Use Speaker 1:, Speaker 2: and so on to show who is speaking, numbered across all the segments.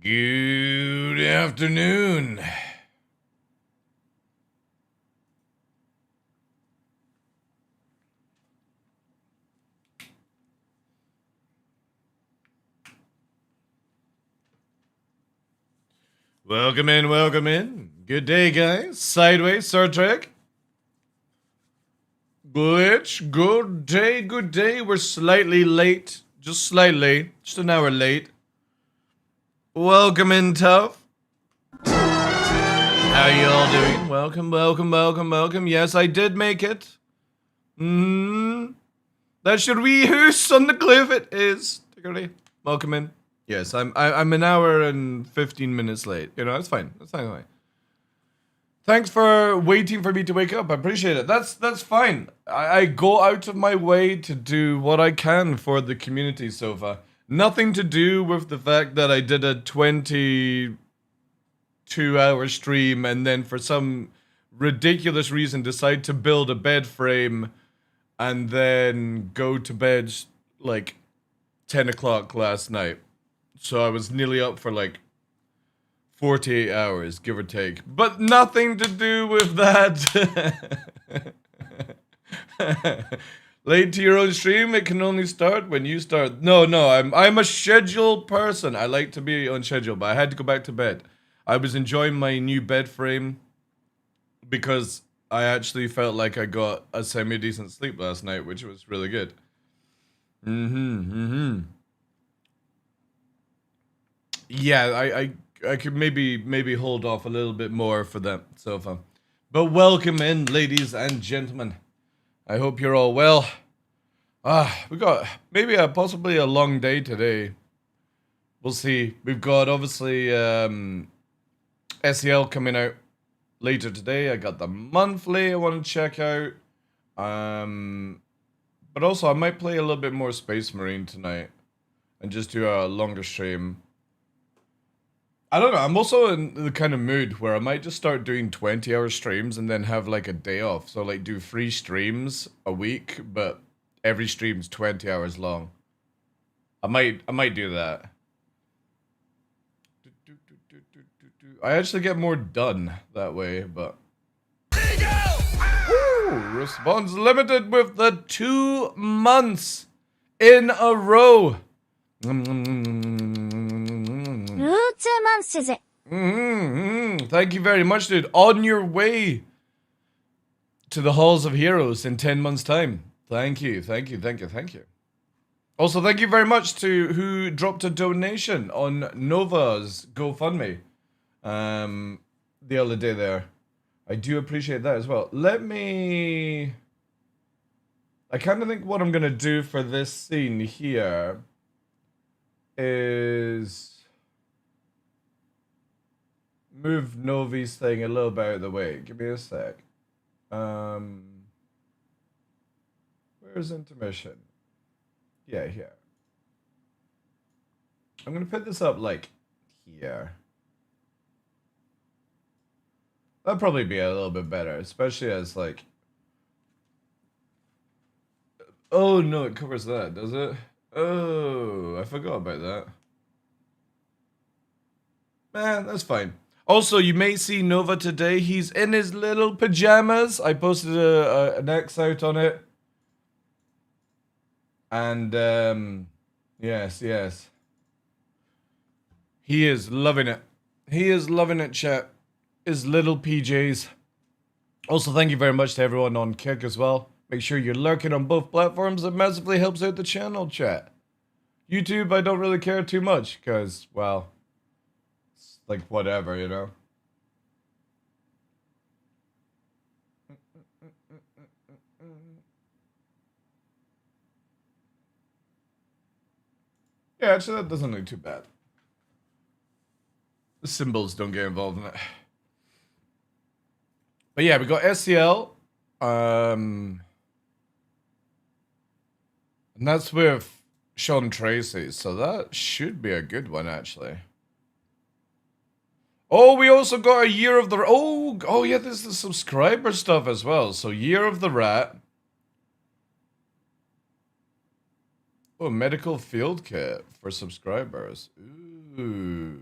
Speaker 1: Good afternoon. Welcome in, welcome in. Good day, guys. Sideways, Star Trek. Glitch, good day, good day. We're slightly late. Just slightly. Just an hour late. Welcome in, Tough. How you all doing? Welcome, welcome, welcome, welcome. Yes, I did make it. That's your wee hoose on the cliff. It is. Welcome in. Yes, I'm an hour and 15 minutes late. You know, that's fine. That's fine. Thanks for waiting for me to wake up. I appreciate it. That's fine. I go out of my way to do what I can for the community so far. Nothing to do with the fact that I did a 22-hour stream and then for some ridiculous reason decide to build a bed frame and then go to bed like 10 o'clock last night. So I was nearly up for like 48 hours, give or take. But nothing to do with that. Late to your own stream, it can only start when you start. No, I'm a scheduled person. I like to be on schedule, but I had to go back to bed. I was enjoying my new bed frame because I actually felt like I got a semi-decent sleep last night, which was really good. Yeah, I could maybe hold off a little bit more for that so far. But welcome in, ladies and gentlemen. I hope you're all well. We got maybe possibly a long day today. We'll see. We've got obviously SEL coming out later today. I got the monthly I want to check out. But also I might play a little bit more Space Marine tonight and just do a longer stream. I don't know. I'm also in the kind of mood where I might just start doing 20-hour streams and then have like a day off. So like do 3 streams a week, but every stream's 20 hours long. I might do that. I actually get more done that way, but Ooh, response limited with the 2 months in a row. Thank you very much, dude. On your way to the Halls of Heroes in 10 months' time. Thank you. Also, thank you very much to who dropped a donation on Nova's GoFundMe the other day there. I do appreciate that as well. I kind of think what I'm going to do for this scene here is move Novi's thing a little bit out of the way. Give me a sec. Where's intermission? Yeah, here. I'm gonna put this up like here. That'll probably be a little bit better, especially as like. Oh no, it covers that, does it? Oh, I forgot about that. Man, that's fine. Also, you may see Nova today. He's in his little pajamas. I posted an X out on it. And, yes. He is loving it. Chat. His little PJs. Also, thank you very much to everyone on Kick as well. Make sure you're lurking on both platforms. It massively helps out the channel, chat. YouTube, I don't really care too much, because, well, it's like whatever, you know? Yeah, actually, that doesn't look too bad. The symbols don't get involved in it. But yeah, we got SCL. And that's with Sean Tracy, so that should be a good one, actually. Oh, we also got a Year of the... Oh yeah, there's the subscriber stuff as well. So, Year of the Rat. Oh, medical field kit for subscribers. Ooh.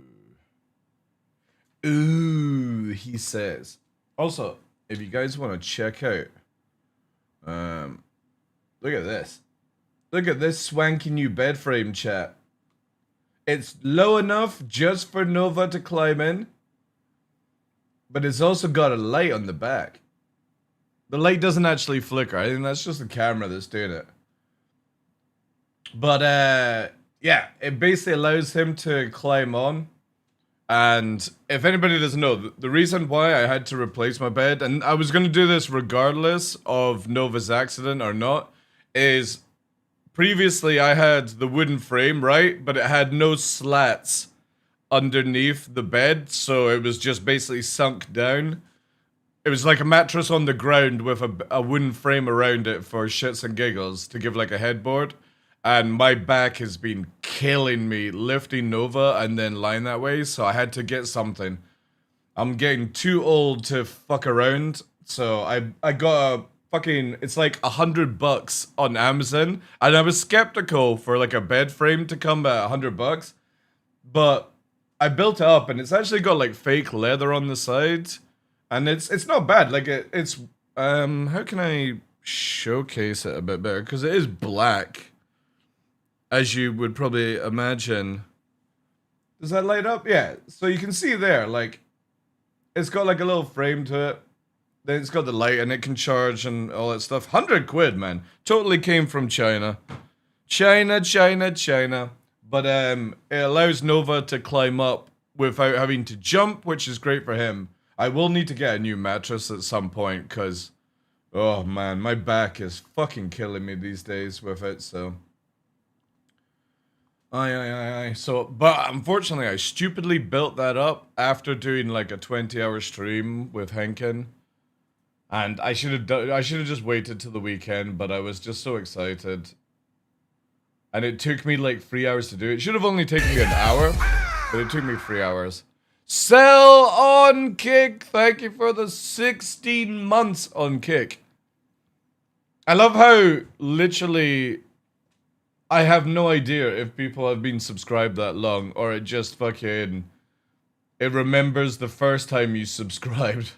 Speaker 1: Ooh, he says. Also, if you guys want to check out, look at this. Look at this swanky new bed frame, chat. It's low enough just for Nova to climb in, but it's also got a light on the back. The light doesn't actually flicker. I think that's just the camera that's doing it. But, yeah, it basically allows him to climb on. And if anybody doesn't know, the reason why I had to replace my bed, and I was going to do this regardless of Nova's accident or not, is previously I had the wooden frame, right? But it had no slats underneath the bed, so it was just basically sunk down. It was like a mattress on the ground with a wooden frame around it for shits and giggles to give like a headboard. And my back has been killing me lifting Nova and then lying that way, so I had to get something. I'm getting too old to fuck around, so I got a fucking, it's like $100 on Amazon, and I was skeptical for like a bed frame to come at $100, but I built it up and it's actually got like fake leather on the side, and it's not bad. Like it's how can I showcase it a bit better? Because it is black, as you would probably imagine. Does that light up? Yeah. So you can see there, like, it's got like a little frame to it. Then it's got the light and it can charge and all that stuff. 100 quid, man. Totally came from China. China. But it allows Nova to climb up without having to jump, which is great for him. I will need to get a new mattress at some point, because, oh man, my back is fucking killing me these days with it, so. Aye. So, but unfortunately, I stupidly built that up after doing like a 20-hour stream with Henkin, and I should have just waited till the weekend. But I was just so excited, and it took me like 3 hours to do it. It should have only taken me an hour, but it took me 3 hours. Sell on Kick, thank you for the 16 months on Kick. I love how literally, I have no idea if people have been subscribed that long, or it just fucking, it remembers the first time you subscribed.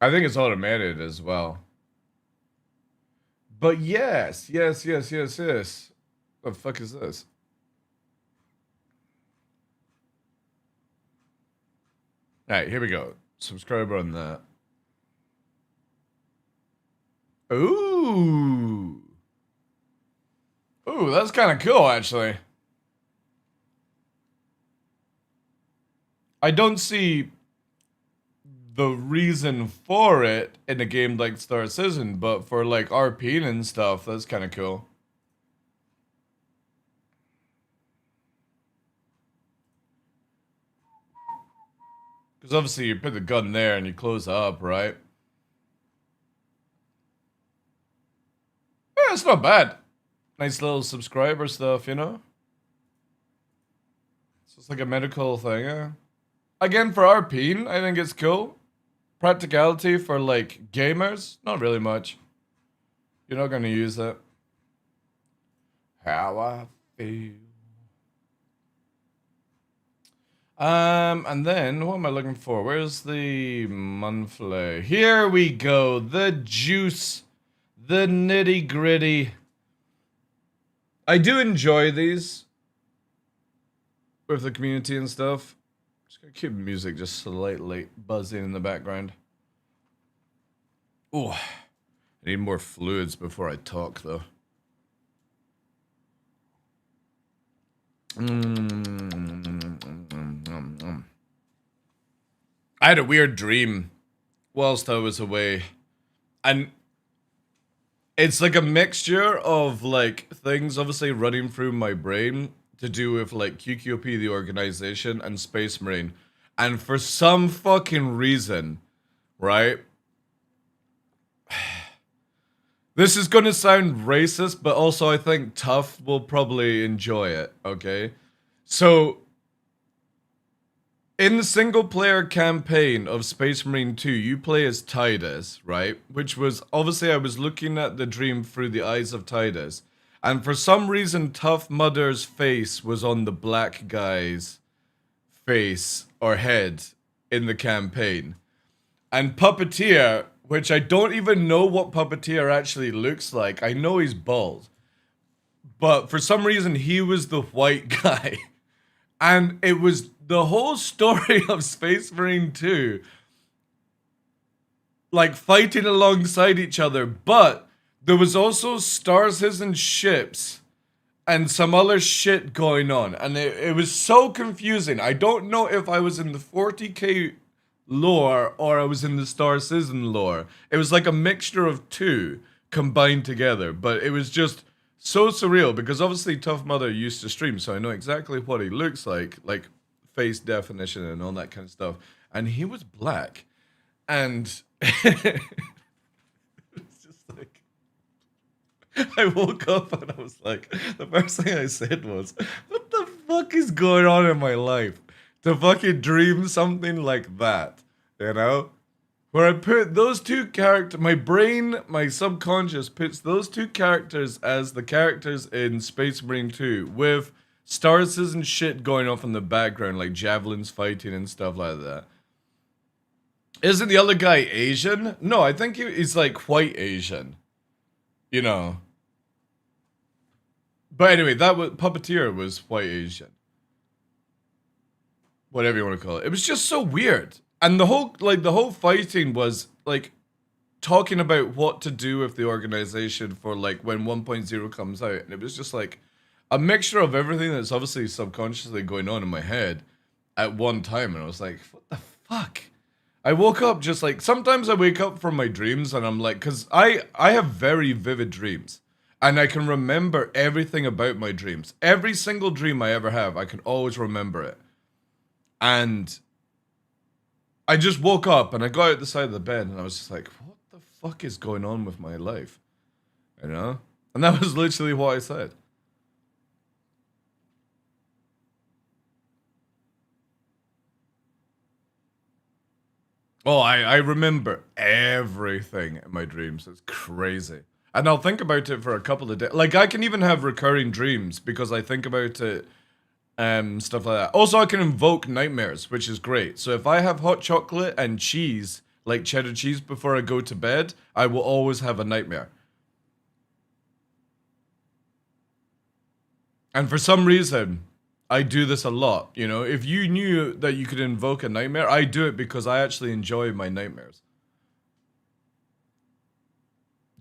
Speaker 1: I think it's automated as well. But yes. The fuck is this? Alright, here we go. Subscriber on that. Ooh, that's kind of cool, actually. I don't see the reason for it in a game like Star Citizen, but for like RPing and stuff, that's kind of cool. Because obviously you put the gun there and you close it up, right? Yeah, it's not bad. Nice little subscriber stuff, you know? It's just like a medical thing, yeah? Again, for RPing, I think it's cool. Practicality for, like, gamers, not really much. You're not gonna use it. How I feel. And then, what am I looking for? Where's the monthly? Here we go, the juice. The nitty gritty. I do enjoy these with the community and stuff. Just gonna keep music just slightly buzzing in the background. Ooh, I need more fluids before I talk, though. I had a weird dream whilst I was away, and it's like a mixture of like things obviously running through my brain to do with like QQP, the organization, and Space Marine. And for some fucking reason, right? This is gonna sound racist, but also I think Tough will probably enjoy it, okay? So, in the single-player campaign of Space Marine 2, you play as Tidus, right? Which was, obviously I was looking at the dream through the eyes of Tidus. And for some reason, Tough Mudder's face was on the black guy's face or head in the campaign. And Puppeteer, which I don't even know what Puppeteer actually looks like. I know he's bald. But for some reason, he was the white guy. And it was the whole story of Space Marine 2, like fighting alongside each other. But there was also Star Citizen ships and some other shit going on. And it was so confusing. I don't know if I was in the 40k lore or I was in the Star Citizen lore. It was like a mixture of two combined together. But it was just so surreal because obviously Tough Mudder used to stream, so I know exactly what he looks like face definition and all that kind of stuff. And he was black. And it's just like, I woke up and I was like, the first thing I said was, what the fuck is going on in my life to fucking dream something like that, you know? Where I put those two characters, my brain, my subconscious puts those two characters as the characters in Space Marine 2 with Star Citizen shit going off in the background, like javelins fighting and stuff like that. Isn't the other guy Asian? No, I think he's like white Asian. You know. But anyway, that was Puppeteer was white Asian. Whatever you want to call it. It was just so weird. And the whole fighting was like talking about what to do with the organization for like when 1.0 comes out. And it was just like a mixture of everything that's obviously subconsciously going on in my head at one time. And I was like, what the fuck? I woke up just like, sometimes I wake up from my dreams and I'm like, because I have very vivid dreams. And I can remember everything about my dreams. Every single dream I ever have, I can always remember it. And I just woke up and I got out the side of the bed and I was just like, what the fuck is going on with my life? You know? And that was literally what I said. Oh, I remember everything in my dreams. It's crazy. And I'll think about it for a couple of days. Like, I can even have recurring dreams because I think about it, stuff like that. Also, I can invoke nightmares, which is great. So if I have hot chocolate and cheese, like cheddar cheese, before I go to bed, I will always have a nightmare. And for some reason, I do this a lot, you know? If you knew that you could invoke a nightmare, I do it because I actually enjoy my nightmares.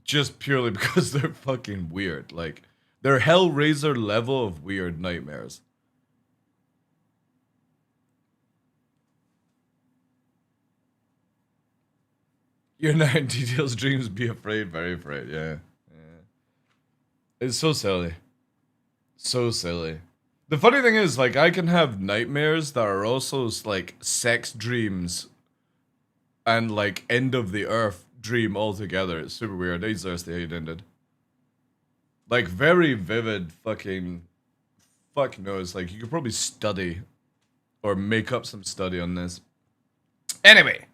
Speaker 1: Just purely because they're fucking weird. Like, they're Hellraiser level of weird nightmares. You're not in details, dreams, be afraid, very afraid, yeah. It's so silly. So silly. The funny thing is, like, I can have nightmares that are also, like, sex dreams and, like, end of the earth dream altogether. It's super weird. It's thirsty how it ended. Like, very vivid fucking... Fuck knows. Like, you could probably study or make up some study on this. Anyway.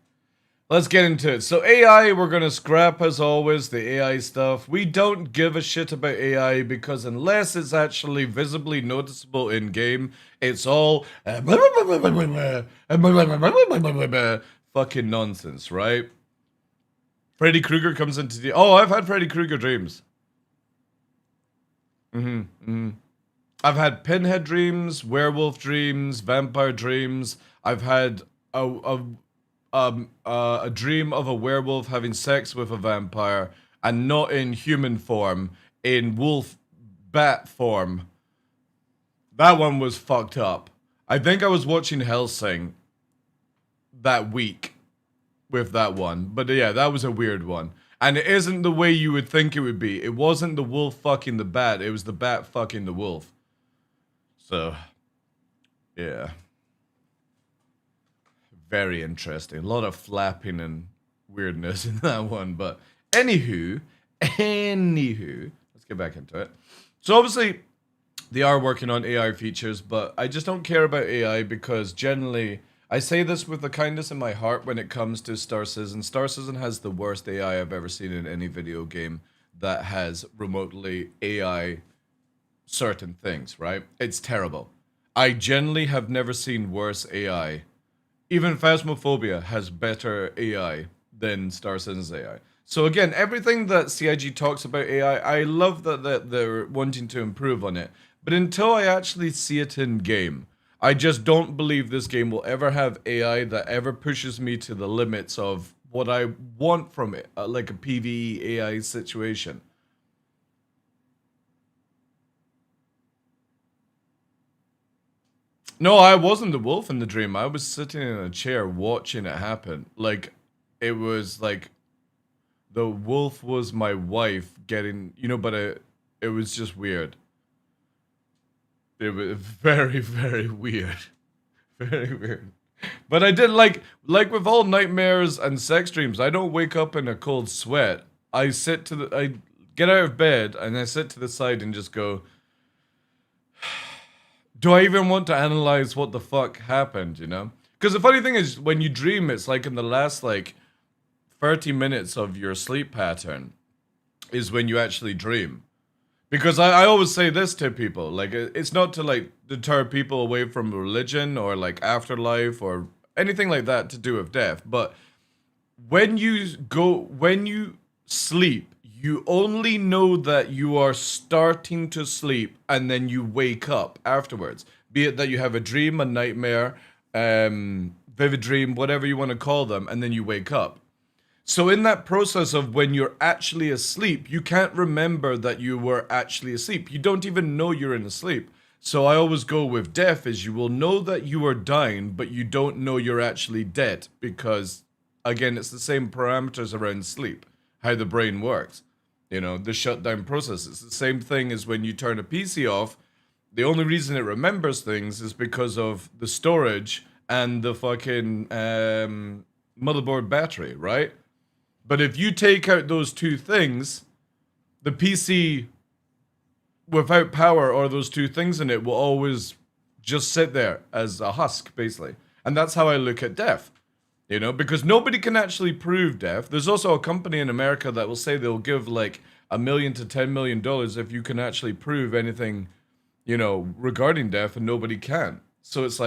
Speaker 1: Let's get into it. So AI, we're going to scrap, as always, the AI stuff. We don't give a shit about AI because unless it's actually visibly noticeable in-game, it's all fucking nonsense, right? Freddy Krueger comes into the... Oh, I've had Freddy Krueger dreams. I've had Pinhead dreams, werewolf dreams, vampire dreams. I've had a dream of a werewolf having sex with a vampire, and not in human form, in wolf bat form. That one was fucked up. I think I was watching Hellsing that week with that one. But yeah, that was a weird one. And it isn't the way you would think it would be. It wasn't the wolf fucking the bat, it was the bat fucking the wolf. So, yeah. Very interesting. A lot of flapping and weirdness in that one. But anywho, let's get back into it. So obviously, they are working on AI features, but I just don't care about AI because generally, I say this with the kindness in my heart when it comes to Star Citizen. Star Citizen has the worst AI I've ever seen in any video game that has remotely AI certain things, right? It's terrible. I generally have never seen worse AI. Even Phasmophobia has better AI than Star Citizen's AI. So again, everything that CIG talks about AI, I love that they're wanting to improve on it. But until I actually see it in game, I just don't believe this game will ever have AI that ever pushes me to the limits of what I want from it, like a PvE AI situation. No, I wasn't the wolf in the dream. I was sitting in a chair watching it happen. Like, it was like the wolf was my wife getting, but it was just weird. It was very, very weird. Very weird. But I did like with all nightmares and sex dreams, I don't wake up in a cold sweat. I get out of bed and I sit to the side and just go, do I even want to analyze what the fuck happened, Because the funny thing is, when you dream, it's like in the last, 30 minutes of your sleep pattern is when you actually dream. Because I always say this to people, it's not to, deter people away from religion or, afterlife or anything like that to do with death, but when you sleep, you only know that you are starting to sleep and then you wake up afterwards. Be it that you have a dream, a nightmare, vivid dream, whatever you want to call them, and then you wake up. So in that process of when you're actually asleep, you can't remember that you were actually asleep. You don't even know you're in a sleep. So I always go with death is you will know that you are dying, but you don't know you're actually dead because, again, it's the same parameters around sleep, how the brain works. The shutdown process. It's the same thing as when you turn a PC off. The only reason it remembers things is because of the storage and the fucking motherboard battery, right? But if you take out those two things, the PC without power or those two things in it will always just sit there as a husk, basically. And that's how I look at death. Because nobody can actually prove death. There's also a company in America that will say they'll give $1 million to $10 million if you can actually prove anything, regarding death, and nobody can. So it's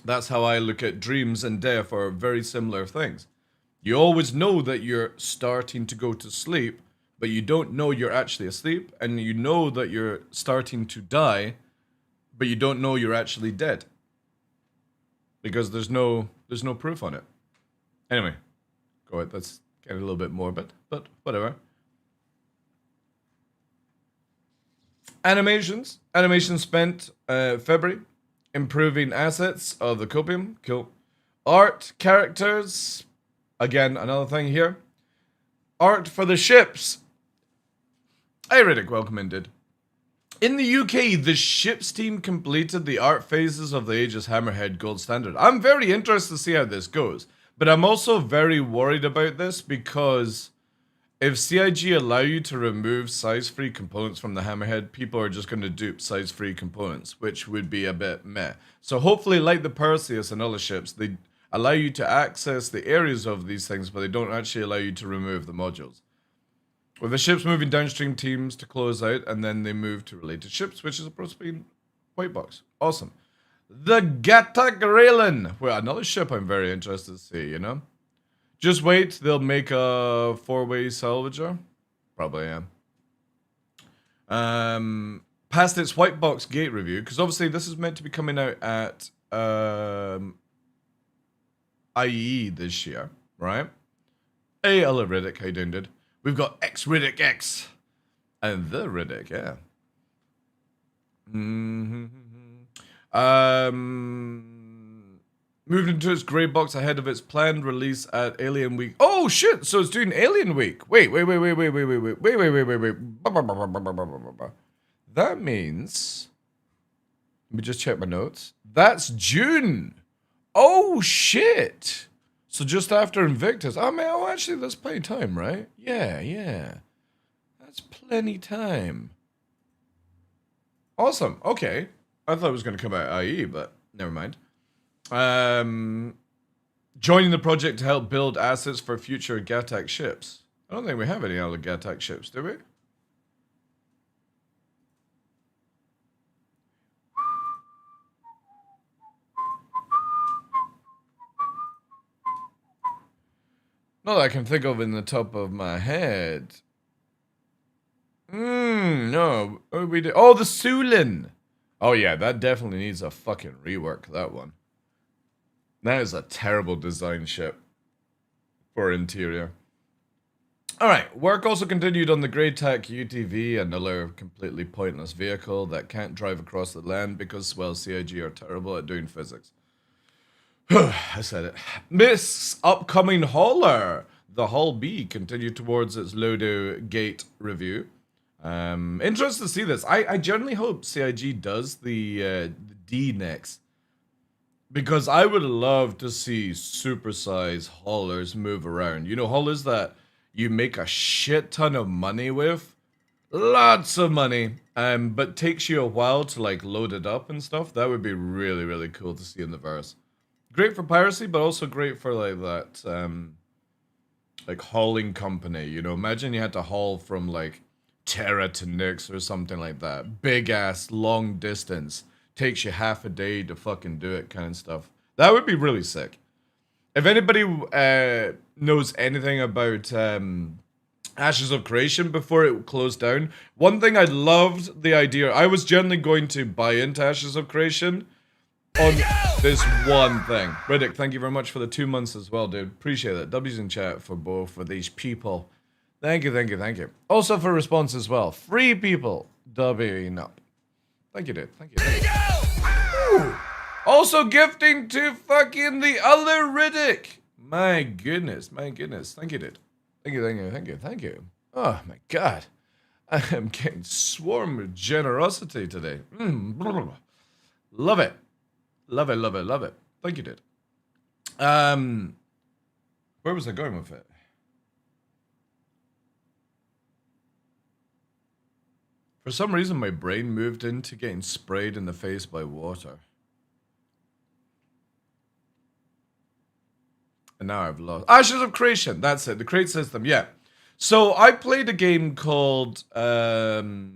Speaker 1: that's how I look at dreams and death are very similar things. You always know that you're starting to go to sleep, but you don't know you're actually asleep, and you know that you're starting to die, but you don't know you're actually dead. Because there's no proof on it. Anyway, go ahead. Let's get a little bit morbid, but whatever. Animation spent February improving assets of the copium. Cool. Art, characters. Again, another thing here. Art for the ships. Hey, Riddick, welcome in, dude. In the UK, the ships team completed the art phases of the Aegis Hammerhead Gold Standard. I'm very interested to see how this goes, but I'm also very worried about this because if CIG allow you to remove size-free components from the Hammerhead, people are just going to dupe size-free components, which would be a bit meh. So hopefully, like the Perseus and other ships, they allow you to access the areas of these things, but they don't actually allow you to remove the modules. With the ships moving downstream teams to close out, and then they move to related ships, which is supposed to be white box. Awesome. The Gatagrelan. Well, another ship I'm very interested to see, Just wait, they'll make a 4-way salvager. Probably, yeah. Past its white box gate review, because obviously this is meant to be coming out at IE this year, right? Hey, hello Riddick, how you doing, dude? We've got X-Riddick X. And the Riddick, yeah. Moved into its grey box ahead of its planned release at Alien Week. Oh shit! So it's doing Alien Week. Wait. That means. Let me just check my notes. That's June. Oh shit! So just after Invictus. Oh man, actually that's plenty of time, right? Yeah. That's plenty time. Awesome. Okay. I thought it was going to come out IE, but never mind. Joining the project to help build assets for future Gattac ships. I don't think we have any other Gattac ships, do we? Not that I can think of in the top of my head. No. What we did? Oh, the Sulin. Oh yeah, that definitely needs a fucking rework, that one. That is a terrible design ship for interior. Alright, work also continued on the Greytech UTV, another completely pointless vehicle that can't drive across the land because, well, CIG are terrible at doing physics. I said it. Miss upcoming hauler. The Hull B continued towards its Lodo Gate review. Interested to see this. I generally hope CIG does the D next. Because I would love to see supersize haulers move around. You know, haulers that you make a shit ton of money with. Lots of money. But takes you a while to like load it up and stuff. That would be really, really cool to see in the verse. Great for piracy, but also great for like that like hauling company. You know, imagine you had to haul from like Terra to Nyx or something like that. Big ass long distance. Takes you half a day to fucking do it kind of stuff. That would be really sick. If anybody knows anything about Ashes of Creation before it closed down, one thing I loved the idea, I was generally going to buy into Ashes of Creation on this one thing. Riddick, thank you very much for the 2 months as well, dude. Appreciate it. W's in chat for both of these people. Thank you, thank you, thank you. Also for response as well. Free people Wing up. Thank you, dude. Thank you. Thank you. Also gifting to fucking the other Riddick. My goodness, my goodness. Thank you, dude. Thank you, thank you, thank you, thank you. Oh my god. I am getting swarmed with generosity today. Love it. Love it, love it, love it. Thank you, dude. Where was I going with it? For some reason, my brain moved into getting sprayed in the face by water. And now I've lost. Ashes of Creation, that's it. The crate system, yeah. So I played a game called Arcade.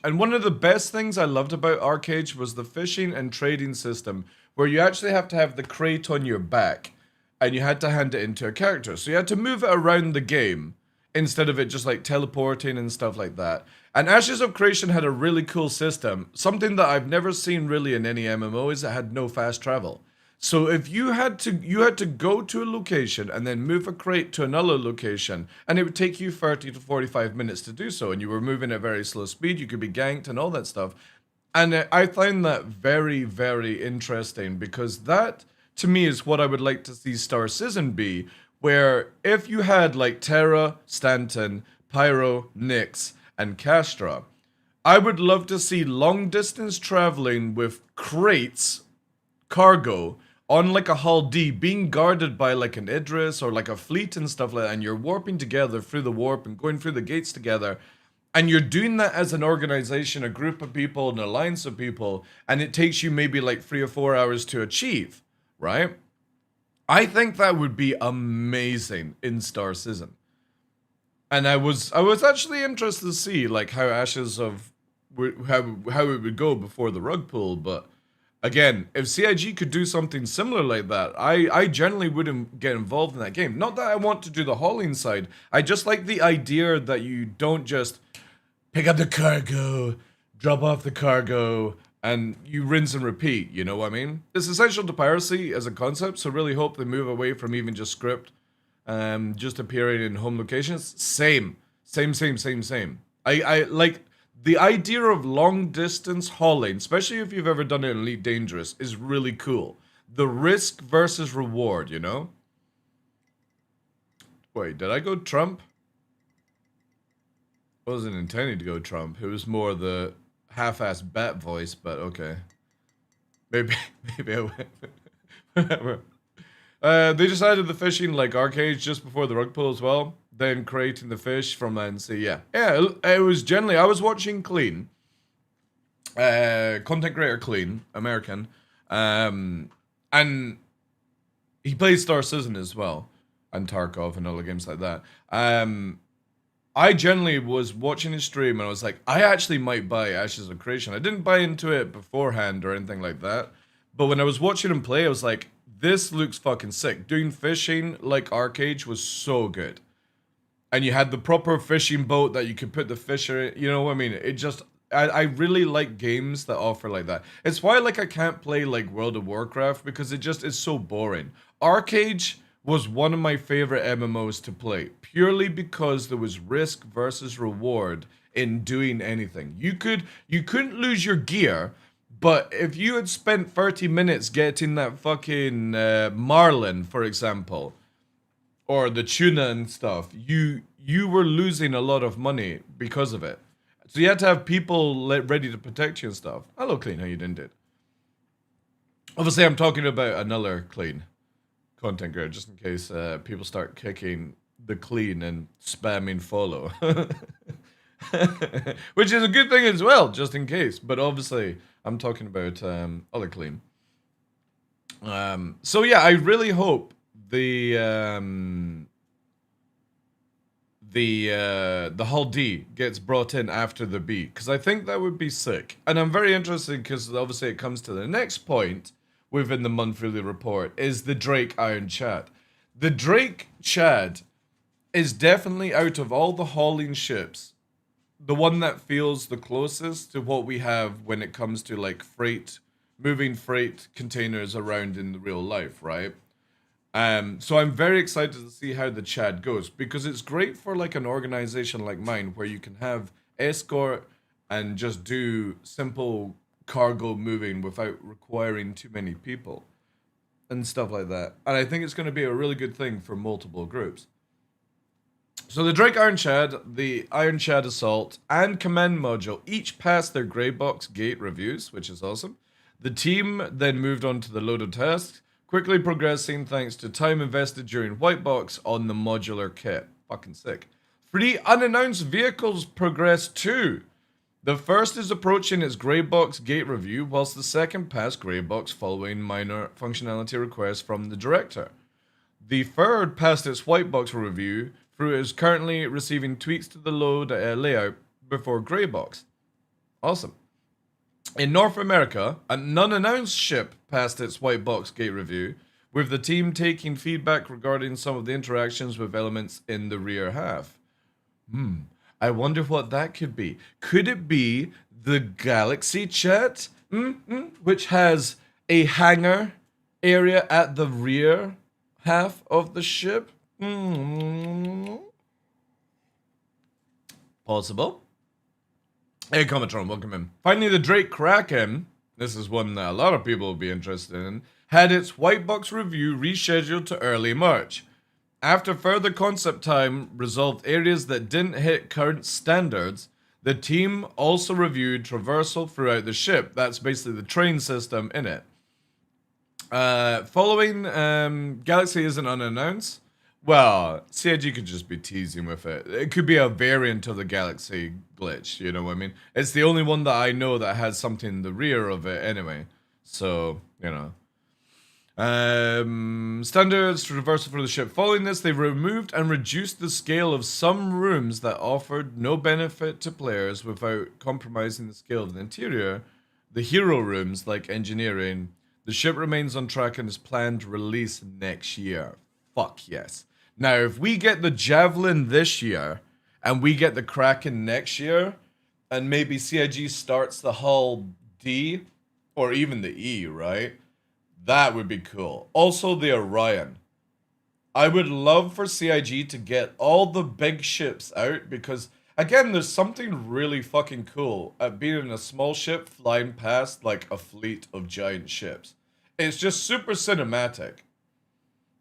Speaker 1: And one of the best things I loved about Arcade was the fishing and trading system, where you actually have to have the crate on your back, and you had to hand it into a character. So you had to move it around the game, instead of it just like teleporting and stuff like that. And Ashes of Creation had a really cool system. Something that I've never seen really in any MMO is it had no fast travel. So if you had to go to a location and then move a crate to another location, and it would take you 30 to 45 minutes to do so, and you were moving at very slow speed, you could be ganked and all that stuff. And I find that very, very interesting, because that, to me, is what I would like to see Star Citizen be, where if you had like Terra, Stanton, Pyro, Nyx, and Castra, I would love to see long distance traveling with crates, cargo, on like a Hull D, being guarded by like an Idris or like a fleet and stuff like that, and you're warping together through the warp and going through the gates together, and you're doing that as an organization, a group of people, an alliance of people, and it takes you maybe like 3 or 4 hours to achieve, right? I think that would be amazing in Star Citizen. And I was actually interested to see like how Ashes of how it would go before the rug pull, but again, if CIG could do something similar like that, I generally wouldn't get involved in that game. Not that I want to do the hauling side. I just like the idea that you don't just pick up the cargo, drop off the cargo, and you rinse and repeat, you know what I mean? It's essential to piracy as a concept, so really hope they move away from even just script, just appearing in home locations. Same. I like the idea of long distance hauling, especially if you've ever done it in Elite Dangerous, is really cool. The risk versus reward, you know? Wait, did I go Trump? I wasn't intending to go Trump. It was more the half-ass bat voice, but okay. Maybe I went. Whatever. They just added the fishing like Arcade just before the rug pull as well. Then creating the fish from land sea. Yeah, it was generally. I was watching Clean, content creator Clean, American, and he plays Star Citizen as well, and Tarkov and other games like that. I generally was watching his stream and I was like, I actually might buy Ashes of Creation. I didn't buy into it beforehand or anything like that. But when I was watching him play, I was like, this looks fucking sick. Doing fishing like Arcade was so good. And you had the proper fishing boat that you could put the fish in it. You know what I mean? It just, I really like games that offer like that. It's why like I can't play like World of Warcraft because it just is so boring. Arcade was one of my favorite MMOs to play purely because there was risk versus reward in doing anything. You couldn't lose your gear, but if you had spent 30 minutes getting that fucking marlin, for example, or the tuna and stuff, you were losing a lot of money because of it. So you had to have people ready to protect you and stuff. Hello, Clean. How you doing, dude? Obviously, I'm talking about another Clean content creator, just in case people start kicking the Clean and spamming follow. Which is a good thing as well, just in case. But obviously, I'm talking about other Clean. So yeah, I really hope the Hull D gets brought in after the B, because I think that would be sick. And I'm very interested because obviously it comes to the next point within the monthly report is the Drake Iron Chad. The Drake Chad is definitely, out of all the hauling ships, the one that feels the closest to what we have when it comes to like moving freight containers around in the real life, right? So I'm very excited to see how the Chad goes, because it's great for like an organization like mine where you can have escort and just do simple cargo moving without requiring too many people and stuff like that. And I think it's going to be a really good thing for multiple groups. So the Drake Iron Chad, the Iron Chad Assault, and Command Module each passed their grey box gate reviews, which is awesome. The team then moved on to the loader task, quickly progressing thanks to time invested during white box on the modular kit. Fucking sick. 3 unannounced vehicles progressed too. The first is approaching its grey box gate review, whilst the second passed grey box following minor functionality requests from the director. The third passed its white box review through it is currently receiving tweaks to the layout before grey box. Awesome. In North America, a non-announced ship passed its white box gate review, with the team taking feedback regarding some of the interactions with elements in the rear half. I wonder what that could be. Could it be the Galaxy Chat, which has a hangar area at the rear half of the ship? Possible. Hey, Comatron, welcome in. Finally, the Drake Kraken, this is one that a lot of people will be interested in, had its white box review rescheduled to early March. After further concept time resolved areas that didn't hit current standards, the team also reviewed traversal throughout the ship. That's basically the train system in it. Following Galaxy isn't unannounced. Well, CIG could just be teasing with it. It could be a variant of the Galaxy glitch, you know what I mean? It's the only one that I know that has something in the rear of it anyway. So, you know. Standards traversal for the ship. Following this, they removed and reduced the scale of some rooms that offered no benefit to players without compromising the scale of the interior. The hero rooms, like engineering. The ship remains on track and is planned to release next year. Fuck yes. Now, if we get the Javelin this year, and we get the Kraken next year, and maybe CIG starts the Hull D, or even the E, right? That would be cool. Also, the Orion. I would love for CIG to get all the big ships out, because, again, there's something really fucking cool at being in a small ship flying past, like, a fleet of giant ships. It's just super cinematic.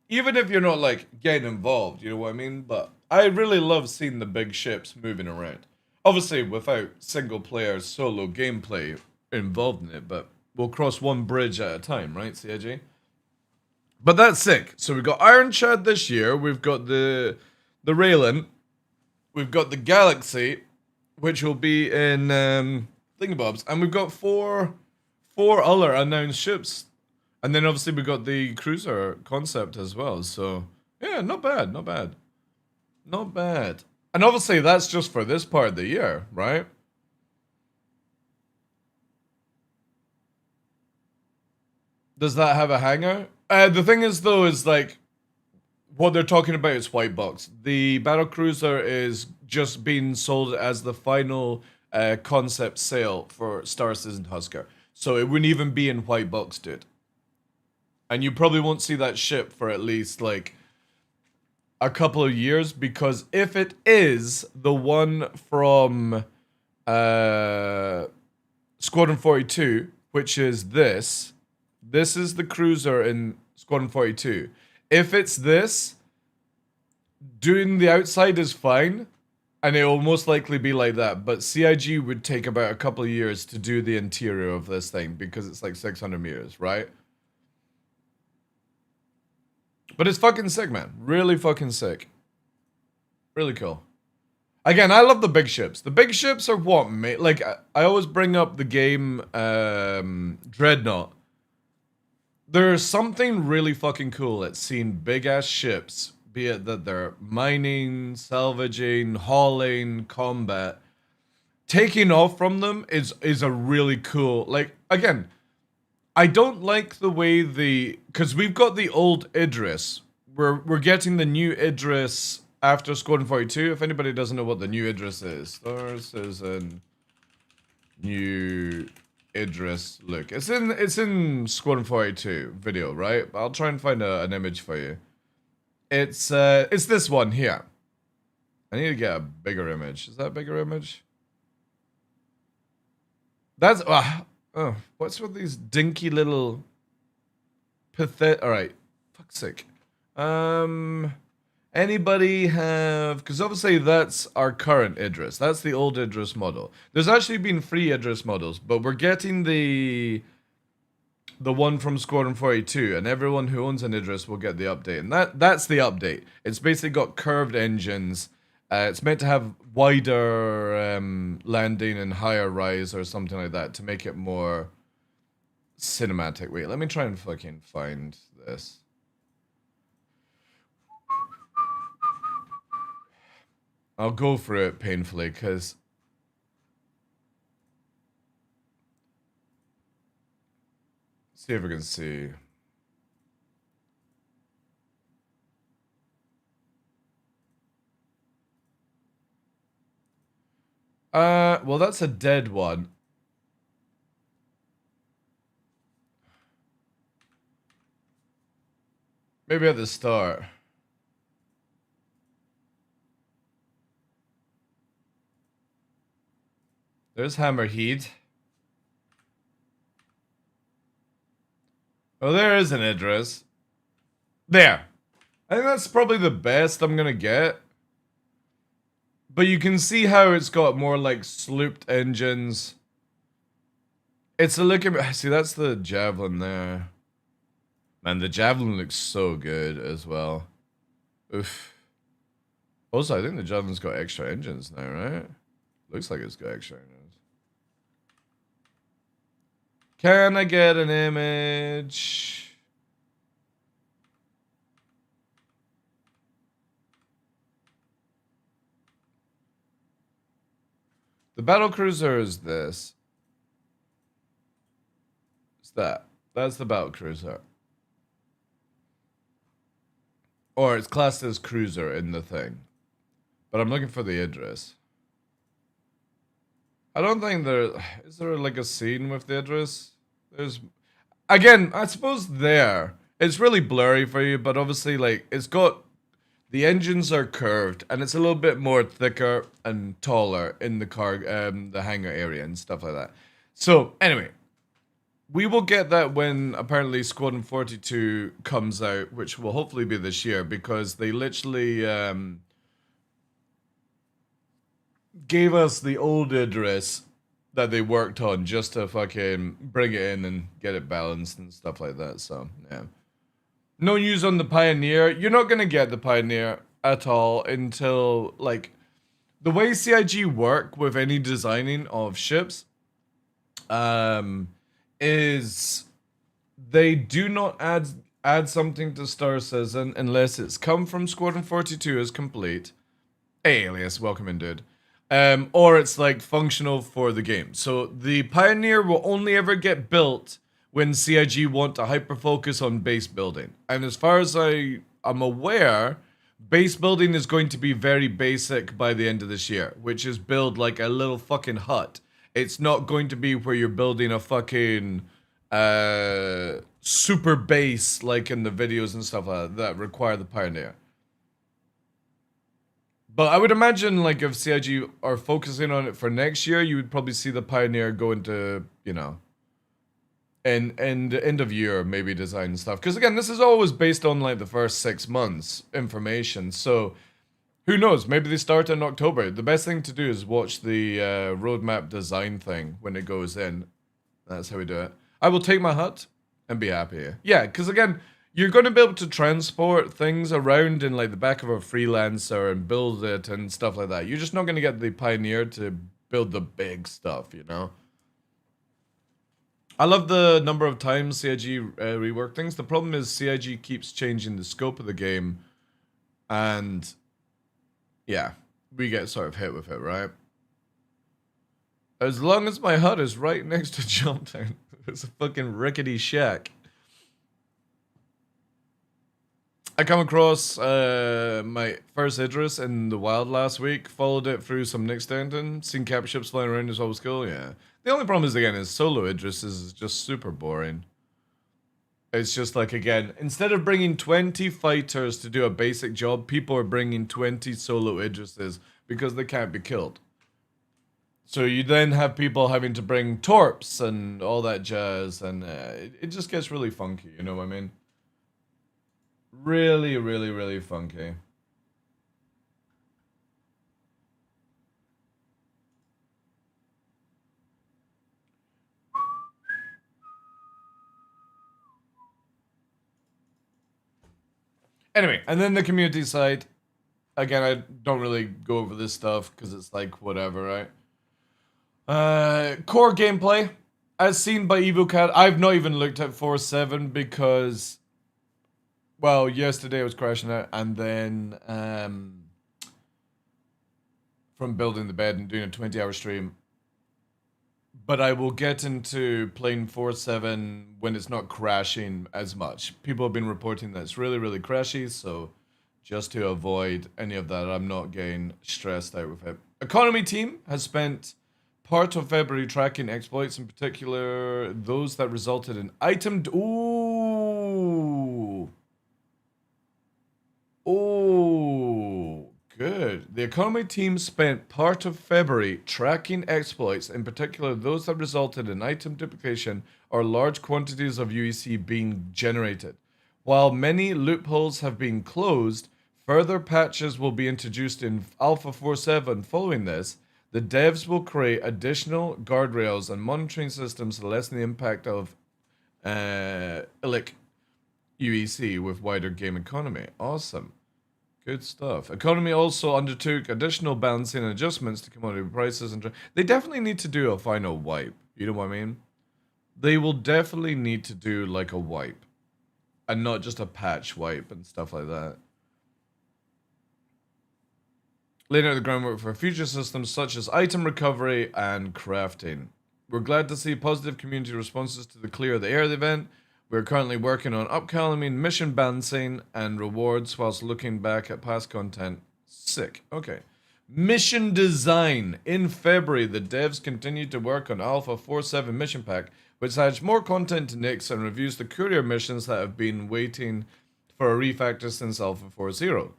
Speaker 1: Even if you're not, like, getting involved, you know what I mean? But I really love seeing the big ships moving around. Obviously, without single-player solo gameplay involved in it, but we'll cross one bridge at a time, right, CIG? But that's sick. So we've got Iron Chad this year, we've got the Raylan, we've got the Galaxy, which will be in Thingamabobs, and we've got four other announced ships. And then obviously we got the cruiser concept as well. So yeah, not bad, not bad. Not bad. And obviously that's just for this part of the year, right? Does that have a hangar? The thing is, though, is like what they're talking about is white box. The battle cruiser is just being sold as the final concept sale for Star Citizen Husker, so it wouldn't even be in white box, dude. And you probably won't see that ship for at least like a couple of years, because if it is the one from Squadron 42, which is this is the cruiser in Squadron 42. If it's this, doing the outside is fine, and it will most likely be like that, but CIG would take about a couple of years to do the interior of this thing, because it's like 600 meters, right? But it's fucking sick, man. Really fucking sick. Really cool. Again, I love the big ships. The big ships are what made... Like, I always bring up the game Dreadnought. There's something really fucking cool at seeing big-ass ships, be it that they're mining, salvaging, hauling, combat. Taking off from them is a really cool... Like, again, I don't like the way the... Because we've got the old Idris. We're getting the new Idris after Squadron 42. If anybody doesn't know what the new Idris is. Star Citizen new Idris look. It's in Squadron 42 video, right? I'll try and find an image for you. It's this one here. I need to get a bigger image. Is that a bigger image? That's... oh, what's with these dinky little pathetic... Alright. Fuck's sake. Anybody have... Because obviously that's our current Idris. That's the old Idris model. There's actually been 3 Idris models, but we're getting the one from Squadron 42, and everyone who owns an Idris will get the update. And that's the update. It's basically got curved engines. It's meant to have wider landing and higher rise or something like that to make it more cinematic. Wait, let me try and fucking find this. I'll go for it painfully, because... See if we can see. Well, that's a dead one. Maybe at the start. There's Hammerhead. Oh, there is an Idris. There. I think that's probably the best I'm gonna get. But you can see how it's got more like slooped engines. It's a look at... See, that's the Javelin there. Man, the Javelin looks so good as well. Oof. Also, I think the Javelin's got extra engines now, right? Looks like it's got extra engines. Can I get an image? The battle cruiser is this. It's that. That's the battle cruiser. Or it's classed as cruiser in the thing. But I'm looking for the Idris. I don't think there... Is there like a scene with the Idris? There's... Again, I suppose there. It's really blurry for you, but obviously, like, it's got... The engines are curved, and it's a little bit more thicker and taller in the car, the hangar area and stuff like that. So, anyway. We will get that when, apparently, Squadron 42 comes out, which will hopefully be this year, because they literally, gave us the old Idris that they worked on just to fucking bring it in and get it balanced and stuff like that. So, yeah. No news on the Pioneer. You're not going to get the Pioneer at all until, like, the way CIG work with any designing of ships, is they do not add something to Star Citizen unless it's come from Squadron 42 as complete. Hey, Alias, welcome in, dude. Or it's like functional for the game. So the Pioneer will only ever get built when CIG want to hyper-focus on base building. And as far as I am aware, base building is going to be very basic by the end of this year, which is build like a little fucking hut. It's not going to be where you're building a fucking super base like in the videos and stuff like that require the Pioneer. But I would imagine, like, if CIG are focusing on it for next year, you would probably see the Pioneer go into, you know, and end of year maybe design stuff. Because again, this is always based on like the first 6 months information. So who knows? Maybe they start in October. The best thing to do is watch the roadmap design thing when it goes in. That's how we do it. I will take my hut and be happy. Yeah, because again, you're going to be able to transport things around in like the back of a freelancer and build it and stuff like that. You're just not going to get the Pioneer to build the big stuff, you know? I love the number of times CIG rework things. The problem is CIG keeps changing the scope of the game, and yeah, we get sort of hit with it, right? As long as my hut is right next to Jump Town, it's a fucking rickety shack. I come across my first Idris in the wild last week, followed it through some Nick Stanton, seen cap ships flying around as always cool, yeah. The only problem is, again, is solo Idris is just super boring. It's just like, again, instead of bringing 20 fighters to do a basic job, people are bringing 20 solo Idrises because they can't be killed. So you then have people having to bring torps and all that jazz, and it just gets really funky, you know what I mean? Really, really, really funky. Anyway, and then the community side. Again, I don't really go over this stuff because it's like whatever, right? Core gameplay, as seen by EvoCat. I've not even looked at 4.7 because, well, yesterday I was crashing out, and then from building the bed and doing a 20-hour stream. But I will get into playing 4.7 when it's not crashing as much. People have been reporting that it's really, really crashy, so just to avoid any of that, I'm not getting stressed out with it. Economy team has spent part of February tracking exploits, in particular those that resulted in item... Ooh! Oh, good. The economy team spent part of February tracking exploits, in particular those that resulted in item duplication or large quantities of UEC being generated. While many loopholes have been closed, further patches will be introduced in Alpha 4.7 following this. The devs will create additional guardrails and monitoring systems to lessen the impact of illic UEC with wider game economy. Awesome. Good stuff. Economy also undertook additional balancing and adjustments to commodity prices, and they definitely need to do a final wipe. You know what I mean? They will definitely need to do like a wipe, and not just a patch wipe and stuff like that. Laying out the groundwork for future systems such as item recovery and crafting. We're glad to see positive community responses to the Clear the Air event. We're currently working on upcoming mission balancing and rewards whilst looking back at past content. Sick. Okay. Mission design. In February, the devs continued to work on Alpha 4.7 mission pack, which adds more content to Nyx and reviews the courier missions that have been waiting for a refactor since Alpha 4.0.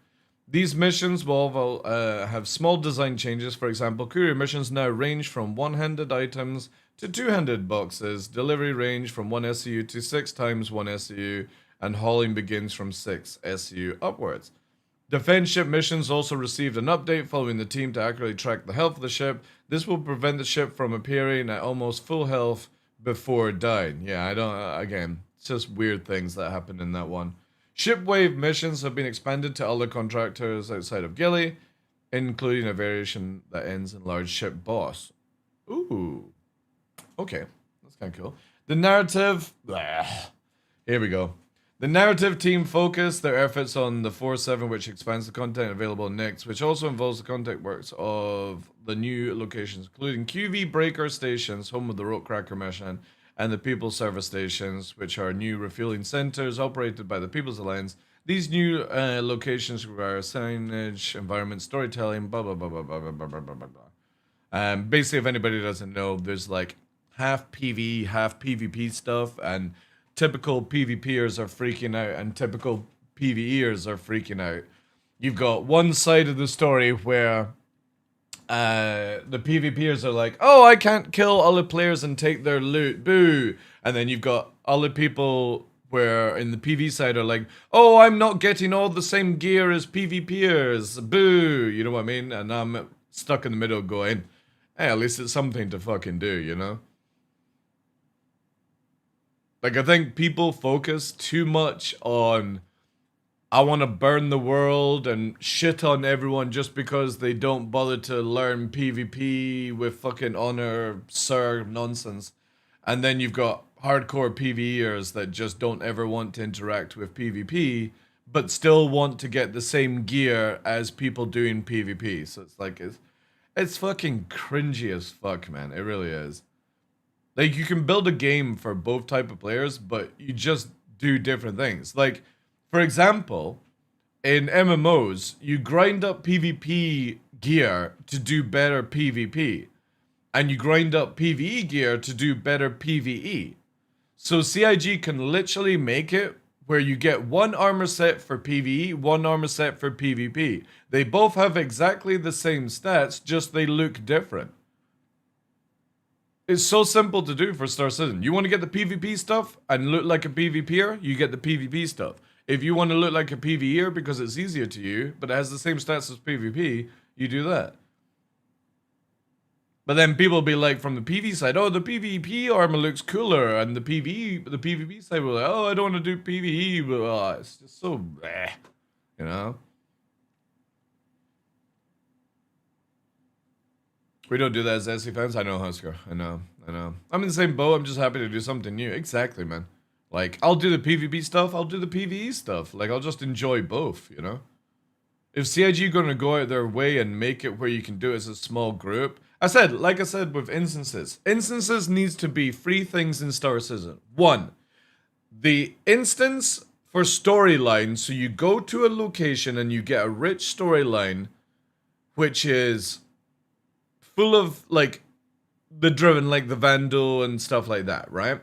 Speaker 1: These missions will have small design changes. For example, courier missions now range from one-handed items to two-handed boxes, delivery range from 1 SEU to 6 times 1 SEU, and hauling begins from 6 SEU upwards. Defense ship missions also received an update following the team to accurately track the health of the ship. This will prevent the ship from appearing at almost full health before dying. Yeah, I don't, again, it's just weird things that happen in that one. Shipwave missions have been expanded to other contractors outside of Gilly, including a variation that ends in large ship boss. Ooh. Okay, that's kind of cool. The narrative... Here we go. The narrative team focused their efforts on the 4.7, which expands the content available next, which also involves the content works of the new locations, including QV Breaker Stations, home of the Rope Cracker mission, and the People's Service Stations, which are new refueling centers operated by the People's Alliance. These new locations require signage, environment, storytelling, blah, blah, blah, blah, blah, blah, blah, blah, blah, blah. Basically, if anybody doesn't know, there's like half PvE, half PvP stuff, and typical PvPers are freaking out, and typical PvEers are freaking out. You've got one side of the story where the PvPers are like, oh, I can't kill all the players and take their loot, boo. And then you've got other people where in the PV side are like, oh, I'm not getting all the same gear as PvPers, boo. You know what I mean? And I'm stuck in the middle going, hey, at least it's something to fucking do, you know? Like, I think people focus too much on, I want to burn the world and shit on everyone just because they don't bother to learn PvP with fucking honor, sir nonsense. And then you've got hardcore PvEers that just don't ever want to interact with PvP, but still want to get the same gear as people doing PvP. So it's like, it's fucking cringy as fuck, man. It really is. Like, you can build a game for both type of players, but you just do different things. Like, for example, in MMOs, you grind up PvP gear to do better PvP. And you grind up PvE gear to do better PvE. So CIG can literally make it where you get one armor set for PvE, one armor set for PvP. They both have exactly the same stats, just they look different. It's so simple to do for Star Citizen. You want to get the PvP stuff and look like a PvPer, you get the PvP stuff. If you want to look like a PvEer because it's easier to you, but it has the same stats as PvP, you do that. But then people will be like, from the PV side, oh, the PvP armor looks cooler, and the PvP side will be like, oh, I don't want to do PvE, but it's just so bleh, you know? We don't do that as SC fans. I know, Husker. I know. I'm in the same boat. I'm just happy to do something new. Exactly, man. Like, I'll do the PvP stuff. I'll do the PvE stuff. Like, I'll just enjoy both, you know? If CIG gonna go out their way and make it where you can do it as a small group, like I said with instances. Instances needs to be 3 things in Star Citizen. 1, the instance for storyline. So you go to a location and you get a rich storyline, which is full of, like, the driven, like the Vandal and stuff like that, right?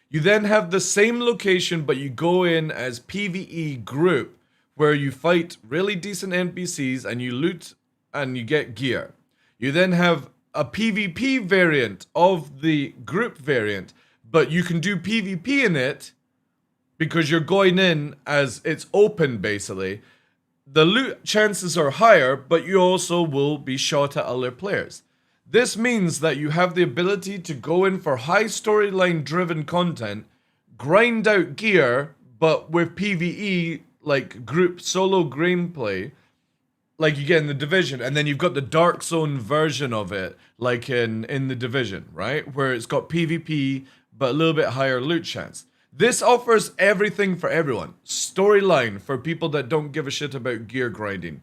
Speaker 1: You then have the same location, but you go in as PvE group, where you fight really decent NPCs and you loot and you get gear. You then have a PvP variant of the group variant, but you can do PvP in it because you're going in as it's open, basically. The loot chances are higher, but you also will be shot at other players. This means that you have the ability to go in for high storyline driven content, grind out gear, but with PvE, like group solo gameplay, like you get in the Division, and then you've got the Dark Zone version of it, like in the Division, right? Where it's got PvP, but a little bit higher loot chance. This offers everything for everyone. Storyline for people that don't give a shit about gear grinding.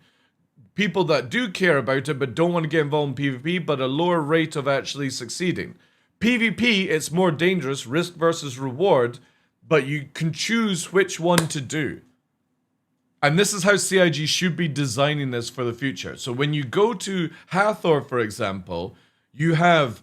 Speaker 1: People that do care about it but don't want to get involved in PvP, but a lower rate of actually succeeding. PvP, it's more dangerous, risk versus reward, but you can choose which one to do. And this is how CIG should be designing this for the future. So when you go to Hathor, for example, you have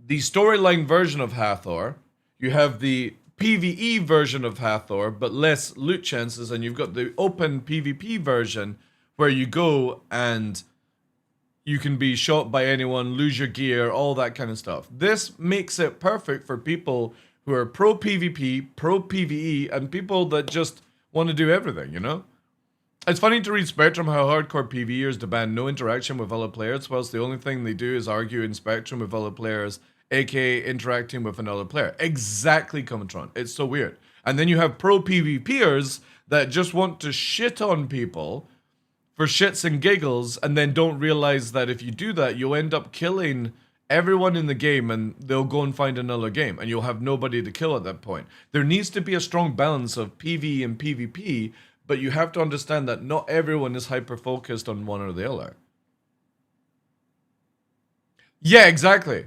Speaker 1: the storyline version of Hathor, you have the PvE version of Hathor, but less loot chances, and you've got the open PvP version, where you go and you can be shot by anyone, lose your gear, all that kind of stuff. This makes it perfect for people who are pro PvP, pro PvE, and people that just want to do everything, you know? It's funny to read Spectrum how hardcore PvEers demand no interaction with other players, whilst the only thing they do is argue in Spectrum with other players, aka interacting with another player. Exactly, Comatron. It's so weird. And then you have pro PvPers that just want to shit on people for shits and giggles, and then don't realize that if you do that, you'll end up killing everyone in the game, and they'll go and find another game, and you'll have nobody to kill at that point. There needs to be a strong balance of PvE and PvP, but you have to understand that not everyone is hyper-focused on one or the other. Yeah, exactly.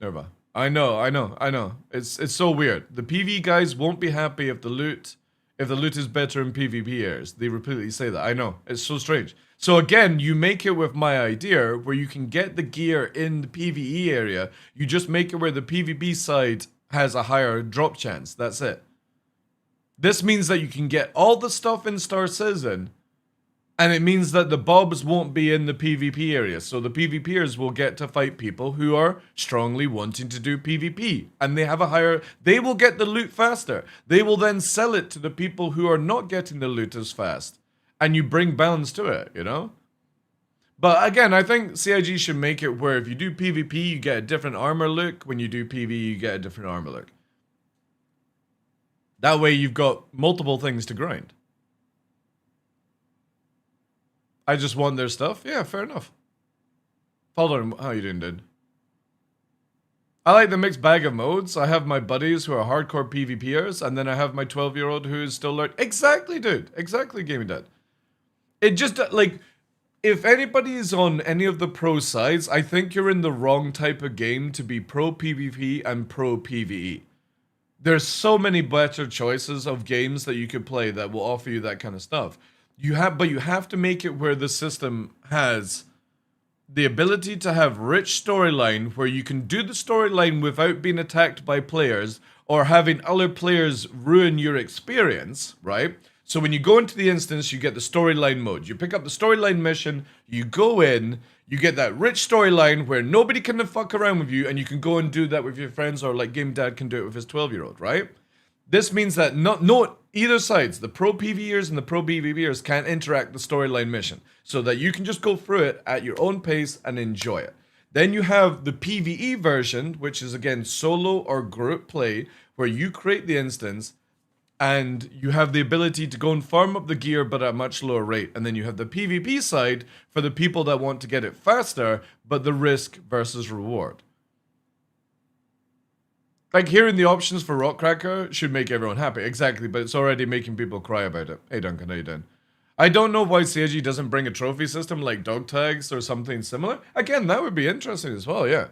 Speaker 1: Nerva. I know. It's so weird. The PV guys won't be happy if the loot is better in PvP areas. They repeatedly say that. I know. It's so strange. So again, you make it with my idea where you can get the gear in the PvE area. You just make it where the PvP side has a higher drop chance. That's it. This means that you can get all the stuff in Star Citizen, and it means that the bobs won't be in the PvP area. So the PvPers will get to fight people who are strongly wanting to do PvP. And they have a higher... They will get the loot faster. They will then sell it to the people who are not getting the loot as fast. And you bring balance to it, you know? But again, I think CIG should make it where if you do PvP, you get a different armor look. When you do PvE, you get a different armor look. That way you've got multiple things to grind. I just want their stuff? Yeah, fair enough. Follow, how you doing, dude? I like the mixed bag of modes. I have my buddies who are hardcore PvPers, and then I have my 12-year-old who is still learning. Exactly, dude. Exactly, Gaming Dad. It just, like, if anybody is on any of the pro sides, I think you're in the wrong type of game to be pro PvP and pro PvE. There's so many better choices of games that you could play that will offer you that kind of stuff. But you have to make it where the system has the ability to have rich storyline where you can do the storyline without being attacked by players or having other players ruin your experience, right? So when you go into the instance, you get the storyline mode. You pick up the storyline mission, you go in, you get that rich storyline where nobody can fuck around with you and you can go and do that with your friends or like Game Dad can do it with his 12-year-old, right? This means that not either sides, the pro PvEers and the pro PvPers, can't interact the storyline mission. So that you can just go through it at your own pace and enjoy it. Then you have the PvE version, which is again solo or group play, where you create the instance and you have the ability to go and farm up the gear but at a much lower rate. And then you have the PvP side for the people that want to get it faster, but the risk versus reward. Like, hearing the options for Rockcracker should make everyone happy. Exactly, but it's already making people cry about it. Hey, Duncan, how you doing? I don't know why CIG doesn't bring a trophy system like dog tags or something similar. Again, that would be interesting as well, yeah.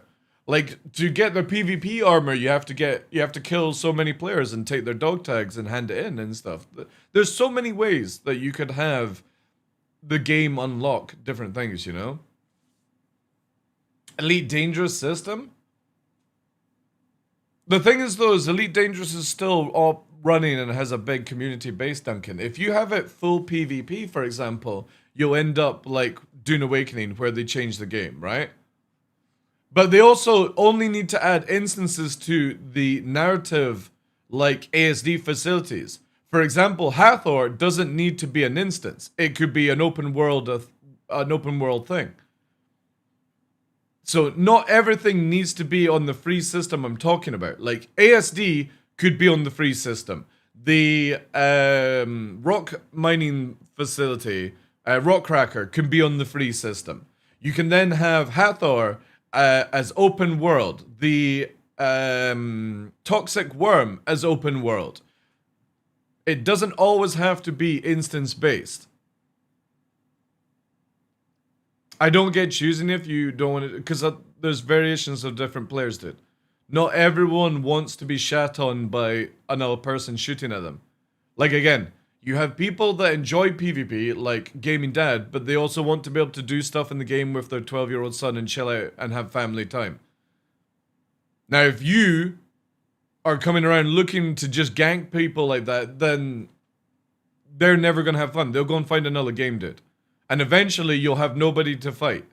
Speaker 1: Like, to get the PvP armor, you have to kill so many players and take their dog tags and hand it in and stuff. There's so many ways that you could have the game unlock different things, you know? Elite Dangerous system? The thing is, though, is Elite Dangerous is still up running and has a big community base, Duncan. If you have it full PvP, for example, you'll end up like Dune Awakening, where they change the game, right? But they also only need to add instances to the narrative, like ASD facilities. For example, Hathor doesn't need to be an instance. It could be an open world thing. So not everything needs to be on the free system I'm talking about. Like ASD could be on the free system. The rock mining facility, Rockcracker, can be on the free system. You can then have Hathor as open world. The Toxic Worm as open world. It doesn't always have to be instance based. I don't get choosing if you don't want to, because there's variations of different players, dude. Not everyone wants to be shat on by another person shooting at them. Like, again, you have people that enjoy PvP, like Gaming Dad, but they also want to be able to do stuff in the game with their 12-year-old son and chill out and have family time. Now, if you are coming around looking to just gank people like that, then they're never going to have fun. They'll go and find another game, dude. And eventually you'll have nobody to fight.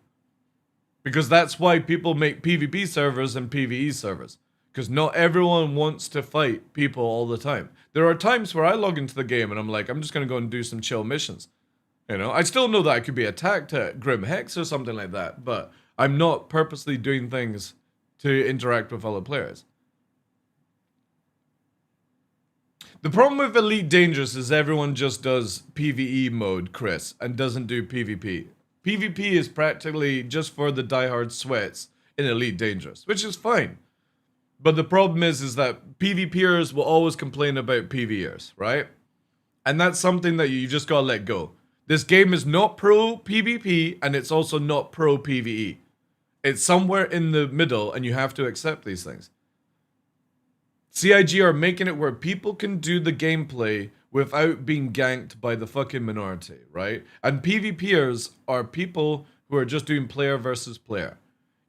Speaker 1: Because that's why people make PvP servers and PvE servers. Because not everyone wants to fight people all the time. There are times where I log into the game and I'm like, I'm just going to go and do some chill missions. You know, I still know that I could be attacked at Grim Hex or something like that. But I'm not purposely doing things to interact with other players. The problem with Elite Dangerous is everyone just does PvE mode, Chris, and doesn't do PvP. PvP is practically just for the diehard sweats in Elite Dangerous, which is fine. But the problem is that PvPers will always complain about PvEers, right? And that's something that you just gotta let go. This game is not pro PvP, and it's also not pro PvE. It's somewhere in the middle, and you have to accept these things. CIG are making it where people can do the gameplay without being ganked by the fucking minority, right? And PvPers are people who are just doing player versus player.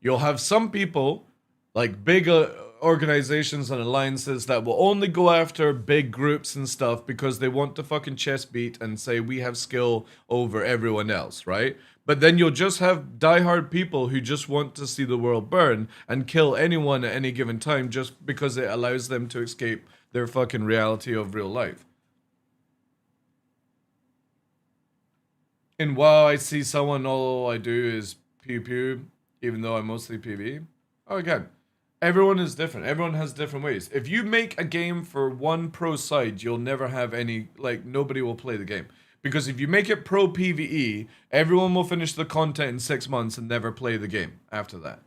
Speaker 1: You'll have some people, like big organizations and alliances, that will only go after big groups and stuff because they want to fucking chest beat and say we have skill over everyone else, right? But then you'll just have diehard people who just want to see the world burn and kill anyone at any given time just because it allows them to escape their fucking reality of real life. In WoW, I see someone, all I do is pew pew, even though I'm mostly PvE. Oh, again, everyone is different. Everyone has different ways. If you make a game for one pro side, you'll never have any, like, nobody will play the game. Because if you make it pro PvE, everyone will finish the content in 6 months and never play the game after that.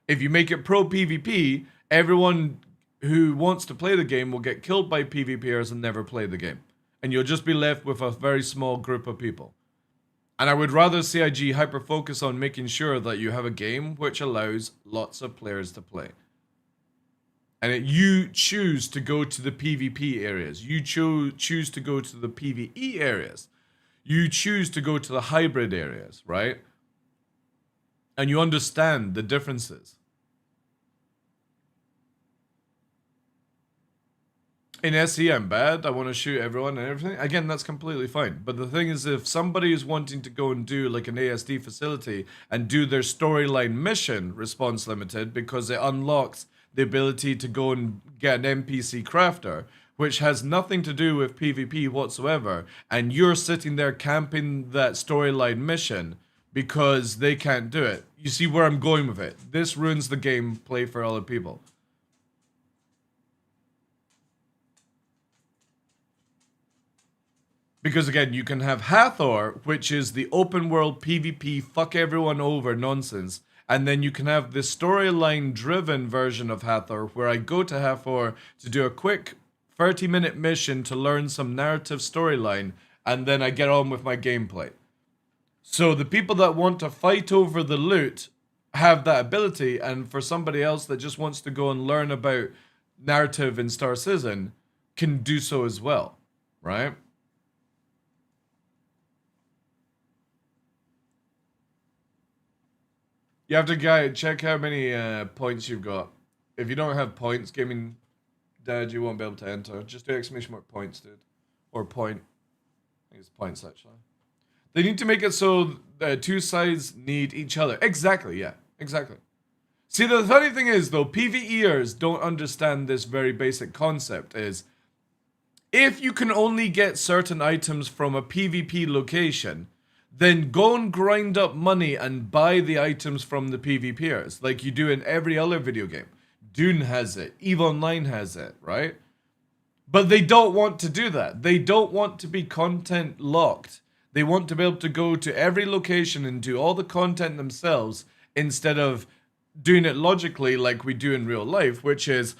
Speaker 1: If you make it pro PvP, everyone who wants to play the game will get killed by PvPers and never play the game. And you'll just be left with a very small group of people. And I would rather CIG hyper-focus on making sure that you have a game which allows lots of players to play. And you choose to go to the PvP areas. You choose to go to the PvE areas. You choose to go to the hybrid areas, right? And you understand the differences. In SE, I'm bad. I want to shoot everyone and everything. Again, that's completely fine. But the thing is, if somebody is wanting to go and do like an ASD facility and do their storyline mission, response limited, because it unlocks the ability to go and get an NPC crafter, which has nothing to do with PvP whatsoever, and you're sitting there camping that storyline mission because they can't do it. You see where I'm going with it. This ruins the gameplay for other people. Because again, you can have Hathor, which is the open world PvP fuck everyone over nonsense, and then you can have the storyline driven version of Hathor, where I go to Hathor to do a quick 30-minute mission to learn some narrative storyline, and then I get on with my gameplay. So the people that want to fight over the loot have that ability, and for somebody else that just wants to go and learn about narrative in Star Citizen can do so as well, right? You have to check how many points you've got. If you don't have points, gaming dad, you won't be able to enter. Just do exclamation mark points, dude. Or point. I think it's points, actually. They need to make it so the two sides need each other. Exactly, yeah. Exactly. See, the funny thing is, though, PvEers don't understand this very basic concept is if you can only get certain items from a PvP location, then go and grind up money and buy the items from the PvPers, like you do in every other video game. Dune has it, EVE Online has it, right? But they don't want to do that. They don't want to be content locked. They want to be able to go to every location and do all the content themselves instead of doing it logically like we do in real life, which is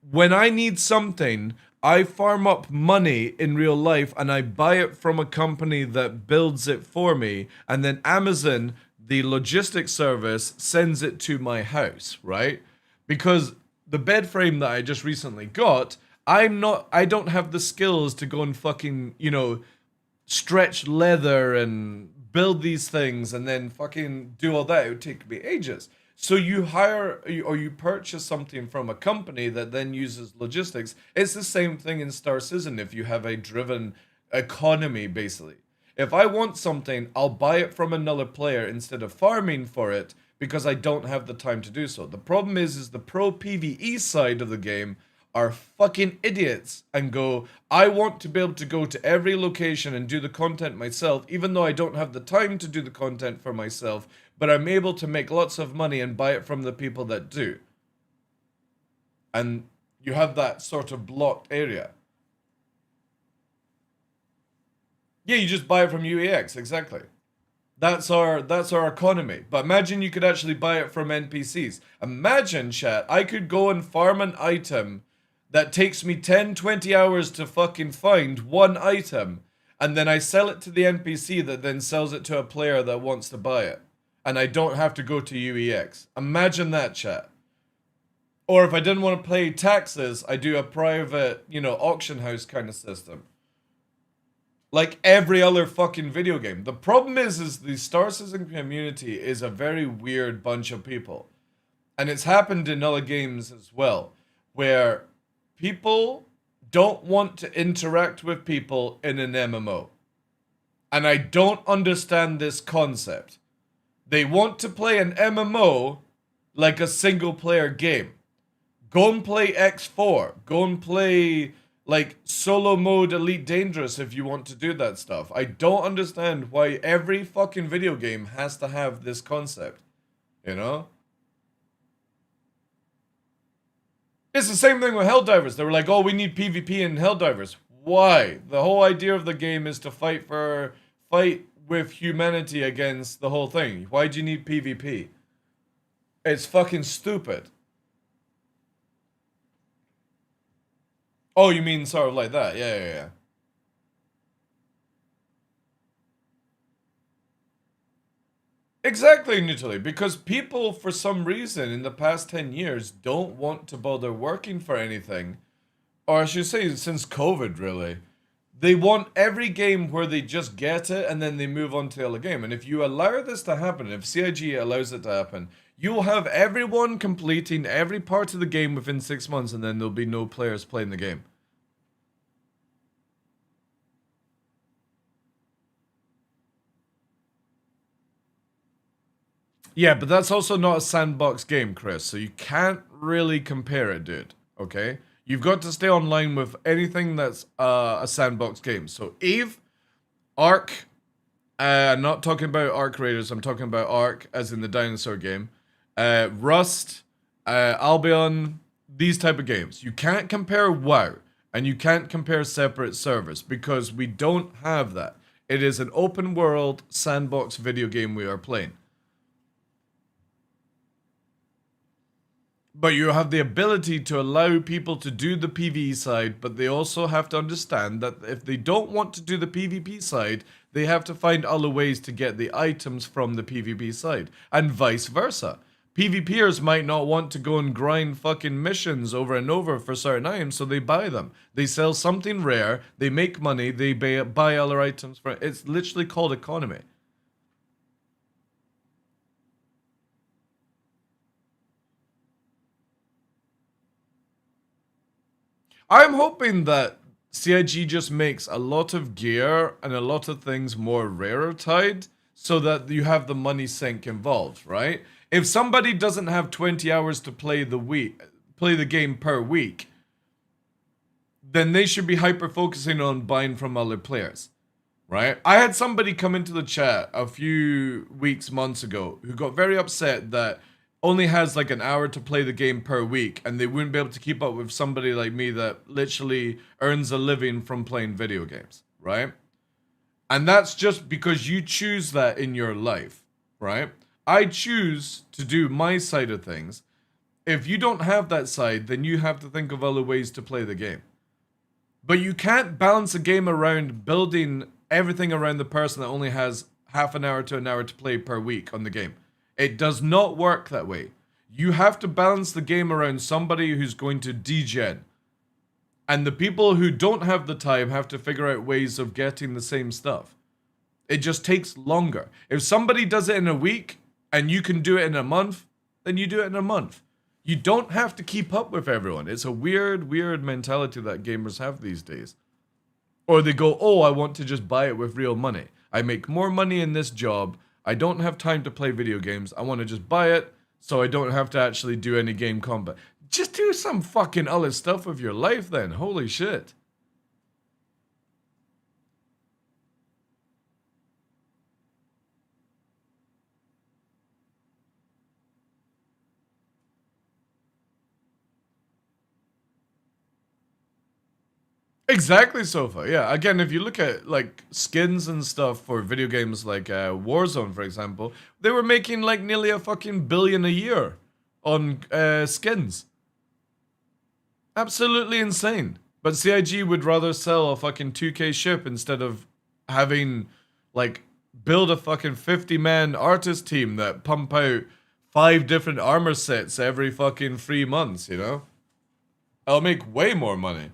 Speaker 1: when I need something, I farm up money in real life and I buy it from a company that builds it for me, and then Amazon, the logistics service, sends it to my house, right? Because the bed frame that I just recently got, I don't have the skills to go and fucking, stretch leather and build these things and then fucking do all that. It would take me ages. So you hire or you purchase something from a company that then uses logistics. It's the same thing in Star Citizen if you have a driven economy, basically. If I want something, I'll buy it from another player instead of farming for it because I don't have the time to do so. The problem is the pro PvE side of the game are fucking idiots and go, I want to be able to go to every location and do the content myself, even though I don't have the time to do the content for myself, but I'm able to make lots of money and buy it from the people that do. And you have that sort of blocked area. Yeah, you just buy it from UEX, exactly. That's our economy. But imagine you could actually buy it from NPCs. Imagine, chat, I could go and farm an item that takes me 10, 20 hours to fucking find one item, and then I sell it to the NPC that then sells it to a player that wants to buy it. And I don't have to go to UEX. Imagine that, chat. Or if I didn't want to pay taxes, I do a private, you know, auction house kind of system. Like every other fucking video game. The problem is the Star Citizen community is a very weird bunch of people. And it's happened in other games as well, where people don't want to interact with people in an MMO. And I don't understand this concept. They want to play an MMO like a single player game. Go and play X4. Go and play like solo mode Elite Dangerous if you want to do that stuff. I don't understand why every fucking video game has to have this concept. You know? It's the same thing with Helldivers. They were like, oh, we need PvP in Helldivers. Why? The whole idea of the game is to fight with humanity against the whole thing. Why do you need PvP? It's fucking stupid. Oh, you mean sort of like that? Yeah. Exactly, Natalie, because people, for some reason, in the past 10 years, don't want to bother working for anything. Or I should say, since COVID, really. They want every game where they just get it and then they move on to the other game. And if you allow this to happen, if CIG allows it to happen, you'll have everyone completing every part of the game within 6 months and then there'll be no players playing the game. Yeah, but that's also not a sandbox game, Chris, so you can't really compare it, dude. Okay? You've got to stay online with anything that's a sandbox game. So Eve, Ark, I'm not talking about Ark Raiders, I'm talking about Ark as in the dinosaur game. Rust, Albion, these type of games. You can't compare WoW, and you can't compare separate servers, because we don't have that. It is an open world sandbox video game we are playing. But you have the ability to allow people to do the PvE side, but they also have to understand that if they don't want to do the PvP side, they have to find other ways to get the items from the PvP side, and vice versa. PvPers might not want to go and grind fucking missions over and over for certain items, so they buy them. They sell something rare, they make money, they buy other items for it. It's literally called economy. I'm hoping that CIG just makes a lot of gear and a lot of things more rarefied so that you have the money sink involved, right? If somebody doesn't have 20 hours to play the game per week, then they should be hyper focusing on buying from other players, right? I had somebody come into the chat a few months ago who got very upset that only has like an hour to play the game per week and they wouldn't be able to keep up with somebody like me that literally earns a living from playing video games, right? And that's just because you choose that in your life, right? I choose to do my side of things. If you don't have that side, then you have to think of other ways to play the game. But you can't balance a game around building everything around the person that only has half an hour to an hour to play per week on the game. It does not work that way. You have to balance the game around somebody who's going to degen. And the people who don't have the time have to figure out ways of getting the same stuff. It just takes longer. If somebody does it in a week and you can do it in a month, then you do it in a month. You don't have to keep up with everyone. It's a weird mentality that gamers have these days. Or they go, oh, I want to just buy it with real money. I make more money in this job. I don't have time to play video games. I want to just buy it so I don't have to actually do any game combat. Just do some fucking other stuff with your life then. Holy shit. Exactly, Sofa. Yeah. Again, if you look at like skins and stuff for video games like Warzone, for example, they were making like nearly a fucking billion a year on skins. Absolutely insane. But CIG would rather sell a fucking 2K ship instead of having like build a fucking 50-man artist team that pump out 5 different armor sets every fucking 3 months, you know? I'll make way more money.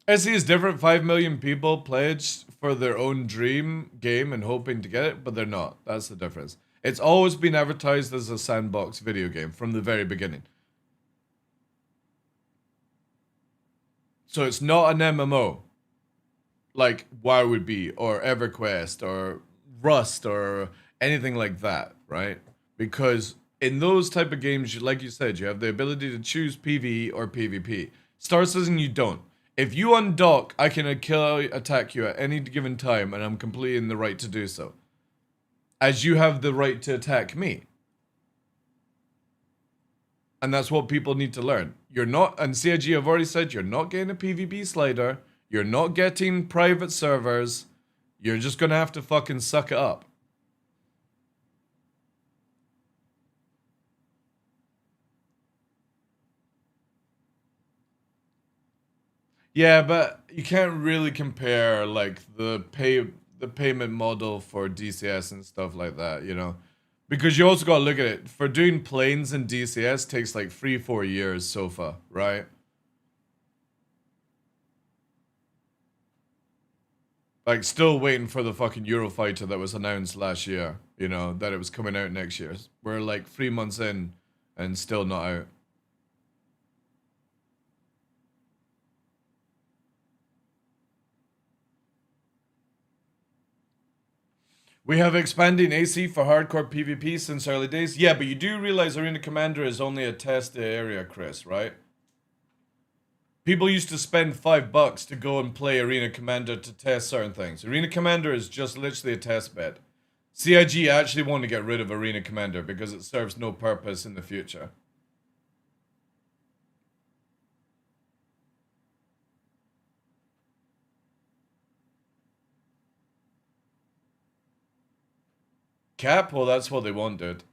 Speaker 1: I see it's different. 5 million people pledged for their own dream game and hoping to get it, but they're not. That's the difference. It's always been advertised as a sandbox video game from the very beginning. So it's not an MMO like WoW would be, or EverQuest, or Rust, or anything like that, right? Because in those type of games, like you said, you have the ability to choose PvE or PvP. Star Citizen, you don't. If you undock, I can attack you at any given time, and I'm completely in the right to do so. As you have the right to attack me. And that's what people need to learn. You're not, and CIG have already said, you're not getting a PvP slider. You're not getting private servers. You're just gonna have to fucking suck it up. Yeah, but you can't really compare like the payment model for DCS and stuff like that, you know? Because you also gotta look at it. For doing planes in DCS takes like 3-4 years so far, right? Like, still waiting for the fucking Eurofighter that was announced last year, you know, that it was coming out next year. We're like 3 months in and still not out. We have expanding AC for hardcore PvP since early days. Yeah, but you do realize Arena Commander is only a test area, Chris, right? People used to spend $5 to go and play Arena Commander to test certain things. Arena Commander is just literally a test bed. CIG actually want to get rid of Arena Commander because it serves no purpose in the future. Cap? Well, that's what they want, dude.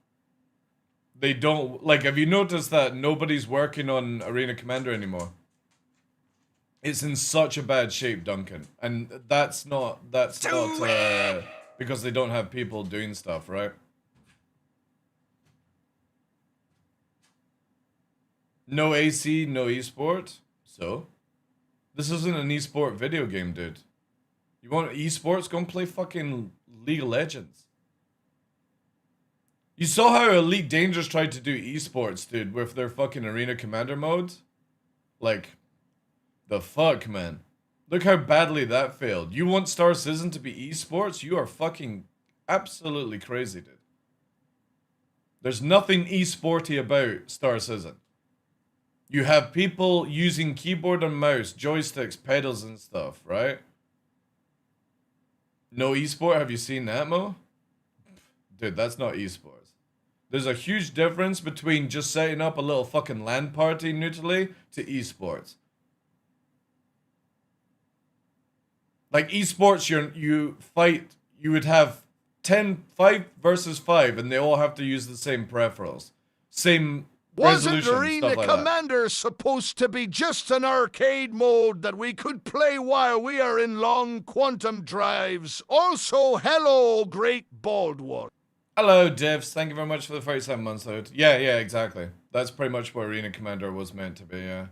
Speaker 1: They don't, like, have you noticed that nobody's working on Arena Commander anymore? It's in such a bad shape, Duncan. And that's not because they don't have people doing stuff, right? No AC, no esport. So? This isn't an esport video game, dude. You want esports? Go and play fucking League of Legends. You saw how Elite Dangerous tried to do esports, dude, with their fucking Arena Commander modes? Like, the fuck, man. Look how badly that failed. You want Star Citizen to be esports? You are fucking absolutely crazy, dude. There's nothing esporty about Star Citizen. You have people using keyboard and mouse, joysticks, pedals and stuff, right? No esport? Have you seen that, Mo? Dude, that's not esports. There's a huge difference between just setting up a little fucking LAN party neutrally to esports. Like esports, you would have 5 versus 5, and they all have to use the same peripherals. Same
Speaker 2: Wasn't Arena Commander supposed to be just an arcade mode that we could play while we are in long quantum drives? Also, hello, Great Bald One.
Speaker 1: Hello, Divs. Thank you very much for the 37 months, dude. Yeah, exactly. That's pretty much what Arena Commander was meant to be, yeah.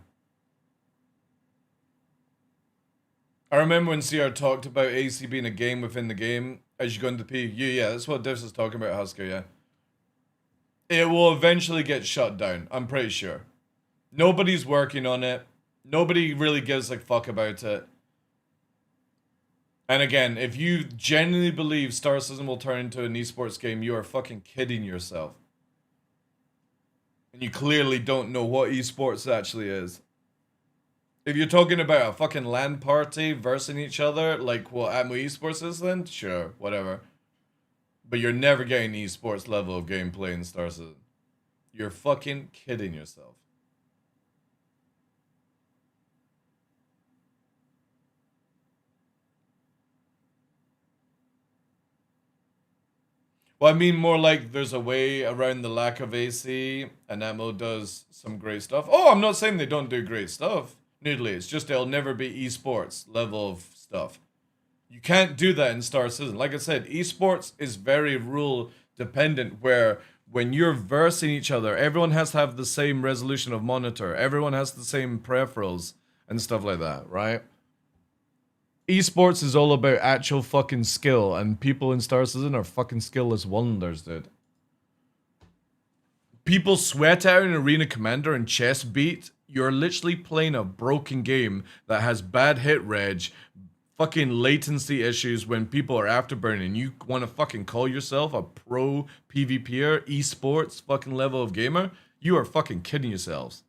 Speaker 1: I remember when CR talked about AC being a game within the game as you go into PvE. Yeah, that's what Divs is talking about, Husker, yeah. It will eventually get shut down, I'm pretty sure. Nobody's working on it. Nobody really gives a fuck about it. And again, if you genuinely believe Star Citizen will turn into an esports game, you are fucking kidding yourself. And you clearly don't know what esports actually is. If you're talking about a fucking LAN party versing each other, like what Atmo Esports is then, sure, whatever. But you're never getting esports level of gameplay in Star Citizen. You're fucking kidding yourself. Well, I mean more like there's a way around the lack of AC, and that mode does some great stuff. Oh, I'm not saying they don't do great stuff. Noodly, it's just it'll never be esports level of stuff. You can't do that in Star Citizen. Like I said, esports is very rule dependent where when you're versing each other, everyone has to have the same resolution of monitor. Everyone has the same peripherals and stuff like that, right? Esports is all about actual fucking skill, and people in Star Citizen are fucking skillless wonders, dude. People sweat out in Arena Commander and Chest Beat. You're literally playing a broken game that has bad hit reg, fucking latency issues when people are afterburning. You want to fucking call yourself a pro PvPer, esports fucking level of gamer? You are fucking kidding yourselves.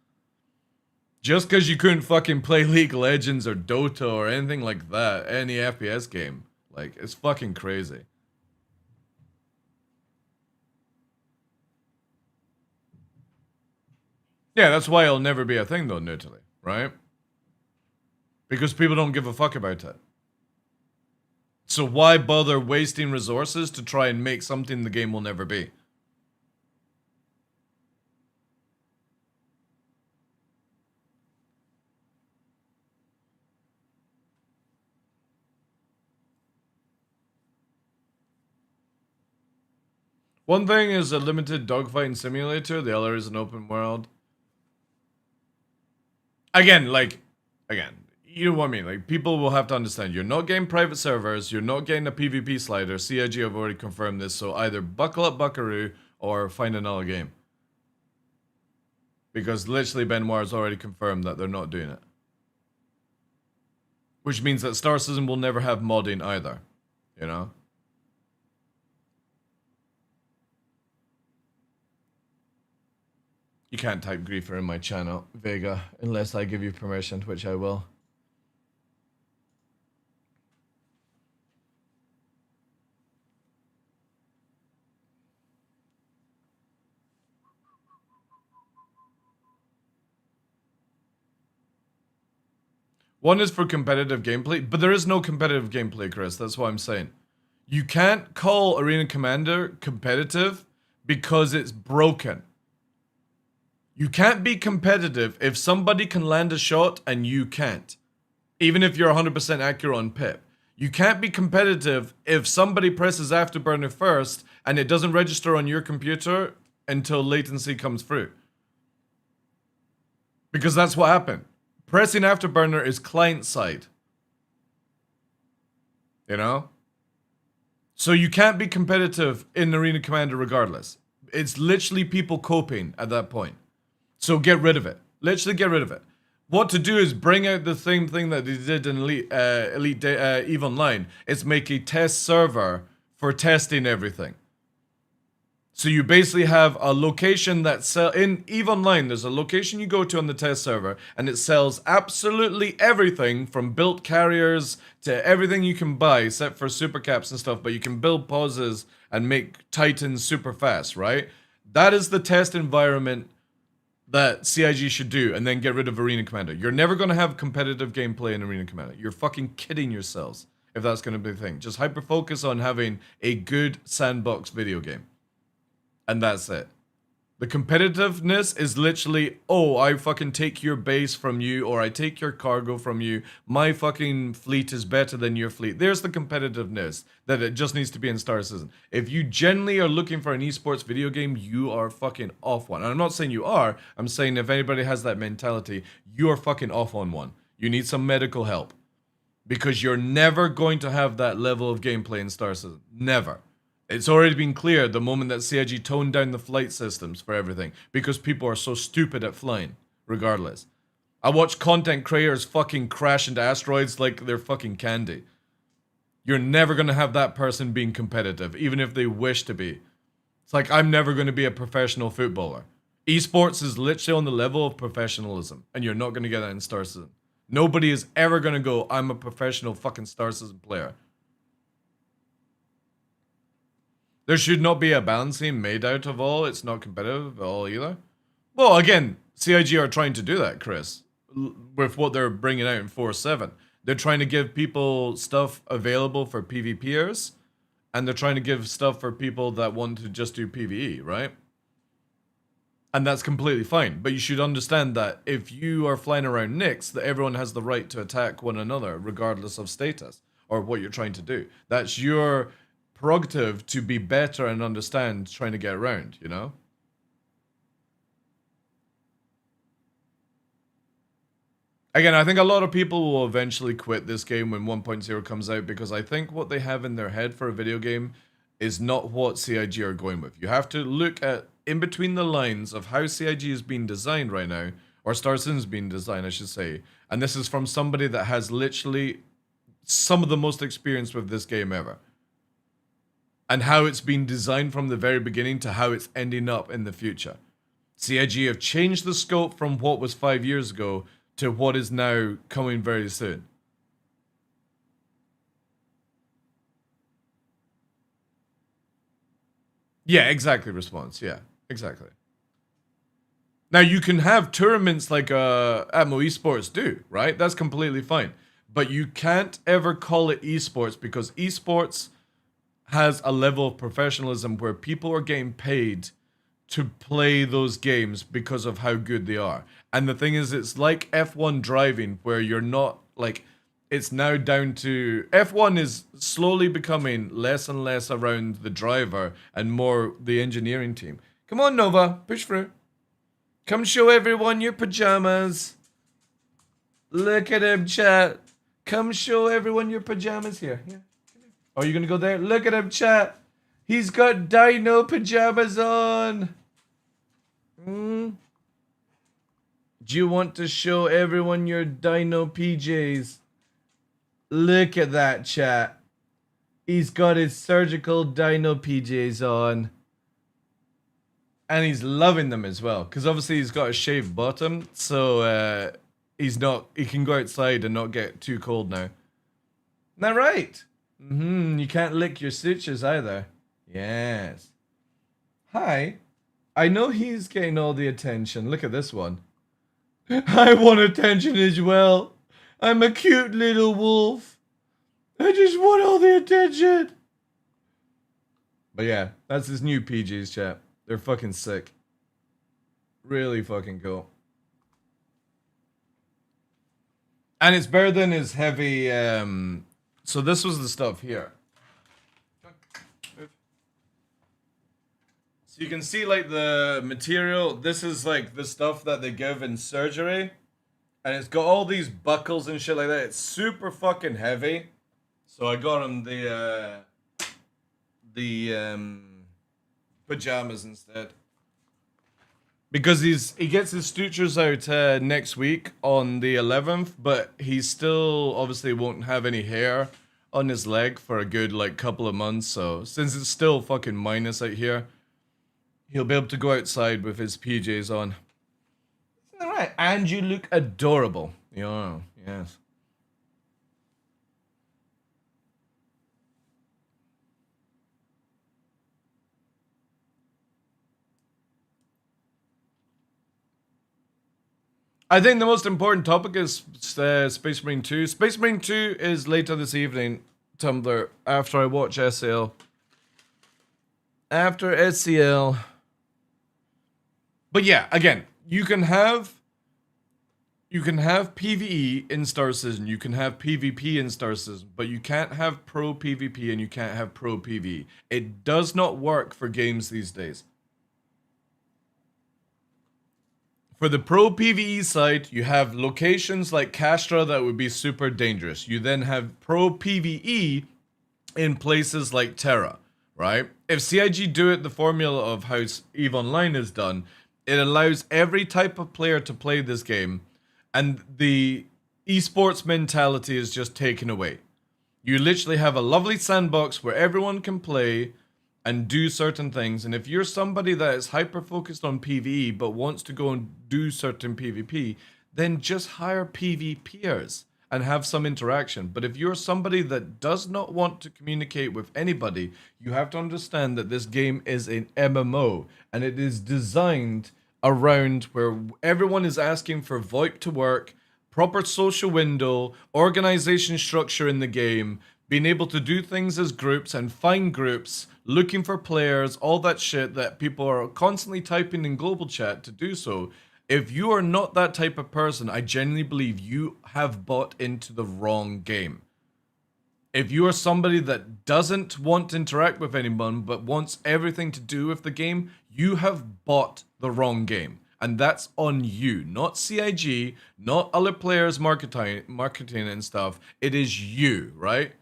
Speaker 1: Just because you couldn't fucking play League of Legends or Dota or anything like that, any FPS game. Like, it's fucking crazy. Yeah, that's why it'll never be a thing though, neutrally, right? Because people don't give a fuck about it. So why bother wasting resources to try and make something the game will never be? One thing is a limited dogfighting simulator, the other is an open world. Again, you know what I mean? Like, people will have to understand, you're not getting private servers, you're not getting a PvP slider. CIG have already confirmed this, so either buckle up, buckaroo, or find another game. Because literally Benoit's already confirmed that they're not doing it. Which means that Star Citizen will never have modding either, you know? You can't type griefer in my channel, Vega, unless I give you permission, which I will. One is for competitive gameplay, but there is no competitive gameplay, Chris. That's what I'm saying. You can't call Arena Commander competitive because it's broken. You can't be competitive if somebody can land a shot and you can't. Even if you're 100% accurate on pip. You can't be competitive if somebody presses Afterburner first and it doesn't register on your computer until latency comes through. Because that's what happened. Pressing Afterburner is client side. You know? So you can't be competitive in Arena Commander regardless. It's literally people coping at that point. So get rid of it. Literally get rid of it. What to do is bring out the same thing that they did in Elite EVE Online. It's make a test server for testing everything. So you basically have a location that in EVE Online, there's a location you go to on the test server, and it sells absolutely everything from built carriers to everything you can buy, except for super caps and stuff, but you can build pauses and make Titans super fast, right? That is the test environment that CIG should do, and then get rid of Arena Commander. You're never going to have competitive gameplay in Arena Commander. You're fucking kidding yourselves if that's going to be the thing. Just hyper-focus on having a good sandbox video game. And that's it. The competitiveness is literally, oh, I fucking take your base from you, or I take your cargo from you. My fucking fleet is better than your fleet. There's the competitiveness that it just needs to be in Star Citizen. If you genuinely are looking for an esports video game, you are fucking off one. And I'm not saying you are. I'm saying if anybody has that mentality, you are fucking off on one. You need some medical help. Because you're never going to have that level of gameplay in Star Citizen. Never. It's already been clear the moment that CIG toned down the flight systems for everything because people are so stupid at flying, regardless. I watch content creators fucking crash into asteroids like they're fucking candy. You're never going to have that person being competitive, even if they wish to be. It's like, I'm never going to be a professional footballer. Esports is literally on the level of professionalism, and you're not going to get that in Star Citizen. Nobody is ever going to go, I'm a professional fucking Star Citizen player. There should not be a balancing made out of all. It's not competitive at all either. Well, again, CIG are trying to do that, Chris, with what they're bringing out in 4.7. They're trying to give people stuff available for PvPers And they're trying to give stuff for people that want to just do PvE, right? And that's completely fine. But you should understand that if you are flying around Nyx, that everyone has the right to attack one another, regardless of status or what you're trying to do. That's your prerogative to be better and understand trying to get around, you know? Again, I think a lot of people will eventually quit this game when 1.0 comes out because I think what they have in their head for a video game is not what CIG are going with. You have to look at in between the lines of how CIG is being designed right now, or Star Citizen's being designed, I should say. And this is from somebody that has literally some of the most experience with this game ever. And how it's been designed from the very beginning to how it's ending up in the future. CIG have changed the scope from what was 5 years ago to what is now coming very soon. Yeah, exactly, Response. Yeah, exactly. Now, you can have tournaments like Atmo Esports do, right? That's completely fine. But you can't ever call it esports because esports has a level of professionalism where people are getting paid to play those games because of how good they are. And the thing is, it's like F1 driving where you're not like, it's now down to, F1 is slowly becoming less and less around the driver and more the engineering team. Come on, Nova, push through. Come show everyone your pajamas. Look at him, chat. Come show everyone your pajamas here. Yeah. Oh, you're gonna go there? Look at him, chat. He's got dino pajamas on. Do you want to show everyone your dino PJs? Look at that, chat. He's got his surgical dino PJs on. And he's loving them as well. Because obviously he's got a shaved bottom. So he can go outside and not get too cold now. Isn't that right? You can't lick your stitches either. Yes. Hi. I know he's getting all the attention. Look at this one. I want attention as well. I'm a cute little wolf. I just want all the attention. But yeah, that's his new PGs, chat. They're fucking sick. Really fucking cool. And it's better than his heavy, so this was the stuff here. So you can see like the material, this is like the stuff that they give in surgery. And it's got all these buckles and shit like that. It's super fucking heavy. So I got him the pajamas instead. Because he gets his sutures out next week on the 11th, but he still obviously won't have any hair on his leg for a good like couple of months. So since it's still fucking minus out here, he'll be able to go outside with his PJs on. Isn't that right? And you look adorable. Yeah, yes. I think the most important topic is Space Marine 2. Space Marine 2 is later this evening, Tumblr, after I watch SCL. After SCL. But yeah, again, you can have PvE in Star Citizen, you can have PvP in Star Citizen, but you can't have pro PvP and you can't have pro PvE. It does not work for games these days. For the pro PvE side, you have locations like Castra that would be super dangerous. You then have pro PvE in places like Terra, right? If CIG do it the formula of how EVE Online is done, it allows every type of player to play this game, and the esports mentality is just taken away. You literally have a lovely sandbox where everyone can play and do certain things, and if you're somebody that is hyper focused on PvE but wants to go and do certain PvP, then just hire PvPers and have some interaction. But if you're somebody that does not want to communicate with anybody, you have to understand that this game is an MMO, and it is designed around where everyone is asking for VoIP to work, proper social window, organization structure in the game, being able to do things as groups and find groups, looking for players, all that shit that people are constantly typing in global chat to do so. If you are not that type of person, I genuinely believe you have bought into the wrong game. If you are somebody that doesn't want to interact with anyone but wants everything to do with the game, you have bought the wrong game. And that's on you, not CIG, not other players marketing and stuff. It is you, right?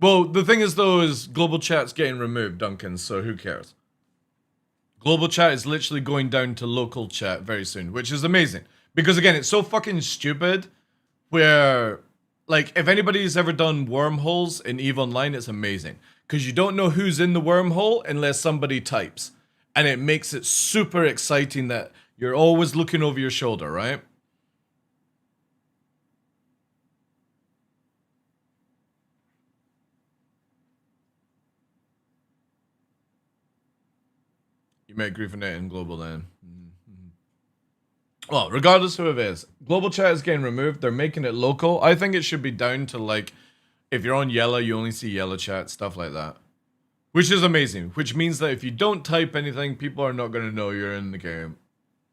Speaker 1: Well, the thing is though is global chat's getting removed, Duncan, so who cares? Global chat is literally going down to local chat very soon, which is amazing. Because again, it's so fucking stupid where, like, if anybody's ever done wormholes in EVE Online, it's amazing. Because you don't know who's in the wormhole unless somebody types. And it makes it super exciting that you're always looking over your shoulder, right? You may agree for net in global then. Well, regardless who it is, global chat is getting removed. They're making it local. I think it should be down to, like, if you're on yellow, you only see yellow chat, stuff like that. Which is amazing. Which means that if you don't type anything, people are not going to know you're in the game.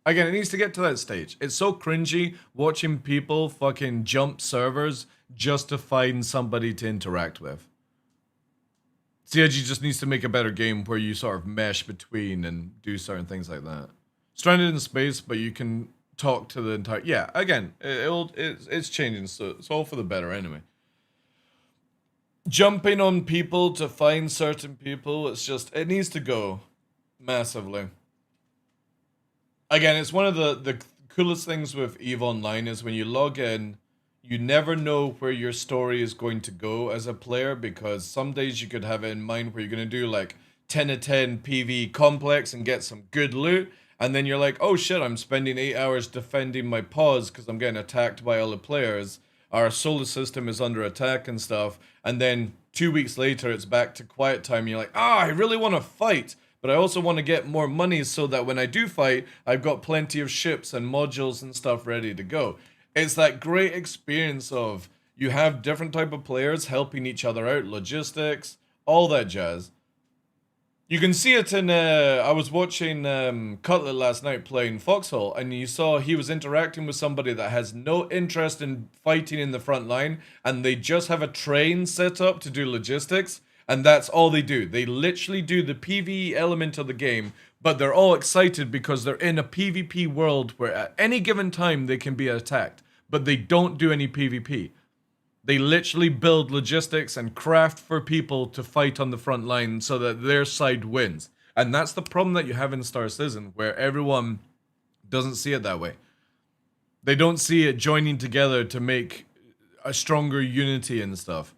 Speaker 1: Again, it needs to get to that stage. It's so cringy watching people fucking jump servers just to find somebody to interact with. CIG just needs to make a better game where you sort of mesh between and do certain things like that. Stranded in space, but you can talk to the entire... Yeah, again, it's changing, so it's all for the better anyway. Jumping on people to find certain people, it's just... It needs to go massively. Again, it's one of the coolest things with EVE Online is when you log in, you never know where your story is going to go as a player, because some days you could have it in mind where you're going to do like 10 of 10 PV complex and get some good loot, and then you're like, oh shit, I'm spending 8 hours defending my pause because I'm getting attacked by other players, our solar system is under attack and stuff, and then 2 weeks later it's back to quiet time and you're like, I really want to fight, but I also want to get more money so that when I do fight, I've got plenty of ships and modules and stuff ready to go. It's that great experience of you have different type of players helping each other out, logistics, all that jazz. You can see it in, I was watching Cutlet last night playing Foxhole, and you saw he was interacting with somebody that has no interest in fighting in the front line, and they just have a train set up to do logistics, and that's all they do. They literally do the PvE element of the game, but they're all excited because they're in a PvP world where at any given time they can be attacked. But they don't do any PvP. They literally build logistics and craft for people to fight on the front line so that their side wins. And that's the problem that you have in Star Citizen, where everyone doesn't see it that way. They don't see it joining together to make a stronger unity and stuff.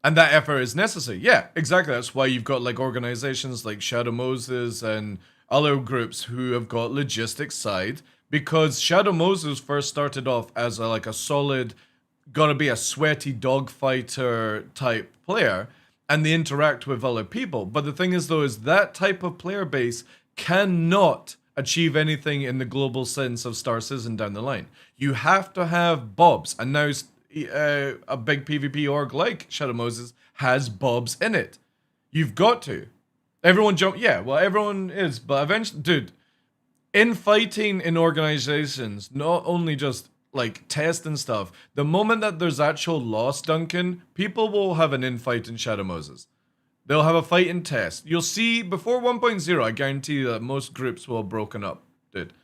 Speaker 1: And that effort is necessary. Yeah, exactly. That's why you've got like organizations like Shadow Moses and other groups who have got logistics side, because Shadow Moses first started off as a solid, gotta be a sweaty dogfighter type player, and they interact with other people. But the thing is though, is that type of player base cannot achieve anything in the global sense of Star Citizen down the line. You have to have Bobs, and now a big PvP org like Shadow Moses has Bobs in it. You've got to. Everyone everyone is, but eventually, dude, infighting in organizations, not only just like test and stuff, the moment that there's actual loss, Duncan, people will have an infight in Shadow Moses. They'll have a fight in test. You'll see before 1.0, I guarantee you that most groups will have broken up, dude.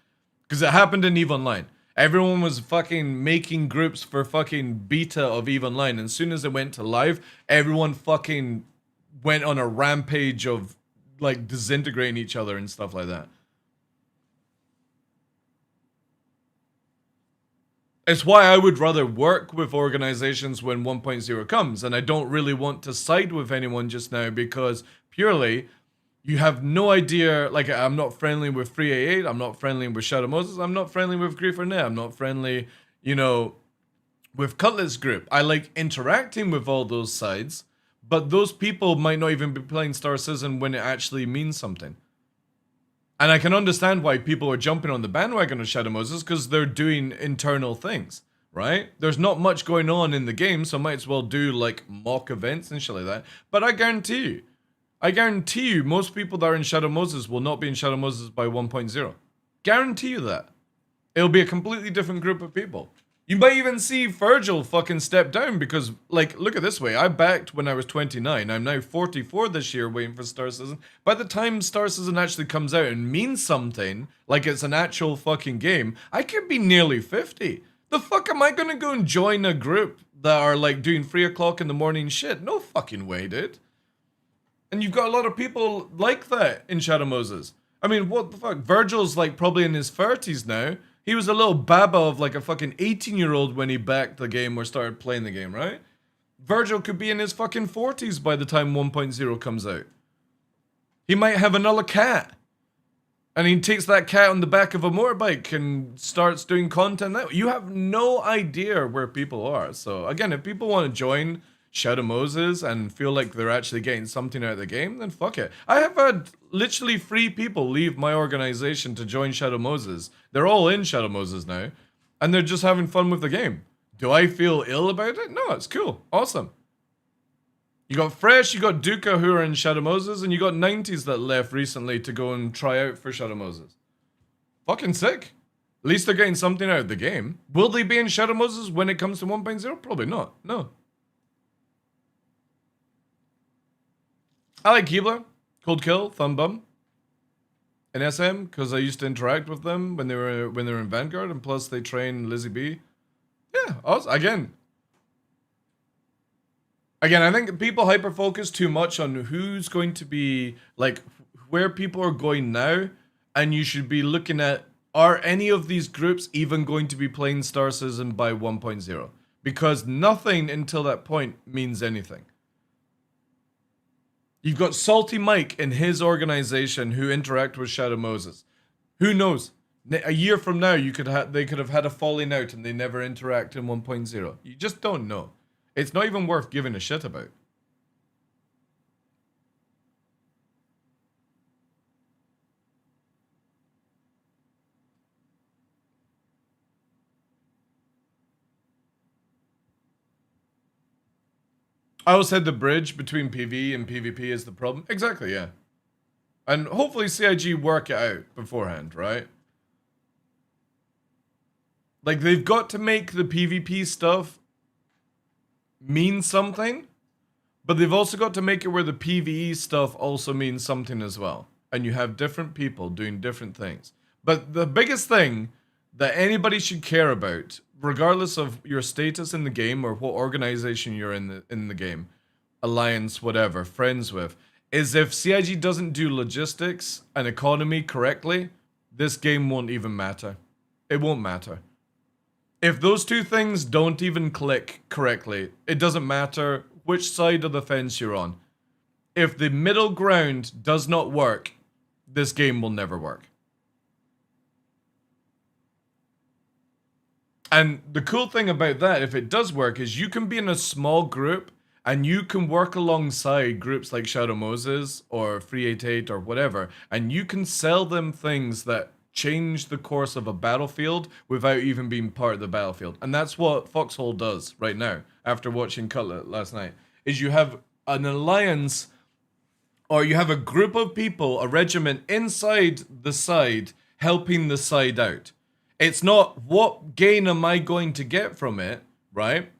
Speaker 1: Because it happened in EVE Online. Everyone was fucking making groups for fucking beta of EVE Online, and as soon as it went to live, everyone fucking went on a rampage of like disintegrating each other and stuff like that. It's why I would rather work with organizations when 1.0 comes, and I don't really want to side with anyone just now because purely you have no idea. Like, I'm not friendly with 388, I'm not friendly with Shadow Moses, I'm not friendly with Griefernet, I'm not friendly, with Cutlass Group. I like interacting with all those sides, but those people might not even be playing Star Citizen when it actually means something. And I can understand why people are jumping on the bandwagon of Shadow Moses, because they're doing internal things, right? There's not much going on in the game, so might as well do like mock events and shit like that. But I guarantee you, most people that are in Shadow Moses will not be in Shadow Moses by 1.0. Guarantee you that. It'll be a completely different group of people. You might even see Virgil fucking step down because, like, look at this way. I backed when I was 29. I'm now 44 this year waiting for Star Citizen. By the time Star Citizen actually comes out and means something, like it's an actual fucking game, I could be nearly 50. The fuck am I gonna go and join a group that are, like, doing 3 o'clock in the morning shit? No fucking way, dude. And you've got a lot of people like that in Shadow Moses. I mean, what the fuck? Virgil's, like, probably in his 30s now. He was a little baba of like a fucking 18-year-old when he backed the game or started playing the game, right? Virgil could be in his fucking 40s by the time 1.0 comes out. He might have another cat. And he takes that cat on the back of a motorbike and starts doing content that you have no idea where people are. So again, if people want to join Shadow Moses and feel like they're actually getting something out of the game, then fuck it. I have had literally 3 people leave my organization to join Shadow Moses. They're all in Shadow Moses now, and they're just having fun with the game. Do I feel ill about it? No, it's cool. Awesome. You got Fresh, you got Duca who are in Shadow Moses, and you got 90s that left recently to go and try out for Shadow Moses. Fucking sick. At least they're getting something out of the game. Will they be in Shadow Moses when it comes to 1.0? Probably not. No. I like Keebler, Cold Kill, Thumb Bum, and SM because I used to interact with them when they were in Vanguard, and plus they train Lizzie B. Yeah, awesome. Again, I think people hyper focus too much on who's going to be like where people are going now, and you should be looking at are any of these groups even going to be playing Star Citizen by 1.0? Because nothing until that point means anything. You've got Salty Mike and his organization who interact with Shadow Moses. Who knows? A year from now, they could have had a falling out and they never interact in 1.0. You just don't know. It's not even worth giving a shit about. I always said the bridge between PvE and PvP is the problem. Exactly, yeah. And hopefully CIG work it out beforehand, right? Like, they've got to make the PvP stuff mean something, but they've also got to make it where the PvE stuff also means something as well. And you have different people doing different things. But the biggest thing that anybody should care about, regardless of your status in the game or what organization you're in the game, alliance, whatever, friends with, is if CIG doesn't do logistics and economy correctly, this game won't even matter. It won't matter. If those two things don't even click correctly, it doesn't matter which side of the fence you're on. If the middle ground does not work, this game will never work. And the cool thing about that, if it does work, is you can be in a small group and you can work alongside groups like Shadow Moses or 388 or whatever, and you can sell them things that change the course of a battlefield without even being part of the battlefield. And that's what Foxhole does right now, after watching Cutlet last night, is you have an alliance, or you have a group of people, a regiment inside the side, helping the side out. It's not what gain am I going to get from it, right?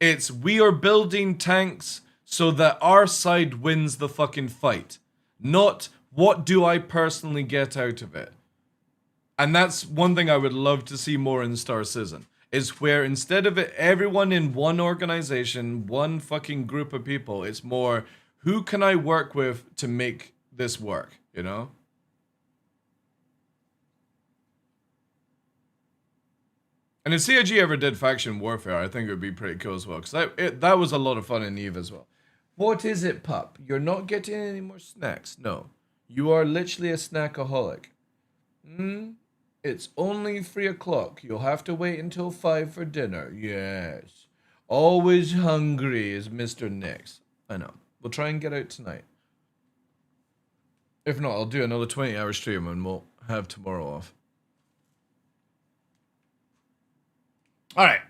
Speaker 1: It's we are building tanks so that our side wins the fucking fight. Not what do I personally get out of it. And that's one thing I would love to see more in Star Citizen. Is where instead of it, everyone in one organization, one fucking group of people, it's more who can I work with to make this work, you know? And if CIG ever did faction warfare, I think it would be pretty cool as well. Because that was a lot of fun in EVE as well. What is it, pup? You're not getting any more snacks? No. You are literally a snackaholic. It's only 3 o'clock. You'll have to wait until 5 for dinner. Yes. Always hungry is Mr. Nix. I know. We'll try and get out tonight. If not, I'll do another 20-hour stream and we'll have tomorrow off. All right.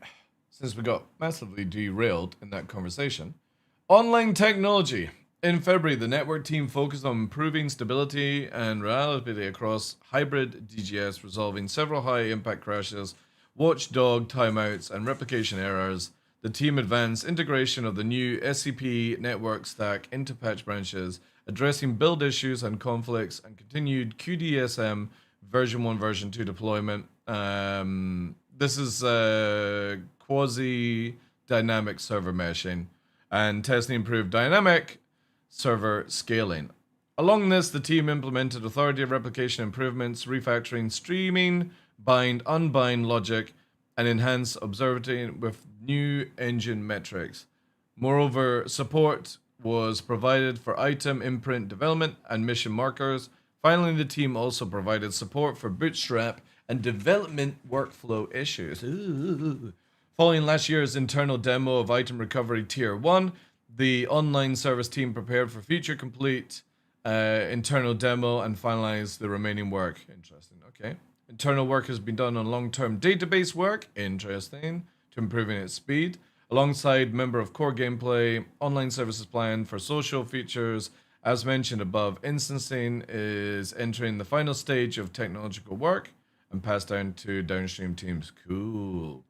Speaker 1: Since we got massively derailed in that conversation, online technology. In February, the network team focused on improving stability and reliability across hybrid DGS, resolving several high-impact crashes, watchdog timeouts, and replication errors. The team advanced integration of the new SCP network stack into patch branches, addressing build issues and conflicts, and continued QDSM version 1, version 2 deployment. This is quasi-dynamic server meshing, and testing improved dynamic server scaling. Along this, the team implemented authoritative replication improvements, refactoring streaming, bind, unbind logic, and enhanced observability with new engine metrics. Moreover, support was provided for item imprint development and mission markers. Finally, the team also provided support for bootstrap and development workflow issues. Ooh. Following last year's internal demo of item recovery tier 1, the online service team prepared for future complete internal demo and finalized the remaining work. Interesting. Okay. Internal work has been done on long-term database work. Interesting. To improving its speed. Alongside member of core gameplay, online services planned for social features. As mentioned above, instancing is entering the final stage of technological work and passed down to downstream teams. Cool.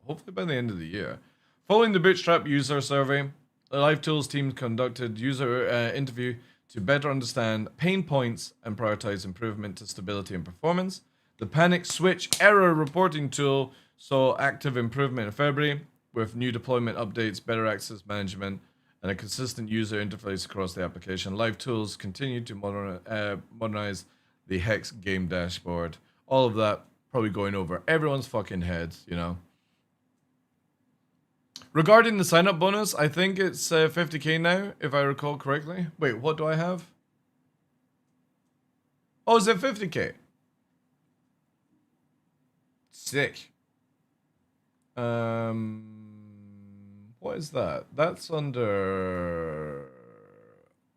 Speaker 1: Hopefully by the end of the year. Following the Bootstrap user survey, the Live Tools team conducted user interview to better understand pain points and prioritize improvement to stability and performance. The Panic Switch error reporting tool saw active improvement in February with new deployment updates, better access management, and a consistent user interface across the application. Live Tools continued to modernize the Hex game dashboard. All of that probably going over everyone's fucking heads, you know. Regarding the sign-up bonus, I think it's 50k now, if I recall correctly. Wait, what do I have? Oh, is it 50k? Sick. What is that? That's under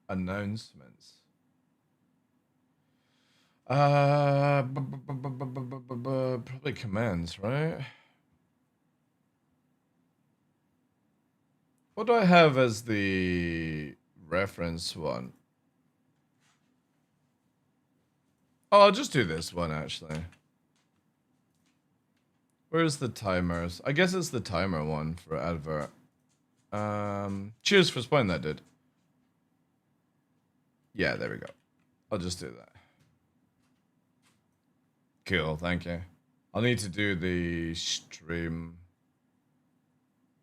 Speaker 1: announcements. Probably commands, right? What do I have as the reference one? Oh, I'll just do this one, actually. Where's the timers? I guess it's the timer one for advert. Cheers for spoiling that, dude. Yeah, there we go. I'll just do that. Cool, thank you. I'll need to do the stream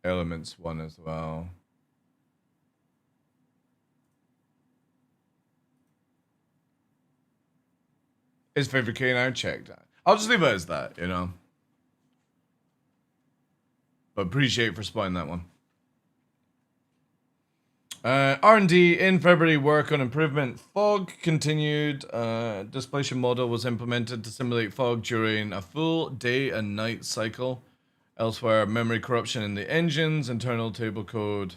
Speaker 1: elements one as well. Is favorite K now checked? I'll just leave it as that, you know. But appreciate for spoiling that one. R&D in February, work on improvement. Fog continued. Displacement model was implemented to simulate fog during a full day and night cycle. Elsewhere, memory corruption in the engines, internal table code.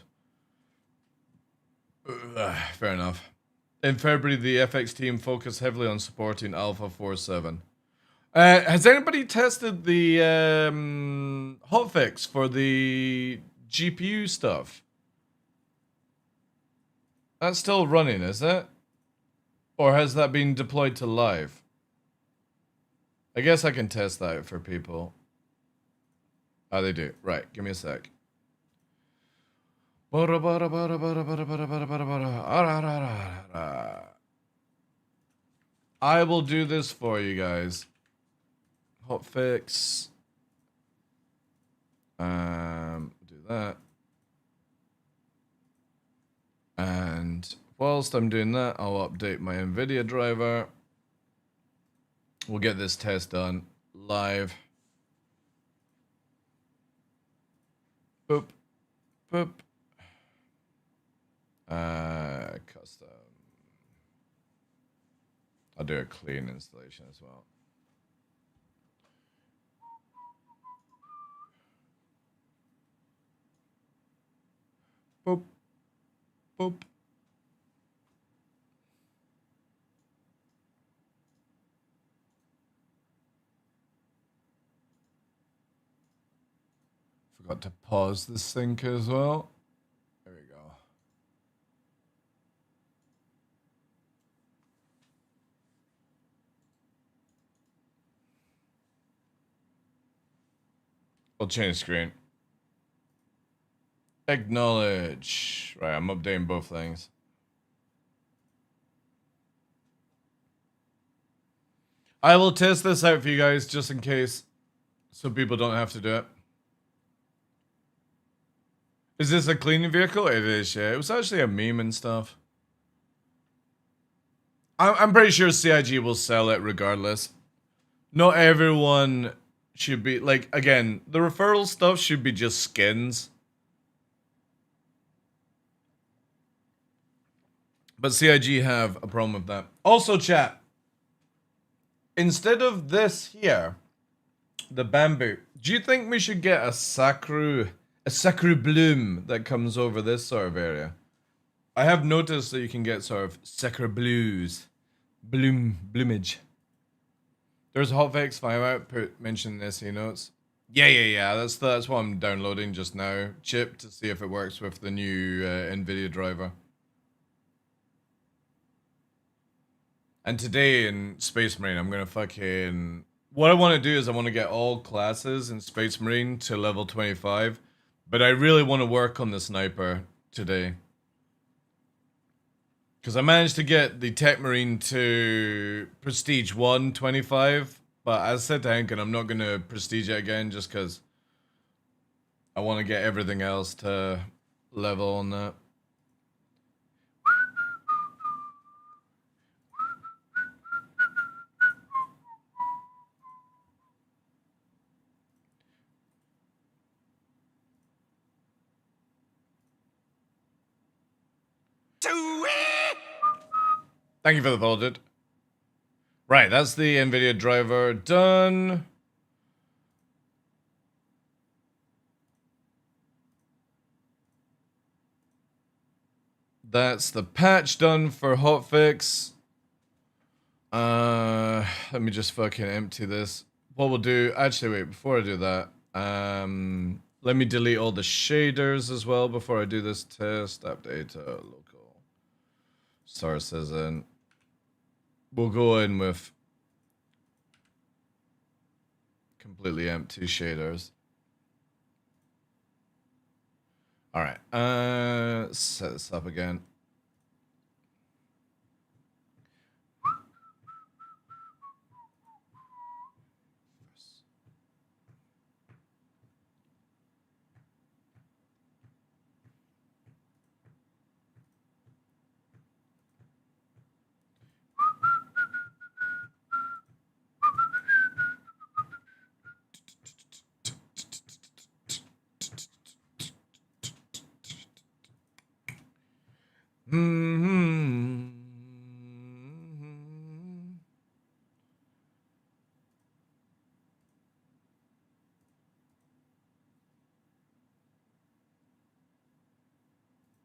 Speaker 1: Fair enough. In February, the FX team focused heavily on supporting Alpha 4.7. Has anybody tested the hotfix for the GPU stuff? That's still running, is it? Or has that been deployed to live? I guess I can test that for people. Oh, they do. Right, give me a sec. I will do this for you guys. Hotfix. Do that. And whilst I'm doing that, I'll update my NVIDIA driver. We'll get this test done live. Boop. Boop. Custom. I'll do a clean installation as well. Boop. Boop. Forgot to pause the sync as well. There we go. I'll change screen. Acknowledge. Right, I'm updating both things. I will test this out for you guys just in case, so people don't have to do it. Is this a cleaning vehicle? It is, yeah. It was actually a meme and stuff. I'm pretty sure CIG will sell it regardless. Not everyone should be, like, again, the referral stuff should be just skins. But CIG have a problem with that. Also, chat, instead of this here, the bamboo, do you think we should get a sacru bloom that comes over this sort of area? I have noticed that you can get sort of sacru bloomage. There's a hotfix file output mentioned in SE notes. Yeah. That's what I'm downloading just now. Chip to see if it works with the new NVIDIA driver. And today in Space Marine, I'm gonna fucking... What I want to do is I want to get all classes in Space Marine to level 25. But I really want to work on the sniper today. Because I managed to get the Tech Marine to Prestige 1, 25. But as I said to Hankin, I'm not going to Prestige it again just because I want to get everything else to level on that. Thank you for the follow, dude. Right, that's the NVIDIA driver done. That's the patch done for hotfix. Let me just fucking empty this. What we'll do, actually wait, before I do that, let me delete all the shaders as well before I do this test. Update local sources in. We'll go in with completely empty shaders. All right, set this up again.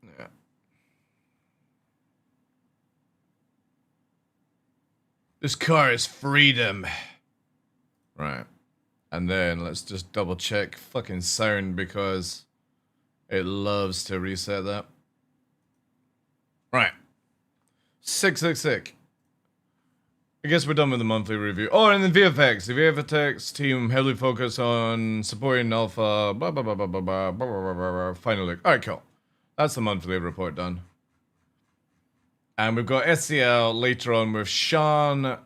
Speaker 1: Yeah. This car is freedom. Right. And then let's just double check fucking sound because it loves to reset that. Right. Sick. I guess we're done with the monthly review. Oh, and then VFX. The VFX team heavily focused on supporting Alpha. Final look. Alright, cool. That's the monthly report done. And we've got SCL later on with Sean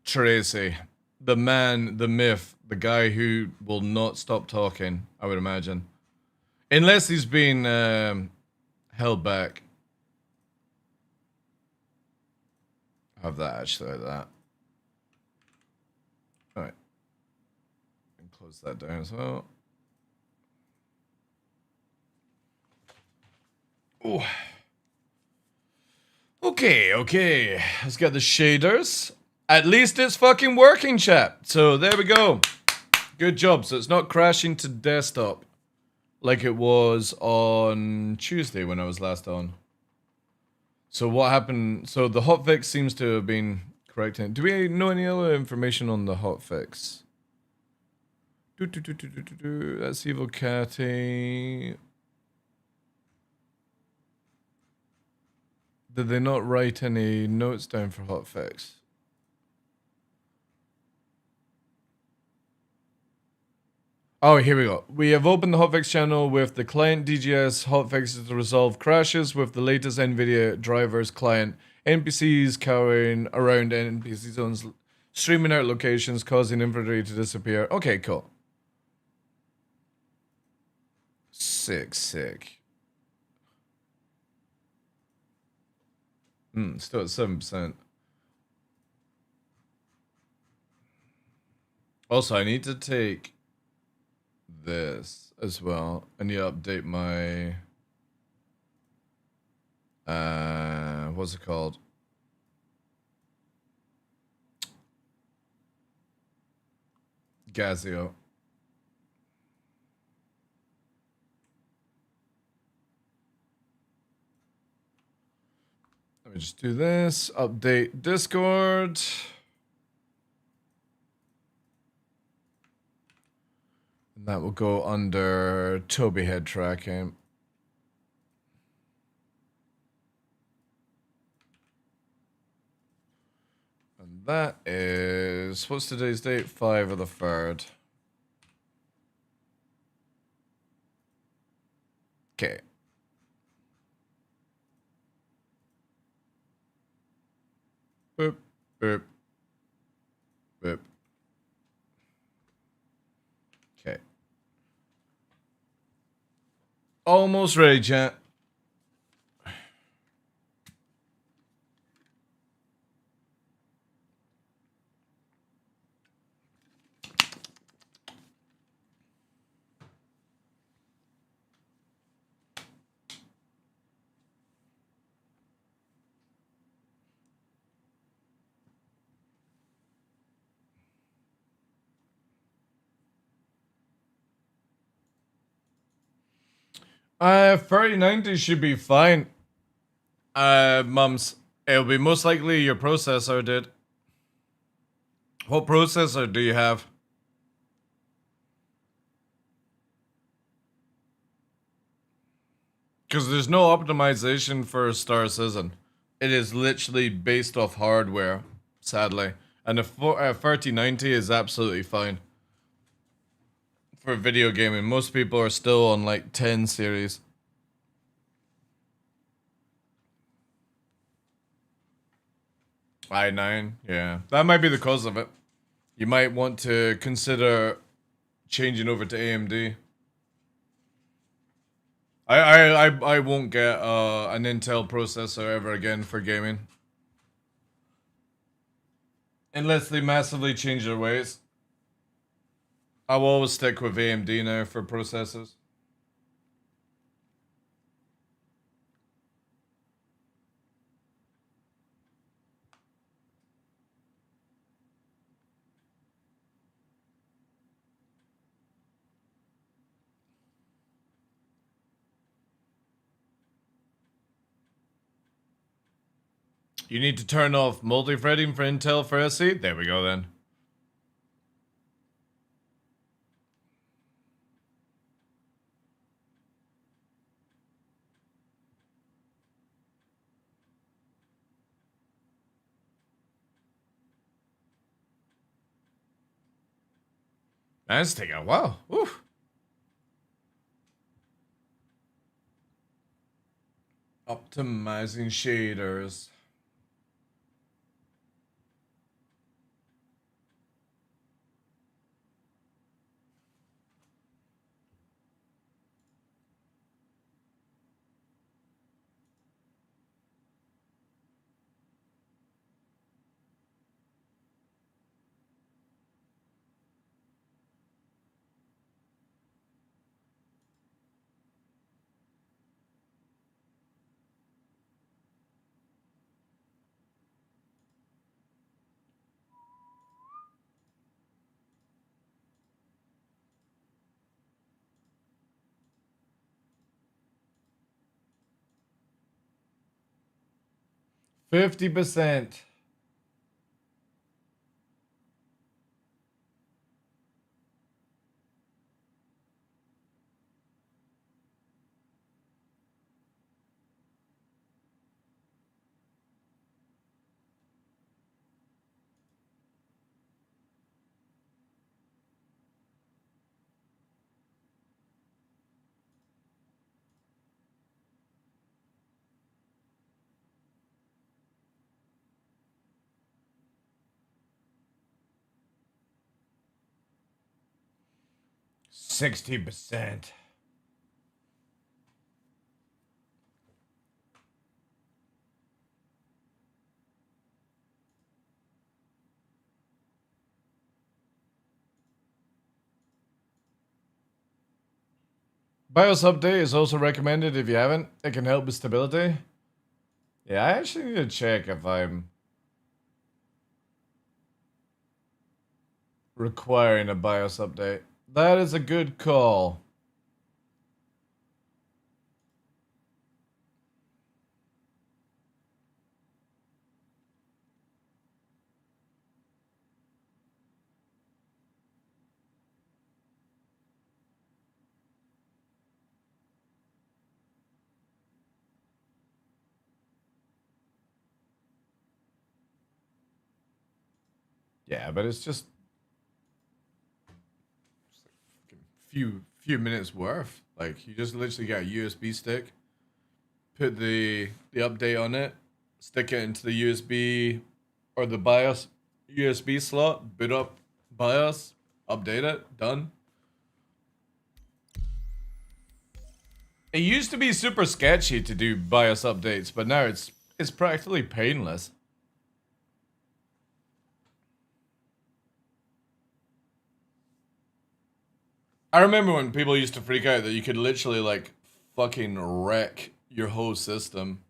Speaker 1: Tracy. The man, the myth, the guy who will not stop talking, I would imagine. Unless he's been held back. Have that actually like that. Alright. And close that down as well. Oh. Okay. Let's get the shaders. At least it's fucking working, chat. So there we go. Good job. So it's not crashing to desktop like it was on Tuesday when I was last on. So what happened? So the hotfix seems to have been corrected. Do we know any other information on the hotfix? That's Evil Catty. Did they not write any notes down for hotfix? Oh, here we go. We have opened the hotfix channel with the client DGS hotfixes to resolve crashes with the latest NVIDIA drivers client. NPCs cowering around NPC zones, streaming out locations, causing inventory to disappear. Okay, cool. Sick. Still at 7%. Also, I need to take this as well. I need to update my what's it called? Gazio. Let me just do this. Update Discord. And that will go under Toby head tracking. And that is, what's today's date? 5 of the 3rd. Okay. Boop, boop, boop. Okay. Almost ready, chat. Uh, 3090 should be fine. Mums, it'll be most likely your processor, dude. What processor do you have? Because there's no optimization for Star Citizen. It is literally based off hardware, sadly. And the 3090 is absolutely fine. For video gaming, most people are still on like 10 series. i9, yeah. That might be the cause of it. You might want to consider changing over to AMD. I won't get an Intel processor ever again for gaming. Unless they massively change their ways. I will always stick with AMD now for processors. You need to turn off multi-threading for Intel for SE? There we go then. That's taking a while. Oof. Optimizing shaders. %. 60%. BIOS update is also recommended if you haven't. It can help with stability. Yeah, I actually need to check if I'm requiring a BIOS update. That is a good call. Yeah, but it's just few minutes worth. Like, you just literally get a USB stick, put the update on it, stick it into the USB or the BIOS USB slot, boot up BIOS, update it, done. It used to be super sketchy to do BIOS updates, but now it's practically painless. I remember when people used to freak out that you could literally like fucking wreck your whole system.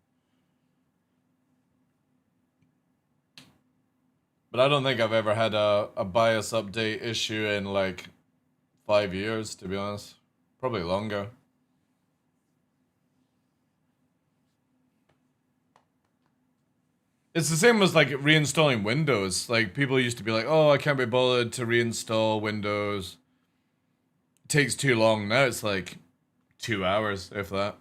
Speaker 1: But I don't think I've ever had a BIOS update issue in like 5 years, to be honest. Probably longer. It's the same as like reinstalling Windows. Like, people used to be like, oh, I can't be bothered to reinstall Windows. It takes too long. Now it's like 2 hours, if that.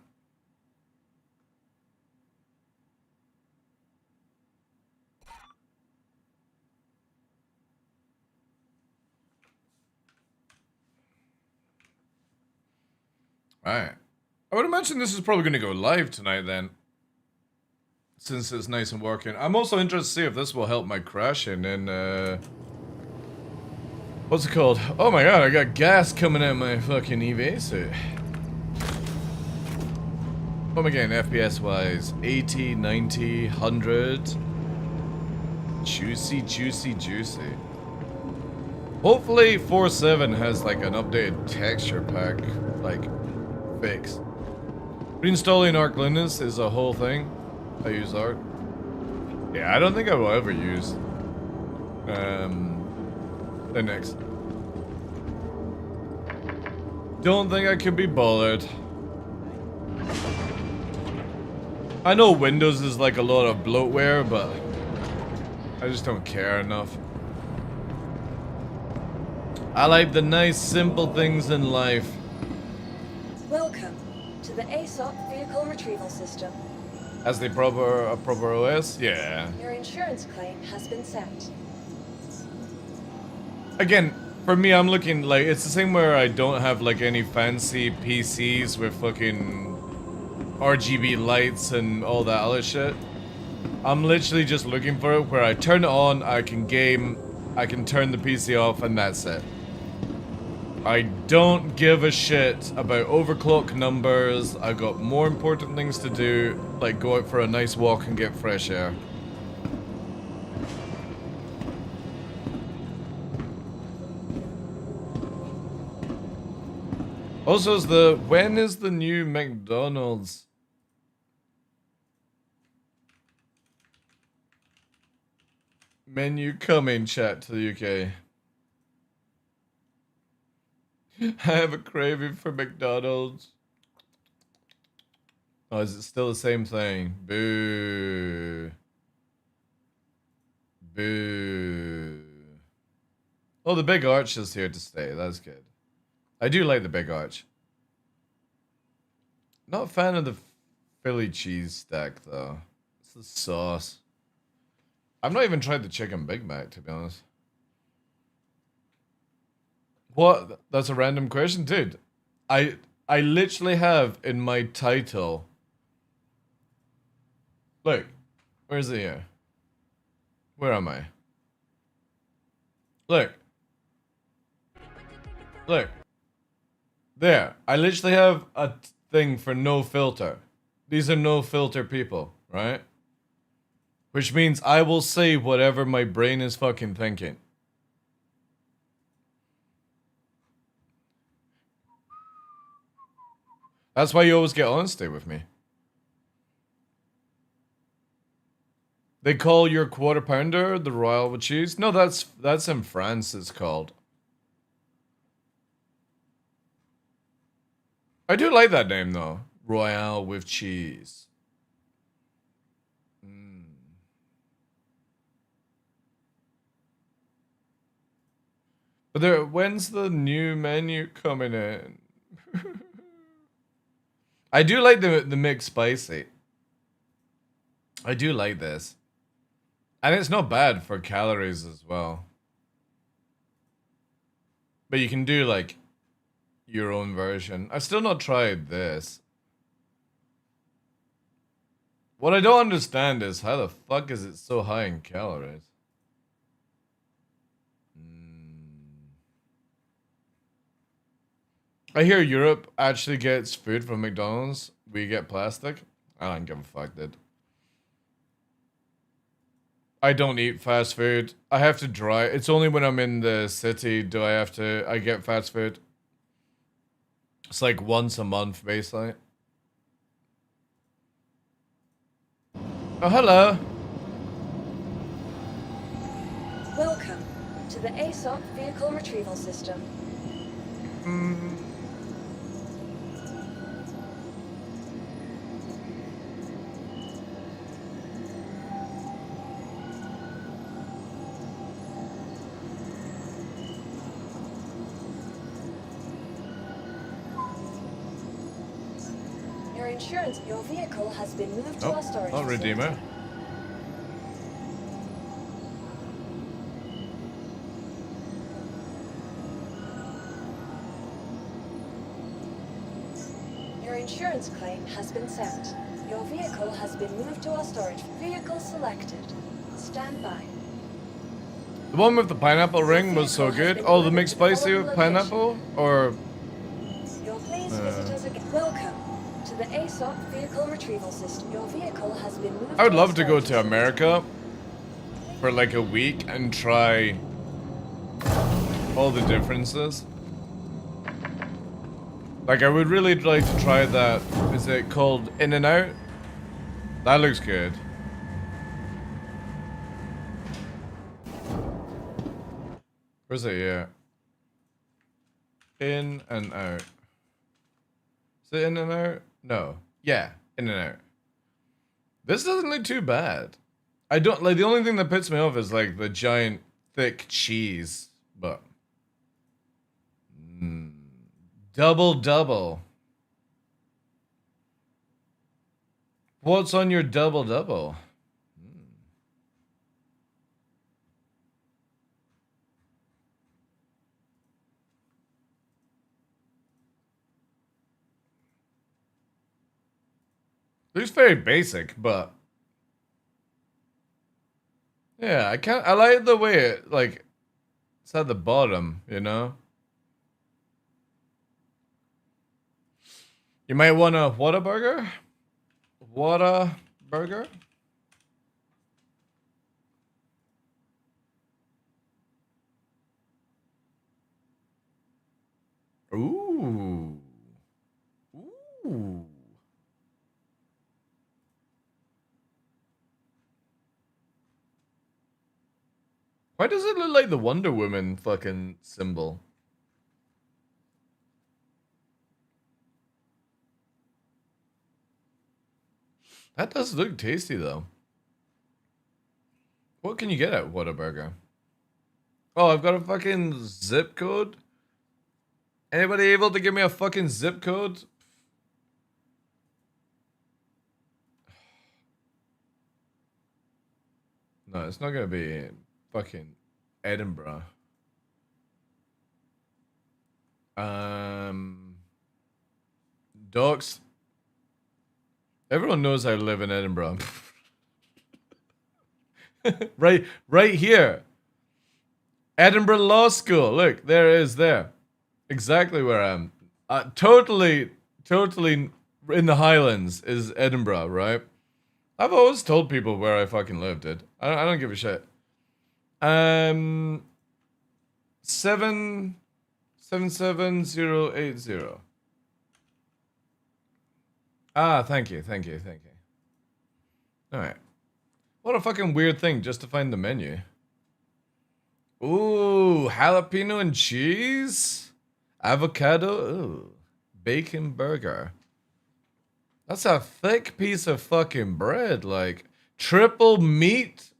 Speaker 1: Alright. I would imagine this is probably going to go live tonight then, since it's nice and working. I'm also interested to see if this will help my crashing in, what's it called? Oh my god, I got gas coming out of my fucking EVA suit. What am I getting FPS wise? 80, 90, 100. Juicy, juicy, juicy. Hopefully 4.7 has like an updated texture pack, like, fix. Reinstalling Arch Linux is a whole thing. I use Arch. Yeah, I don't think I will ever use Linux. Don't think I could be bothered. I know Windows is like a lot of bloatware, but I just don't care enough. I like the nice, simple things in life.
Speaker 3: Welcome to the ASOP Vehicle Retrieval System.
Speaker 1: As the proper OS? Yeah.
Speaker 3: Your insurance claim has been sent.
Speaker 1: Again, for me, I'm looking like it's the same where I don't have like any fancy PCs with fucking RGB lights and all that other shit. I'm literally just looking for it where I turn it on, I can game, I can turn the PC off, and that's it. I don't give a shit about overclock numbers. I've got more important things to do, like go out for a nice walk and get fresh air. Also, when is the new McDonald's? Menu coming, chat, to the UK. I have a craving for McDonald's. Oh, is it still the same thing? Boo. Boo. Oh, the big arch is here to stay. That's good. I do like the big arch. Not a fan of the Philly cheese stack, though. It's the sauce. I've not even tried the chicken Big Mac, to be honest. What? That's a random question, dude. I literally have in my title. Look, where's it here? Where am I? Look. Look. There. I literally have a thing for no filter. These are no filter people, right? Which means I will say whatever my brain is fucking thinking. That's why you always get honesty with me. They call your quarter pounder the Royal with cheese? No, that's in France it's called. I do like that name though. Royale with cheese. But when's the new menu coming in? I do like the mixed spicy. I do like this. And it's not bad for calories as well. But you can do like your own version. I've still not tried this. What I don't understand is how the fuck is it so high in calories? I hear Europe actually gets food from McDonald's. We get plastic. I don't give a fuck, dude. I don't eat fast food. I have to drive. It's only when I'm in the city do I get fast food. It's like once a month, basically. Oh, hello.
Speaker 3: Welcome to the ASOP Vehicle Retrieval System. Your vehicle has been moved to our storage facility.
Speaker 1: Redeemer.
Speaker 3: Your insurance claim has been sent. Your vehicle has been moved to our storage. Vehicle selected. Stand by.
Speaker 1: The one with the pineapple ring was so good. Oh, the mixed spicy with pineapple? Or...
Speaker 3: Your please visit us again. Welcome to the ASOP Vehicle Retrieval System. Your vehicle has been moved.
Speaker 1: I would love to go to America for like a week and try all the differences. Like, I would really like to try that. Is it called In-N-Out? That looks good. Where's it? Yeah. In and out. Is it In and Out? No. Yeah, In and Out. This doesn't look too bad. I don't like, the only thing that puts me off is like the giant thick cheese, but double. What's on your double? Looks very basic, but yeah, I like the way it, like, it's at the bottom, you know? You might want a Whataburger? Whataburger? Ooh. Why does it look like the Wonder Woman fucking symbol? That does look tasty though. What can you get at Whataburger? Oh, I've got a fucking zip code? Anybody able to give me a fucking zip code? No, it's not gonna be fucking Edinburgh. Docs. Everyone knows I live in Edinburgh. right here. Edinburgh Law School. Look, there it is there. Exactly where I am. Totally in the Highlands is Edinburgh, right? I've always told people where I fucking lived, dude. I don't give a shit. 77080. Ah, thank you. Alright. What a fucking weird thing just to find the menu. Ooh, jalapeno and cheese? Avocado? Ooh. Bacon burger. That's a thick piece of fucking bread, like triple meat.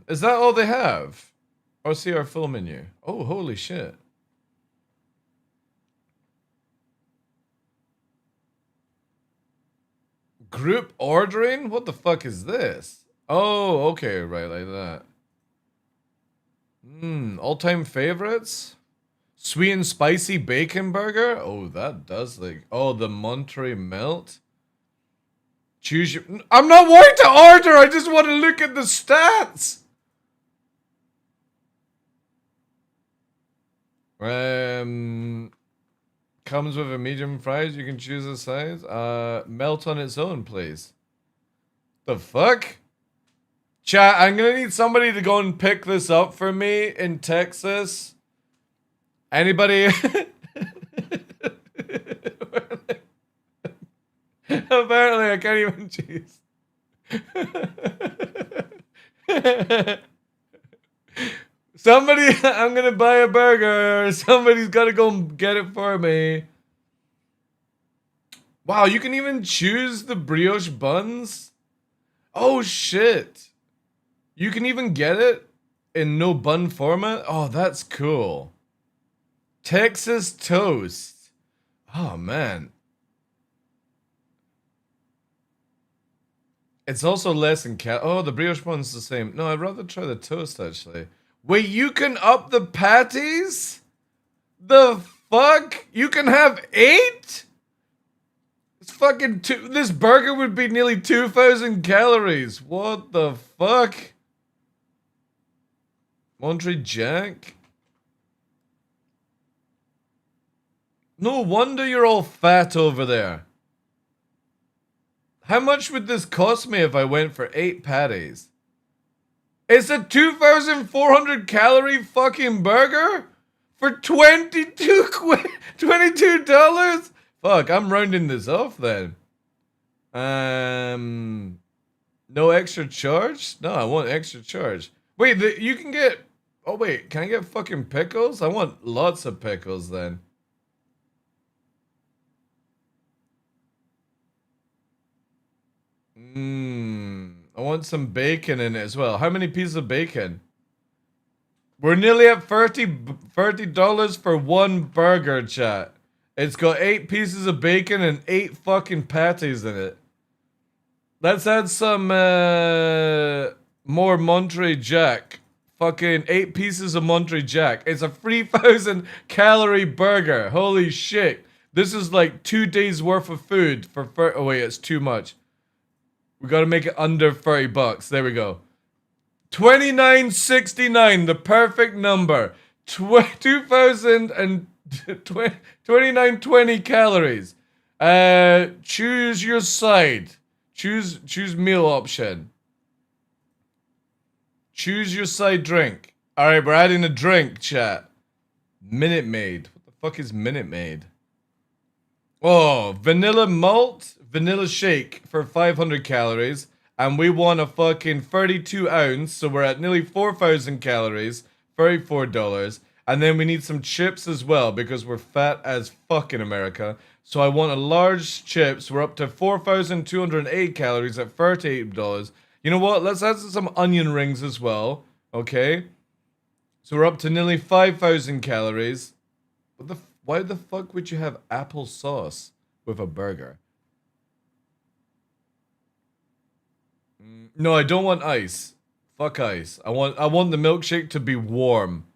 Speaker 1: Is that all they have? Or see our full menu? Oh, holy shit. Group ordering? What the fuck is this? Oh, okay, right, like that. All-time favorites? Sweet and spicy bacon burger? Oh, that does like... Oh, the Monterey melt? Choose your... I'm not wanting to order! I just want to look at the stats! Comes with a medium fries. You can choose the size. Melt on its own, please. The fuck? Chat, I'm gonna need somebody to go and pick this up for me in Texas. Anybody? Apparently, I can't even choose. Somebody, I'm gonna buy a burger. Somebody's gotta go get it for me. Wow, you can even choose the brioche buns? Oh shit. You can even get it in no bun format? Oh, that's cool. Texas toast. Oh man. It's also less in oh, the brioche bun's the same. No, I'd rather try the toast actually. Wait, you can up the patties? The fuck? You can have 8? It's fucking this burger would be nearly 2,000 calories. What the fuck? Monterey Jack? No wonder you're all fat over there. How much would this cost me if I went for 8 patties? It's a 2,400 calorie fucking burger? For $22? Fuck, I'm rounding this off then. No extra charge? No, I want extra charge. Wait, you can get... Oh wait, can I get fucking pickles? I want lots of pickles then. I want some bacon in it as well. How many pieces of bacon? We're nearly at $30 for one burger, chat. It's got 8 pieces of bacon and 8 fucking patties in it. Let's add some more Monterey Jack. Fucking 8 pieces of Monterey Jack. It's a 3,000 calorie burger. Holy shit. This is like 2 days worth of food for... Oh wait, it's too much. We gotta make it under $30. There we go. $29.69, the perfect number. 2920 calories. Choose your side. Choose meal option. Choose your side drink. Alright, we're adding a drink, chat. Minute Maid. What the fuck is Minute Maid? Oh, vanilla malt, vanilla shake for 500 calories. And we want a fucking 32 ounce, so we're at nearly 4,000 calories, $34. And then we need some chips as well, because we're fat as fuck in America. So I want a large chips, we're up to 4,208 calories at $38. You know what, let's add some onion rings as well, okay? So we're up to nearly 5,000 calories. Why the fuck would you have applesauce with a burger? No, I don't want ice. Fuck ice. I want the milkshake to be warm.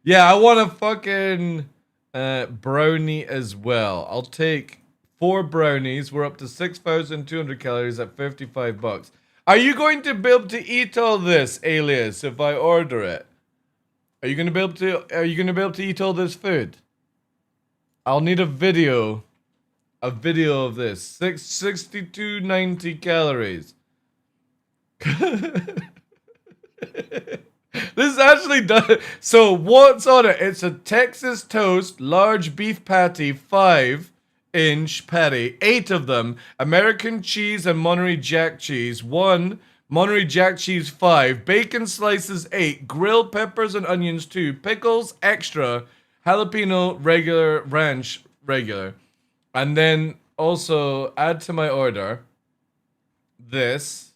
Speaker 1: Yeah, I want a fucking brownie as well. I'll take 4 brownies. We're up to 6,200 calories at $55. Are you going to be able to eat all this, Alias, if I order it? Are you gonna be able to eat all this food? I'll need a video of this. 6290 calories. This is actually done. So what's on it? It's a Texas toast, large beef patty, 5-inch patty, 8 of them, American cheese and Monterey Jack cheese, 1, Monterey Jack cheese, 5, bacon slices, 8, grilled peppers and onions, 2, pickles, extra, jalapeno, regular, ranch, regular. And then also add to my order this.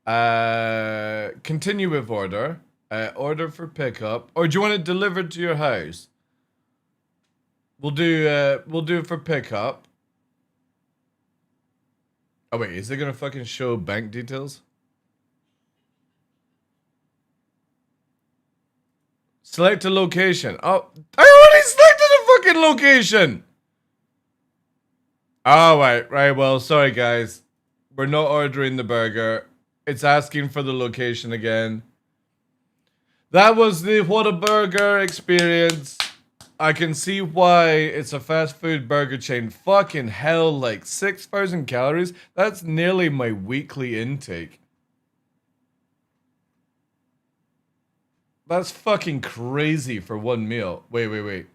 Speaker 1: Continue with order. Order for pickup. Or do you want it delivered to your house? We'll do it for pickup. Oh wait, is it gonna fucking show bank details? Select a location. Oh, I already selected a fucking location! Oh, right, well, sorry guys. We're not ordering the burger. It's asking for the location again. That was the Whataburger experience. I can see why it's a fast food burger chain. Fucking hell, like 6,000 calories? That's nearly my weekly intake. That's fucking crazy for one meal. Wait.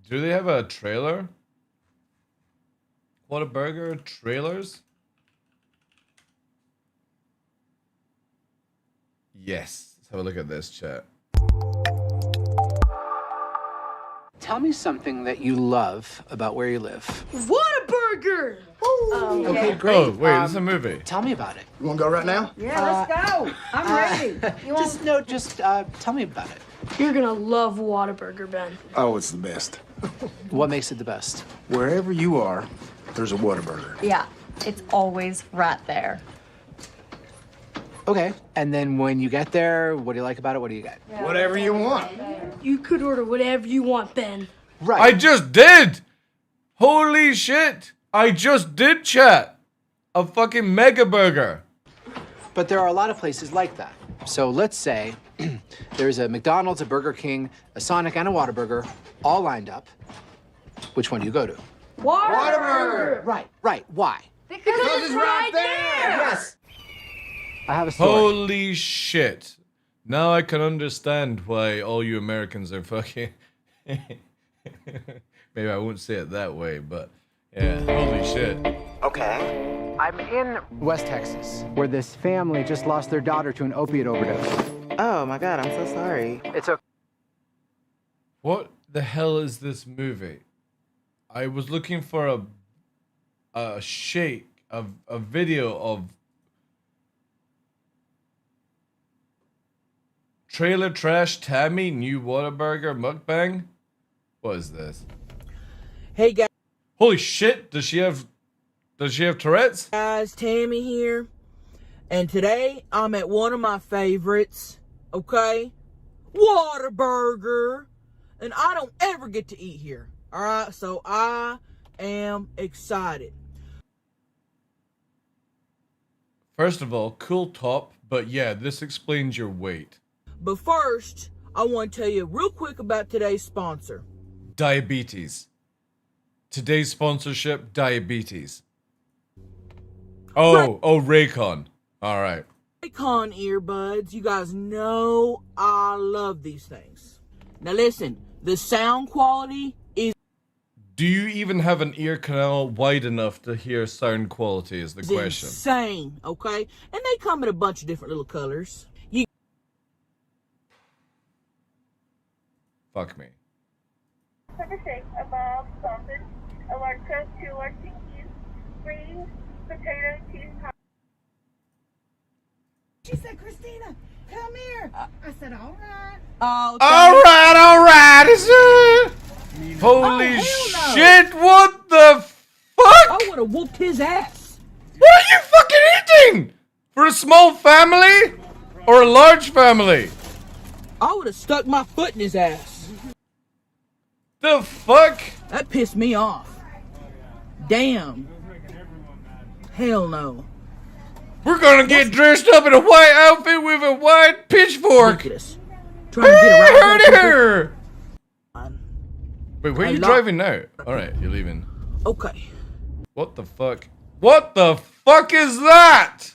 Speaker 1: Do they have a trailer? Whataburger trailers? Yes. Let's have a look at this, chat.
Speaker 4: Tell me something that you love about where you live.
Speaker 5: Whataburger!
Speaker 4: Okay, great.
Speaker 1: Oh, wait, this is a movie.
Speaker 4: Tell me about it.
Speaker 6: You want to go right now?
Speaker 5: Yeah, let's go. I'm ready.
Speaker 4: Just tell me about it.
Speaker 5: You're gonna love Whataburger, Ben.
Speaker 6: Oh, it's the best.
Speaker 4: What makes it the best?
Speaker 6: Wherever you are, there's a Whataburger.
Speaker 7: Yeah, it's always right there.
Speaker 4: Okay, and then when you get there, what do you like about it? What do you get?
Speaker 6: Whatever you want.
Speaker 5: You could order whatever you want, Ben.
Speaker 4: Right.
Speaker 1: I just did! Holy shit! I just did, chat! A fucking mega burger.
Speaker 4: But there are a lot of places like that. So let's say there's a McDonald's, a Burger King, a Sonic, and a Whataburger all lined up. Which one do you go to?
Speaker 5: Whataburger!
Speaker 4: Right. Why?
Speaker 5: Because it's right there!
Speaker 4: Yes. I have a story.
Speaker 1: Holy shit. Now I can understand why all you Americans are fucking... Maybe I won't say it that way, but yeah, holy shit.
Speaker 4: Okay. I'm in West Texas, where this family just lost their daughter to an opiate overdose.
Speaker 8: Oh my god, I'm so sorry.
Speaker 4: It's okay.
Speaker 1: What the hell is this movie? I was looking for a video of Trailer Trash Tammy new Whataburger mukbang. What is this?
Speaker 9: Hey guys.
Speaker 1: Holy shit! Does she have Tourette's?
Speaker 9: Guys, Tammy here, and today I'm at one of my favorites, okay? Whataburger, and I don't ever get to eat here, alright? So I am excited.
Speaker 1: First of all, cool top, but yeah, this explains your weight.
Speaker 9: But first, I want to tell you real quick about today's sponsor.
Speaker 1: Diabetes. Today's sponsorship, diabetes. Oh, Raycon. All right.
Speaker 9: Raycon earbuds, you guys know I love these things. Now listen, the sound quality is...
Speaker 1: Do you even have an ear canal wide enough to hear sound quality is the question.
Speaker 9: Insane, okay? And they come in a bunch of different little colors.
Speaker 1: Fuck me.
Speaker 10: Pepper shake, a mild sausage, a large Coke, 2 large Tinkies, 3 potato cheese hot.
Speaker 11: She said, Christina, come here. I said, all right.
Speaker 9: Oh,
Speaker 1: all right. Holy shit, what the fuck?
Speaker 9: I would have whooped his ass.
Speaker 1: What are you fucking eating? For a small family? Or a large family?
Speaker 9: I would have stuck my foot in his ass.
Speaker 1: The fuck?
Speaker 9: That pissed me off. Damn. Hell no.
Speaker 1: We're gonna get dressed up in a white outfit with a white pitchfork.
Speaker 9: Ridiculous. trying to get around.
Speaker 1: Here! Wait, where are you driving now? Alright, you're leaving.
Speaker 9: Okay.
Speaker 1: What the fuck? What the fuck is that?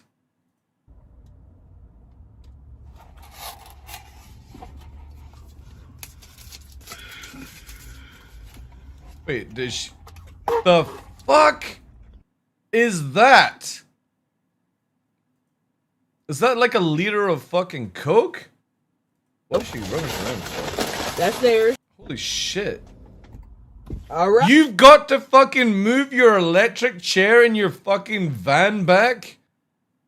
Speaker 1: Wait, the fuck is that? Is that like a liter of fucking Coke? What is she running around for?
Speaker 9: That's theirs.
Speaker 1: Holy shit.
Speaker 9: Alright.
Speaker 1: You've got to fucking move your electric chair in your fucking van back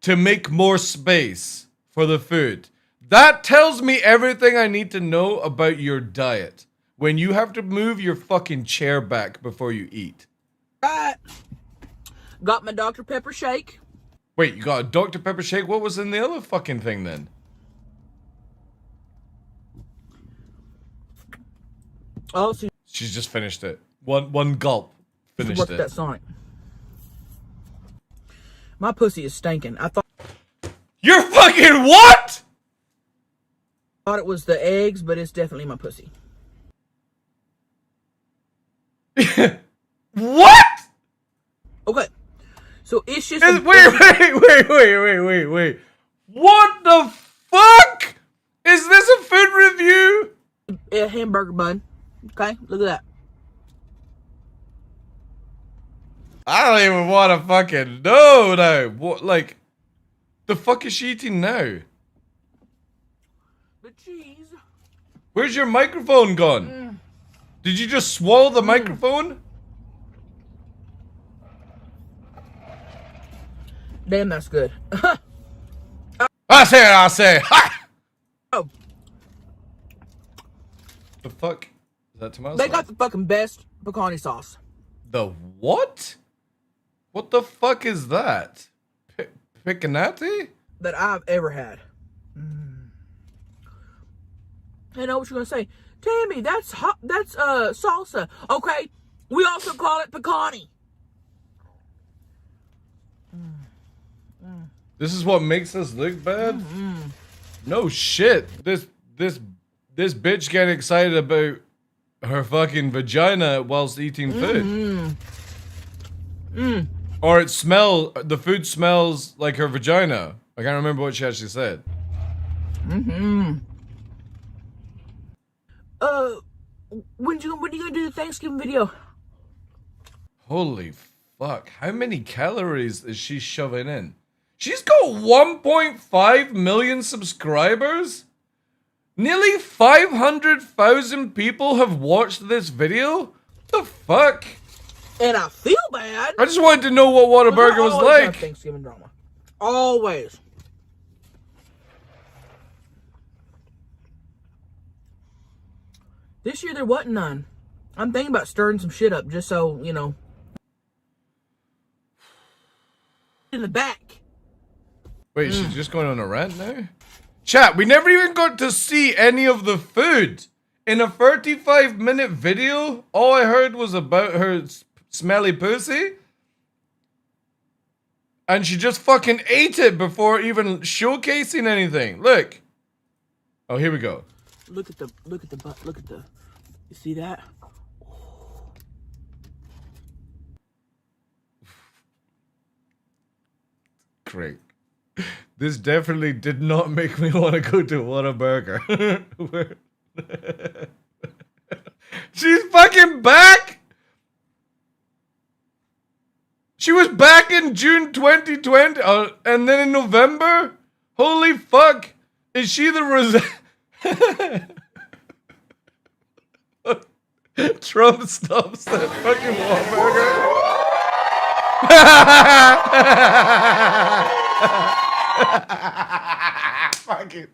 Speaker 1: to make more space for the food. That tells me everything I need to know about your diet. When you have to move your fucking chair back before you eat.
Speaker 9: Right. Got my Dr. Pepper shake.
Speaker 1: Wait, you got a Dr. Pepper shake? What was in the other fucking thing then?
Speaker 9: Oh, see.
Speaker 1: She's just finished it. One gulp. Finished it.
Speaker 9: That Sonic. My pussy is stinking. I thought.
Speaker 1: You're fucking what?
Speaker 9: Thought it was the eggs, but it's definitely my pussy.
Speaker 1: What?
Speaker 9: Okay. So it's just.
Speaker 1: Wait. What the fuck? Is this a food review?
Speaker 9: A hamburger bun. Okay, look at that.
Speaker 1: I don't even want to fucking know now. What, like, the fuck is she eating now?
Speaker 9: The cheese.
Speaker 1: Where's your microphone gone? Did you just swallow the microphone?
Speaker 9: Damn, that's good.
Speaker 1: I say. Ha!
Speaker 9: Oh.
Speaker 1: The fuck? Is that tomato
Speaker 9: They
Speaker 1: sauce?
Speaker 9: got the fucking best pecani sauce.
Speaker 1: The what? What the fuck is that? Piccanati?
Speaker 9: That I've ever had. I know what you're gonna say. Tammy, that's hot. That's salsa. Okay, we also call it pecani.
Speaker 1: This is what makes us look bad? No shit. This bitch getting excited about her fucking vagina whilst eating food. Or the food smells like her vagina. I can't remember what she actually said.
Speaker 9: When you gonna do the Thanksgiving video?
Speaker 1: Holy fuck. How many calories is she shoving in? She's got 1.5 million subscribers? Nearly 500,000 people have watched this video? What the fuck?
Speaker 9: And I feel bad.
Speaker 1: I just wanted to know what Whataburger was like.
Speaker 9: Thanksgiving drama. Always. This year there wasn't none. I'm thinking about stirring some shit up just so, you know. In the back.
Speaker 1: Wait, she's just going on a rant now? Chat, we never even got to see any of the food. In a 35-minute video, all I heard was about her smelly pussy. And she just fucking ate it before even showcasing anything. Look. Oh, here we go.
Speaker 9: Look at the butt. Look at the. You see that?
Speaker 1: Great. This definitely did not make me want to go to Whataburger. She's fucking back! She was back in June 2020, and then in November? Holy fuck! Is she the Trump stops that fucking Whataburger. Fuck it.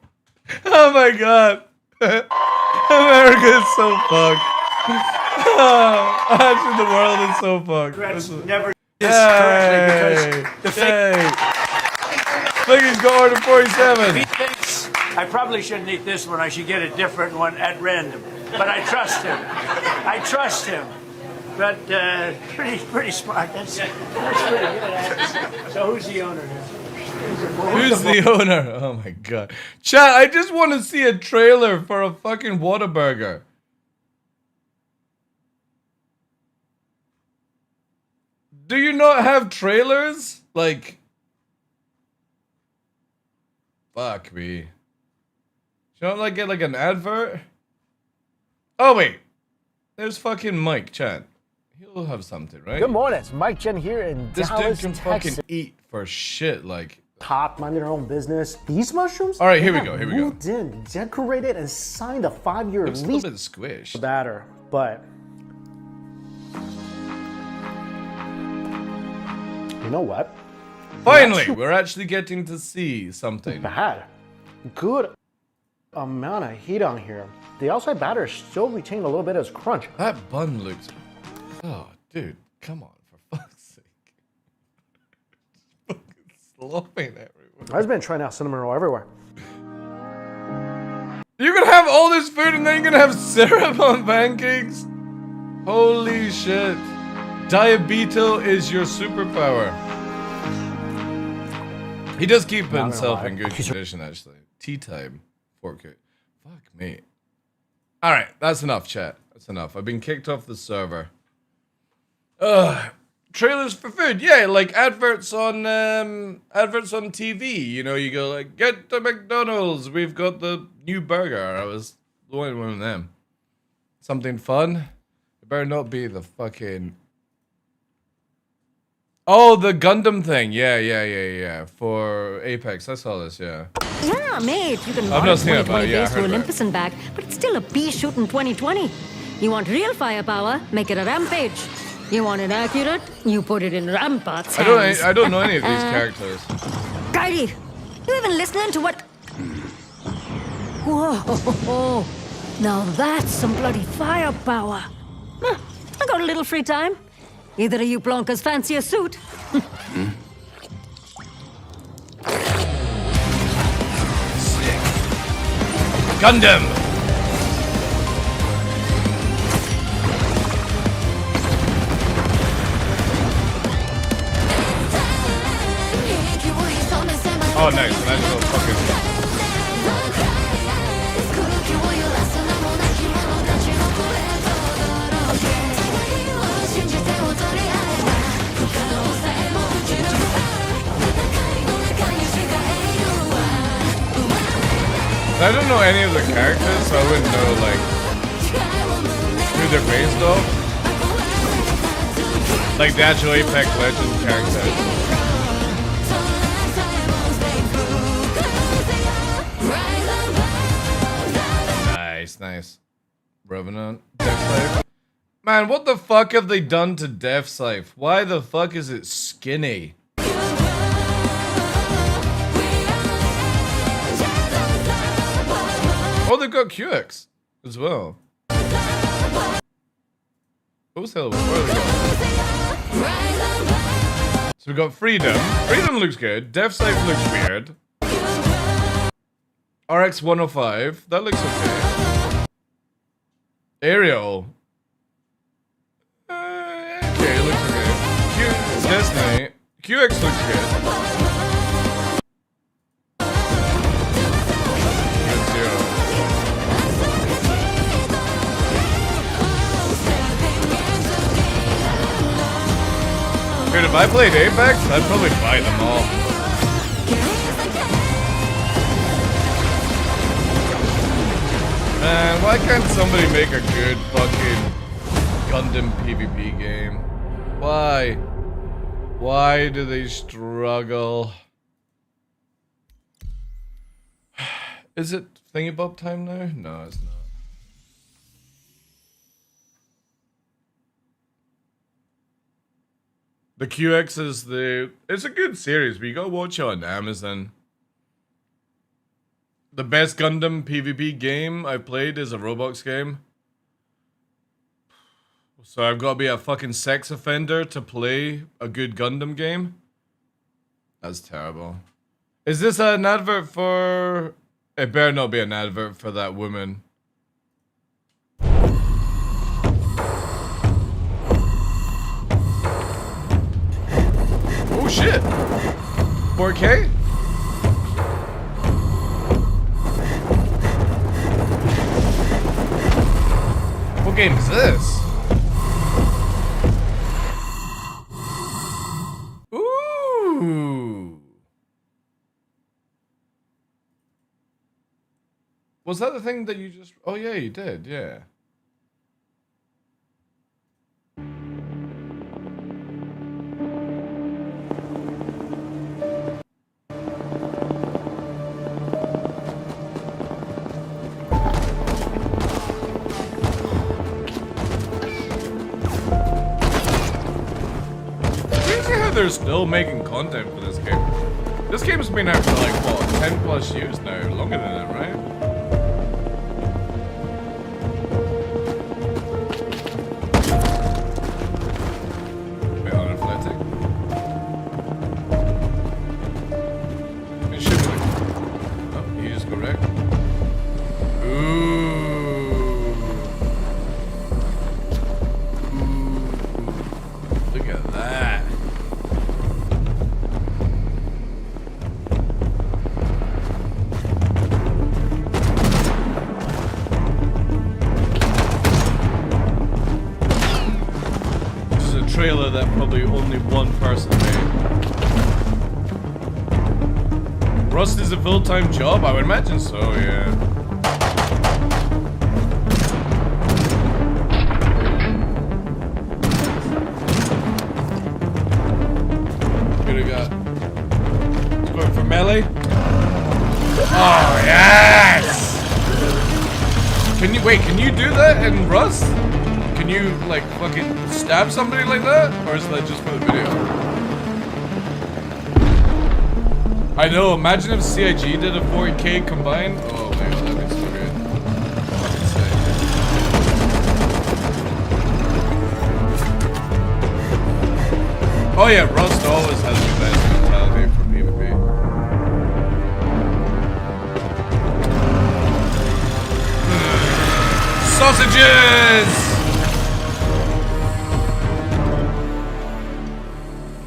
Speaker 1: Oh my god. America is so fucked. Actually, the world is so fucked.
Speaker 12: Never this correctly because the
Speaker 1: fake. Look, he's got order 47.
Speaker 12: He thinks I probably shouldn't eat this one. I should get a different one at random. But I trust him. I trust him. But pretty smart. That's pretty good. So who's the owner here?
Speaker 1: Who's the owner? Oh my god. Chat, I just want to see a trailer for a fucking Whataburger. Do you not have trailers? Like, fuck me. You don't like get like an advert? Oh wait, there's fucking Mike, chat. He'll have something, right?
Speaker 13: Good morning, it's Mike Jen here in
Speaker 1: This
Speaker 13: Dallas,
Speaker 1: dude can
Speaker 13: Texas.
Speaker 1: fucking eat for shit, like.
Speaker 13: Top, minding their own business. These mushrooms?
Speaker 1: All right, here we go. Here we go.
Speaker 13: Moved in, decorated, and signed a 5-year
Speaker 1: It's a
Speaker 13: lease.
Speaker 1: little bit squished.
Speaker 13: Batter, but you know what?
Speaker 1: Finally, we're actually getting to see something.
Speaker 13: Bad. Good amount of heat on here. The outside batter still retained a little bit of its crunch.
Speaker 1: That bun looks. Oh, dude, come on, for fuck's sake. Fucking slopping everywhere.
Speaker 13: I've been trying out cinnamon roll everywhere.
Speaker 1: You're gonna have all this food and then you're gonna have syrup on pancakes? Holy shit. Diabetes is your superpower. He does keep himself in good condition, actually. Tea time. Fork it. Fuck me. Alright, that's enough, chat. That's enough. I've been kicked off the server. Ugh. Trailers for food. Yeah, like adverts on TV. You know, you go like, get to McDonald's. We've got the new burger. I was wanting one of them. Something fun. It better not be the fucking... Oh, the Gundam thing. Yeah. For Apex. I saw this, yeah.
Speaker 14: Yeah, mate. You can
Speaker 1: I've not seen it,
Speaker 14: 2020
Speaker 1: but yeah, I
Speaker 14: base to
Speaker 1: heard about
Speaker 14: Olympus and back, but it's still a pea shoot in 2020. You want real firepower? Make it a rampage. You want it accurate? You put it in Rampart's hands.
Speaker 1: I don't know any of these characters.
Speaker 14: Kylie, you even listening to what? Whoa! Now that's some bloody firepower. Huh, I got a little free time. Either of you plonkers fancy a suit.
Speaker 1: Gundam! Oh, nice. An actual fucking... I don't know any of the characters, so I wouldn't know, like, who they're based off. Like the actual Apex Legends characters. Nice. Revenant. Deathscythe. Man, what the fuck have they done to Deathscythe? Why the fuck is it skinny? Oh, they've got QX as well. What was the hell? Where are they going? So we got Freedom. Freedom looks good. Deathscythe looks weird. RX 105. That looks okay. Ariel. Okay, it looks okay. Destiny. QX looks good. Dude, if I played Apex, I'd probably buy them all. Man, why can't somebody make a good fucking Gundam PvP game? Why? Why do they struggle? Is it Thingy-Bob time now? No, it's not. The QX is it's a good series, but you gotta watch it on Amazon. The best Gundam PvP game I've played is a Roblox game. So I've got to be a fucking sex offender to play a good Gundam game? That's terrible. Is this an advert for... It better not be an advert for that woman. Oh shit! 4K? game is this? Ooh. Was that the thing that you just... Oh, yeah, you did, yeah. They're still making content for this game. This game's been out for like, what, 10 plus years now? Longer than that, right? Bit unathletic. It should be like... Oh, he is correct. Ooh. Look at that. Trailer that probably only one person made. Rust is a full-time job? I would imagine so, yeah. Here we go. Let's go for melee. Oh, yes! Can you do that in Rust? Can you, like, fucking stab somebody like that? Or is that just for the video? I know, imagine if CIG did a 40k combined. Oh my god, that'd be so good. Fucking sick. Oh yeah, Rust always has the best mentality for PvP. Sausages!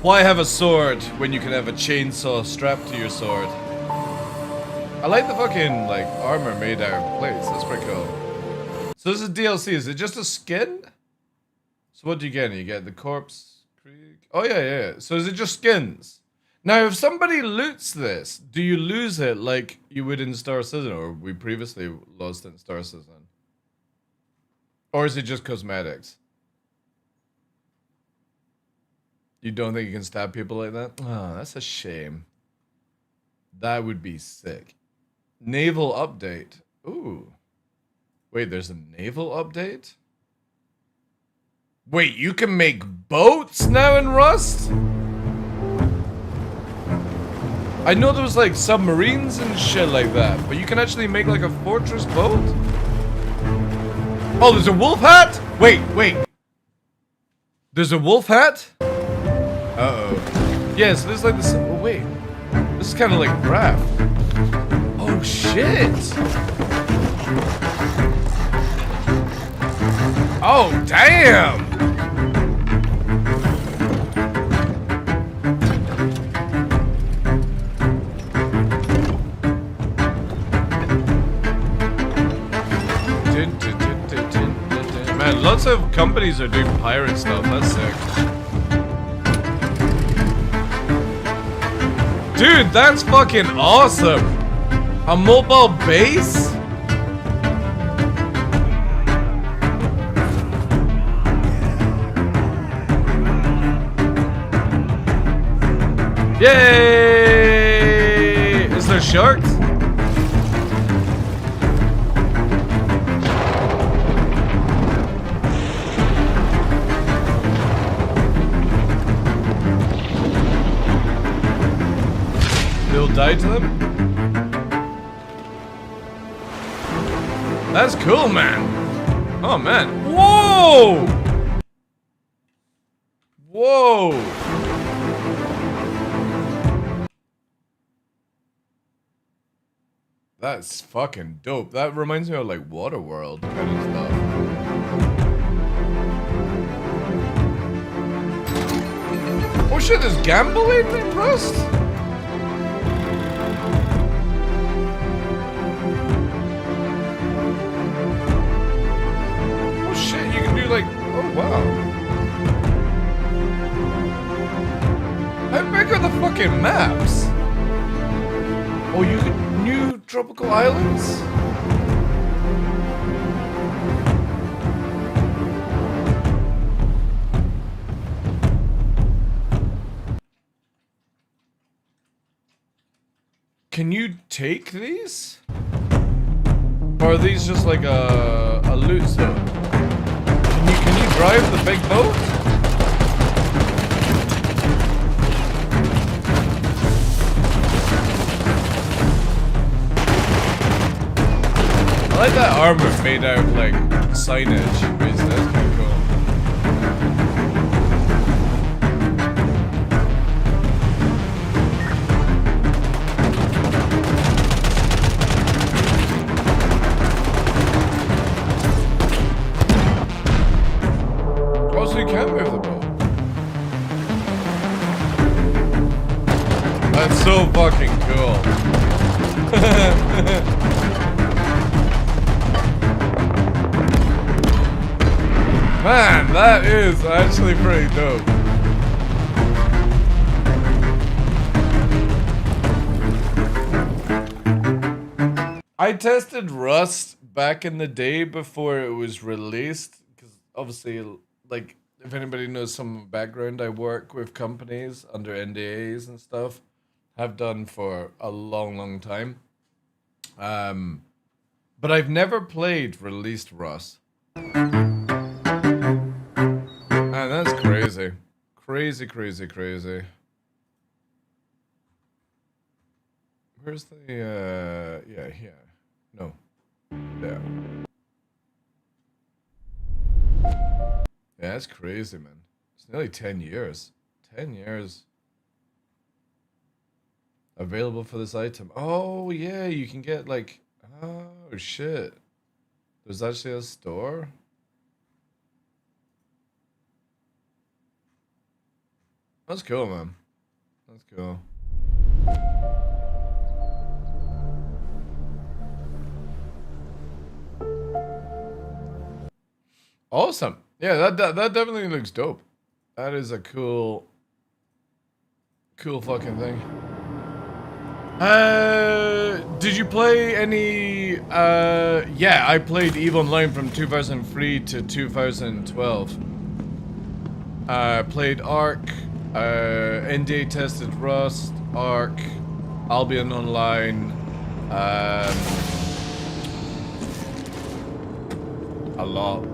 Speaker 1: Why have a sword when you can have a chainsaw strapped to your sword? I like the fucking, like, armor made out of plates. That's pretty cool. So this is DLC. Is it just a skin? So what do you get? You get the corpse creek. Oh, yeah. So is it just skins? Now, if somebody loots this, do you lose it like you would in Star Citizen, or we previously lost in Star Citizen? Or is it just cosmetics? You don't think you can stab people like that? Oh, that's a shame. That would be sick. Naval update. Ooh. Wait, there's a naval update? Wait, you can make boats now in Rust? I know there was like submarines and shit like that, but you can actually make like a fortress boat? Oh, there's a wolf hat? Wait. There's a wolf hat? Uh-oh. Yeah, so there's like this... Oh, wait. This is kind of like raft. Oh, shit! Oh, damn! Man, lots of companies are doing pirate stuff. That's sick. Dude, that's fucking awesome! A mobile base? Yay! Is there sharks? They'll die to them? That's cool, man. Oh, man. Whoa! Whoa! That's fucking dope. That reminds me of like Waterworld kind of stuff. Oh shit, there's gambling in Rust? Oh shit, wow. How big are the fucking maps? Oh, you could new tropical islands? Can you take these? Or are these just like a loot zone? Can you drive the big boat? I like that armor made out of like signage. That's kind of cool. Also, you can move the boat. That's so fucking cool. Man, that is actually pretty dope. I tested Rust back in the day before it was released, because obviously, like, if anybody knows some background, I work with companies under NDAs and stuff. Have done for a long, long time. But I've never played released Rust. Man, that's crazy. Crazy, crazy, crazy. Where's the, yeah, here. No. There. Yeah, that's crazy, man. It's nearly 10 years. 10 years. Available for this item. Oh, yeah, you can get, like, oh, shit. There's actually a store? That's cool, man. That's cool. Awesome. Yeah, that definitely looks dope. That is a cool fucking thing. Did you play any, yeah, I played EVE Online from 2003 to 2012. Played Ark, NDA tested Rust, Ark, Albion Online, a lot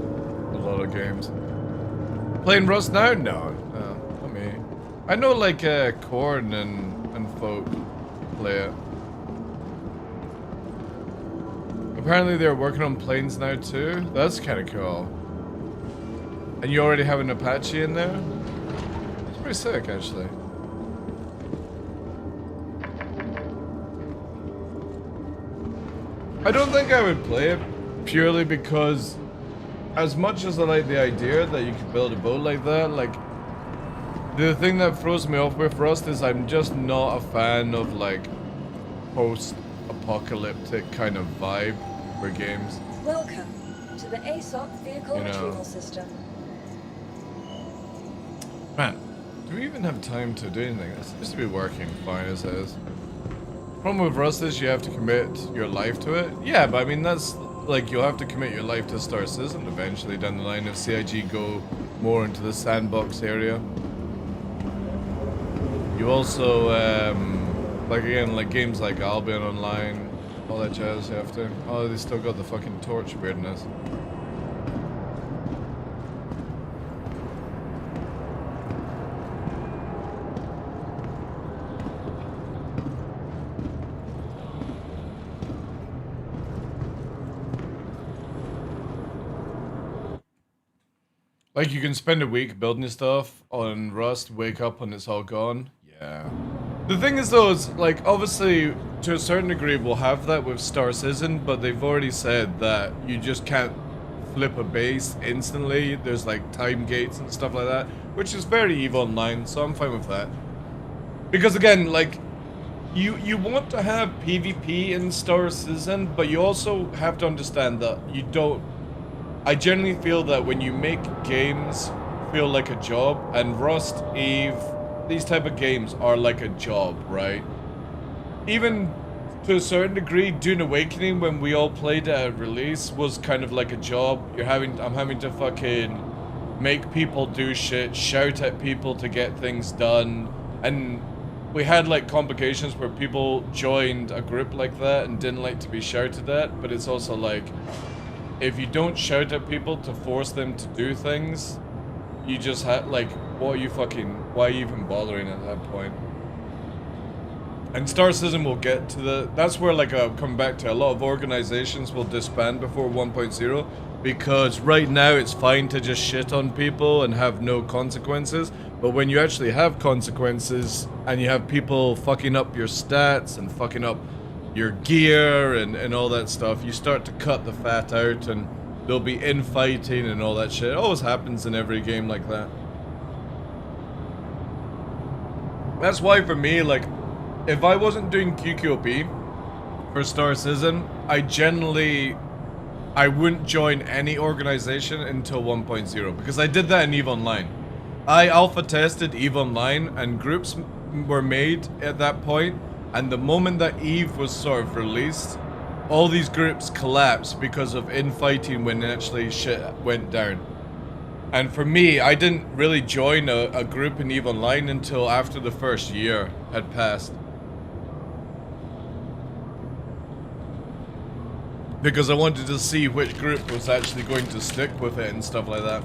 Speaker 1: of games. Playing Rust now? No, not me. I know like Korn and folk play it. Apparently they're working on planes now too. That's kind of cool. And you already have an Apache in there? It's pretty sick, actually. I don't think I would play it purely because as much as I like the idea that you could build a boat like that, like, the thing that throws me off with Rust is I'm just not a fan of, like, post-apocalyptic kind of vibe for games.
Speaker 3: Welcome to the ASOC vehicle retrieval system.
Speaker 1: Man, do we even have time to do anything? It seems to be working fine as it is. Problem with Rust is you have to commit your life to it. Yeah, but I mean, that's, like, you'll have to commit your life to Star Citizen eventually down the line if CIG go more into the sandbox area. You also, like, again, like games like Albion Online, all that jazz you have to. Oh, they still got the fucking torch weirdness. Like, you can spend a week building stuff on Rust, wake up and it's all gone. Yeah. The thing is, though, is, like, obviously, to a certain degree, we'll have that with Star Citizen, but they've already said that you just can't flip a base instantly. There's, like, time gates and stuff like that, which is very EVE Online, so I'm fine with that. Because, again, like, you want to have PvP in Star Citizen, but you also have to understand that you don't I generally feel that when you make games feel like a job, and Rust, Eve, these type of games are like a job, right? Even to a certain degree, Dune Awakening, when we all played it at release, was kind of like a job. I'm having to fucking make people do shit, shout at people to get things done, and we had like complications where people joined a group like that and didn't like to be shouted at, but it's also like, if you don't shout at people to force them to do things, you just had like, why are you even bothering at that point? And Star Citizen will get to that's where like come back to a lot of organizations will disband before 1.0, because right now it's fine to just shit on people and have no consequences, but when you actually have consequences and you have people fucking up your stats and fucking up your gear and all that stuff, you start to cut the fat out and there'll be infighting and all that shit. It always happens in every game like that. That's why for me, like, if I wasn't doing QQOP for Star Citizen, I wouldn't join any organization until 1.0, because I did that in EVE Online. I alpha tested EVE Online and groups were made at that point, and the moment that EVE was sort of released, all these groups collapsed because of infighting when actually shit went down. And for me, I didn't really join a group in EVE Online until after the first year had passed. Because I wanted to see which group was actually going to stick with it and stuff like that.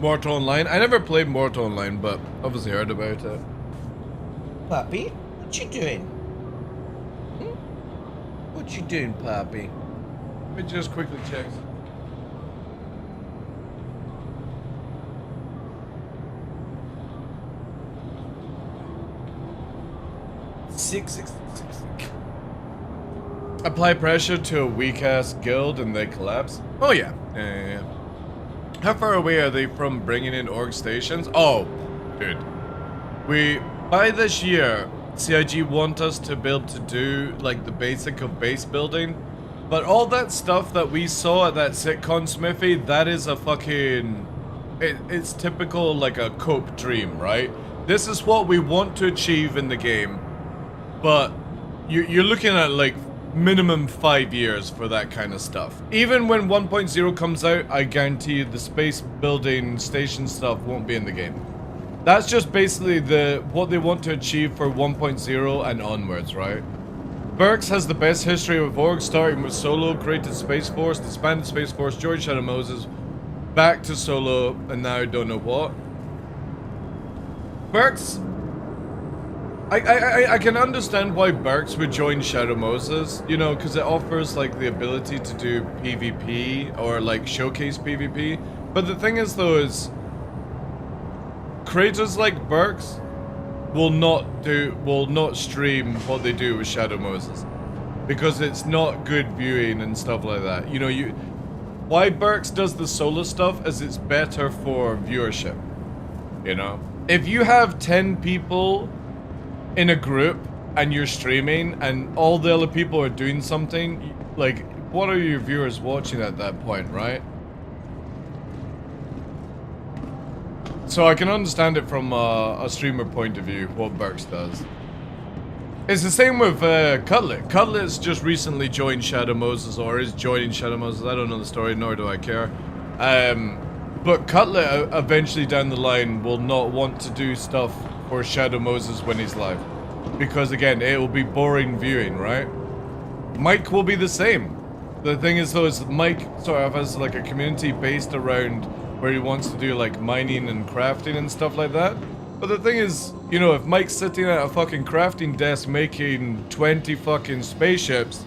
Speaker 1: Mortal Online? I never played Mortal Online, but obviously heard about it. Puppy, what you doing? What you doing, puppy? Let me just quickly check. Six. Apply pressure to a weak-ass guild and they collapse? Oh yeah. Yeah. How far away are they from bringing in org stations? Oh, dude. By this year, CIG want us to be able to do, like, the basic of base building. But all that stuff that we saw at that sitcom Smithy, that is a fucking... It's typical, like, a cope dream, right? This is what we want to achieve in the game. But you're looking at, like, minimum 5 years for that kind of stuff. Even when 1.0 comes out, I guarantee you the space building station stuff won't be in the game. That's just basically what they want to achieve for 1.0 and onwards, right? Burks has the best history of org, starting with Solo, created Space Force, disbanded Space Force, joined Shadow Moses, back to Solo, and now I don't know what. Burks... I can understand why Burks would join Shadow Moses, you know, because it offers, like, the ability to do PvP, or, like, showcase PvP. But the thing is, though, is... creators like Burks will not stream what they do with Shadow Moses. Because it's not good viewing and stuff like that. You know, why Burks does the solo stuff is it's better for viewership, you know? If you have 10 people... in a group and you're streaming and all the other people are doing something, like, what are your viewers watching at that point, right? So I can understand it from a streamer point of view, what Burks does. It's the same with Cutlet. Cutlet's just recently joined Shadow Moses, or is joining Shadow Moses. I don't know the story, nor do I care. But Cutlet eventually down the line will not want to do stuff for Shadow Moses when he's live. Because again, it will be boring viewing, right? Mike will be the same. The thing is though, is Mike sort of has like a community based around where he wants to do like mining and crafting and stuff like that. But the thing is, you know, if Mike's sitting at a fucking crafting desk making 20 fucking spaceships,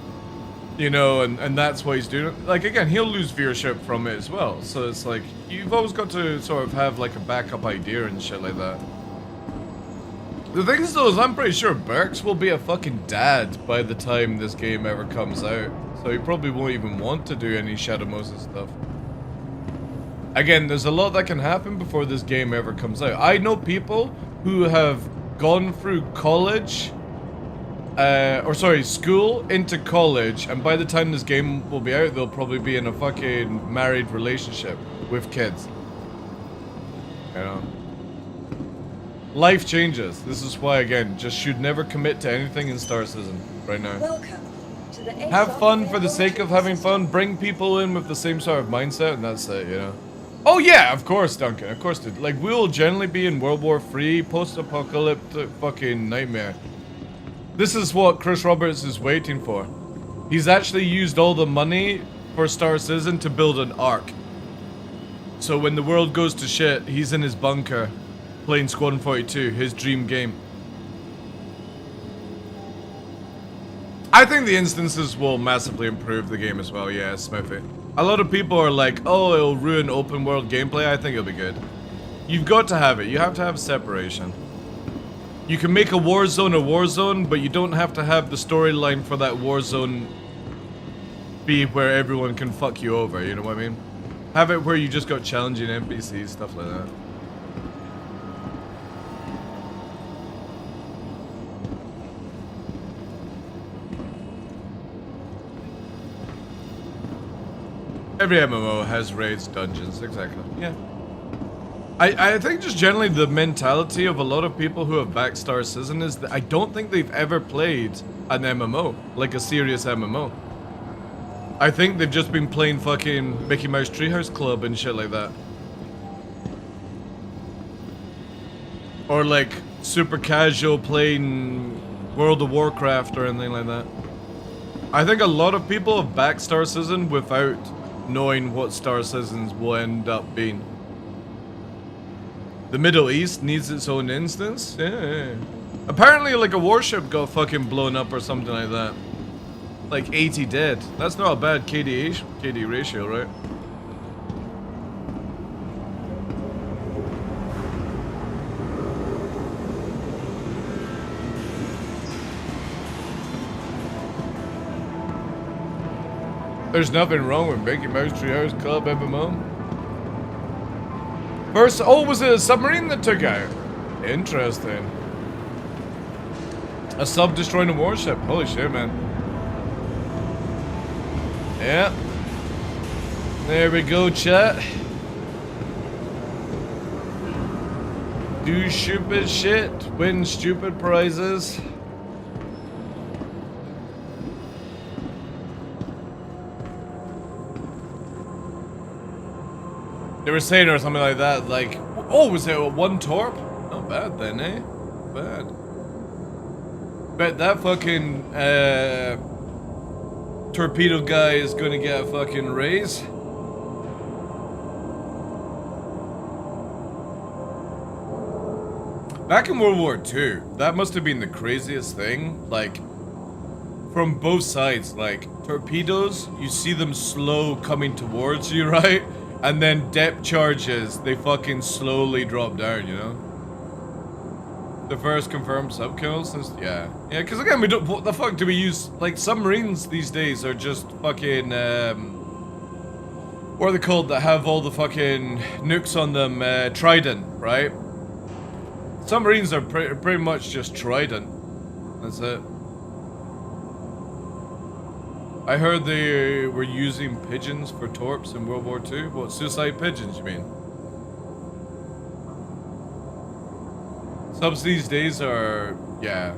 Speaker 1: you know, and that's what he's doing, like, again, he'll lose viewership from it as well. So it's like, you've always got to sort of have like a backup idea and shit like that. The thing is though, is I'm pretty sure Burks will be a fucking dad by the time this game ever comes out. So he probably won't even want to do any Shadow Moses stuff. Again, there's a lot that can happen before this game ever comes out. I know people who have gone through college, school into college, and by the time this game will be out, they'll probably be in a fucking married relationship with kids. You know? Life changes. This is why, again, just should never commit to anything in Star Citizen right now.
Speaker 3: Welcome to the
Speaker 1: Have fun for the sake of having fun, bring people in with the same sort of mindset, and that's it, you know? Oh yeah, of course, Duncan, of course, dude. Like, we'll generally be in World War III, post-apocalyptic fucking nightmare. This is what Chris Roberts is waiting for. He's actually used all the money for Star Citizen to build an ark. So when the world goes to shit, he's in his bunker, playing Squadron 42, his dream game. I think the instances will massively improve the game as well, yeah, Smithy. A lot of people are like, oh, it'll ruin open world gameplay. I think it'll be good. You've got to have it. You have to have separation. You can make a war zone, but you don't have to have the storyline for that war zone be where everyone can fuck you over, you know what I mean? Have it where you just got challenging NPCs, stuff like that. Every MMO has raids, dungeons, exactly. Yeah. I think just generally the mentality of a lot of people who have backed Star Citizen is that I don't think they've ever played an MMO, like a serious MMO. I think they've just been playing fucking Mickey Mouse Treehouse Club and shit like that. Or like super casual playing World of Warcraft or anything like that. I think a lot of people have backed Star Citizen without knowing what Star Citizens will end up being. The Middle East needs its own instance? Yeah. Apparently like a warship got fucking blown up or something like that. Like 80 dead. That's not a bad KD ratio, right? There's nothing wrong with Mickey Mouse Treehouse Club MMO. First, oh, was it a submarine that took out? Interesting. A sub destroying a warship. Holy shit, man. Yeah. There we go, chat. Do stupid shit, win stupid prizes. They were saying or something like that, like, oh, was it a one torp? Not bad then, eh? Not bad. Bet that fucking, torpedo guy is gonna get a fucking raise. Back in World War II, that must have been the craziest thing, like, from both sides, like, torpedoes, you see them slow coming towards you, right? And then depth charges, they fucking slowly drop down, you know? The first confirmed sub kills since, yeah. Yeah, because again, we don't, what the fuck do we use? Like, submarines these days are just fucking, what are they called that have all the fucking nukes on them? Trident, right? Submarines are pretty much just Trident. That's it. I heard they were using pigeons for torps in World War II. What, suicide pigeons, you mean? Subs these days are, yeah.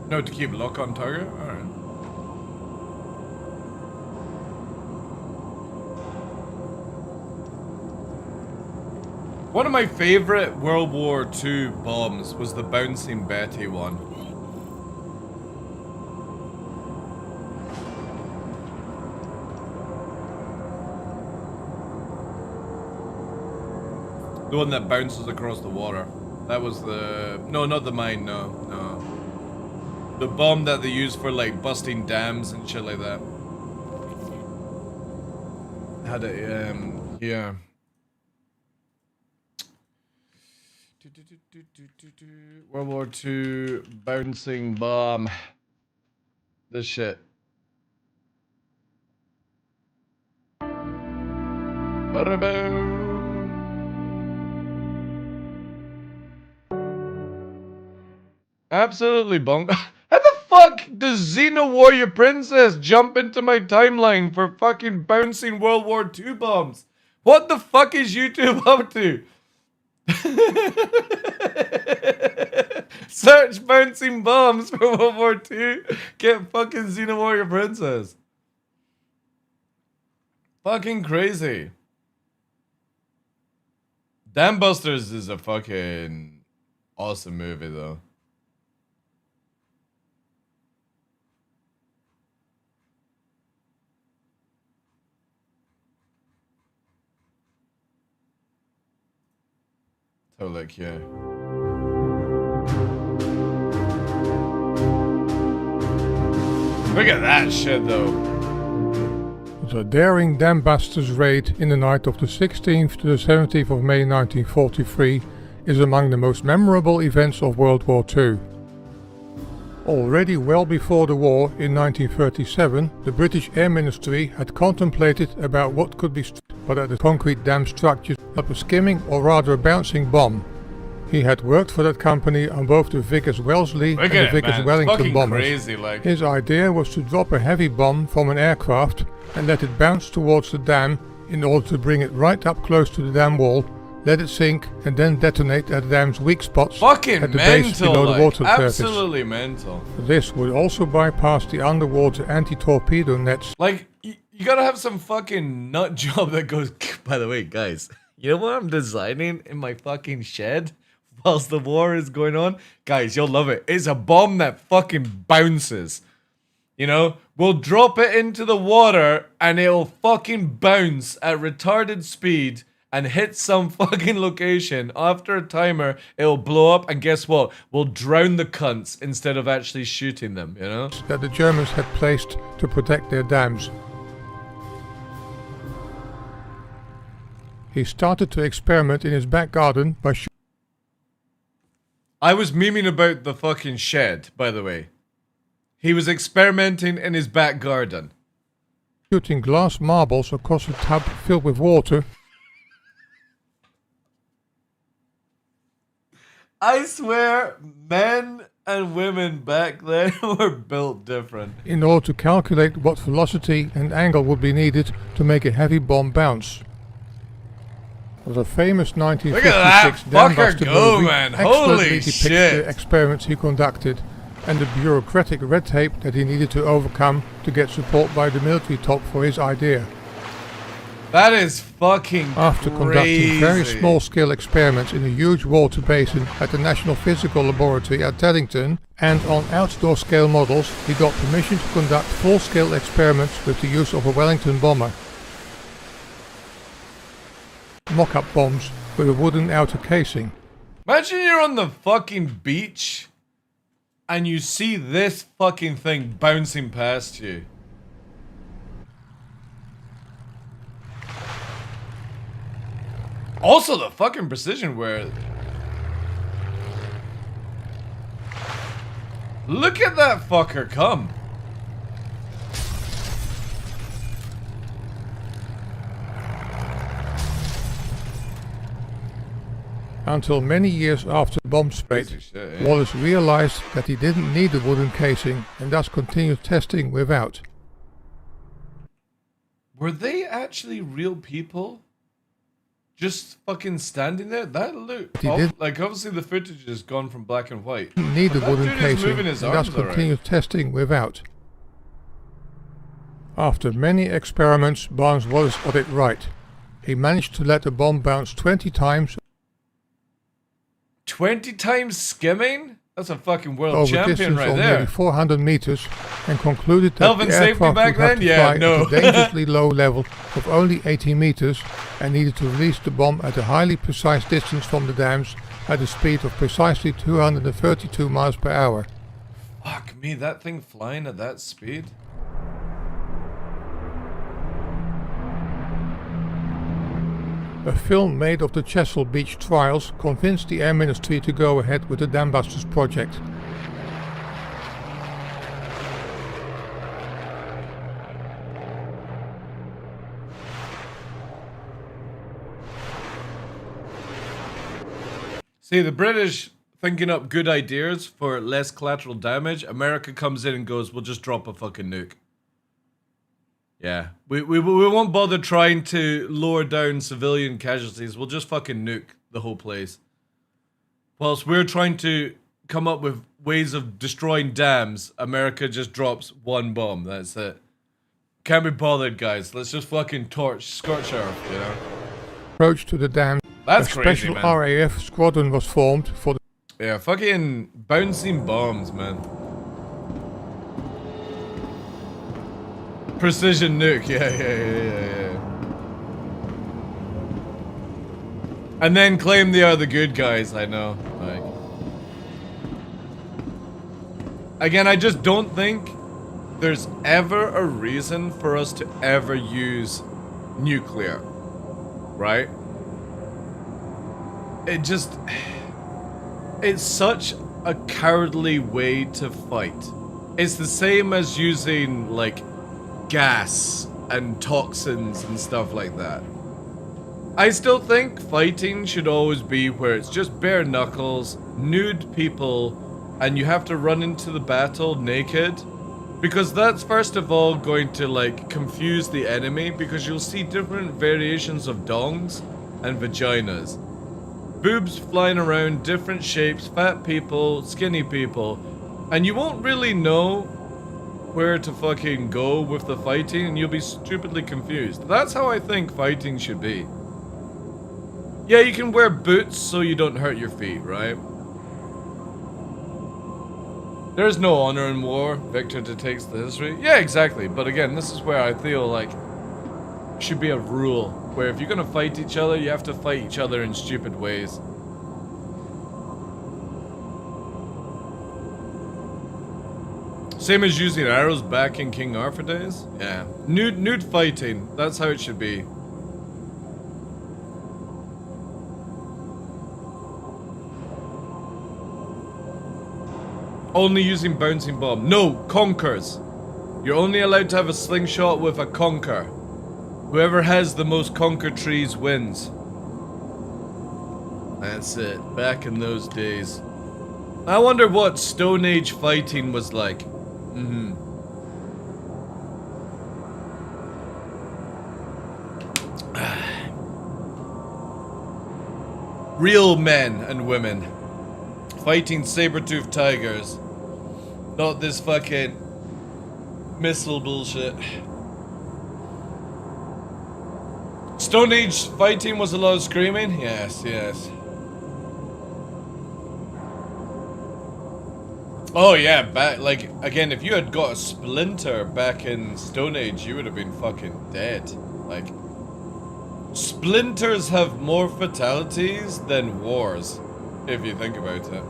Speaker 1: No, to keep lock on target? Alright. One of my favorite World War II bombs was the Bouncing Betty one. The one that bounces across the water. That was the... No, not the mine, no. The bomb that they use for like busting dams and shit like that. Had it, yeah. World War II bouncing bomb. This shit. Absolutely bonk. How the fuck does Xena Warrior Princess jump into my timeline for fucking bouncing World War II bombs? What the fuck is YouTube up to? Search bouncing bombs for World War II. Get fucking Xena Warrior Princess. Fucking crazy. Dam Busters is a fucking awesome movie though. So like, yeah. Look at that shit though.
Speaker 15: The daring dam busters raid in the night of the 16th to the 17th of May 1943 is among the most memorable events of World War II. Already well before the war in 1937, the British Air Ministry had contemplated about what could be but at the concrete dam structures up a skimming or rather a bouncing bomb. He had worked for that company on both the Vickers Wellesley and the Vickers Wellington bombers.
Speaker 1: Crazy, like.
Speaker 15: His idea was to drop a heavy bomb from an aircraft and let it bounce towards the dam in order to bring it right up close to the dam wall, let it sink and then detonate at the dam's weak spots
Speaker 1: fucking
Speaker 15: at the
Speaker 1: mental,
Speaker 15: base below the water surface.
Speaker 1: Absolutely mental.
Speaker 15: This would also bypass the underwater anti-torpedo nets.
Speaker 1: Like, you gotta have some fucking nut job that goes, by the way, guys, you know what I'm designing in my fucking shed whilst the war is going on? Guys, you'll love it. It's a bomb that fucking bounces. You know, we'll drop it into the water and it'll fucking bounce at retarded speed and hit some fucking location. After a timer, it'll blow up and guess what? We'll drown the cunts instead of actually shooting them, you know?
Speaker 15: That the Germans had placed to protect their dams. He started to experiment in his back garden by
Speaker 1: I was memeing about the fucking shed, by the way. He was experimenting in his back garden.
Speaker 15: Shooting glass marbles across a tub filled with water.
Speaker 1: I swear, men and women back then were built different.
Speaker 15: In order to calculate what velocity and angle would be needed to make a heavy bomb bounce. The famous 1956 Dam Buster movie expertly depicts the experiments he conducted and the bureaucratic red tape that he needed to overcome to get support by the military top for his idea.
Speaker 1: That is fucking
Speaker 15: After
Speaker 1: crazy.
Speaker 15: Conducting very small-scale experiments in a huge water basin at the National Physical Laboratory at Teddington and on outdoor scale models, he got permission to conduct full-scale experiments with the use of a Wellington bomber. Mock-up bombs with a wooden outer casing.
Speaker 1: Imagine you're on the fucking beach and you see this fucking thing bouncing past you. Also the fucking precision where... Look at that fucker come.
Speaker 15: Until many years after the bomb spate, Wallace realized that he didn't need a wooden casing and thus continued testing without.
Speaker 1: Were they actually real people? Just fucking standing there? That look... like obviously the footage has gone from black and white.
Speaker 15: He didn't need a wooden casing
Speaker 1: and
Speaker 15: thus continued testing without. After many experiments, Barnes Wallace got it right. He managed to let the bomb bounce 20 times
Speaker 1: 20 times skimming? That's a fucking world
Speaker 15: over
Speaker 1: champion
Speaker 15: distance
Speaker 1: right
Speaker 15: of
Speaker 1: there.
Speaker 15: nearly 400 meters and concluded that
Speaker 1: Health
Speaker 15: the
Speaker 1: and safety
Speaker 15: aircraft
Speaker 1: back
Speaker 15: would have
Speaker 1: then?
Speaker 15: to
Speaker 1: Yeah,
Speaker 15: fly
Speaker 1: no.
Speaker 15: at a dangerously low level of only 80 meters and needed to release the bomb at a highly precise distance from the dams at a speed of precisely 232 miles per hour.
Speaker 1: Fuck me, that thing flying at that speed?
Speaker 15: A film made of the Chesail Beach trials convinced the Air Ministry to go ahead with the Dambusters project.
Speaker 1: See, the British thinking up good ideas for less collateral damage. America comes in and goes, we'll just drop a fucking nuke. Yeah, we won't bother trying to lower down civilian casualties. We'll just fucking nuke the whole place. Whilst we're trying to come up with ways of destroying dams, America just drops one bomb. That's it. Can't be bothered, guys. Let's just fucking scorch earth, you know?
Speaker 15: Approach to the dam.
Speaker 1: That's
Speaker 15: a
Speaker 1: crazy,
Speaker 15: special
Speaker 1: man.
Speaker 15: RAF squadron was formed for the...
Speaker 1: Yeah, fucking bouncing bombs, man. Precision nuke, yeah. And then claim they are the good guys, I know. Like, again, I just don't think there's ever a reason for us to ever use nuclear, right? It's such a cowardly way to fight. It's the same as using, like, gas and toxins and stuff like that. I still think fighting should always be where it's just bare knuckles, nude people, and you have to run into the battle naked. Because that's first of all going to, like, confuse the enemy, because you'll see different variations of dongs and vaginas. Boobs flying around, different shapes, fat people, skinny people, and you won't really know where to fucking go with the fighting, and you'll be stupidly confused. That's how I think fighting should be. Yeah, you can wear boots so you don't hurt your feet, right? There's no honor in war. Victor dictates the history. Yeah, exactly. But again, this is where I feel like should be a rule where if you're gonna fight each other, you have to fight each other in stupid ways. Same as using arrows back in King Arthur days. Yeah, nude fighting. That's how it should be. Only using bouncing bomb. No, conkers. You're only allowed to have a slingshot with a conker. Whoever has the most conker trees wins. That's it. Back in those days. I wonder what Stone Age fighting was like. Real men and women. Fighting saber-toothed tigers. Not this fucking missile bullshit. Stone Age fighting was a lot of screaming? Yes. Oh yeah, back, like, again, if you had got a splinter back in Stone Age, you would have been fucking dead. Like, splinters have more fatalities than wars, if you think about it.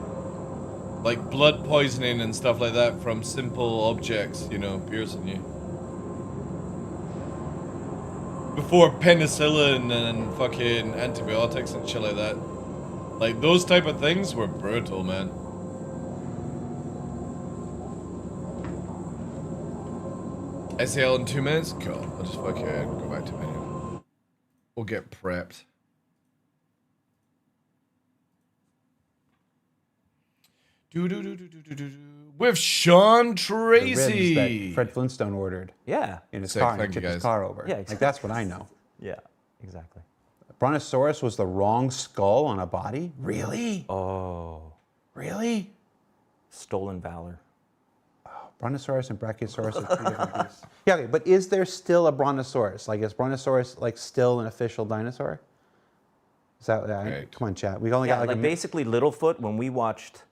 Speaker 1: Like blood poisoning and stuff like that from simple objects, you know, piercing you. Before penicillin and fucking antibiotics and shit like that. Like, those type of things were brutal, man. SAL in 2 minutes? Cool. I'll just fucking go back to menu. We'll get prepped. With Sean Tracy.
Speaker 16: The ribs that Fred Flintstone ordered.
Speaker 17: Yeah.
Speaker 16: In his
Speaker 1: Sick,
Speaker 16: car, and
Speaker 1: thank
Speaker 16: tipped
Speaker 1: you,
Speaker 16: his
Speaker 1: guys.
Speaker 16: car over.
Speaker 17: Yeah, exactly.
Speaker 16: Like, that's what I know.
Speaker 17: Yeah, exactly.
Speaker 16: Brontosaurus was the wrong skull on a body? Really?
Speaker 17: Oh.
Speaker 16: Really?
Speaker 17: Stolen valor.
Speaker 16: Brontosaurus and Brachiosaurus are 3 different beasts. Yeah, okay, but is there still a Brontosaurus? Like, is Brontosaurus, like, still an official dinosaur? Is that, come on, chat. We've only got,
Speaker 17: like basically Littlefoot, when we watched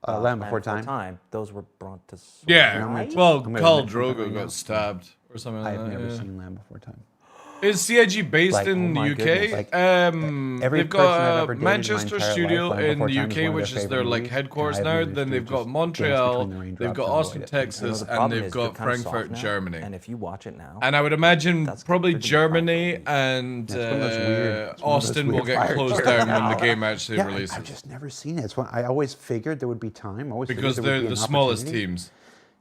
Speaker 16: Land Before Time.
Speaker 17: Those were Brontosaurus.
Speaker 1: Yeah,
Speaker 17: right?
Speaker 1: well, Khal Drogo got stabbed or something like
Speaker 16: I've
Speaker 1: that.
Speaker 16: never
Speaker 1: yeah.
Speaker 16: seen Land Before Time.
Speaker 1: Is CIG based
Speaker 16: Like,
Speaker 1: in
Speaker 16: oh my
Speaker 1: the UK?
Speaker 16: goodness, like, every
Speaker 1: They've
Speaker 16: person I've
Speaker 1: got
Speaker 16: ever
Speaker 1: a
Speaker 16: dated in my
Speaker 1: Manchester
Speaker 16: entire
Speaker 1: studio
Speaker 16: life,
Speaker 1: in
Speaker 16: Before
Speaker 1: the
Speaker 16: Time is
Speaker 1: UK,
Speaker 16: one of
Speaker 1: which
Speaker 16: their
Speaker 1: is their
Speaker 16: favorite
Speaker 1: like
Speaker 16: movies,
Speaker 1: headquarters
Speaker 16: and
Speaker 1: now.
Speaker 16: I've managed
Speaker 1: Then
Speaker 16: to
Speaker 1: they've got
Speaker 16: just dance
Speaker 1: Montreal,
Speaker 16: between the
Speaker 1: they've
Speaker 16: raindrops
Speaker 1: got
Speaker 16: and
Speaker 1: Austin,
Speaker 16: avoid it.
Speaker 1: Texas,
Speaker 17: the
Speaker 1: and
Speaker 17: problem
Speaker 1: they've
Speaker 17: is
Speaker 1: got
Speaker 17: they're kinda
Speaker 1: Frankfurt,
Speaker 17: soft now,
Speaker 1: Germany.
Speaker 17: and if you watch it now,
Speaker 1: And I would imagine probably
Speaker 17: pretty
Speaker 1: Germany and
Speaker 16: It's one of those weird- it's one of those
Speaker 1: Austin will
Speaker 16: weird
Speaker 1: get
Speaker 16: fire
Speaker 1: closed
Speaker 16: charts
Speaker 1: down when the
Speaker 16: now.
Speaker 1: game actually
Speaker 16: Yeah,
Speaker 1: releases.
Speaker 16: I've just never seen it. It's one, I always figured there would be time. I always figured
Speaker 1: Because
Speaker 16: there would
Speaker 1: they're
Speaker 16: be
Speaker 1: the
Speaker 16: an
Speaker 1: smallest
Speaker 16: opportunity.
Speaker 1: teams.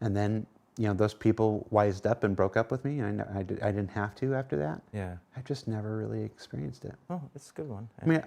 Speaker 16: And then, you know, those people wised up and broke up with me. I didn't have to after that.
Speaker 17: Yeah.
Speaker 16: I just never really experienced it.
Speaker 17: Oh, it's a good one.
Speaker 16: I mean,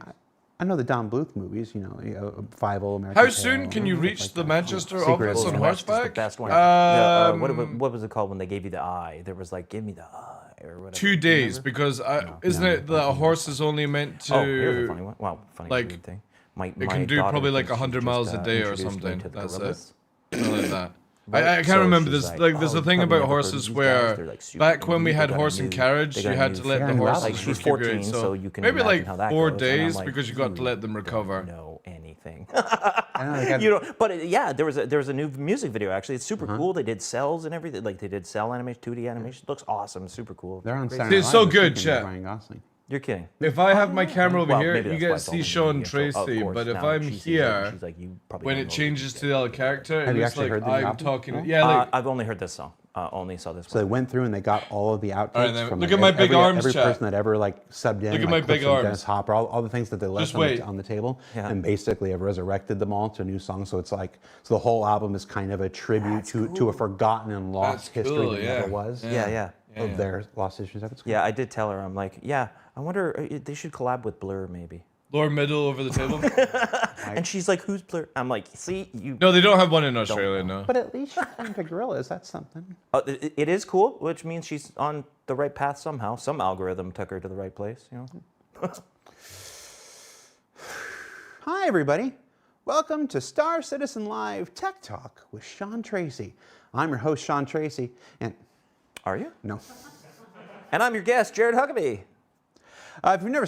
Speaker 16: I know the Don Bluth movies, you know, Five-O, American
Speaker 1: How soon
Speaker 16: Tail,
Speaker 1: can you
Speaker 16: stuff
Speaker 1: reach
Speaker 16: like
Speaker 1: the
Speaker 16: that.
Speaker 1: Manchester
Speaker 16: Secret
Speaker 1: office
Speaker 16: of
Speaker 1: on
Speaker 16: the West is the
Speaker 1: horseback?
Speaker 17: Best one. What was it called when they gave you the eye? There was like, give me the eye or whatever.
Speaker 1: 2 days, because isn't it that a horse is only meant to?
Speaker 17: Oh, here's a funny one. Well, funny
Speaker 1: like,
Speaker 17: weird thing. My
Speaker 1: it can do
Speaker 17: daughter
Speaker 1: probably like
Speaker 17: thinks she's
Speaker 1: 100 miles
Speaker 17: just,
Speaker 1: a day or
Speaker 17: introduced me
Speaker 1: something.
Speaker 17: to the
Speaker 1: That's it.
Speaker 17: gorillas.
Speaker 1: Something like that.
Speaker 17: Right?
Speaker 1: I can't
Speaker 17: So
Speaker 1: remember.
Speaker 17: she's
Speaker 1: There's
Speaker 17: like,
Speaker 1: there's
Speaker 17: "Oh,
Speaker 1: a thing
Speaker 17: you've
Speaker 1: about
Speaker 17: probably never heard of
Speaker 1: horses
Speaker 17: these
Speaker 1: where
Speaker 17: guys. They're, like, super
Speaker 1: back when we
Speaker 17: easy.
Speaker 1: had
Speaker 17: They got a
Speaker 1: horse and
Speaker 17: new-
Speaker 1: carriage,
Speaker 17: they
Speaker 1: you
Speaker 17: got a
Speaker 1: had
Speaker 17: new
Speaker 1: to let the
Speaker 16: feeling.
Speaker 1: horses
Speaker 16: Like,
Speaker 17: she's
Speaker 1: recuperate.
Speaker 17: 14, so you can
Speaker 1: maybe
Speaker 17: imagine
Speaker 1: like
Speaker 17: how that
Speaker 1: 4
Speaker 17: goes, and I'm
Speaker 1: days
Speaker 17: like,
Speaker 1: because you got to let them recover.
Speaker 17: Know anything?
Speaker 16: I
Speaker 17: You know, but yeah, there was a new music video actually. It's super cool. They did cells and everything. Like they did cell animation, 2D animation. It looks awesome. Super cool.
Speaker 16: They're on
Speaker 17: Great.
Speaker 16: Saturday
Speaker 1: It's
Speaker 16: Night
Speaker 1: so
Speaker 16: this
Speaker 1: good,
Speaker 16: weekend with
Speaker 1: chat.
Speaker 16: Ryan Gosling.
Speaker 17: You're kidding.
Speaker 1: If I have my camera over
Speaker 17: Well,
Speaker 1: here,
Speaker 17: maybe
Speaker 1: you
Speaker 17: that's
Speaker 1: get
Speaker 17: why
Speaker 1: to
Speaker 17: it's
Speaker 1: see
Speaker 17: only
Speaker 1: Sean
Speaker 17: medium, so, of
Speaker 1: Tracy,
Speaker 17: course,
Speaker 1: but if
Speaker 17: now
Speaker 1: I'm
Speaker 17: she sees it,
Speaker 1: here,
Speaker 17: she's like, you probably
Speaker 1: when
Speaker 17: don't
Speaker 1: it
Speaker 17: know
Speaker 1: changes to the other character, it
Speaker 16: Have you
Speaker 1: looks
Speaker 16: actually
Speaker 1: like
Speaker 16: heard the
Speaker 1: I'm
Speaker 16: album?
Speaker 1: talking.
Speaker 16: No?
Speaker 1: Yeah, like
Speaker 17: I've only heard this song. Only saw this
Speaker 16: So they
Speaker 17: one.
Speaker 16: went through and they got all of the outtakes
Speaker 1: All right, then,
Speaker 16: from
Speaker 1: look
Speaker 16: like,
Speaker 1: at my big arms,
Speaker 16: every
Speaker 1: chat.
Speaker 16: person that ever like subbed in.
Speaker 1: Look at
Speaker 16: like,
Speaker 1: my big
Speaker 16: clips from
Speaker 1: arms.
Speaker 16: Dennis Hopper, all the things that they left
Speaker 1: Just wait.
Speaker 16: on the table,
Speaker 17: Yeah.
Speaker 16: and basically have resurrected them all to a new song. So it's like the whole album is kind of a tribute to a forgotten and lost
Speaker 1: That's
Speaker 16: history
Speaker 1: cool,
Speaker 16: that
Speaker 1: yeah.
Speaker 16: never was.
Speaker 17: Yeah.
Speaker 16: Of their lost histories. It's cool.
Speaker 17: Yeah, I did tell her. I'm like, yeah. I wonder they should collab with Blur maybe.
Speaker 1: Lord Middle over the table.
Speaker 17: And she's like, who's Blur? I'm like, see, you.
Speaker 1: No, they don't have one in Australia, no.
Speaker 16: But at least she's playing to gorillas. That's something.
Speaker 17: It is cool, which means she's on the right path somehow. Some algorithm took her to the right place, you know.
Speaker 16: Hi, everybody. Welcome to Star Citizen Live Tech Talk with Sean Tracy. I'm your host, Sean Tracy, and
Speaker 17: are you?
Speaker 16: No.
Speaker 17: And I'm your guest, Jared Huckabee.
Speaker 16: If you've never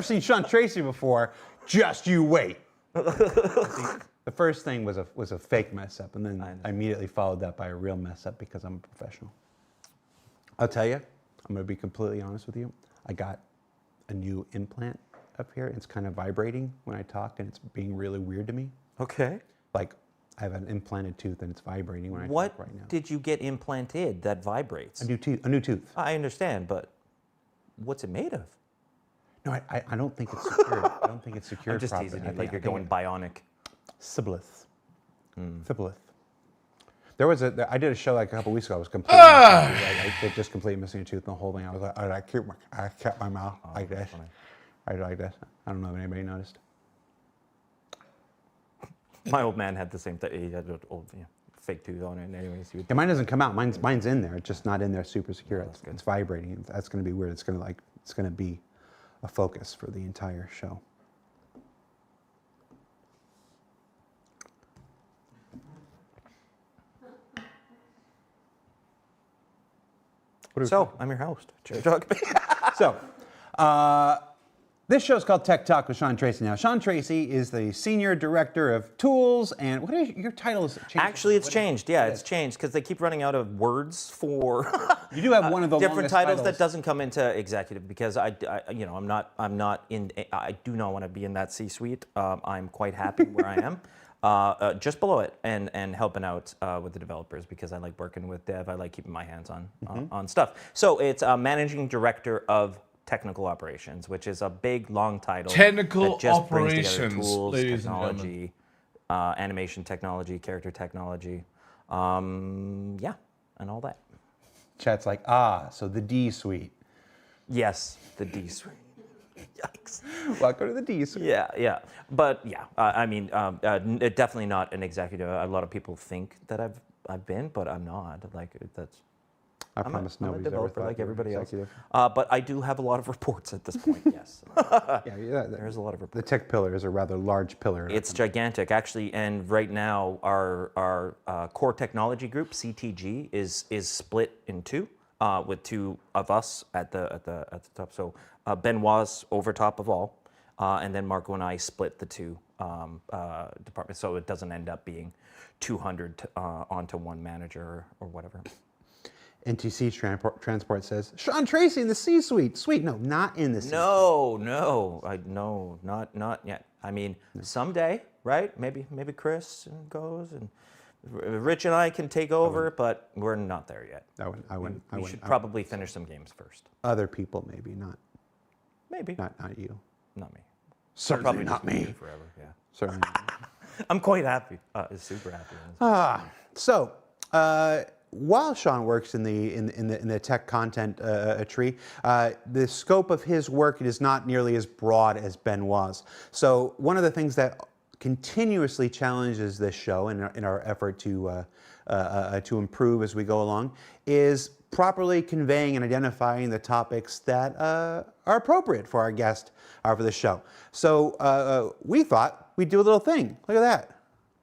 Speaker 16: seen Sean Tracy before, just you wait. The first thing was a fake mess up, and then I immediately followed that by a real mess up because I'm a professional. I'll tell you, I'm going to be completely honest with you. I got a new implant up here. It's kind of vibrating when I talk, and it's being really weird to me.
Speaker 17: Okay.
Speaker 16: Like I have an implanted tooth, and it's vibrating when I
Speaker 17: What
Speaker 16: talk right now.
Speaker 17: did you get implanted that vibrates?
Speaker 16: A new tooth.
Speaker 17: I understand, but what's it made of?
Speaker 16: No, I don't think it's secured. I don't think it's secured
Speaker 17: I'm just
Speaker 16: properly.
Speaker 17: teasing
Speaker 16: I
Speaker 17: you,
Speaker 16: think-
Speaker 17: like you're
Speaker 16: I think
Speaker 17: going bionic.
Speaker 16: Sibboleth.
Speaker 17: Hmm.
Speaker 16: Sibboleth. I did a show like a couple weeks ago. I was completely I just completely missing a tooth and the whole thing. I was like, I kept my mouth like this. I like this. I don't know if anybody noticed.
Speaker 17: My old man had the same thing. He had an old fake tooth on it. And anyways,
Speaker 16: Yeah, mine doesn't come out. Mine's in there. It's just not in there super secure. It's vibrating. That's going to be weird. It's going to be a focus for the entire show.
Speaker 17: So, I'm your host, Jared Huckabee.
Speaker 16: So, this show is called Tech Talk with Sean Tracy. Now, Sean Tracy is the Senior Director of Tools, and what is your title? Is changed?
Speaker 17: Actually, it's changed. Yeah, it's changed because they keep running out of words for
Speaker 16: You do have one of the
Speaker 17: different
Speaker 16: longest
Speaker 17: titles that doesn't come into executive because I do not want to be in that C-suite. I'm quite happy where I am. Just below it and helping out with the developers because I like working with dev. I like keeping my hands on stuff. So it's Managing Director of Technical Operations, which is a big, long title.
Speaker 1: Technical
Speaker 17: that just brings together
Speaker 1: operations,
Speaker 17: tools,
Speaker 1: ladies and
Speaker 17: technology, animation technology, character technology, and all that.
Speaker 16: Chat's like, so the D suite.
Speaker 17: Yes, the D suite. Yikes.
Speaker 16: Welcome to the D suite.
Speaker 17: Yeah. But yeah, definitely not an executive. A lot of people think that I've been, but I'm not. Like that's.
Speaker 16: I promise nobody's ever
Speaker 17: developer
Speaker 16: thought
Speaker 17: like
Speaker 16: you were
Speaker 17: everybody else.
Speaker 16: executive.
Speaker 17: But I do have a lot of reports at this point. Yes. There's a lot of reports.
Speaker 16: The tech pillar is a rather large pillar.
Speaker 17: It's gigantic, actually, and right now our core technology group (CTG) is split in two, with two of us at the top. So Benoit's over top of all, and then Marco and I split the two departments, so it doesn't end up being 200 onto one manager or whatever.
Speaker 16: NTC Transport says, Sean Tracy in the C-suite. Sweet, no, not in the C-suite.
Speaker 17: No, not yet. I mean, someday, right? Maybe Chris goes and Rich and I can take over, but we're not there yet. We should probably finish some games first.
Speaker 16: Other people, maybe, not.
Speaker 17: Maybe.
Speaker 16: Not you.
Speaker 17: Not me.
Speaker 16: Certainly
Speaker 17: Probably
Speaker 16: not
Speaker 17: just
Speaker 16: me.
Speaker 17: Forever, yeah.
Speaker 16: Certainly.
Speaker 17: I'm quite happy. Super happy.
Speaker 16: So, while Sean works in the tech content tree, the scope of his work is not nearly as broad as Benoit's. So, one of the things that continuously challenges this show in our effort to improve as we go along is properly conveying and identifying the topics that are appropriate for our guest for the show. So we thought we'd do a little thing. Look at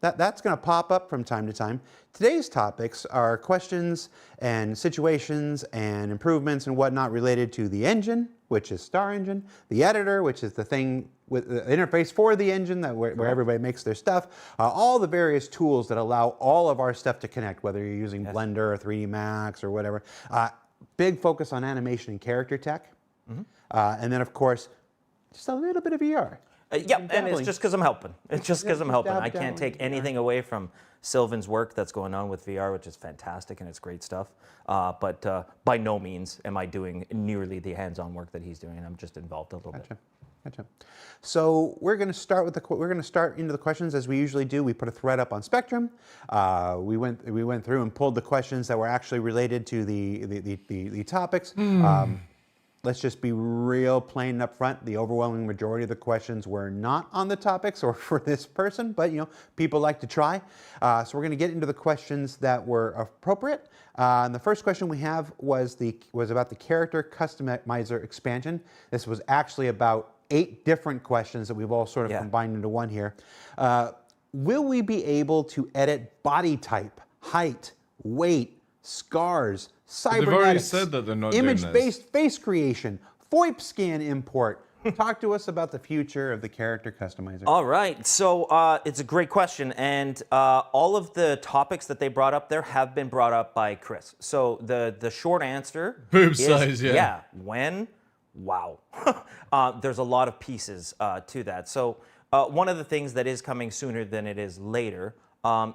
Speaker 16: that. That's going to pop up from time to time. Today's topics are questions and situations and improvements and whatnot related to the engine, which is Star Engine, the editor, which is the thing with the interface for the engine where everybody makes their stuff, all the various tools that allow all of our stuff to connect, whether you're using Blender or 3D Max or whatever. Big focus on animation and character tech. And then, of course, just a little bit of VR.
Speaker 17: And it's just because I'm helping. It's just because I'm helping. I can't take anything away from Sylvan's work that's going on with VR, which is fantastic and it's great stuff. But by no means am I doing nearly the hands-on work that he's doing. I'm just involved a little bit.
Speaker 16: Gotcha. So we're going to start into the questions as we usually do. We put a thread up on Spectrum. We went through and pulled the questions that were actually related to the topics. Let's just be real plain up front. The overwhelming majority of the questions were not on the topics or for this person, but people like to try. So we're going to get into the questions that were appropriate. And the first question we have was about the character customizer expansion. This was actually about 8 different questions that we've all sort of combined into one here. Will we be able to edit body type, height, weight, scars, cybernetics, image-based face creation, FOIP scan import? Talk to us about the future of the character customizer.
Speaker 17: All right, so it's a great question, and all of the topics that they brought up there have been brought up by Chris. So the short answer
Speaker 1: is size,
Speaker 17: when? Wow. There's a lot of pieces to that. So one of the things that is coming sooner than it is later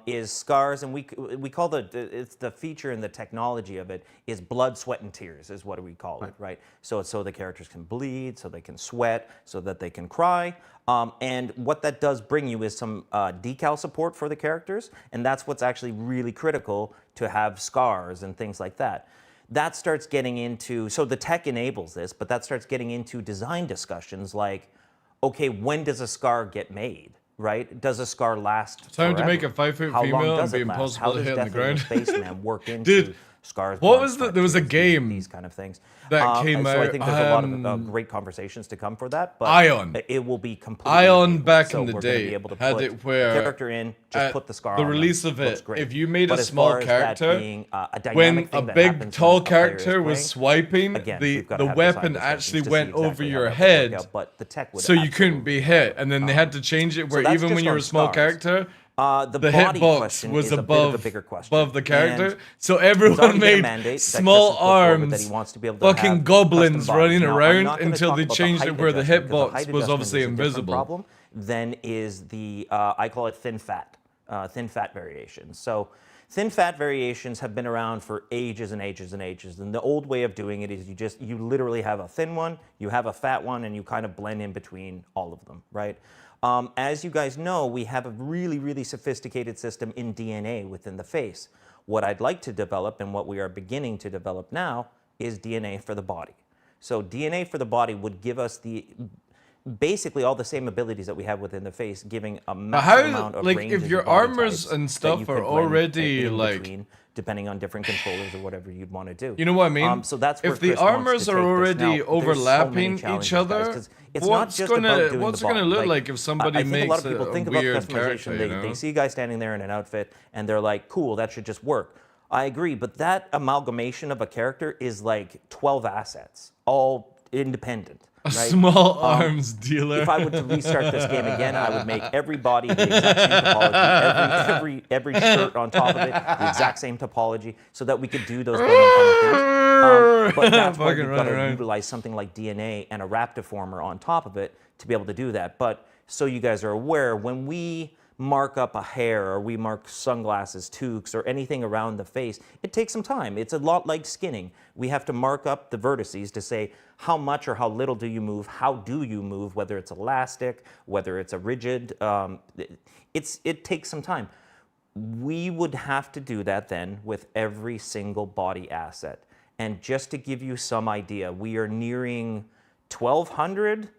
Speaker 17: is scars, and we call it's the feature and the technology of it is blood, sweat, and tears is what we call it, right? So the characters can bleed, so they can sweat, so that they can cry. And what that does bring you is some decal support for the characters, and that's what's actually really critical to have scars and things like that. That starts getting into, so the tech enables this, but that starts getting into design discussions like, okay, when does a scar get made, right? Does a scar last
Speaker 1: Time
Speaker 17: forever?
Speaker 1: to make a 5-foot
Speaker 17: How long
Speaker 1: female
Speaker 17: does
Speaker 1: and be
Speaker 17: it last?
Speaker 1: impossible
Speaker 17: How
Speaker 1: to
Speaker 17: does
Speaker 1: hit on the
Speaker 17: Death of
Speaker 1: ground?
Speaker 17: Spaceman work into scars?
Speaker 1: What was there was a game
Speaker 17: these kind of things
Speaker 1: that came out.
Speaker 17: So I think there's a lot of great conversations to come for that. But
Speaker 1: Ion.
Speaker 17: It will be completely.
Speaker 1: Ion back
Speaker 17: so
Speaker 1: in the
Speaker 17: we're gonna
Speaker 1: day
Speaker 17: be able to
Speaker 1: had
Speaker 17: put
Speaker 1: it where
Speaker 17: the character in, just put the scar
Speaker 1: the
Speaker 17: on
Speaker 1: release
Speaker 17: them.
Speaker 1: of
Speaker 17: Looks
Speaker 1: it.
Speaker 17: great.
Speaker 1: If you made
Speaker 17: But
Speaker 1: a
Speaker 17: as
Speaker 1: small
Speaker 17: far as that
Speaker 1: character,
Speaker 17: being, a
Speaker 1: when
Speaker 17: dynamic
Speaker 1: a
Speaker 17: thing that
Speaker 1: big
Speaker 17: happens
Speaker 1: tall
Speaker 17: when a player is
Speaker 1: character was
Speaker 17: playing,
Speaker 1: swiping,
Speaker 17: again, we've gotta
Speaker 1: the
Speaker 17: have
Speaker 1: weapon
Speaker 17: design
Speaker 1: actually
Speaker 17: discussions to
Speaker 1: went
Speaker 17: see
Speaker 1: over
Speaker 17: exactly
Speaker 1: your
Speaker 17: how that would work
Speaker 1: head,
Speaker 17: out, but the tech would
Speaker 1: so you couldn't be hit. And then they had to change it where
Speaker 17: that's
Speaker 1: even when
Speaker 17: just
Speaker 1: you're
Speaker 17: on
Speaker 1: a small
Speaker 17: scars.
Speaker 1: character,
Speaker 17: The
Speaker 1: the
Speaker 17: body
Speaker 1: hitbox
Speaker 17: question
Speaker 1: was
Speaker 17: is a bit of a bigger question.
Speaker 1: above the character.
Speaker 17: And
Speaker 1: So
Speaker 17: he's
Speaker 1: everyone
Speaker 17: already hit a
Speaker 1: made
Speaker 17: mandate that Chris
Speaker 1: small
Speaker 17: has put forward
Speaker 1: arms,
Speaker 17: that he wants to be able to
Speaker 1: fucking
Speaker 17: have
Speaker 1: goblins
Speaker 17: custom bodies.
Speaker 1: running
Speaker 17: Now, I'm
Speaker 1: around
Speaker 17: not gonna
Speaker 1: until
Speaker 17: talk
Speaker 1: they
Speaker 17: about the
Speaker 1: changed it
Speaker 17: height
Speaker 1: where the
Speaker 17: adjustment, because
Speaker 1: hitbox
Speaker 17: height
Speaker 1: was
Speaker 17: adjustment
Speaker 1: obviously
Speaker 17: is a different
Speaker 1: invisible.
Speaker 17: problem than is the, I call it thin fat variations. So thin fat variations have been around for ages and ages and ages. And the old way of doing it is you literally have a thin one, you have a fat one, and you kind of blend in between all of them, right? As you guys know, we have a really, really sophisticated system in DNA within the face. What I'd like to develop, and what we are beginning to develop now, is DNA for the body. So DNA for the body would give us basically all the same abilities that we have within the face, giving a massive amount of range
Speaker 1: if
Speaker 17: of
Speaker 1: your
Speaker 17: body
Speaker 1: armors
Speaker 17: types
Speaker 1: and
Speaker 17: that
Speaker 1: stuff
Speaker 17: you
Speaker 1: are
Speaker 17: could blend
Speaker 1: already
Speaker 17: in
Speaker 1: like
Speaker 17: between, depending on different controllers or whatever you'd want to do.
Speaker 1: You know what I mean?
Speaker 17: So that's where
Speaker 1: if the
Speaker 17: Chris wants
Speaker 1: armors
Speaker 17: to
Speaker 1: are
Speaker 17: take this.
Speaker 1: already
Speaker 17: Now, there's so many
Speaker 1: overlapping
Speaker 17: challenges,
Speaker 1: each
Speaker 17: guys,
Speaker 1: other,
Speaker 17: 'cause it's not just about doing
Speaker 1: what's
Speaker 17: the
Speaker 1: it gonna
Speaker 17: body.
Speaker 1: look like if somebody
Speaker 17: I think
Speaker 1: makes
Speaker 17: a lot of people think about
Speaker 1: weird
Speaker 17: customization.
Speaker 1: character,
Speaker 17: They see a guy standing there in an outfit and they're like, cool, that should just work. I agree, but that amalgamation of a character is like 12 assets, all independent. Right?
Speaker 1: Small arms dealer.
Speaker 17: If I were to restart this game again, I would make every body the exact same topology, every shirt on top of it the exact same topology, so that we could do those kind of things. But that's why we've got to utilize something like DNA and a Raptiformer on top of it to be able to do that. But so you guys are aware, when we mark up a hair or we mark sunglasses, toques, or anything around the face, it takes some time. It's a lot like skinning. We have to mark up the vertices to say how much or how little do you move, how do you move, whether it's elastic, whether it's a rigid. It takes some time. We would have to do that then with every single body asset. And just to give you some idea, we are nearing 1,200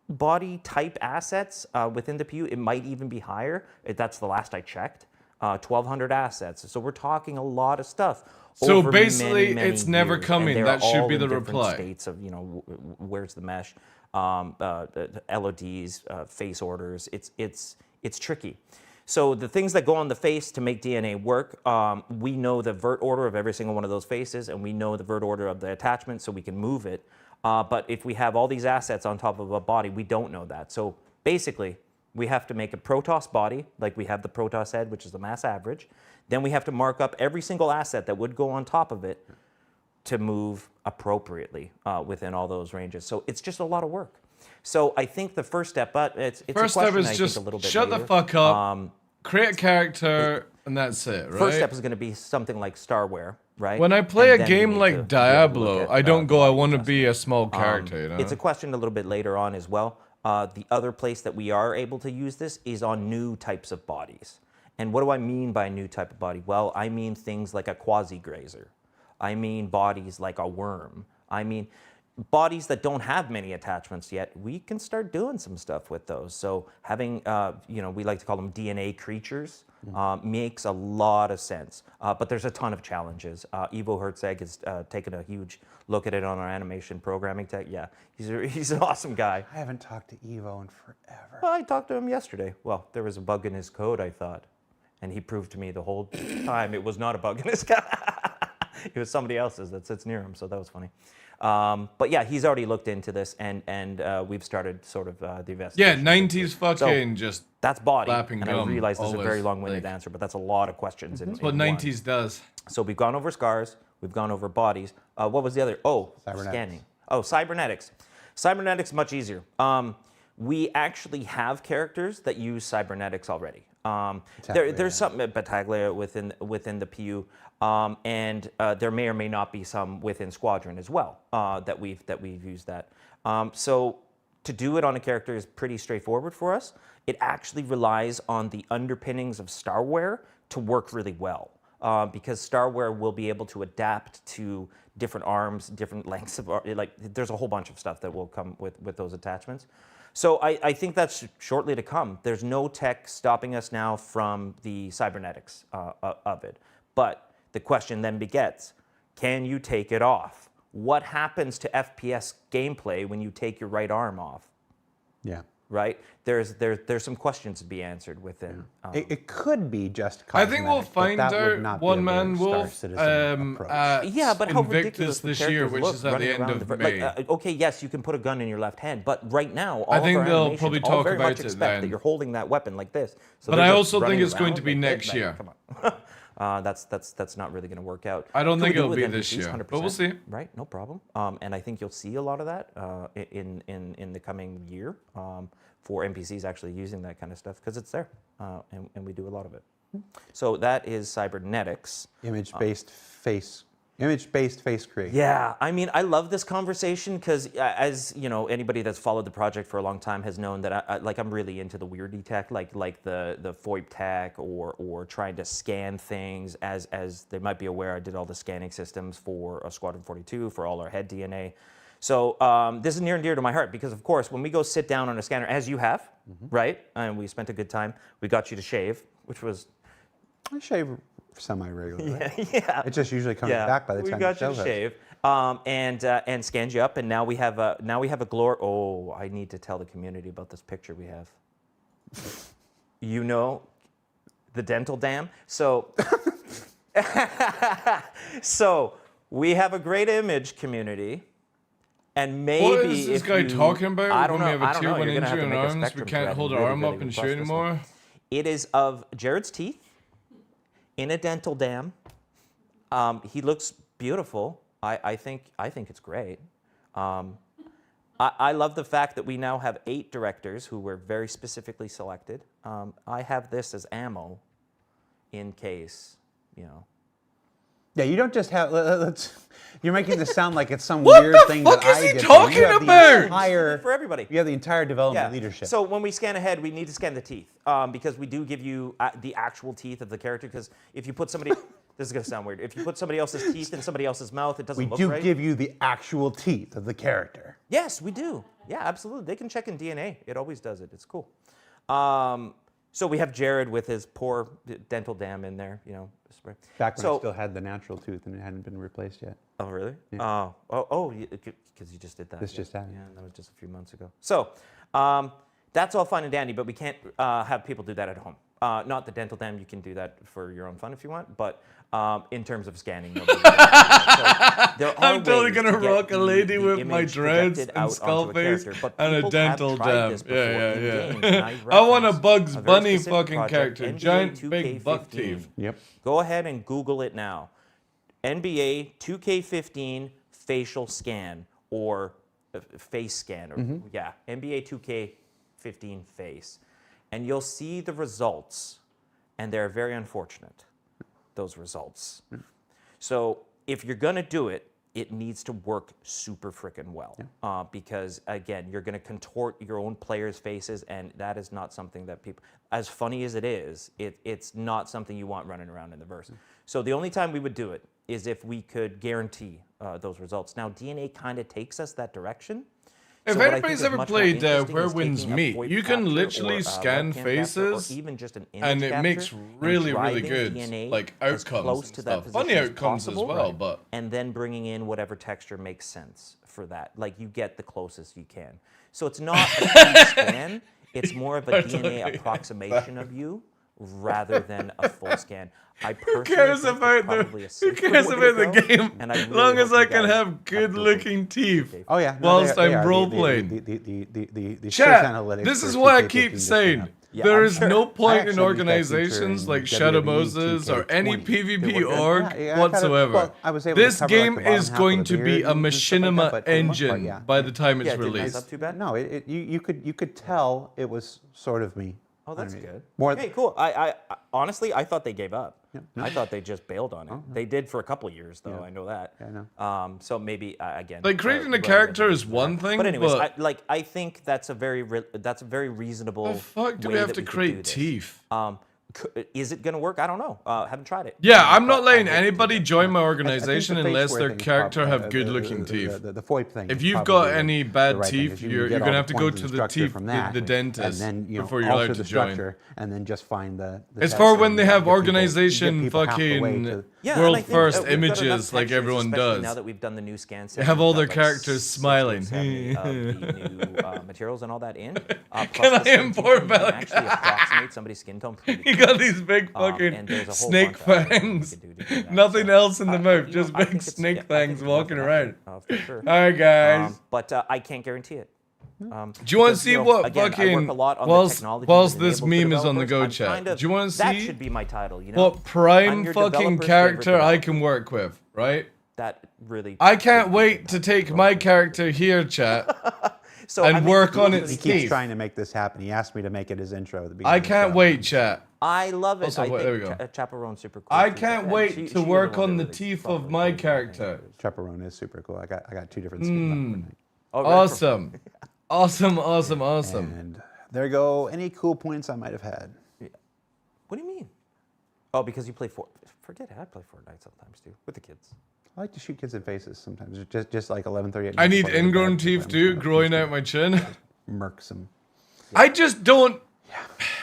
Speaker 17: body type assets within the PU. It might even be higher. That's the last I checked. 1,200 assets. So we're talking a lot of stuff.
Speaker 1: So
Speaker 17: over
Speaker 1: basically,
Speaker 17: many
Speaker 1: it's never
Speaker 17: years.
Speaker 1: coming.
Speaker 17: And
Speaker 1: That should
Speaker 17: all
Speaker 1: be
Speaker 17: in
Speaker 1: the
Speaker 17: different
Speaker 1: reply.
Speaker 17: States of, where's the mesh, LODs, face orders. It's tricky. So the things that go on the face to make DNA work, we know the vert order of every single one of those faces, and we know the vert order of the attachment, so we can move it. But if we have all these assets on top of a body, we don't know that. So basically, we have to make a Protoss body, like we have the Protoss head, which is the mass average. Then we have to mark up every single asset that would go on top of it to move appropriately within all those ranges. So it's just a lot of work. So I think the first step, but it's
Speaker 1: First
Speaker 17: a question,
Speaker 1: step is
Speaker 17: I
Speaker 1: just
Speaker 17: think, a little bit
Speaker 1: shut
Speaker 17: later.
Speaker 1: the fuck up, create a character, and that's it, right?
Speaker 17: First step is going to be something like Starware, right?
Speaker 1: When I play
Speaker 17: And
Speaker 1: a
Speaker 17: then we
Speaker 1: game
Speaker 17: need
Speaker 1: like
Speaker 17: to be able to
Speaker 1: Diablo,
Speaker 17: look at,
Speaker 1: I don't go, I
Speaker 17: body
Speaker 1: want to
Speaker 17: adjustment.
Speaker 1: be a small character, you know?
Speaker 17: It's a question a little bit later on as well. The other place that we are able to use this is on new types of bodies. And what do I mean by new type of body? Well, I mean things like a quasi-grazer. I mean bodies like a worm. I mean bodies that don't have many attachments yet. We can start doing some stuff with those. So having, we like to call them DNA creatures, makes a lot of sense. But there's a ton of challenges. Ivo Herzeg has taken a huge look at it on our animation programming tech. Yeah, he's an awesome guy.
Speaker 16: I haven't talked to Ivo in forever.
Speaker 17: Well, I talked to him yesterday. Well, there was a bug in his code, I thought. And he proved to me the whole time it was not a bug in his code. It was somebody else's that sits near him, so that was funny. But yeah, he's already looked into this, and we've started sort of the investigation.
Speaker 1: Yeah, 90s fucking just
Speaker 17: that's body.
Speaker 1: flapping
Speaker 17: And
Speaker 1: gum,
Speaker 17: I realize this is a
Speaker 1: always,
Speaker 17: very long-winded
Speaker 1: like-
Speaker 17: answer, but that's a lot of questions.
Speaker 1: That's what 90s does.
Speaker 17: So we've gone over scars, we've gone over bodies. What was the other? Oh,
Speaker 16: Cybernetics.
Speaker 17: scanning. Oh, cybernetics. Cybernetics much easier. We actually have characters that use cybernetics already. There's something Battaglia within the PU, and there may or may not be some within Squadron as well that we've used that. So to do it on a character is pretty straightforward for us. It actually relies on the underpinnings of Starware to work really well. Because Starware will be able to adapt to different arms, different lengths of there's a whole bunch of stuff that will come with those attachments. So I think that's shortly to come. There's no tech stopping us now from the cybernetics of it. But the question then begets, can you take it off? What happens to FPS gameplay when you take your right arm off?
Speaker 16: Yeah.
Speaker 17: Right? There's some questions to be answered within.
Speaker 16: It could be just
Speaker 1: I think we'll
Speaker 16: cosmetic, but
Speaker 1: find
Speaker 16: that would
Speaker 1: out
Speaker 16: not be
Speaker 1: One
Speaker 16: a
Speaker 1: Man
Speaker 16: very Star
Speaker 1: Wolf
Speaker 16: Citizen approach.
Speaker 17: Yeah, but how ridiculous
Speaker 1: Invictus
Speaker 17: the
Speaker 1: this year,
Speaker 17: characters
Speaker 1: which
Speaker 17: look
Speaker 1: is at the
Speaker 17: running
Speaker 1: end
Speaker 17: around
Speaker 1: of
Speaker 17: the-
Speaker 1: May.
Speaker 17: okay, yes, you can put a gun in your left hand, but right now, all
Speaker 1: I
Speaker 17: of
Speaker 1: think
Speaker 17: our
Speaker 1: they'll
Speaker 17: animations
Speaker 1: probably
Speaker 17: all
Speaker 1: talk
Speaker 17: very
Speaker 1: about
Speaker 17: much
Speaker 1: it
Speaker 17: expect that
Speaker 1: then.
Speaker 17: you're holding that weapon like this. So
Speaker 1: But
Speaker 17: they're
Speaker 1: I
Speaker 17: just
Speaker 1: also think
Speaker 17: running
Speaker 1: it's going
Speaker 17: around
Speaker 1: to be
Speaker 17: like
Speaker 1: next
Speaker 17: this.
Speaker 1: year.
Speaker 17: Come on. That's not really going to work out.
Speaker 1: I don't
Speaker 17: Can we
Speaker 1: think
Speaker 17: do it
Speaker 1: it'll
Speaker 17: with
Speaker 1: be this
Speaker 17: NPCs?
Speaker 1: year,
Speaker 17: 100%,
Speaker 1: but we'll see.
Speaker 17: Right, no problem. And I think you'll see a lot of that in the coming year for NPCs actually using that kind of stuff because it's there, and we do a lot of it. So that is cybernetics.
Speaker 16: Image-based face creation.
Speaker 17: Yeah, I mean, I love this conversation because, as you know, anybody that's followed the project for a long time has known that I'm really into the weirdy tech, like the FOIP tech, or trying to scan things. As they might be aware, I did all the scanning systems for Squadron 42 for all our head DNA. So this is near and dear to my heart because, of course, when we go sit down on a scanner, as you have, right, and we spent a good time, we got you to shave, which was.
Speaker 16: I shave semi-regularly.
Speaker 17: Yeah.
Speaker 16: It just usually comes back by the time
Speaker 17: we got you
Speaker 16: it
Speaker 17: to
Speaker 16: shows
Speaker 17: shave, and scanned you up, and now we have a glory. Oh, I need to tell the community about this picture we have. You know, the dental dam. So, so we have a great image community, And maybe
Speaker 1: What is this
Speaker 17: if
Speaker 1: guy
Speaker 17: you,
Speaker 1: talking about?
Speaker 17: I don't
Speaker 1: When
Speaker 17: know.
Speaker 1: we have a tier
Speaker 17: You're
Speaker 1: 1
Speaker 17: gonna have
Speaker 1: injury
Speaker 17: to
Speaker 1: in
Speaker 17: make a
Speaker 1: arms, we
Speaker 17: spectrum
Speaker 1: can't
Speaker 17: thread
Speaker 1: hold
Speaker 17: and
Speaker 1: our
Speaker 17: really,
Speaker 1: arm
Speaker 17: really
Speaker 1: up and
Speaker 17: bust
Speaker 1: shoot
Speaker 17: this one.
Speaker 1: anymore.
Speaker 17: It is of Jared's teeth in a dental dam. He looks beautiful. I think it's great. I love the fact that we now have 8 directors who were very specifically selected. I have this as ammo in case, you know.
Speaker 16: Yeah, you don't just have. You're making this sound like it's some weird thing that I get.
Speaker 1: What the fuck is he talking about?
Speaker 17: For everybody.
Speaker 16: You have the entire development leadership.
Speaker 17: So when we scan ahead, we need to scan the teeth because we do give you the actual teeth of the character. Because if you put somebody, this is gonna sound weird. If you put somebody else's teeth in somebody else's mouth, it doesn't look right.
Speaker 16: We do give you the actual teeth of the character.
Speaker 17: Yes, we do. Yeah, absolutely. They can check in DNA. It always does it. It's cool. So we have Jared with his poor dental dam in there, you know.
Speaker 16: Back when I still had the natural tooth and it hadn't been replaced yet.
Speaker 17: Oh, really?
Speaker 16: Yeah.
Speaker 17: Because you just did that.
Speaker 16: This just happened.
Speaker 17: Yeah, that was just a few months ago. So that's all fine and dandy, but we can't have people do that at home. Not the dental dam. You can do that for your own fun if you want, but in terms of scanning, nobody
Speaker 1: I'm totally gonna rock a lady with my dreads and skull face and a dental dam. Yeah. I want a Bugs Bunny fucking character, giant big buck teeth.
Speaker 16: Yep.
Speaker 17: Go ahead and Google it now. NBA 2K15 facial scan or face scan, or NBA 2K15 face, and you'll see the results, and they're very unfortunate. Those results. So if you're gonna do it, it needs to work super frickin' well because again, you're gonna contort your own players' faces, and that is not something that people, as funny as it is, it's not something you want running around in the verse. So the only time we would do it is if we could guarantee those results. Now DNA kind of takes us that direction.
Speaker 1: If anybody's ever played Where Winds Meet, you can literally scan faces, and it makes really, really good like outcomes and stuff. Funny outcomes as well, but
Speaker 17: and then bringing in whatever texture makes sense for that. Like you get the closest you can. So it's not a true scan; it's more of a DNA approximation of you rather than a full scan.
Speaker 1: Who cares about the game? As long as I can have good-looking teeth.
Speaker 16: Oh yeah.
Speaker 1: Whilst I'm role-playing. Chat. This is what I keep saying. There is no point in organizations like Shadow Moses or any PvP org whatsoever. This game is going to be a machinima engine by the time it's released.
Speaker 16: No, you could tell it was sort of me.
Speaker 17: Oh, that's good. Okay, cool. I honestly, I thought they gave up. I thought they just bailed on it. They did for a couple of years, though. I know that.
Speaker 16: Yeah, I know.
Speaker 17: So maybe again,
Speaker 1: like creating a character is one thing,
Speaker 17: but anyways, I think that's a very reasonable.
Speaker 1: The fuck do we have to create teeth?
Speaker 17: Is it going to work? I don't know. Haven't tried it.
Speaker 1: Yeah, I'm not letting anybody join my organization unless their character have good-looking teeth.
Speaker 16: The FOIP thing.
Speaker 1: If you've got any bad teeth, you're going to have to go to the dentist before you're allowed to join.
Speaker 16: And then just find the
Speaker 1: it's for when they have organization fucking world first images like everyone does.
Speaker 17: Now that we've done the new scan set,
Speaker 1: they have all their characters smiling.
Speaker 17: The new materials and all that in.
Speaker 1: Can I import back?
Speaker 17: Actually approximate somebody's skin tone pretty
Speaker 1: You got these big fucking snake fangs. Nothing else in the mouth, just big snake fangs walking around.
Speaker 17: For sure.
Speaker 1: All right, guys.
Speaker 17: But I can't guarantee it.
Speaker 1: Do you want to see what fucking whilst this meme is on the go chat? Do you want to see
Speaker 17: that should be my title? You know,
Speaker 1: what prime fucking character I can work with, right?
Speaker 17: That really.
Speaker 1: I can't wait to take my character here, chat. And work on its teeth.
Speaker 16: He keeps trying to make this happen. He asked me to make it his intro at the beginning.
Speaker 1: I can't wait, chat.
Speaker 17: I love it.
Speaker 1: Also,
Speaker 17: I think
Speaker 1: there we go.
Speaker 17: Chaperone's super cool.
Speaker 1: I can't wait to work on the teeth of my character.
Speaker 16: Chaperone is super cool. I got 2 different skins.
Speaker 1: Awesome. Awesome.
Speaker 16: And there go any cool points I might have had.
Speaker 17: Yeah. What do you mean? Oh, because you play Forget it. I play Fortnite sometimes too with the kids.
Speaker 16: I like to shoot kids in faces sometimes. Just like 11:38.
Speaker 1: I need ingrown teeth too, growing out my chin.
Speaker 16: Murks them.
Speaker 1: I just don't.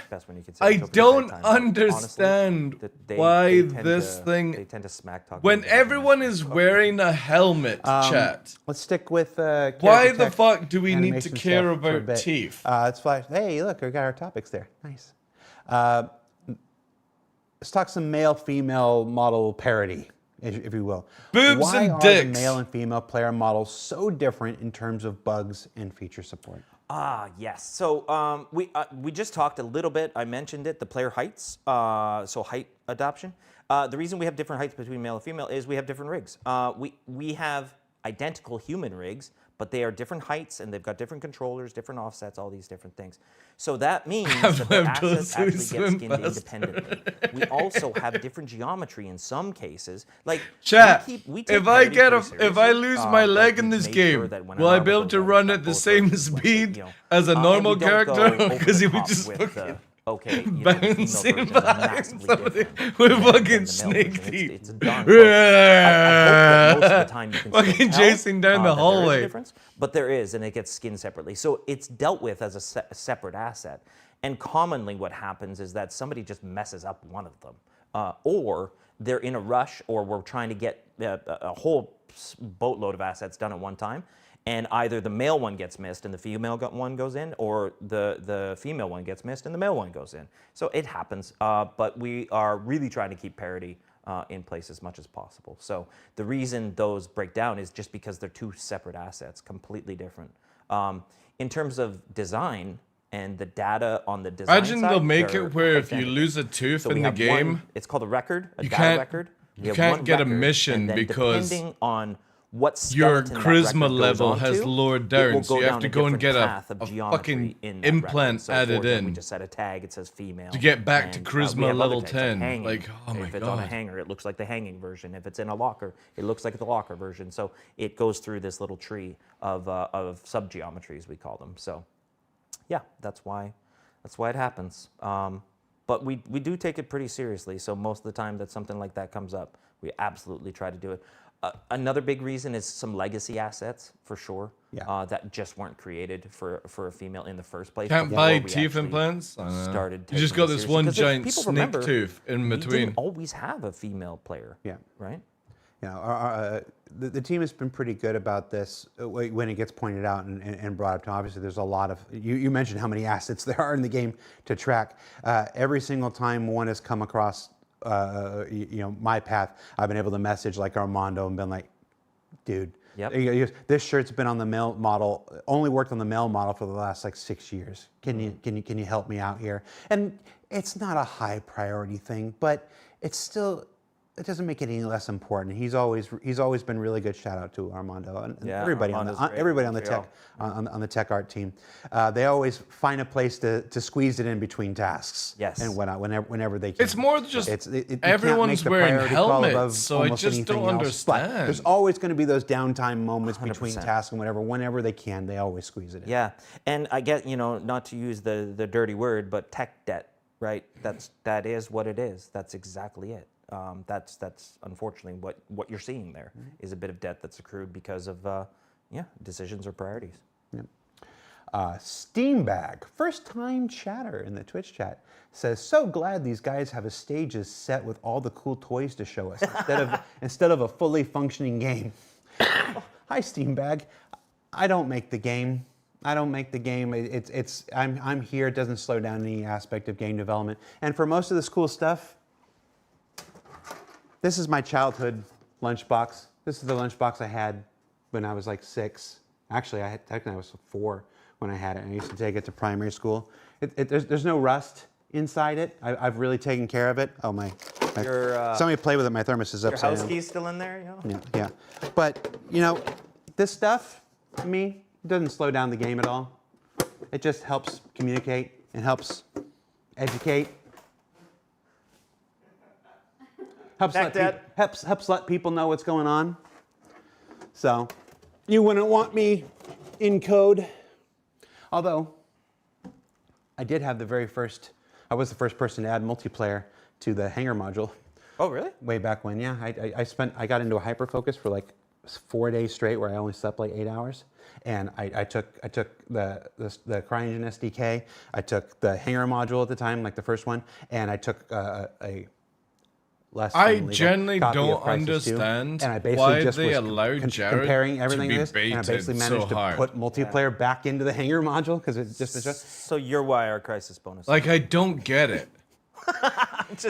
Speaker 17: That's when you can say
Speaker 1: I don't understand why this thing.
Speaker 17: They tend to smack talk.
Speaker 1: When everyone is wearing a helmet, chat.
Speaker 16: Let's stick with.
Speaker 1: Why the fuck do we need to care about teeth?
Speaker 16: It's flash. Hey, look, we got our topics there. Nice. Let's talk some male-female model parody. if you will.
Speaker 1: Boobs
Speaker 16: Why
Speaker 1: and
Speaker 16: are
Speaker 1: dicks.
Speaker 16: the male and female player models so different in terms of bugs and feature support?
Speaker 17: Yes. So we just talked a little bit. I mentioned it. The player heights. So height adoption. The reason we have different heights between male and female is we have different rigs. We have identical human rigs, but they are different heights and they've got different controllers, different offsets, all these different things. So that means that the assets actually get skinned independently. We also have different geometry in some cases. Like
Speaker 1: Chat,
Speaker 17: we take
Speaker 1: if I
Speaker 17: parity
Speaker 1: get
Speaker 17: pretty
Speaker 1: if I
Speaker 17: seriously.
Speaker 1: lose my leg in this game, will I be able to run at the same speed as a normal character? Because he would just fucking bouncing behind somebody with fucking snake teeth.
Speaker 17: It's a darn close. I hope that most of the time you can
Speaker 1: fucking
Speaker 17: tell,
Speaker 1: chasing down the
Speaker 17: that there is a
Speaker 1: hallway.
Speaker 17: difference, but there is, and it gets skinned separately. So it's dealt with as a separate asset. And commonly what happens is that somebody just messes up one of them. Or they're in a rush, or we're trying to get a whole boatload of assets done at one time. And either the male one gets missed and the female one goes in, or the female one gets missed and the male one goes in. So it happens, but we are really trying to keep parity in place as much as possible. So the reason those break down is just because they're two separate assets, completely different. In terms of design and the data on the design
Speaker 1: Imagine
Speaker 17: side,
Speaker 1: they'll make
Speaker 17: they're
Speaker 1: it where if you
Speaker 17: identical.
Speaker 1: lose a tooth
Speaker 17: So
Speaker 1: in
Speaker 17: we
Speaker 1: the
Speaker 17: have
Speaker 1: game,
Speaker 17: one, it's called a record, a
Speaker 1: you
Speaker 17: data
Speaker 1: can't-
Speaker 17: record. We
Speaker 1: you
Speaker 17: have
Speaker 1: can't
Speaker 17: one
Speaker 1: get a
Speaker 17: record,
Speaker 1: mission
Speaker 17: and then
Speaker 1: because
Speaker 17: depending on what
Speaker 1: your
Speaker 17: skeleton that
Speaker 1: charisma
Speaker 17: record goes
Speaker 1: level
Speaker 17: on
Speaker 1: has
Speaker 17: to,
Speaker 1: lowered
Speaker 17: it
Speaker 1: down,
Speaker 17: will
Speaker 1: so
Speaker 17: go
Speaker 1: you have
Speaker 17: down
Speaker 1: to
Speaker 17: a
Speaker 1: go and
Speaker 17: different
Speaker 1: get
Speaker 17: path of
Speaker 1: a
Speaker 17: geometry
Speaker 1: fucking
Speaker 17: in that
Speaker 1: implant
Speaker 17: record. So
Speaker 1: added
Speaker 17: for example,
Speaker 1: in
Speaker 17: we just set a tag, it says female.
Speaker 1: to get back to
Speaker 17: and,
Speaker 1: charisma
Speaker 17: we have
Speaker 1: level
Speaker 17: other tags, like
Speaker 1: 10.
Speaker 17: hanging.
Speaker 1: Like, oh my
Speaker 17: If it's on a
Speaker 1: god.
Speaker 17: hanger, it looks like the hanging version. If it's in a locker, it looks like the locker version. So it goes through this little tree of sub-geometries, we call them. So yeah, that's why it happens. But we do take it pretty seriously. So most of the time that something like that comes up, we absolutely try to do it. Another big reason is some legacy assets, for sure, that just weren't created for a female in the first place.
Speaker 1: Can't
Speaker 17: before
Speaker 1: buy
Speaker 17: we
Speaker 1: teeth
Speaker 17: actually
Speaker 1: implants? I know.
Speaker 17: started
Speaker 1: You just
Speaker 17: taking
Speaker 1: got
Speaker 17: it
Speaker 1: this
Speaker 17: seriously.
Speaker 1: one
Speaker 17: 'Cause if
Speaker 1: giant
Speaker 17: people
Speaker 1: snake
Speaker 17: remember,
Speaker 1: tooth in
Speaker 17: we
Speaker 1: between.
Speaker 17: didn't always have a female player.
Speaker 16: Yeah.
Speaker 17: Right?
Speaker 16: Yeah, the team has been pretty good about this when it gets pointed out and brought up. Obviously, there's a lot of, you mentioned how many assets there are in the game to track. Every single time one has come across my path, I've been able to message like Armando and been like, dude, this shirt's been on the male model, only worked on the male model for the last like 6 years. Can you help me out here? And it's not a high priority thing, but it's still, it doesn't make it any less important. He's always been really good. Shout out to Armando and everybody on the tech on the tech art team. They always find a place to squeeze it in between tasks.
Speaker 17: Yes.
Speaker 16: And whenever they can.
Speaker 1: It's more just
Speaker 16: you can't
Speaker 1: everyone's
Speaker 16: make the
Speaker 1: wearing
Speaker 16: priority call above
Speaker 1: helmets, so I
Speaker 16: almost
Speaker 1: just
Speaker 16: anything
Speaker 1: don't
Speaker 16: else. But
Speaker 1: understand.
Speaker 16: there's always going to be those downtime moments between
Speaker 17: 100%.
Speaker 16: tasks and whatever. Whenever they can, they always squeeze it in.
Speaker 17: Yeah, and I get, not to use the dirty word, but tech debt, right? That is what it is. That's exactly it. That's unfortunately what you're seeing there is a bit of debt that's accrued because of decisions or priorities.
Speaker 16: Yep. Steambag, first time chatter in the Twitch chat, says, so glad these guys have a stages set with all the cool toys to show us instead of a fully functioning game. Hi Steambag, I don't make the game. I'm here. It doesn't slow down any aspect of game development. And for most of this cool stuff, this is my childhood lunchbox. This is the lunchbox I had when I was like 6. Actually, I was 4 when I had it. And I used to take it to primary school. There's no rust inside it. I've really taken care of it. Oh my! Somebody play with it. My thermos is upside down.
Speaker 17: Your house key's still in there.
Speaker 16: Yeah. But this stuff, to me, doesn't slow down the game at all. It just helps communicate and helps educate. Helps let people know what's going on. So, you wouldn't want me in code. Although, I did have I was the first person to add multiplayer to the Hanger module.
Speaker 17: Oh, really?
Speaker 16: Way back when, yeah. I got into a hyperfocus for like 4 days straight where I only slept like 8 hours. And I took the CryEngine SDK, I took the Hanger module at the time, like the first one, and I took a
Speaker 1: I generally don't understand why they allowed Jared
Speaker 16: comparing everything
Speaker 1: to be
Speaker 16: to this, and I
Speaker 1: baited
Speaker 16: basically managed
Speaker 1: so hard.
Speaker 16: to put multiplayer back into the Hanger module because it's just
Speaker 17: So you're why our crisis bonus.
Speaker 1: Like I don't get it.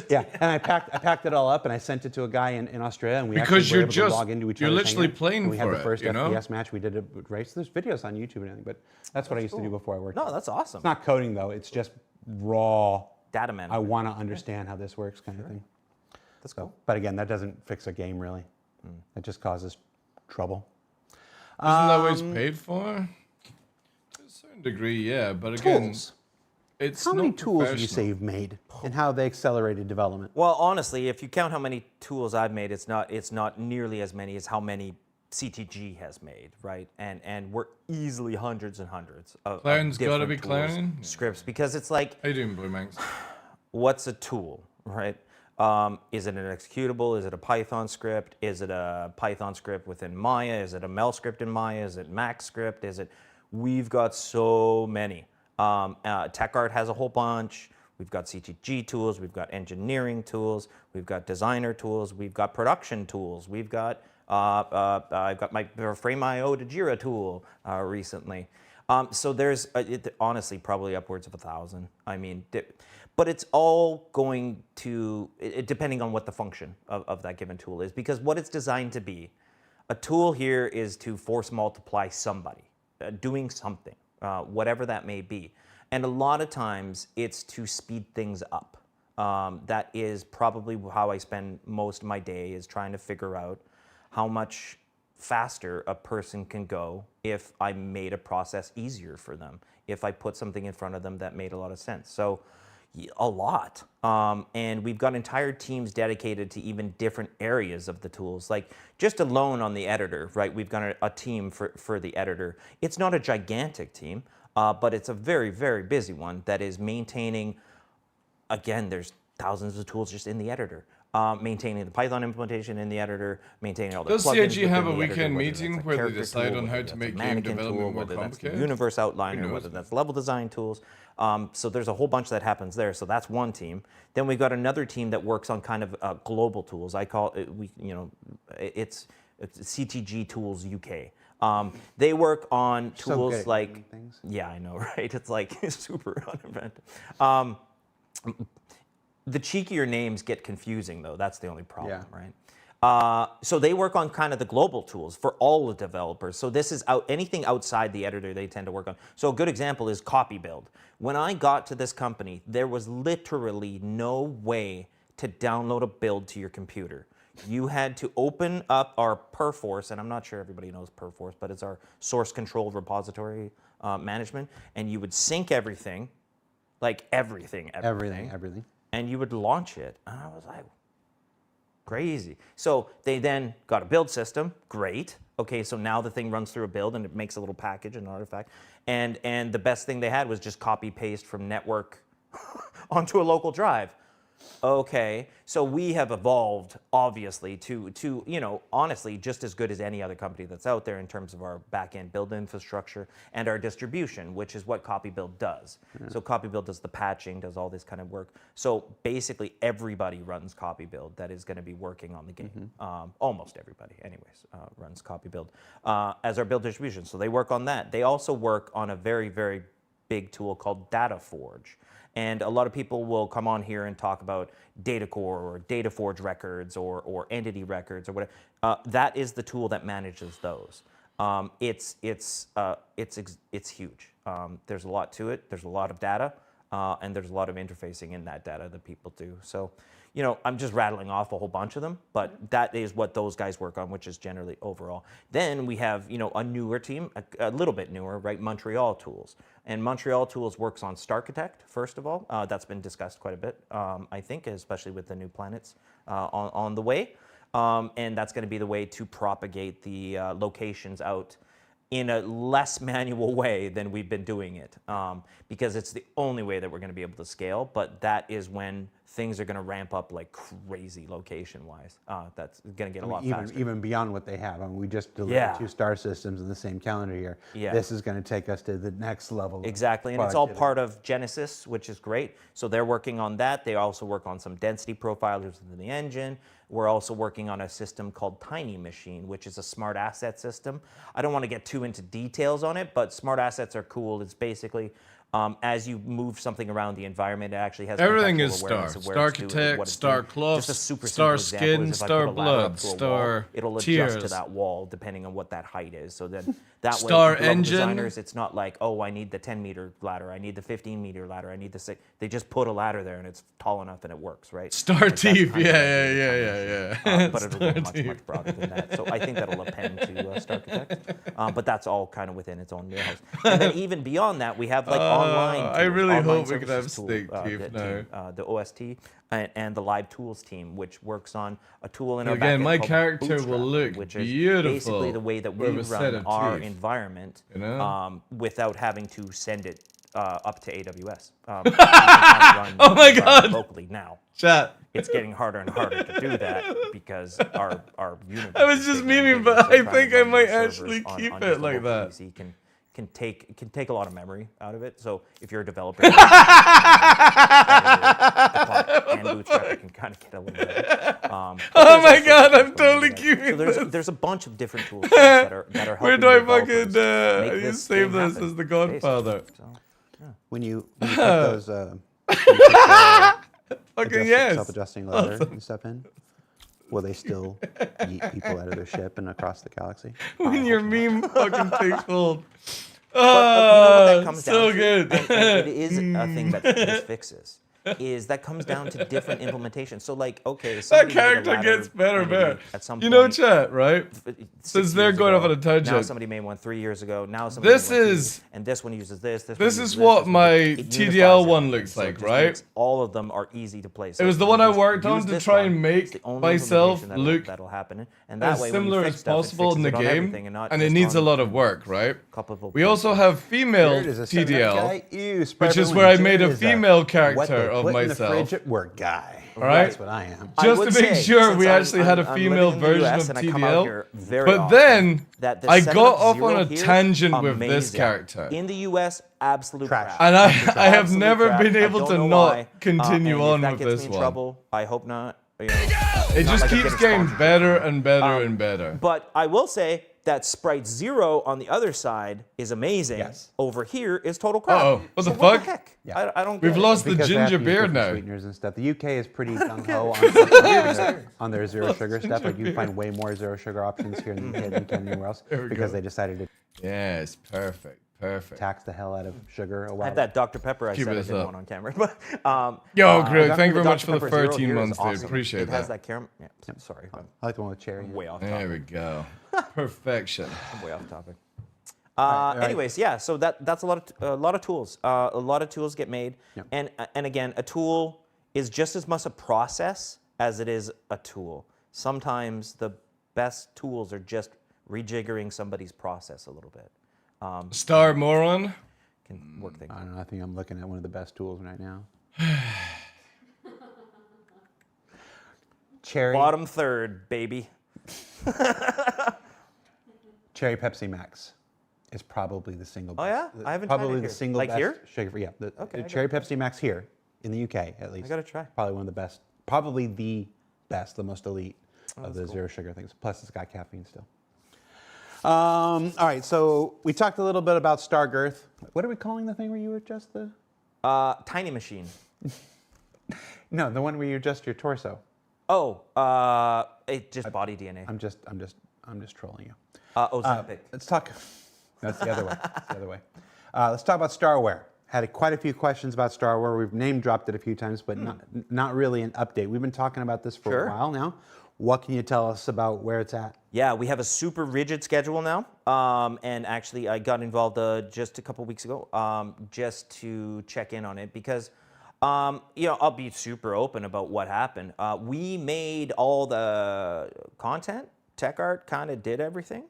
Speaker 16: Yeah, and I packed it all up and I sent it to a guy in Australia, and we
Speaker 1: Because
Speaker 16: actually were
Speaker 1: you're
Speaker 16: able
Speaker 1: just-
Speaker 16: to log into each
Speaker 1: you're
Speaker 16: other's
Speaker 1: literally
Speaker 16: Hangout,
Speaker 1: playing
Speaker 16: and we had
Speaker 1: for
Speaker 16: the
Speaker 1: it,
Speaker 16: first
Speaker 1: you know?
Speaker 16: FPS match. We did a race. There's videos on YouTube and everything, but that's what I used to do before I worked.
Speaker 17: No, that's awesome.
Speaker 16: It's not coding though. It's just raw
Speaker 17: data management.
Speaker 16: I want to understand how this works, kind of thing.
Speaker 17: That's cool.
Speaker 16: But again, that doesn't fix a game really. It just causes trouble.
Speaker 1: Isn't that what it's paid for? To a certain degree, yeah. But again,
Speaker 16: Tools.
Speaker 1: it's
Speaker 16: How many
Speaker 1: not
Speaker 16: tools would you
Speaker 1: professional.
Speaker 16: say you've made, and how they accelerated development?
Speaker 17: Well, honestly, if you count how many tools I've made, it's not nearly as many as how many CTG has made, right? And we're easily hundreds and hundreds of
Speaker 1: Clown's gotta
Speaker 17: different
Speaker 1: be
Speaker 17: tools,
Speaker 1: clowning.
Speaker 17: scripts, because it's like,
Speaker 1: How you doing, Blue Manx?
Speaker 17: what's a tool, right? Is it an executable? Is it a Python script? Is it a Python script within Maya? Is it a Mel script in Maya? Is it Max script? Is it? We've got so many. TechArt has a whole bunch. We've got CTG tools. We've got engineering tools. We've got designer tools. We've got production tools. We've got I've got my Frame.io to Jira tool recently. So there's honestly probably upwards of 1,000. I mean, but it's all going to, depending on what the function of that given tool is, because what it's designed to be, a tool here is to force multiply somebody, doing something, whatever that may be. And a lot of times it's to speed things up. That is probably how I spend most of my day, is trying to figure out how much faster a person can go if I made a process easier for them, if I put something in front of them that made a lot of sense. So a lot. And we've got entire teams dedicated to even different areas of the tools. Like just alone on the editor, right? We've got a team for the editor. It's not a gigantic team, but it's a very, very busy one that is maintaining, again, there's thousands of tools just in the editor. Maintaining the Python implementation in the editor, maintaining all the
Speaker 1: Does
Speaker 17: plugins
Speaker 1: CIG have
Speaker 17: within
Speaker 1: a
Speaker 17: the editor,
Speaker 1: weekend
Speaker 17: whether
Speaker 1: meeting
Speaker 17: that's a
Speaker 1: where they
Speaker 17: character
Speaker 1: decide
Speaker 17: tool,
Speaker 1: on how
Speaker 17: whether
Speaker 1: to
Speaker 17: that's a
Speaker 1: make game
Speaker 17: mannequin
Speaker 1: development
Speaker 17: tool,
Speaker 1: more
Speaker 17: whether that's the
Speaker 1: complicated?
Speaker 17: universe
Speaker 1: Who
Speaker 17: outliner,
Speaker 1: knows,
Speaker 17: whether
Speaker 1: man?
Speaker 17: that's level design tools. So there's a whole bunch that happens there. So that's one team. Then we've got another team that works on kind of global tools. I call it, it's CTG Tools UK. They work on
Speaker 16: So good
Speaker 17: tools
Speaker 16: at
Speaker 17: like,
Speaker 16: naming things.
Speaker 17: yeah, I know, right? It's like super uninventive. The cheekier names get confusing, though. That's the only problem, right? So they work on kind of the global tools for all the developers. So this is anything outside the editor they tend to work on. So a good example is copy build. When I got to this company, there was literally no way to download a build to your computer. You had to open up our Perforce, and I'm not sure everybody knows Perforce, but it's our source control repository management, and you would sync everything, like everything.
Speaker 16: Everything.
Speaker 17: And you would launch it. And I was like, crazy. So they then got a build system. Great. Okay, so now the thing runs through a build and it makes a little package, an artifact. And the best thing they had was just copy paste from network onto a local drive. Okay, so we have evolved, obviously, to honestly, just as good as any other company that's out there in terms of our back-end build infrastructure and our distribution, which is what CopyBuild does. Yeah. So CopyBuild does the patching, does all this kind of work. So basically, everybody runs CopyBuild that is going to be working on the game. Almost everybody, anyways, runs CopyBuild as our build distribution. So they work on that. They also work on a very, very big tool called DataForge. And a lot of people will come on here and talk about DataCore or DataForge records or entity records or whatever. That is the tool that manages those. It's huge. There's a lot to it. There's a lot of data, and there's a lot of interfacing in that data that people do. So, I'm just rattling off a whole bunch of them, but that is what those guys work on, which is generally overall. Then we have, a newer team, a little bit newer, right? Montreal Tools. And Montreal Tools works on Starchitect, first of all. That's been discussed quite a bit, I think, especially with the new planets on the way. And that's going to be the way to propagate the locations out in a less manual way than we've been doing it, because it's the only way that we're going to be able to scale. But that is when things are going to ramp up like crazy location-wise. That's going to get a lot faster.
Speaker 16: Even beyond what they have. I mean, we just delivered 2 star systems in the same calendar year.
Speaker 17: Yeah.
Speaker 16: This is going to take us to the next level.
Speaker 17: Exactly, and it's all part of Genesis, which is great. So they're working on that. They also work on some density profilers within the engine. We're also working on a system called Tiny Machine, which is a smart asset system. I don't want to get too into details on it, but smart assets are cool. It's basically As you move something around the environment, it actually has
Speaker 1: Everything
Speaker 17: contextual
Speaker 1: is star.
Speaker 17: awareness of where
Speaker 1: Star
Speaker 17: it's doing,
Speaker 1: architect,
Speaker 17: what it's
Speaker 1: star
Speaker 17: doing.
Speaker 1: cloths,
Speaker 17: Just a super
Speaker 1: star
Speaker 17: simple example
Speaker 1: skin,
Speaker 17: is if I
Speaker 1: star
Speaker 17: put a ladder
Speaker 1: blood,
Speaker 17: up to a
Speaker 1: star
Speaker 17: wall, it'll adjust
Speaker 1: tears.
Speaker 17: to that wall depending on what that height is. So then that
Speaker 1: Star
Speaker 17: way, level
Speaker 1: engine.
Speaker 17: designers, it's not like, oh, I need the 10-meter ladder, I need the 15-meter ladder, I need the 6. They just put a ladder there and it's tall enough and it works, right?
Speaker 1: Star
Speaker 17: Like, that's
Speaker 1: teeth.
Speaker 17: kind of the
Speaker 1: Yeah.
Speaker 17: but it'll go much broader than that. So I think that'll append to Star Architect. But that's all kind of within its own wheelhouse. And then even beyond that, we have like online tools,
Speaker 1: I really
Speaker 17: online
Speaker 1: hope we could have
Speaker 17: services tool,
Speaker 1: snake teeth
Speaker 17: the the OST and the live tools team, which works on a tool in our
Speaker 1: Again,
Speaker 17: backend
Speaker 1: my
Speaker 17: called
Speaker 1: character will
Speaker 17: Bootstrap,
Speaker 1: look
Speaker 17: which is
Speaker 1: beautiful
Speaker 17: basically the way that we
Speaker 1: with a set
Speaker 17: run
Speaker 1: of
Speaker 17: our
Speaker 1: teeth,
Speaker 17: environment
Speaker 1: you know?
Speaker 17: without having to send it up to AWS. We can kind of run
Speaker 1: Oh my
Speaker 17: the environment
Speaker 1: God.
Speaker 17: locally now.
Speaker 1: Chat.
Speaker 17: It's getting harder and harder to do that because our universe.
Speaker 1: I was
Speaker 17: is
Speaker 1: just
Speaker 17: bigger and
Speaker 1: memeing,
Speaker 17: bigger,
Speaker 1: but
Speaker 17: so
Speaker 1: I
Speaker 17: trying to
Speaker 1: think I
Speaker 17: run
Speaker 1: might
Speaker 17: those servers
Speaker 1: actually
Speaker 17: on
Speaker 1: keep
Speaker 17: just
Speaker 1: it
Speaker 17: a
Speaker 1: like
Speaker 17: local
Speaker 1: that.
Speaker 17: PC can take a lot of memory out of it. So if you're a developer, and Bootstrap, it can kind of get a little bit.
Speaker 1: Oh my God, I'm totally keeping
Speaker 17: So there's a bunch of different tools that are helping
Speaker 1: Where do I
Speaker 17: developers
Speaker 1: fucking
Speaker 17: make
Speaker 1: you
Speaker 17: this
Speaker 1: save
Speaker 17: game
Speaker 1: this
Speaker 17: happen,
Speaker 1: as the Godfather?
Speaker 17: basically. So,
Speaker 16: When you put those
Speaker 1: Fucking yes.
Speaker 16: self-adjusting ladder and step in, will they still yeet people out of their ship and across the galaxy?
Speaker 1: When your meme fucking takes hold.
Speaker 17: But you know what that comes
Speaker 1: so
Speaker 17: down
Speaker 1: good.
Speaker 17: to? And it is a thing that this fixes. Is that comes down to different implementations. So like, okay,
Speaker 1: That
Speaker 17: somebody made a
Speaker 1: character
Speaker 17: ladder
Speaker 1: gets better,
Speaker 17: maybe
Speaker 1: better.
Speaker 17: at some
Speaker 1: You know,
Speaker 17: point,
Speaker 1: chat, right?
Speaker 17: 6
Speaker 1: Since they're
Speaker 17: years
Speaker 1: going
Speaker 17: ago.
Speaker 1: off on a
Speaker 17: Now
Speaker 1: tangent.
Speaker 17: somebody made one 3 years ago. Now somebody
Speaker 1: This
Speaker 17: made one 2
Speaker 1: is-
Speaker 17: years, and this one uses this. This
Speaker 1: This
Speaker 17: one
Speaker 1: is
Speaker 17: uses
Speaker 1: what
Speaker 17: this
Speaker 1: my
Speaker 17: It unifies
Speaker 1: TDL
Speaker 17: everything.
Speaker 1: one looks
Speaker 17: So it
Speaker 1: like,
Speaker 17: just
Speaker 1: right?
Speaker 17: makes all of them are easy to play. So
Speaker 1: It was
Speaker 17: if
Speaker 1: the
Speaker 17: you
Speaker 1: one I
Speaker 17: just
Speaker 1: worked on
Speaker 17: use
Speaker 1: to
Speaker 17: this
Speaker 1: try
Speaker 17: one,
Speaker 1: and
Speaker 17: it's
Speaker 1: make
Speaker 17: the only
Speaker 1: myself
Speaker 17: implementation
Speaker 1: look
Speaker 17: that'll happen. And that
Speaker 1: as
Speaker 17: way, when
Speaker 1: similar
Speaker 17: you
Speaker 1: as
Speaker 17: fix stuff, it
Speaker 1: possible in the
Speaker 17: fixes it on
Speaker 1: game,
Speaker 17: everything not
Speaker 1: and it
Speaker 17: just
Speaker 1: needs a
Speaker 17: on
Speaker 1: lot of work, right?
Speaker 17: couple of
Speaker 1: We also have female
Speaker 16: There it is, a 7-up guy.
Speaker 1: TDL,
Speaker 16: Ew,
Speaker 1: which
Speaker 16: Spider-Man
Speaker 1: is where I
Speaker 16: Jr.
Speaker 1: made a
Speaker 16: is
Speaker 1: female
Speaker 16: what
Speaker 1: character
Speaker 16: they
Speaker 1: of
Speaker 16: put in the
Speaker 1: myself.
Speaker 16: fridge at work guy.
Speaker 1: All right.
Speaker 16: That's what I am.
Speaker 17: I
Speaker 1: Just
Speaker 17: would
Speaker 1: to make
Speaker 17: say,
Speaker 1: sure
Speaker 17: since
Speaker 1: we
Speaker 17: I'm-
Speaker 1: actually had a
Speaker 17: I'm
Speaker 1: female
Speaker 17: living in the
Speaker 1: version
Speaker 17: US
Speaker 1: of
Speaker 17: and I come out
Speaker 1: TDL.
Speaker 17: here very
Speaker 1: But
Speaker 17: often,
Speaker 1: then
Speaker 17: that the
Speaker 1: I
Speaker 17: 7-Up
Speaker 1: got off
Speaker 17: Zero
Speaker 1: on a
Speaker 17: here,
Speaker 1: tangent with this
Speaker 17: amazing.
Speaker 1: character.
Speaker 17: In the US, absolute crap.
Speaker 1: And I
Speaker 17: Absolute
Speaker 1: have
Speaker 17: absolute
Speaker 1: never
Speaker 17: crap.
Speaker 1: been
Speaker 17: I
Speaker 1: able
Speaker 17: don't
Speaker 1: to
Speaker 17: know
Speaker 1: not
Speaker 17: why.
Speaker 1: continue
Speaker 17: And
Speaker 1: on
Speaker 17: if that
Speaker 1: with
Speaker 17: gets
Speaker 1: this
Speaker 17: me in
Speaker 1: one.
Speaker 17: trouble, I hope not. You know,
Speaker 1: It
Speaker 17: it's not
Speaker 1: just
Speaker 17: like I'm
Speaker 1: keeps
Speaker 17: getting
Speaker 1: getting
Speaker 17: sponsored.
Speaker 1: better and better and better.
Speaker 17: But I will say that Sprite Zero on the other side is amazing. Yes. Over here is total crap.
Speaker 1: Uh-oh. What
Speaker 17: So
Speaker 1: the fuck?
Speaker 17: heck?
Speaker 16: Yeah.
Speaker 17: I don't
Speaker 1: We've
Speaker 17: get it.
Speaker 1: lost the
Speaker 16: Because they have
Speaker 1: ginger
Speaker 16: to use
Speaker 1: beard
Speaker 16: different
Speaker 1: now.
Speaker 16: Sweeteners and stuff. The UK is pretty gung ho on their zero sugar stuff. Like you can find way more zero sugar options here in the UK than you can anywhere else
Speaker 1: There we
Speaker 16: because
Speaker 1: go.
Speaker 16: they decided to
Speaker 1: Yes, perfect. Perfect.
Speaker 16: tax the hell out of sugar a
Speaker 17: I
Speaker 16: while.
Speaker 17: had that Dr. Pepper I
Speaker 1: Keep
Speaker 17: said I
Speaker 1: this
Speaker 17: didn't
Speaker 1: up.
Speaker 17: want on camera. But,
Speaker 1: Yo, Greg,
Speaker 17: Dr.
Speaker 1: thank you very much
Speaker 17: Dr.
Speaker 1: for the
Speaker 17: Pepper Zero
Speaker 1: 13
Speaker 17: here is
Speaker 1: months, dude.
Speaker 17: awesome.
Speaker 1: Appreciate
Speaker 17: It has
Speaker 1: that.
Speaker 17: that caramel. Yeah, sorry. I'm
Speaker 16: I like the one with cherry.
Speaker 17: way off
Speaker 1: There
Speaker 17: topic.
Speaker 1: we go. Perfection.
Speaker 17: I'm way off topic.
Speaker 16: right.
Speaker 17: Anyways, yeah. So that's a lot of tools. A lot of tools get made,
Speaker 16: Yep.
Speaker 17: and again, a tool is just as much a process as it is a tool. Sometimes the best tools are just rejiggering somebody's process a little bit.
Speaker 1: Star Moron.
Speaker 17: Can work things.
Speaker 16: I don't know. I think I'm looking at one of the best tools right now. Cherry.
Speaker 17: Bottom third, baby.
Speaker 16: Cherry Pepsi Max is probably the single
Speaker 17: Oh,
Speaker 16: best.
Speaker 17: yeah? I haven't tried
Speaker 16: probably
Speaker 17: it
Speaker 16: the
Speaker 17: here.
Speaker 16: single
Speaker 17: Like
Speaker 16: best
Speaker 17: here?
Speaker 16: sugar. Yeah, the
Speaker 17: Okay, I
Speaker 16: Cherry Pepsi Max here in the UK at least.
Speaker 17: I gotta try.
Speaker 16: Probably one of the best. Probably the best, the most elite
Speaker 17: Oh,
Speaker 16: of the
Speaker 17: that's cool.
Speaker 16: zero sugar things. Plus, it's got caffeine still. All right, so we talked a little bit about Star Girth. What are we calling the thing where you adjust the?
Speaker 17: Tiny machine.
Speaker 16: No, the one where you adjust your torso.
Speaker 17: Oh, it just body DNA.
Speaker 16: I'm just trolling you.
Speaker 17: Ozempic.
Speaker 16: Let's talk. That's the other way. That's the other way. Let's talk about Starware. Had quite a few questions about Starware. We've name dropped it a few times, but not really an update. We've been talking about this for a while now. What can you tell us about where it's at?
Speaker 17: Yeah, we have a super rigid schedule now. And actually, I got involved just a couple weeks ago just to check in on it because, I'll be super open about what happened. We made all the content, tech art, kind of did everything,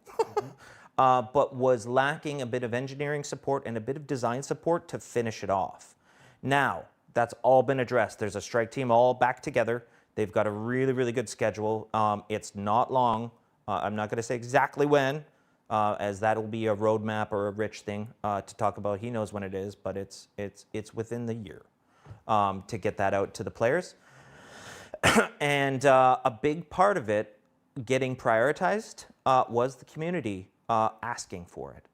Speaker 17: but was lacking a bit of engineering support and a bit of design support to finish it off. Now, that's all been addressed. There's a strike team all back together. They've got a really, really good schedule. It's not long. I'm not going to say exactly when, as that will be a roadmap or a Rich thing to talk about. He knows when it is, but it's within the year to get that out to the players. And a big part of it getting prioritized was the community asking for it.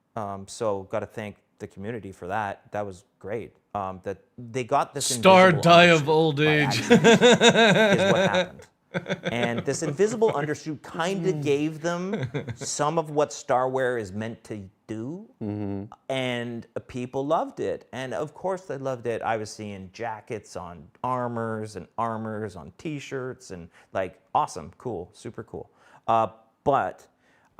Speaker 17: So got to thank the community for that. That was great. That they got this
Speaker 1: Star
Speaker 17: invisible
Speaker 1: die
Speaker 17: undersuit
Speaker 1: of old
Speaker 17: by
Speaker 1: age.
Speaker 17: accident is what happened. And this invisible undersuit kind of gave them some of what Starware is meant to do, and people loved it. And of course they loved it. I was seeing jackets on armors and armors on T-shirts, and like awesome, cool, super cool. But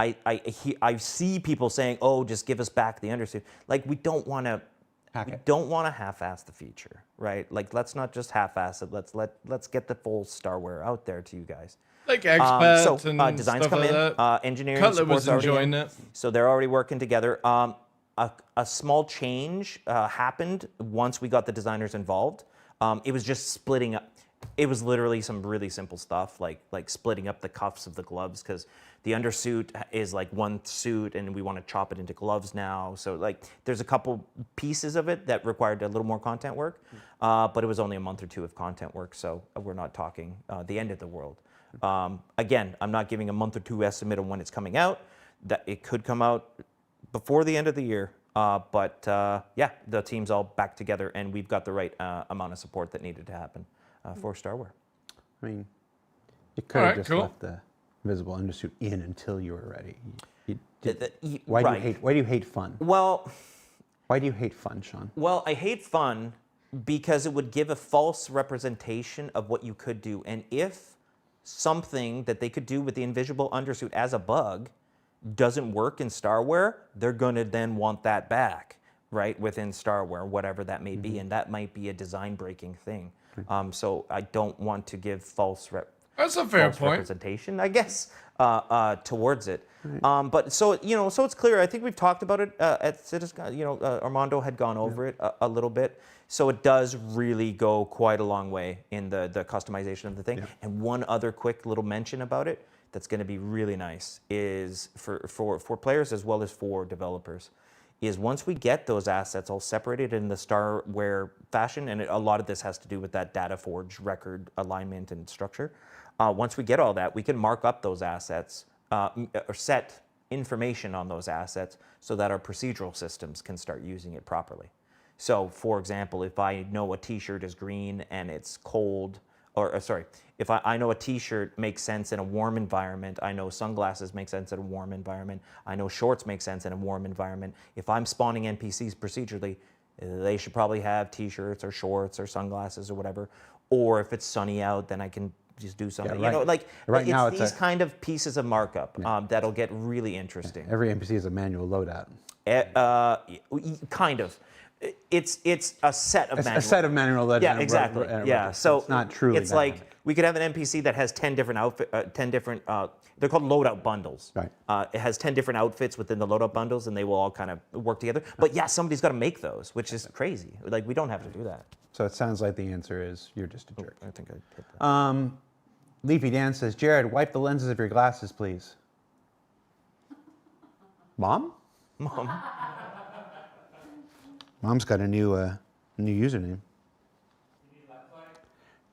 Speaker 17: I see people saying, "Oh, just give us back the undersuit." Like we don't want to. We don't want to half-ass the feature, right? Like, let's not just half-ass it. Let's get the full Starware out there to you guys.
Speaker 1: Like expats and
Speaker 17: designs
Speaker 1: stuff
Speaker 17: come
Speaker 1: like
Speaker 17: in.
Speaker 1: that.
Speaker 17: Engineering
Speaker 1: Cutler
Speaker 17: support's
Speaker 1: was
Speaker 17: already
Speaker 1: enjoying
Speaker 17: in,
Speaker 1: it.
Speaker 17: so they're already working together. A small change happened once we got the designers involved. It was just splitting up. It was literally some really simple stuff, like splitting up the cuffs of the gloves, because the undersuit is like one suit and we want to chop it into gloves now. So like there's a couple pieces of it that required a little more content work, but it was only a month or two of content work, so we're not talking the end of the world. Again, I'm not giving a month or two estimate on when it's coming out. That it could come out before the end of the year, but yeah, the team's all back together and we've got the right amount of support that needed to happen for Starware.
Speaker 16: I mean, you could have just left the invisible undersuit in until you were ready. Why do you hate fun?
Speaker 17: Well,
Speaker 16: why do you hate fun, Sean?
Speaker 17: Well, I hate fun because it would give a false representation of what you could do. And if something that they could do with the invisible undersuit as a bug doesn't work in Starware, they're going to then want that back, right, within Starware, whatever that may be. And that might be a design-breaking thing. So I don't want to give false
Speaker 1: That's a fair point.
Speaker 17: representation, I guess, towards it. But so so it's clear. I think we've talked about it at Citizen. Armando had gone over it a little bit. So it does really go quite a long way in the customization of the thing. And one other quick little mention about it that's going to be really nice is for players as well as for developers. Is once we get those assets all separated in the Starware fashion, and a lot of this has to do with that data forge record alignment and structure. Once we get all that, we can mark up those assets or set information on those assets so that our procedural systems can start using it properly. So, for example, if I know a T-shirt is green and it's cold, if I know a T-shirt makes sense in a warm environment, I know sunglasses make sense in a warm environment, I know shorts make sense in a warm environment. If I'm spawning NPCs procedurally, they should probably have T-shirts or shorts or sunglasses or whatever. Or if it's sunny out, then I can just do something.
Speaker 16: Yeah, right. Right now
Speaker 17: it's these kind of pieces of markup that'll get really interesting.
Speaker 16: Every NPC is a manual loadout.
Speaker 17: Kind of. It's a set of manual.
Speaker 16: A set of manual loadouts.
Speaker 17: Yeah, exactly. Yeah, so
Speaker 16: it's not truly.
Speaker 17: It's like we could have an NPC that has 10 different they're called loadout bundles.
Speaker 16: Right.
Speaker 17: It has 10 different outfits within the loadout bundles, and they will all kind of work together. But yeah, somebody's got to make those, which is crazy. Like we don't have to do that.
Speaker 16: So it sounds like the answer is you're just a jerk.
Speaker 17: I think I hit that.
Speaker 16: Leafy Dan says, Jared, wipe the lenses of your glasses, please. Mom? Mom's got a new username.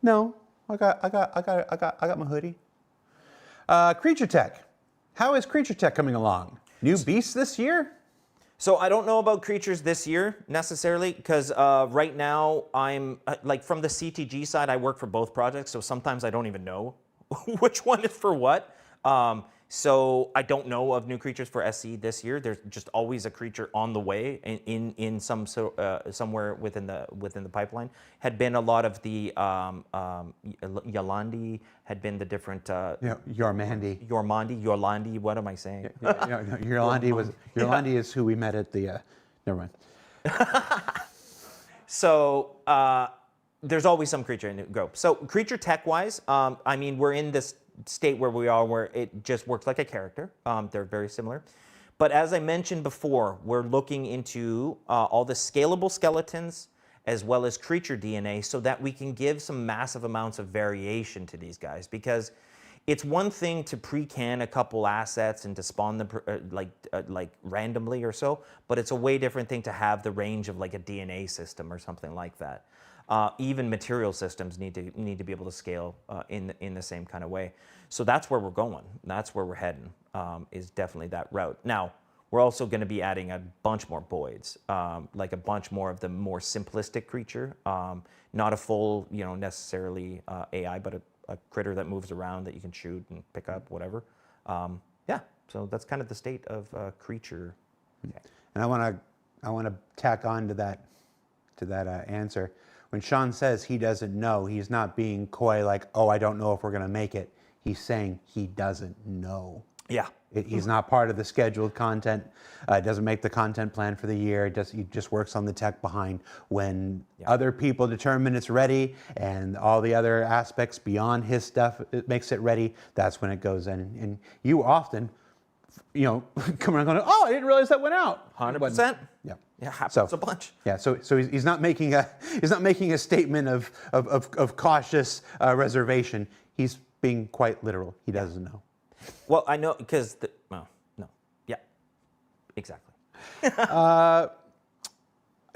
Speaker 16: No, I got my hoodie. Creature Tech. How is Creature Tech coming along? New beasts this year?
Speaker 17: So I don't know about creatures this year necessarily, because right now I'm like from the CTG side, I work for both projects, so sometimes I don't even know which one is for what. So I don't know of new creatures for SC this year. There's just always a creature on the way in somewhere within the pipeline. Had been a lot of the Yolandi, had been the different Yorlandi. What am I saying?
Speaker 16: Yorlandi is who we met at the. Never mind.
Speaker 17: So there's always some creature in the group. So creature tech wise, I mean we're in this state where we are where it just works like a character. They're very similar. But as I mentioned before, we're looking into all the scalable skeletons as well as creature DNA so that we can give some massive amounts of variation to these guys. Because it's one thing to pre-can a couple assets and to spawn them like randomly or so, but it's a way different thing to have the range of like a DNA system or something like that. Even material systems need to be able to scale in the same kind of way. So that's where we're going. That's where we're heading. Is definitely that route. Now, we're also going to be adding a bunch more boids, like a bunch more of the more simplistic creature, not a full, necessarily AI, but a critter that moves around that you can shoot and pick up, whatever. Yeah, so that's kind of the state of creature.
Speaker 16: And I want to tack on to that answer. When Sean says he doesn't know, he's not being coy like, oh, I don't know if we're going to make it. He's saying he doesn't know.
Speaker 17: Yeah.
Speaker 16: He's not part of the scheduled content. Doesn't make the content plan for the year. He just works on the tech behind. When other people determine it's ready and all the other aspects beyond his stuff, it makes it ready, that's when it goes in. And you often, come around going, oh, I didn't realize that went out.
Speaker 17: 100%.
Speaker 16: Yeah.
Speaker 17: Yeah, happens a bunch.
Speaker 16: Yeah, so he's not making a statement of cautious reservation. He's being quite literal. He doesn't know.
Speaker 17: Well, I know because no, yeah, exactly.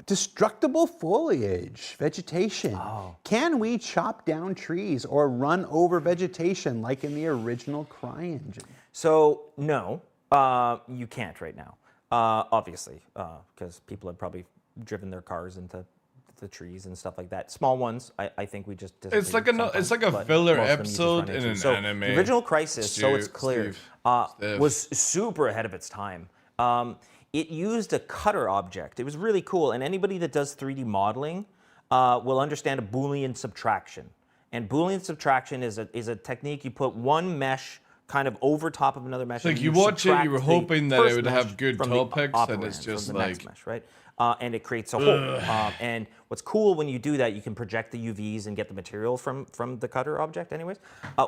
Speaker 16: Destructible foliage, vegetation.
Speaker 17: Oh.
Speaker 16: Can we chop down trees or run over vegetation like in the original CryEngine?
Speaker 17: So no, you can't right now. Obviously, because people have probably driven their cars into the trees and stuff like that. Small ones, I think we just.
Speaker 1: It's like a filler episode in an anime.
Speaker 17: The original Crisis, so it's clear, was super ahead of its time. It used a cutter object. It was really cool, and anybody that does 3D modeling will understand a Boolean subtraction. And Boolean subtraction is a technique you put one mesh kind of over top of another mesh.
Speaker 1: It's like you watch it, you were hoping that it would have good topics, and it's just like
Speaker 17: mesh, right? And it creates a hole. And what's cool when you do that, you can project the UVs and get the material from the cutter object anyways.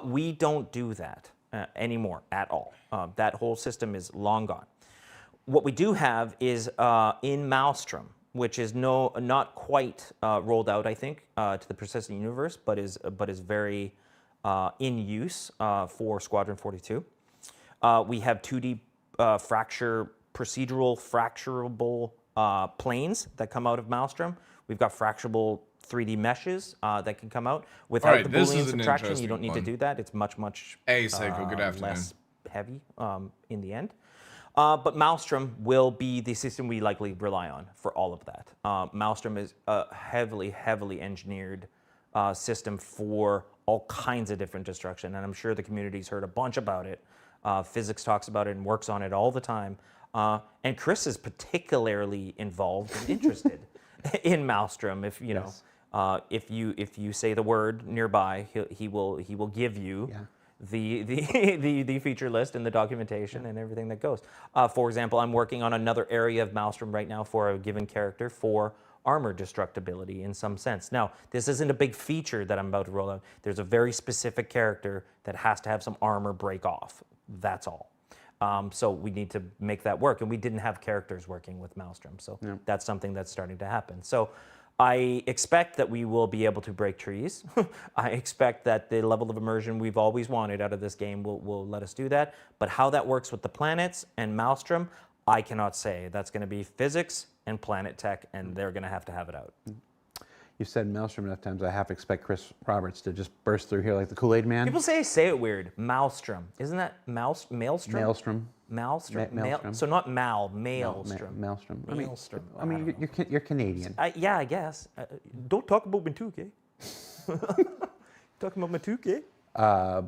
Speaker 17: We don't do that anymore at all. That whole system is long gone. What we do have is in Maelstrom, which is not quite rolled out, I think, to the persistent universe, but is very in use for Squadron 42. We have 2D procedural fracturable planes that come out of Maelstrom. We've got fracturable 3D meshes that can come out. Without the Boolean subtraction, you don't need to do that. It's much less heavy in the end. But Maelstrom will be the system we likely rely on for all of that. Maelstrom is a heavily engineered system for all kinds of different destruction, and I'm sure the community's heard a bunch about it. Physics talks about it and works on it all the time. And Chris is particularly involved and interested in Maelstrom. If if you say the word nearby, he will give you the feature list and the documentation and everything that goes. For example, I'm working on another area of Maelstrom right now for a given character for armor destructibility in some sense. Now, this isn't a big feature that I'm about to roll out. There's a very specific character that has to have some armor break off. That's all. So we need to make that work, and we didn't have characters working with Maelstrom, so that's something that's starting to happen. So I expect that we will be able to break trees. I expect that the level of immersion we've always wanted out of this game will let us do that, but how that works with the planets and Maelstrom, I cannot say. That's going to be physics and planet tech, and they're going to have it out.
Speaker 16: You've said Maelstrom enough times, I have to expect Chris Roberts to just burst through here like the Kool-Aid man.
Speaker 17: People say it weird. Maelstrom. Isn't that Maelstrom?
Speaker 16: Maelstrom.
Speaker 17: Maelstrom. So not Maelstrom.
Speaker 16: Maelstrom.
Speaker 17: Maelstrom.
Speaker 16: I mean, you're Canadian.
Speaker 17: Yeah, I guess. Don't talk about Matuke. Talking about Matuke.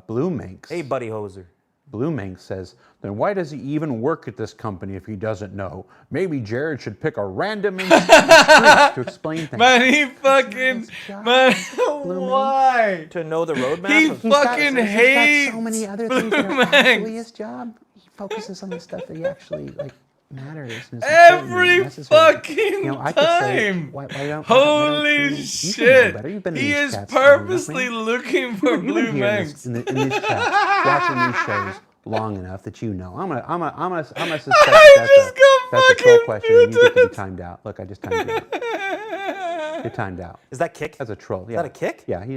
Speaker 16: Blue Minx.
Speaker 17: Hey, Buddy Hoser.
Speaker 16: Blue Minx says, then why does he even work at this company if he doesn't know? Maybe Jared should pick a random in the street to explain things.
Speaker 1: Man, he fucking... Man, why?
Speaker 17: To know the roadmap?
Speaker 1: He fucking hates
Speaker 16: He's got so many other
Speaker 1: Blue
Speaker 16: things that are
Speaker 1: Minx.
Speaker 16: actually his job. He focuses on the stuff that he actually, matters. And
Speaker 1: Every fucking time. Holy shit. He is purposely looking for Blue Minx.
Speaker 16: In these chats, watching these shows long enough that you know. I'm gonna suspect that's a troll question and you get to be timed out. Look, I just timed you out. You're timed out.
Speaker 17: Is that kick?
Speaker 16: That's a troll.
Speaker 17: Is that a kick?
Speaker 16: Yeah, he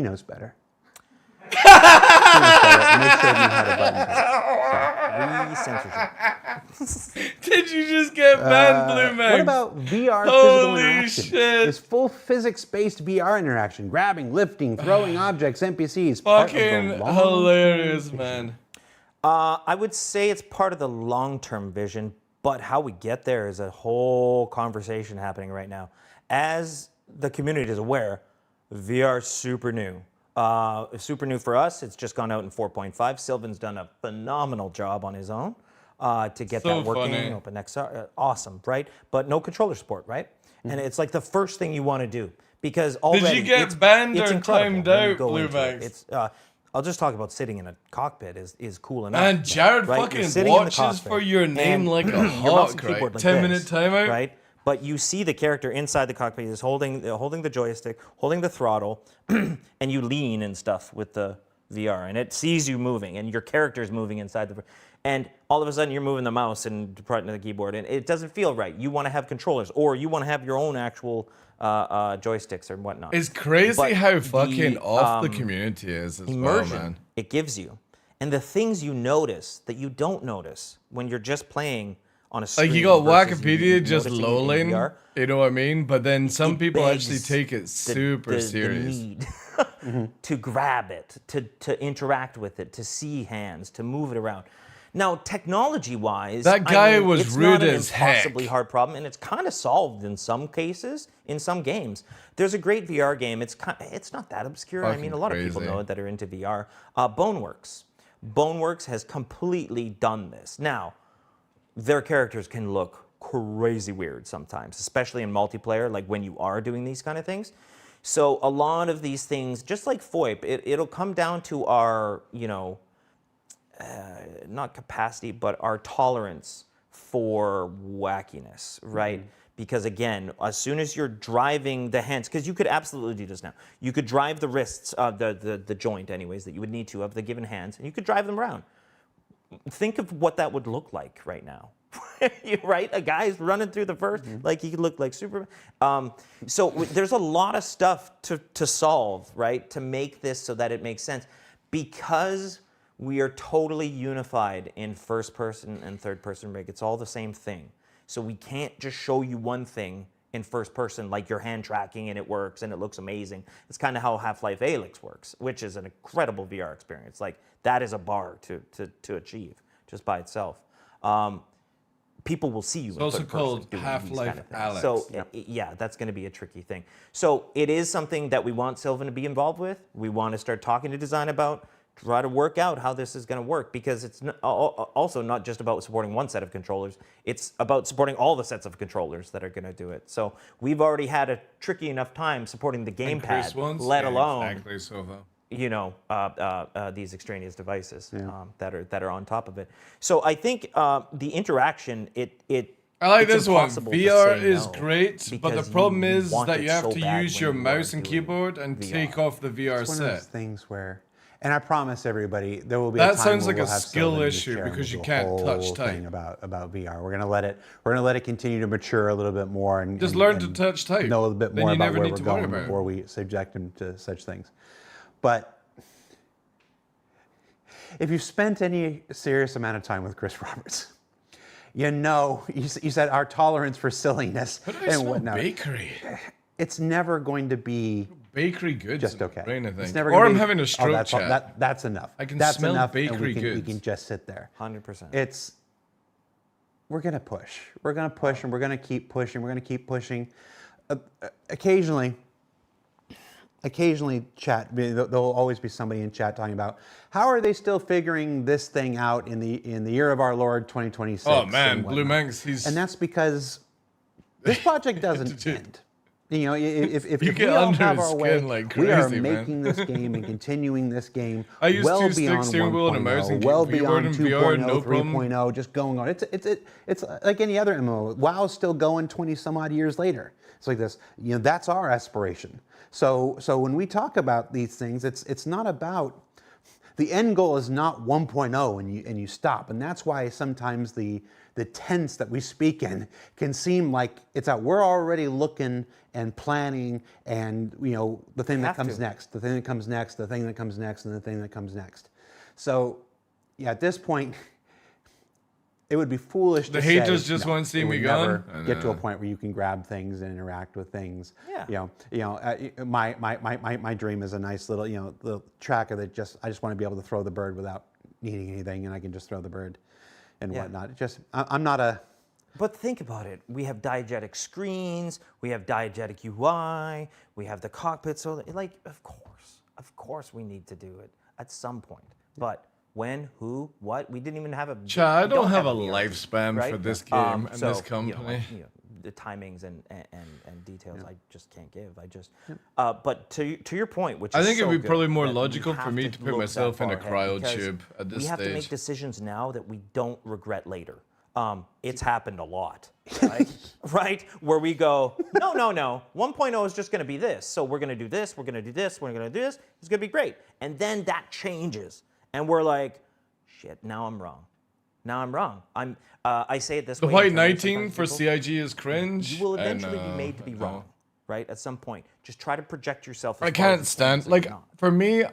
Speaker 16: knows better.
Speaker 1: Did you just get banned, Blue Minx?
Speaker 16: What about VR physical interaction?
Speaker 1: Shit.
Speaker 16: Is full physics-based VR interaction, grabbing, lifting, throwing objects, NPCs,
Speaker 1: fucking hilarious, man.
Speaker 17: I would say it's part of the long-term vision, but how we get there is a whole conversation happening right now. As the community is aware, VR is super new. Super new for us. It's just gone out in 4.5. Sylvan's done a phenomenal job on his own to get
Speaker 1: So
Speaker 17: that working.
Speaker 1: funny.
Speaker 17: OpenXR, awesome, right? But no controller support, right? And it's like the first thing you want to do because already
Speaker 1: Did you get banned
Speaker 17: it's
Speaker 1: or
Speaker 17: incredible
Speaker 1: timed
Speaker 17: when you
Speaker 1: out,
Speaker 17: go
Speaker 1: Blue
Speaker 17: into it.
Speaker 1: Max?
Speaker 17: It's I'll just talk about sitting in a cockpit is cool enough.
Speaker 1: And Jared
Speaker 17: right? You're
Speaker 1: fucking
Speaker 17: sitting in the
Speaker 1: watches
Speaker 17: cockpit,
Speaker 1: for your name
Speaker 17: and
Speaker 1: like a
Speaker 17: your mouse and
Speaker 1: hawk,
Speaker 17: keyboard
Speaker 1: right?
Speaker 17: like
Speaker 1: 10-minute
Speaker 17: this,
Speaker 1: timeout?
Speaker 17: right? But you see the character inside the cockpit is holding the joystick, holding the throttle, and you lean and stuff with the VR, and it sees you moving, and your character is moving inside the. And all of a sudden, you're moving the mouse and departing the keyboard, and it doesn't feel right. You want to have controllers, or you want to have your own actual joysticks or whatnot.
Speaker 1: It's crazy
Speaker 17: But
Speaker 1: how fucking off the
Speaker 17: um,
Speaker 1: community is as
Speaker 17: immersion
Speaker 1: well, man.
Speaker 17: it gives you, and the things you notice that you don't notice when you're just playing on a screen.
Speaker 1: Like you got
Speaker 17: versus
Speaker 1: Wikipedia just
Speaker 17: noticing it in
Speaker 1: lolling,
Speaker 17: VR.
Speaker 1: you know what I mean? But then some
Speaker 17: It
Speaker 1: people actually
Speaker 17: begs
Speaker 1: take it super
Speaker 17: the
Speaker 1: serious.
Speaker 17: need to grab it, to interact with it, to see hands, to move it around. Now, technology-wise,
Speaker 1: That guy
Speaker 17: I mean,
Speaker 1: was
Speaker 17: it's
Speaker 1: rude
Speaker 17: not an
Speaker 1: as heck.
Speaker 17: impossibly hard problem, and it's kind of solved in some cases, in some games. There's a great VR game. It's not that obscure. I mean, a lot of people
Speaker 1: crazy.
Speaker 17: know it that are into VR. Boneworks. Boneworks has completely done this. Now, their characters can look crazy weird sometimes, especially in multiplayer, like when you are doing these kind of things. So a lot of these things, just like FOIP, it'll come down to our, not capacity, but our tolerance for wackiness, right? Because again, as soon as you're driving the hands, because you could absolutely do this now. You could drive the wrists, the joint anyways, that you would need to of the given hands, and you could drive them around. Think of what that would look like right now. Right? A guy's running through the first, like he could look like Superman. So there's a lot of stuff to solve, right? To make this so that it makes sense. Because we are totally unified in first person and third person rig. It's all the same thing. So we can't just show you one thing in first person, like your hand tracking and it works and it looks amazing. It's kind of how Half-Life Alyx works, which is an incredible VR experience. Like that is a bar to achieve just by itself. People will see you.
Speaker 1: It's also called Half-Life Alyx.
Speaker 17: So yeah, that's going to be a tricky thing. So it is something that we want Sylvan to be involved with. We want to start talking to design about, try to work out how this is going to work, because it's also not just about supporting one set of controllers. It's about supporting all the sets of controllers that are going to do it. So we've already had a tricky enough time supporting the gamepad, let alone
Speaker 1: exactly so
Speaker 17: these extraneous devices that are on top of it. So I think the interaction,
Speaker 1: I like
Speaker 17: it's
Speaker 1: this one.
Speaker 17: impossible to
Speaker 1: VR
Speaker 17: say
Speaker 1: is
Speaker 17: no,
Speaker 1: great, but the
Speaker 17: because
Speaker 1: problem
Speaker 17: you
Speaker 1: is
Speaker 17: want
Speaker 1: that
Speaker 17: it
Speaker 1: you have
Speaker 17: so
Speaker 1: to
Speaker 17: bad
Speaker 1: use
Speaker 17: when
Speaker 1: your
Speaker 17: you are
Speaker 1: mouse and
Speaker 17: doing
Speaker 1: keyboard and
Speaker 17: VR.
Speaker 1: take off the VR
Speaker 16: It's one of those
Speaker 1: set.
Speaker 16: things where, and I promise everybody, there will be
Speaker 1: That
Speaker 16: a time
Speaker 1: sounds
Speaker 16: where
Speaker 1: like a
Speaker 16: we'll have
Speaker 1: skill
Speaker 16: Sylvan just
Speaker 1: issue
Speaker 16: share
Speaker 1: because
Speaker 16: with
Speaker 1: you
Speaker 16: a
Speaker 1: can't touch
Speaker 16: whole
Speaker 1: type.
Speaker 16: thing about VR. We're gonna let it continue to mature a little bit more and
Speaker 1: Just
Speaker 16: and-
Speaker 1: learn to
Speaker 16: and
Speaker 1: touch type.
Speaker 16: know a little bit
Speaker 1: Then
Speaker 16: more
Speaker 1: you
Speaker 16: about
Speaker 1: never
Speaker 16: where
Speaker 1: need
Speaker 16: we're
Speaker 1: to worry
Speaker 16: going
Speaker 1: about it.
Speaker 16: before we subject them to such things. But if you've spent any serious amount of time with Chris Roberts, you know, you said our tolerance for silliness
Speaker 1: But I
Speaker 16: and
Speaker 1: smell
Speaker 16: whatnot.
Speaker 1: bakery.
Speaker 16: It's never going to be
Speaker 1: bakery goods.
Speaker 16: just okay.
Speaker 1: Brain, I think.
Speaker 16: It's never
Speaker 1: Or
Speaker 16: gonna
Speaker 1: I'm
Speaker 16: be,
Speaker 1: having a stroke
Speaker 16: that's,
Speaker 1: chat.
Speaker 16: that's enough.
Speaker 1: I can
Speaker 16: that's
Speaker 1: smell
Speaker 16: enough,
Speaker 1: bakery
Speaker 16: and we
Speaker 1: goods.
Speaker 16: can just sit there.
Speaker 17: 100%.
Speaker 16: We're gonna push. We're gonna push, and we're gonna keep pushing. We're gonna keep pushing. Occasionally, chat. There'll always be somebody in chat talking about how are they still figuring this thing out in the year of our Lord 2026.
Speaker 1: Oh man,
Speaker 16: and
Speaker 1: Blue
Speaker 16: whatnot.
Speaker 1: Manx, he's
Speaker 16: And that's because this project doesn't end. You know, if
Speaker 1: You
Speaker 16: we
Speaker 1: get
Speaker 16: all
Speaker 1: under
Speaker 16: have
Speaker 1: his
Speaker 16: our way,
Speaker 1: skin like
Speaker 16: we are
Speaker 1: crazy, man.
Speaker 16: making this game and continuing this game
Speaker 1: I use
Speaker 16: well
Speaker 1: two sticks,
Speaker 16: beyond
Speaker 1: steering wheel, and a mouse,
Speaker 16: 1.0,
Speaker 1: and
Speaker 16: well
Speaker 1: keyboard
Speaker 16: beyond
Speaker 1: and
Speaker 16: 2.0,
Speaker 1: VR, no problem.
Speaker 16: 3.0, just going on. It's like any other MMO. WoW's still going 20 some odd years later. It's like this. You know, that's our aspiration. So when we talk about these things, it's not about. The end goal is not 1.0 and you stop. And that's why sometimes the tense that we speak in can seem like it's out. We're already looking and planning and, you know, the thing that comes next, the thing that comes next, the thing that comes next, and the thing that comes next. So, yeah, at this point, it would be foolish
Speaker 1: The
Speaker 16: to say,
Speaker 1: haters just
Speaker 16: no,
Speaker 1: want to see
Speaker 16: it
Speaker 1: me
Speaker 16: would never
Speaker 1: gone? I
Speaker 16: get to a
Speaker 1: know.
Speaker 16: point where you can grab things and interact with things.
Speaker 17: Yeah.
Speaker 16: My dream is a nice little, little tracker that I just want to be able to throw the bird without needing anything, and I can just throw the bird and whatnot. I'm not a.
Speaker 17: But think about it. We have diegetic screens. We have diegetic UI. We have the cockpit. So, like, of course, we need to do it at some point. But when, who, what? We didn't even have a.
Speaker 1: I don't have a
Speaker 17: VR,
Speaker 1: lifespan
Speaker 17: right?
Speaker 1: for this game and this
Speaker 17: so,
Speaker 1: company.
Speaker 17: The timings and details I just can't give. But to your point, which
Speaker 1: I
Speaker 17: is
Speaker 1: think it'd
Speaker 17: so
Speaker 1: be probably
Speaker 17: good,
Speaker 1: more
Speaker 17: that we
Speaker 1: logical for
Speaker 17: have
Speaker 1: me to put
Speaker 17: look
Speaker 1: myself
Speaker 17: that
Speaker 1: in a
Speaker 17: far ahead, because
Speaker 1: cryotube at this
Speaker 17: we have to make
Speaker 1: stage.
Speaker 17: decisions now that we don't regret later. It's happened a lot, right? Right? Where we go, no. 1.0 is just going to be this. So we're going to do this. We're going to do this. We're going to do this. It's going to be great. And then that changes, and we're like, shit. Now I'm wrong. I say it this
Speaker 1: The
Speaker 17: way.
Speaker 1: white knighting for CIG is cringe.
Speaker 17: You will eventually be made to be wrong, right? At some point, just try to project yourself. As
Speaker 1: I
Speaker 17: far as
Speaker 1: can't
Speaker 17: you
Speaker 1: stand
Speaker 17: can,
Speaker 1: like for me.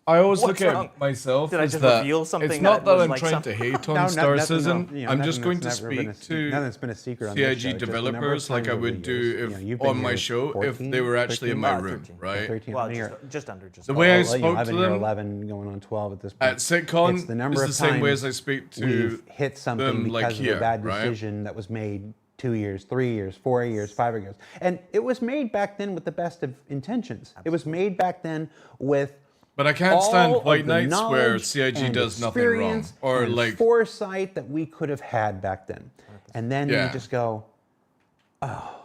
Speaker 1: I always
Speaker 17: What's
Speaker 1: look
Speaker 17: wrong?
Speaker 1: at myself
Speaker 17: Did I
Speaker 1: as
Speaker 17: just
Speaker 1: that
Speaker 17: reveal something
Speaker 1: it's not
Speaker 17: that
Speaker 1: that
Speaker 17: was
Speaker 1: I'm
Speaker 17: like
Speaker 1: trying
Speaker 17: some-
Speaker 1: to hate on
Speaker 16: No,
Speaker 1: Star
Speaker 16: nothing,
Speaker 1: Citizen.
Speaker 16: no,
Speaker 1: I'm
Speaker 16: nothing
Speaker 1: just going to
Speaker 16: that's never been
Speaker 1: speak
Speaker 16: a-
Speaker 1: to
Speaker 16: nothing that's been a secret on this show.
Speaker 1: CIG
Speaker 16: Just the number of
Speaker 1: developers like I
Speaker 16: times over
Speaker 1: would
Speaker 16: the
Speaker 1: do
Speaker 16: years.
Speaker 1: if
Speaker 16: You've been
Speaker 1: on my
Speaker 16: here
Speaker 1: show
Speaker 16: 14,
Speaker 1: if they were actually in
Speaker 16: 13,
Speaker 1: my room,
Speaker 16: 13,
Speaker 1: right?
Speaker 16: 13,
Speaker 17: Well,
Speaker 16: how many
Speaker 17: just under.
Speaker 1: The way I
Speaker 16: I've
Speaker 1: spoke
Speaker 16: been
Speaker 1: to
Speaker 16: here
Speaker 1: them
Speaker 16: 11, going on 12 at this point.
Speaker 1: at SitCon
Speaker 16: It's the number
Speaker 1: is
Speaker 16: of
Speaker 1: the same way as I
Speaker 16: times
Speaker 1: speak to
Speaker 16: we've hit something
Speaker 1: them,
Speaker 16: because
Speaker 1: like
Speaker 16: of
Speaker 1: here,
Speaker 16: a bad
Speaker 1: right?
Speaker 16: decision that was made 2 years, 3 years, 4 years, 5 years. And it was made back then with the best of intentions. It was made back then with
Speaker 1: But I can't stand
Speaker 16: all
Speaker 1: White
Speaker 16: of the
Speaker 1: Knights where
Speaker 16: knowledge
Speaker 1: CIG
Speaker 16: and
Speaker 1: does nothing wrong.
Speaker 16: experience
Speaker 1: Or
Speaker 16: and
Speaker 1: like
Speaker 16: foresight that we could have had back then. And then you just go, oh,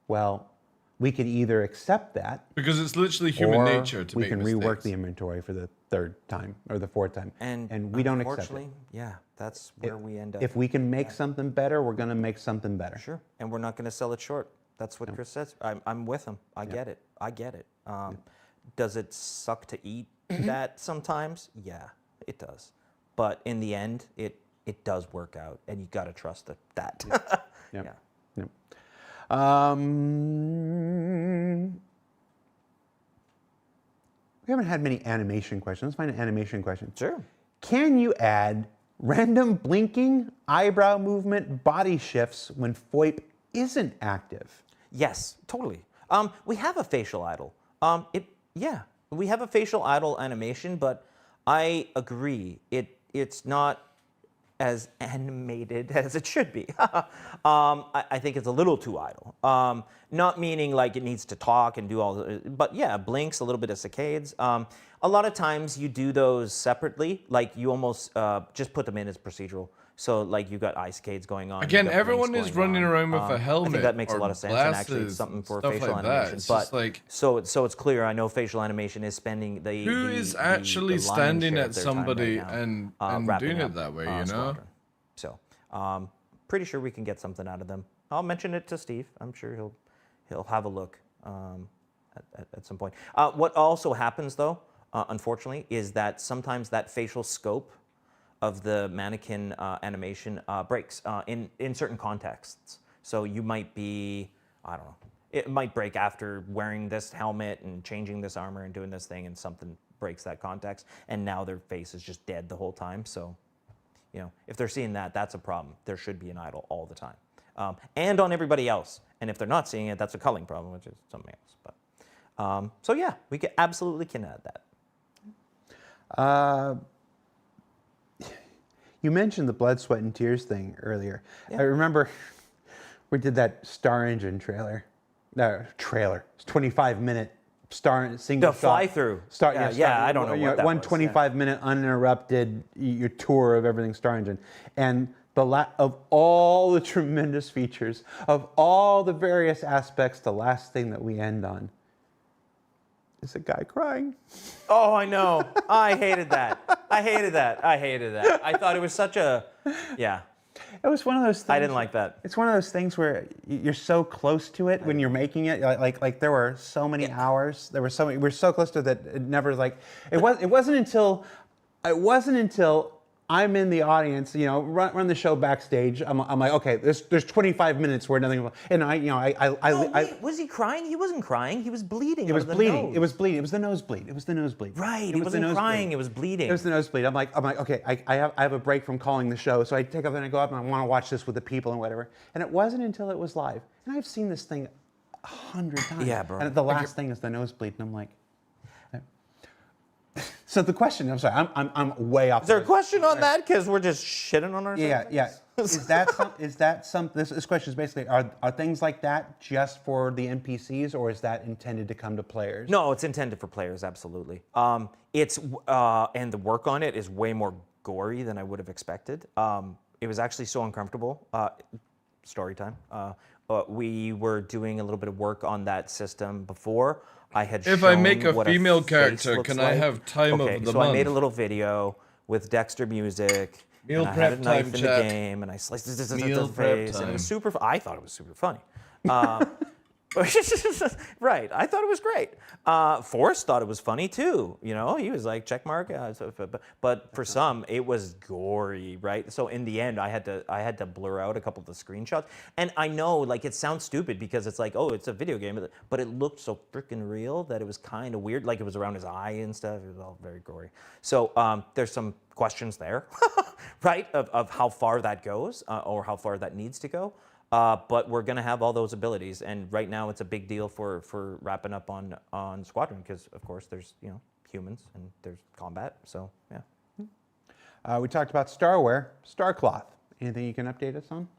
Speaker 16: well, we could either accept that
Speaker 1: because it's literally human
Speaker 16: or
Speaker 1: nature to
Speaker 16: we
Speaker 1: make
Speaker 16: can
Speaker 1: mistakes.
Speaker 16: rework the inventory for the third time or the fourth time. And we don't accept it.
Speaker 17: Unfortunately, yeah, that's where we end up.
Speaker 16: If we can make something better, we're going to make something better.
Speaker 17: Sure, and we're not going to sell it short. That's what Chris says. I'm with him. I get it. Does it suck to eat that sometimes? Yeah, it does. But in the end, it does work out, and you got to trust that.
Speaker 16: Yeah.
Speaker 17: Yeah.
Speaker 16: We haven't had many animation questions. Let's find an animation question.
Speaker 17: Sure.
Speaker 16: Can you add random blinking, eyebrow movement, body shifts when FOIP isn't active?
Speaker 17: Yes, totally. We have a facial idle. We have a facial idle animation, but I agree. It's not as animated as it should be. I think it's a little too idle. Not meaning like it needs to talk and do all the, but yeah, blinks, a little bit of saccades. A lot of times you do those separately, like you almost just put them in as procedural. So like you got eye saccades going on.
Speaker 1: Again,
Speaker 17: you've got
Speaker 1: everyone
Speaker 17: blinks
Speaker 1: is
Speaker 17: going
Speaker 1: running
Speaker 17: on.
Speaker 1: around with a helmet.
Speaker 17: I think that makes a
Speaker 1: or
Speaker 17: lot of sense, and actually it's
Speaker 1: glasses
Speaker 17: something for
Speaker 1: stuff
Speaker 17: facial
Speaker 1: like that.
Speaker 17: animation.
Speaker 1: It's
Speaker 17: But
Speaker 1: just like,
Speaker 17: so it's clear. I know facial animation is spending the
Speaker 1: who is actually
Speaker 17: the lion's
Speaker 1: standing
Speaker 17: share
Speaker 1: at
Speaker 17: of their time
Speaker 1: somebody
Speaker 17: right now,
Speaker 1: and
Speaker 17: wrapping
Speaker 1: doing
Speaker 17: up,
Speaker 1: it that way, you know?
Speaker 17: Squadron. So pretty sure we can get something out of them. I'll mention it to Steve. I'm sure he'll have a look at some point. What also happens though, unfortunately, is that sometimes that facial scope of the mannequin animation breaks in certain contexts. So you might be, I don't know, it might break after wearing this helmet and changing this armor and doing this thing, and something breaks that context, and now their face is just dead the whole time. So, you know, if they're seeing that, that's a problem. There should be an idle all the time, and on everybody else. And if they're not seeing it, that's a culling problem, which is something else. But so yeah, we absolutely can add that.
Speaker 16: You mentioned the blood, sweat, and tears thing earlier. Yeah. I remember we did that Star Engine trailer. It's 25-minute single
Speaker 17: the fly-through. I don't know what that
Speaker 16: one
Speaker 17: was.
Speaker 16: 25-minute uninterrupted your tour of everything Star Engine. And of all the tremendous features, of all the various aspects, the last thing that we end on is a guy crying.
Speaker 17: Oh, I know. I hated that. I thought it was such a, yeah.
Speaker 16: It was one of those things.
Speaker 17: I didn't like that.
Speaker 16: It's one of those things where you're so close to it when you're making it. Like there were so many hours. There were so many. We're so close to that. It never like. It wasn't until I'm in the audience, you know, run the show backstage. I'm like, okay, there's 25 minutes where nothing, and
Speaker 17: wait, was he crying? He wasn't crying. He was bleeding.
Speaker 16: It was bleeding. It was bleeding. It was the nosebleed.
Speaker 17: Right. He wasn't crying. It was bleeding.
Speaker 16: It was the nosebleed. I'm like, okay, I have a break from calling the show, so I take off and I go up and I want to watch this with the people and whatever. And it wasn't until it was live, and I've seen this thing 100 times.
Speaker 17: Yeah, bro.
Speaker 16: And the last thing is the nosebleed, and I'm like. So the question, I'm sorry, I'm way off.
Speaker 17: Is there a question on that? Because we're just shitting on ourselves.
Speaker 16: Yeah. Is that some? This question is basically: are things like that just for the NPCs, or is that intended to come to players?
Speaker 17: No, it's intended for players. Absolutely. It's and the work on it is way more gory than I would have expected. It was actually so uncomfortable. Story time. We were doing a little bit of work on that system before. I had
Speaker 1: If
Speaker 17: shown
Speaker 1: I make a
Speaker 17: what
Speaker 1: female
Speaker 17: face
Speaker 1: character,
Speaker 17: looks
Speaker 1: can I
Speaker 17: like.
Speaker 1: have time
Speaker 17: okay,
Speaker 1: of the
Speaker 17: so
Speaker 1: month?
Speaker 17: I made a little video with Dexter music.
Speaker 1: Meal
Speaker 17: and I had a
Speaker 1: prep
Speaker 17: knife
Speaker 1: time,
Speaker 17: in
Speaker 1: chat.
Speaker 17: the game, and I sliced the
Speaker 1: Meal prep
Speaker 17: face, and it
Speaker 1: time.
Speaker 17: was super. I thought it was super funny. Right, I thought it was great. Forrest thought it was funny too. You know, he was like, check mark. But for some, it was gory, right? So in the end, I had to blur out a couple of the screenshots. And I know, like, it sounds stupid because it's like, oh, it's a video game, but it looked so freaking real that it was kind of weird. Like it was around his eye and stuff. It was all very gory. So there's some questions there, right, of how far that goes or how far that needs to go. But we're going to have all those abilities, and right now it's a big deal for wrapping up on Squadron because, of course, there's humans and there's combat. So yeah.
Speaker 16: We talked about Starware, Starcloth. Anything you can update us on?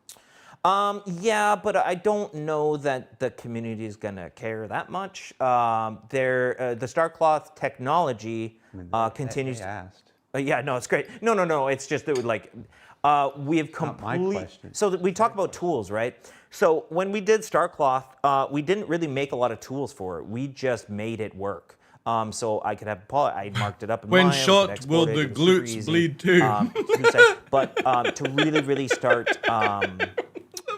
Speaker 17: Yeah, but I don't know that the community is going to care that much. The Starcloth technology continues.
Speaker 16: They asked.
Speaker 17: Yeah, no, it's great. No. It's just that like. We have completely. So we talk about tools, right? So when we did Starcloth, we didn't really make a lot of tools for it. We just made it work. So I could have I marked it up in
Speaker 1: When
Speaker 17: Maya,
Speaker 1: shot, will the glutes bleed too?
Speaker 17: But to really start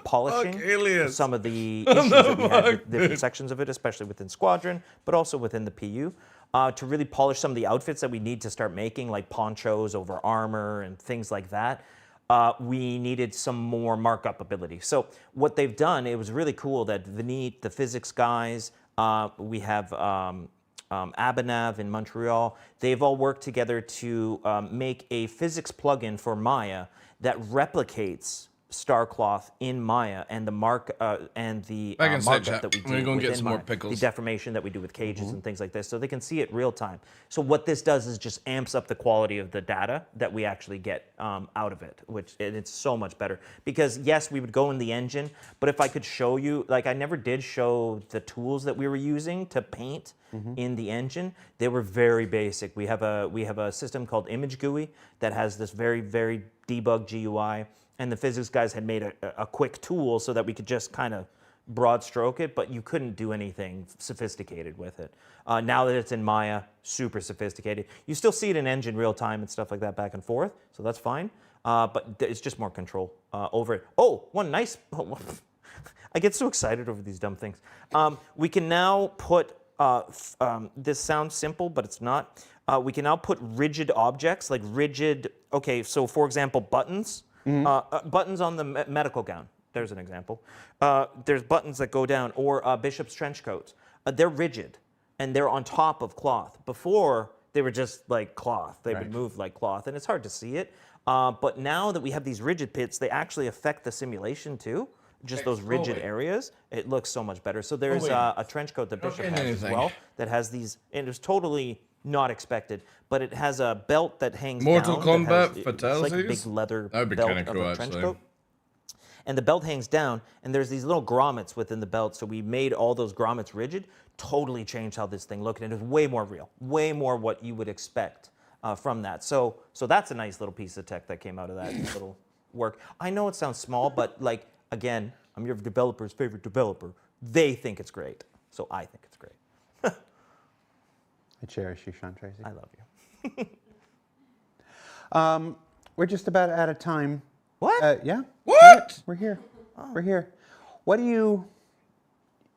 Speaker 17: polishing some of the issues that we had with different sections of it, especially within Squadron, but also within the PU. To really polish some of the outfits that we need to start making, like ponchos over armor and things like that. We needed some more markup ability. So what they've done, it was really cool that Vineet, the physics guys, we have Abhinav in Montreal, they've all worked together to make a physics plugin for Maya that replicates Starcloth in Maya and the markup that we do within Maya, the deformation that we do with cages and things like this, so they can see it real time. So what this does is just amps up the quality of the data that we actually get out of it, it's so much better. Because yes, we would go in the engine, but if I could show you, like I never did show the tools that we were using to paint in the engine. They were very basic. We have a system called Image GUI that has this very, very debug GUI. And the physics guys had made a quick tool so that we could just kind of broad stroke it, but you couldn't do anything sophisticated with it. Now that it's in Maya, super sophisticated. You still see it in engine real time and stuff like that back and forth, so that's fine. But it's just more control over it. Oh, one nice, I get so excited over these dumb things. We can now put, this sounds simple, but it's not. We can now put rigid objects, like rigid, okay, so for example, buttons. Buttons on the medical gown. There's an example. There's buttons that go down, or Bishop's trench coats. They're rigid, and they're on top of cloth. Before, they were just like cloth. They would move like cloth, and it's hard to see it. But now that we have these rigid pits, they actually affect the simulation too. Just those rigid areas. It looks so much better. So there's a trench coat that Bishop has as well that has these, and it was totally not expected, but it has a belt that hangs
Speaker 1: Mortal
Speaker 17: down.
Speaker 1: Kombat fatalities?
Speaker 17: It's like a big leather
Speaker 1: That'd be
Speaker 17: belt
Speaker 1: kinda
Speaker 17: of
Speaker 1: cool,
Speaker 17: a trench
Speaker 1: actually.
Speaker 17: coat. And the belt hangs down, and there's these little grommets within the belt, so we made all those grommets rigid, totally changed how this thing looked, and it was way more real, way more what you would expect from that. So that's a nice little piece of tech that came out of that little work. I know it sounds small, but like, again, I'm your developer's favorite developer. They think it's great, so I think it's great.
Speaker 16: I cherish you, Sean Tracy.
Speaker 17: I love you.
Speaker 16: We're just about out of time.
Speaker 17: What?
Speaker 16: Yeah.
Speaker 1: What?
Speaker 16: We're here. Oh. We're here. What do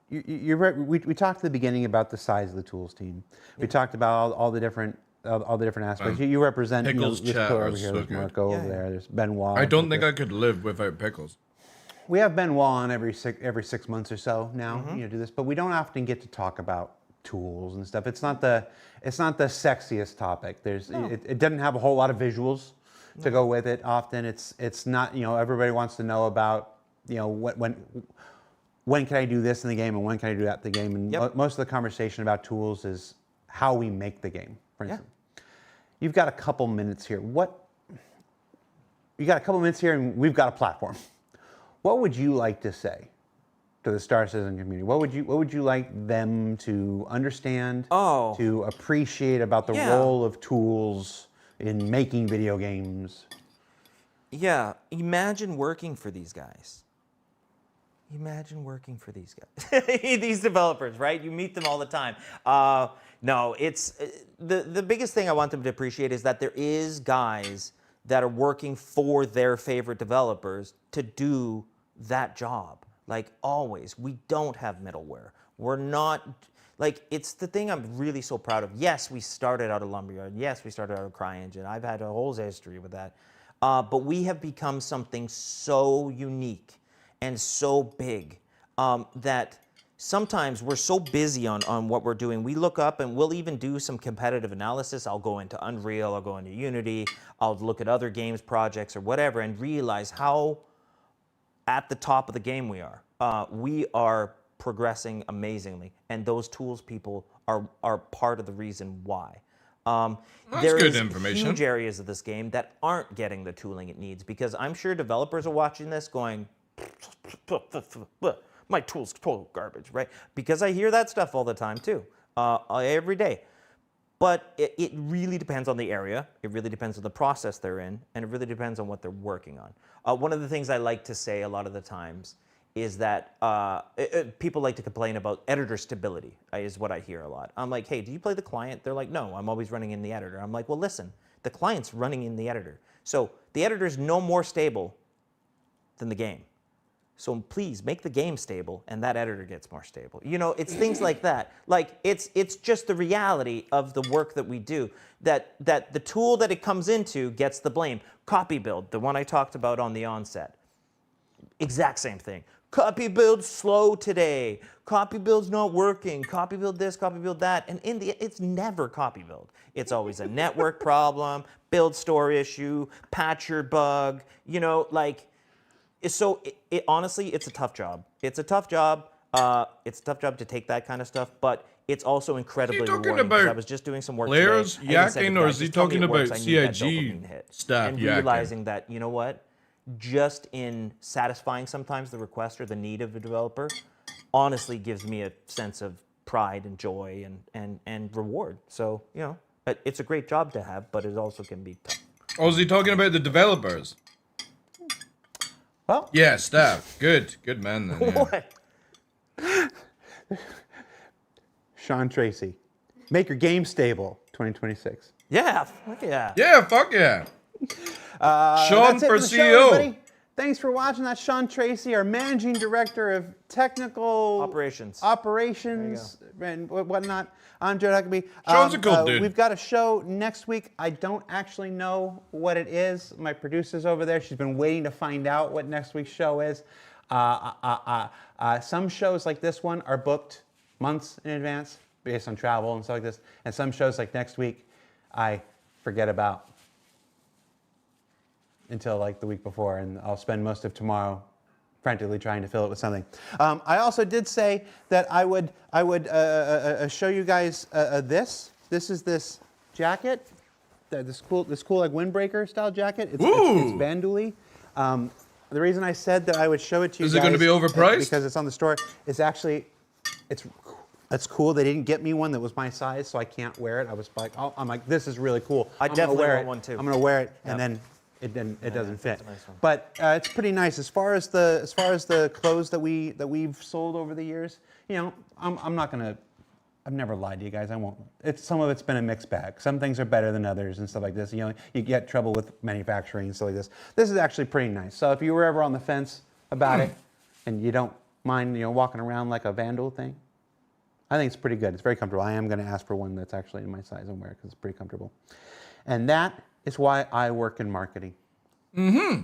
Speaker 16: we talked at the beginning about the size of the tools team. We talked about all the different aspects. You represent
Speaker 1: Pickles
Speaker 16: this
Speaker 1: chat
Speaker 16: pillar
Speaker 1: are
Speaker 16: over here.
Speaker 1: so
Speaker 16: There's
Speaker 1: good.
Speaker 16: Marco over there. There's Benoit.
Speaker 1: I don't think I could live without pickles.
Speaker 16: We have Benoit on every 6 months or so now. Do this, but we don't often get to talk about tools and stuff. It's not the sexiest topic. It doesn't have a whole lot of visuals to go with it. Often it's not, everybody wants to know about, when can I do this in the game and when can I do that in the game, and most of the conversation about tools is how we make the game, for instance. you've got a couple minutes here. You got a couple minutes here, and we've got a platform. What would you like to say to the Star Citizen community? What would you like them to understand, to appreciate about the role of tools in making video games?
Speaker 17: Yeah, imagine working for these guys. Imagine working for these guys, these developers, right? You meet them all the time. No, it's the biggest thing I want them to appreciate is that there is guys that are working for their favorite developers to do that job. Like always, we don't have middleware. We're not, like, it's the thing I'm really so proud of. Yes, we started out of Lumberyard. Yes, we started out of CryEngine. I've had a whole history with that. But we have become something so unique and so big that sometimes we're so busy on what we're doing. We look up and we'll even do some competitive analysis. I'll go into Unreal, I'll go into Unity, I'll look at other games projects or whatever and realize how at the top of the game we are. We are progressing amazingly, and those tools people are part of the reason why.
Speaker 1: That's good information.
Speaker 17: Huge areas of this game that aren't getting the tooling it needs, because I'm sure developers are watching this going, my tool's total garbage, right? Because I hear that stuff all the time too, every day. But it really depends on the area, it really depends on the process they're in, and it really depends on what they're working on. One of the things I like to say a lot of the times is that people like to complain about editor stability, is what I hear a lot. I'm like, hey, do you play the client? They're like, no, I'm always running in the editor. I'm like, well, listen, the client's running in the editor. So the editor is no more stable than the game. So please make the game stable, and that editor gets more stable. You know, it's things like that. Like it's just the reality of the work that we do. That the tool that it comes into gets the blame. Copy build, the one I talked about on the onset. Exact same thing. Copy build's slow today. Copy build's not working. Copy build this, copy build that. And in the it's never copy build. It's always a network problem, build store issue, patcher bug. You know, like. So honestly, it's a tough job. It's a tough job. It's a tough job to take that kind of stuff, but it's also incredibly rewarding. Because I was just doing some work
Speaker 1: players
Speaker 17: today.
Speaker 1: yakking, or is he talking about CIG staff
Speaker 17: and
Speaker 1: yakking?
Speaker 17: realizing that, you know what, just in satisfying sometimes the request or the need of a developer, honestly gives me a sense of pride and joy and reward. So, you know, it's a great job to have, but it also can be tough.
Speaker 1: Oh, is he talking about the developers?
Speaker 16: Well,
Speaker 1: yeah, staff. Good man. Then, yeah.
Speaker 16: What? Sean Tracy, make your game stable. 2026.
Speaker 17: Yeah, fuck yeah.
Speaker 1: Yeah, fuck yeah.
Speaker 16: Sean
Speaker 1: for
Speaker 16: CEO.
Speaker 1: CEO.
Speaker 16: Thanks for watching. That's Sean Tracy, our Managing Director of Technical Operations and whatnot. I'm Jared Huckabee.
Speaker 1: Sean's a cool dude.
Speaker 16: We've got a show next week. I don't actually know what it is. My producer's over there. She's been waiting to find out what next week's show is. Some shows like this one are booked months in advance based on travel and stuff like this. And some shows like next week, I forget about until like the week before, and I'll spend most of tomorrow frantically trying to fill it with something. I also did say that I would show you guys this. This is this jacket, this cool like windbreaker style jacket. It's Banduli. The reason I said that I would show it to you
Speaker 1: is
Speaker 16: guys
Speaker 1: it going to be overpriced?
Speaker 16: Because it's on the store. It's actually, it's cool. They didn't get me one that was my size, so I can't wear it. I was like, oh, I'm like, this is really cool.
Speaker 17: I definitely want one too.
Speaker 16: I'm gonna wear it, and then it doesn't fit. Nice, but it's pretty nice as far as the clothes that we've sold over the years. You know, I'm not gonna. I've never lied to you guys. I won't. Some of it's been a mixed bag. Some things are better than others and stuff like this. You know, you get trouble with manufacturing and stuff like this. This is actually pretty nice. So if you were ever on the fence about it, and you don't mind, you know, walking around like a vandal thing, I think it's pretty good. It's very comfortable. I am going to ask for one that's actually in my size and wear it because it's pretty comfortable. And that is why I work in marketing.
Speaker 1: Mm-hmm.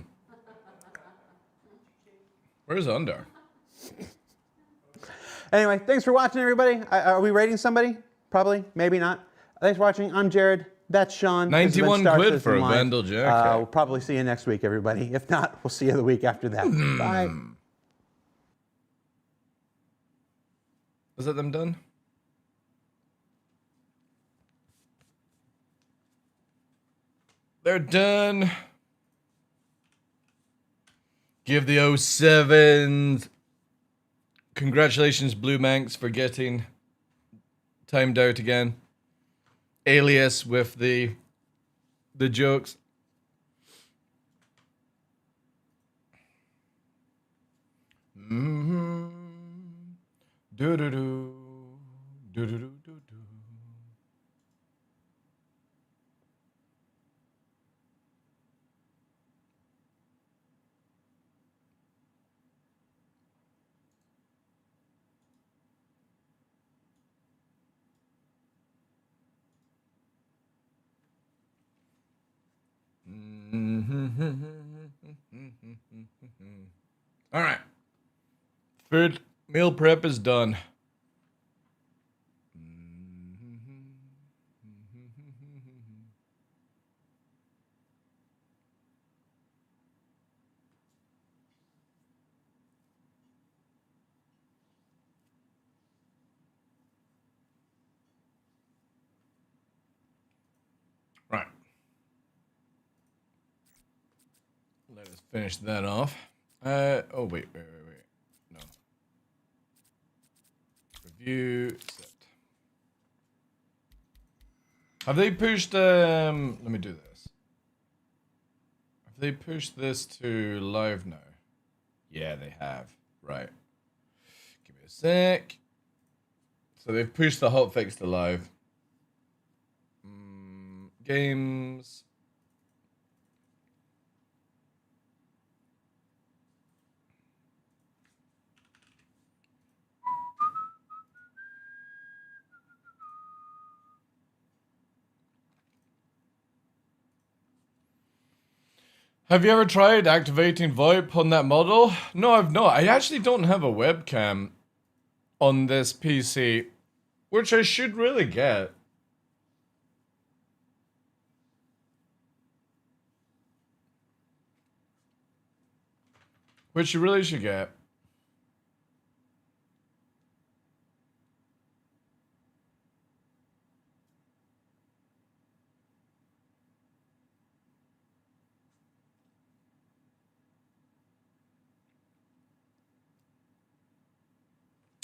Speaker 1: Where's Under?
Speaker 16: Anyway, thanks for watching, everybody. Are we rating somebody? Probably. Maybe not. Thanks for watching. I'm Jared. That's Sean.
Speaker 1: 91 quid for a Vandal jacket.
Speaker 16: We'll probably see you next week, everybody. If not, we'll see you the week after that. Bye.
Speaker 1: Is that them done? They're done. Give the 07s. Congratulations, Blue Manx, for getting timed out again. Alias with the jokes. Mm-hmm. Do-do-do. Do-do-do-do-do. All right. Food meal prep is done. Right. Let us finish that off. Oh, wait. No. Review set. Have they pushed, let me do this. Have they pushed this to live now? Yeah, they have. Right. Give me a sec. So they've pushed the hotfix to live. Games. Have you ever tried activating VoIP on that model? No, I've not. I actually don't have a webcam on this PC, which I should really get. Which you really should get.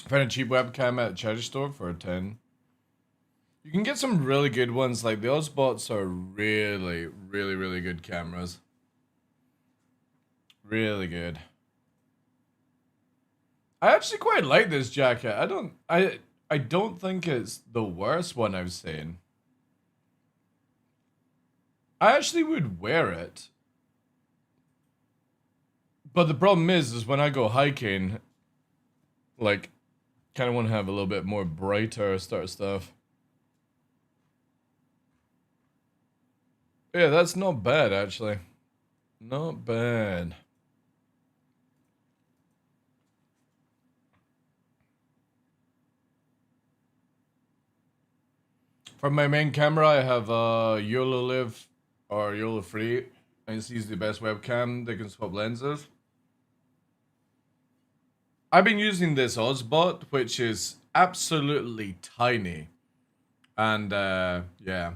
Speaker 1: Found a cheap webcam at a charity store for a 10. You can get some really good ones, like the Ozbots are really, really, really good cameras. Really good. I actually quite like this jacket. I don't think it's the worst one I've seen. I actually would wear it. But the problem is when I go hiking, like, kind of want to have a little bit more brighter sort of stuff. Yeah, that's not bad, actually. Not bad. For my main camera, I have YOLO Live or YOLO Free. And it's the best webcam. They can swap lenses. I've been using this Ozbot, which is absolutely tiny. And yeah.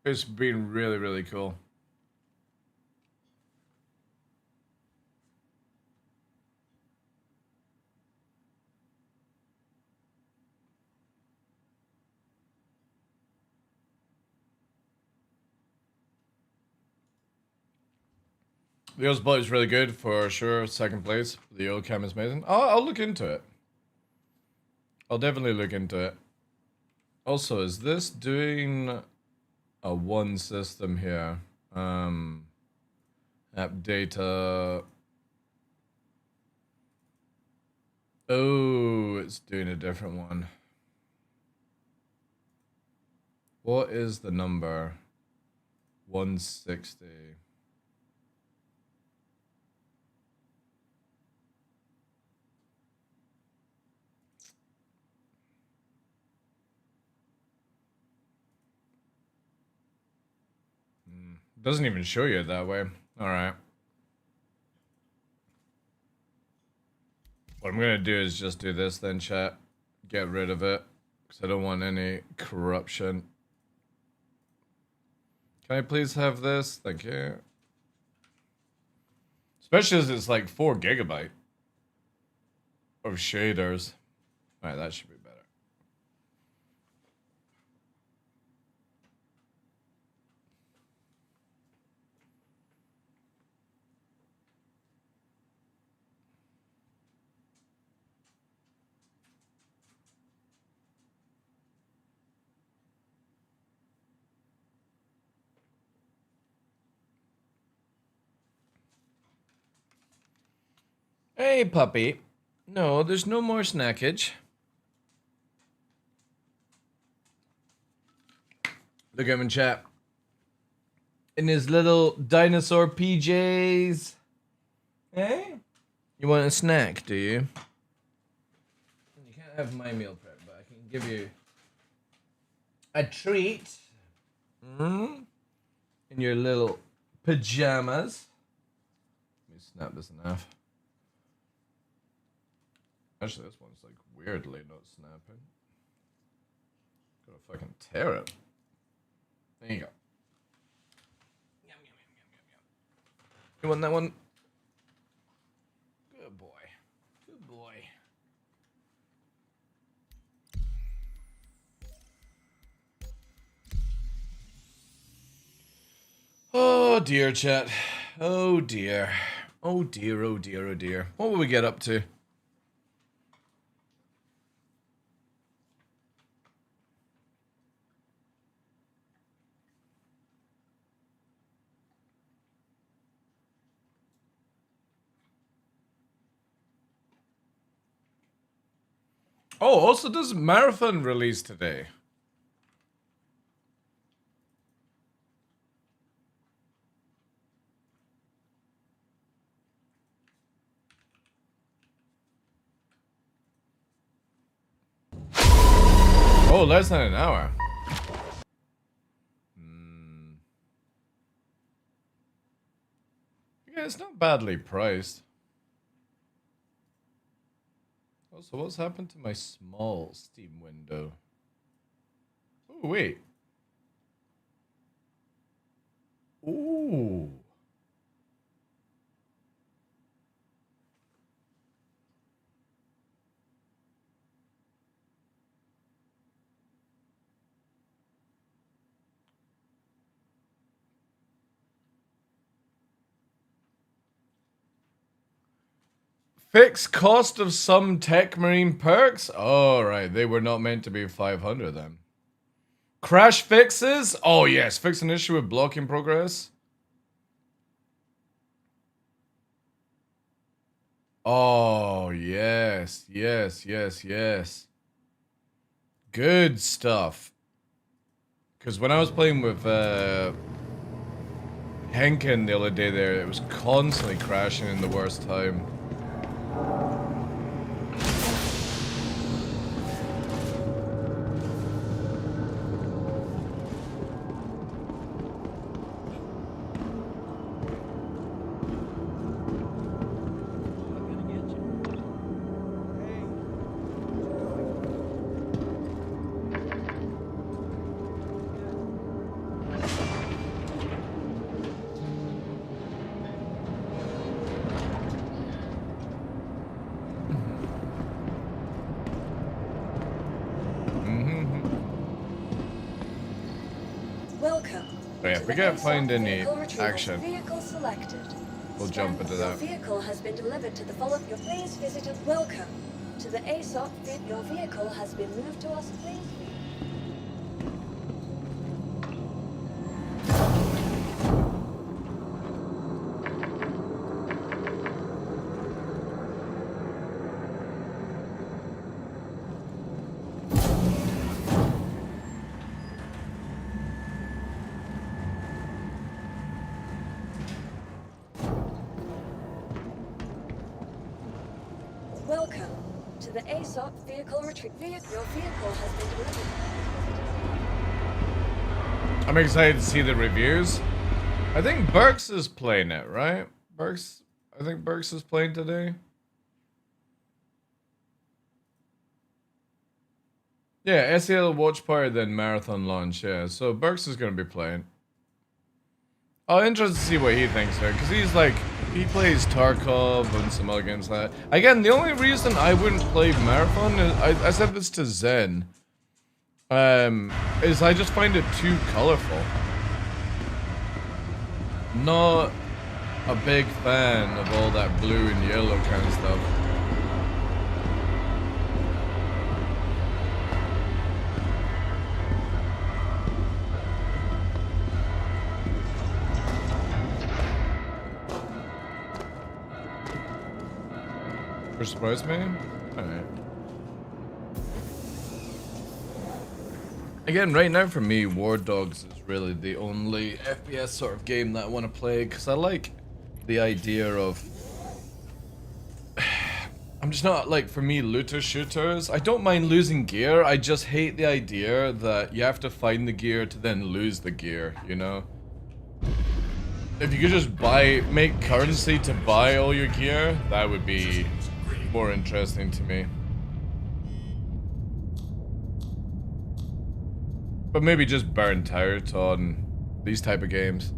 Speaker 1: It's been really, really cool. The Ozbot is really good for sure. Second place. The old cam is amazing. I'll look into it. I'll definitely look into it. Also, is this doing a one system here? App data. Oh, it's doing a different one. What is the number? 160. Doesn't even show you it that way. All right. What I'm gonna do is just do this then, chat. Get rid of it, because I don't want any corruption. Can I please have this? Thank you. Especially as it's like 4 GB of shaders. Alright, that should be better. Hey, puppy. No, there's no more snackage. Look at him in chat. In his little dinosaur PJs. Hey? You want a snack, do you? You can't have my meal prep, but I can give you a treat. In your little pajamas. Let me snap this in half. Actually, this one's like weirdly not snapping. Gotta fucking tear it. There you go. Yum, yum, yum, yum, yum, yum. You want that one? Good boy. Good boy. Oh dear, chat. Oh dear. Oh dear, oh dear, oh dear. What will we get up to? Oh, also does Marathon release today? Oh, less than an hour. Yeah, it's not badly priced. Also, what's happened to my small Steam window? Oh, wait. Ooh. Fixed cost of some Tech Marine perks? Oh, right. They were not meant to be 500 then. Crash fixes? Oh, yes. Fix an issue with blocking progress. Oh, yes. Yes, yes, yes. Good stuff. Because when I was playing with Henkin the other day there, it was constantly crashing in the worst time.
Speaker 3: Welcome.
Speaker 1: Oh, yeah, if we can't find any action,
Speaker 3: Vehicle selected.
Speaker 1: we'll jump into
Speaker 3: Your
Speaker 1: that.
Speaker 3: vehicle has been delivered to the following. Your please visit us. Welcome to the ASOP. Your vehicle has been moved to us. Please. Welcome to the ASOP vehicle retrieve. Your vehicle has been delivered.
Speaker 1: I'm excited to see the reviews. I think Burks is playing it, right? I think Burks is playing today. Yeah, SEL Watch Party, then Marathon launch, yeah. So Burks is going to be playing. Oh, interested to see what he thinks there, because he's like, he plays Tarkov and some other games like that. Again, the only reason I wouldn't play Marathon, is, I said this to Zen, is I just find it too colorful. Not a big fan of all that blue and yellow kind of stuff. Surprise me? Alright. Again, right now for me, War Dogs is really the only FPS sort of game that I want to play, because I like the idea of... I'm just not, like, for me, looter shooters. I don't mind losing gear, I just hate the idea that you have to find the gear to then lose the gear, you know? If you could just make currency to buy all your gear, that would be more interesting to me. But maybe just burnt out on these type of games.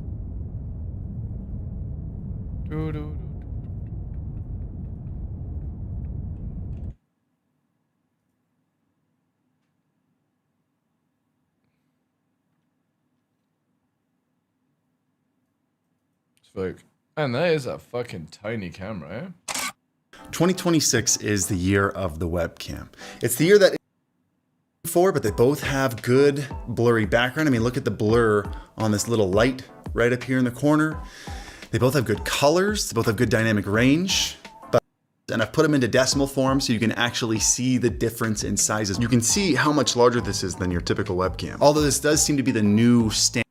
Speaker 1: It's like, man, that is a fucking tiny camera, eh?
Speaker 18: 2026 is the year of the webcam. It's the year that for, but they both have good blurry background. I mean, look at the blur on this little light right up here in the corner. They both have good colors. They both have good dynamic range. And I've put them into decimal form so you can actually see the difference in sizes. You can see how much larger this is than your typical webcam. Although this does seem to be the new standard.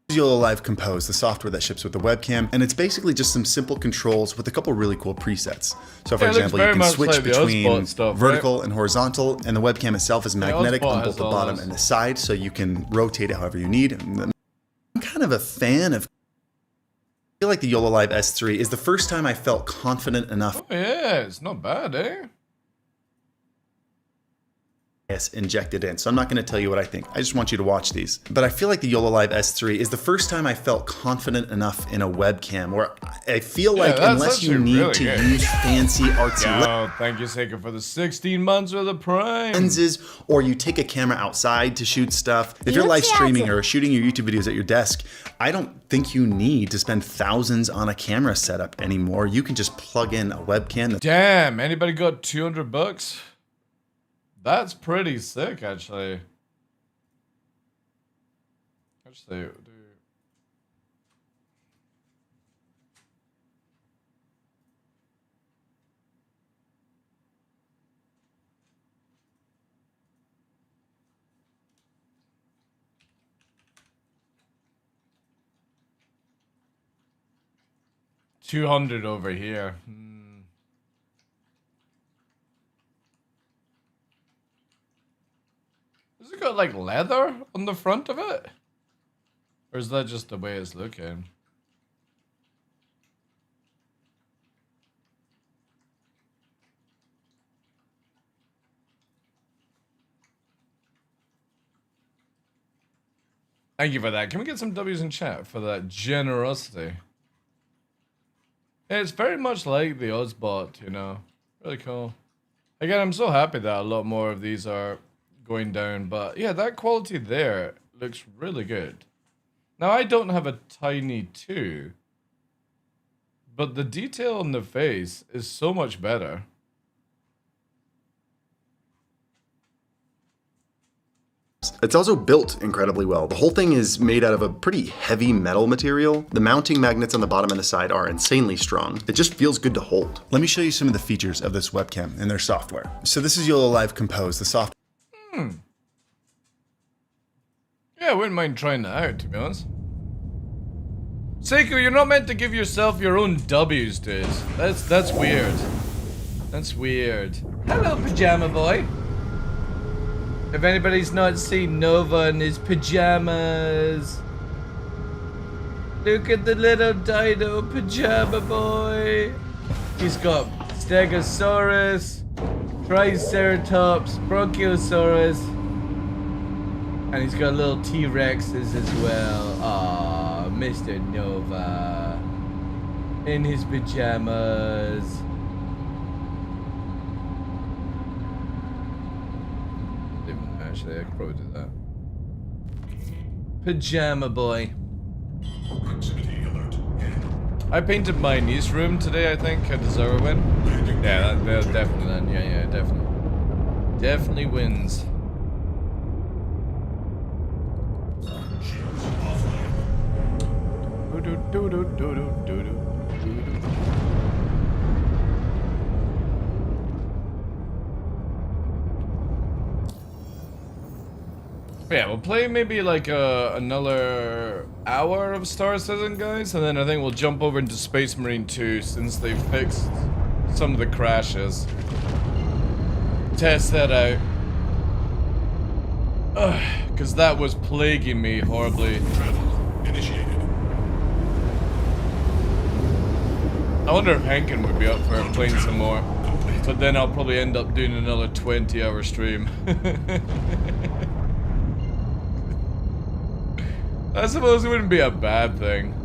Speaker 18: YOLO Live Compose, the software that ships with the webcam, and it's basically just some simple controls with a couple really cool presets. So for example, you can switch between vertical and horizontal, and the webcam itself is magnetic on both the bottom and the side, so you can rotate it however you need. I'm kind of a fan of... I feel like the YOLO Live S3 is the first time I felt confident enough.
Speaker 1: Oh yeah, it's not bad, eh?
Speaker 18: Injected in. So I'm not going to tell you what I think. I just want you to watch these. But I feel like the YOLO Live S3 is the first time I felt confident enough in a webcam where I feel like unless you need really to use fancy artsy
Speaker 1: thank you, Seika, for the 16 months of the Prime.
Speaker 18: Lenses, or you take a camera outside to shoot stuff. If you're live streaming or shooting your YouTube videos at your desk, I don't think you need to spend thousands on a camera setup anymore. You can just plug in a webcam.
Speaker 1: Damn, anybody got 200 bucks? That's pretty sick, actually. Actually, dude. $200 over here. Has it got like leather on the front of it? Or is that just the way it's looking? Thank you for that. Can we get some W's in chat for that generosity? It's very much like the Ozbot, you know. Really cool. Again, I'm so happy that a lot more of these are going down, but yeah, that quality there looks really good. Now, I don't have a Tiny 2, but the detail on the face is so much better.
Speaker 18: It's also built incredibly well. The whole thing is made out of a pretty heavy metal material. The mounting magnets on the bottom and the side are insanely strong. It just feels good to hold. Let me show you some of the features of this webcam and their software. So this is YOLO Live Compose, the software.
Speaker 1: Yeah, I wouldn't mind trying that out, to be honest. Seiko, you're not meant to give yourself your own W's, dude. That's weird. That's weird. Hello, Pajama Boy. If anybody's not seen Nova in his pajamas, look at the little dino Pajama Boy. He's got Stegosaurus, Triceratops, Brachiosaurus, and he's got little T-Rexes as well. Aww, Mr. Nova. In his pajamas. Actually, I could probably do that. Pajama boy. I painted my niece room today, I think. I deserve a win. Yeah, that definitely then. Yeah, definitely. Definitely wins. Yeah, we'll play maybe like another hour of Star Citizen, guys, and then I think we'll jump over into Space Marine 2 since they fixed some of the crashes. Test that out. Because that was plaguing me horribly. I wonder if Hankin would be up for playing some more. But then I'll probably end up doing another 20-hour stream. I suppose it wouldn't be a bad thing.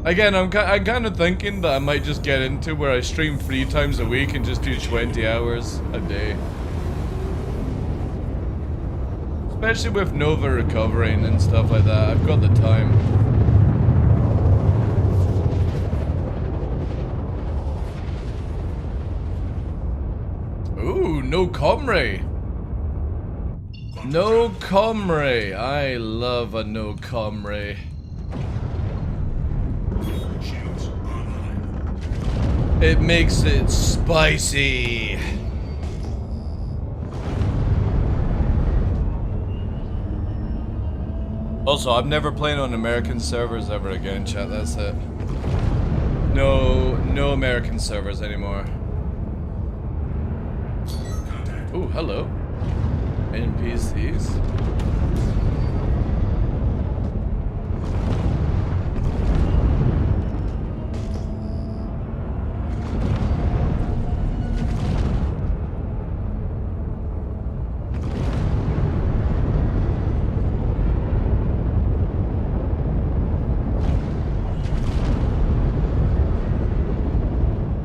Speaker 1: Again, I'm kind of thinking that I might just get into where I stream 3 times a week and just do 20 hours a day. Especially with Nova recovering and stuff like that, I've got the time. Ooh, no Comray. No Comray. I love a no Comray. It makes it spicy. Also, I'm never playing on American servers ever again, chat. That's it. No American servers anymore. Ooh, hello. NPCs.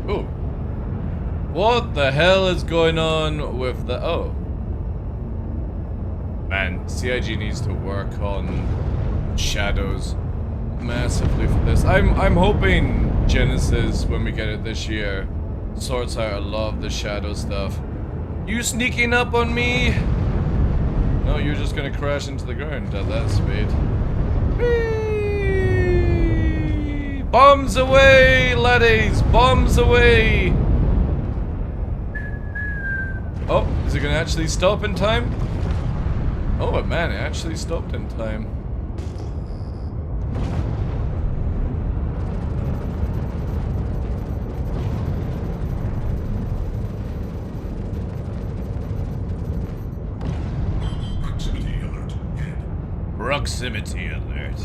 Speaker 1: Ooh. What the hell is going on with the... Oh. Man, CIG needs to work on shadows massively for this. I'm hoping Genesis, when we get it this year, sorts out a lot of the shadow stuff. You sneaking up on me? No, you're just gonna crash into the ground at that speed. Whee! Bombs away, laddies! Bombs away! Oh, is it gonna actually stop in time? Oh man, it actually stopped in time. Proximity alert. Proximity alert.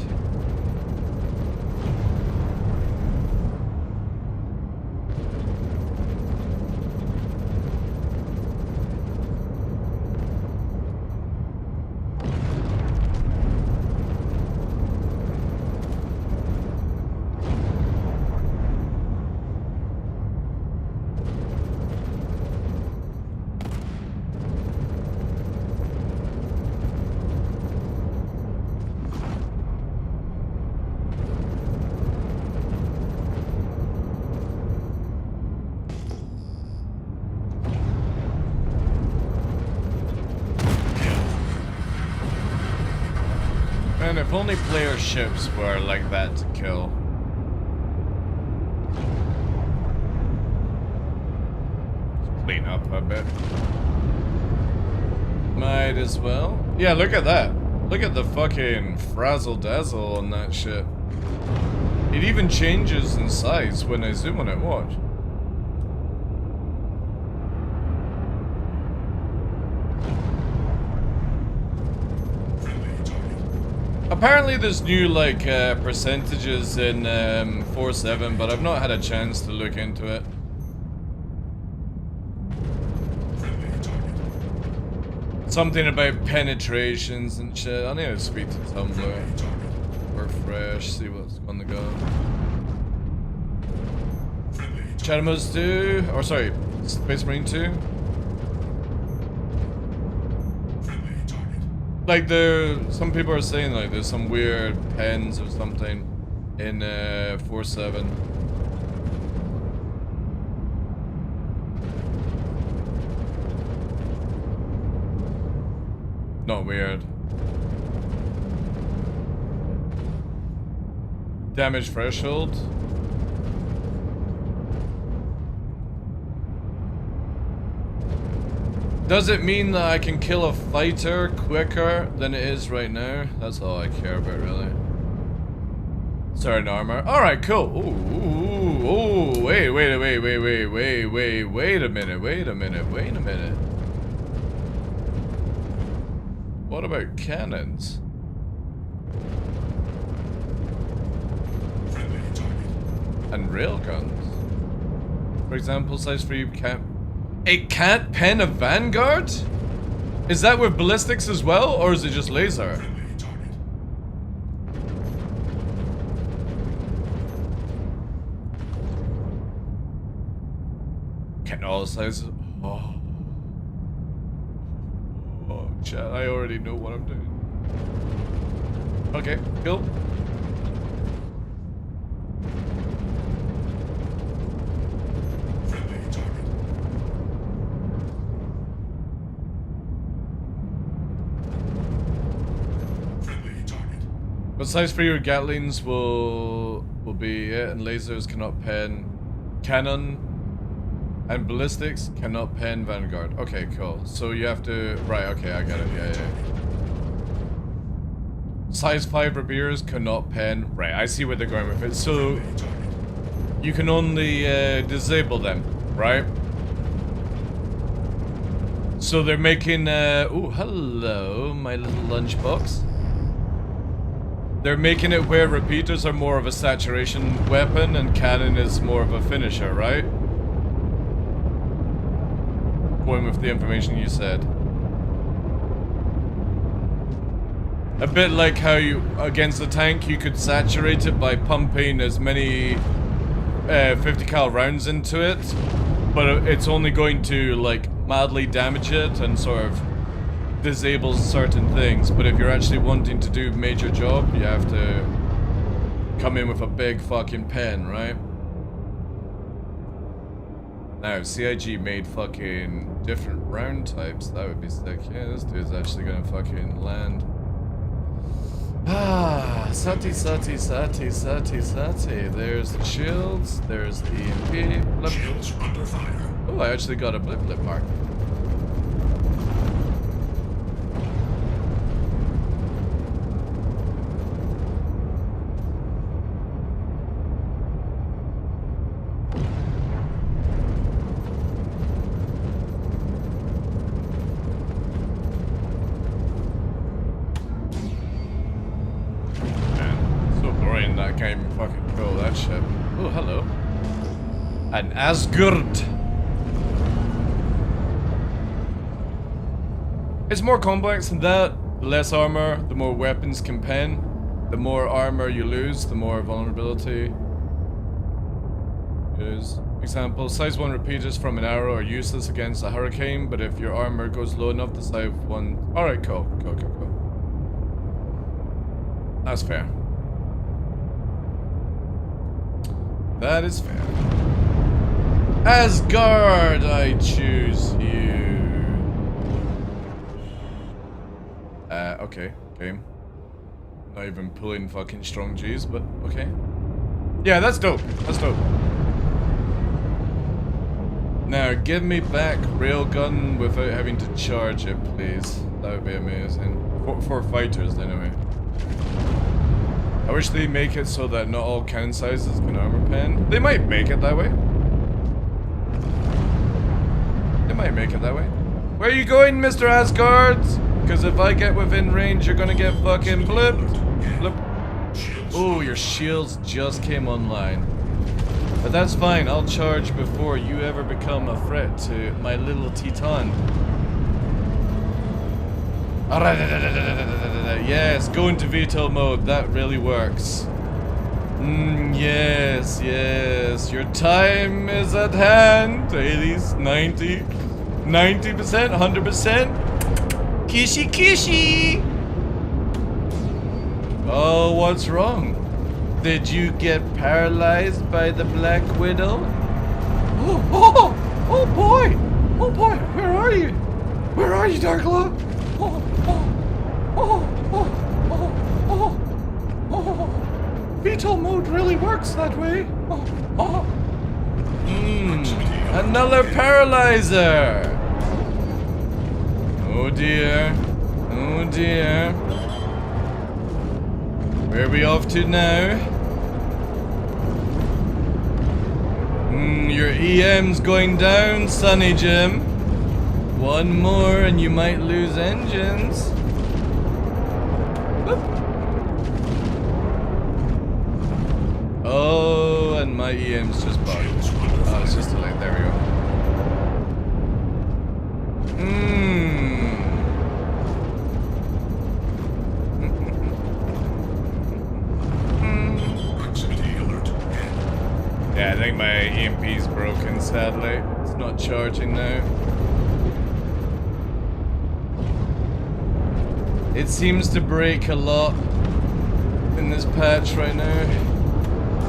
Speaker 1: Man, if only player ships were like that to kill. Clean up a bit. Might as well. Yeah, look at that. Look at the fucking frazzle dazzle on that shit. It even changes in size when I zoom on it, watch. Apparently there's new like percentages in 4.7, but I've not had a chance to look into it. Something about penetrations and shit. I need to speak to Tumblr. We're refresh, see what's on the go. Chatamos 2, or sorry, Space Marine 2. Like some people are saying like there's some weird pens or something in 4.7. Not weird. Damage threshold. Does it mean that I can kill a fighter quicker than it is right now? That's all I care about, really. Certain armor. Alright, cool. Ooh, wait a minute. What about cannons? And railguns? For example, size 3 can't... It can't pen a Vanguard? Is that with ballistics as well, or is it just laser? Can all sizes... Oh, chat, I already know what I'm doing. Okay, cool. But size 3 or Gatlings will be it, and lasers cannot pen cannon, and ballistics cannot pen Vanguard. Okay, cool. So you have to... Right, okay, I get it. Yeah. Size 5 rapiers cannot pen... Right, I see where they're going with it. So you can only disable them, right? So they're making... oh, hello, my little lunchbox. They're making it where repeaters are more of a saturation weapon and cannon is more of a finisher, right? Going with the information you said. A bit like how you, against the tank, you could saturate it by pumping as many 50 cal rounds into it, but it's only going to like mildly damage it and sort of disables certain things. But if you're actually wanting to do major job, you have to come in with a big fucking pen, right? Now, if CIG made fucking different round types, that would be sick. Yeah, this dude's actually gonna fucking land. Ah, Sati. There's the shields, there's the EMP. Blip. Shields under fire. Oh, I actually got a blip mark. Oh, hello. An Asgard. It's more complex than that. The less armor, the more weapons can pen. The more armor you lose, the more vulnerability is. Example, size 1 repeaters from an arrow are useless against a hurricane, but if your armor goes low enough, the size 1... Alright, cool. That's fair. That is fair. Asgard, I choose you. Okay, game. Not even pulling fucking strong G's, but okay. Yeah, that's dope. Now, give me back railgun without having to charge it, please. That would be amazing. For fighters, anyway. I wish they make it so that not all cannon sizes can armor pen. They might make it that way. Where are you going, Mr. Asgard? Because if I get within range, you're gonna get fucking blipped. Oh, your shields just came online. But that's fine, I'll charge before you ever become a threat to my little Titan. Yes, go into VTOL mode. That really works. Yes, yes. Your time is at hand. 80s, 90, 90%, 100%. Kishi Kishi! Oh, what's wrong? Did you get paralyzed by the Black Widow? Oh boy! Oh boy, where are you? Where are you, DarkLaw? VTOL mode really works that way. Another paralyzer. Oh dear. Oh dear. Where are we off to now? Your EM's going down, Sonny Jim. One more and you might lose engines. Whoop. Oh, and my EM's just bugged. Oh, it's just delayed. There we go. Yeah, I think my EMP's broken, sadly. It's not charging now. It seems to break a lot in this patch right now.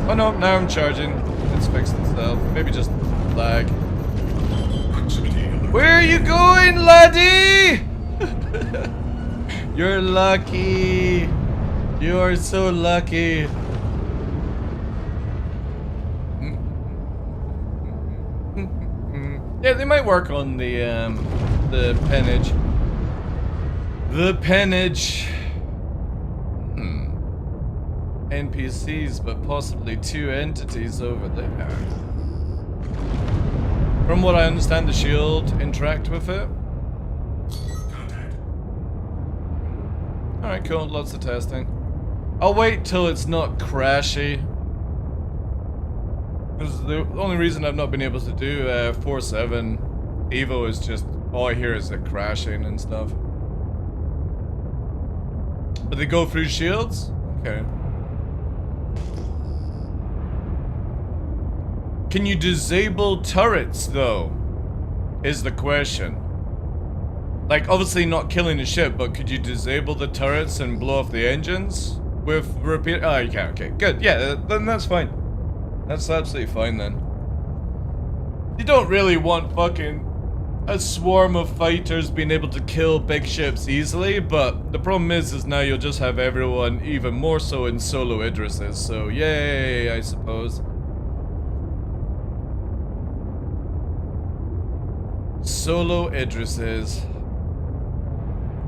Speaker 1: Oh no, now I'm charging. It's fixed itself. Maybe just lag. Where are you going, laddie? You're lucky. You are so lucky. Yeah, they might work on the pennage. The pennage. NPCs, but possibly 2 entities over there. From what I understand, the shield interact with it. Alright, cool. Lots of testing. I'll wait till it's not crashy. Because the only reason I've not been able to do 4.7 Evo is just all I hear is it crashing and stuff. But they go through shields? Okay. Can you disable turrets though? Is the question. Like obviously not killing the ship, but could you disable the turrets and blow off the engines with repeat? Oh, you can. Okay, good. Yeah, then that's fine. That's absolutely fine then. You don't really want fucking a swarm of fighters being able to kill big ships easily, but the problem is now you'll just have everyone even more so in solo Idrises, so yay, I suppose. Solo Idrises.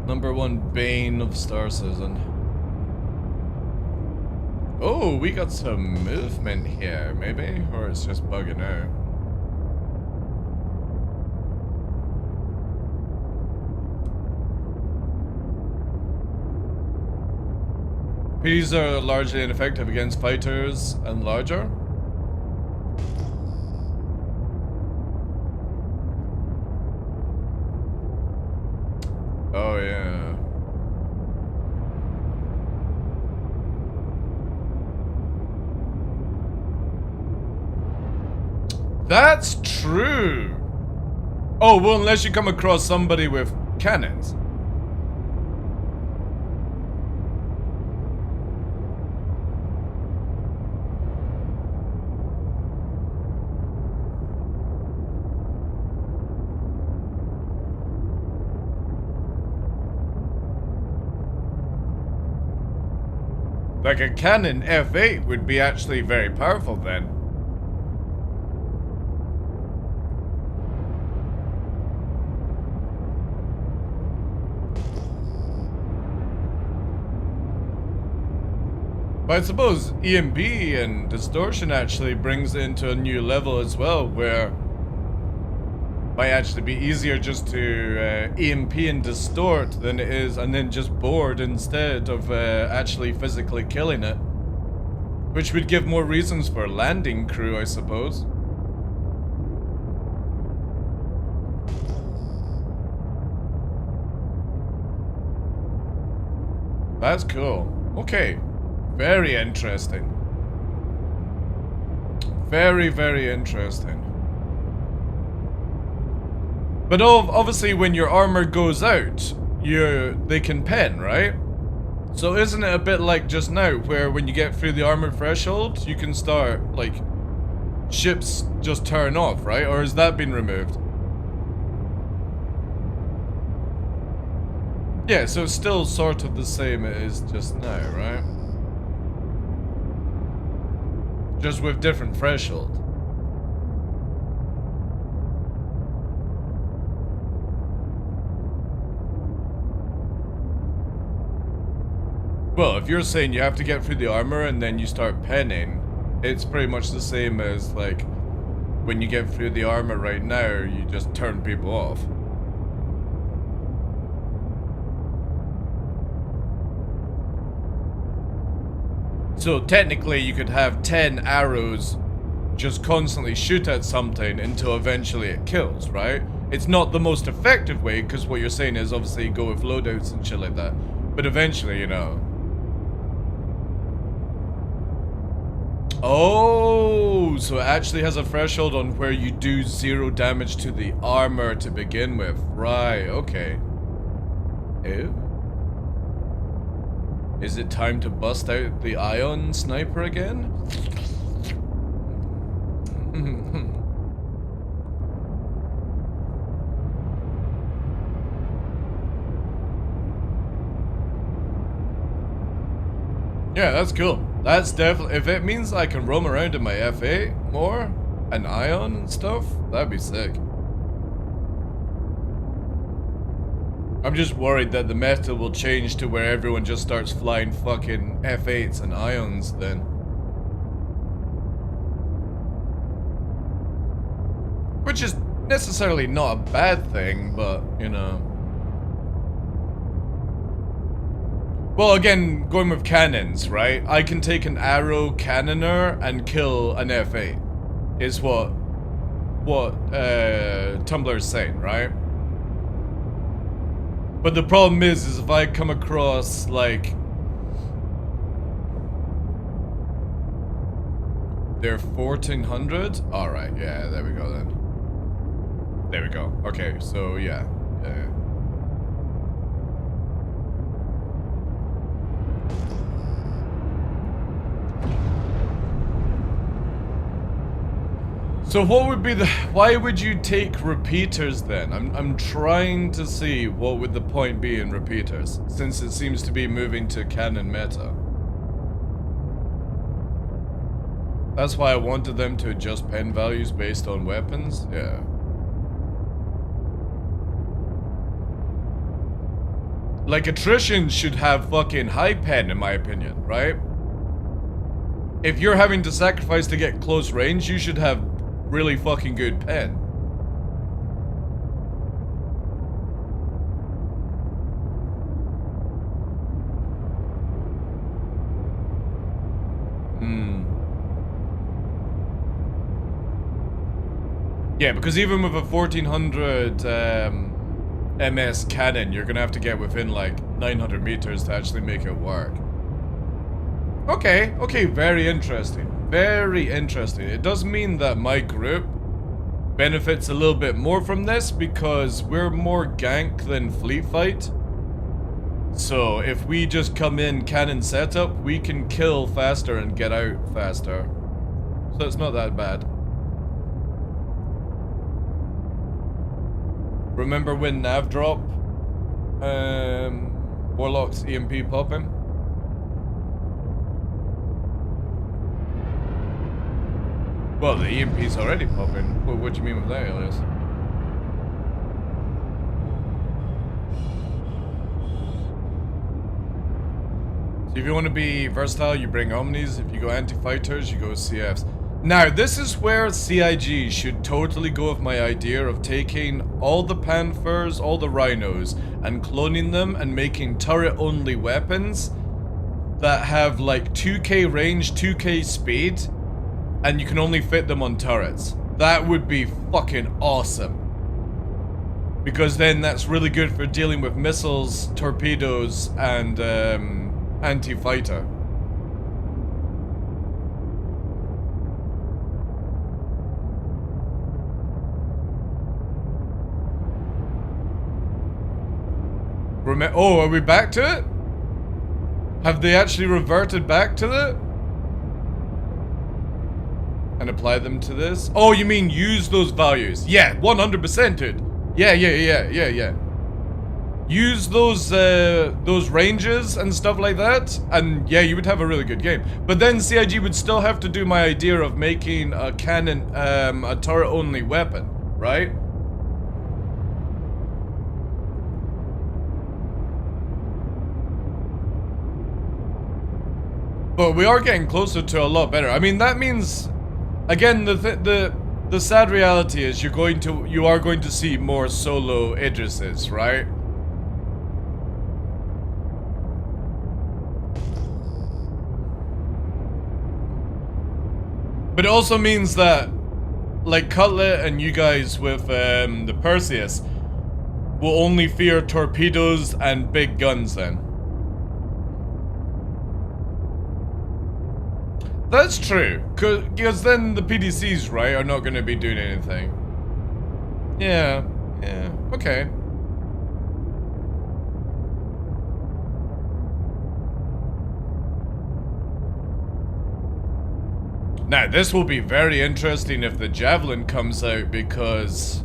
Speaker 1: #1 bane of Star Citizen. Oh, we got some movement here, maybe? Or it's just bugging out. PDs are largely ineffective against fighters and larger. Oh yeah. That's true. Oh, well, unless you come across somebody with cannons. Like a cannon F8 would be actually very powerful then. But I suppose EMP and distortion actually brings it into a new level as well, where it might actually be easier just to EMP and distort than it is, and then just board instead of actually physically killing it. Which would give more reasons for landing crew, I suppose. That's cool. Okay. Very interesting. Very, very interesting. But obviously when your armor goes out, they can pen, right? So isn't it a bit like just now, where when you get through the armor threshold, you can start, like, ships just turn off, right? Or has that been removed? Yeah, so it's still sort of the same as just now, right? Just with different threshold. Well, if you're saying you have to get through the armor and then you start penning, it's pretty much the same as, like, when you get through the armor right now, you just turn people off. So technically you could have 10 arrows just constantly shoot at something until eventually it kills, right? It's not the most effective way, because what you're saying is obviously go with loadouts and shit like that. But eventually, you know. Oh, so it actually has a threshold on where you do 0 damage to the armor to begin with. Right, okay. Ew. Is it time to bust out the ion sniper again? Yeah, that's cool. That's definitely, if it means I can roam around in my F8 more, and ion and stuff, that'd be sick. I'm just worried that the meta will change to where everyone just starts flying fucking F8s and ions then. Which is necessarily not a bad thing, but, you know. Well, again, going with cannons, right? I can take an arrow cannoner and kill an F8. Is what Tumblr's saying, right? But the problem is if I come across, like, they're 1400? Alright, yeah, there we go then. There we go. Okay, so yeah. So what would be the, why would you take repeaters then? I'm trying to see what would the point be in repeaters, since it seems to be moving to cannon meta. That's why I wanted them to adjust pen values based on weapons, yeah. Like, attrition should have fucking high pen in my opinion, right? If you're having to sacrifice to get close range, you should have really fucking good pen. Yeah, because even with a 1400 MS cannon, you're gonna have to get within like 900 meters to actually make it work. Okay, okay, very interesting. Very interesting. It does mean that my group benefits a little bit more from this because we're more gank than fleet fight. So if we just come in cannon setup, we can kill faster and get out faster. So it's not that bad. Remember when nav drop? Warlock's EMP popping? Well, the EMP's already popping. Well, what do you mean with that, Elias? So if you want to be versatile, you bring Omnis. If you go anti-fighters, you go CFs. Now, this is where CIG should totally go with my idea of taking all the Panthers, all the Rhinos, and cloning them and making turret-only weapons that have like 2k range, 2k speed, and you can only fit them on turrets. That would be fucking awesome. Because then that's really good for dealing with missiles, torpedoes, and anti-fighter. Oh, are we back to it? Have they actually reverted back to it? And apply them to this? Oh, you mean use those values? Yeah, 100%, dude. Yeah. Use those ranges and stuff like that, and yeah, you would have a really good game. But then CIG would still have to do my idea of making a cannon, a turret-only weapon, right? But we are getting closer to a lot better. I mean, that means, again, the sad reality is you are going to see more solo Idrises, right? But it also means that, like Cutlet and you guys with the Perseus, will only fear torpedoes and big guns then. That's true, because then the PDCs, right, are not going to be doing anything. Yeah, okay. Now, this will be very interesting if the Javelin comes out, because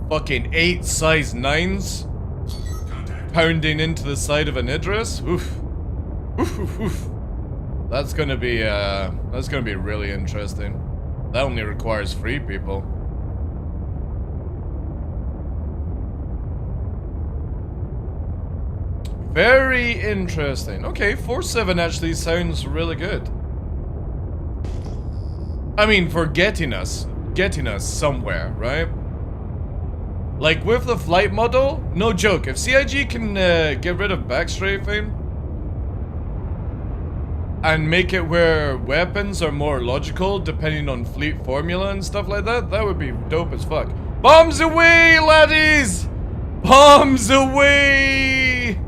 Speaker 1: fucking 8 size 9s pounding into the side of an Idris. Oof. Oof. That's gonna be really interesting. That only requires 3 people. Very interesting. Okay, 4-7 actually sounds really good. I mean, for getting us somewhere, right? Like with the flight model, no joke. If CIG can get rid of backstrafing and make it where weapons are more logical depending on fleet formula and stuff like that, that would be dope as fuck. Bombs away, laddies! Bombs away!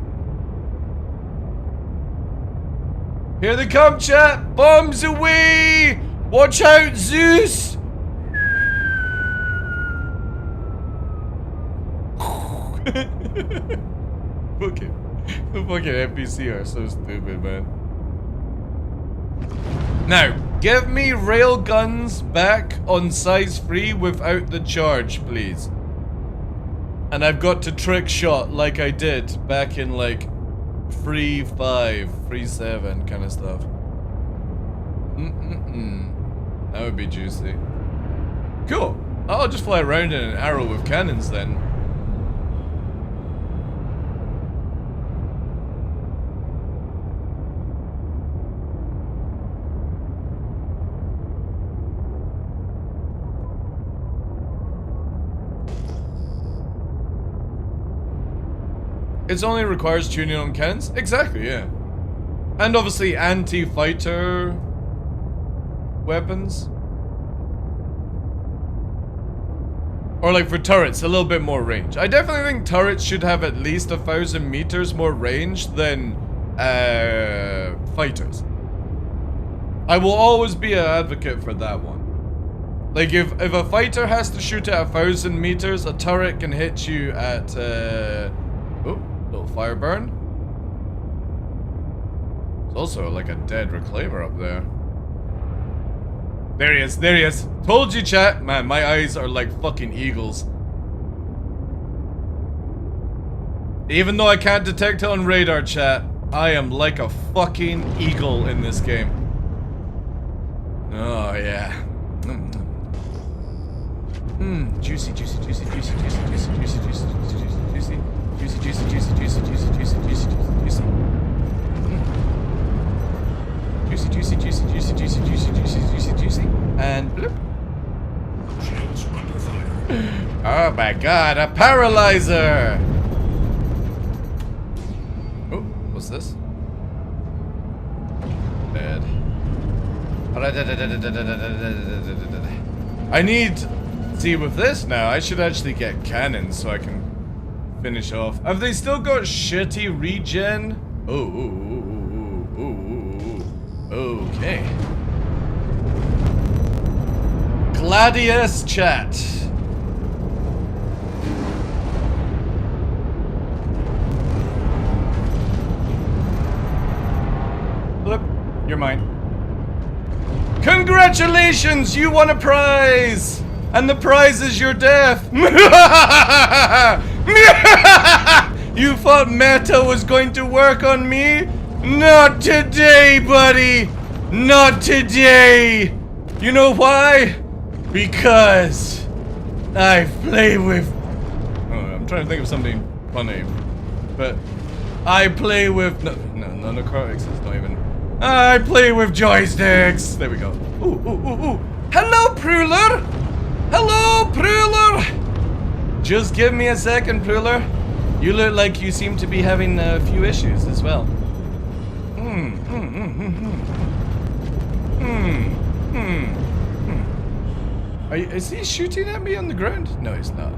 Speaker 1: Here they come, chat! Bombs away! Watch out, Zeus! The fucking NPC are so stupid, man. Now, give me rail guns back on size 3 without the charge, please. And I've got to trick shot like I did back in like 3.5, 3.7 kind of stuff. That would be juicy. Cool. I'll just fly around in an arrow with cannons then. It only requires tuning on cannons? Exactly, yeah. And obviously anti-fighter weapons. Or like for turrets, a little bit more range. I definitely think turrets should have at least 1,000 meters more range than fighters. I will always be an advocate for that one. Like if a fighter has to shoot at 1,000 meters, a turret can hit you at oh, little fire burn. There's also like a dead reclaimer up there. There he is, there he is. Told you, chat. Man, my eyes are like fucking eagles. Even though I can't detect it on radar, chat, I am like a fucking eagle in this game. Oh, yeah. Juicy, juicy, juicy, juicy, juicy, juicy, juicy, juicy, juicy, juicy. Juicy, juicy, juicy, juicy, juicy, juicy, juicy, juicy. Juicy, juicy, juicy, juicy, juicy, juicy, juicy, juicy, juicy. And bloop. Oh my god, a paralyzer! Oh, what's this? Bad. I need... See, with this now, I should actually get cannons so I can finish off. Have they still got shitty regen? Okay. Gladius chat. Flip, you're mine. Congratulations, you won a prize! And the prize is your death! You thought meta was going to work on me? Not today, buddy! Not today! You know why? Because I play with... Oh, I'm trying to think of something funny. But I play with... No, necrotics is not even... I play with joysticks! There we go. Ooh. Hello, Pruler! Hello, Pruler! Just give me a second, Pruler. You look like you seem to be having a few issues as well. Is he shooting at me on the ground? No, he's not.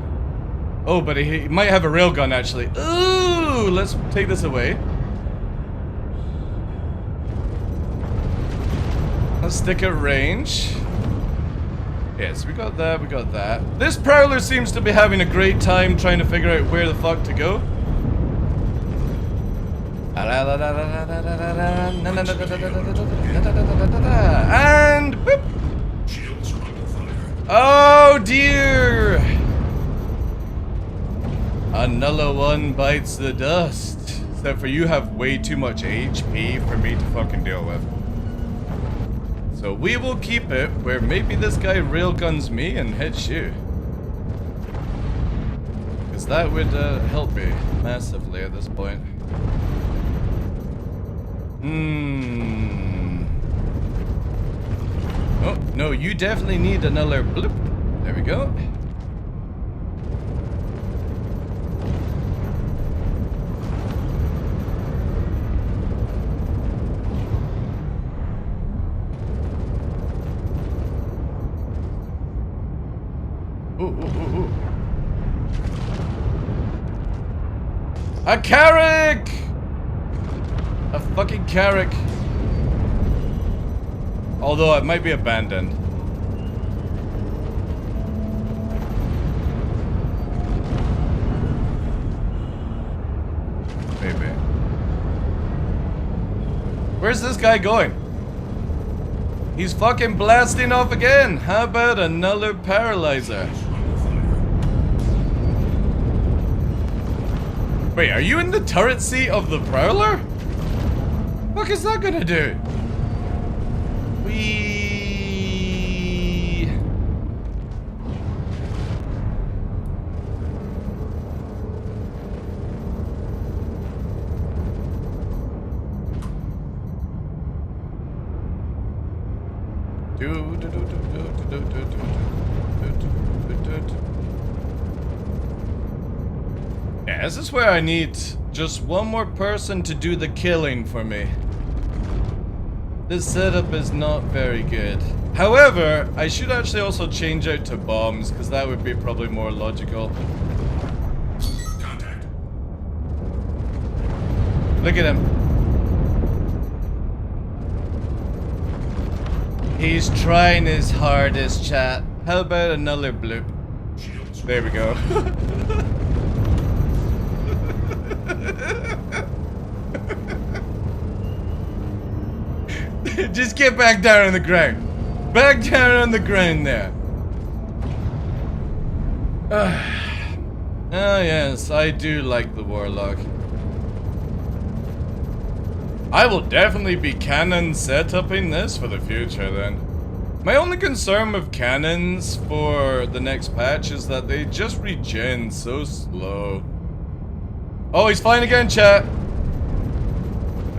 Speaker 1: Oh, but he might have a railgun, actually. Ooh, let's take this away. Let's stick at range. Yes, we got that, we got that. This Prowler seems to be having a great time trying to figure out where the fuck to go. And whoop. Oh dear! Another one bites the dust. Except for you have way too much HP for me to fucking deal with. So we will keep it where maybe this guy railguns me and hits you. Because that would help me massively at this point. Oh, no, you definitely need another bloop. There we go. Ooh. A carrick! A fucking carrick. Although it might be abandoned. Maybe. Where's this guy going? He's fucking blasting off again. How about another paralyzer? Wait, are you in the turret seat of the Prowler? What is that gonna do? Yeah, this is where I need just one more person to do the killing for me. This setup is not very good. However, I should actually also change out to bombs, because that would be probably more logical. Contact. Look at him. He's trying his hardest, chat. How about another bloop? There we go. Just get back down on the ground. Back down on the ground there. Oh yes, I do like the Warlock. I will definitely be cannon setuping this for the future then. My only concern with cannons for the next patch is that they just regen so slow. Oh, he's flying again, chat.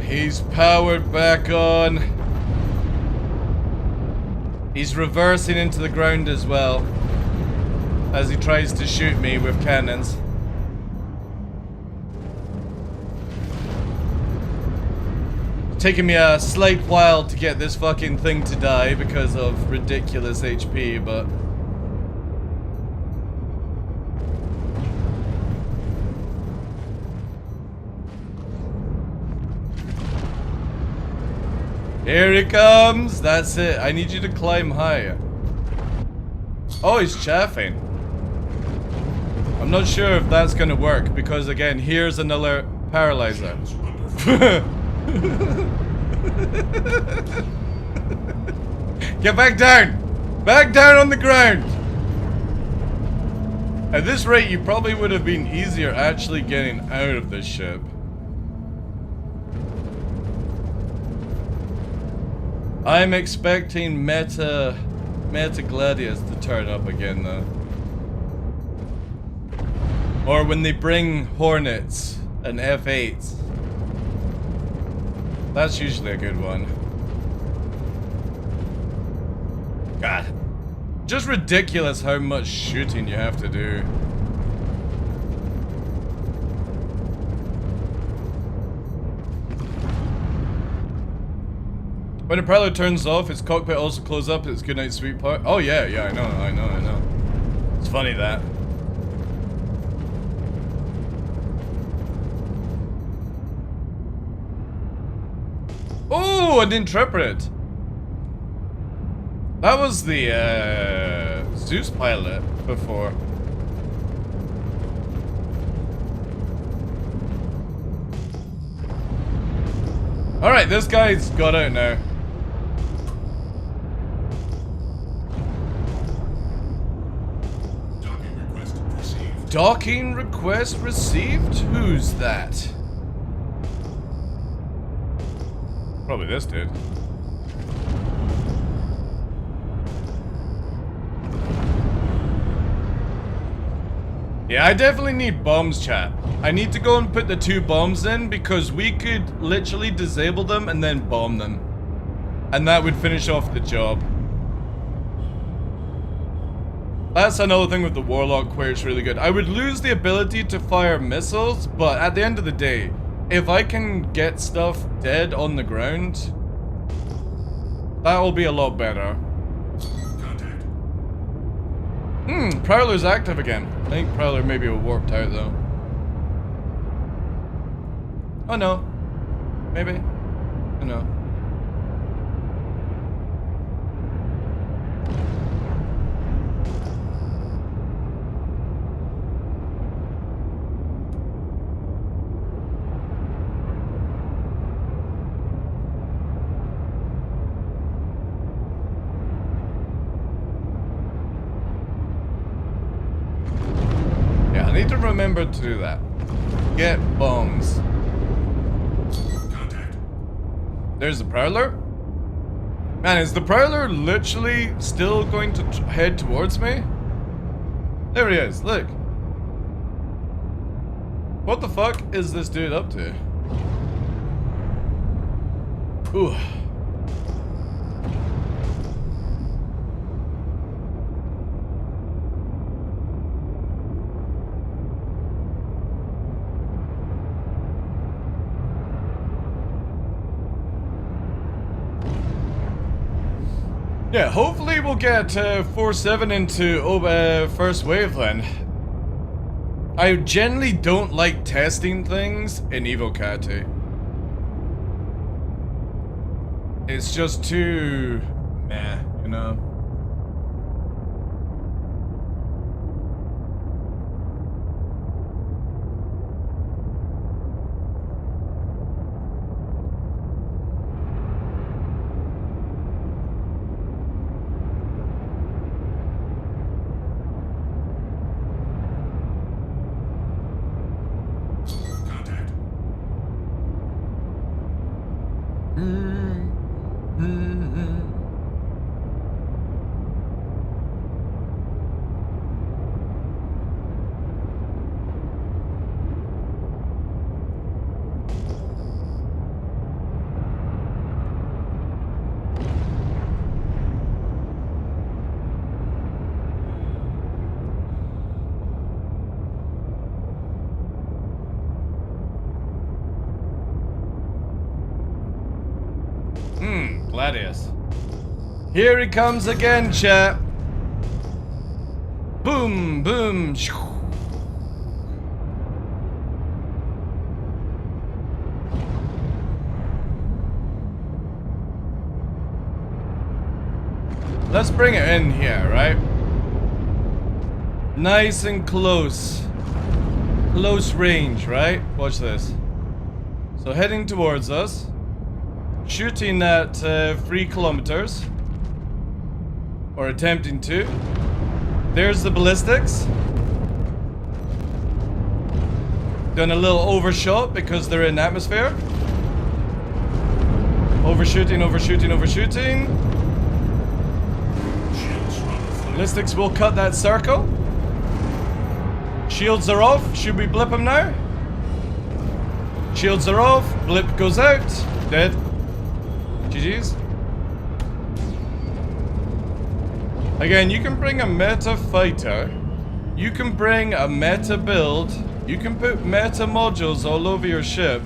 Speaker 1: He's powered back on. He's reversing into the ground as well, as he tries to shoot me with cannons. Taking me a slight while to get this fucking thing to die because of ridiculous HP, but... Here he comes. That's it. I need you to climb higher. Oh, he's chaffing. I'm not sure if that's gonna work because again, here's another paralyzer. Get back down! Back down on the ground! At this rate, you probably would have been easier actually getting out of this ship. I'm expecting Meta Gladius to turn up again though. Or when they bring Hornets and F8s. That's usually a good one. God. Just ridiculous how much shooting you have to do. When the Prowler turns off, its cockpit also closes up its goodnight sweetheart. Oh yeah, yeah, I know. It's funny that. Oh, an Intrepid. That was the Zeus pilot before. Alright, this guy's got out now. Docking request received? Who's that? Probably this dude. Yeah, I definitely need bombs, chat. I need to go and put the 2 bombs in because we could literally disable them and then bomb them. And that would finish off the job. That's another thing with the Warlock where it's really good. I would lose the ability to fire missiles, but at the end of the day, if I can get stuff dead on the ground, that will be a lot better. Prowler's active again. I think Prowler maybe warped out though. Oh no. Maybe. Oh no. Remember to do that. Get bombs. Contact. There's the Prowler. Man, is the Prowler literally still going to head towards me? There he is, look. What the fuck is this dude up to? Ooh. Yeah, hopefully we'll get 4-7 into first wave then. I generally don't like testing things in Evocati. It's just too meh, you know? Gladius. Here he comes again, chat. Boom, boom. Let's bring it in here, right? Nice and close. Close range, right? Watch this. So heading towards us. Shooting at 3 kilometers. Or attempting to. There's the ballistics. Done a little overshot because they're in atmosphere. Overshooting, overshooting, overshooting. Ballistics will cut that circle. Shields are off. Should we blip them now? Shields are off. Blip goes out. Dead. GG's. Again, you can bring a meta fighter. You can bring a meta build. You can put meta modules all over your ship.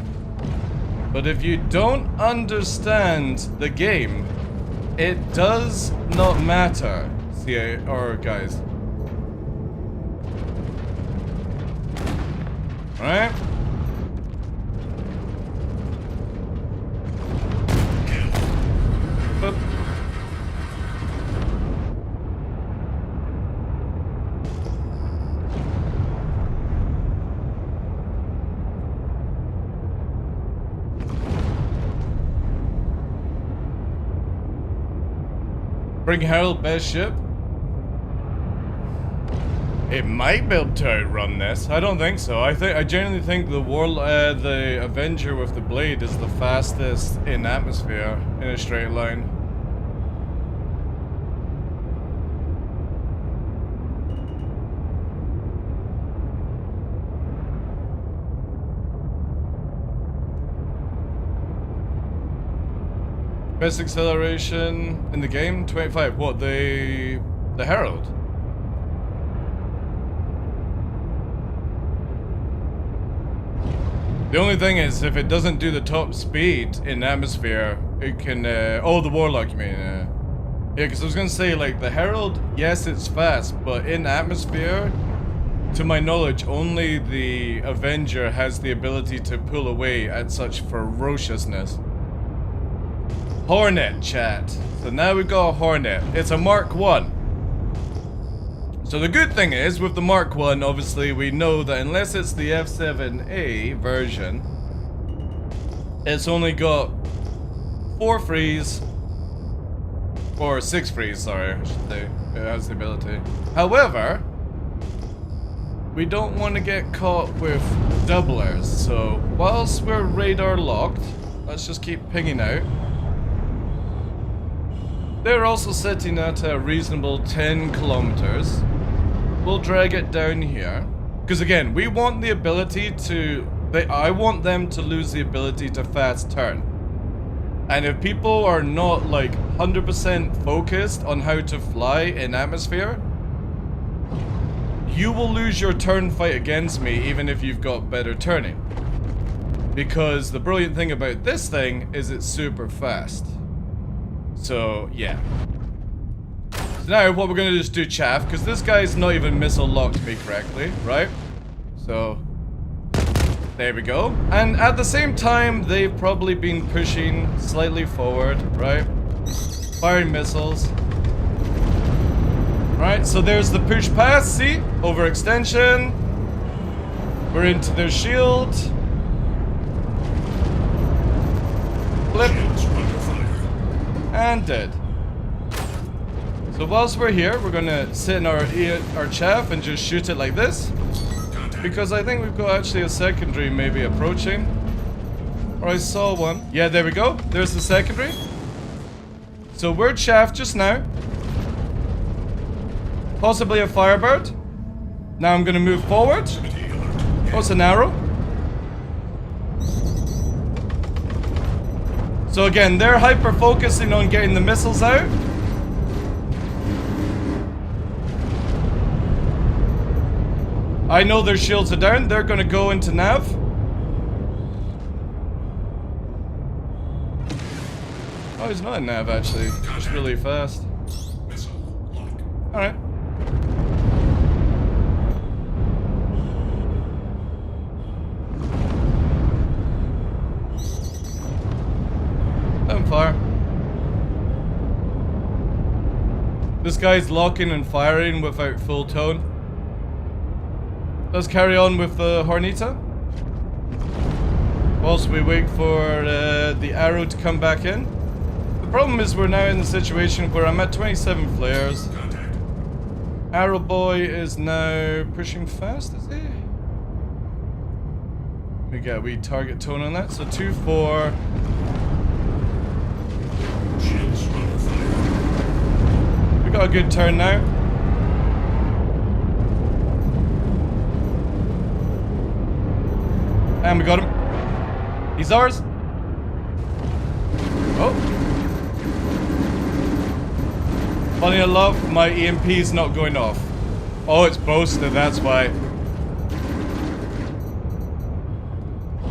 Speaker 1: But if you don't understand the game, it does not matter. See, or guys. Alright? Boop. Bring Harold best ship. It might be able to outrun this. I don't think so. I genuinely think the Avenger with the blade is the fastest in atmosphere in a straight line. Best acceleration in the game? 25. What, the Herald? The only thing is, if it doesn't do the top speed in atmosphere, it can, oh, the Warlock, you mean, yeah, because I was gonna say, like, the Herald, yes, it's fast, but in atmosphere, to my knowledge, only the Avenger has the ability to pull away at such ferociousness. Hornet, chat. So now we've got a Hornet. It's a Mark 1. So the good thing is, with the Mark 1, obviously, we know that unless it's the F7A version, it's only got 4 freeze, or 6 freeze, sorry, I should say. It has the ability. However, we don't want to get caught with doublers, so whilst we're radar locked, let's just keep pinging out. They're also sitting at a reasonable 10 kilometers. We'll drag it down here. Because again, we want the ability to... I want them to lose the ability to fast turn. And if people are not like 100% focused on how to fly in atmosphere, you will lose your turn fight against me even if you've got better turning. Because the brilliant thing about this thing is it's super fast. So, yeah. So now what we're going to just do chaff, because this guy's not even missile locked me correctly, right? So, there we go. And at the same time, they've probably been pushing slightly forward, right? Firing missiles. Right, so there's the push pass, see? Overextension. We're into their shield. Flip. And dead. So whilst we're here, we're gonna sit in our chaff and just shoot it like this. Because I think we've got actually a secondary maybe approaching. Or I saw one. Yeah, there we go. There's the secondary. So we're chaff just now. Possibly a Firebird. Now I'm gonna move forward. Oh, it's an arrow. So again, they're hyper-focusing on getting the missiles out. I know their shields are down. They're going to go into nav. Oh, he's not in nav, actually. Just really fast. Alright. Don't fire. This guy's locking and firing without full tone. Let's carry on with the Hornita. Whilst we wait for the arrow to come back in. The problem is we're now in the situation where I'm at 27 flares. Arrow boy is now pushing fast, is he? We get a wee target tone on that. So 2-4. We got a good turn now. And we got him. He's ours. Oh. Funny enough, my EMP's not going off. Oh, it's boasted, that's why.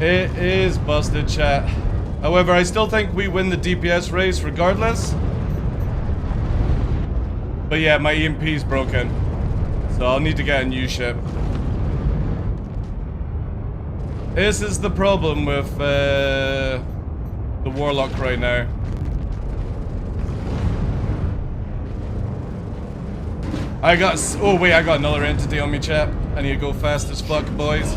Speaker 1: It is busted, chat. However, I still think we win the DPS race regardless. But yeah, my EMP's broken. So I'll need to get a new ship. This is the problem with the Warlock right now. Oh wait, I got another entity on me, chat. I need to go fast as fuck, boys.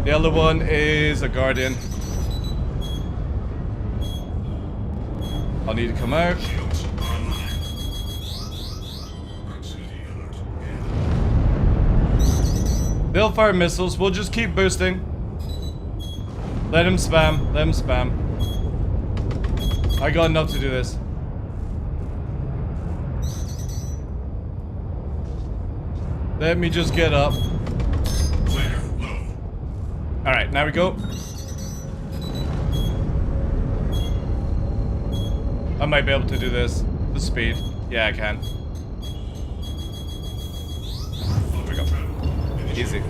Speaker 1: The other one is a Guardian. I'll need to come out. They'll fire missiles. We'll just keep boosting. Let him spam. Let him spam. I got enough to do this. Let me just get up. Alright, now we go. I might be able to do this. The speed. Yeah, I can. There we go. Easy.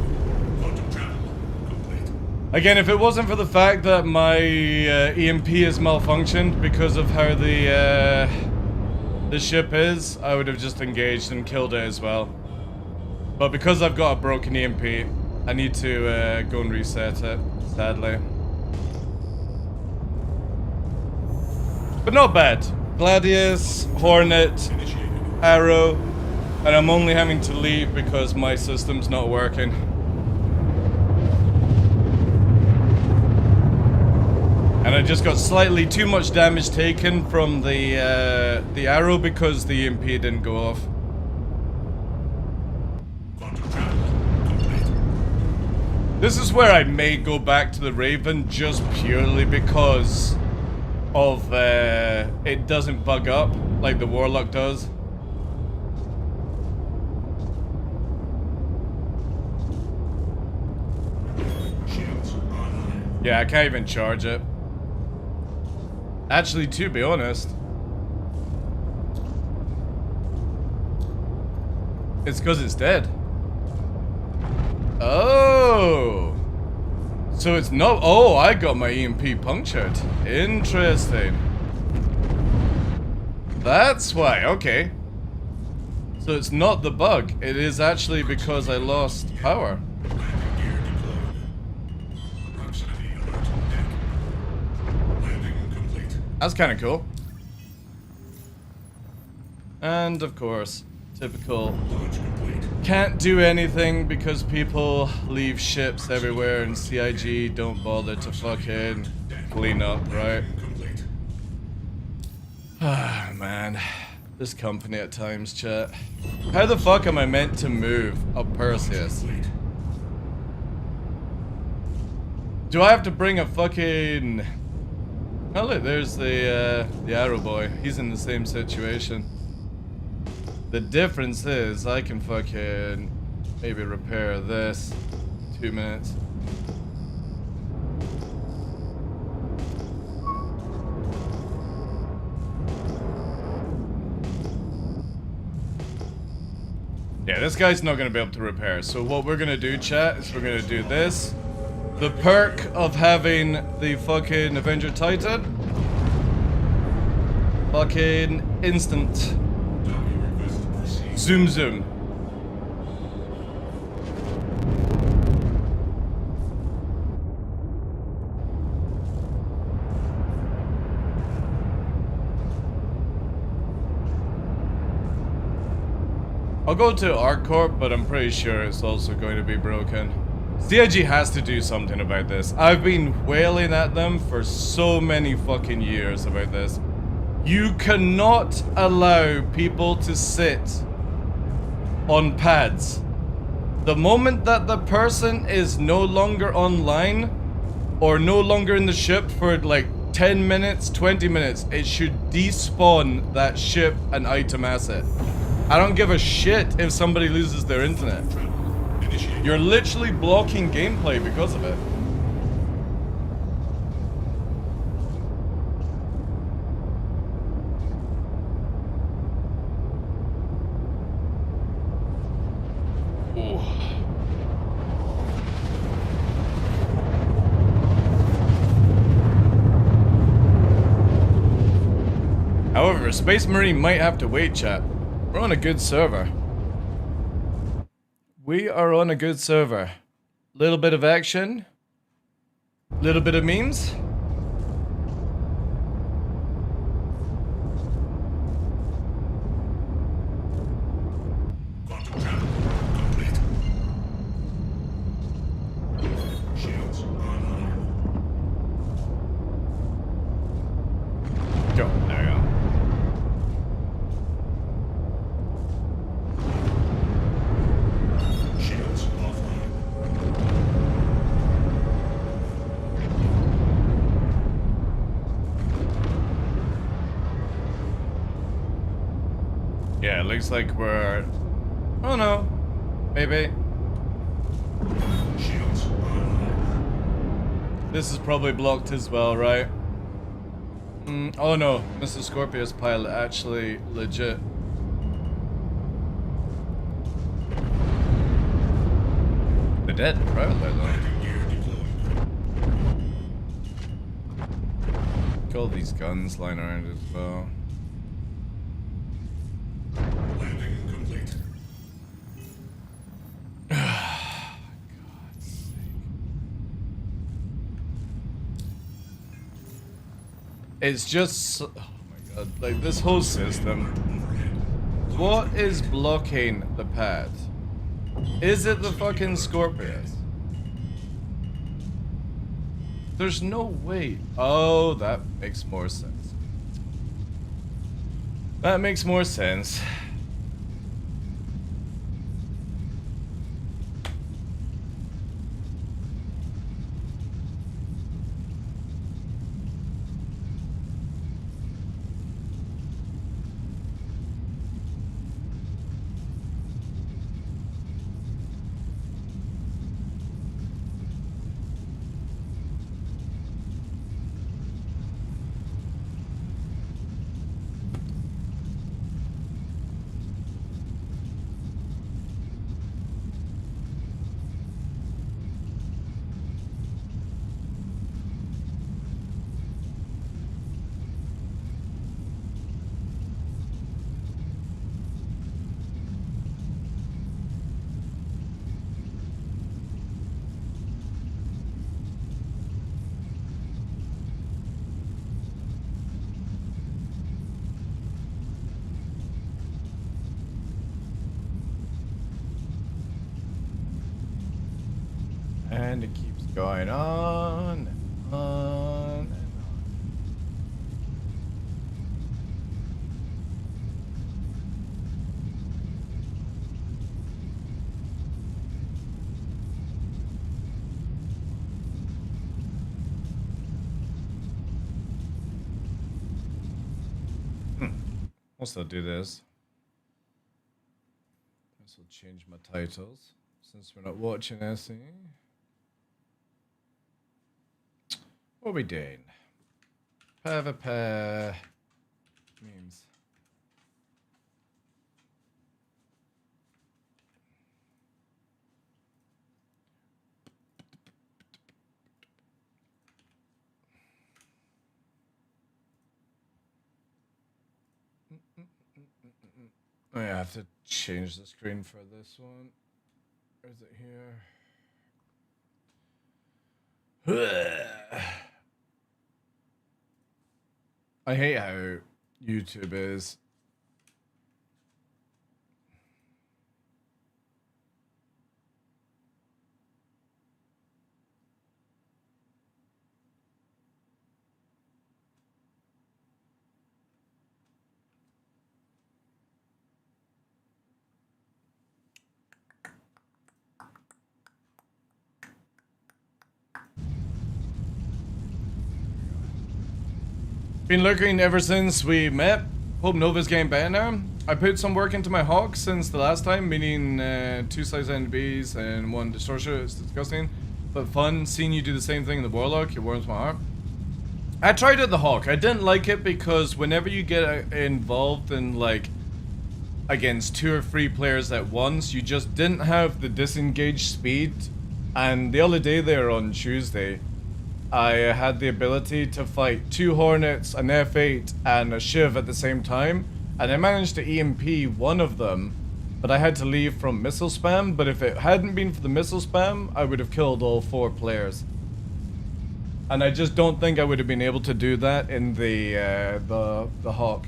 Speaker 1: Again, if it wasn't for the fact that my EMP is malfunctioned because of how the ship is, I would have just engaged and killed it as well. But because I've got a broken EMP, I need to go and reset it, sadly. But not bad. Gladius, Hornet, Arrow, and I'm only having to leave because my system's not working. And I just got slightly too much damage taken from the Arrow because the EMP didn't go off. This is where I may go back to the Raven just purely because of it doesn't bug up like the Warlock does. Yeah, I can't even charge it. Actually, to be honest, it's because it's dead. Oh, so it's not. Oh, I got my EMP punctured. Interesting. That's why. Okay. So it's not the bug. It is actually because I lost power. That's kind of cool. And of course, typical. Can't do anything because people leave ships everywhere and CIG don't bother to fucking clean up, right? Ah, man. This company at times, chat. How the fuck am I meant to move up Perseus? Do I have to bring a fucking... Oh look, there's the Arrow boy. He's in the same situation. The difference is I can fucking maybe repair this in 2 minutes. Yeah, this guy's not going to be able to repair. So what we're going to do, chat, is we're going to do this. The perk of having the fucking Avenger Titan. Fucking instant. Zoom zoom. I'll go to ArcCorp, but I'm pretty sure it's also going to be broken. CIG has to do something about this. I've been wailing at them for so many fucking years about this. You cannot allow people to sit on pads. The moment that the person is no longer online or no longer in the ship for like 10 minutes, 20 minutes, it should despawn that ship and item asset. I don't give a shit if somebody loses their internet. You're literally blocking gameplay because of it. Ooh. However, Space Marine might have to wait, chat. We're on a good server. We are on a good server. Little bit of action. Little bit of memes. Go, there you go. Yeah, it looks like we're... Oh no. Maybe. This is probably blocked as well, right? Oh no, Mr. Scorpius pilot actually legit. They're dead, probably though. Got all these guns lying around as well. It's just, oh my god, like this whole system. What is blocking the pad? Is it the fucking Scorpius? There's no way. Oh, that makes more sense. That makes more sense. And it keeps going on and on and on. I'll still do this. This will change my titles since we're not watching SE. What are we doing? Pair memes. Oh yeah, I have to change the screen for this one. Or is it here? I hate how YouTube is. Been lurking ever since we met. Hope Nova's getting better now. I put some work into my hawk since the last time, meaning 2 size NBs and 1 distortion. It's disgusting, but fun. Seeing you do the same thing in the Warlock, it warms my heart. I tried it the hawk. I didn't like it because whenever you get involved in like against 2 or 3 players at once, you just didn't have the disengage speed. And the other day there on Tuesday, I had the ability to fight 2 Hornets, an F8, and a Shiv at the same time, and I managed to EMP one of them, but I had to leave from missile spam. But if it hadn't been for the missile spam, I would have killed all 4 players. And I just don't think I would have been able to do that in the Hawk.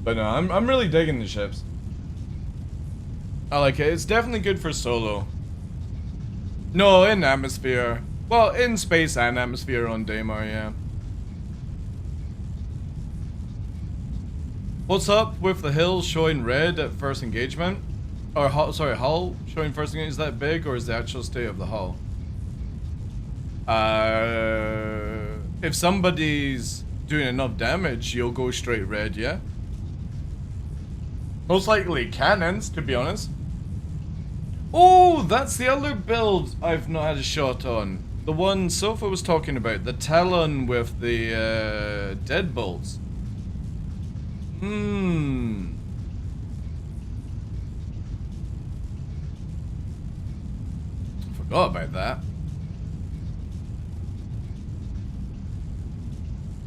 Speaker 1: But no, I'm really digging the ships. I like it. It's definitely good for solo. No, in atmosphere. Well, in space and atmosphere on Daymar, yeah. What's up with the hills showing red at first engagement? Or, hull showing first engagement. Is that big or is the actual state of the hull? If somebody's doing enough damage, you'll go straight red, yeah? Most likely cannons, to be honest. Oh, that's the other build I've not had a shot on. The one Sofa was talking about. The Talon with the deadbolts. Forgot about that.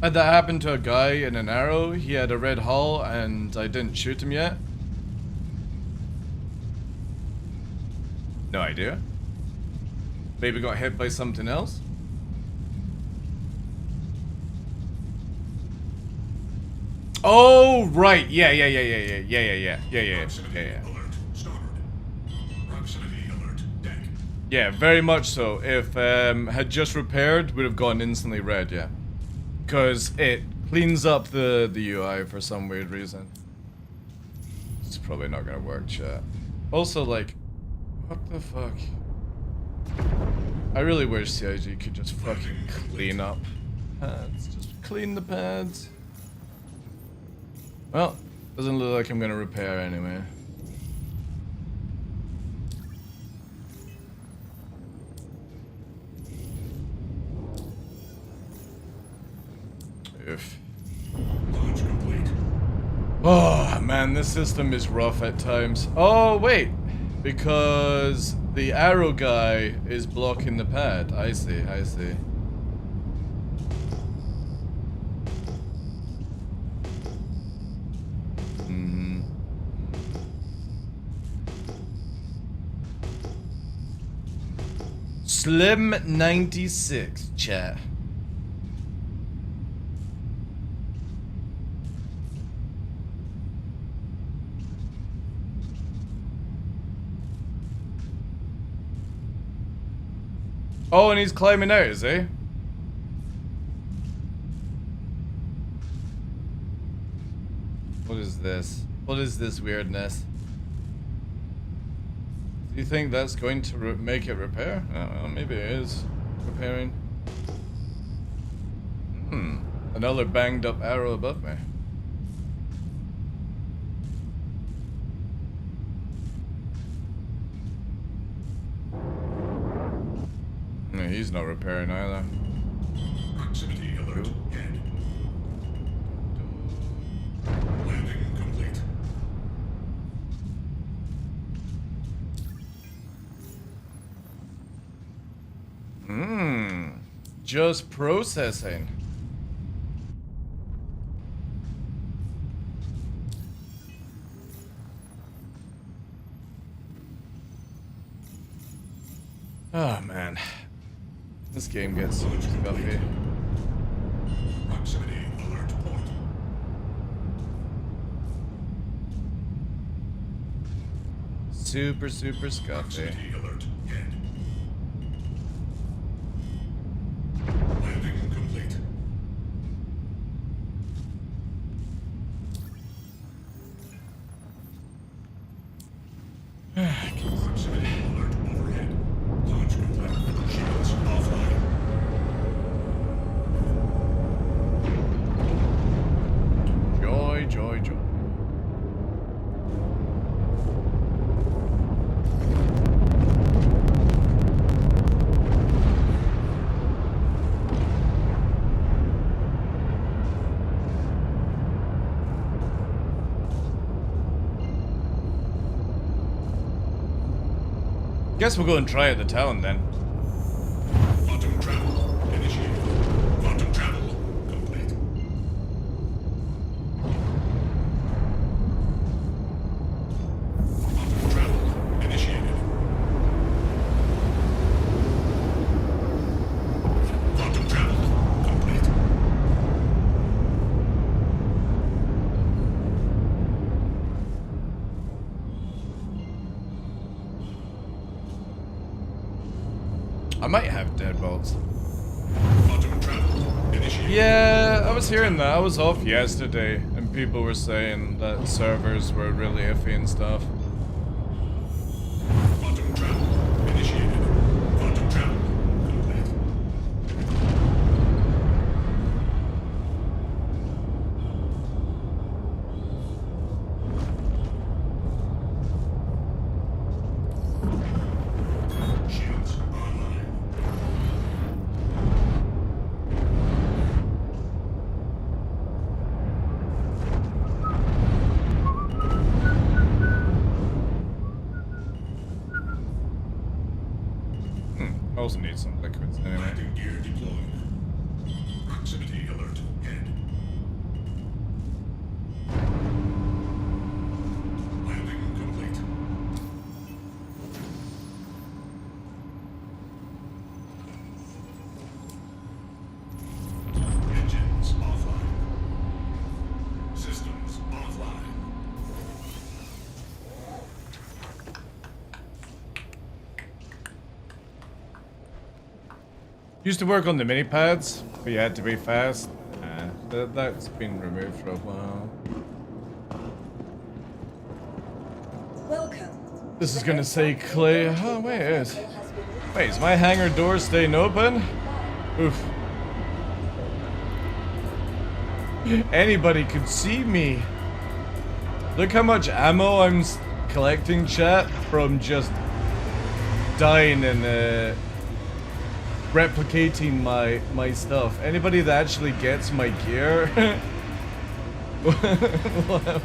Speaker 1: Had that happen to a guy in an arrow. He had a red hull and I didn't shoot him yet. No idea. Maybe got hit by something else. Oh, right. Yeah. Yeah, very much so. If had just repaired, would have gone instantly red, yeah. Because it cleans up the UI for some weird reason. It's probably not gonna work, chat. Also, like, what the fuck? I really wish CIG could just fucking clean up pads. Just clean the pads. Well, doesn't look like I'm gonna repair anyway. Oh man, this system is rough at times. Oh wait, because the arrow guy is blocking the pad. I see. Slim 96 chat. Oh, and he's climbing out, is he? What is this? What is this weirdness? Do you think that's going to make it repair? Oh, well, maybe it is repairing. Another banged up arrow above me. No, he's not repairing either.
Speaker 19: Proximity alert. Head. Landing complete.
Speaker 1: Just processing. Oh man. This game gets so scuffy.
Speaker 19: Proximity alert point.
Speaker 1: Super scuffy.
Speaker 19: Proximity alert. Head. Landing complete. Proximity alert overhead. Launch complete.
Speaker 1: Guess we'll go and try at the town then.
Speaker 19: Quantum travel initiated. Quantum travel complete. Quantum travel initiated. Quantum travel complete.
Speaker 1: I might have deadbolts.
Speaker 19: Quantum travel initiated.
Speaker 1: Yeah, I was hearing that. I was off yesterday, and people were saying that servers were really iffy and stuff.
Speaker 19: Quantum travel initiated. Quantum travel complete. Shields online.
Speaker 1: I also need some liquids anyway.
Speaker 19: Landing gear deployed. Proximity alert. Head. Landing complete. Engines offline. Systems offline.
Speaker 1: Used to work on the mini pads, but you had to be fast. That's been removed for a while.
Speaker 3: Welcome.
Speaker 1: This is gonna say clay. Oh, wait, it is. Wait, is my hangar door staying open? Oof. Anybody could see me. Look how much ammo I'm collecting, chat, from just dying and replicating my stuff. Anybody that actually gets my gear,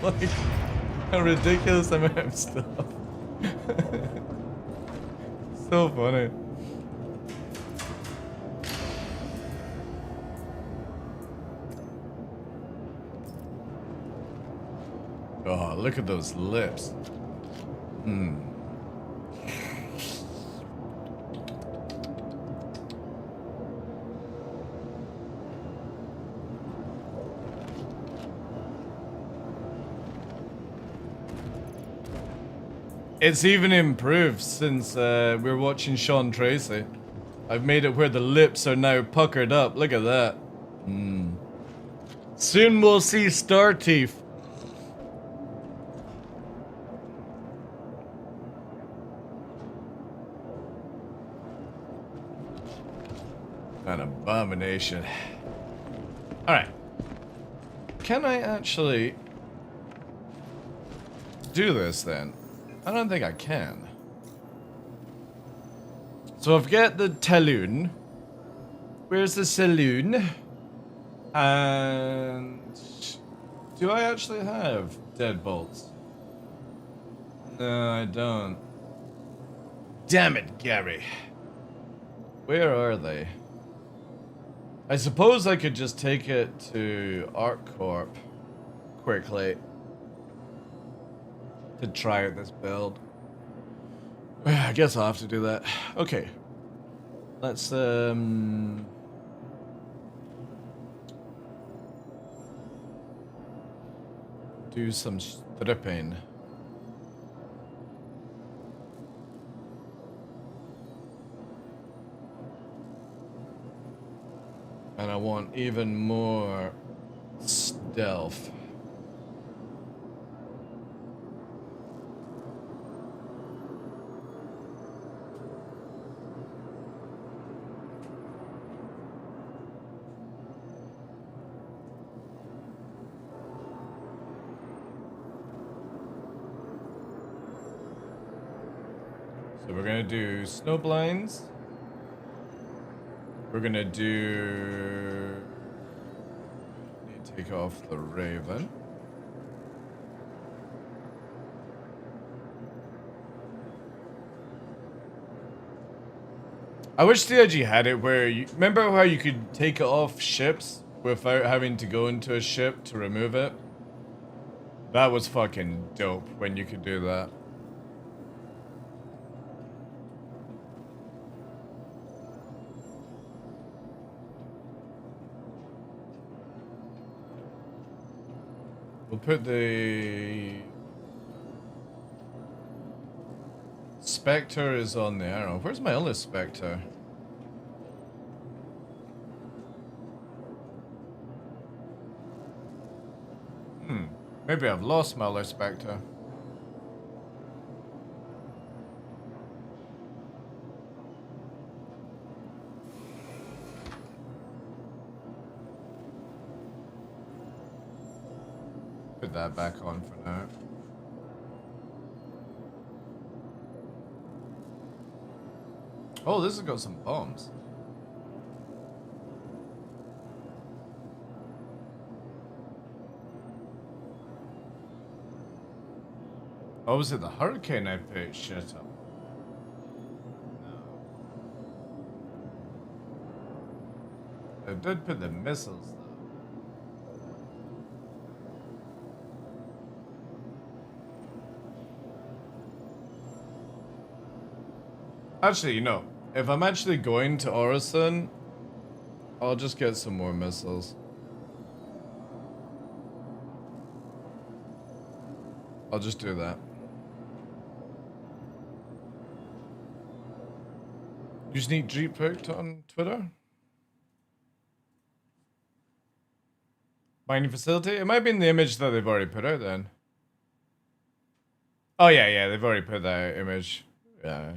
Speaker 1: like a ridiculous amount of stuff. So funny. Oh, look at those lips. Hmm. It's even improved since we're watching Sean Tracy. I've made it where the lips are now puckered up. Look at that. Soon we'll see star teeth. An abomination. Alright. Can I actually do this then? I don't think I can. So I've got the talon. Where's the saloon? And do I actually have deadbolts? No, I don't. Damn it, Gary. Where are they? I suppose I could just take it to ArcCorp quickly to try out this build. I guess I'll have to do that. Okay. Let's do some stripping. And I want even more stealth. So we're gonna do snow blinds. We're gonna do... Need to take off the Raven. I wish CIG had it where you remember how you could take it off ships without having to go into a ship to remove it? That was fucking dope when you could do that. We'll put the Spectre is on the arrow. Where's my other Spectre? Maybe I've lost my other Spectre. Put that back on for now. Oh, this has got some bombs. Oh, was it the hurricane I put shit up? No. I did put the missiles though. Actually, you know, if I'm actually going to Orison, I'll just get some more missiles. I'll just do that. You just need Jeep hooked on Twitter? Mining facility? It might be in the image that they've already put out then. Oh yeah, they've already put that image. Yeah.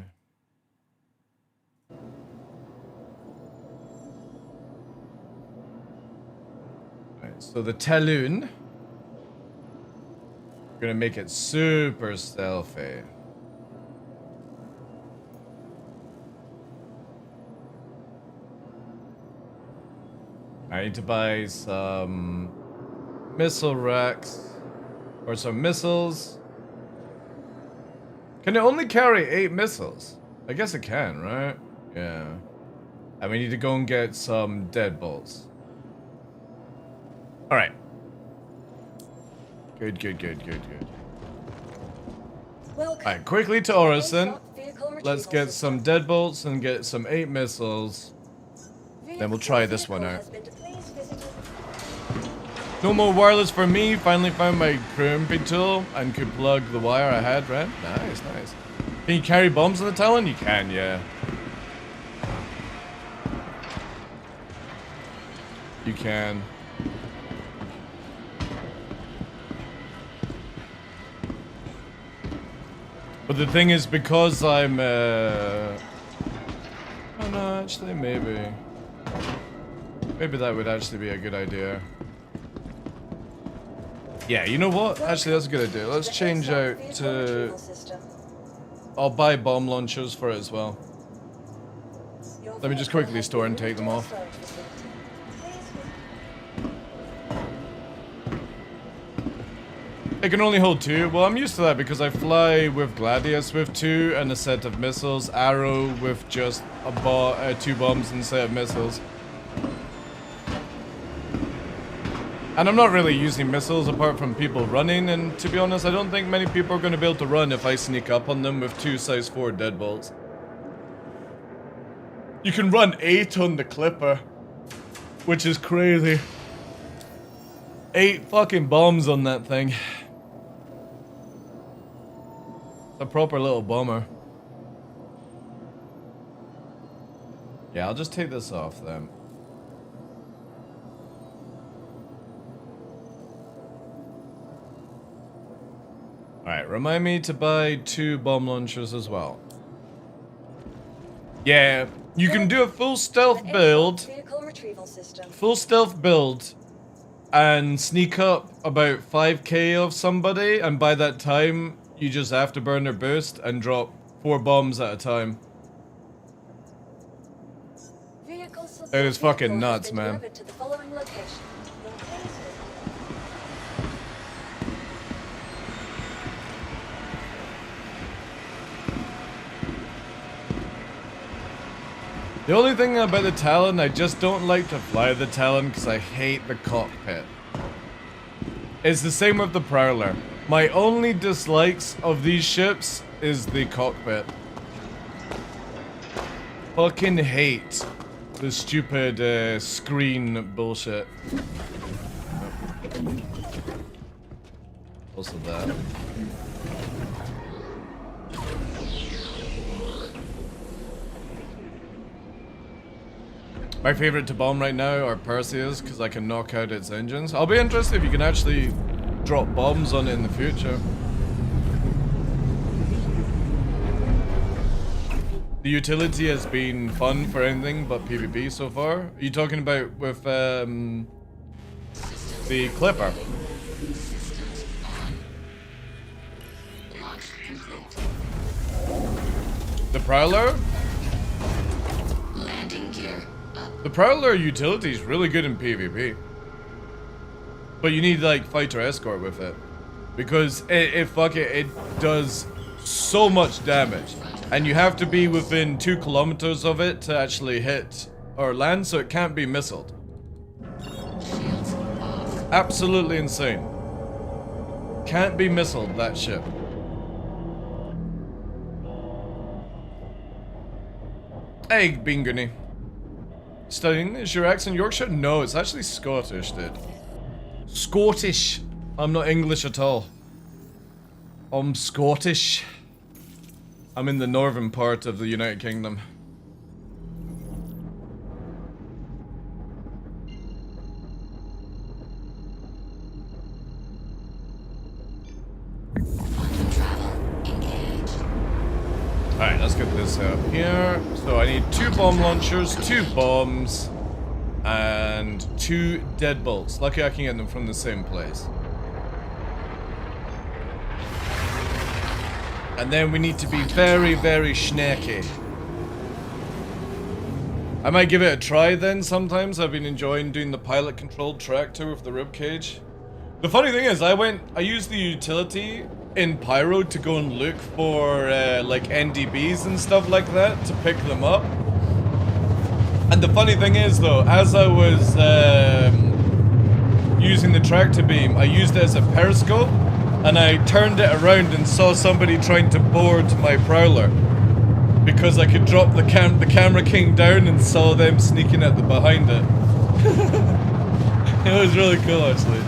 Speaker 1: Right, so the Talon. We're gonna make it super stealthy. I need to buy some missile racks or some missiles. Can it only carry 8 missiles? I guess it can, right? Yeah. And we need to go and get some deadbolts. Alright. Good. Alright, quickly to Orison. Let's get some deadbolts and get some 8 missiles. Then we'll try this one out. No more wireless for me. Finally found my crimping tool and could plug the wire I had, right? Nice. Can you carry bombs on the Talon? You can, yeah. You can. But the thing is, because I'm, oh no, actually, maybe that would actually be a good idea. Yeah, you know what? Actually, that's a good idea. Let's change out to... I'll buy bomb launchers for it as well. Let me just quickly store and take them off. It can only hold 2. Well, I'm used to that because I fly with Gladius with 2 and a set of missiles. Arrow with just 2 bombs and a set of missiles. And I'm not really using missiles apart from people running, and to be honest, I don't think many people are going to be able to run if I sneak up on them with 2 size 4 deadbolts. You can run 8 on the Clipper, which is crazy. 8 fucking bombs on that thing. It's a proper little bomber. Yeah, I'll just take this off then. Alright, remind me to buy 2 bomb launchers as well. Yeah, you can do a full stealth build. Full stealth build. And sneak up about 5k of somebody, and by that time, you just afterburner boost and drop 4 bombs at a time. It is fucking nuts, man. The only thing about the Talon, I just don't like to fly the Talon because I hate the cockpit. It's the same with the Prowler. My only dislikes of these ships is the cockpit. Fucking hate the stupid screen bullshit. Also that. My favorite to bomb right now are Perseus because I can knock out its engines. I'll be interested if you can actually drop bombs on it in the future. The utility has been fun for anything but PvP so far. Are you talking about with the Clipper? The Prowler?
Speaker 20: Landing gear up.
Speaker 1: The Prowler utility is really good in PvP. But you need like fighter escort with it. Because it does so much damage. And you have to be within 2 kilometers of it to actually hit or land, so it can't be missiled. Absolutely insane. Can't be missiled, that ship. Hey, Binguni. Studying, is your accent Yorkshire? No, it's actually Scottish, dude. Scottish. I'm not English at all. I'm Scottish. I'm in the northern part of the United Kingdom. Alright, let's get this up here. So I need 2 bomb launchers, 2 bombs, and 2 deadbolts. Lucky I can get them from the same place. And then we need to be very, very snacky. I might give it a try then sometimes. I've been enjoying doing the pilot controlled tractor with the ribcage. The funny thing is, I used the utility in Pyro to go and look for like NDBs and stuff like that to pick them up. And the funny thing is though, as I was using the tractor beam, I used it as a periscope. And I turned it around and saw somebody trying to board my Prowler. Because I could drop the camera king down and saw them sneaking at the behind it. It was really cool actually.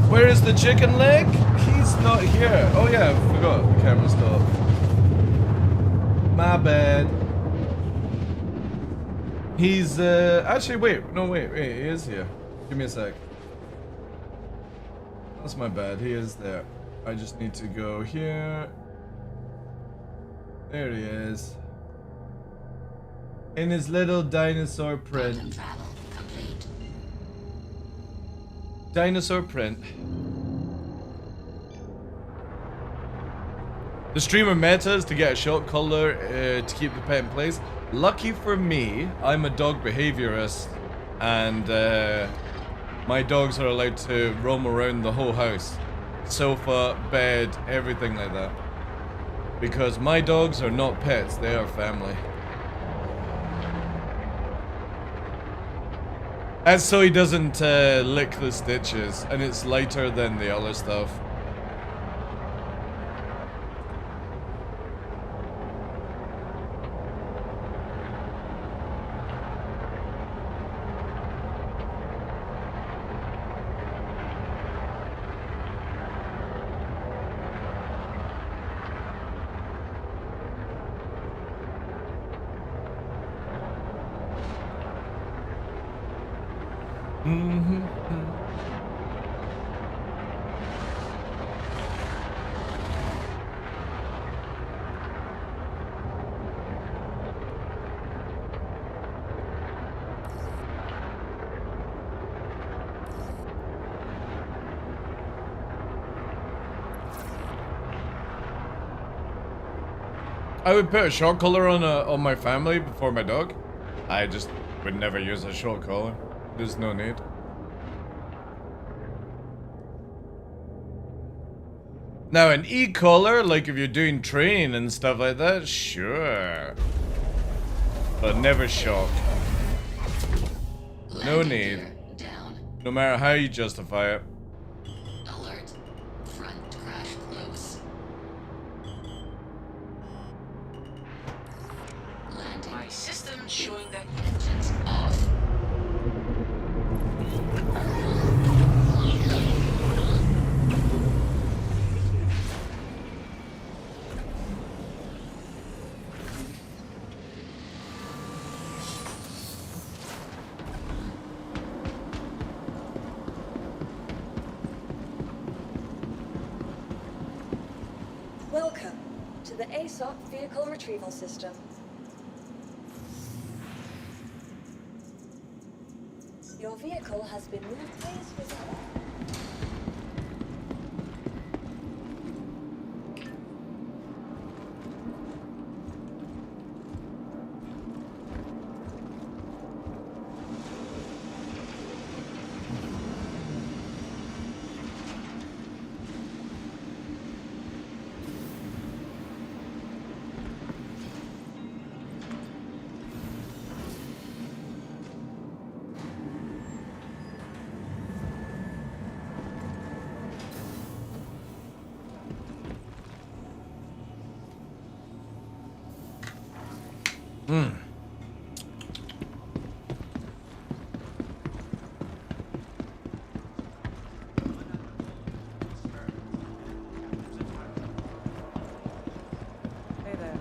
Speaker 1: Where is the chicken leg? He's not here. Oh yeah, I forgot the camera's still up. My bad. He's, actually, wait, he is here. Give me a sec. That's my bad, he is there. I just need to go here. There he is. In his little dinosaur print. Dinosaur print. The streamer meta is to get a shot collar to keep the pet in place. Lucky for me, I'm a dog behaviorist, and my dogs are allowed to roam around the whole house. Sofa, bed, everything like that. Because my dogs are not pets, they are family. And so he doesn't lick the stitches, and it's lighter than the other stuff. I would put a short collar on my family before my dog. I just would never use a short collar. There's no need. Now, an e-collar, like if you're doing training and stuff like that, sure. But never shock. No need. No matter how you justify it.
Speaker 20: Alert. Front crash close. Landing. My system showing that engines off.
Speaker 3: Welcome to the ASOP Vehicle Retrieval System. Your vehicle has been moved. Please visit.
Speaker 8: Hey there.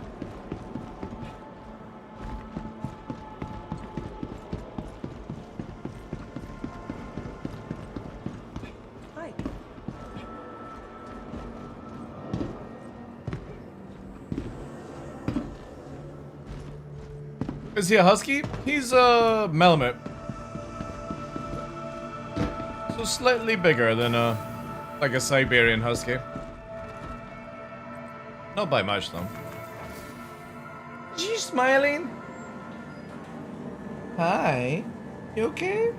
Speaker 8: Hi.
Speaker 1: Is he a husky? He's a Malamute. So slightly bigger than like a Siberian husky. Not by much though. Is she smiling? Hi. You okay?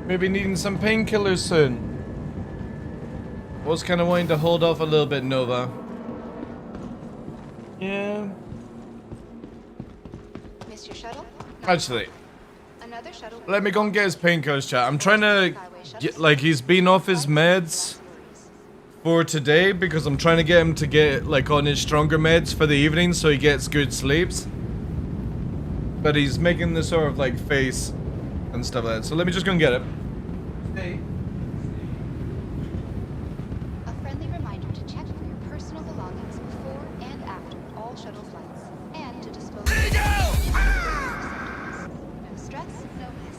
Speaker 1: Maybe needing some painkillers soon. Was kind of wanting to hold off a little bit, Nova. Yeah.
Speaker 21: Missed your shuttle?
Speaker 1: Actually,
Speaker 21: Another shuttle.
Speaker 1: let me go and get his painkillers, chat. I'm trying to get, like, he's been off his meds for today because I'm trying to get him to get, like, on his stronger meds for the evening so he gets good sleeps. But he's making this sort of, like, face and stuff like that. So let me just go and get it. Hey.
Speaker 21: A friendly reminder to check for your personal belongings before and after all shuttle flights, and to dispose of no stress, no mess.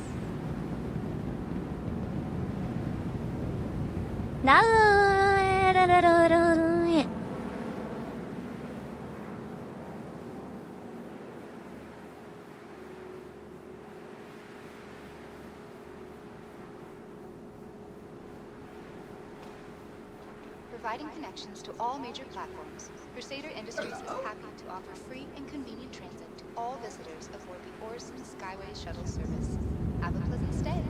Speaker 21: Providing connections to all major platforms, Crusader Industries is happy to offer free and convenient transit to all visitors aboard the Orson Skyway Shuttle service. Have a pleasant stay.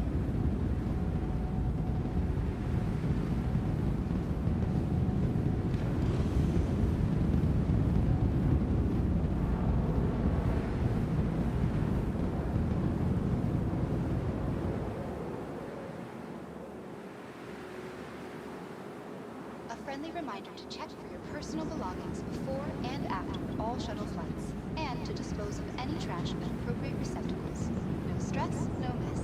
Speaker 21: A friendly reminder to check for your personal belongings before and after all shuttle flights, and to dispose of any trash in appropriate receptacles. No stress, no mess.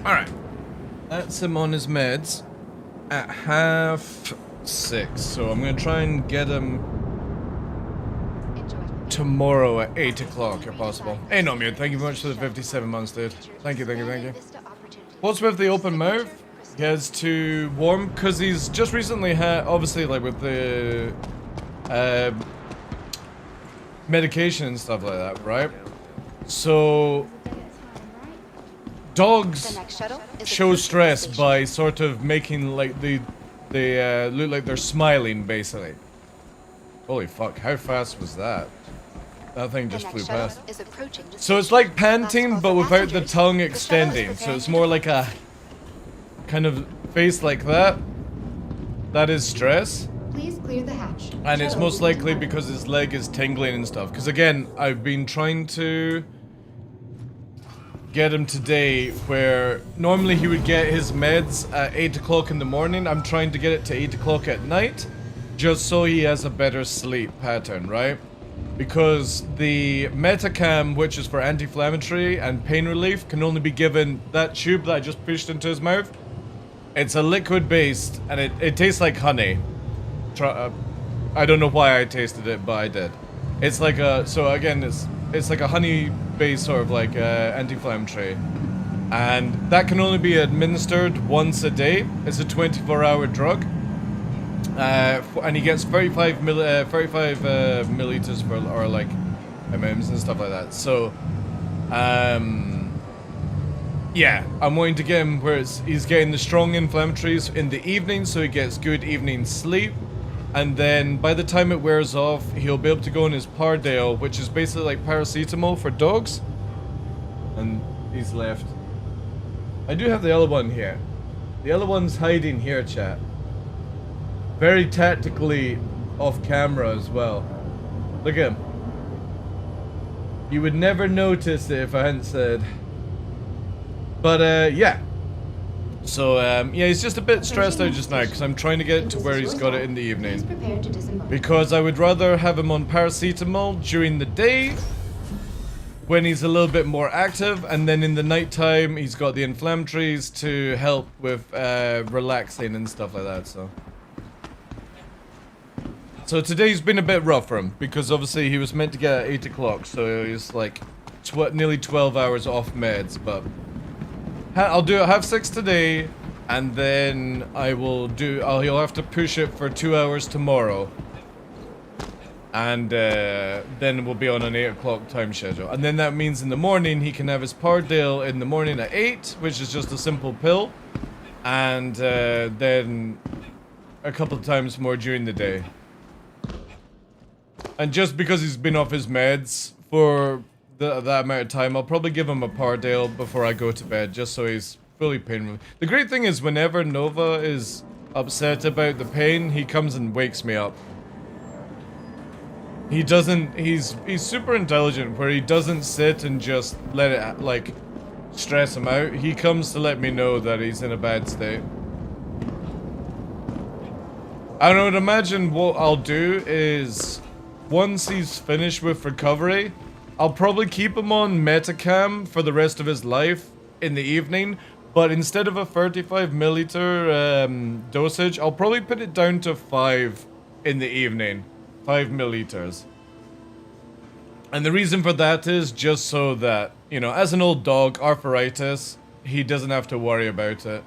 Speaker 1: Alright. That's him on his meds at 6:30. So I'm going to try and get him tomorrow at 8 o'clock if possible. Hey, no, mute. Thank you very much for the 57 months, dude. Thank you, thank you, thank you. What's with the open mouth? He has to warm because he's just recently had, obviously, like with the medication and stuff like that, right? So dogs show stress by sort of making like the They look like they're smiling, basically. Holy fuck, how fast was that? That thing just flew past. So it's like panting, but without the tongue extending. So it's more like a kind of face like that. That is stress.
Speaker 21: Please clear the hatch.
Speaker 1: And it's most likely because his leg is tingling and stuff. Because again, I've been trying to get him today where normally he would get his meds at 8 o'clock in the morning. I'm trying to get it to 8 o'clock at night just so he has a better sleep pattern, right? Because the Metacam, which is for anti-inflammatory and pain relief, can only be given that tube that I just pushed into his mouth. It's a liquid based and it tastes like honey. I don't know why I tasted it, but I did. It's like a, so again, it's like a honey based sort of like anti-inflammatory. And that can only be administered once a day. It's a 24-hour drug. And he gets 35 milliliters for, or like MMs and stuff like that. So, yeah, I'm wanting to get him where he's getting the strong inflammatories in the evening, so he gets good evening sleep. And then by the time it wears off, he'll be able to go on his Pardale, which is basically like paracetamol for dogs. And he's left. I do have the other one here. The other one's hiding here, chat. Very tactically off camera as well. Look at him. You would never notice it if I hadn't said. But yeah. So yeah, he's just a bit stressed out just now because I'm trying to get to where he's got it in the evening. Because I would rather have him on paracetamol during the day when he's a little bit more active, and then in the nighttime he's got the inflammatories to help with relaxing and stuff like that. So today's been a bit rough for him because obviously he was meant to get at 8 o'clock, so he's like nearly 12 hours off meds. But I'll have 6 today, and then he'll have to push it for 2 hours tomorrow, and then we'll be on an 8 o'clock time schedule. And then that means in the morning he can have his Pardale in the morning at 8, which is just a simple pill, and then a couple of times more during the day. And just because he's been off his meds for that amount of time, I'll probably give him a Pardale before I go to bed, just so he's fully pain relief. The great thing is whenever Nova is upset about the pain, he comes and wakes me up. He doesn't, he's super intelligent where he doesn't sit and just let it like stress him out. He comes to let me know that he's in a bad state. I would imagine what I'll do is once he's finished with recovery, I'll probably keep him on Metacam for the rest of his life in the evening, but instead of a 35 milliliter dosage, I'll probably put it down to 5 in the evening. 5 milliliters. And the reason for that is just so that, you know, as an old dog, arthritis, he doesn't have to worry about it.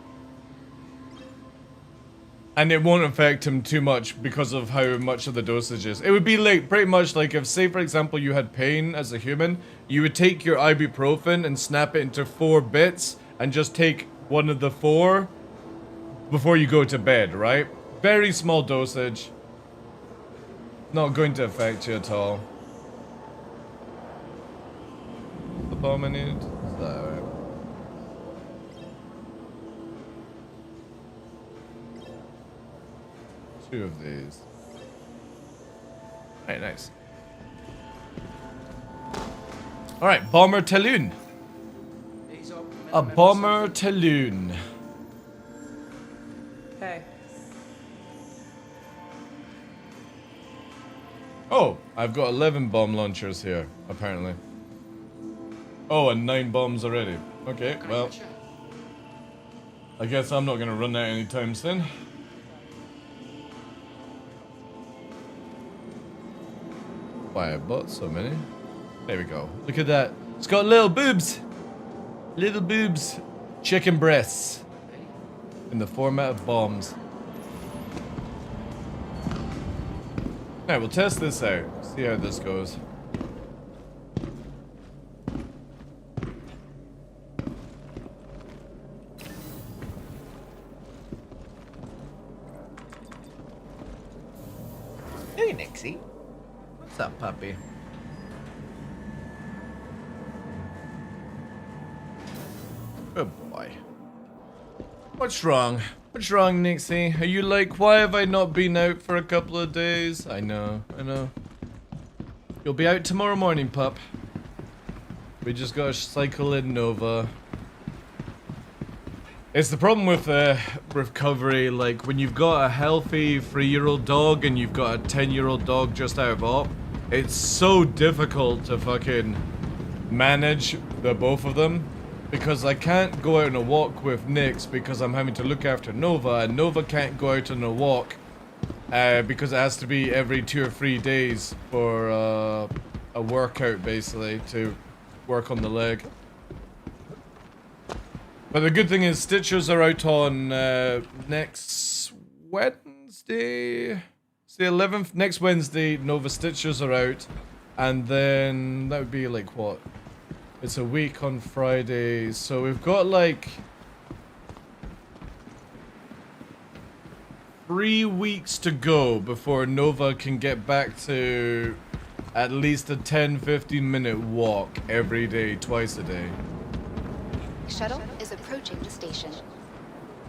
Speaker 1: And it won't affect him too much because of how much of the dosage is. It would be like, pretty much like if, say for example, you had pain as a human, you would take your ibuprofen and snap it into 4 bits and just take one of the 4 before you go to bed, right? Very small dosage. Not going to affect you at all. The bomb I need? Is that right? Two of these. Alright, nice. Alright, Bomber Talon. A Bomber Talon.
Speaker 8: Hey.
Speaker 1: Oh, I've got 11 bomb launchers here, apparently. Oh, and 9 bombs already. Okay, well. I guess I'm not gonna run out anytime soon. Why I bought so many. There we go. Look at that. It's got little boobs. Little boobs. Chicken breasts. In the format of bombs. Alright, we'll test this out. See how this goes.
Speaker 2: Hey, Nixie.
Speaker 1: What's up, puppy? Good boy. What's wrong? What's wrong, Nixie? Are you like, why have I not been out for a couple of days? I know. You'll be out tomorrow morning, pup. We just gotta cycle in Nova. It's the problem with recovery, like when you've got a healthy 3-year-old dog and you've got a 10-year-old dog just out of op, it's so difficult to fucking manage the both of them. Because I can't go out on a walk with Nix because I'm having to look after Nova, and Nova can't go out on a walk because it has to be every 2 or 3 days for a workout, basically, to work on the leg. But the good thing is stitches are out on next Wednesday. It's the 11th. Next Wednesday, Nova stitches are out. And then that would be like what? It's a week on Friday. So we've got like 3 weeks to go before Nova can get back to at least a 10-15 minute walk every day, twice a day.
Speaker 21: Shuttle is approaching the station.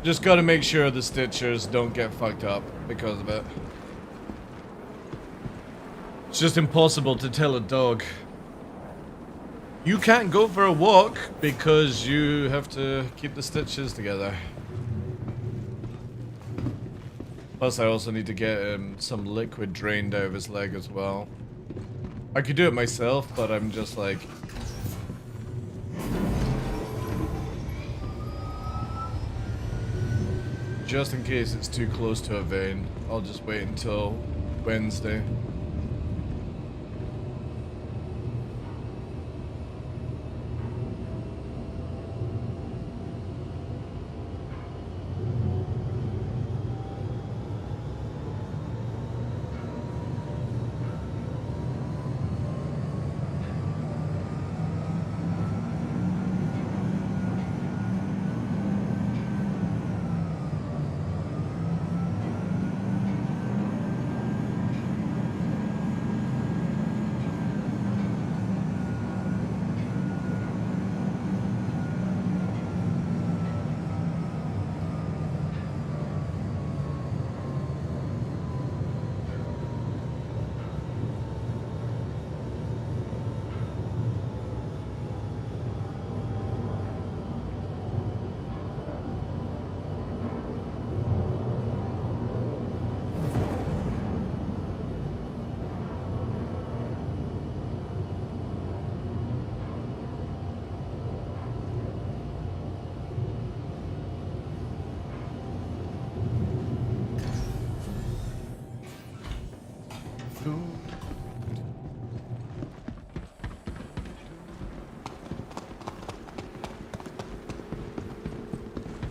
Speaker 1: Just gotta make sure the stitchers don't get fucked up because of it. It's just impossible to tell a dog, you can't go for a walk because you have to keep the stitches together. Plus I also need to get some liquid drained out of his leg as well. I could do it myself, but I'm just like... just in case it's too close to a vein, I'll just wait until Wednesday.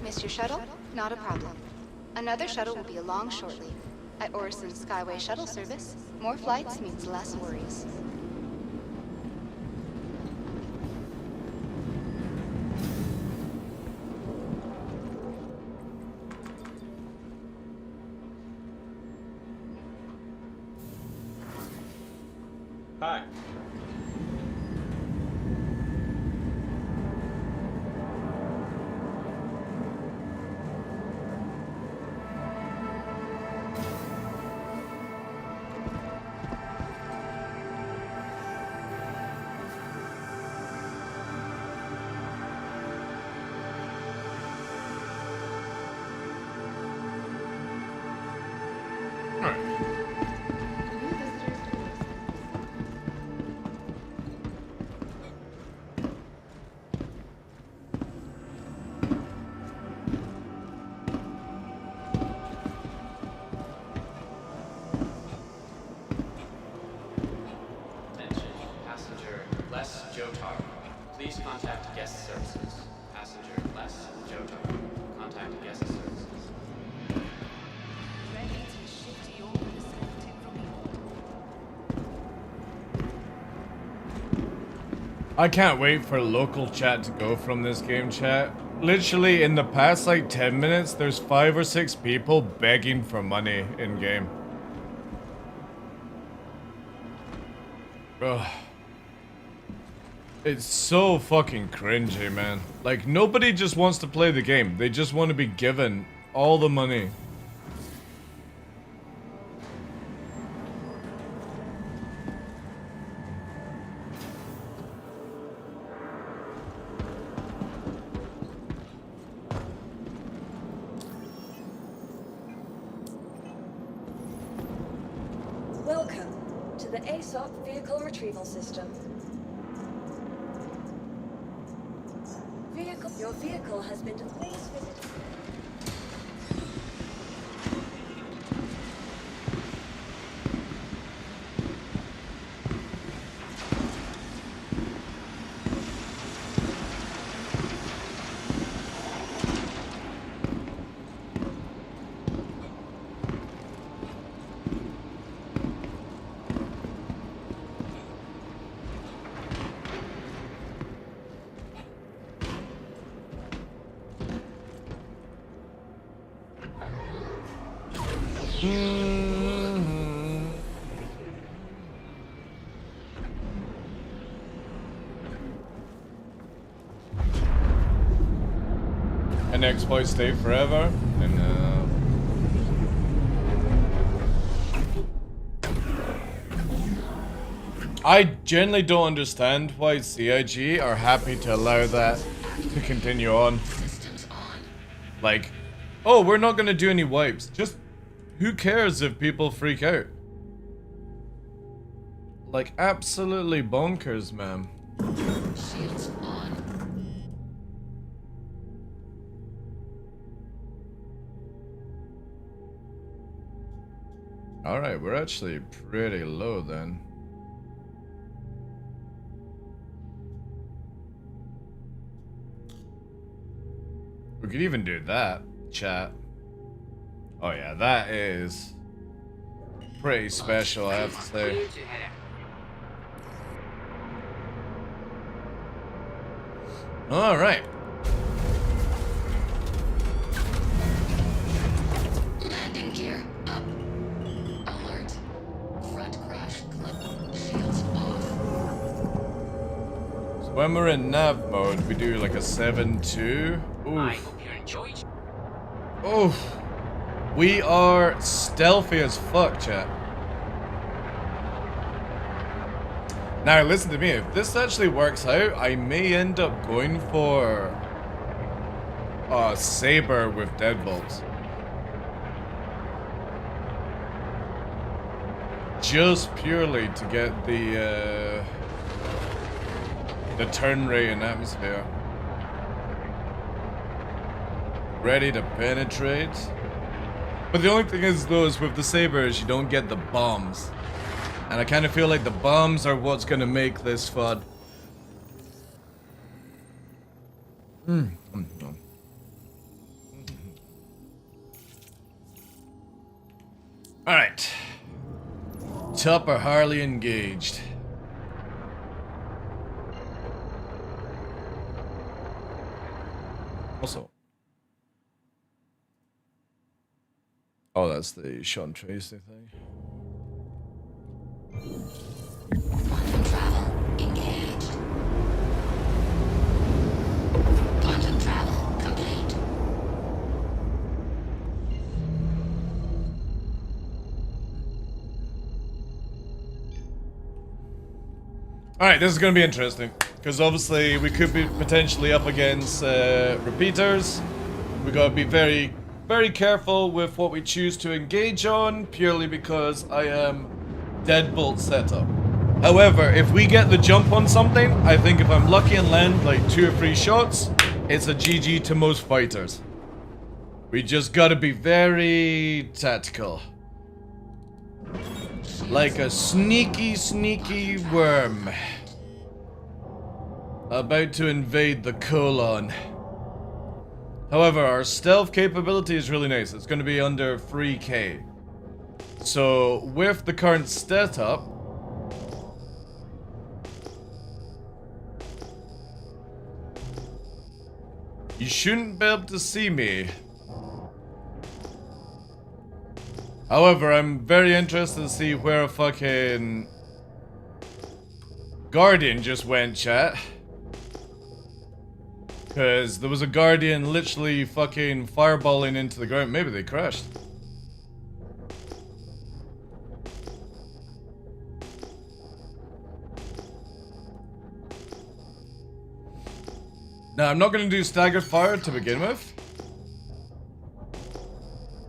Speaker 21: Missed your shuttle? Not a problem. Another shuttle will be along shortly. At Orison Skyway Shuttle Service, more flights means less worries.
Speaker 16: Hi.
Speaker 22: Please contact guest services. Passenger less Johto. Contact guest services.
Speaker 20: Ready to shift your perspective from the
Speaker 1: I can't wait for local chat to go from this game chat. Literally in the past like 10 minutes, there's 5 or 6 people begging for money in game. Ugh. It's so fucking cringy, man. Like, nobody just wants to play the game. They just want to be given all the money.
Speaker 3: Welcome to the ASOP Vehicle Retrieval System. Your vehicle has been please visit.
Speaker 1: And exploits stay forever, and I generally don't understand why CIG are happy to allow that to continue on. Like, oh, we're not gonna do any wipes. Just, who cares if people freak out? Like, absolutely bonkers, man.
Speaker 20: Shields on.
Speaker 1: Alright, we're actually pretty low then. We could even do that, chat. Oh yeah, that is pretty special, I have to say. Alright.
Speaker 20: Landing gear up. Alert. Front crash clip. Shields off.
Speaker 1: So when we're in nav mode, we do like a 7-2.
Speaker 20: I hope you enjoyed.
Speaker 1: Oof. We are stealthy as fuck, chat. Now listen to me, if this actually works out, I may end up going for a saber with deadbolts. Just purely to get the turn rate and atmosphere. Ready to penetrate. But the only thing is though, is with the sabers, you don't get the bombs. And I kind of feel like the bombs are what's gonna make this fun. Alright. Tupper Harley engaged. Also. Oh, that's the Sean Tracy thing.
Speaker 20: Quantum travel engaged. Quantum travel complete.
Speaker 1: Alright, this is gonna be interesting. Because obviously we could be potentially up against repeaters. We gotta be very, very careful with what we choose to engage on, purely because I am deadbolt setup. However, if we get the jump on something, I think if I'm lucky and land like 2 or 3 shots, it's a GG to most fighters. We just gotta be very tactical. Like a sneaky, sneaky worm. About to invade the colon. However, our stealth capability is really nice. It's going to be under 3k. So, with the current setup, you shouldn't be able to see me. However, I'm very interested to see where fucking Guardian just went, chat. Because there was a Guardian literally fucking fireballing into the ground. Maybe they crashed. Now, I'm not going to do staggered fire to begin with.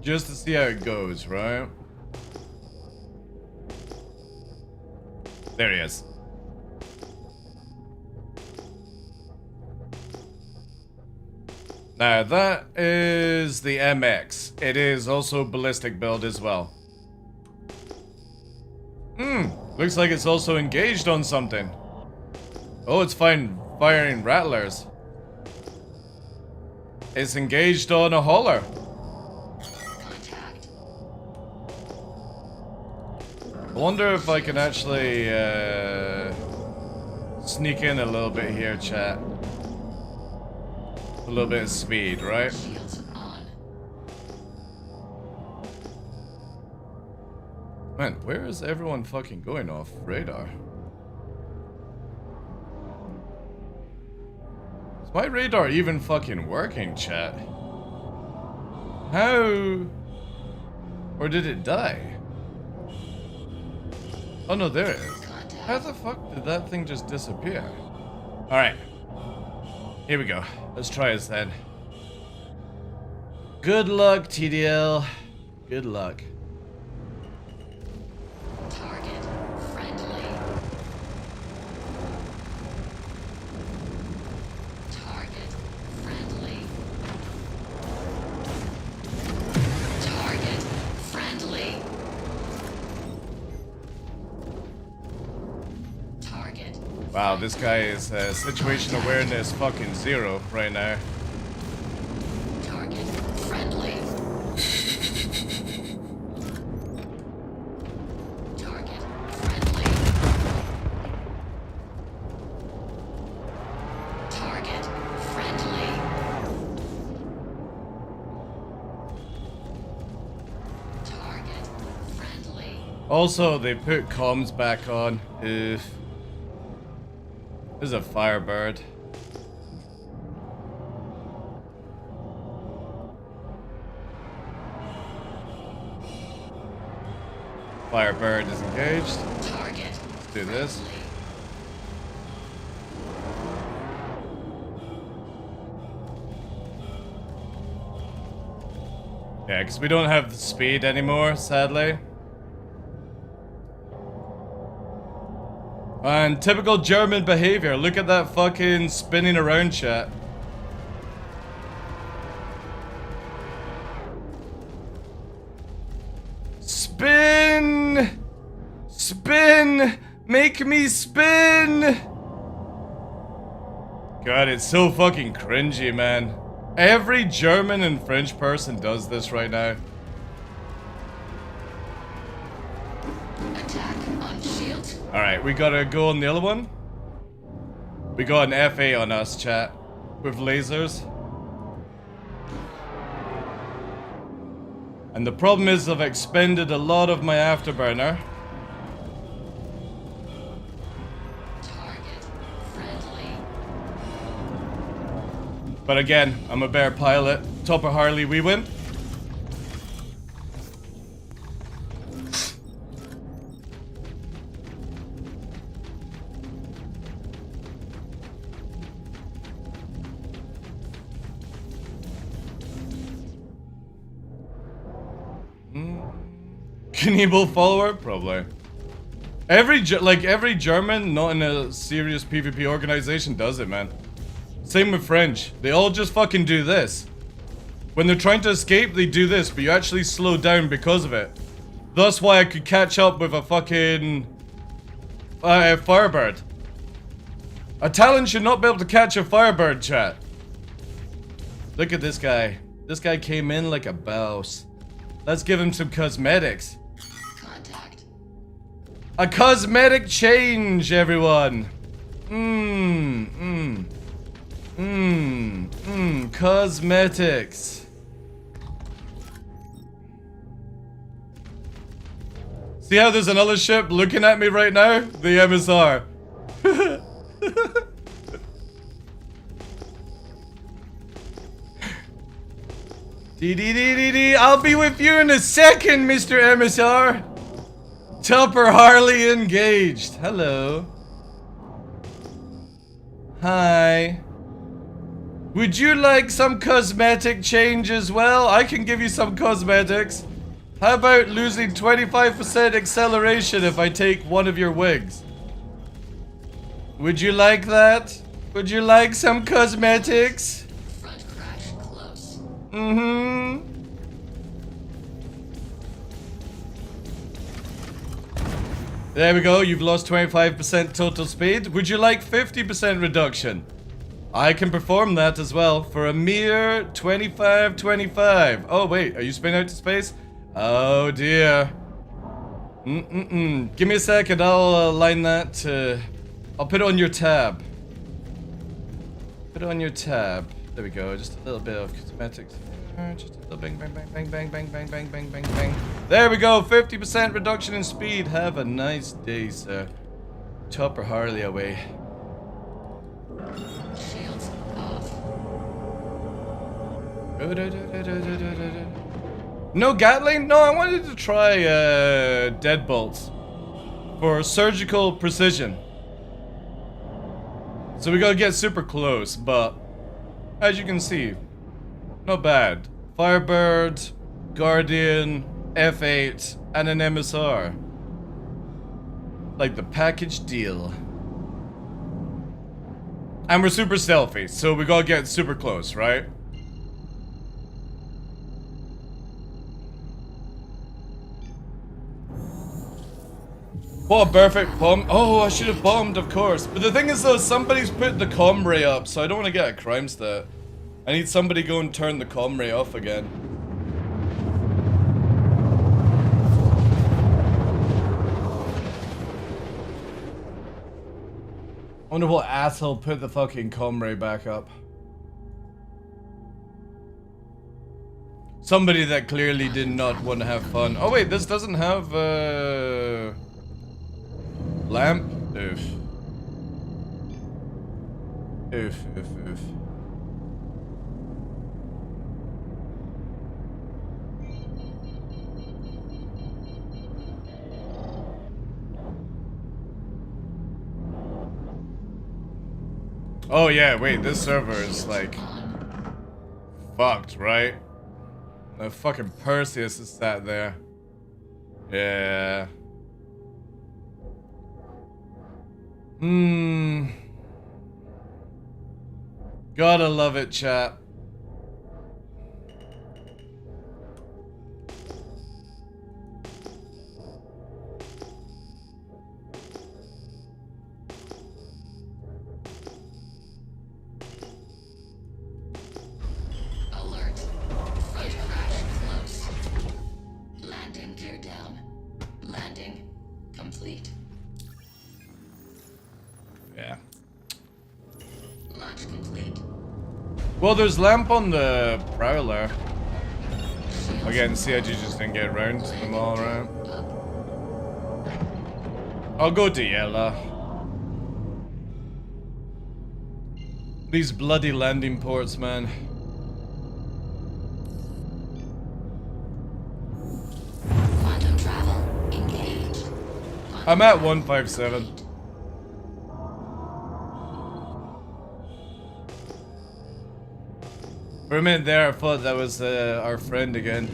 Speaker 1: Just to see how it goes, right? There he is. Now, that is the MX. It is also ballistic build as well. Looks like it's also engaged on something. Oh, it's firing rattlers. It's engaged on a hauler. I wonder if I can actually sneak in a little bit here, chat. A little bit of speed, right? Man, where is everyone fucking going off radar? Is my radar even fucking working, chat? How? Or did it die? Oh no, there it is. How the fuck did that thing just disappear? Alright. Here we go. Let's try this then. Good luck, TDL. Good luck.
Speaker 20: Target friendly. Target friendly. Target friendly. Target.
Speaker 1: Wow, this guy is situation awareness fucking 0 right now.
Speaker 20: Target friendly. Target friendly. Target friendly. Target friendly.
Speaker 1: Also, they put comms back on. Oof. This is a Firebird. Firebird is engaged.
Speaker 20: Target.
Speaker 1: Let's do this. Yeah, because we don't have the speed anymore, sadly. And typical German behavior. Look at that fucking spinning around, chat. Spin! Spin! Make me spin! God, it's so fucking cringy, man. Every German and French person does this right now.
Speaker 20: Attack on shield.
Speaker 1: Alright, we gotta go on the other one. We got an FA on us, chat. With lasers. And the problem is I've expended a lot of my afterburner.
Speaker 20: Target friendly.
Speaker 1: But again, I'm a bear pilot. Top of Harley, we win. Knievel follower? Probably. Every German not in a serious PvP organization does it, man. Same with French. They all just fucking do this. When they're trying to escape, they do this, but you actually slow down because of it. That's why I could catch up with a fucking Firebird. A Talon should not be able to catch a Firebird, chat. Look at this guy. This guy came in like a boss. Let's give him some cosmetics.
Speaker 20: Contact.
Speaker 1: A cosmetic change, everyone. Cosmetics. See how there's another ship looking at me right now? The MSR. Dee. I'll be with you in a second, Mr. MSR. Tupper Harley engaged. Hello. Hi. Would you like some cosmetic change as well? I can give you some cosmetics. How about losing 25% acceleration if I take one of your wigs? Would you like that? Would you like some cosmetics?
Speaker 20: Front crash close.
Speaker 1: Mm-hmm. There we go, you've lost 25% total speed. Would you like 50% reduction? I can perform that as well for a mere 25. Oh wait, are you spinning out to space? Oh dear. Give me a second, I'll align that to... I'll put it on your tab. Put it on your tab. There we go, just a little bit of cosmetics. Just a little bang. There we go, 50% reduction in speed. Have a nice day, sir. Tupper Harley away.
Speaker 20: Shields off.
Speaker 1: No Gatling? No, I wanted to try deadbolts for surgical precision. So we gotta get super close, but as you can see, not bad. Firebird, Guardian, F8, and an MSR. Like the package deal. And we're super stealthy, so we gotta get super close, right? What a perfect bomb. Oh, I should have bombed, of course. But the thing is though, somebody's put the comm ray up, so I don't want to get a crime stat. I need somebody to go and turn the comm ray off again. I wonder what asshole put the fucking comm ray back up. Somebody that clearly did not want to have fun. Oh wait, this doesn't have lamp? Oof. Oh yeah, wait, this server is like fucked, right? The fucking Perseus is sat there. Yeah. Gotta love it, chat.
Speaker 20: Alert. Front crash close. Landing gear down. Landing complete.
Speaker 1: Yeah.
Speaker 20: Launch complete.
Speaker 1: Well, there's lamp on the Prowler. Again, CIG just didn't get around to them all around. I'll go to Yella. These bloody landing ports, man.
Speaker 20: Quantum travel engaged.
Speaker 1: I'm at 157. For a minute there, I thought that was our friend again.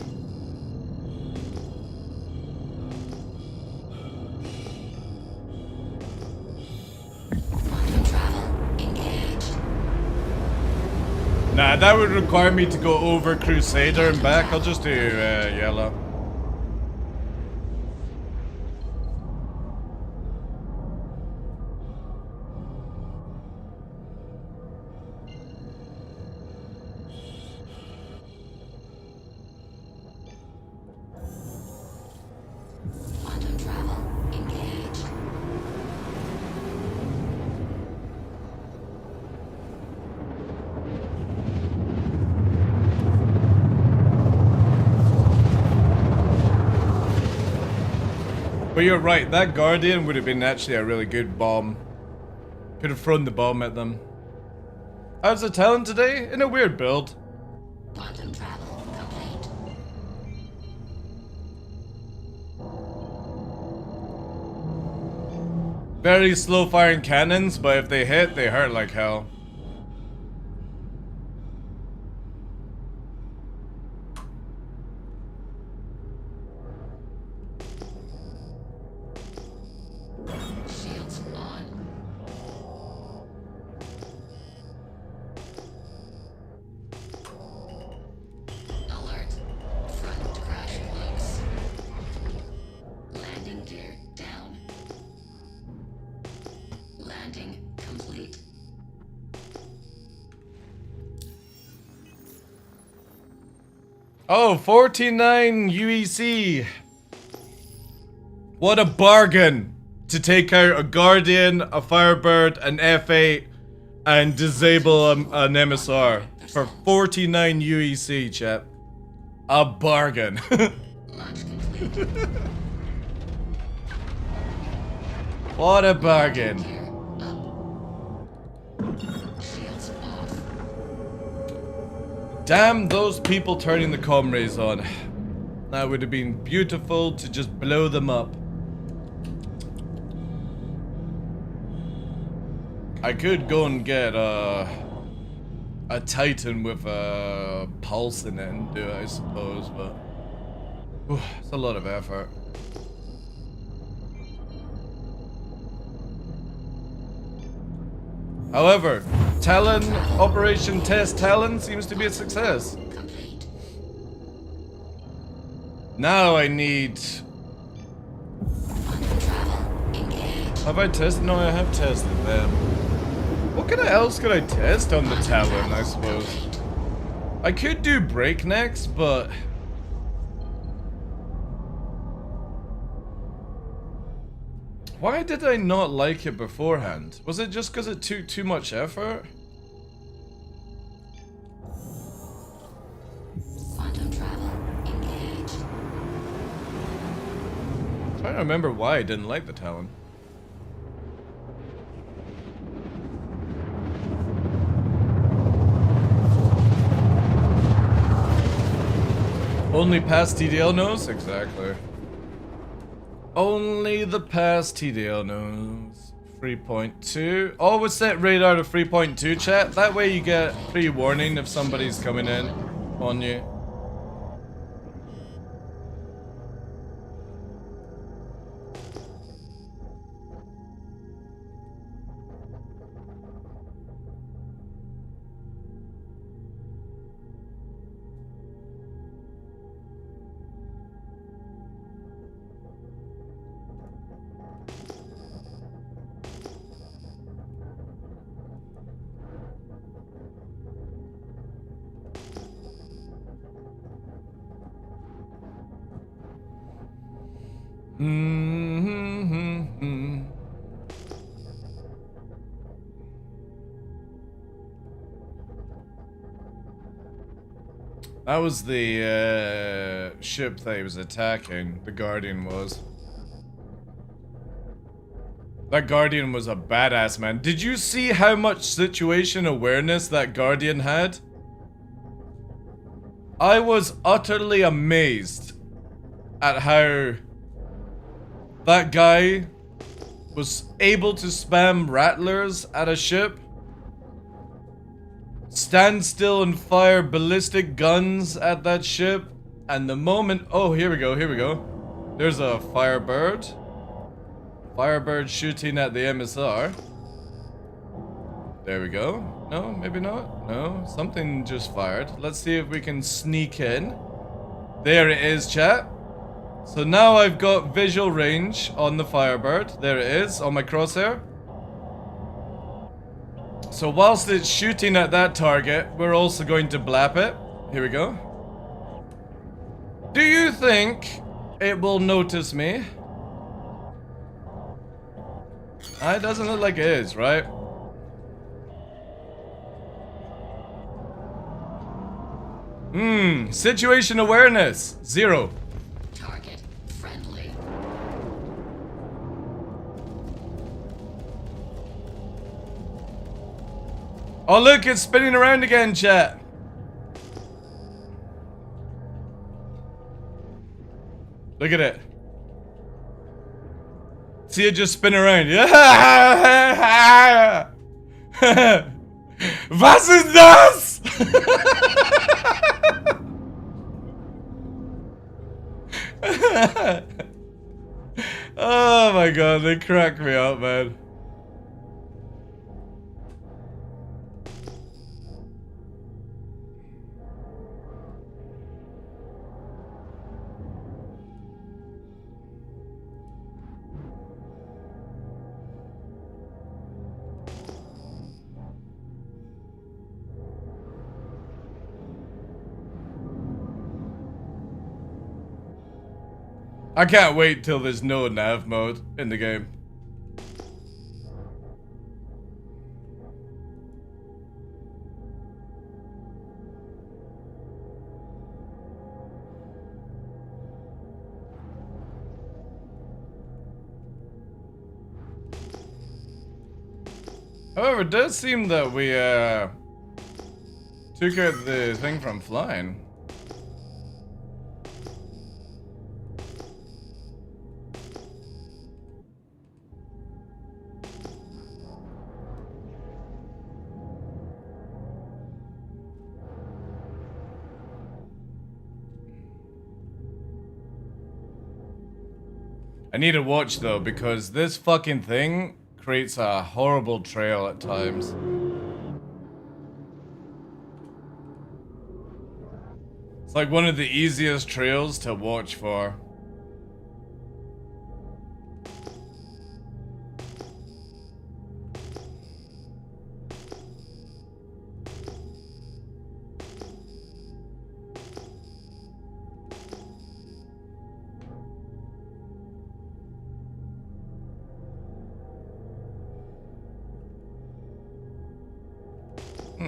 Speaker 20: Quantum travel engaged.
Speaker 1: Nah, that would require me to go over Crusader and back. I'll just do Yellow.
Speaker 20: Quantum travel engaged.
Speaker 1: But you're right, that Guardian would have been actually a really good bomb. Could have thrown the bomb at them. How's the talent today? In a weird build.
Speaker 20: Quantum travel complete.
Speaker 1: Very slow firing cannons, but if they hit, they hurt like hell.
Speaker 20: Shields on. Alert. Front crash loose. Landing gear down. Landing complete.
Speaker 1: Oh, 49 UEC. What a bargain to take out a Guardian, a Firebird, an F8, and disable an MSR for 49 UEC, chat. A bargain. What a bargain.
Speaker 20: Shields off.
Speaker 1: Damn those people turning the comrays on. That would have been beautiful to just blow them up. I could go and get a Titan with a pulse in it and do it, I suppose, but it's a lot of effort. However, Talon, Operation Test Talon seems to be a success. Now I need... Have I tested? No, I have tested them. What else could I test on the Talon, I suppose? I could do breaknecks, but... Why did I not like it beforehand? Was it just because it took too much effort?
Speaker 20: Quantum travel engaged.
Speaker 1: I'm trying to remember why I didn't like the Talon. Only past TDL knows? Exactly. Only the past TDL knows. 3.2. Always set radar to 3.2, chat. That way you get pre-warning if somebody's coming in on you. That was the ship that he was attacking. The Guardian was. That Guardian was a badass, man. Did you see how much situation awareness that Guardian had? I was utterly amazed at how that guy was able to spam rattlers at a ship, stand still and fire ballistic guns at that ship, and the moment... Oh, here we go, here we go. There's a Firebird. Firebird shooting at the MSR. There we go. No, maybe not. No, something just fired. Let's see if we can sneak in. There it is, chat. So now I've got visual range on the Firebird. There it is, on my crosshair. So whilst it's shooting at that target, we're also going to blap it. Here we go. Do you think it will notice me? It doesn't look like it is, right? Situation awareness, 0.
Speaker 20: Target friendly.
Speaker 1: Oh look, it's spinning around again, chat. Look at it. See it just spin around. Yeah. Was ist das? Oh my god, they crack me up, man. I can't wait till there's no nav mode in the game. However, it does seem that we took out the thing from flying. I need to watch though, because this fucking thing creates a horrible trail at times. It's like one of the easiest trails to watch for.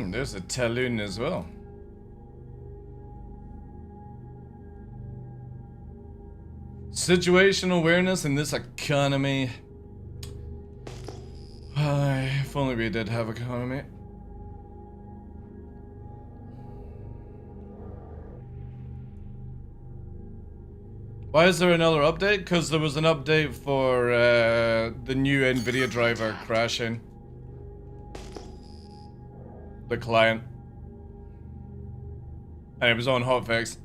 Speaker 1: There's a Talon as well. Situational awareness in this economy. If only we did have economy. Why is there another update? Because there was an update for the new NVIDIA driver crashing. The client. And it was on hotfix.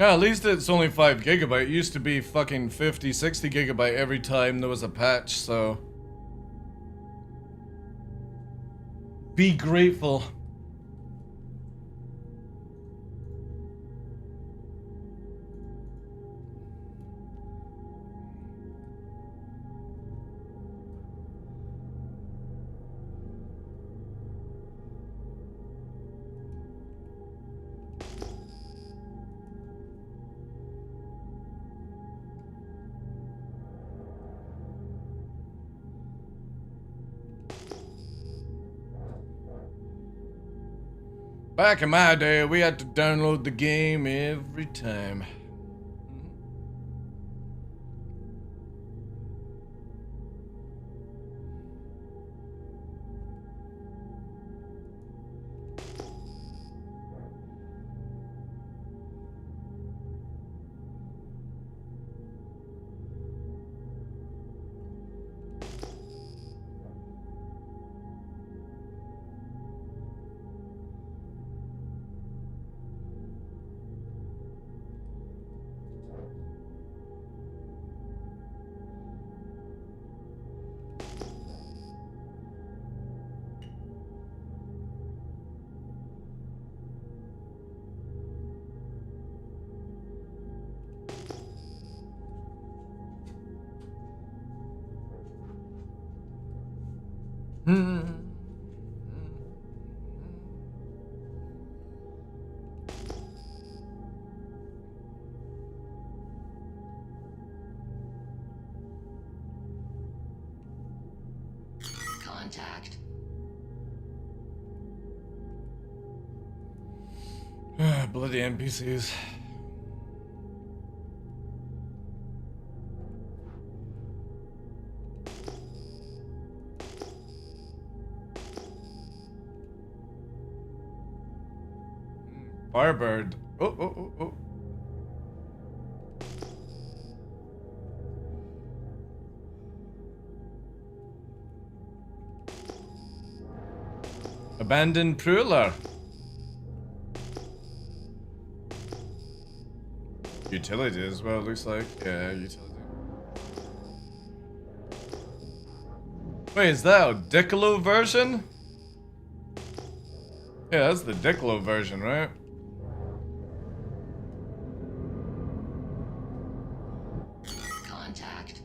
Speaker 1: Yeah, at least it's only 5 gigabyte. It used to be fucking 50, 60 gigabyte every time there was a patch, so... Be grateful. Back in my day, we had to download the game every time.
Speaker 20: Contact.
Speaker 1: Bloody NPCs. Firebird. Oh. Abandoned Pruler. Utility as well, looks like. Yeah, utility. Wait, is that a Dicolo version? Yeah, that's the Dicolo version, right?
Speaker 20: Contact.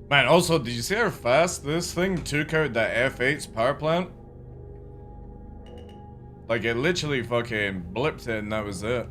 Speaker 1: Man, also, did you see how fast this thing took out that F8's power plant? Like, it literally fucking blipped it and that was it.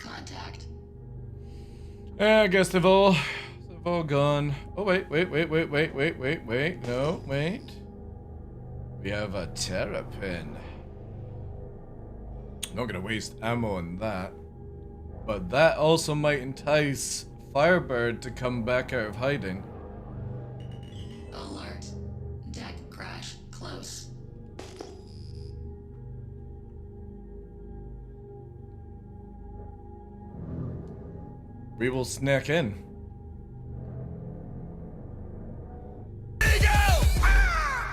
Speaker 20: Contact.
Speaker 1: I guess they've all gone. Oh, wait. No, wait. We have a Terrapin. Not gonna waste ammo on that. But that also might entice Firebird to come back out of hiding.
Speaker 20: Alert. Deck crash close.
Speaker 1: We will snack in.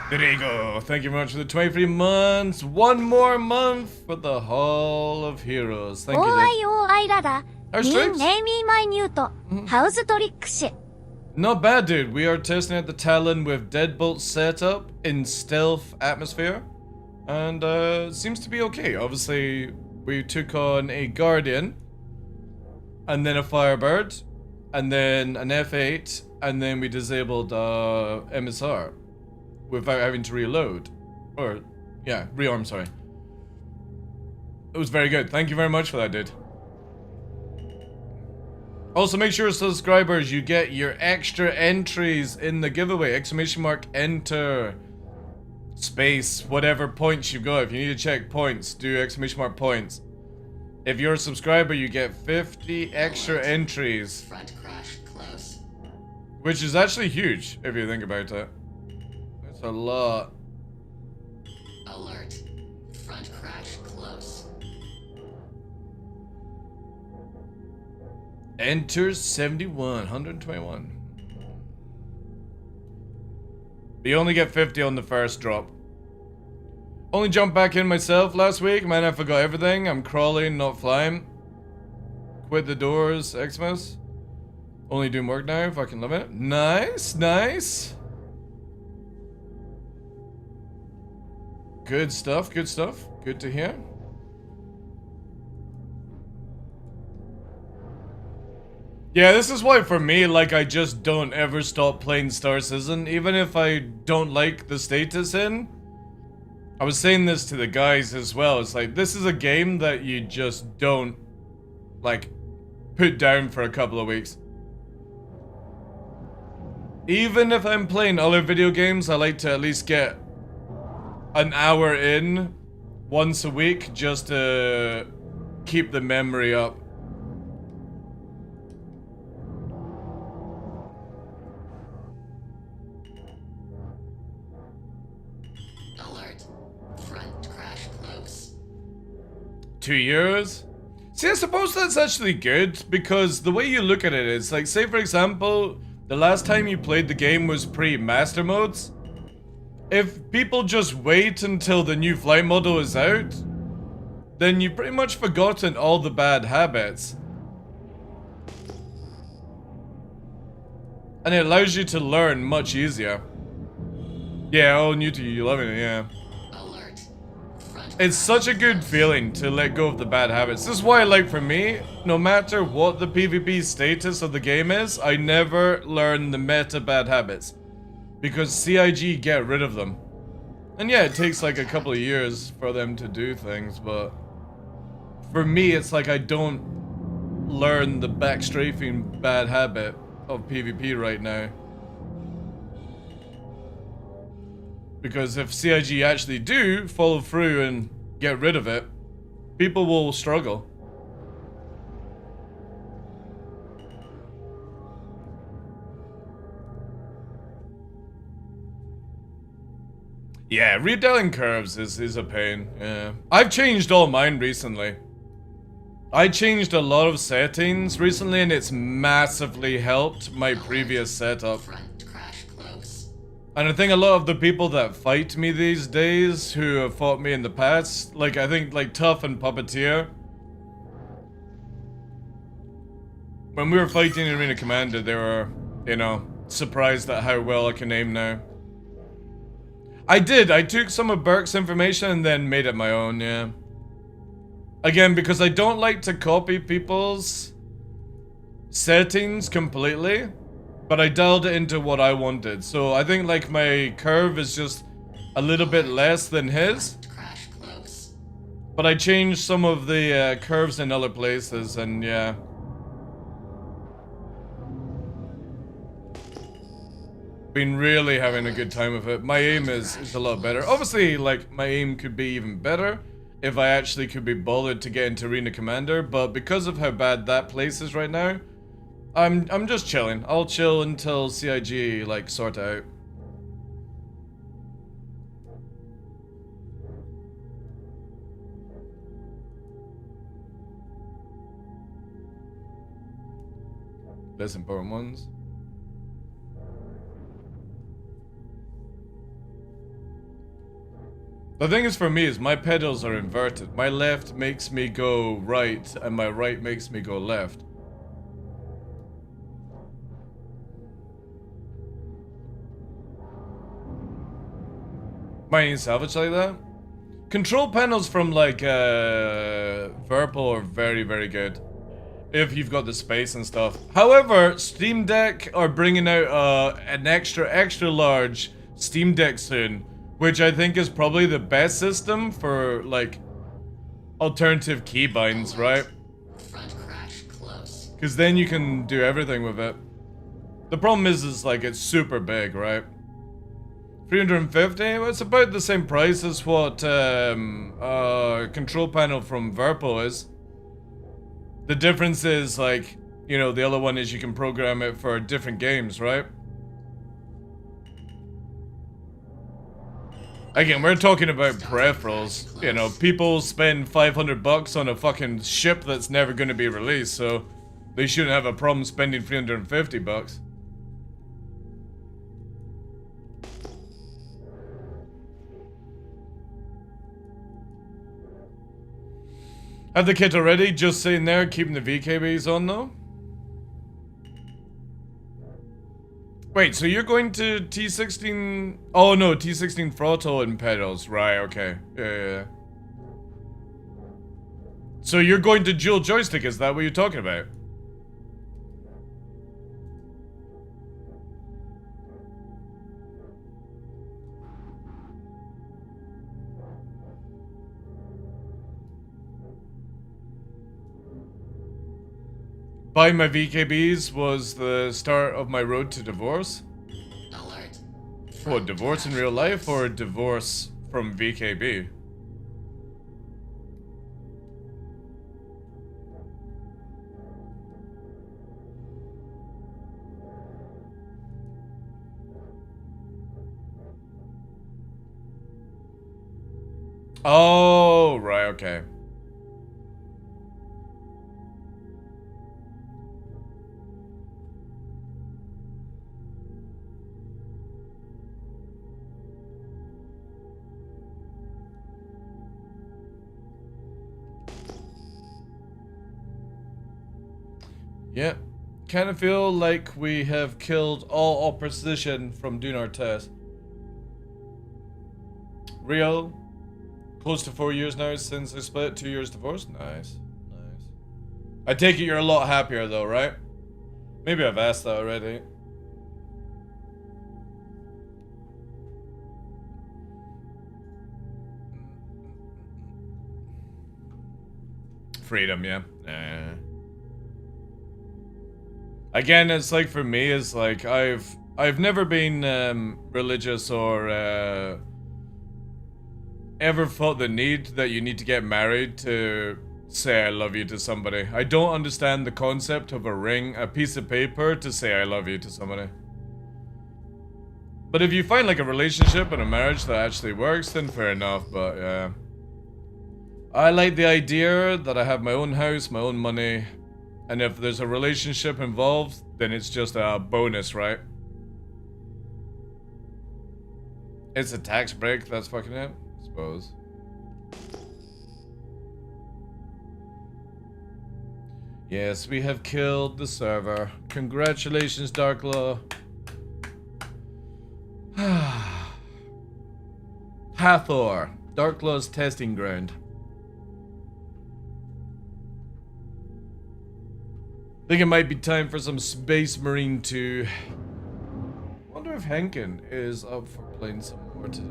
Speaker 1: There you go. Thank you very much for the 23 months. One more month for the Hall of Heroes. Thank you, dude. Our streaks?
Speaker 2: How's the
Speaker 1: Not bad, dude. We are testing out the Talon with Deadbolt setup in stealth atmosphere. And it seems to be okay. Obviously, we took on a Guardian. And then a Firebird. And then an F8. And then we disabled MSR. Without having to reload. Or, yeah, rearm, sorry. It was very good. Thank you very much for that, dude. Also, make sure, subscribers, you get your extra entries in the giveaway. Exclamation mark, enter. Space, whatever points you got. If you need to check points, do exclamation mark points. If you're a subscriber, you get 50 extra entries.
Speaker 20: Front crash close.
Speaker 1: Which is actually huge, if you think about it. That's a lot.
Speaker 20: Alert. Front crash close.
Speaker 1: Enters 71, 121. But you only get 50 on the first drop. Only jumped back in myself last week. Man, I forgot everything. I'm crawling, not flying. Quit the doors, Xmas. Only doing work now. Fucking love it. Nice, nice. Good stuff, good stuff. Good to hear. Yeah, this is why for me, like, I just don't ever stop playing Star Citizen, even if I don't like the status in. I was saying this to the guys as well, it's like, this is a game that you just don't like, put down for a couple of weeks. Even if I'm playing other video games, I like to at least get an hour in once a week just to keep the memory up.
Speaker 20: Alert. Front crash close.
Speaker 1: 2 years? See, I suppose that's actually good, because the way you look at it is, like, say for example, the last time you played the game was pre-master modes. If people just wait until the new flight model is out, then you've pretty much forgotten all the bad habits. And it allows you to learn much easier. Yeah, all new to you, loving it, yeah. It's such a good feeling to let go of the bad habits. This is why, like, for me, no matter what the PvP status of the game is, I never learn the meta bad habits. Because CIG get rid of them. And yeah, it takes like a couple of years for them to do things, but for me, it's like I don't learn the backstrafing bad habit of PvP right now. Because if CIG actually do follow through and get rid of it, people will struggle. Yeah, redialing curves is a pain, yeah. I've changed all mine recently. I changed a lot of settings recently and it's massively helped my previous setup. And I think a lot of the people that fight me these days who have fought me in the past, like I think like Tough and Puppeteer. When we were fighting in Arena Commander, they were, you know, surprised at how well I can aim now. I did. I took some of Burke's information and then made it my own, yeah. Again, because I don't like to copy people's settings completely, but I dialed it into what I wanted. So I think like my curve is just a little bit less than his. But I changed some of the curves in other places and yeah. Been really having a good time with it. My aim is a lot better. Obviously, like, my aim could be even better if I actually could be bothered to get into Arena Commander, but because of how bad that place is right now, I'm just chilling. I'll chill until CIG, like, sort out. Less important ones. The thing is for me is my pedals are inverted. My left makes me go right and my right makes me go left. Might need salvage like that? Control panels from like Virpil are very, very good. If you've got the space and stuff. However, Steam Deck are bringing out an extra large Steam Deck soon. Which I think is probably the best system for, like, alternative keybinds, right? Because then you can do everything with it. The problem is like, it's super big, right? 350? Well, it's about the same price as what control panel from Virpil is. The difference is, like, you know, the other one is you can program it for different games, right? Again, we're talking about peripherals. You know, people spend $500 on a fucking ship that's never going to be released, so they shouldn't have a problem spending $350. Have the kit already? Just sitting there, keeping the VKBs on, though? Wait, so you're going to T16... Oh, no, T16 throttle and pedals. Right, okay. Yeah. So you're going to dual joystick, is that what you're talking about? buying my VKBs was the start of my road to divorce.
Speaker 20: Alert.
Speaker 1: What, divorce in real life or divorce from VKB? Oh, right, okay. Yeah, kind of feel like we have killed all opposition from doing our test. Real, close to 4 years now since I split, 2 years divorce. Nice, nice. I take it you're a lot happier though, right? Maybe I've asked that already. Freedom, yeah. Again, it's like for me, it's like I've never been religious or ever felt the need that you need to get married to say I love you to somebody. I don't understand the concept of a ring, a piece of paper to say I love you to somebody. But if you find like a relationship and a marriage that actually works, then fair enough, but yeah. I like the idea that I have my own house, my own money, and if there's a relationship involved, then it's just a bonus, right? It's a tax break, that's fucking it, I suppose. Yes, we have killed the server. Congratulations, DarkLaw. Hathor, DarkLaw's testing ground. Think it might be time for some Space Marine 2. Wonder if Henkin is up for playing some more today.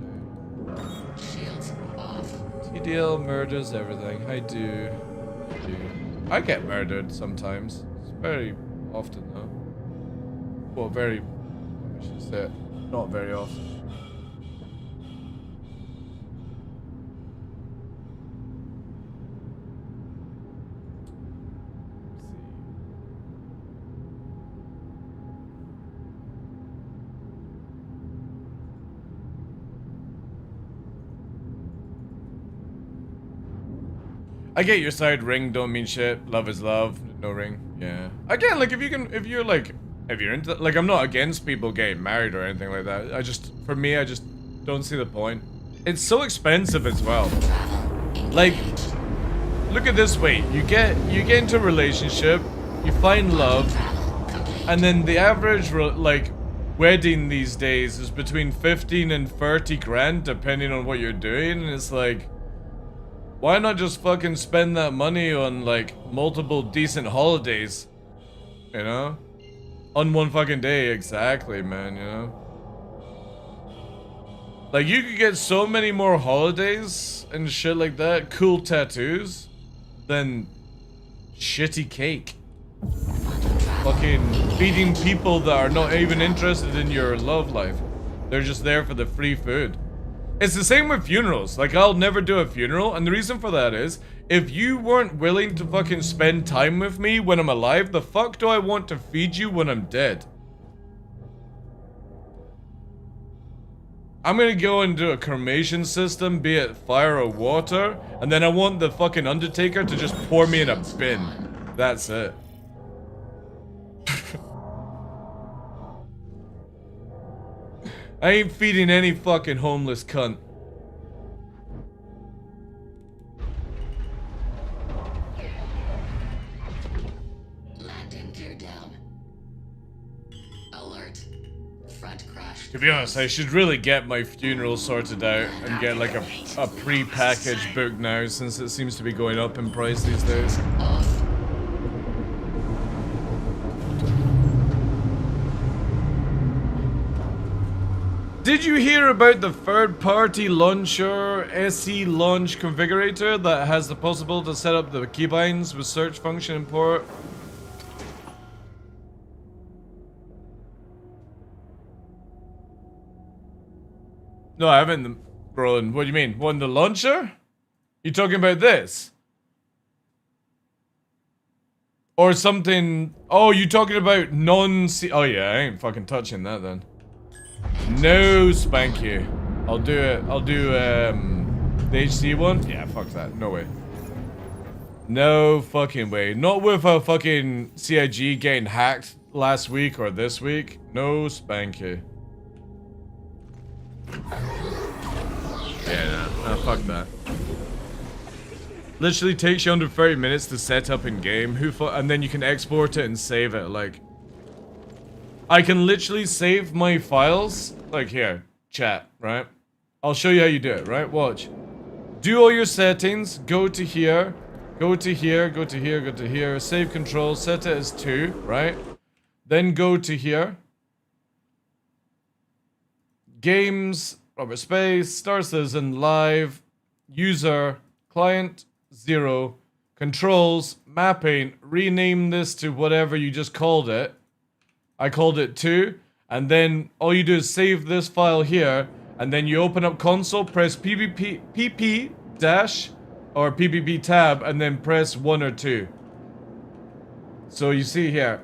Speaker 20: Shields off.
Speaker 1: TDL murders everything. I do. I get murdered sometimes. It's very often though. Well, very, I should say, not very often. I get your side. Ring don't mean shit. Love is love. No ring. Yeah. Again, like if you're into, like, I'm not against people getting married or anything like that. For me, I just don't see the point. It's so expensive as well. Like, look at this way. You get into a relationship, you find love, and then the average like wedding these days is between 15 and 30 grand, depending on what you're doing. And it's like, why not just fucking spend that money on, like, multiple decent holidays? You know? On one fucking day, exactly, man, you know? Like, you could get so many more holidays and shit like that, cool tattoos, than shitty cake. Fucking feeding people that are not even interested in your love life. They're just there for the free food. It's the same with funerals. Like, I'll never do a funeral, and the reason for that is, if you weren't willing to fucking spend time with me when I'm alive, the fuck do I want to feed you when I'm dead? I'm gonna go and do a cremation system, be it fire or water, and then I want the fucking undertaker to just pour me in a bin. That's it. I ain't feeding any fucking homeless cunt.
Speaker 20: Landing gear down. Alert. Front crash.
Speaker 1: To be honest, I should really get my funeral sorted out and get like a pre-packaged book now, since it seems to be going up in price these days. Did you hear about the third-party launcher SE launch configurator that has the possibility to set up the keybinds with search function import? No, I haven't, Roland. What do you mean? What, the launcher? You talking about this? Or something... Oh, you talking about non-C... Oh yeah, I ain't fucking touching that then. No, spank you. I'll do it. I'll do, the HC one? Yeah, fuck that. No way. No fucking way. Not with a fucking CIG getting hacked last week or this week. No spank you. Yeah, nah, fuck that. Literally takes you under 30 minutes to set up in game. And then you can export it and save it. Like, I can literally save my files. Like here, chat, right? I'll show you how you do it, right? Watch. Do all your settings. Go to here. Go to here. Go to here. Go to here. Save control. Set it as 2, right? Then go to here. Games. Rubber space. Star Citizen. Live. User. Client. 0. Controls. Mapping. Rename this to whatever you just called it. I called it 2. And then all you do is save this file here. And then you open up console. Press PP dash. Or PPP tab. And then press 1 or 2. So you see here.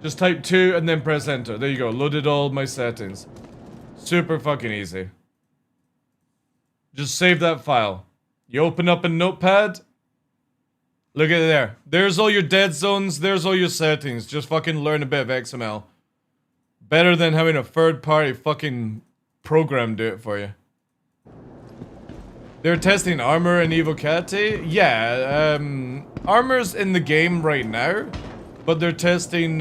Speaker 1: Just type 2 and then press enter. There you go. Loaded all my settings. Super fucking easy. Just save that file. You open up a notepad. Look at it there. There's all your dead zones. There's all your settings. Just fucking learn a bit of XML. Better than having a third party fucking program do it for you. They're testing armor and Evocati? Yeah, armor's in the game right now. But they're testing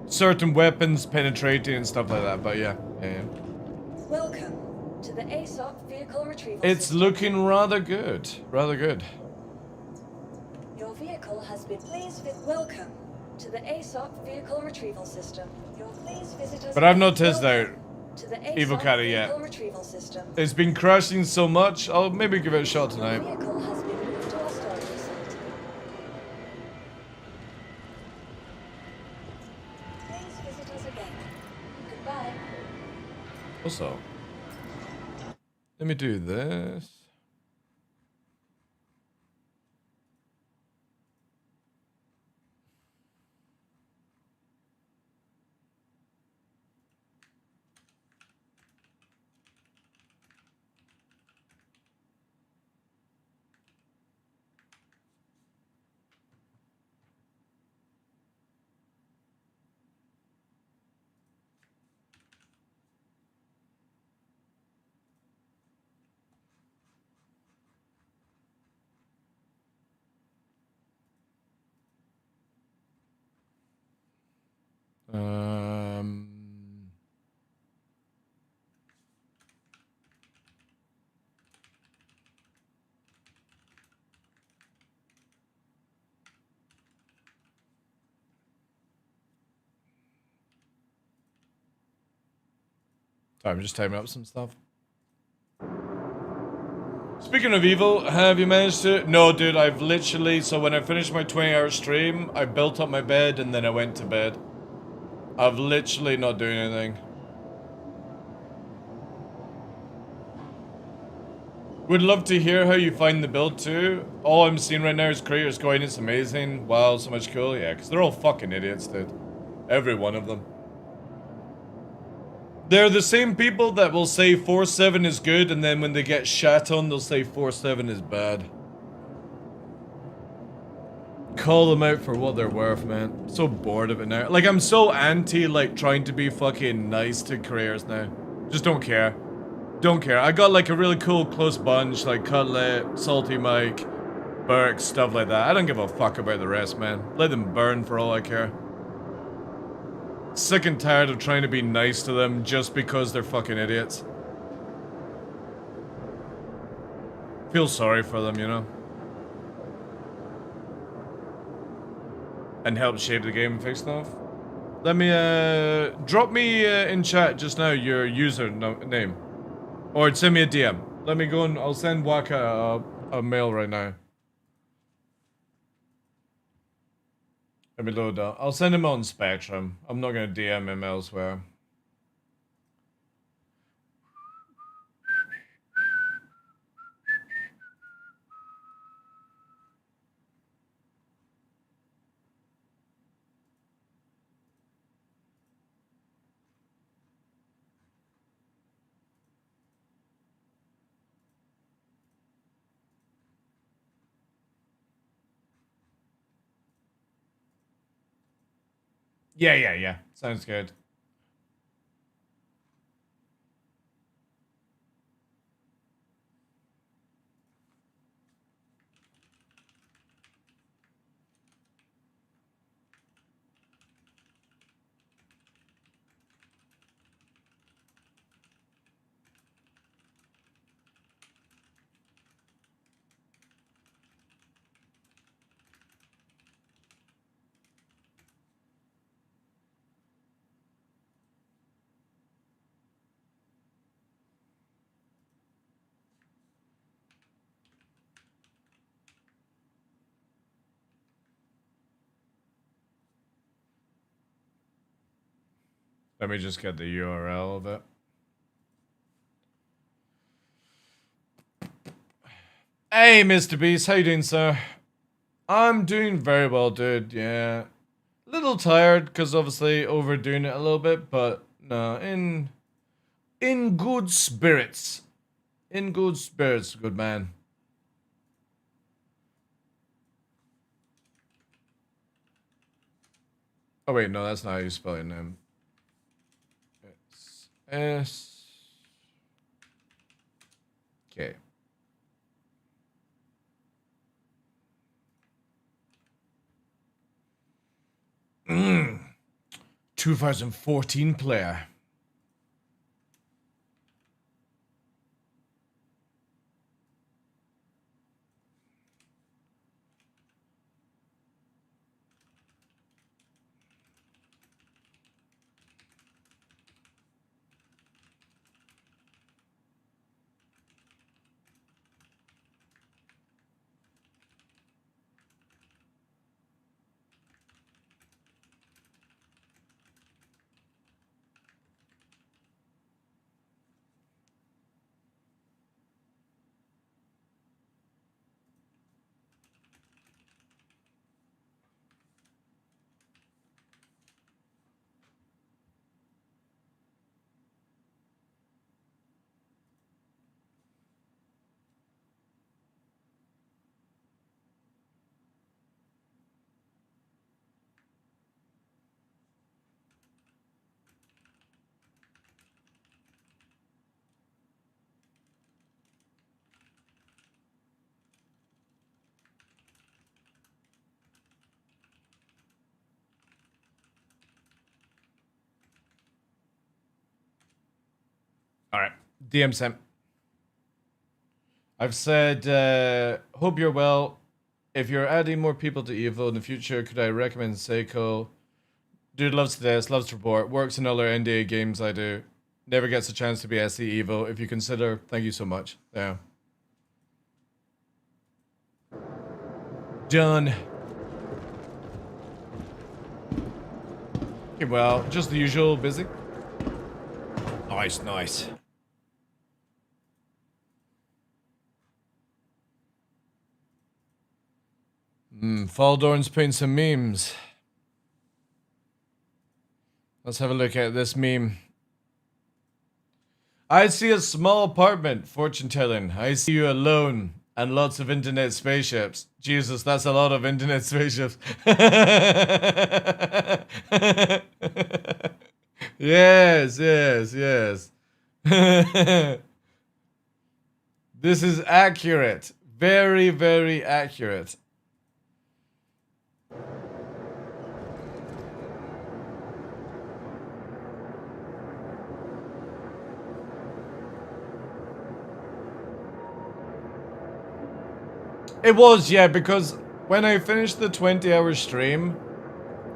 Speaker 1: certain weapons penetrating and stuff like that. But yeah.
Speaker 3: Welcome to the ASOP vehicle retrieval
Speaker 1: It's
Speaker 3: system.
Speaker 1: looking rather good. Rather good.
Speaker 3: Your vehicle has been welcome to the ASOP vehicle retrieval system. Please visit us.
Speaker 1: But I've not tested out
Speaker 3: to the
Speaker 1: Evocati yet.
Speaker 3: vehicle retrieval system.
Speaker 1: It's been crashing so much, I'll maybe give it a shot
Speaker 3: Your
Speaker 1: tonight.
Speaker 3: vehicle has been moved to our storage facility. Please visit us again. Goodbye.
Speaker 1: Also, let me do this. Sorry, I'm just typing up some stuff. Speaking of evil, have you managed to... No, dude, I've literally... So when I finished my 20-hour stream, I built up my bed and then I went to bed. I've literally not doing anything. Would love to hear how you find the build too. All I'm seeing right now is creators going, it's amazing. Wow, so much cool. Yeah, because they're all fucking idiots, dude. Every one of them. They're the same people that will say 4.7 is good, and then when they get shat on, they'll say 4.7 is bad. Call them out for what they're worth, man. I'm so bored of it now. Like, I'm so anti, like, trying to be fucking nice to careers now. Just don't care. Don't care. I got, like, a really cool close bunch, like Cutlet, Salty Mike, Burke, stuff like that. I don't give a fuck about the rest, man. Let them burn for all I care. Sick and tired of trying to be nice to them just because they're fucking idiots. Feel sorry for them, you know? And help shape the game and fix stuff. Let me, drop me in chat just now your user name. Or send me a DM. Let me go and I'll send Waka a mail right now. Let me load up. I'll send him on Spectrum. I'm not gonna DM him elsewhere. Yeah. Sounds good. Let me just get the URL of it. Hey, Mr. Beast, how you doing, sir? I'm doing very well, dude. Yeah, a little tired because obviously overdoing it a little bit, but no, in good spirits. In good spirits, good man. Oh wait, no, that's not how you spell your name. It's S. Okay. 2014 player. Alright, DM sent. I've said, hope you're well. If you're adding more people to Evo in the future, could I recommend Seiko? Dude loves this, loves to report, works in other NDA games I do. Never gets a chance to be SE Evo. If you consider, thank you so much. Yeah. Done. Okay, well, just the usual busy. Nice. Faldorn's putting some memes. Let's have a look at this meme. I see a small apartment, fortune telling. I see you alone and lots of internet spaceships. Jesus, that's a lot of internet spaceships. Yes. This is accurate. Very, very accurate. It was, yeah, because when I finished the 20-hour stream,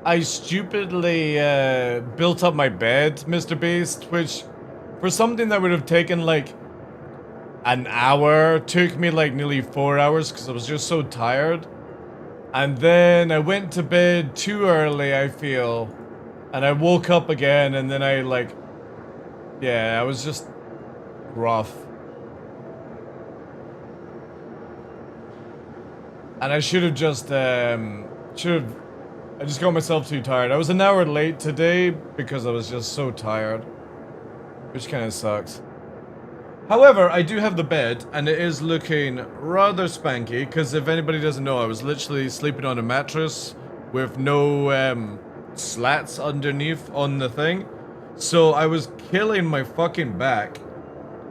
Speaker 1: I stupidly built up my bed, Mr. Beast, which for something that would have taken like an hour, took me like nearly 4 hours because I was just so tired. And then I went to bed too early, I feel. And I woke up again and then I I was just rough. And I should have just, I just got myself too tired. I was an hour late today because I was just so tired. Which kind of sucks. However, I do have the bed, and it is looking rather spanky, because if anybody doesn't know, I was literally sleeping on a mattress with no slats underneath on the thing. So I was killing my fucking back.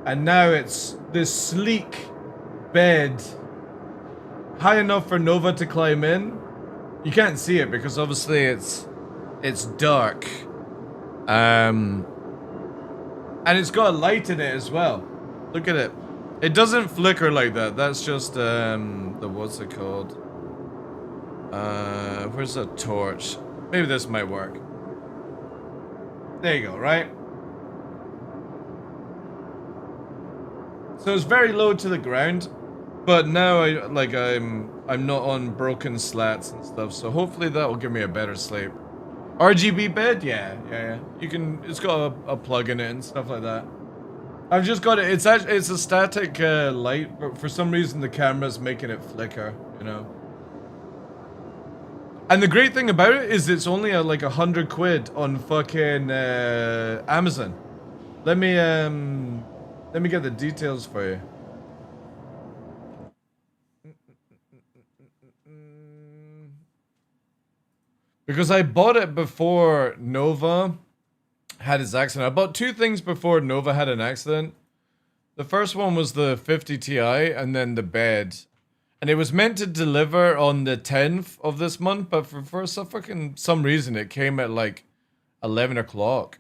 Speaker 1: And now it's this sleek bed. High enough for Nova to climb in. You can't see it because obviously it's dark. And it's got a light in it as well. Look at it. It doesn't flicker like that. That's just the what's it called? Where's the torch? Maybe this might work. There you go, right? So it's very low to the ground, but now I'm not on broken slats and stuff. So hopefully that will give me a better sleep. RGB bed, yeah. You can. It's got a plug in it and stuff like that. I've just got it. It's a static light, but for some reason the camera's making it flicker. You know. And the great thing about it is it's only like £100 on fucking Amazon. Let me get the details for you. Because I bought it before Nova had his accident. I bought two things before Nova had an accident. The first one was the 50 Ti and then the bed. And it was meant to deliver on the 10th of this month, but for some reason it came at like 11 o'clock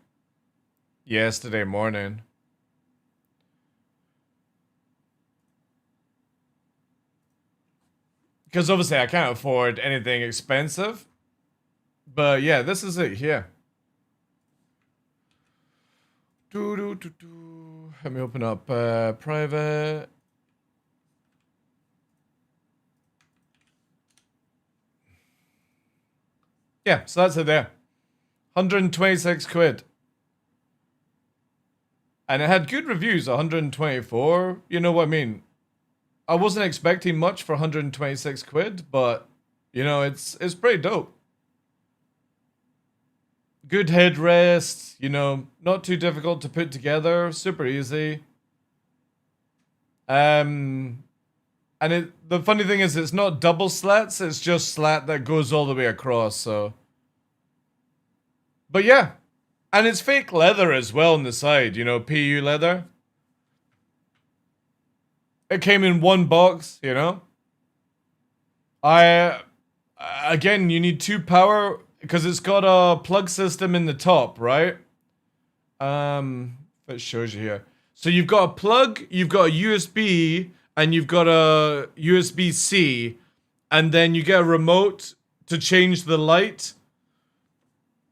Speaker 1: yesterday morning. Because obviously I can't afford anything expensive. But yeah, this is it here. Let me open up private. Yeah, so that's it there. £126. And it had good reviews, 124. You know what I mean? I wasn't expecting much for £126, but you know, it's pretty dope. Good headrest, you know, not too difficult to put together, super easy. And the funny thing is it's not double slats, it's just slat that goes all the way across, so. But yeah, and it's fake leather as well on the side, you know, PU leather. It came in one box, you know. Again, you need 2 power because it's got a plug system in the top, right? It shows you here. So you've got a plug, you've got a USB, and you've got a USB-C, and then you get a remote to change the light.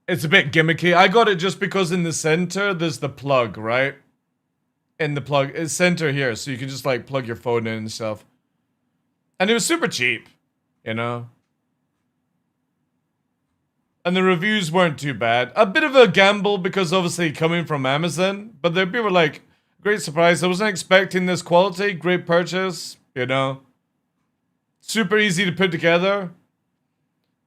Speaker 1: It's a bit gimmicky. I got it just because in the center, there's the plug, right? In the plug, it's center here, so you can just like plug your phone in and stuff. And it was super cheap, you know? And the reviews weren't too bad. A bit of a gamble because obviously coming from Amazon, but the people were like, great surprise. I wasn't expecting this quality. Great purchase, you know. Super easy to put together.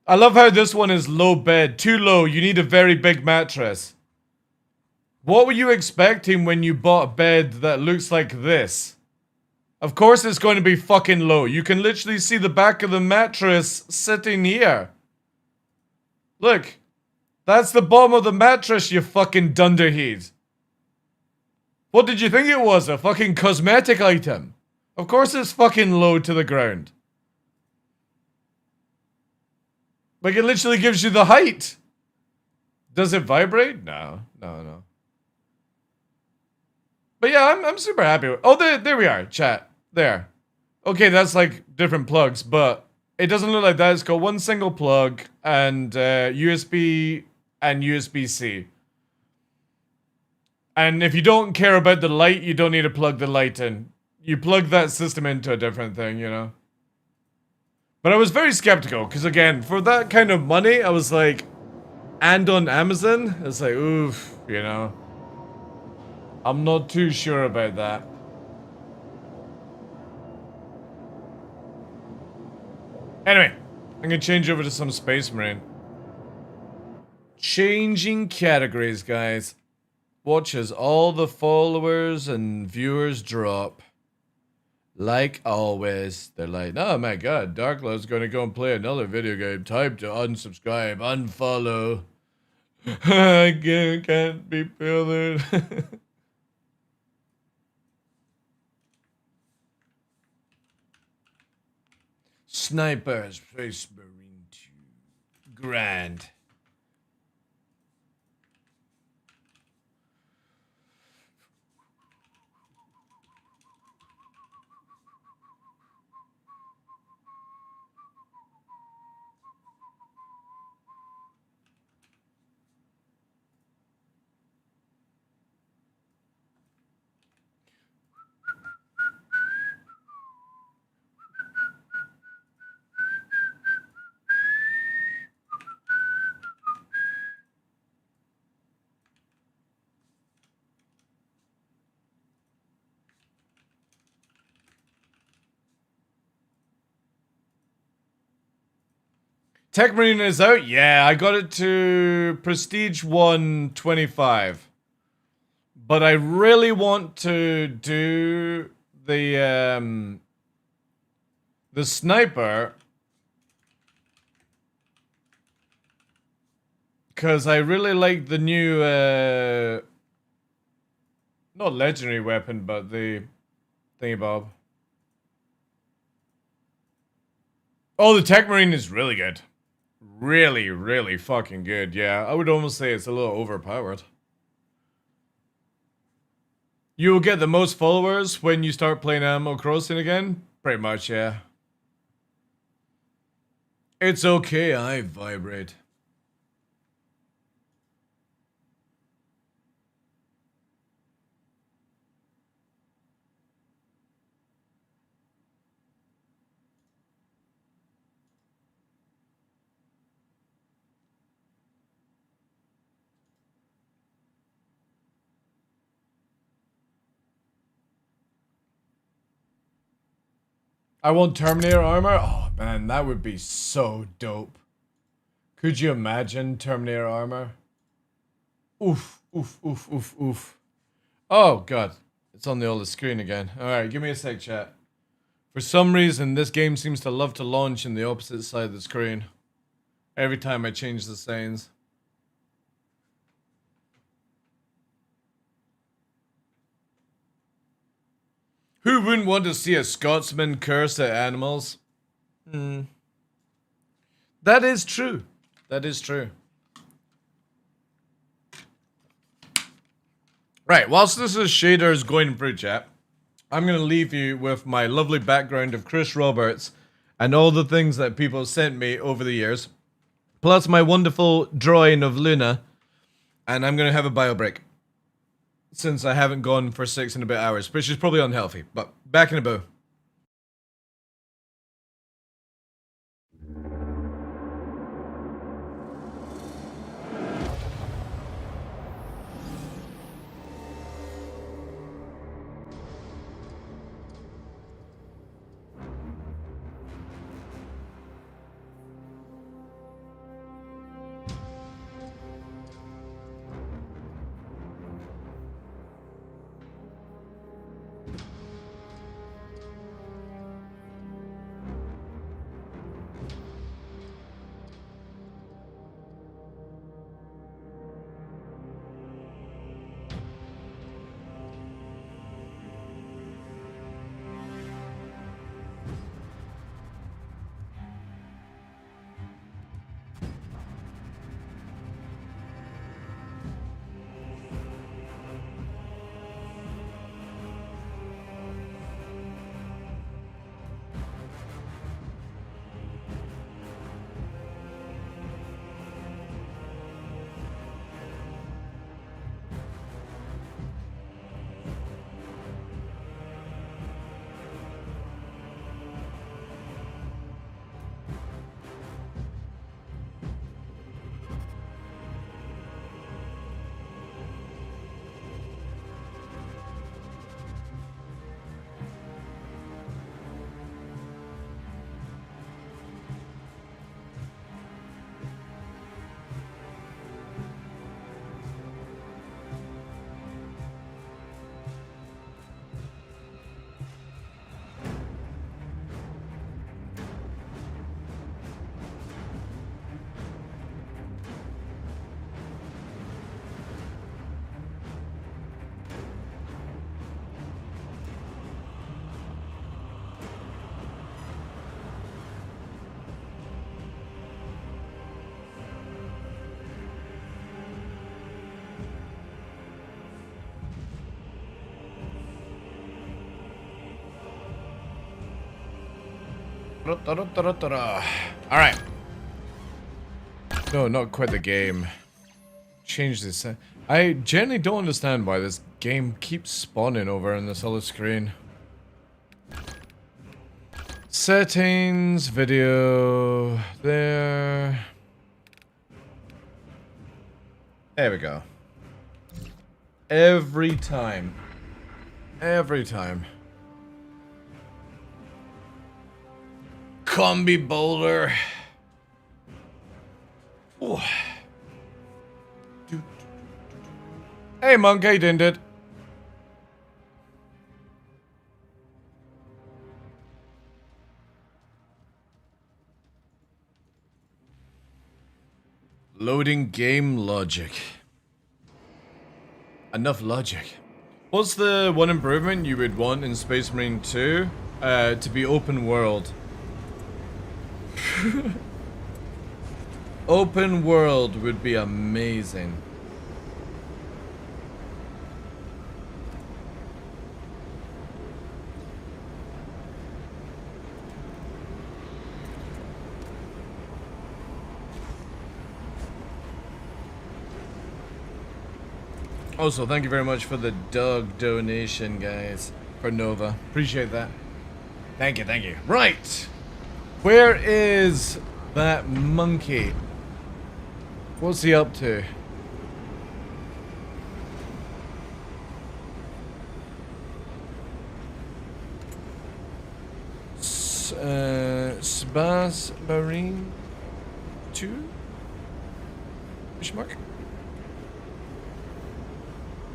Speaker 1: I love how this one is low bed. Too low. You need a very big mattress. What were you expecting when you bought a bed that looks like this? Of course it's going to be fucking low. You can literally see the back of the mattress sitting here. Look. That's the bottom of the mattress, you fucking dunderhead. What did you think it was? A fucking cosmetic item? Of course it's fucking low to the ground. Like it literally gives you the height. Does it vibrate? No. But yeah, I'm super happy with. Oh, there we are, chat. There. Okay, that's like different plugs, but it doesn't look like that. It's got one single plug and USB and USB-C. And if you don't care about the light, you don't need to plug the light in. You plug that system into a different thing, you know. But I was very skeptical, because again, for that kind of money, I was like, and on Amazon, it's like, oof, you know. I'm not too sure about that. Anyway, I'm gonna change over to some Space Marine. Changing categories, guys. Watch as all the followers and viewers drop. Like always, they're like, oh my god, TheDarkLaw is gonna go and play another video game. Time to unsubscribe, unfollow. I can't be bothered. Snipers, Space Marine 2. Grand. Tech Marine is out? Yeah, I got it to Prestige 125. But I really want to do the sniper. Because I really like the new, not legendary weapon, but the thingy-bob. Oh, the Tech Marine is really good. Really, really fucking good, yeah. I would almost say it's a little overpowered. You will get the most followers when you start playing Animal Crossing again? Pretty much, yeah. It's okay, I vibrate. I want Terminator armor? Oh man, that would be so dope. Could you imagine Terminator armor? Oof, oof, oof, oof, oof. Oh god, it's on the oldest screen again. Alright, give me a sec, chat. For some reason, this game seems to love to launch in the opposite side of the screen. Every time I change the settings. Who wouldn't want to see a Scotsman curse at animals? That is true. That is true. Right, whilst this is shaders going through chat, I'm going to leave you with my lovely background of Chris Roberts and all the things that people sent me over the years, plus my wonderful drawing of Luna, and I'm going to have a bio break, since I haven't gone for 6 and a bit hours, which is probably unhealthy, but back in a boo. Alright. No, not quite the game. Change this. I generally don't understand why this game keeps spawning over on this other screen. Settings, video, there. There we go. Every time. Every time. Combi boulder. Ooh. Hey, monkey, didn't it? Loading game logic. Enough logic. What's the one improvement you would want in Space Marine 2? To be open world. Open world would be amazing. Also, thank you very much for the dog donation, guys, for Nova. Appreciate that. Thank you, thank you. Right! Where is that monkey? What's he up to? Space Marine 2? Fish mark?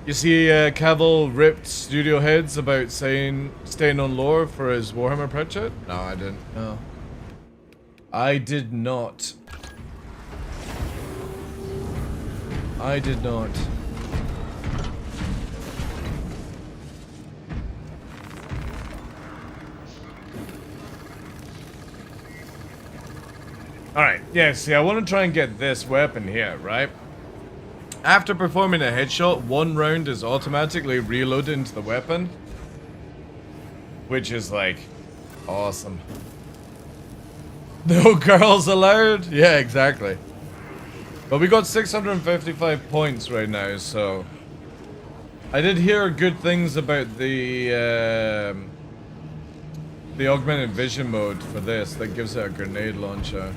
Speaker 1: You see, Cavill ripped studio heads about saying staying on lore for his Warhammer project? No, I didn't. No. I did not. I did not. Alright, yeah, see, I want to try and get this weapon here, right? After performing a headshot, one round is automatically reloaded into the weapon. Which is like, awesome. No girls allowed? Yeah, exactly. But we got 655 points right now, so... I did hear good things about the augmented vision mode for this that gives it a grenade launcher.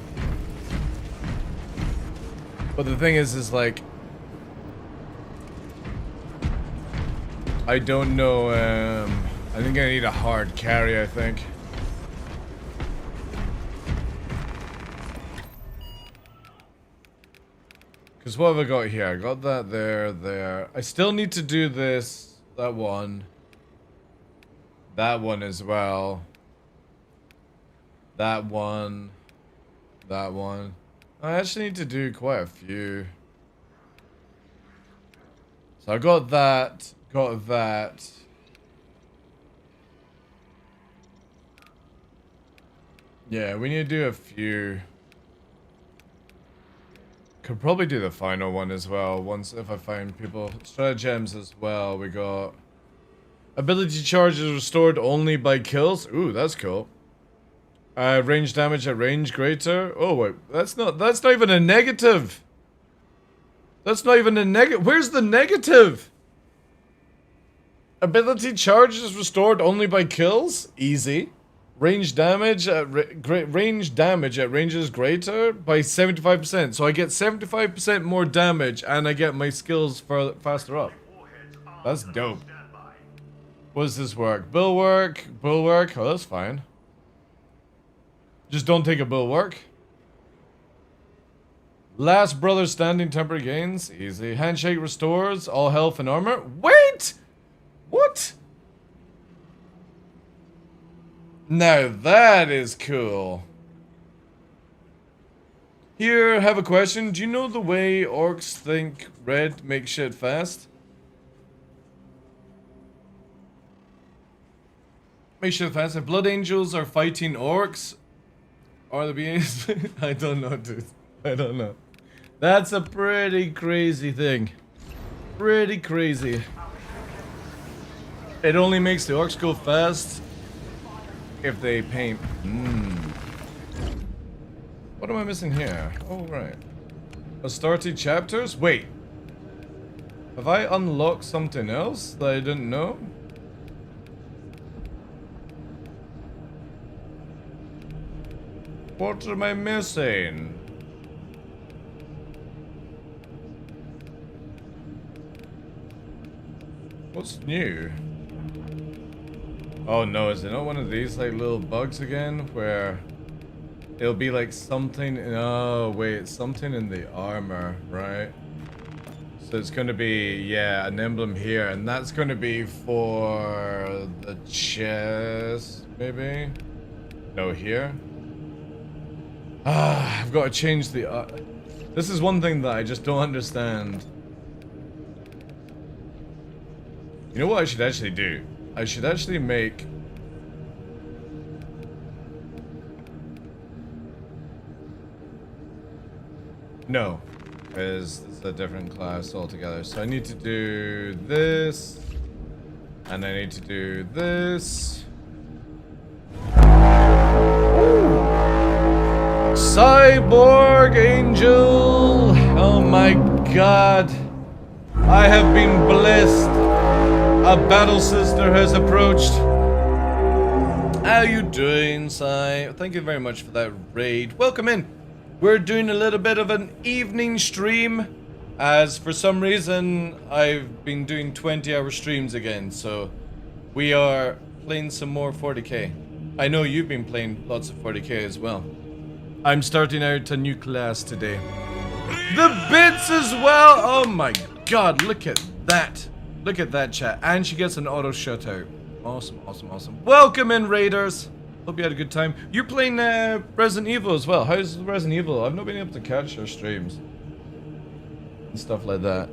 Speaker 1: But the thing is like... I don't know, I think I need a hard carry, I think. Because what have I got here? I got that there. I still need to do this, that one as well. That one. I actually need to do quite a few. So I got that. Got that. Yeah, we need to do a few. Could probably do the final one as well, once if I find people. Stratagems as well, we got... Ability charge is restored only by kills. Ooh, that's cool. Range damage at range greater. Oh wait, that's not even a negative. That's not even a negative. Where's the negative? Ability charge is restored only by kills? Easy. Range damage at ranges greater by 75%. So I get 75% more damage and I get my skills faster up. That's dope. What does this work? Bulwark. Oh, that's fine. Just don't take a bulwark. Last brother standing temporary gains. Easy. Handshake restores all health and armor. Wait! What? Now that is cool. Here, have a question. Do you know the way orcs think red makes shit fast? Make shit fast. If blood angels are fighting orcs, are the beings? I don't know, dude. I don't know. That's a pretty crazy thing. Pretty crazy. It only makes the orcs go fast if they paint. am I missing here? Oh, right. Started chapters? Wait. Have I unlocked something else that I didn't know? What am I missing? What's new? Oh no, is it not one of these like little bugs again where it'll be like something? Oh wait, it's something in the armor, right? So it's gonna be, yeah, an emblem here, and that's gonna be for the chest, maybe? No, here? Ah, I've got to change the... this is one thing that I just don't understand. You know what I should actually do? I should actually make... No, because it's a different class altogether. So I need to do this, and I need to do this. Cyborg Angel! Oh my god. I have been blessed. A battle sister has approached. How you doing, Sai? Thank you very much for that raid. Welcome in. We're doing a little bit of an evening stream, as for some reason I've been doing 20-hour streams again, so we are playing some more 40k. I know you've been playing lots of 40k as well. I'm starting out a new class today. The bits as well! Oh my god, look at that. Look at that, chat. And she gets an auto shutout. Awesome, awesome, awesome. Welcome in, Raiders. Hope you had a good time. You're playing Resident Evil as well. How's Resident Evil? I've not been able to catch your streams. And stuff like that.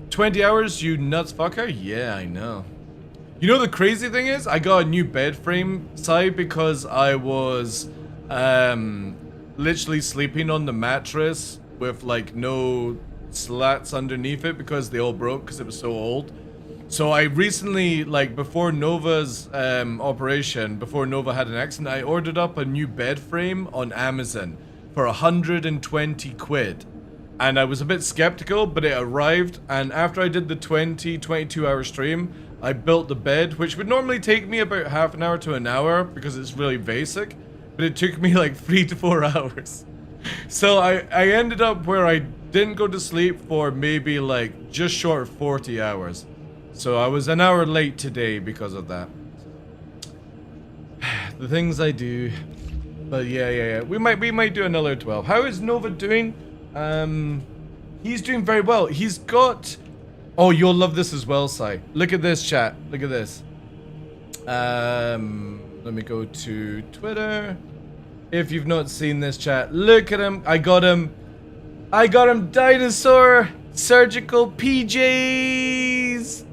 Speaker 1: 20 hours, you nuts fucker? Yeah, I know. You know the crazy thing is, I got a new bed frame side because I was literally sleeping on the mattress with like no slats underneath it because they all broke because it was so old. So I recently, like before Nova's operation, before Nova had an accident, I ordered up a new bed frame on Amazon for 120 quid. And I was a bit skeptical, but it arrived, and after I did the 22 hour stream, I built the bed, which would normally take me about half an hour to an hour because it's really basic, but it took me like 3 to 4 hours. So I ended up where I didn't go to sleep for maybe like just short of 40 hours. So I was an hour late today because of that. The things I do. But yeah. We might do another 12. How is Nova doing? He's doing very well. He's got... Oh, you'll love this as well, Sai. Look at this, chat. Look at this. Let me go to Twitter. If you've not seen this, chat, look at him. I got him dinosaur surgical PJs.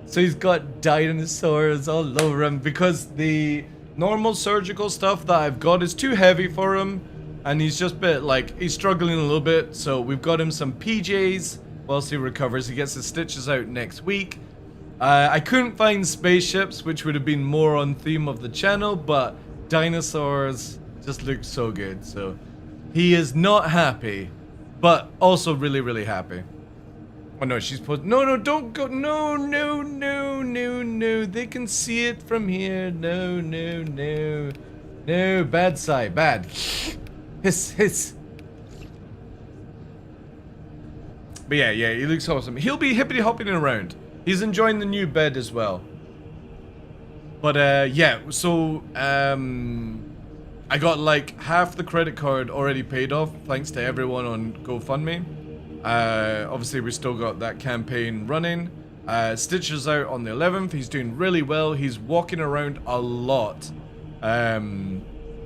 Speaker 1: So he's got dinosaurs all over him because the normal surgical stuff that I've got is too heavy for him. And he's just a bit like, he's struggling a little bit. So we've got him some PJs whilst he recovers. He gets his stitches out next week. I couldn't find spaceships, which would have been more on theme of the channel, but dinosaurs just look so good. So he is not happy, but also really, really happy. Oh no, she's supposed... No, don't go. No. They can see it from here. No. Bad side, bad. Hiss. But yeah, he looks awesome. He'll be hippity hopping around. He's enjoying the new bed as well. But yeah, so I got like half the credit card already paid off thanks to everyone on GoFundMe. Obviously we still got that campaign running. Stitch is out on the 11th. He's doing really well. He's walking around a lot.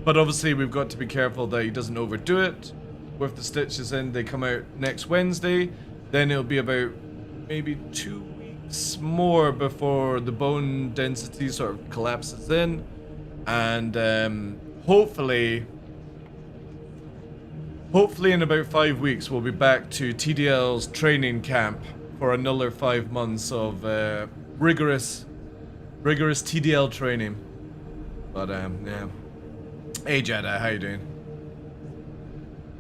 Speaker 1: But obviously we've got to be careful that he doesn't overdo it. With the stitches in, they come out next Wednesday. Then it'll be about maybe 2 weeks more before the bone density sort of collapses in. And hopefully in about 5 weeks we'll be back to TDL's training camp for another 5 months of rigorous TDL training. But yeah. Hey Jedi, how you doing?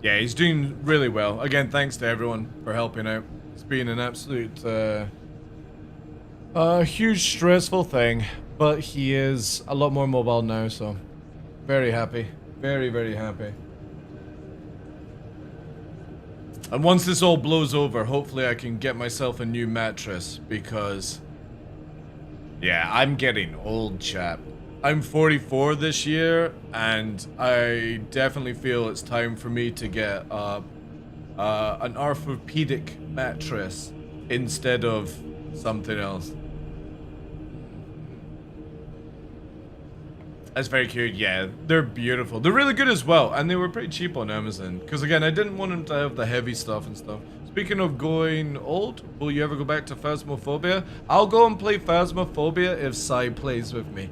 Speaker 1: Yeah, he's doing really well. Again, thanks to everyone for helping out. It's been an absolute, huge stressful thing, but he is a lot more mobile now, so very happy. Very, very happy. And once this all blows over, hopefully I can get myself a new mattress, because yeah, I'm getting old, chap. I'm 44 this year, and I definitely feel it's time for me to get an orthopedic mattress instead of something else. That's very cute. Yeah, they're beautiful. They're really good as well, and they were pretty cheap on Amazon. Because again, I didn't want them to have the heavy stuff and stuff. Speaking of going old, will you ever go back to Phasmophobia? I'll go and play Phasmophobia if Sai plays with me.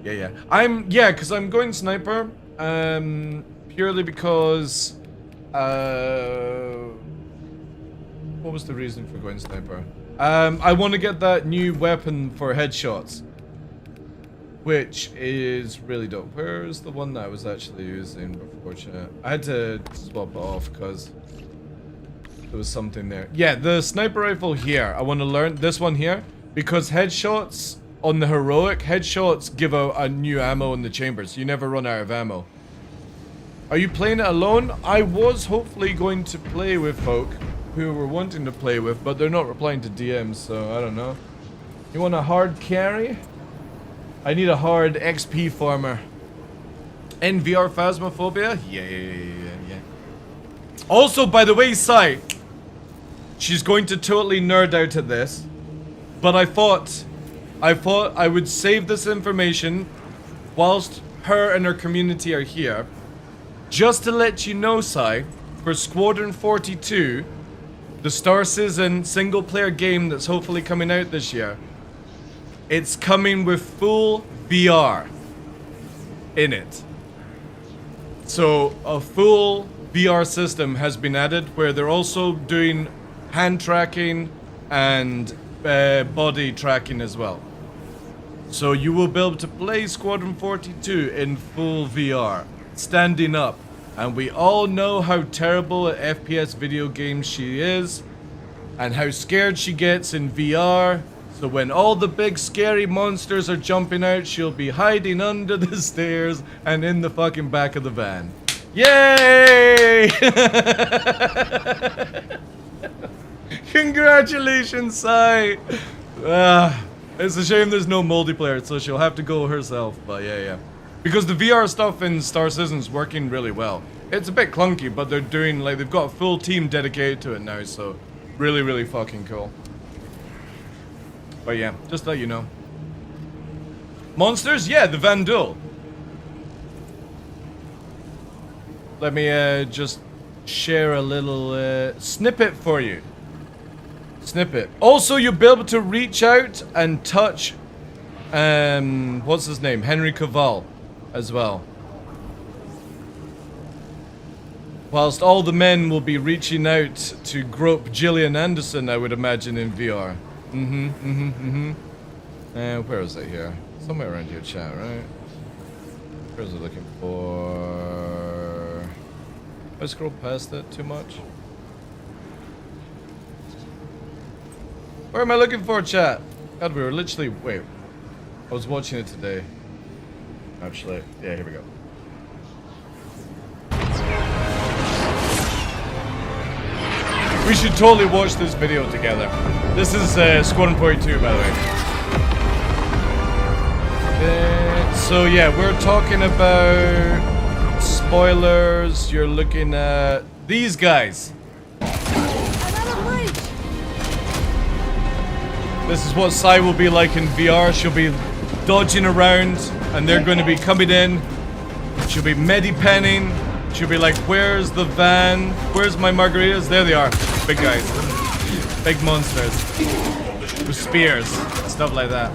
Speaker 1: Yeah. Because I'm going sniper. Purely because what was the reason for going sniper? I want to get that new weapon for headshots, which is really dope. Where's the one that I was actually using before chat? I had to swap it off because there was something there. Yeah, the sniper rifle here. I want to learn this one here because headshots on the heroic, headshots give out a new ammo in the chamber, so you never run out of ammo. Are you playing it alone? I was hopefully going to play with folk who were wanting to play with, but they're not replying to DMs, so I don't know. You want a hard carry? I need a hard XP farmer. In VR Phasmophobia? Yeah. Also, by the way, Sai, she's going to totally nerd out at this, but I thought I would save this information whilst her and her community are here, just to let you know, Sai, for Squadron 42, the Star Citizen single-player game that's hopefully coming out this year, it's coming with full VR in it. So a full VR system has been added where they're also doing hand tracking and body tracking as well. So you will be able to play Squadron 42 in full VR, standing up. And we all know how terrible at FPS video games she is and how scared she gets in VR. So when all the big scary monsters are jumping out, she'll be hiding under the stairs and in the fucking back of the van. Yay! Congratulations, Sai! It's a shame there's no multiplayer, so she'll have to go herself, but yeah. Because the VR stuff in Star Citizen's working really well. It's a bit clunky, but they're doing, like, they've got a full team dedicated to it now, so really, really fucking cool. But yeah, just let you know. Monsters? Yeah, the Vandal. Let me just share a little snippet for you. Snippet. Also, you'll be able to reach out and touch, what's his name? Henry Cavill as well. Whilst all the men will be reaching out to grope Gillian Anderson, I would imagine, in VR. Where is it here? Somewhere around here, chat, right? Where's it looking for? I scroll past it too much. Where am I looking for, chat? God, we were literally... Wait. I was watching it today. Actually, yeah, here we go. We should totally watch this video together. This is Squadron 42, by the way. So yeah, we're talking about spoilers. You're looking at these guys. This is what Sai will be like in VR. She'll be dodging around, and they're going to be coming in. She'll be medi-penning. She'll be like, where's the van? Where's my margaritas? There they are. Big guys. Big monsters. With spears. Stuff like that.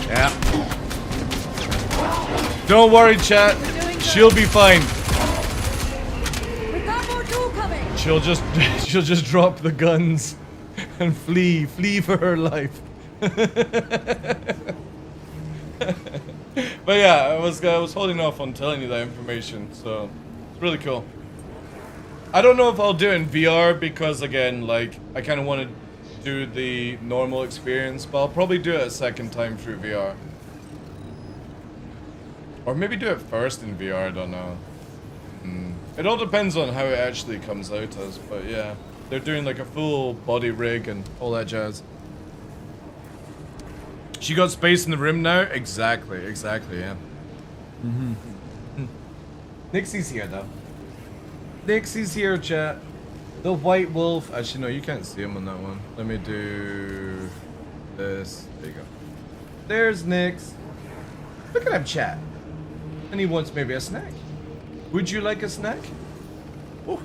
Speaker 1: Yeah. Don't worry, chat. She'll be fine. She'll just drop the guns and flee for her life. But yeah, I was holding off on telling you that information, so it's really cool. I don't know if I'll do it in VR because again, like I kind of want to do the normal experience, but I'll probably do it a second time through VR. Or maybe do it first in VR, I don't know. It all depends on how it actually comes out as, but yeah. They're doing like a full body rig and all that jazz. She got space in the room now? Exactly, yeah. Nixie's here though. Nixie's here, chat. The white wolf. Actually, no, you can't see him on that one. Let me do this. There you go. There's Nix. Look at him, chat. And he wants maybe a snack. Would you like a snack? Oh,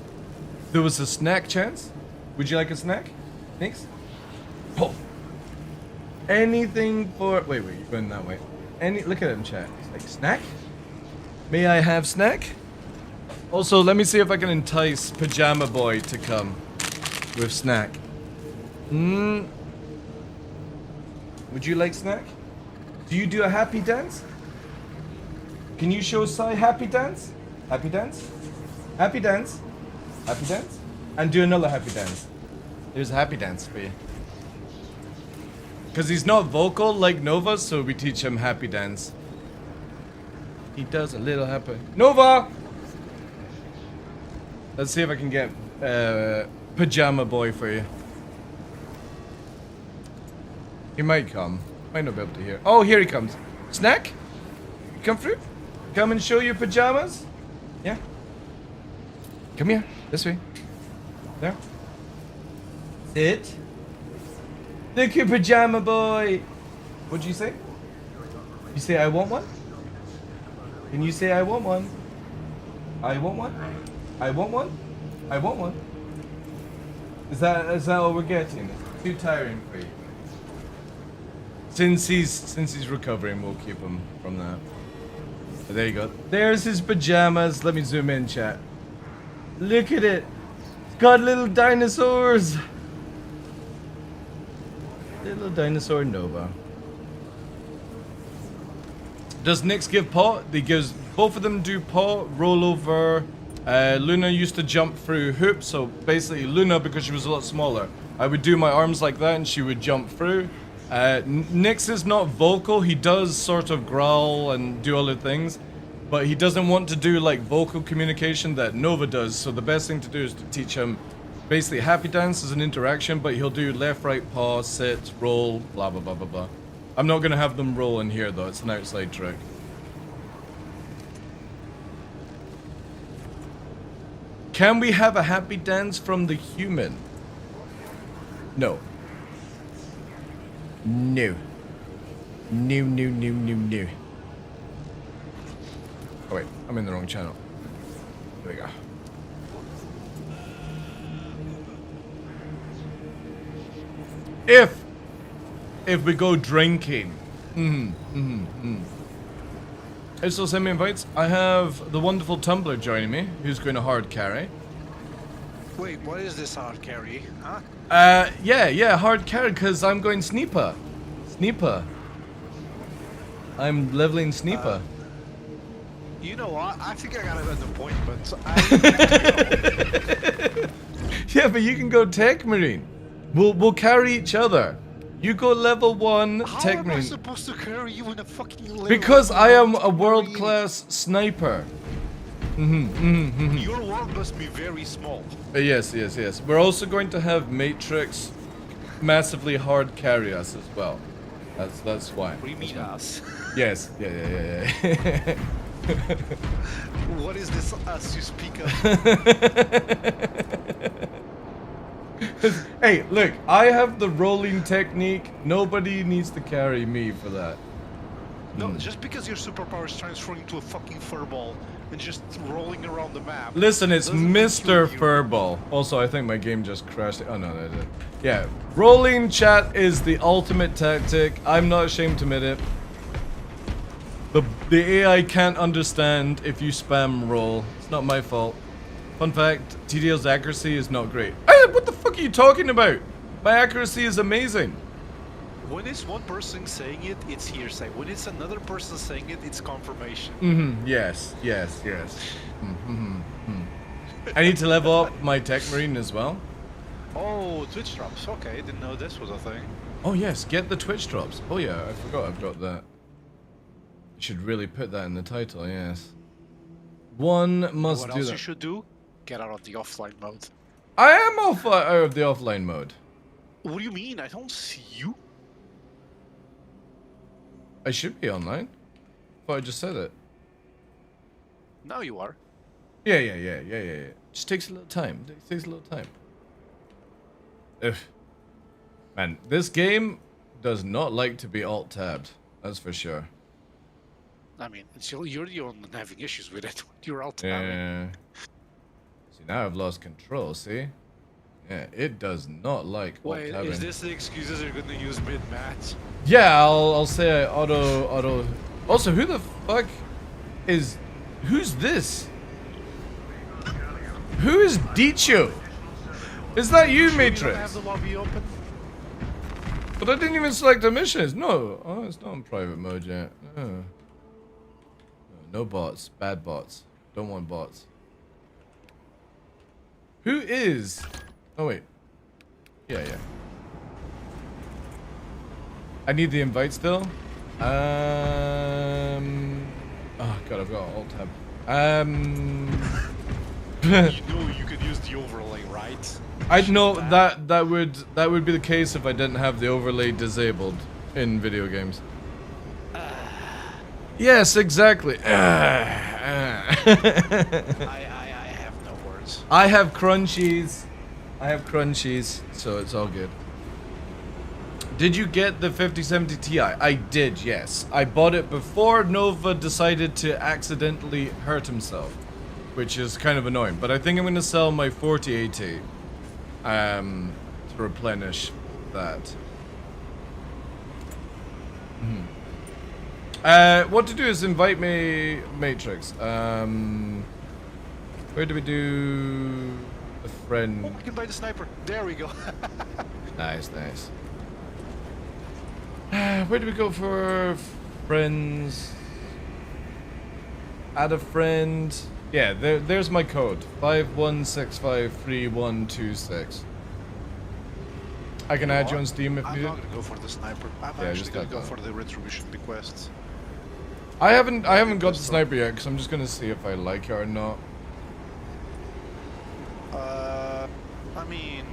Speaker 1: there was a snack chance. Would you like a snack? Nix? Oh. Anything for... Wait, you're going that way. Look at him, chat. He's like, snack? May I have snack? Also, let me see if I can entice Pajama Boy to come with snack. Would you like snack? Do you do a happy dance? Can you show Sai happy dance? Happy dance? Happy dance? Happy dance? And do another happy dance. There's a happy dance for you. Because he's not vocal like Nova, so we teach him happy dance. He does a little happy. Nova! Let's see if I can get Pajama Boy for you. He might come. Might not be able to hear. Oh, here he comes. Snack? Come through? Come and show your pajamas? Yeah? Come here. This way. There. Sit. Look at Pajama Boy. What'd you say? You say I want one? Can you say I want one? I want one? I want one? I want one. Is that all we're getting? It's too tiring for you. Since he's recovering, we'll keep him from that. But there you go. There's his pajamas. Let me zoom in, chat. Look at it. It's got little dinosaurs. Little dinosaur Nova. Does Nix give paw? He gives both of them do paw, roll over. Luna used to jump through hoops, so basically Luna, because she was a lot smaller, I would do my arms like that and she would jump through. Nix is not vocal. He does sort of growl and do other things, but he doesn't want to do like vocal communication that Nova does, so the best thing to do is to teach him basically happy dance as an interaction, but he'll do left, right, paw, sit, roll, blah, blah, blah, blah, blah. I'm not going to have them roll in here though, it's an outside trick. Can we have a happy dance from the human? No. No. No, no, no, no, no. Oh wait, I'm in the wrong channel. There we go. If we go drinking. So send me invites. I have the wonderful Tumblr joining me, who's going to hard carry.
Speaker 6: Wait, what is this hard carry? Huh?
Speaker 1: Yeah, hard carry, because I'm going Sneeper. Sneeper. I'm leveling Sneeper.
Speaker 6: You know what? I think I got it at the point, but
Speaker 1: Yeah, but you can go Tech Marine. We'll carry each other. You go level 1 Tech Marine.
Speaker 6: How am I supposed to carry you in a fucking level?
Speaker 1: Because I am a world-class sniper.
Speaker 6: Your world must be very small.
Speaker 1: Yes. We're also going to have Matrix massively hard carry us as well. That's why.
Speaker 6: What do you mean us?
Speaker 1: Yes, yeah.
Speaker 6: What is this us you speak of?
Speaker 1: Hey, look, I have the rolling technique. Nobody needs to carry me for that.
Speaker 6: No, just because your superpower is transferring into a fucking furball and just rolling around the map.
Speaker 1: Listen, it's Mr. Furball. Also, I think my game just crashed. Oh, no, I did. Yeah, rolling chat is the ultimate tactic. I'm not ashamed to admit it. The AI can't understand if you spam roll. It's not my fault. Fun fact, TDL's accuracy is not great. What the fuck are you talking about? My accuracy is amazing.
Speaker 6: when it's one person saying it, it's hearsay. When it's another person saying it, it's confirmation.
Speaker 1: Yes. I need to level up my Tech Marine as well.
Speaker 6: Oh, Twitch drops. Okay, didn't know this was a thing.
Speaker 1: Oh yes, get the Twitch drops. Oh yeah, I forgot I've got that. Should really put that in the title, yes. One must
Speaker 6: What
Speaker 1: do
Speaker 6: else
Speaker 1: that.
Speaker 6: you should do? Get out of the offline mode.
Speaker 1: I am out of the offline mode.
Speaker 6: What do you mean? I don't see you.
Speaker 1: I should be online. But I just said it.
Speaker 6: Now you are.
Speaker 1: Yeah. Just takes a little time. It takes a little time. Ugh. Man, this game does not like to be alt-tabbed. That's for sure.
Speaker 6: I mean, you're the one having issues with it. You're all
Speaker 1: Yeah. See, now I've lost control, see? Yeah, it does not like
Speaker 6: Wait,
Speaker 1: alt-tabbing.
Speaker 6: is this the excuses you're gonna use mid-match?
Speaker 1: Yeah, I'll say I auto. Also, who the fuck is... Who's this? Who is Dicho? Is that you, Matrix?
Speaker 6: You don't have the lobby open?
Speaker 1: But I didn't even select the missions. No. Oh, it's not in private mode yet. Oh. No bots. Bad bots. Don't want bots. Who is... Oh, wait. Yeah. I need the invite still. Oh, God, I've got alt tab.
Speaker 6: You know you could use the overlay, right?
Speaker 1: I know that would be the case if I didn't have the overlay disabled in video games. Yes, exactly.
Speaker 6: I have no words.
Speaker 1: I have crunchies. So it's all good. Did you get the 5070 Ti? I did, yes. I bought it before Nova decided to accidentally hurt himself, which is kind of annoying. But I think I'm going to sell my 4080 to replenish that. What to do is invite me, Matrix. Where do we do a friend?
Speaker 6: Oh, I can buy the sniper. There we go.
Speaker 1: Nice. Where do we go for friends? Add a friend. Yeah, there's my code. 51653126. I can add you on Steam if
Speaker 6: I'm
Speaker 1: needed.
Speaker 6: not gonna go for the sniper. I'm actually gonna go for the retribution bequest.
Speaker 1: I haven't got the sniper yet because I'm just gonna see if I like it or not.
Speaker 6: I mean,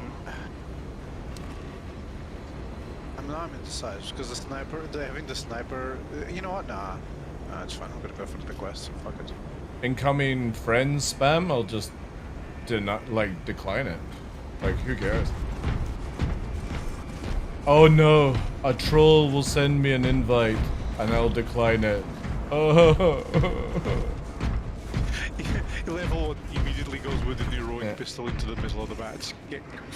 Speaker 6: I'm indecisive because having the sniper. You know what? Nah, it's fine. I'm gonna go for the bequest. Fuck it.
Speaker 1: Incoming friends spam. I'll just decline it. Like, who cares? Oh no, a troll will send me an invite and I'll decline it. Oh.
Speaker 6: Level 1 immediately goes with an heroic pistol into the middle of the match.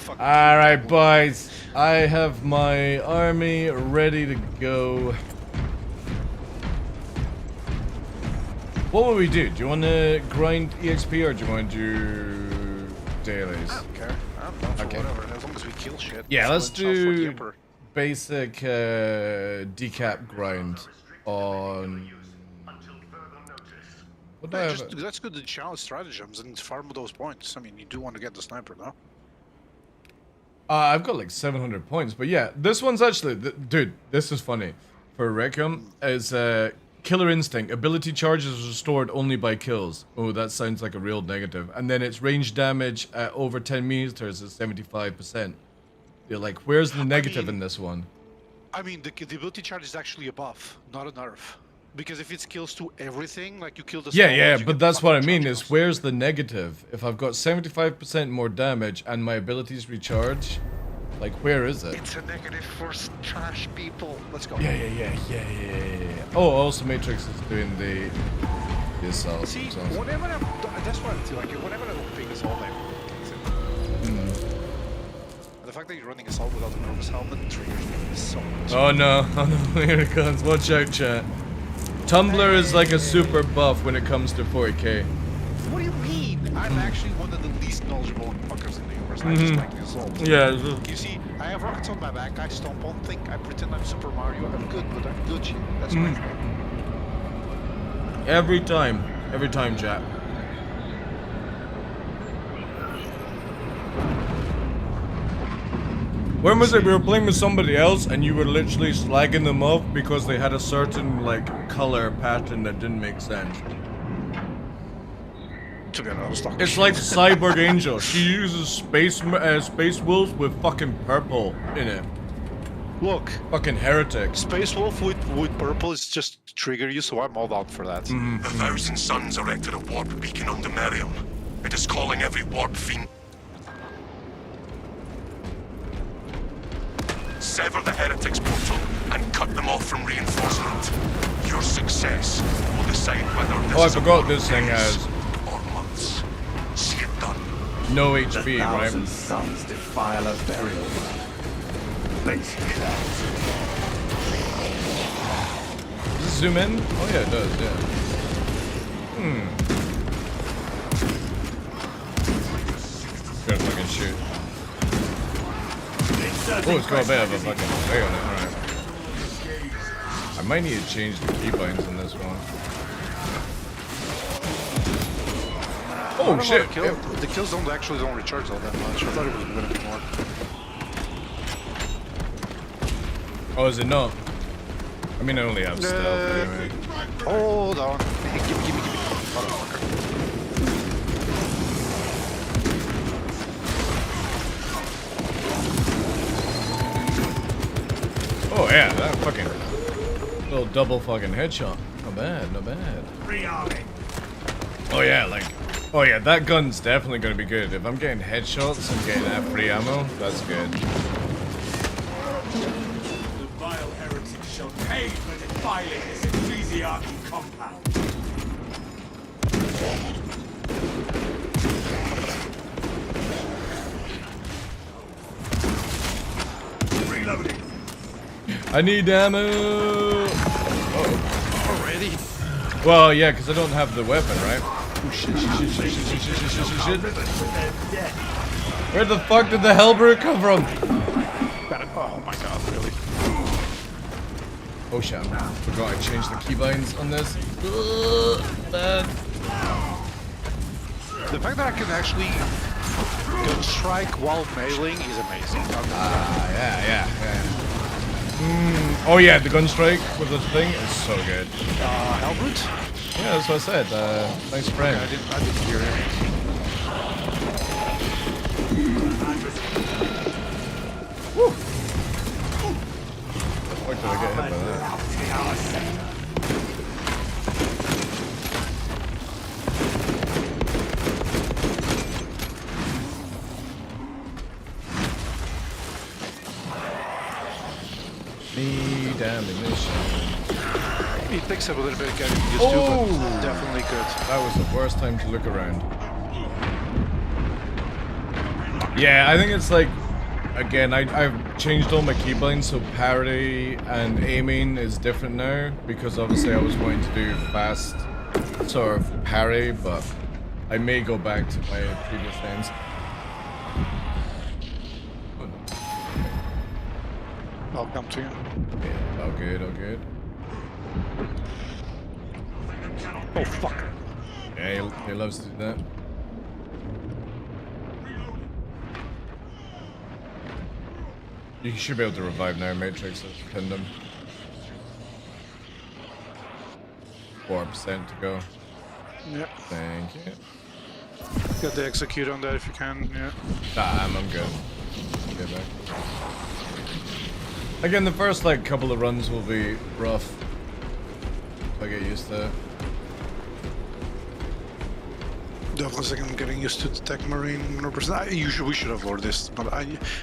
Speaker 1: Alright, boys. I have my army ready to go. What will we do? Do you want to grind EXP or do you want to do dailies?
Speaker 6: I don't care. I'm down for whatever, as long as we kill shit.
Speaker 1: Yeah, let's do
Speaker 6: Emperor.
Speaker 1: basic decap grind on... What do I have?
Speaker 6: That's good to challenge stratagems and farm those points. I mean, you do want to get the sniper, no?
Speaker 1: I've got like 700 points, but yeah, this one's actually... Dude, this is funny. For Requiem, is Killer Instinct. Ability charges restored only by kills. Oh, that sounds like a real negative. And then its range damage at over 10 meters is 75%. You're like, where's the negative in this one?
Speaker 6: I mean, the ability charge is actually a buff, not a nerf. Because if it's kills to everything, like you kill the
Speaker 1: Yeah, but that's what I mean is where's the negative? If I've got 75% more damage and my abilities recharge, like where is it?
Speaker 6: It's a negative for trash people. Let's go.
Speaker 1: Yeah. Oh, also Matrix is doing the assault.
Speaker 6: See, whenever that's what I feel like. Whenever I pick assault, the fact that you're running assault without a purpose helmet triggers me so much.
Speaker 1: Oh no, here it comes. Watch out, chat. Tumblr is like a super buff when it comes to 40k.
Speaker 6: What do you mean? I'm actually one of the least knowledgeable fuckers in the universe. I just like this all.
Speaker 1: Yeah.
Speaker 6: You see, I have rockets on my back. I stomp on thing. I pretend I'm Super Mario. I'm good, but I'm good shit. That's my thing.
Speaker 1: Every time, chat. When was it we were playing with somebody else and you were literally slagging them off because they had a certain like color pattern that didn't make sense?
Speaker 6: To be honest,
Speaker 1: It's like Cyborg Angel. She uses space wolves with fucking purple in it.
Speaker 6: Look,
Speaker 1: fucking heretic.
Speaker 6: Space Wolf with purple is just to trigger you, so I'm all out for that.
Speaker 19: The Thousand Suns erected a warp beacon on Demarium. It is calling every warp fiend. Sever the heretics portal and cut them off from reinforcement. Your success will decide whether this
Speaker 1: Oh, I
Speaker 19: is a
Speaker 1: forgot
Speaker 19: war
Speaker 1: this
Speaker 19: of
Speaker 1: thing
Speaker 19: days
Speaker 1: has
Speaker 19: or months. See it done.
Speaker 1: no HP, right?
Speaker 5: Thousand Suns defile a burial ground. Basic facts.
Speaker 1: Does it zoom in? Oh yeah, it does, yeah. Gonna fucking shoot. Oh, it's got a bit of a fucking delay on it, alright. I might need to change the keybinds on this one. Oh shit!
Speaker 6: The kills don't recharge all that much. I thought it was gonna be more.
Speaker 1: Oh, is it not? I mean, I only have stealth anyway.
Speaker 6: Hold on. Give me. Motherfucker.
Speaker 1: Oh yeah, that fucking little double fucking headshot. Not bad, not bad. Oh yeah, like, oh yeah, that gun's definitely gonna be good. If I'm getting headshots and getting that free ammo, that's good.
Speaker 12: The vile heretics shall pay for defiling this ecclesiarchy compound. Reloading.
Speaker 1: I need ammo!
Speaker 6: Already?
Speaker 1: Well, yeah, because I don't have the weapon, right? Oh shit. Where the fuck did the Hellbrew come from?
Speaker 6: Oh my god, really?
Speaker 1: Oh shit, I forgot I changed the keybinds on this. Bad.
Speaker 6: The fact that I can actually gun strike while mailing is amazing.
Speaker 1: Yeah. Oh yeah, the gun strike with the thing is so good.
Speaker 6: Albert?
Speaker 1: Yeah, that's what I said. Nice frame.
Speaker 6: I didn't hear it.
Speaker 1: Woo! Why did I get hit by that? Need ammunition.
Speaker 6: It takes a little bit of getting used to, but definitely good.
Speaker 1: That was the worst time to look around. Yeah, I think it's like, again, I've changed all my keybinds, so parry and aiming is different now, because obviously I was wanting to do fast sort of parry, but I may go back to my previous names.
Speaker 6: I'll come to you.
Speaker 1: Yeah, all good, all good.
Speaker 6: Oh, fuck.
Speaker 1: Yeah, he loves to do that. You should be able to revive now, Matrix has pinned him. 4% to go.
Speaker 6: Yeah.
Speaker 1: Thank you.
Speaker 6: Got the execute on that if you can, yeah.
Speaker 1: Nah, I'm good. I'll get back. Again, the first like couple of runs will be rough. I get used to it.
Speaker 6: Definitely I'm getting used to the Tech Marine 100%. We should have lured this, but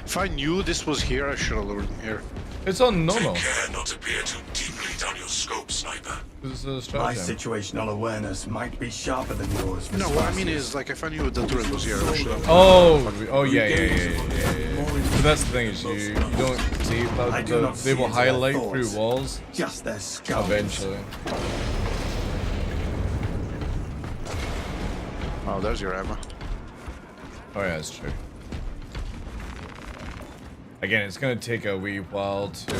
Speaker 6: if I knew this was here, I should have lured him here.
Speaker 1: It's on normal.
Speaker 19: Take care not to peer too deeply down your scope, sniper.
Speaker 1: This is a
Speaker 5: My
Speaker 1: stratagem.
Speaker 5: situational awareness might be sharper than yours.
Speaker 6: No, what I mean is, like, if I knew the turret was here, I should have.
Speaker 1: Oh yeah. So that's the thing is you don't see they will highlight through walls.
Speaker 5: Just their skulls.
Speaker 1: Eventually.
Speaker 6: Oh, there's your ammo.
Speaker 1: Oh yeah, that's true. Again, it's gonna take a wee while to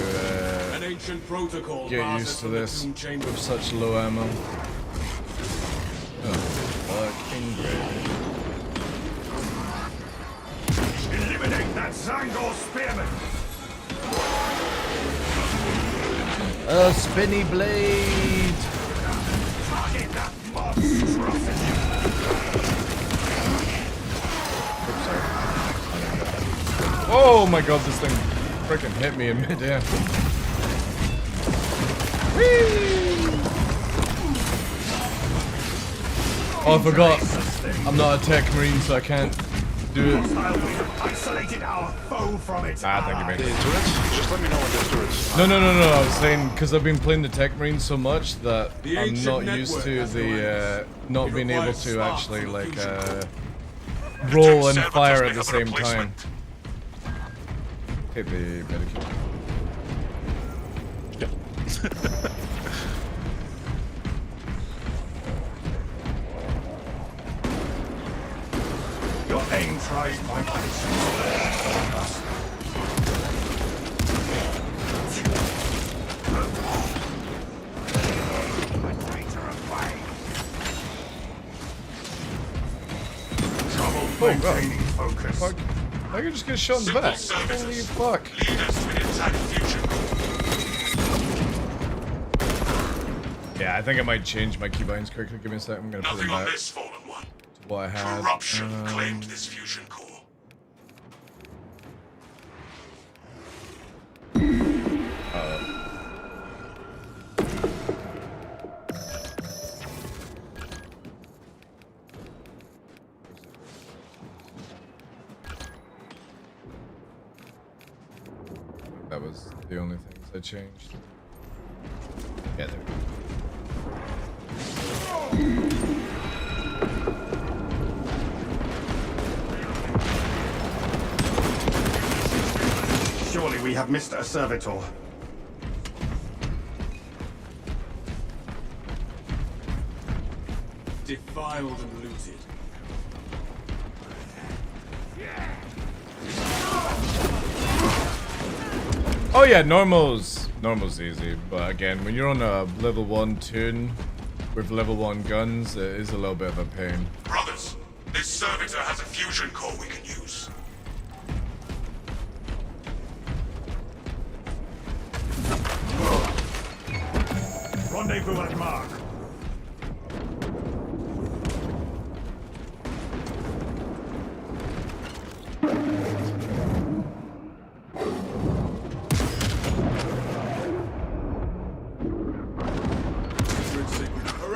Speaker 19: An ancient protocol
Speaker 1: get used to this with such low ammo. Oh, fucking great.
Speaker 5: Eliminate that Zangor spearman!
Speaker 1: A spinny blade!
Speaker 5: Target that monstrosity!
Speaker 1: Oops, sorry. Oh my god, this thing freaking hit me in midair. Oh, I forgot. I'm not a tech marine, so I can't do it.
Speaker 5: Isolated our foe from its
Speaker 1: Ah, thank you, mate.
Speaker 6: The turrets? Just let me know when there's turrets.
Speaker 1: No. I was saying because I've been playing the tech marine so much that I'm not used to the not being able to actually like roll and fire at the same time. Hit the medikit.
Speaker 6: Yep.
Speaker 5: Your aim tries my patience. Trouble maintaining focus.
Speaker 1: Fuck. I can just get shot in the back. Holy fuck. Yeah, I think I might change my keybinds quickly. Give me a sec. I'm gonna put them back to what I had.
Speaker 19: Corruption claimed this fusion core.
Speaker 1: That was the only things I changed. Yeah, there we go.
Speaker 5: Surely we have missed a servitor.
Speaker 19: Defiled and looted.
Speaker 1: Oh yeah, normal's easy, but again, when you're on a level 1 tune with level 1 guns, it is a little bit of a pain.
Speaker 19: Brothers, this servitor has a fusion core we can use.
Speaker 5: Rendezvous at mark.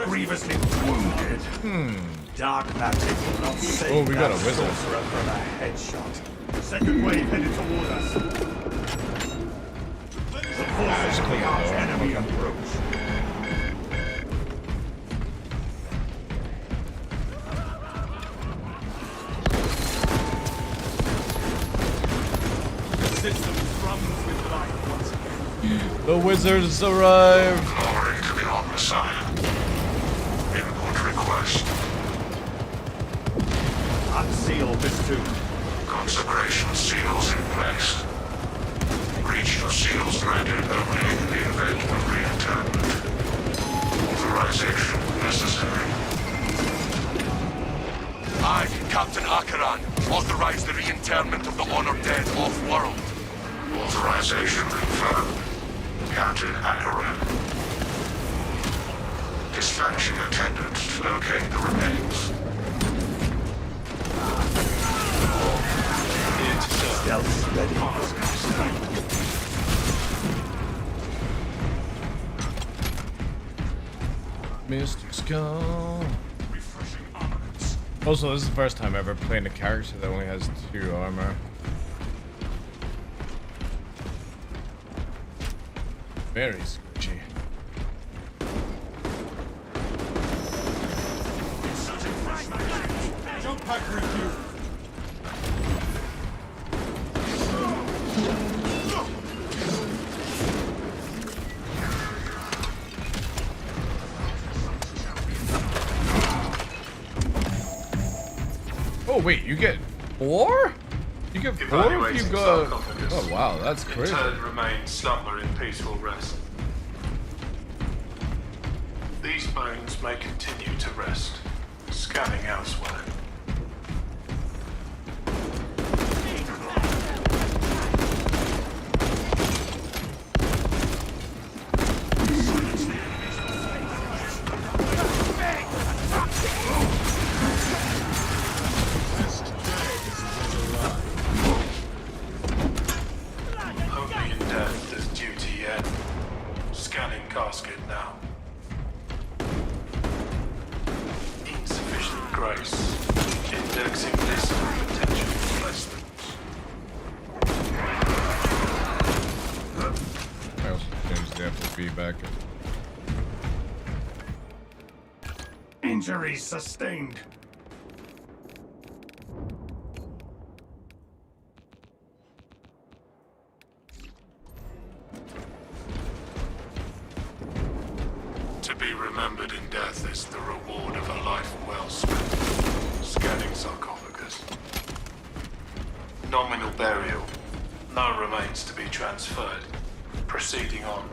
Speaker 5: Grievously wounded. Dark magic will not save.
Speaker 1: Oh, we got a
Speaker 5: that
Speaker 1: wizard.
Speaker 5: sorcerer from a headshot. Second wave headed toward us. The forces of the arch enemy approach.
Speaker 19: The system thrums with life once again.
Speaker 1: The wizards arrived.
Speaker 19: Glory to the Omnissiah. Input request.
Speaker 5: Unseal this tomb.
Speaker 19: Consecration seals in place. Breach of seals granted only in the event of reinterment. Authorization necessary. I, Captain Akaran, authorize the reinterment of the honored dead off-world. Authorization confirmed. Captain Akaran. Dispatching attendant to locate the remains.
Speaker 5: Stealth ready.
Speaker 1: Mystic Skull. Also, this is the first time ever playing a character that only has 2 armor. Very squishy.
Speaker 19: Jump pack review.
Speaker 1: Oh wait, you get 4? You get 4 if
Speaker 4: Evaluating
Speaker 1: you've got...
Speaker 4: sarcophagus.
Speaker 1: Oh wow, that's crazy.
Speaker 4: Interred remains slumber in peaceful rest. These bones may continue to rest, scanning elsewhere. Only in death does duty end. Scanning casket now. Insufficient grace. Indexing list of potential replacements.
Speaker 1: I also changed the FOV back.
Speaker 5: Injuries sustained.
Speaker 4: To be remembered in death is the reward of a life well spent. Scanning sarcophagus. Nominal burial. No remains to be transferred. Proceeding on.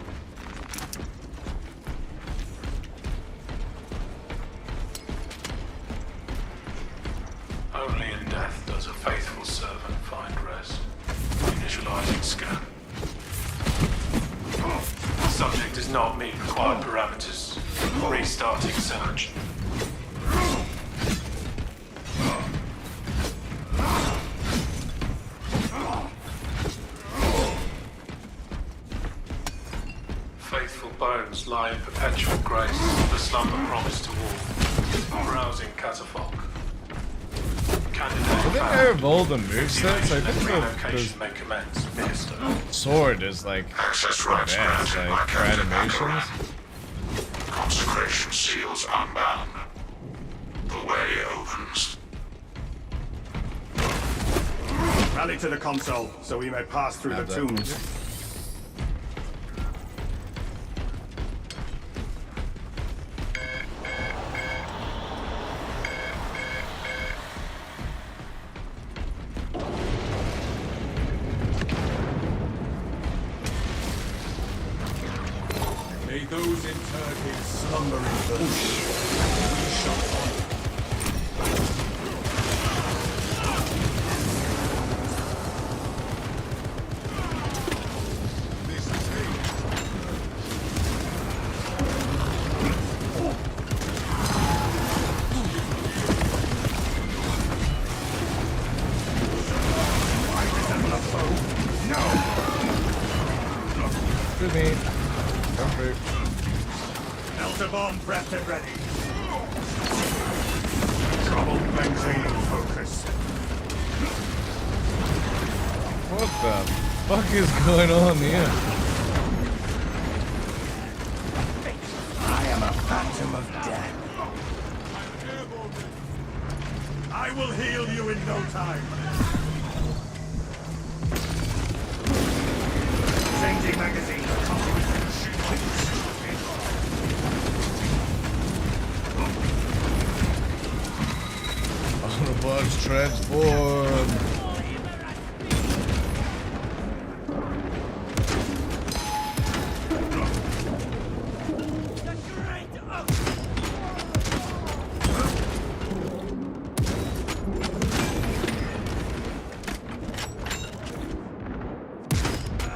Speaker 4: Only in death does a faithful servant find rest. Initializing scan. Subject does not meet required parameters. Restarting search. Faithful bones lie in perpetual grace, the slumber promised to all. Browsing catafalque.
Speaker 1: I think I have all the movesets. I think
Speaker 4: Relocation may commence. Minister.
Speaker 1: the sword is like the best, like for animations.
Speaker 19: Consecration seals unbound. The way opens.
Speaker 5: Rally to the console, so we may pass through the tombs.
Speaker 7: May those interred in slumbering peace. We shall honor. This is
Speaker 5: I resemble a foe. No.
Speaker 1: To me. Perfect.
Speaker 5: Delta bomb prepped and ready. Trouble maintaining focus.
Speaker 1: What the fuck is going on here?
Speaker 5: I am a phantom of death. I will heal you in no time. Changing magazine.
Speaker 1: Autobots transform.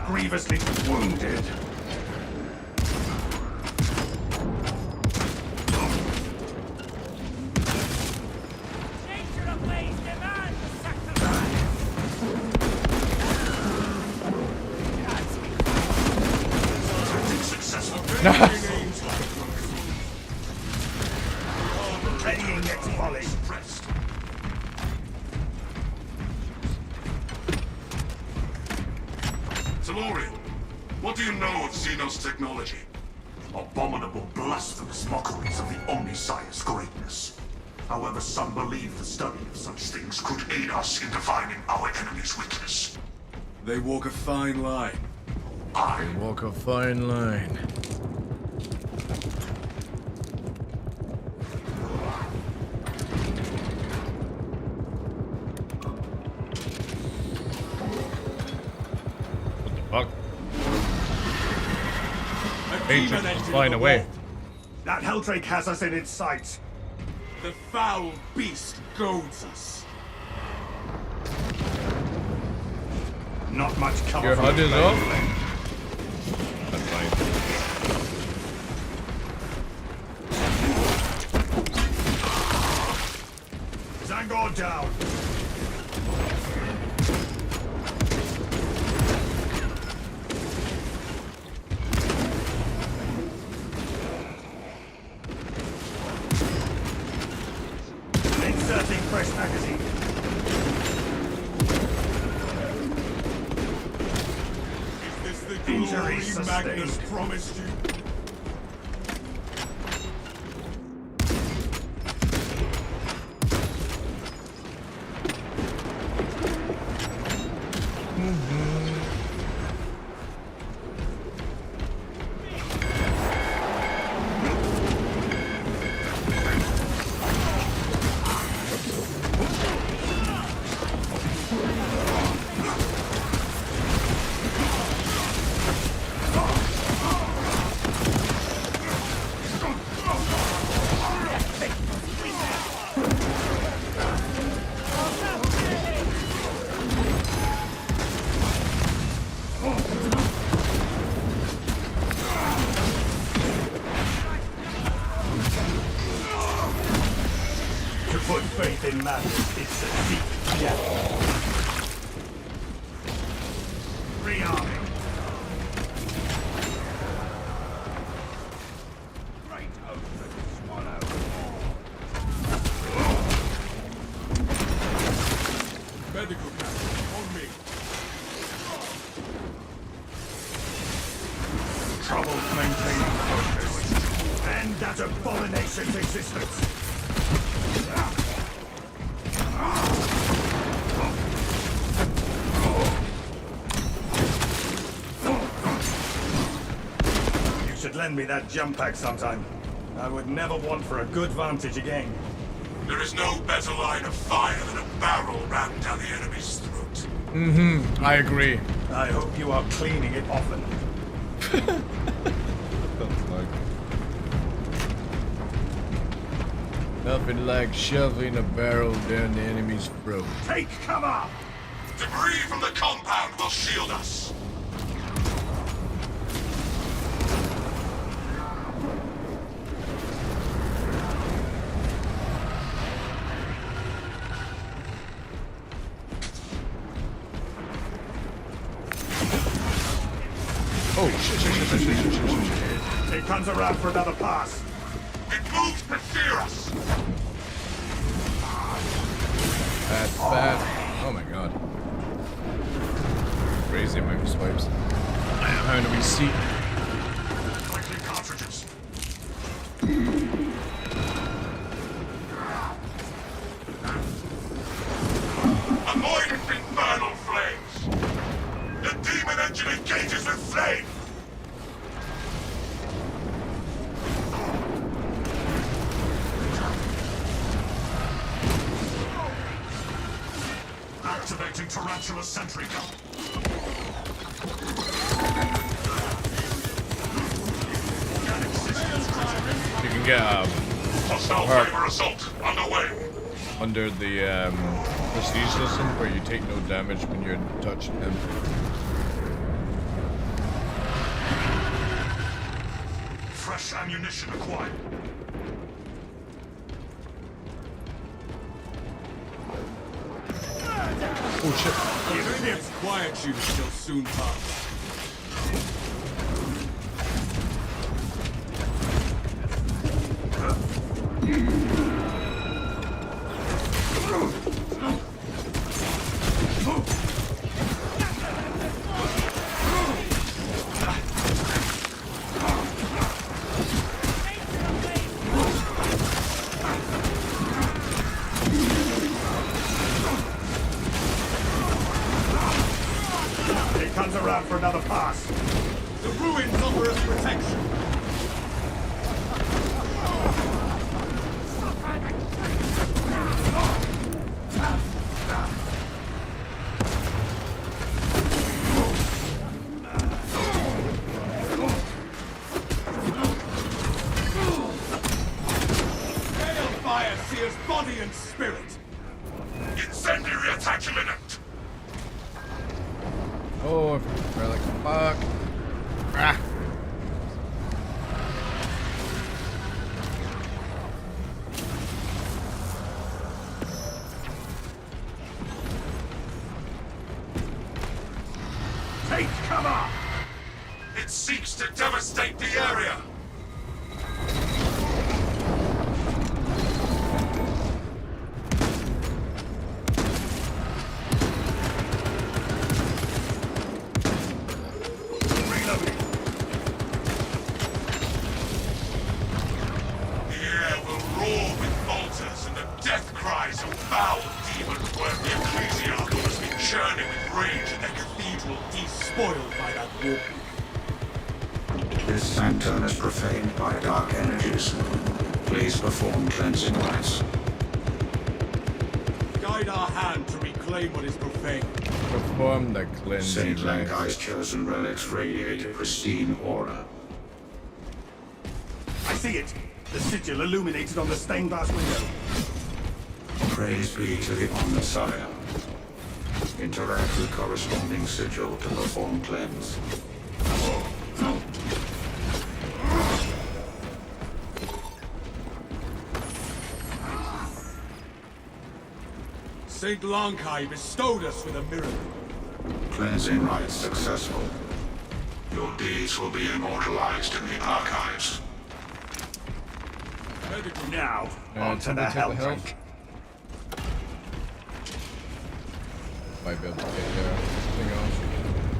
Speaker 5: Grievously wounded. Readying next volley.
Speaker 19: Tellurian, what do you know of Xenos technology?
Speaker 5: Abominable, blasphemous mockeries of the Omniscience greatness.
Speaker 19: However, some believe the study of such things could aid us in defining our enemy's weakness.
Speaker 7: They walk a fine line.
Speaker 1: They walk a fine line. Fuck.
Speaker 7: A
Speaker 1: Matrix
Speaker 7: demon
Speaker 1: is
Speaker 7: entered
Speaker 1: flying
Speaker 7: the
Speaker 1: away.
Speaker 7: vault. That Helldrake has us in its sights. The foul beast goads us. Not much cover.
Speaker 1: Your
Speaker 7: from
Speaker 1: HUD
Speaker 7: the
Speaker 1: is
Speaker 7: flame
Speaker 1: off?
Speaker 7: flame.
Speaker 1: That's fine.
Speaker 7: Zangor down. Inserting fresh magazine. Is this the
Speaker 6: Injury
Speaker 7: glory Magnus
Speaker 6: sustained.
Speaker 7: promised you? To put faith in madness is to seek death. Rearming. Great oath and swallow. Medical camp on me. Trouble maintaining focus. End that abomination's existence. You should lend me that jump pack sometime. I would never want for a good vantage again.
Speaker 19: There is no better line of fire than a barrel rammed down the enemy's throat.
Speaker 1: Mm-hmm. I agree.
Speaker 7: I hope you are cleaning it often.
Speaker 1: Nothing like shoving a barrel down the enemy's throat.
Speaker 7: Take cover!
Speaker 19: Debris from the compound will shield us.
Speaker 1: Oh, shit.
Speaker 7: It comes around for another pass.
Speaker 19: It moves to fear us.
Speaker 1: That's bad. Oh my god. Crazy amount of swipes. How do we see?
Speaker 19: Collecting cartridges. Avoid infernal flames. The demon engine engages with flame. Activating tarantula sentry gun.
Speaker 1: You can get
Speaker 19: Hostile
Speaker 1: part
Speaker 19: flavor assault underway.
Speaker 1: under the prestige system where you take no damage when you're touching him.
Speaker 19: Fresh ammunition acquired.
Speaker 1: Oh shit.
Speaker 7: If it's quiet, you shall soon pass. It comes around for another pass. The ruins offer us protection. dragon spirit.
Speaker 19: Incendiary attack imminent.
Speaker 1: Oh, relic. Fuck. Ah.
Speaker 19: Take cover! It seeks to devastate the area.
Speaker 7: Reloading.
Speaker 19: The air will roar with bolters and the death cries of foul demons where the ecclesiarch must be churning with rage in their cathedral
Speaker 7: Despoiled by that war.
Speaker 10: This sanctum is profaned by dark energies. Please perform cleansing rites.
Speaker 7: Guide our hand to reclaim what is profane.
Speaker 1: Perform the cleansing
Speaker 10: Saint
Speaker 1: rites.
Speaker 10: Lankai's chosen relics radiate a pristine aura.
Speaker 7: I see it. The sigil illuminated on the stained glass window.
Speaker 10: Praise be to the Omnissiah. Interact with corresponding sigil to perform cleanse.
Speaker 7: Saint Lankai bestowed us with a miracle.
Speaker 10: Cleansing rites successful. Your deeds will be immortalized in the archives.
Speaker 7: Now,
Speaker 1: onto the Helldrake. Might be able to get there.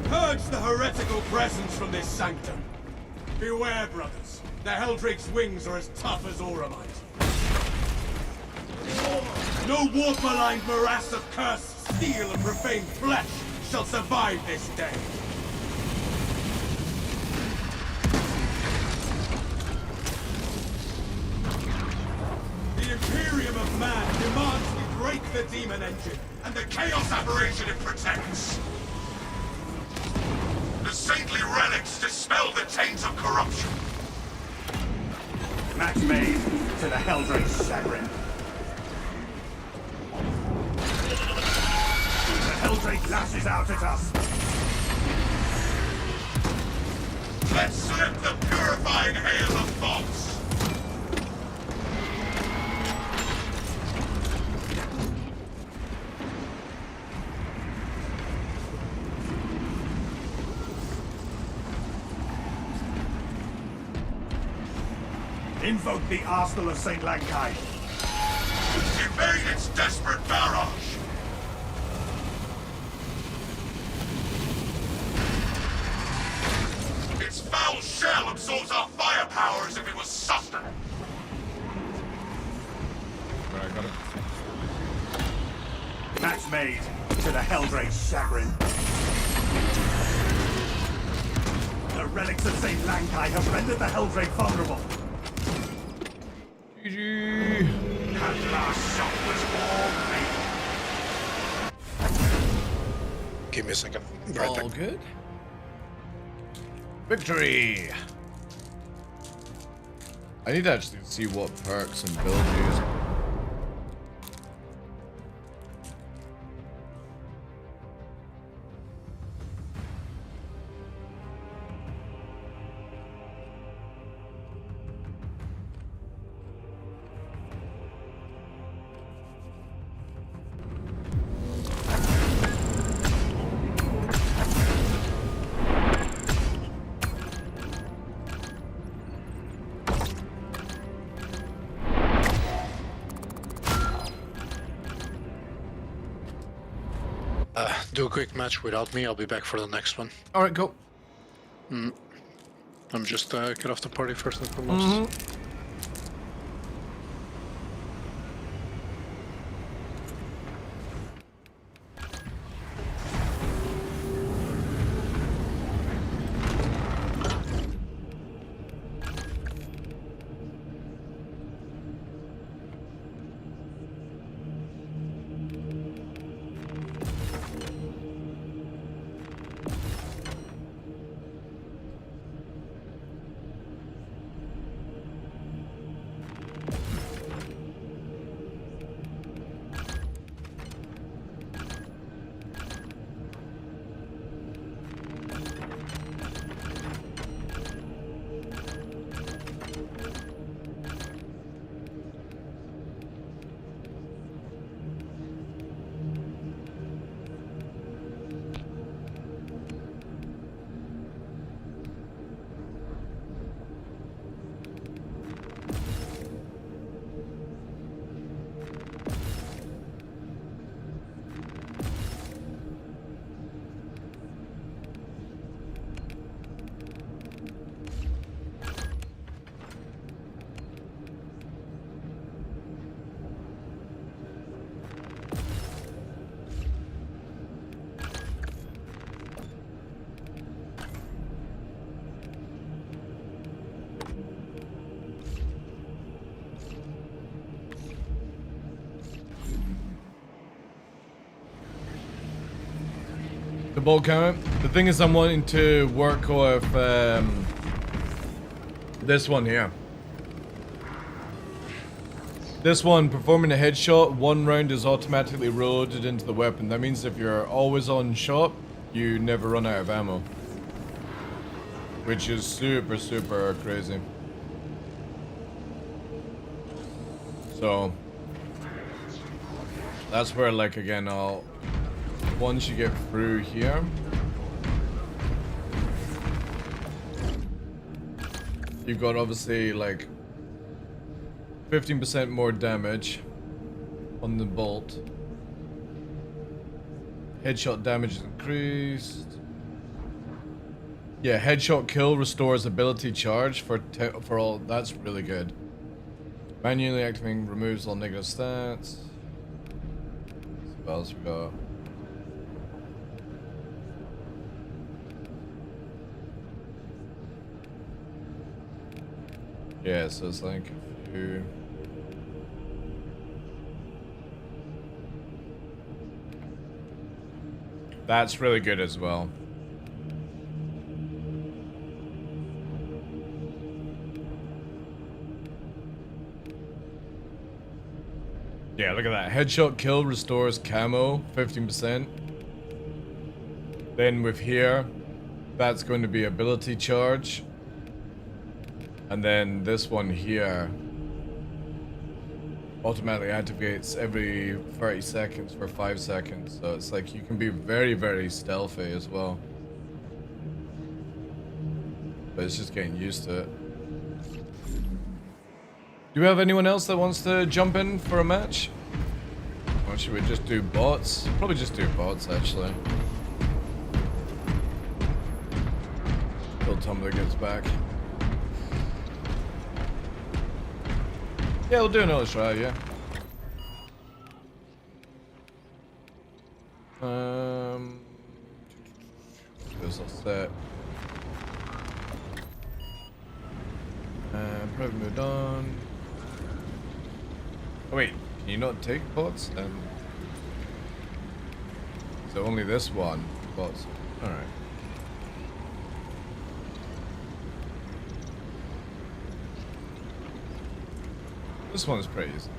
Speaker 7: Purge the heretical presence from this sanctum. Beware, brothers. The Helldrake's wings are as tough as Auramite. No warp-aligned morass of cursed steel and profane flesh shall survive this day. The Imperium of Man demands we break the demon engine
Speaker 19: and the chaos aberration it protects. The saintly relics dispel the taint of corruption.
Speaker 7: Match made to the Helldrake's chagrin. The Helldrake lashes out at us.
Speaker 19: Let slip the purifying hail of thoughts.
Speaker 7: Invoke the arsenal of Saint Lankai.
Speaker 19: Evade its desperate barrage. Its foul shell absorbs our firepower as if it was sustenance.
Speaker 1: I got it.
Speaker 7: Match made to the Helldrake's chagrin. The relics of Saint Lankai have rendered the Helldrake vulnerable.
Speaker 1: GG.
Speaker 7: That last shot was all me.
Speaker 6: Give me a second. Right
Speaker 1: All
Speaker 6: back.
Speaker 1: good. Victory! I need to actually see what perks and build use.
Speaker 6: Do a quick match without me. I'll be back for the next one.
Speaker 1: All right, go.
Speaker 6: I'm just get off the party first and foremost.
Speaker 1: The bolt cannon. The thing is, I'm wanting to work with this one here. This one, performing a headshot, 1 round is automatically reloaded into the weapon. That means if you're always on shot, you never run out of ammo. Which is super, super crazy. So, that's where, like, again, once you get through here, you've got obviously, like, 15% more damage on the bolt. Headshot damage is increased. Yeah, headshot kill restores ability charge for all. That's really good. Manually activating removes all negative stats. What else we got? Yeah, so it's like a few. That's really good as well. Yeah, look at that. Headshot kill restores camo, 15%. Then with here, that's going to be ability charge. And then this one here automatically activates every 30 seconds for 5 seconds. So it's like you can be very, very stealthy as well. But it's just getting used to it. Do we have anyone else that wants to jump in for a match? Or should we just do bots? Probably just do bots, actually. Till Tumblr gets back. Yeah, we'll do another try, yeah. This all set. Probably moved on. Oh wait, can you not take bots then? So only this one bots. Alright. This one's pretty easy.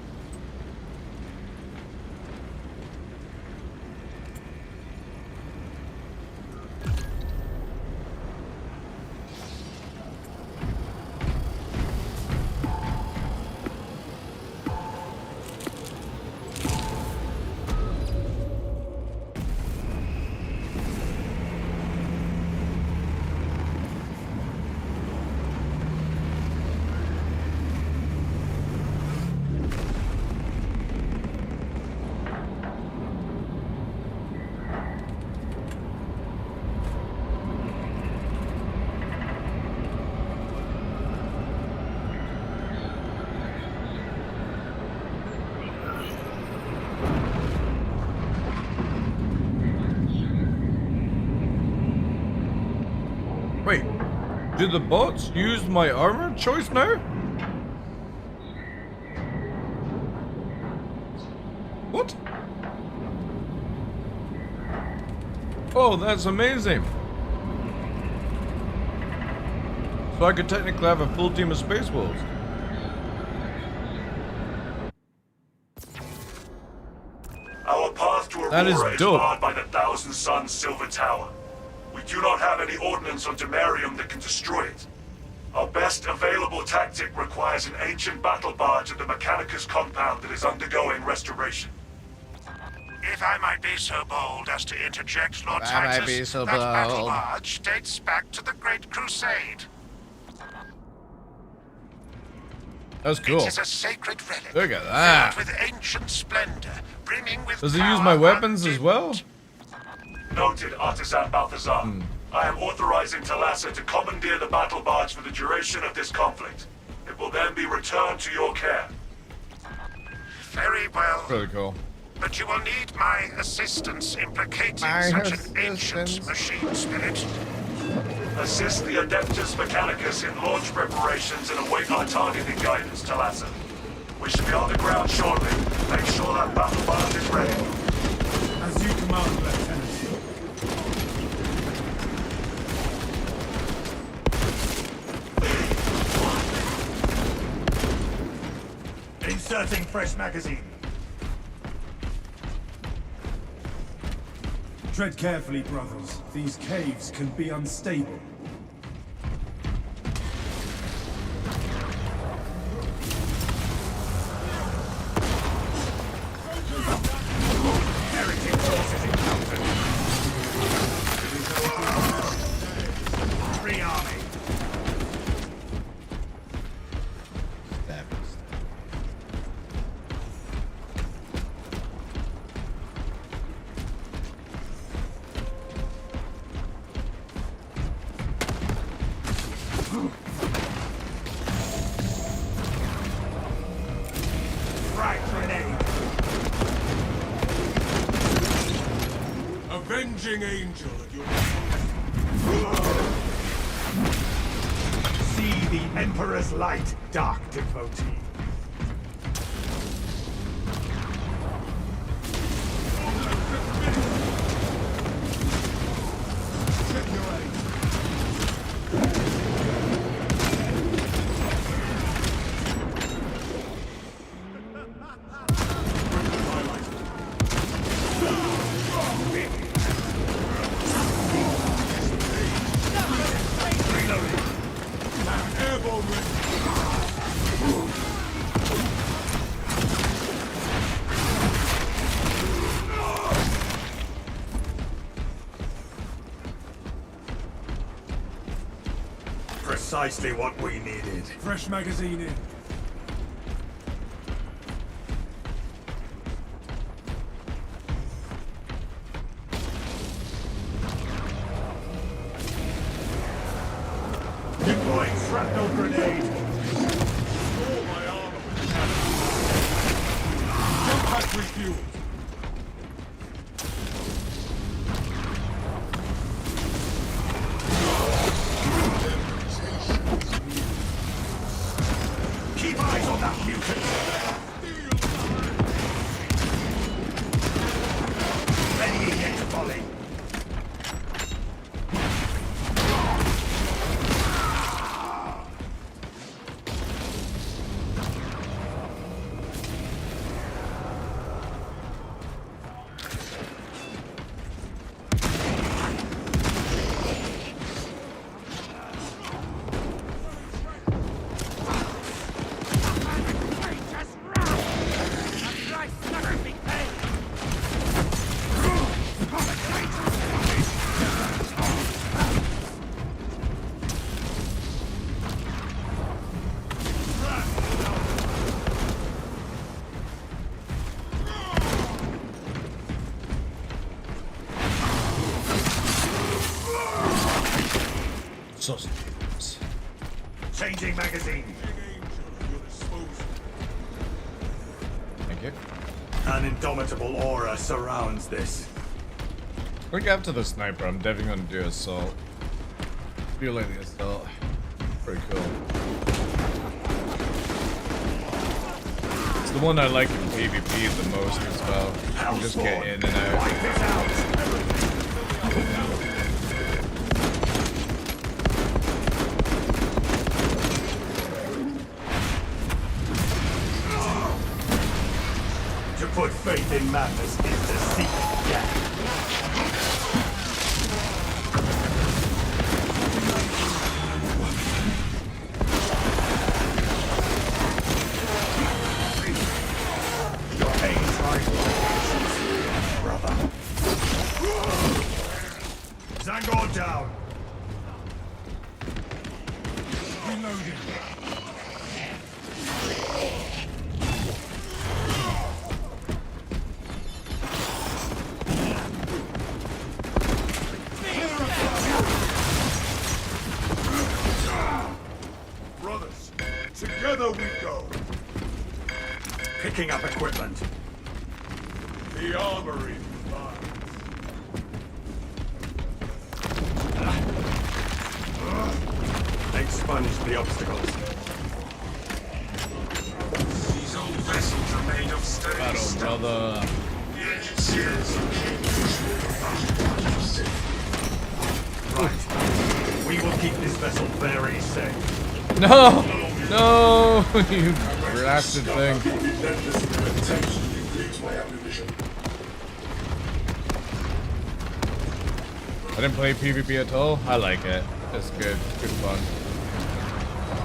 Speaker 1: Wait, did the bots use my armor choice now? What? Oh, that's amazing. So I could technically have a full team of Space Wolves.
Speaker 19: Our path to
Speaker 1: That is
Speaker 19: Aurora is
Speaker 1: dope.
Speaker 19: barred by the Thousand Suns Silver Tower. We do not have any ordnance on Demarium that can destroy it. Our best available tactic requires an ancient battle barge at the Mechanicus compound that is undergoing restoration.
Speaker 9: If I might be so bold as to interject, Lord
Speaker 1: If I might
Speaker 9: Titus,
Speaker 1: be so
Speaker 9: that battle
Speaker 1: bold.
Speaker 9: barge dates back to the Great Crusade.
Speaker 1: That's cool.
Speaker 9: It is a sacred relic.
Speaker 1: Look at that.
Speaker 9: Filled with ancient splendor, brimming with
Speaker 1: Does it use
Speaker 9: power
Speaker 1: my weapons as well?
Speaker 19: Noted, Artisan Balthazar. I am authorizing Talassa to commandeer the battle barge for the duration of this conflict. It will then be returned to your care.
Speaker 9: Very well.
Speaker 1: Really cool.
Speaker 9: But you will need my assistance implicating
Speaker 1: My
Speaker 9: such an ancient machine spirit.
Speaker 19: Assist the Adeptus Mechanicus in launch preparations and await our targeting guidance, Talassa. We should be on the ground shortly. Make sure that battle barge is ready.
Speaker 7: As you command, Lieutenant.
Speaker 5: Inserting fresh magazine.
Speaker 7: Tread carefully, brothers. These caves can be unstable.
Speaker 5: Heritage forces encountered. Free army. Frag grenade.
Speaker 7: Avenging angel at your
Speaker 5: See the Emperor's light, dark devotee. Precisely what we needed.
Speaker 7: fresh magazine in.
Speaker 5: Deploying shrapnel grenade.
Speaker 7: Restore my armor with cannon. Jump pack refueled.
Speaker 5: Keep eyes on that mutant. Ready yet, volley. Changing magazine.
Speaker 1: Thank you.
Speaker 5: An indomitable aura surrounds this.
Speaker 1: We'll get up to the sniper. I'm definitely gonna do assault. I feel like the assault. Pretty cool. It's the one I like in PvP the most as well. You can just get in and out.
Speaker 5: To put faith in madness is to seek death. Your pain's right, brother. Zangor down.
Speaker 7: Reloading.
Speaker 5: Brothers, together we go. Picking up equipment.
Speaker 7: The armory.
Speaker 5: Expunge the obstacles.
Speaker 19: These old vessels are made of sturdy
Speaker 1: Battle,
Speaker 19: stuff.
Speaker 1: brother.
Speaker 19: The engineers
Speaker 5: Right. We will keep this vessel very safe.
Speaker 1: No! No! You blasted thing. I didn't play PvP at all. I like it. It's good. Good fun.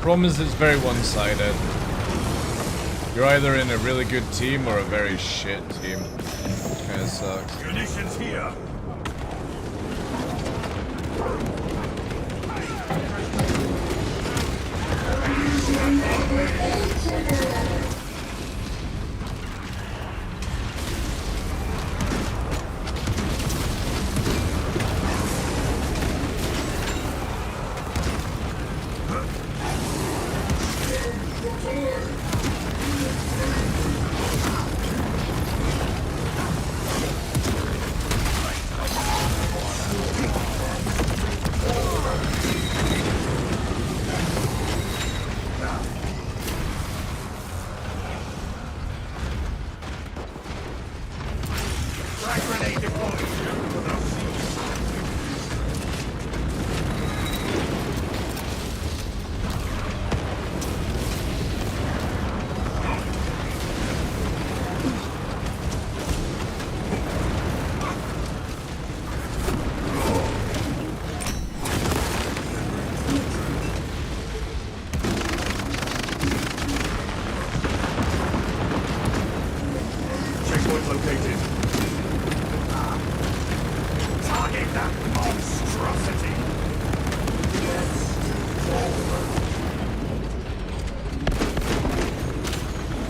Speaker 1: Problem is it's very one-sided. You're either in a really good team or a very shit team. Kinda sucks.
Speaker 7: Munitions here.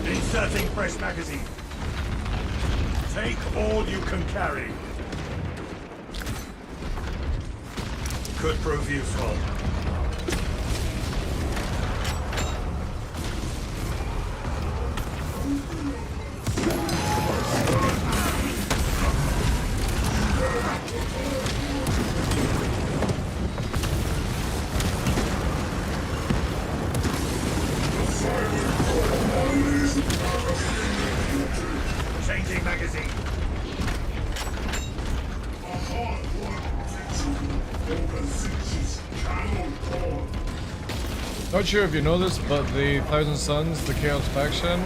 Speaker 7: Inserting fresh magazine. Take all you can carry. Could prove useful. Changing magazine.
Speaker 1: Not sure if you know this, but the Thousand Suns, the Chaos faction,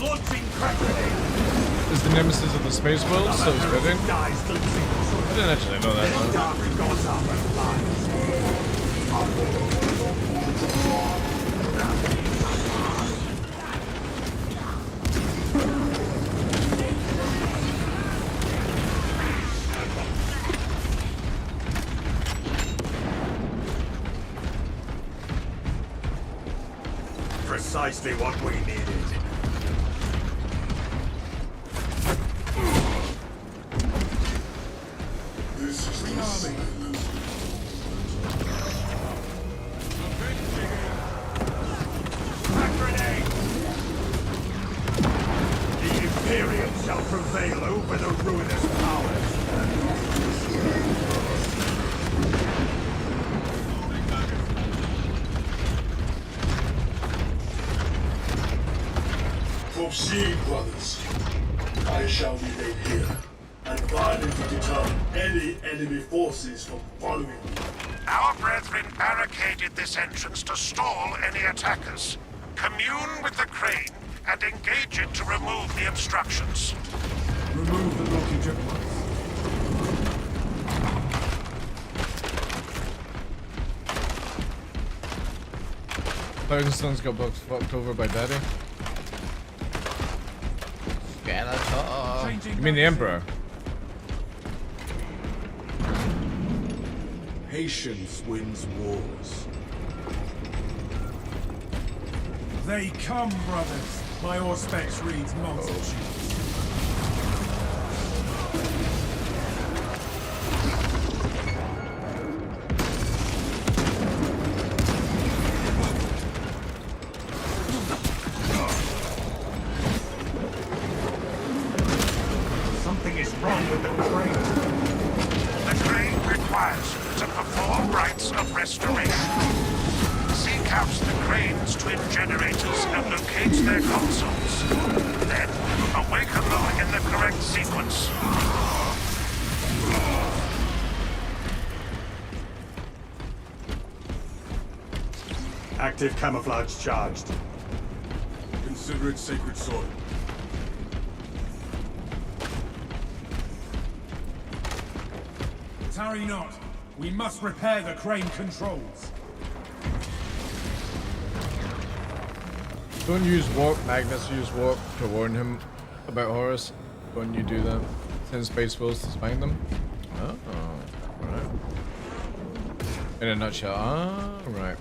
Speaker 7: Launching crack grenade.
Speaker 1: is the nemesis of the Space Wolves, so it's fitting. I didn't actually know that though.
Speaker 7: Precisely what we needed.
Speaker 19: This is the silent.
Speaker 7: Crack grenade! The Imperium shall prevail over the ruinous powers.
Speaker 19: Proceed, brothers. I shall remain here and violently deter any enemy forces from following me.
Speaker 9: Our brethren barricaded this entrance to stall any attackers. Commune with the crane and engage it to remove the obstructions.
Speaker 7: Remove the blockage at once.
Speaker 1: Thousand Suns got fucked over by Daddy. Skeletor. You mean the Emperor?
Speaker 7: Patience wins wars. They come, brothers. My Auspex reads multitudes. Something is wrong with the crane.
Speaker 9: The crane requires you to perform rites of restoration. Seek out the crane's twin generators and locate their consoles. Then, awaken them in the correct sequence.
Speaker 5: Active camouflage charged.
Speaker 7: Consider it sacred soil. Tarry not. We must repair the crane controls.
Speaker 1: Don't use warp, Magnus. Use warp to warn him about Horus when you do that. Send space wolves to spang them. Oh, alright. In a nutshell. Ah, right.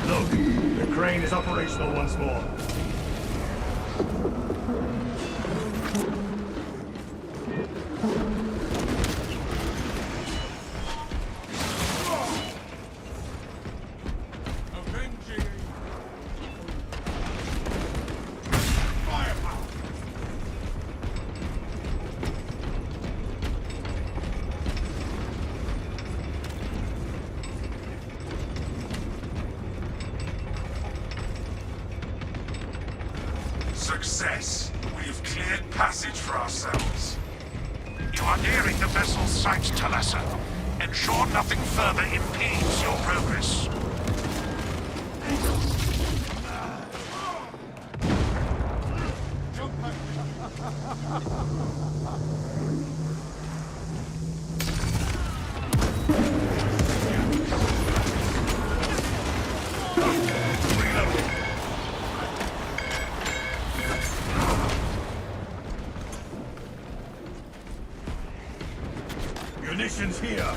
Speaker 5: Look, the crane is operational once more.
Speaker 9: Success. We have cleared passage for ourselves. You are nearing the vessel's site, Talassa. Ensure nothing further impedes your progress.
Speaker 5: Munitions here.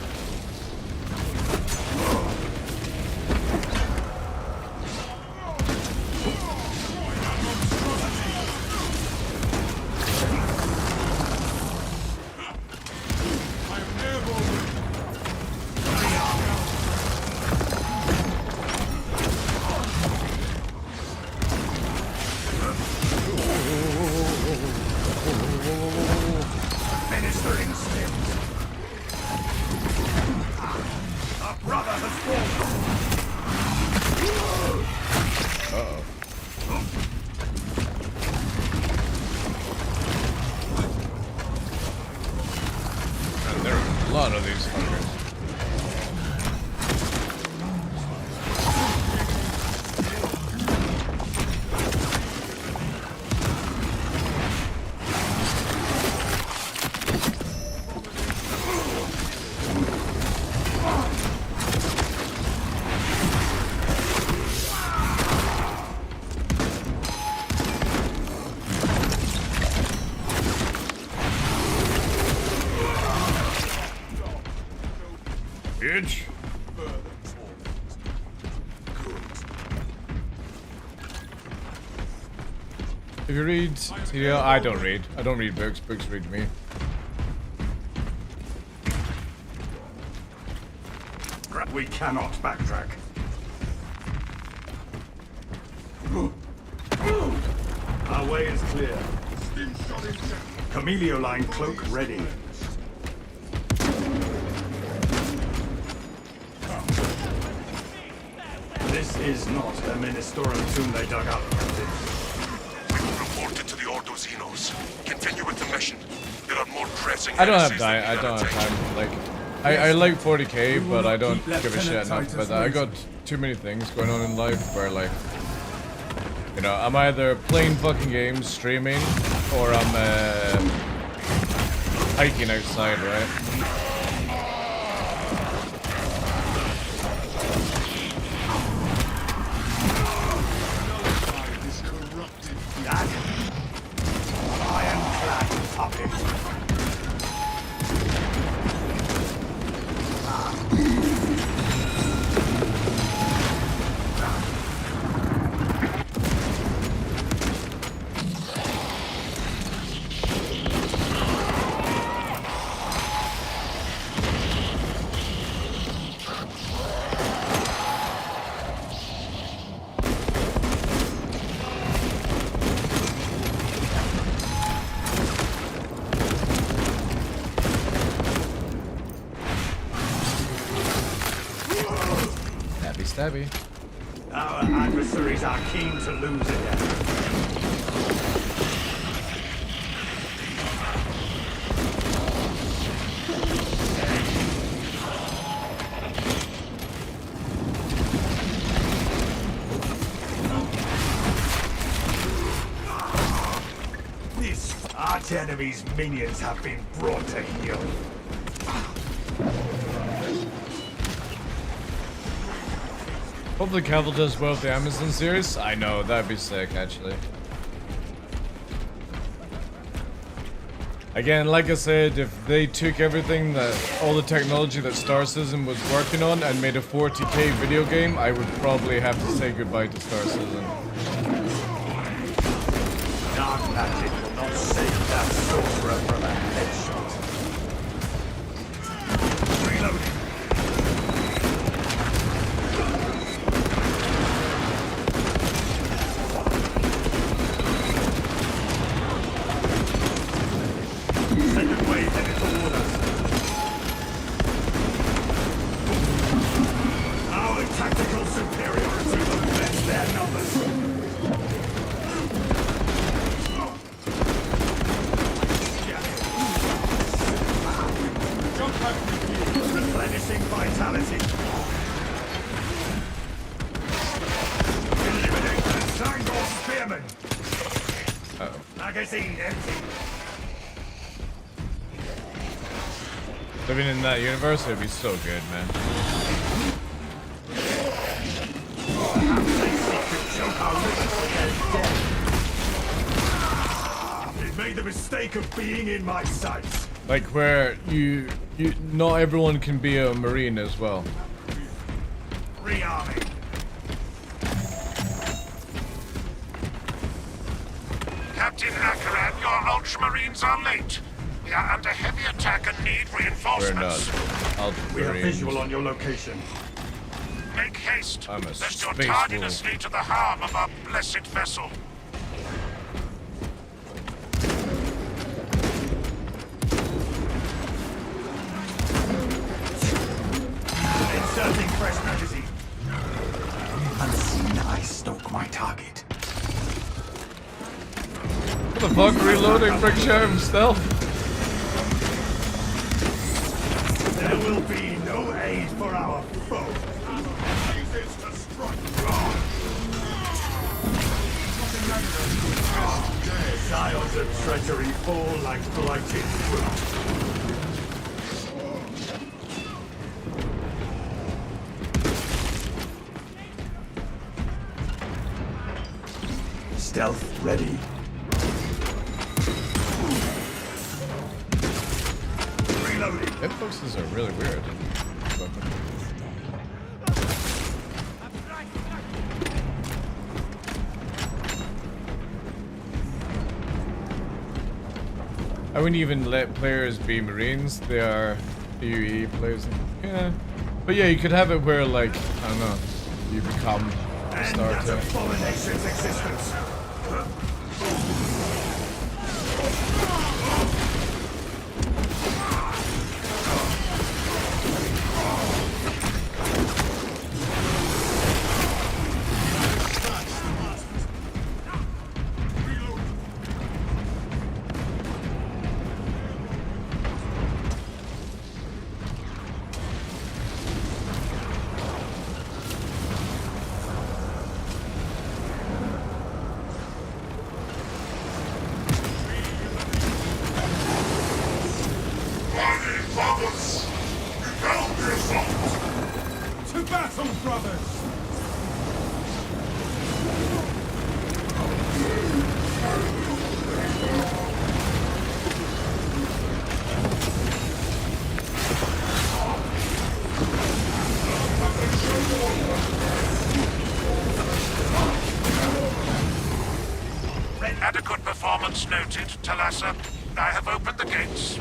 Speaker 5: Minister instinct. A brother has fallen.
Speaker 1: Uh-oh. Man, there are a lot of these fuckers. Bitch. If you read, yeah, I don't read. I don't read books. Books read me.
Speaker 5: We cannot backtrack. Our way is clear. Camelio line cloak ready. This is not the ministerial tomb they dug up.
Speaker 9: Reported to the Ordo Xenos. Continue with the mission. There are more pressing.
Speaker 1: I don't have time. I don't have time. Like, I like 40k, but I don't give a shit enough about that. I got too many things going on in life where, like, you know, I'm either playing fucking games, streaming, or I'm hiking outside, right?
Speaker 5: Ironclad puppet.
Speaker 1: Stabby.
Speaker 5: Our adversaries are keen to lose again. Which enemy's minions have been brought to heel?
Speaker 1: Hopefully Cavill does well with the Amazon series. I know, that'd be sick, actually. Again, like I said, if they took everything all the technology that Star Citizen was working on and made a 40k video game, I would probably have to say goodbye to Star Citizen.
Speaker 5: Dark magic will not save that sorcerer from a headshot. Reloading. Second wave headed toward us. Our tactical superiority will bend their numbers. Replenishing vitality. Eliminate the Zangor Spearman. Magazine empty.
Speaker 1: Living in that universe would be so good, man.
Speaker 5: It made the mistake of being in my sights.
Speaker 1: Like where you not everyone can be a Marine as well.
Speaker 5: Rearming.
Speaker 9: Captain Akaran, your Ultramarines are late. We are under heavy attack and need
Speaker 1: We're
Speaker 9: reinforcements.
Speaker 1: not.
Speaker 5: We have visual on your location.
Speaker 9: Make haste,
Speaker 1: I'm a
Speaker 9: lest your
Speaker 1: space
Speaker 9: tardiness
Speaker 1: wolf.
Speaker 9: lead to the harm of our blessed vessel.
Speaker 5: Inserting fresh magazine. Unseen I stalk my target.
Speaker 1: What the fuck? Reloading, break shot himself.
Speaker 5: There will be no aid for our foe. Scions of treachery fall like blighted fruit. Stealth ready. Reloading.
Speaker 1: Hitboxes are really weird. I wouldn't even let players be Marines. They are PvE players. Yeah. But yeah, you could have it where, like, I don't know, you become a starter.
Speaker 5: Abomination's existence.
Speaker 7: To battle, brothers!
Speaker 9: Adequate performance noted, Talassa. I have opened the gates.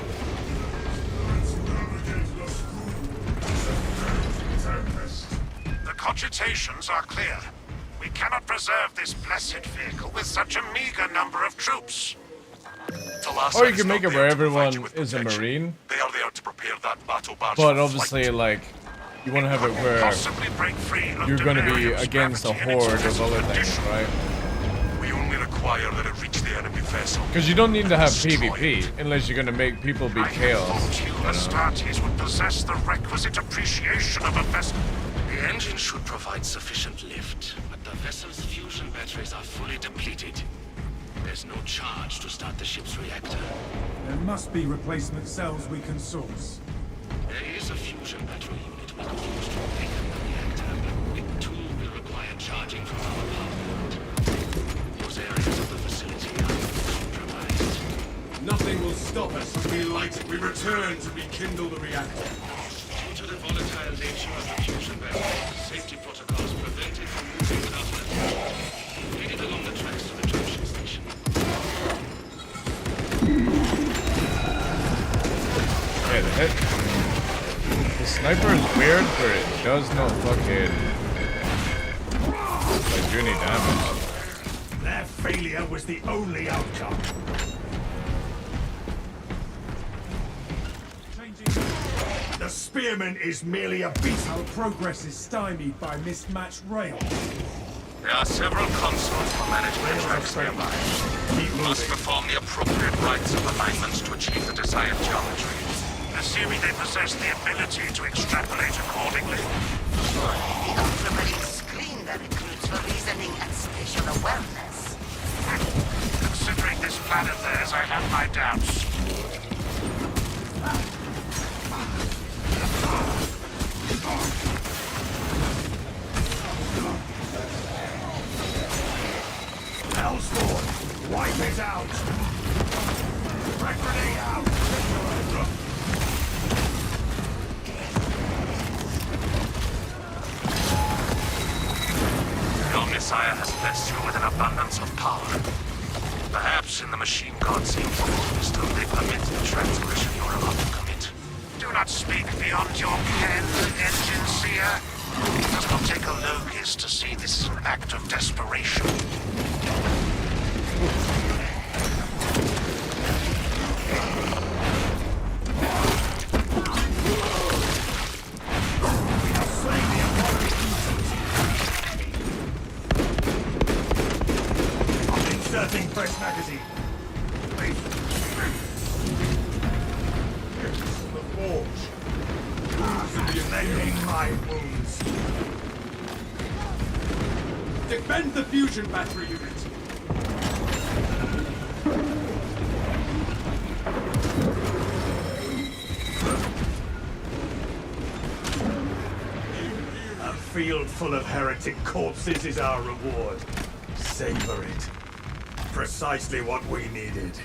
Speaker 9: The cogitations are clear. We cannot preserve this blessed vehicle with such a meager number of troops.
Speaker 1: Or you can make it where everyone is a Marine.
Speaker 19: They are there to prepare that battle barge.
Speaker 1: But obviously, like, you want to have it where
Speaker 9: Possibly break free of
Speaker 1: you're going to be
Speaker 9: Demarium's
Speaker 1: against a
Speaker 9: gravity and its
Speaker 1: horde of
Speaker 9: physical
Speaker 1: other things,
Speaker 9: condition.
Speaker 1: right?
Speaker 19: We only require that it reach the enemy vessel.
Speaker 1: Because you don't need to have PvP unless you're going to make people be chaos.
Speaker 9: You Astartes would possess the requisite appreciation of a vessel.
Speaker 11: The engine should provide sufficient lift, but the vessel's fusion batteries are fully depleted. There's no charge to start the ship's reactor.
Speaker 7: There must be replacement cells we can source.
Speaker 11: There is a fusion battery unit we could use to awaken the reactor, but it too will require charging from our power grid. Those areas of the facility are compromised.
Speaker 7: Nothing will stop us when we light it. We return to rekindle the reactor.
Speaker 11: Due to the volatile nature of the fusion battery, safety protocols prevent it from moving without an lead it along the tracks to the junction station.
Speaker 1: Okay, the hit. The sniper is weird, but it does not fucking like do any damage.
Speaker 7: Their failure was the only outcome. The spearman is merely a beast. Our progress is stymied by mismatched rails.
Speaker 11: There are several consoles for management tracks nearby. You must perform the appropriate rites of alignments to achieve the desired geometry. Assuming they possess the ability to extrapolate accordingly.
Speaker 13: The ultramarine screen the recruits for reasoning and spatial awareness.
Speaker 11: Considering this planet theirs, I have my doubts.
Speaker 7: Hellspawn, wipe it out! Frag grenade out!
Speaker 11: Your Messiah has blessed you with an abundance of power. Perhaps in the machine god's wisdom they permit the transgression you are about to commit. Do not speak beyond your ken, engine seer. It does not take a logis to see this is an act of desperation.
Speaker 7: Inserting fresh magazine. The forge. Mending my wounds. Defend the fusion battery unit. A field full of heretic corpses is our reward. Savor it. Precisely what we needed.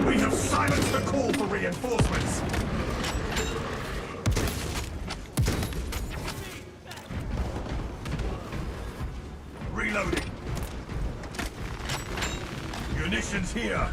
Speaker 7: We have silenced the call for reinforcements. Reloading. Munitions here.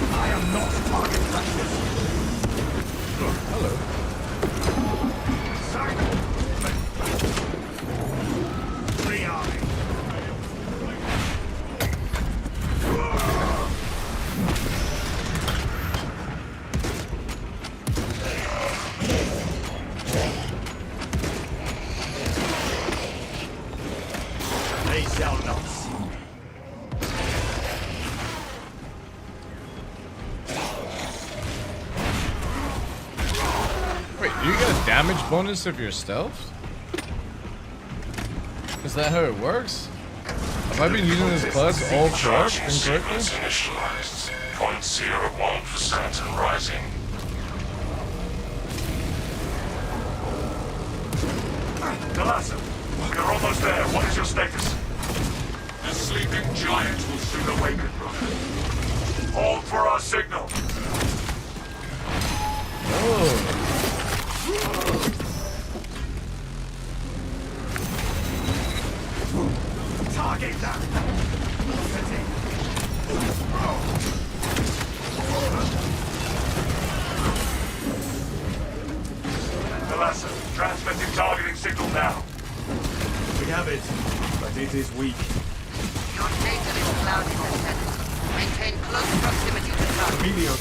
Speaker 7: I am not target practice.
Speaker 1: Hello.
Speaker 7: Rearming. They shall not see me.
Speaker 1: Wait, do you get a damage bonus if you're stealth? Is that how it works? Have I been using this class all correct incorrectly?
Speaker 11: Initialized 0.01% and rising.
Speaker 19: Galassa, we're almost there. What is your status?
Speaker 11: The sleeping giant will soon awaken, brother.
Speaker 19: Hold for our signal.
Speaker 5: Target that!
Speaker 19: Alessa, transmitting targeting signal now.
Speaker 5: We have it, but it is weak.
Speaker 13: Your data is clouded, Lieutenant. Maintain close proximity to target.
Speaker 5: Emilio.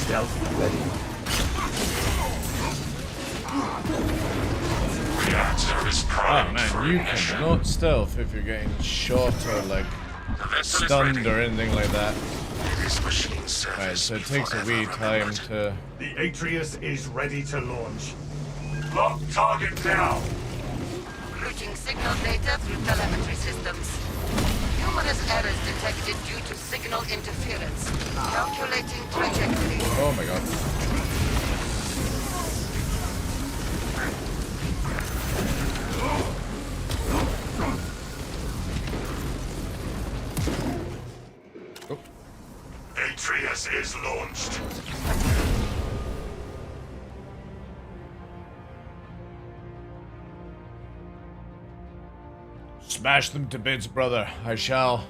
Speaker 5: Stealth ready.
Speaker 19: Reactor is
Speaker 1: Oh
Speaker 19: primed for
Speaker 1: man, you
Speaker 19: ignition.
Speaker 1: cannot stealth if you're getting shot or like stunned or anything like that.
Speaker 19: This machine service.
Speaker 1: Right, so it takes a wee time to.
Speaker 5: The Atreus is ready to launch.
Speaker 19: Lock target now.
Speaker 13: Routing signal data through telemetry systems. Numerous errors detected due to signal interference. Calculating trajectory.
Speaker 1: Oh my god.
Speaker 19: Atreus is launched.
Speaker 1: Smash them to bits, brother. I shall.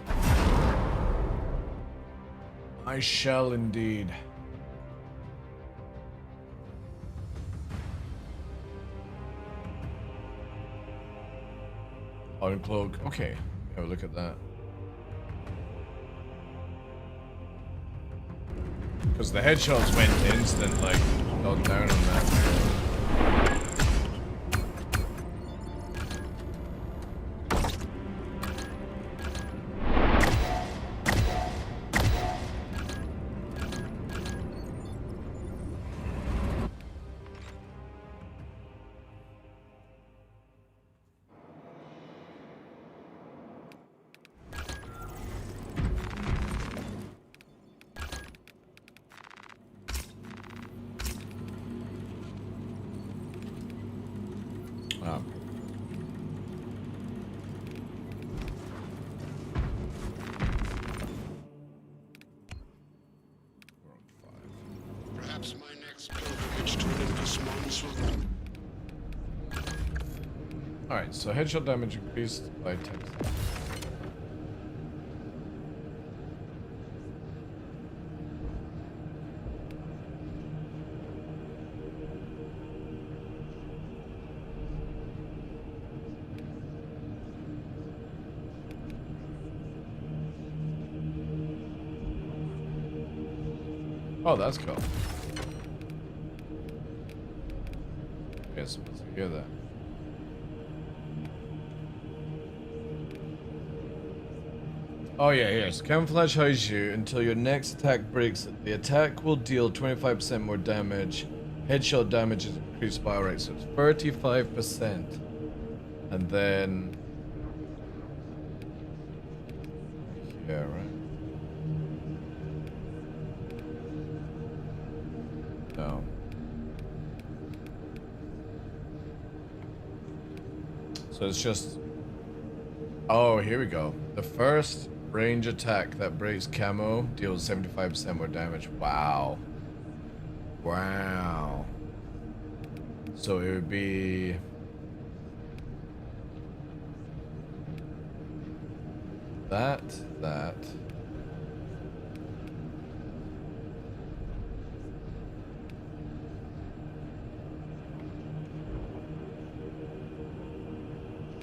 Speaker 1: I shall indeed. Uncloak. Okay, have a look at that. Because the headshots went instant, like, not down on that.
Speaker 14: Perhaps my next pilgrimage to Olympus monsoon.
Speaker 1: Alright, so headshot damage increased by 10. Oh, that's cool. Yes, let's hear that. Oh yeah, yes. Camouflage hides you until your next attack breaks it. The attack will deal 25% more damage. Headshot damage is increased by, alright, so it's 35%. And then... yeah, right. No. So it's just... oh, here we go. The first range attack that breaks camo deals 75% more damage. Wow. Wow. So it would be... that.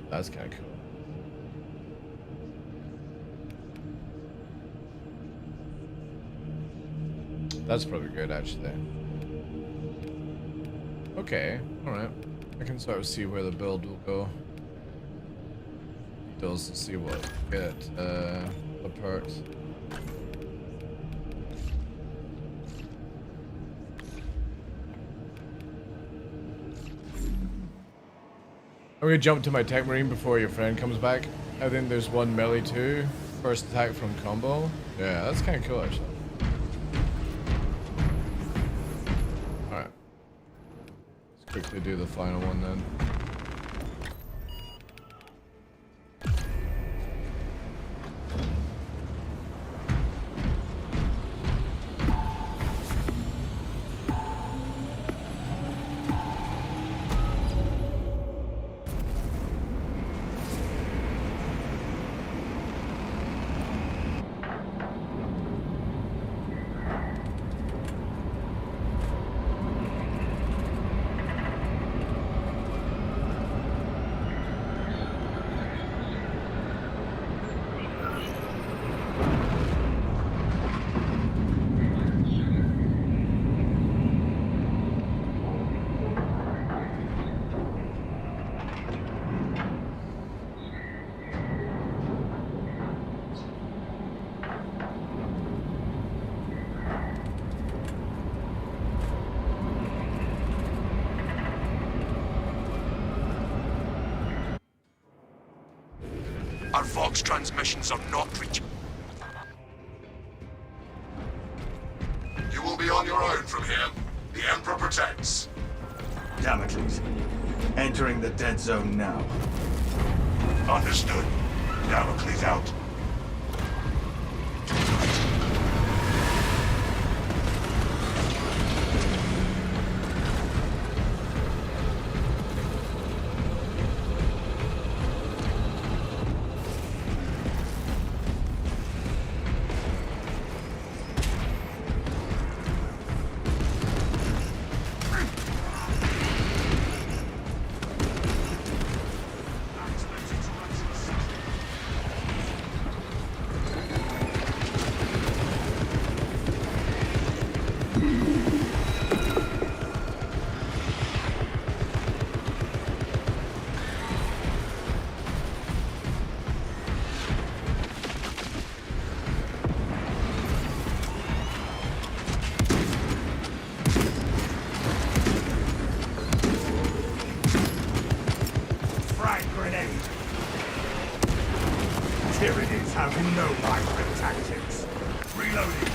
Speaker 1: That's kind of cool. That's probably good, actually. Okay, alright. I can sort of see where the build will go. Details to see what we get. The perks. I'm gonna jump to my tech marine before your friend comes back. I think there's one melee too. First attack from combo. Yeah, that's kind of cool actually. Alright. quickly do the final one then.
Speaker 11: Our Vox transmissions are not reaching.
Speaker 19: You will be on your own from here. The Emperor protects.
Speaker 5: Damocles, entering the dead zone now.
Speaker 19: Understood. Damocles out.
Speaker 5: Tyranids have no hybrid tactics. Reloading.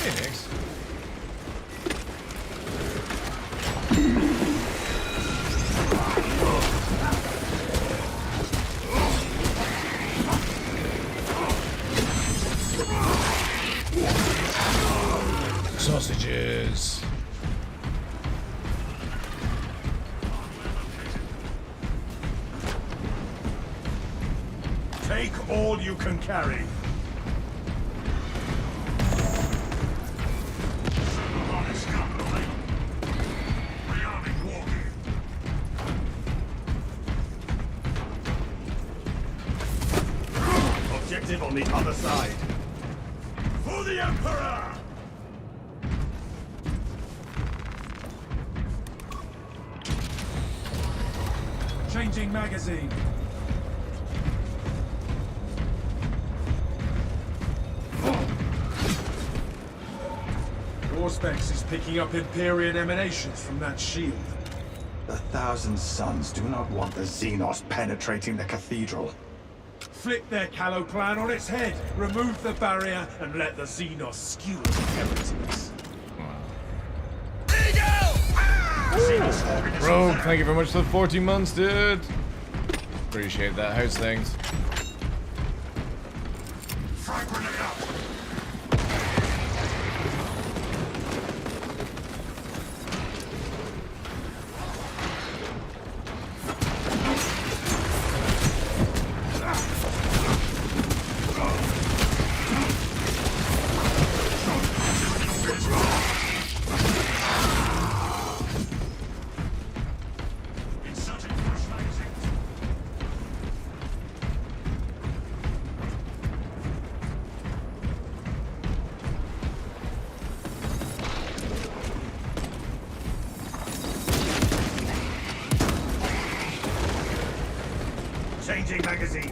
Speaker 1: Phoenix. Sausages.
Speaker 5: Take all you can carry. Objective on the other side. For the Emperor!
Speaker 7: Changing magazine. Auspex is picking up Empyrean emanations from that shield.
Speaker 5: The Thousand Sons do not want the Xenos penetrating the cathedral.
Speaker 7: Flip their Callow plan on its head. Remove the barrier and let the Xenos skewer the heretics.
Speaker 1: Rogue, thank you very much for the 14 months, dude. Appreciate that. How's things?
Speaker 5: Changing magazine.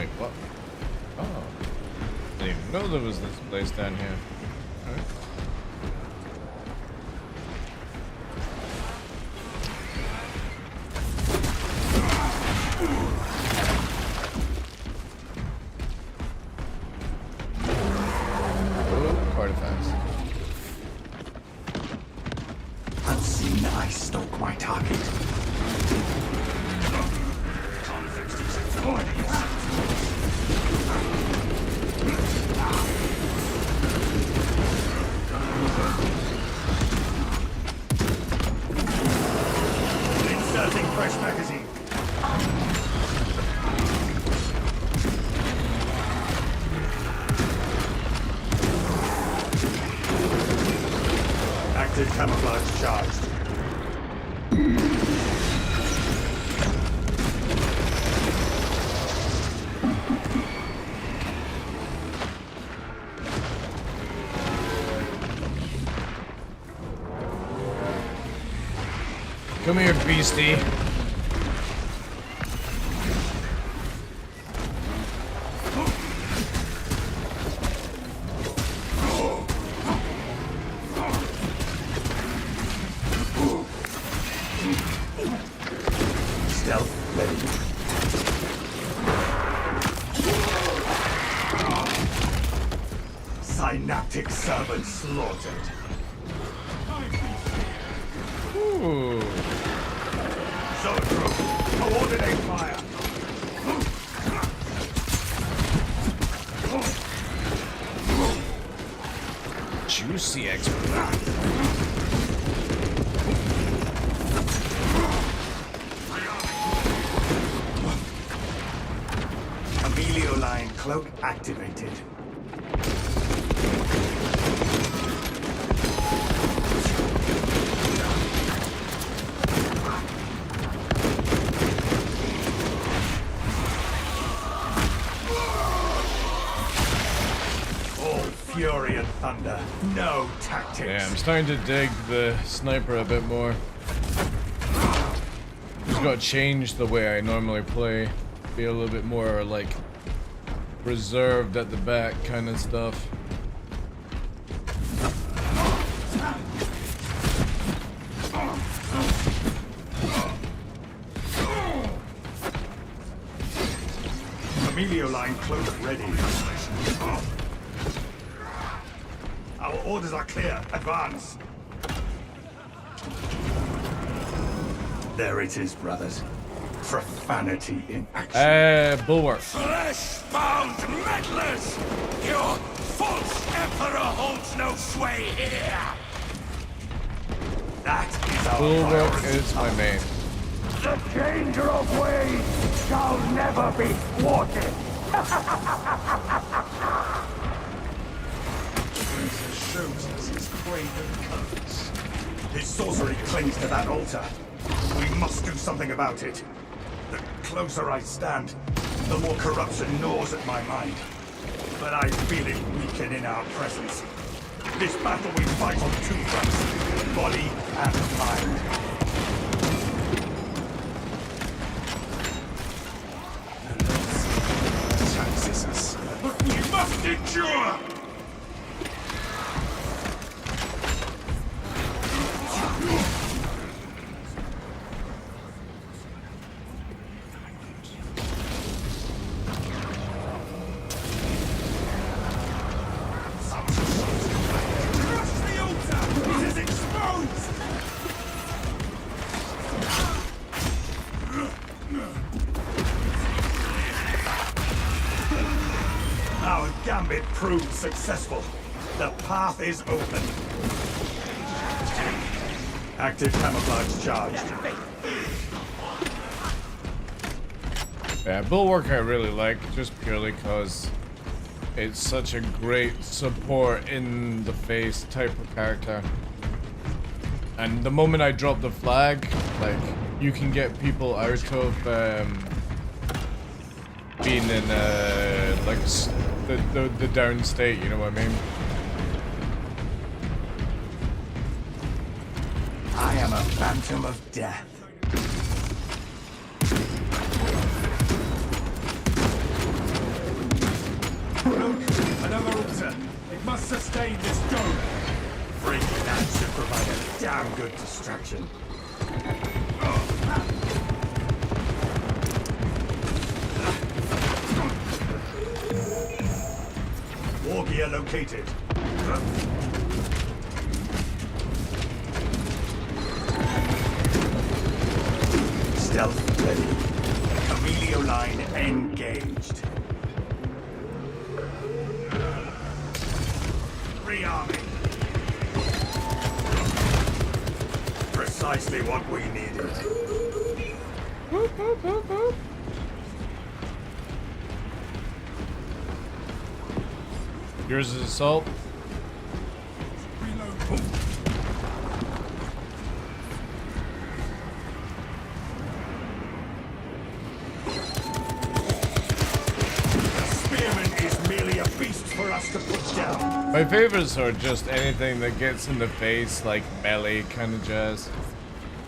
Speaker 1: Wait, what? Oh. Didn't even know there was this place down here. Alright. Oh, artifacts.
Speaker 5: Unseen, I stalk my target. Inserting fresh magazine. Active camouflage charged.
Speaker 1: Come here, beastie.
Speaker 5: Stealth ready. Synaptic servant slaughtered.
Speaker 1: Ooh.
Speaker 5: Zone group, coordinate fire.
Speaker 1: Juicy expert.
Speaker 5: Amelio line cloak activated. Fury and thunder, no tactics.
Speaker 1: Yeah, I'm starting to dig the sniper a bit more. Just gotta change the way I normally play. Be a little bit more like reserved at the back kind of stuff.
Speaker 5: Amelio line cloak ready. Our orders are clear. Advance. There it is, brothers. Profanity in action.
Speaker 1: Bulwark.
Speaker 9: Flesh-bound meddlers! Your false emperor holds no sway here!
Speaker 5: That is our
Speaker 1: Bulwark
Speaker 5: priority.
Speaker 1: is my main.
Speaker 9: The changer of ways shall never be thwarted!
Speaker 5: Shows us his craven codes. His sorcery clings to that altar. We must do something about it. The closer I stand, the more corruption gnaws at my mind. But I feel it weaken in our presence. This battle we fight on two fronts, body and mind. Taxes us.
Speaker 9: But we must endure!
Speaker 5: Our gambit proved successful. The path is open. Active camouflage charged.
Speaker 1: Yeah, Bulwark I really like, just purely because it's such a great support in the face type of character. And the moment I drop the flag, like, you can get people out of being in like the down state, you know what I mean?
Speaker 5: I am a phantom of death. must sustain this dome. Breaking that should provide a damn good distraction. War gear located. Stealth ready. Camelio line engaged. Rearming. Precisely what we needed.
Speaker 1: Whoop, whoop, whoop, whoop. Yours is assault. My favorites are just anything that gets in the face, like melee kind of jazz.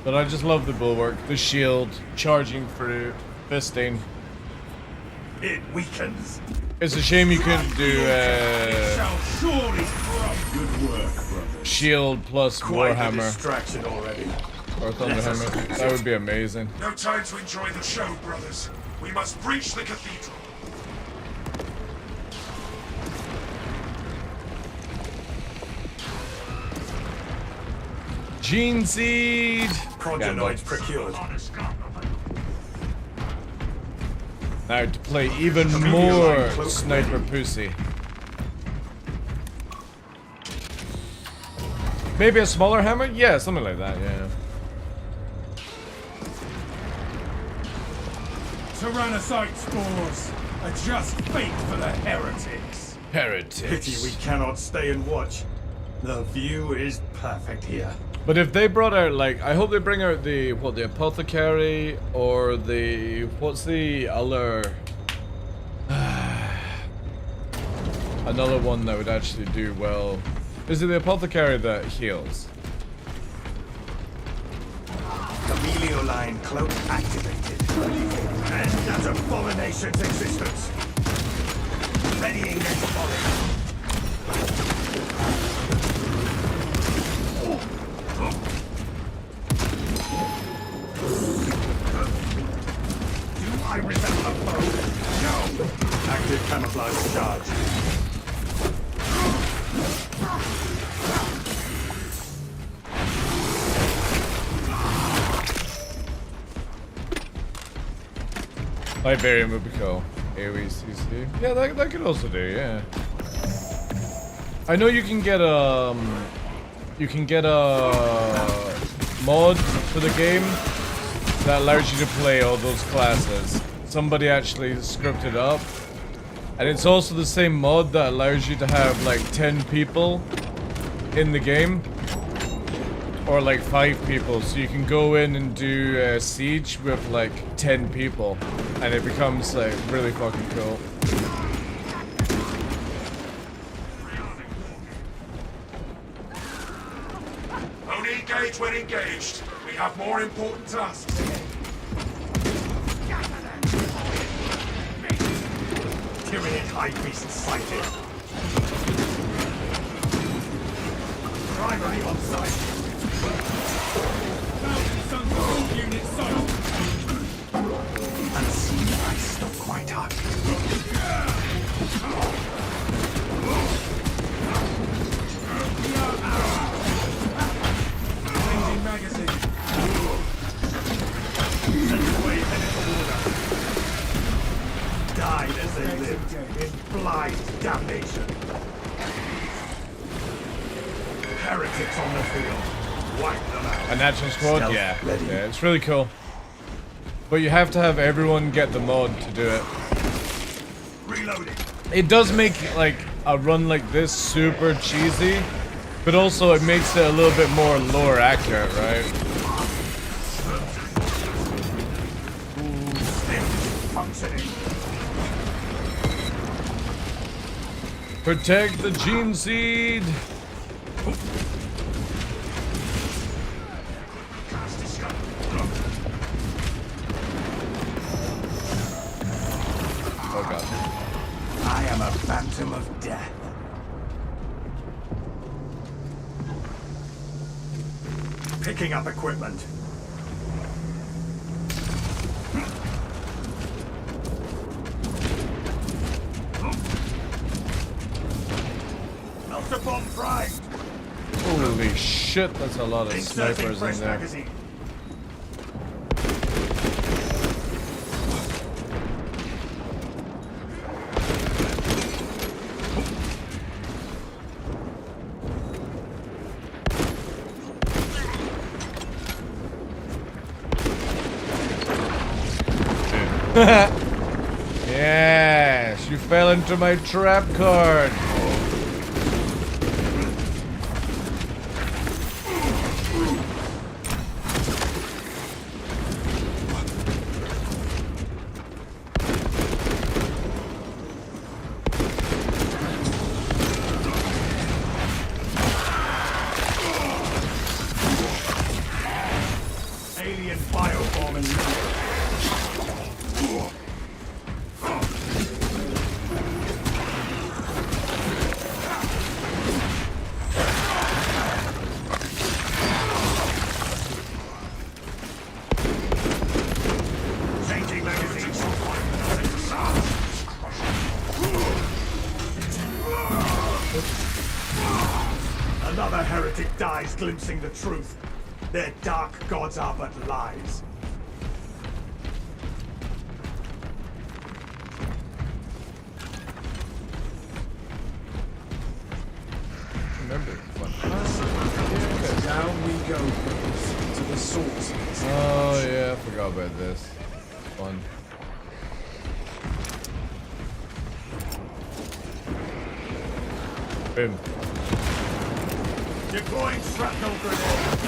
Speaker 1: But I just love the bulwark, the shield, charging through, fisting.
Speaker 5: It weakens.
Speaker 1: It's a shame you couldn't do
Speaker 5: Good work, brother.
Speaker 1: shield plus
Speaker 5: Quite a
Speaker 1: Warhammer
Speaker 5: distraction already.
Speaker 1: or Thunderhammer. That would be amazing.
Speaker 4: No time to enjoy the show, brothers. We must breach the cathedral.
Speaker 1: Gene seed.
Speaker 5: Progenoids procured.
Speaker 1: Now to play even more sniper pussy. Maybe a smaller hammer? Yeah, something like that, yeah.
Speaker 5: Tyrannocyte spores are just fate for the heretics.
Speaker 1: Heretics.
Speaker 5: Pity we cannot stay and watch. The view is perfect here.
Speaker 1: But if they brought out, like, I hope they bring out the, what, the apothecary or the, what's the other, another one that would actually do well. Is it the apothecary that heals?
Speaker 5: Camelio line cloak activated. And that abomination's existence. Readying next volley. Do I resemble a foe? No! Active camouflage charge.
Speaker 1: Liberian would be cool. AoE CC. Yeah, that could also do, yeah. I know you can get a mod for the game that allows you to play all those classes. Somebody actually scripted up. And it's also the same mod that allows you to have like 10 people in the game. Or like 5 people, so you can go in and do siege with like 10 people, and it becomes like really fucking cool.
Speaker 4: Only engage when engaged. We have more important tasks ahead.
Speaker 5: Tyranid high beast sighted. Primary on site. Unseen ice not quite up. Changing magazine. Send away medical order. Died as they lived in blind damnation. Heretics on the field. Wipe them out.
Speaker 1: A natural squad?
Speaker 5: Stealth
Speaker 1: Yeah.
Speaker 5: ready.
Speaker 1: Yeah, it's really cool. But you have to have everyone get the mod to do it.
Speaker 5: Reloading.
Speaker 1: It does make like a run like this super cheesy, but also it makes it a little bit more lore accurate, right?
Speaker 5: Functioning.
Speaker 1: Protect the gene seed.
Speaker 5: I am a phantom of death. picking up equipment. Melter bomb primed.
Speaker 1: Holy shit, that's a lot of
Speaker 5: Inserting
Speaker 1: snipers
Speaker 5: fresh
Speaker 1: in there.
Speaker 5: magazine.
Speaker 1: Yes, you fell into my trap card.
Speaker 5: Alien biobomb in changing magazines. Another heretic dies glimpsing the truth. Their dark gods are but lies.
Speaker 1: Remember, fun.
Speaker 7: Down we go, to the source.
Speaker 1: Oh yeah, I forgot about this. Fun. Boom.
Speaker 5: Deploying shrapnel grenade.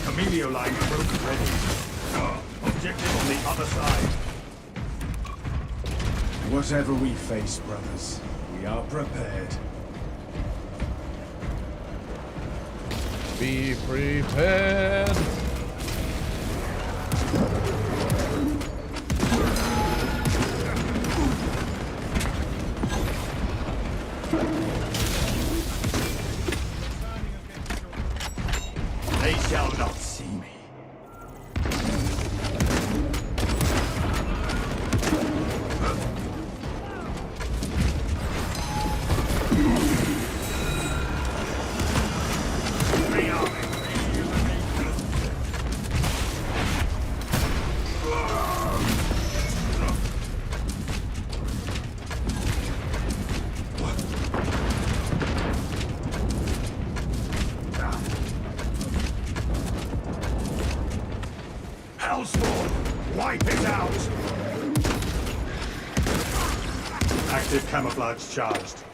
Speaker 5: Camelio line broken ready. Objective on the other side.
Speaker 7: Whatever we face, brothers, we are prepared.
Speaker 1: Be prepared.
Speaker 5: They shall not see me. Hellspawn, wipe it out! Active camouflage charged.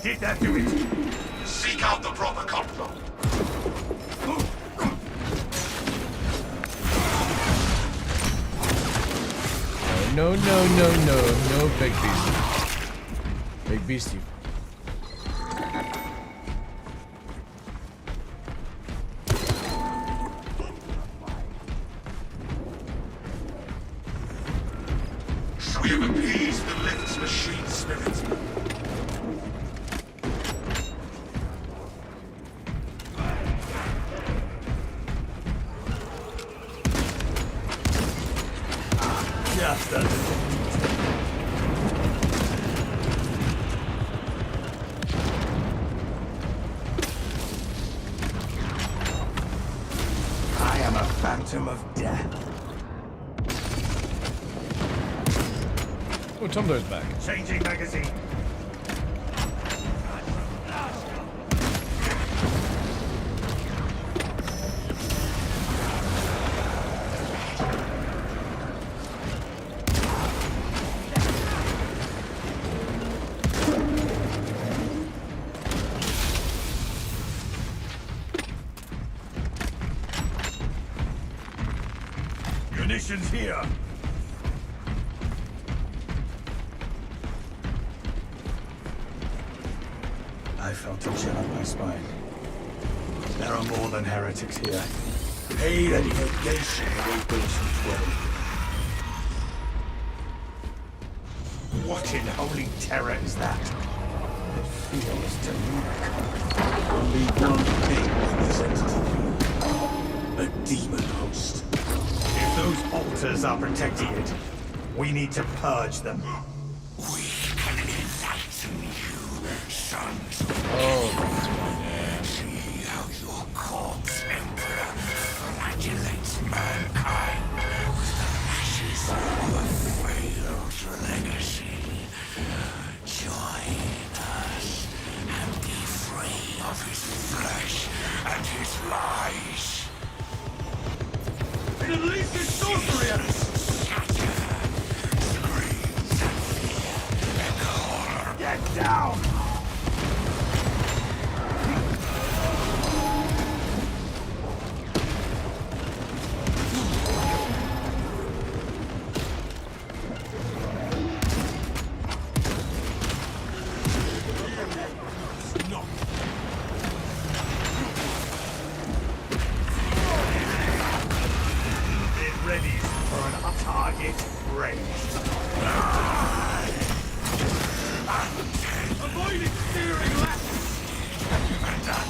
Speaker 5: Did that do it?
Speaker 19: Seek out the proper complot.
Speaker 1: No, big beastie. Big beastie.
Speaker 19: We have appeased the lift's machine spirit.
Speaker 5: Just a little. I am a phantom of death.
Speaker 1: Oh, Tumblr's back.
Speaker 5: Changing magazine. Munitions here. I felt a chill up my spine. There are more than heretics here. Paid and negation awaits each way. What in holy terror is that? It feels demonic. Only one thing represents it. A demon host. If those altars are protecting it, we need to purge them.
Speaker 9: We can enlighten you, sons. See how your corpse emperor flagellates mankind with the ashes of a failed legacy. Join us and be free of his flesh and his lies.
Speaker 7: It unleashes sorcery at us!
Speaker 5: Get down! Get ready for a target raised.
Speaker 7: Avoiding steering left!
Speaker 9: And that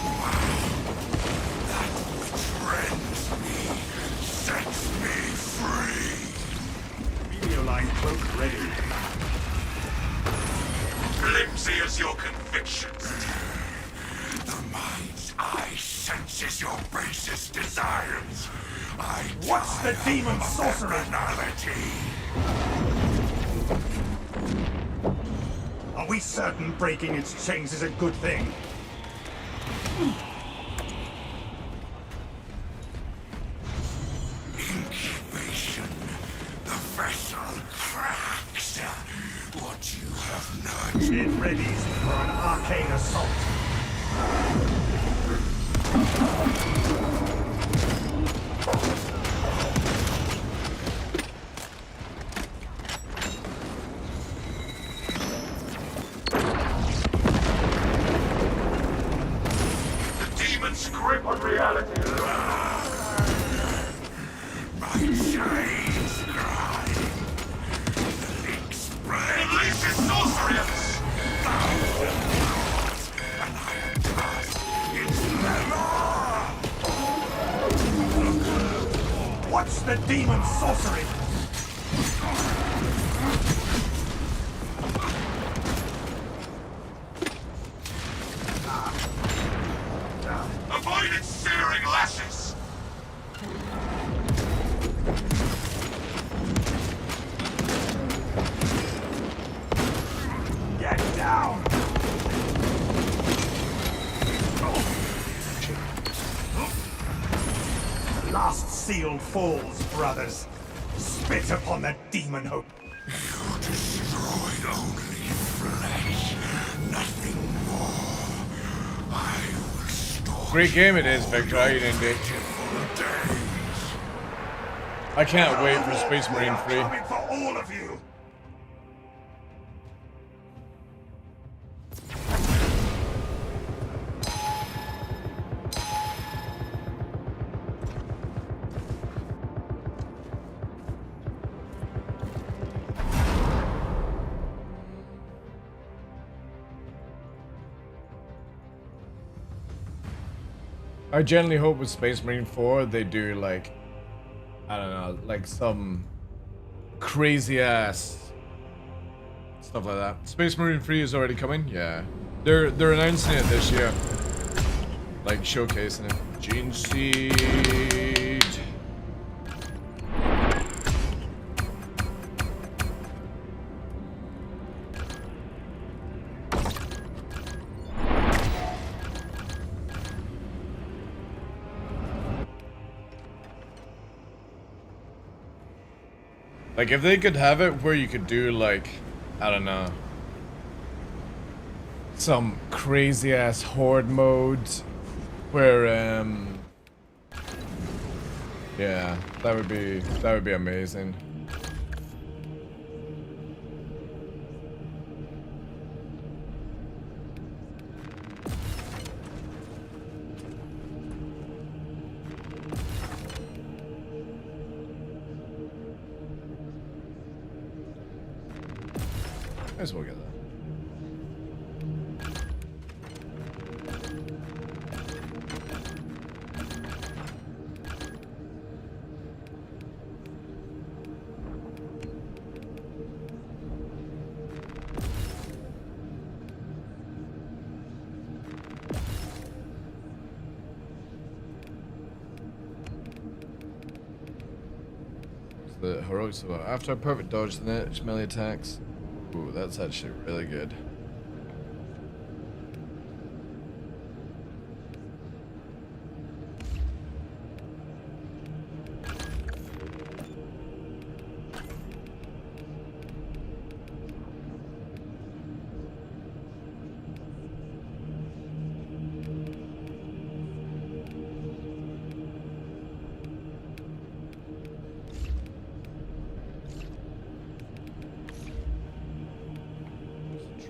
Speaker 9: which rends me sets me free.
Speaker 5: Medioline cloak ready.
Speaker 19: Flimsy as your convictions.
Speaker 9: The mind's eye senses your basest desires.
Speaker 5: What's the demon sorcerer?
Speaker 9: Banality.
Speaker 5: Are we certain breaking its chains is a good thing?
Speaker 9: Incubation. The vessel cracks. What you have not.
Speaker 5: Get ready for an arcane assault.
Speaker 19: The demon's grip on reality.
Speaker 9: My chains grind. The links spread.
Speaker 19: It unleashes sorcery at us!
Speaker 9: Thou wilt not, and I am cast into the law.
Speaker 5: What's the demon sorcery?
Speaker 19: Avoid its searing lashes!
Speaker 5: Get down! The last seal falls, brothers. Spit upon the demon hope.
Speaker 9: You destroyed only flesh, nothing more. I will store
Speaker 1: Great game it is, Victor. How you doing, Dick?
Speaker 9: days.
Speaker 1: I can't wait for Space Marine 3.
Speaker 5: Coming for all of you!
Speaker 1: I genuinely hope with Space Marine 4 they do like, I don't know, like some crazy ass stuff like that. Space Marine 3 is already coming, yeah. They're announcing it this year, like showcasing it. Gene Seed. Like, if they could have it where you could do, like, I don't know, some crazy-ass horde mode where, yeah, that would be amazing. Might as well get that. The heroic survival. After a perfect dodge, the next melee attacks. Ooh, that's actually really good.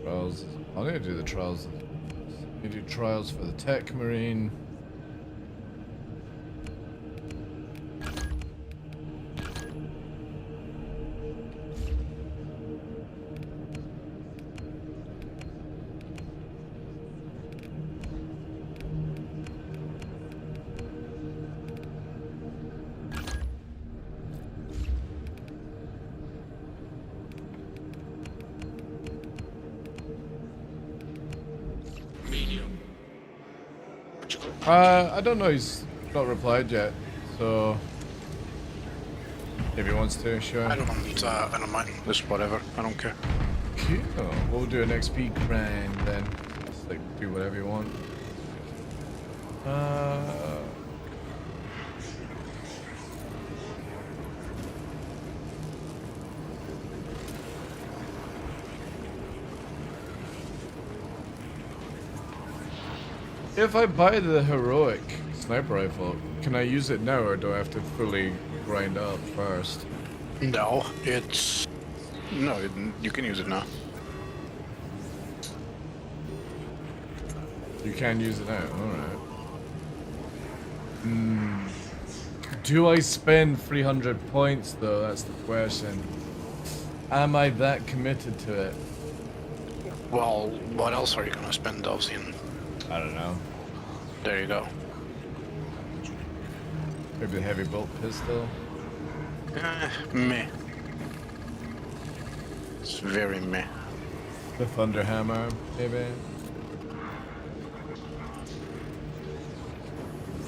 Speaker 1: Trials. I'm gonna do the trials. I'm gonna do trials for the tech marine. I don't know, he's not replied yet, so if he wants to, sure.
Speaker 6: I don't mind. Just whatever. I don't care.
Speaker 1: Cool. We'll do an XP grind then. Just like do whatever you want. If I buy the heroic sniper rifle, can I use it now or do I have to fully grind up first?
Speaker 6: No, you can use it now.
Speaker 1: You can use it now, alright. Do I spend 300 points though? That's the question. Am I that committed to it?
Speaker 6: Well, what else are you gonna spend those in?
Speaker 1: I don't know.
Speaker 6: There you go.
Speaker 1: Maybe the heavy bolt pistol?
Speaker 6: Meh. It's very meh.
Speaker 1: The thunder hammer, maybe?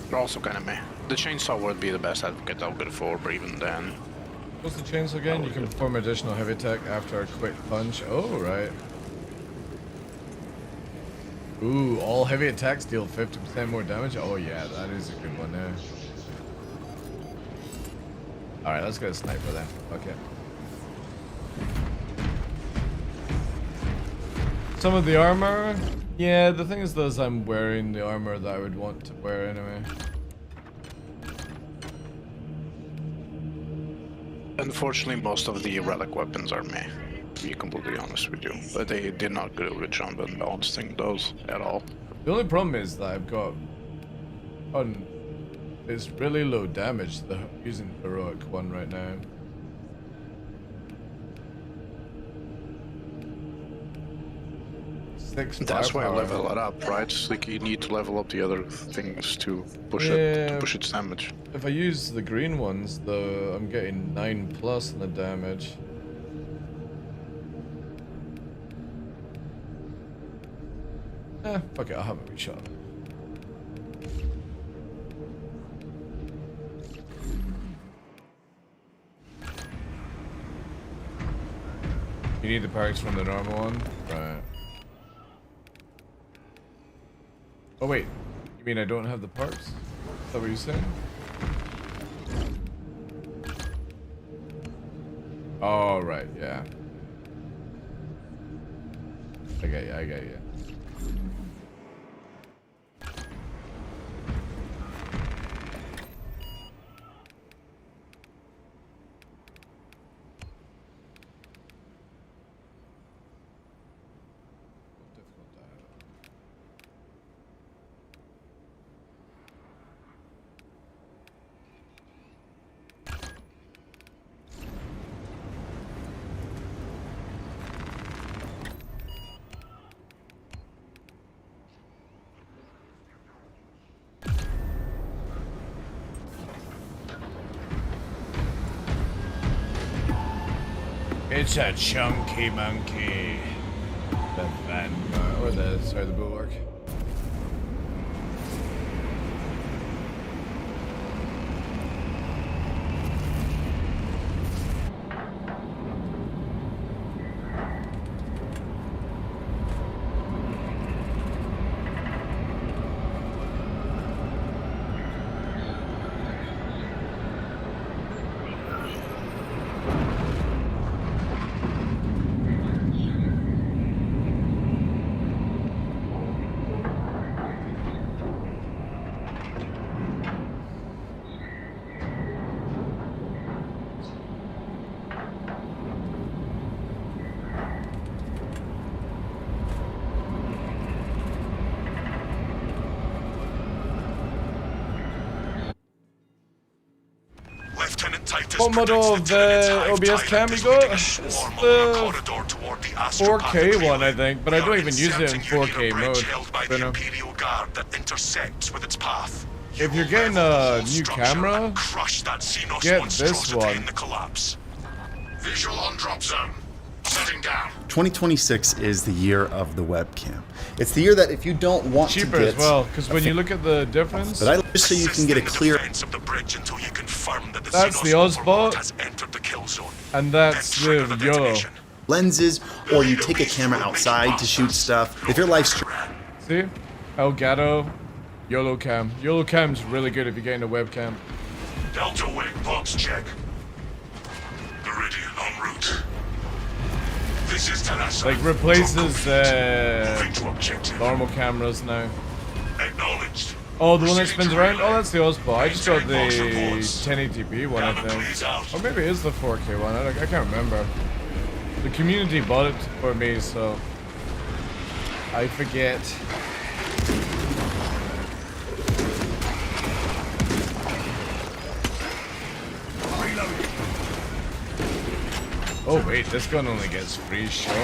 Speaker 6: They're also kind of meh. The chainsaw would be the best advocate I'll go for, but even then...
Speaker 1: What's the chainsaw again? You can perform additional heavy attack after a quick punch. Oh, right. Ooh, all heavy attacks deal 50% more damage? Oh yeah, that is a good one there. Alright, let's go sniper then. Okay. Some of the armor? Yeah, the thing is though is I'm wearing the armor that I would want to wear anyway.
Speaker 6: Unfortunately, most of the relic weapons are meh, to be completely honest with you. But they did not do a good job on balancing those at all.
Speaker 1: The only problem is that I've got on it's really low damage using the heroic one right now.
Speaker 6: That's why I level it up, right? It's like you need to level up the other things to push its damage.
Speaker 1: If I use the green ones, though, I'm getting 9+ on the damage. Fuck it, I'll have a wee shot. You need the perks from the normal one? Right. Oh wait, you mean I don't have the parts? Is that what you're saying? Oh, right, yeah. I get you. It's a chunky monkey. The Vanguard, or the Bulwark. What model of the OBS cam you got? It's the 4K one, I think, but I don't even use it in 4K mode. Don't know. If you're getting a new camera, get this one.
Speaker 9: Visual on drop zone. Setting down.
Speaker 18: 2026 is the year of the webcam. It's the year that if you don't want
Speaker 1: cheaper
Speaker 18: to get
Speaker 1: as well, because when you look at the difference,
Speaker 18: but just so you can get a clear.
Speaker 1: That's the Ozbot, and that's the YOLO.
Speaker 18: Lenses, or you take a camera outside to shoot stuff. If your live stream.
Speaker 1: See, Elgato, YOLO cam. YOLO cam's really good if you're getting a webcam.
Speaker 19: Delta Wing box check. Meridian en route. This is Talassa.
Speaker 1: Like replaces normal cameras now.
Speaker 19: Acknowledged.
Speaker 1: Oh, the one that spins around? Oh, that's the Ozbot. I just got the 1080p one, I think. Or maybe it is the 4K one. I can't remember. The community bought it for me, so I forget. Oh wait, this gun only gets 3 shots.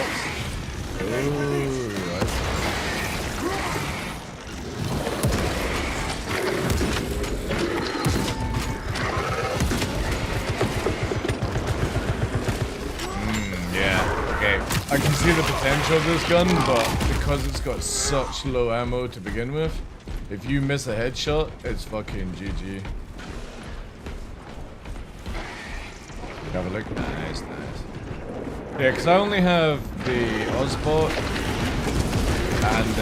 Speaker 1: Ooh, yeah, okay. I can see the potential of this gun, but because it's got such low ammo to begin with, if you miss a headshot, it's fucking GG. Have a look. Nice, nice. Yeah, because I only have the Ozbot and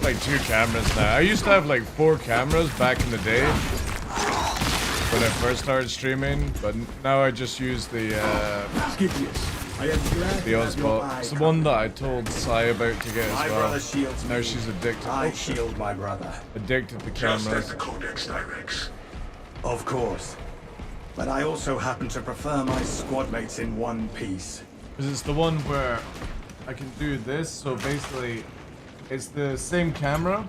Speaker 1: like 2 cameras now. I used to have like 4 cameras back in the day when I first started streaming, but now I just use the Ozbot. It's the one that I told Sai about to get as well. Now she's addicted.
Speaker 5: I shield my brother.
Speaker 1: Addicted to cameras.
Speaker 5: Of course. But I also happen to prefer my squad mates in one piece.
Speaker 1: Because it's the one where I can do this, so basically it's the same camera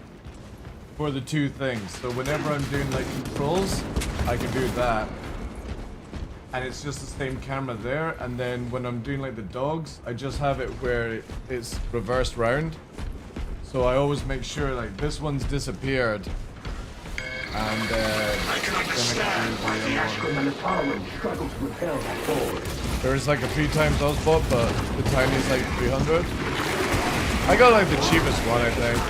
Speaker 1: for the 2 things. So whenever I'm doing like controls, I can do that. And it's just the same camera there, and then when I'm doing like the dogs, I just have it where it's reversed round. So I always make sure like this one's disappeared. And then I can there's like a 3 times Ozbot, but the tiny's like 300. I got like the cheapest one, I think.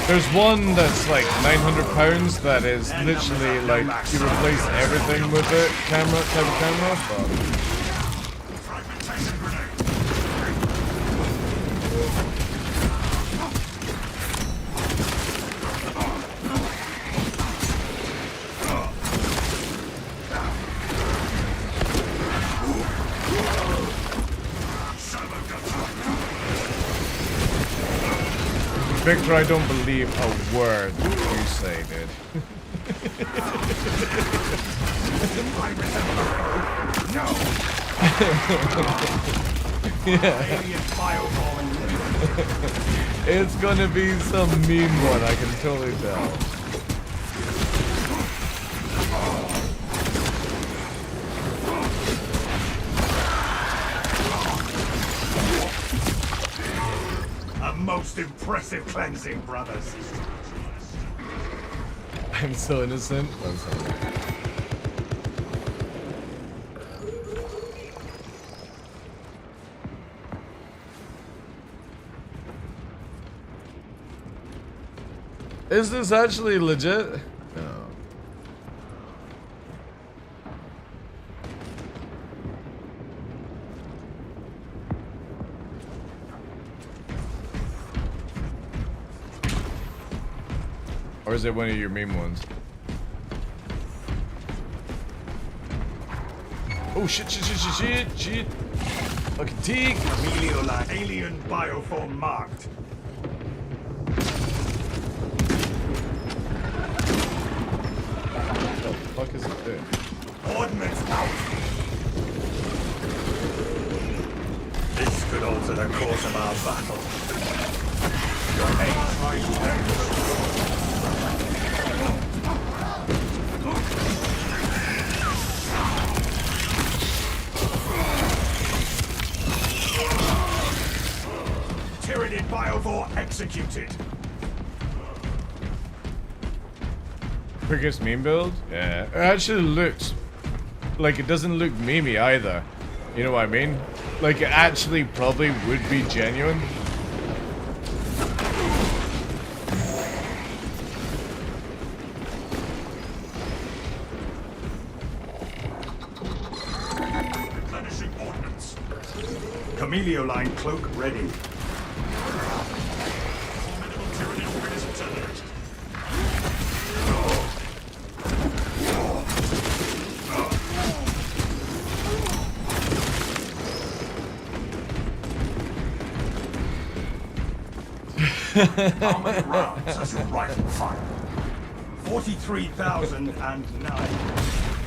Speaker 1: There's one that's like £900 that is literally like you replace everything with it, type of camera, but Victor, I don't believe a word you say, dude. Yeah. It's gonna be some mean one, I can totally tell.
Speaker 5: A most Most impressive cleansing, brothers.
Speaker 1: I'm so innocent. I'm sorry. Is this actually legit? No. Or is it one of your meme ones? Oh shit, shit. Fucking teak.
Speaker 5: Chameleon alien bioform marked.
Speaker 1: What the fuck is it doing?
Speaker 5: Ordnance out. This could alter the course of our battle. Your aim right. Tyranid biovore executed.
Speaker 1: Quickest meme build? Yeah. It actually looks like it doesn't look memey either. You know what I mean? Like it actually probably would be genuine.
Speaker 5: Replenishing ordnance. Chameleoline cloak ready. Formidable Tyranid presence alert. How many rounds has your rifle fired? 43,009.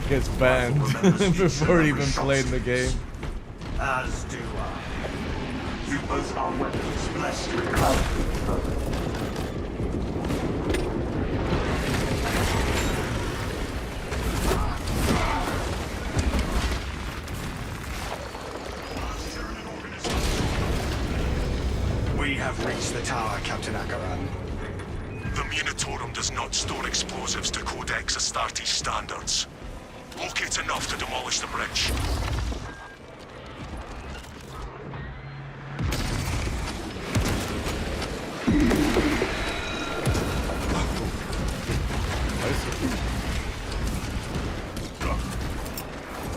Speaker 1: Gets banned before he even played the game.
Speaker 5: As do I. You both are weapons blessed with power. We have reached the tower, Captain Akaran.
Speaker 19: The Munitorum does not store explosives to Codex Astartes standards. Locate enough to demolish the bridge.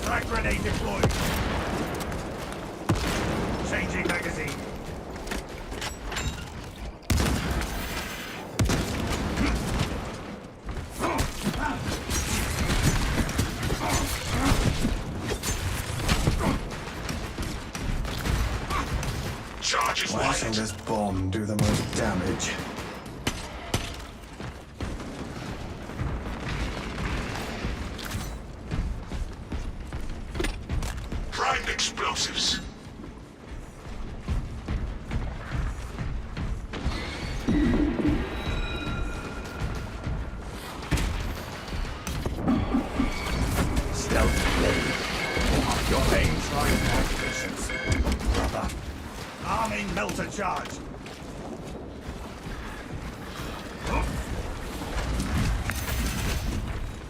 Speaker 5: Frag grenade deployed. Changing magazine.
Speaker 19: Charges
Speaker 5: Why shall this bomb do the most damage?
Speaker 19: Primed explosives.
Speaker 5: Stealth blade. Your pain tries my patience. Brother. Arming melter charge.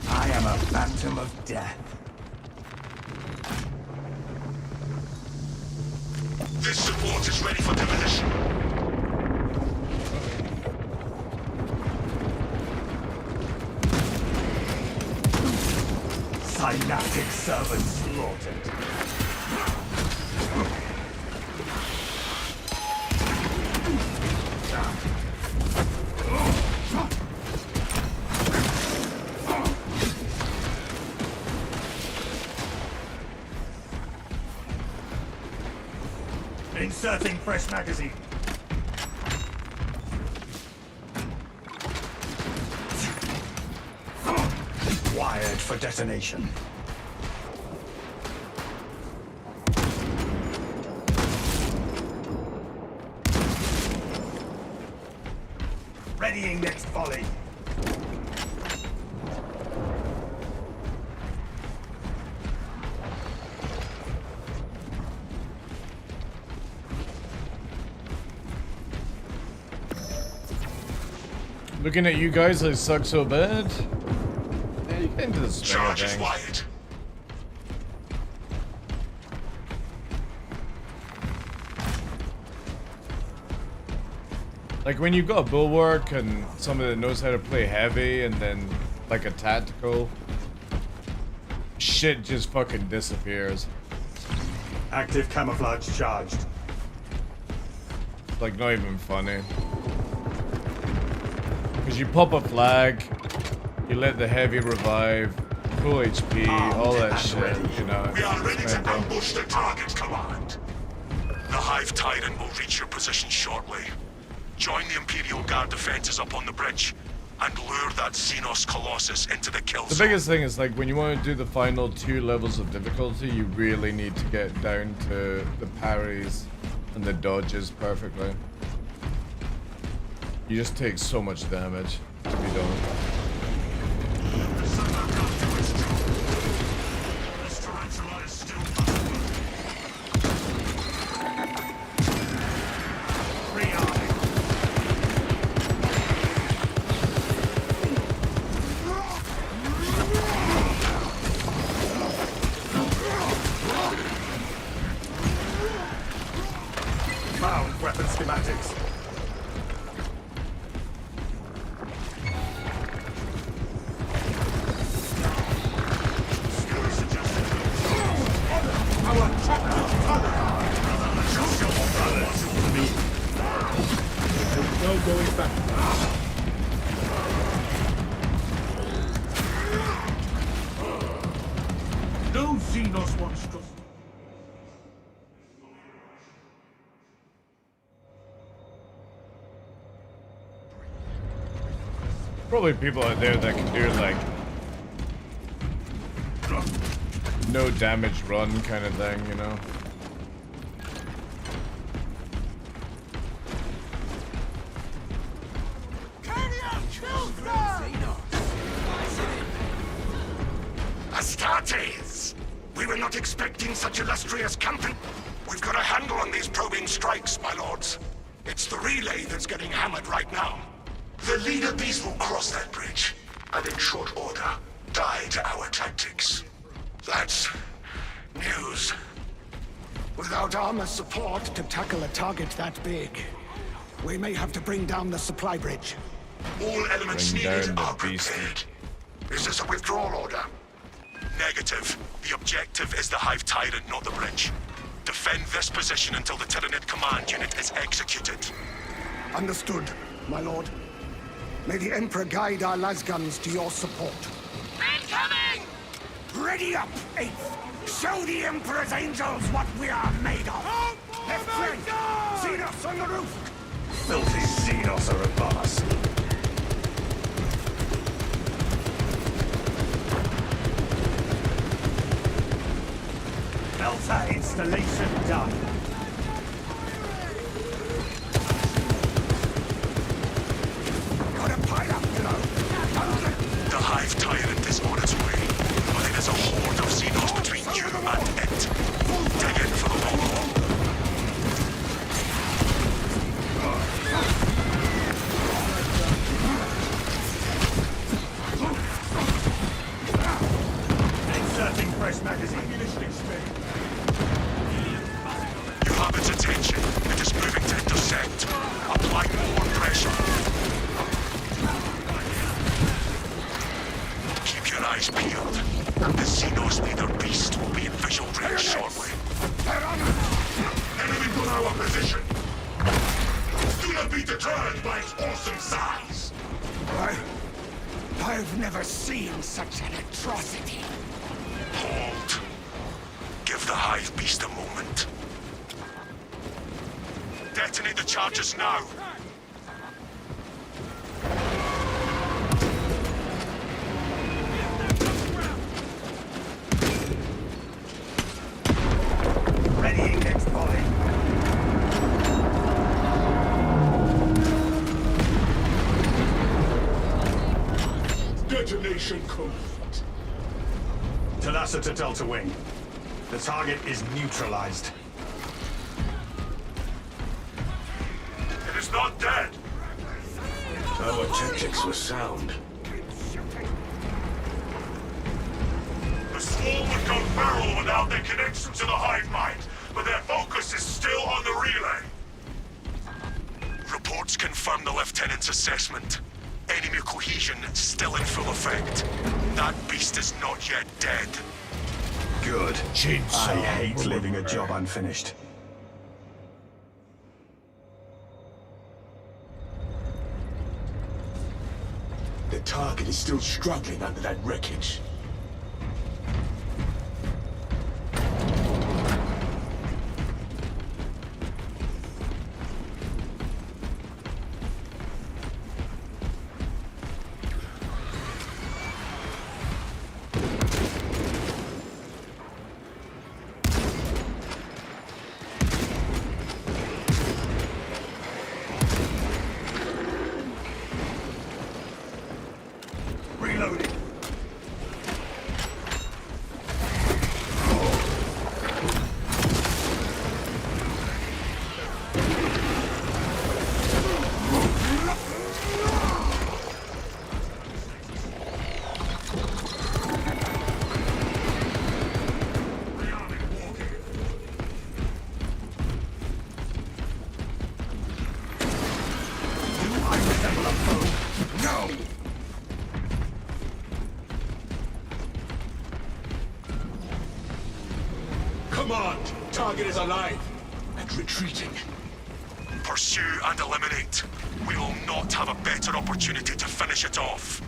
Speaker 5: I am a phantom of death.
Speaker 19: This support is ready for demolition.
Speaker 5: Synaptic servant slaughtered. Inserting fresh magazine. Wired for detonation. Readying next volley.
Speaker 1: Looking at you guys, I suck so bad. Yeah, you get into the swing of
Speaker 4: Charge is
Speaker 1: things.
Speaker 4: wired.
Speaker 1: Like when you've got a bulwark and somebody that knows how to play heavy and then like a tactical, shit just fucking disappears.
Speaker 5: Active camouflage charged.
Speaker 1: It's like not even funny. Because you pop a flag, you let the heavy revive, full HP, all that shit, you know.
Speaker 4: We are ready to ambush the target, Command. The Hive Tyrant will reach your position shortly. Join the Imperial Guard defenses up on the bridge and lure that Xenos Colossus into the kill
Speaker 1: The
Speaker 4: zone.
Speaker 1: biggest thing is like when you want to do the final 2 levels of difficulty, you really need to get down to the parries and the dodges perfectly. You just take so much damage to be done.
Speaker 5: Found weapon schematics.
Speaker 7: No going back. No Xenos monstrous.
Speaker 1: Probably people out there that can do like no damage run kind of thing, you know.
Speaker 9: Astartes! We were not expecting such illustrious company. We've got a handle on these probing strikes, my lords. It's the relay that's getting hammered right now.
Speaker 4: The leader beast will cross that bridge, and in short order, die to our tactics.
Speaker 9: That's news. Without armor support to tackle a target that big, we may have to bring down the supply bridge.
Speaker 4: All elements
Speaker 1: Bring
Speaker 4: needed
Speaker 1: down the
Speaker 4: are
Speaker 1: beast.
Speaker 4: prepared.
Speaker 9: Is this a withdrawal order?
Speaker 4: Negative. The objective is the Hive Tyrant, not the bridge. Defend this position until the Tyranid command unit is executed.
Speaker 9: Understood, my lord. May the Emperor guide our lasguns to your support. Incoming! Ready up, 8th! Show the Emperor's angels what we are made of! Left flank! Xenos on the roof!
Speaker 5: Filthy Xenos are above us. Delta installation done.
Speaker 9: Got a pile up below!
Speaker 4: The Hive Tyrant is on its way, but it is a horde of Xenos between you and it. Dig in for the long haul.
Speaker 5: Inserting fresh magazine.
Speaker 4: You have its attention. It is moving to intercept. Apply more pressure. Keep your eyes peeled. The Xenos leader beast will be in visual range shortly. Enemy below our position. Do not be deterred by its awesome size.
Speaker 9: I've never seen such an atrocity.
Speaker 4: Hold. Give the Hive beast a moment. Detonate the charges now.
Speaker 5: Readying next volley.
Speaker 4: Detonation complete.
Speaker 5: Talassa to Delta Wing. The target is neutralized.
Speaker 4: It is not dead.
Speaker 5: Our tactics were sound.
Speaker 19: The swarm would go feral without their connection to the hive mind, but their focus is still on the relay. Reports confirm the Lieutenant's assessment. Enemy cohesion still in full effect. That beast is not yet dead.
Speaker 5: Good. I hate leaving a job unfinished.
Speaker 7: The target is still struggling under that wreckage.
Speaker 5: Reloading.
Speaker 7: Command! Target is alive and retreating.
Speaker 19: Pursue and eliminate. We will not have a better opportunity to finish it off.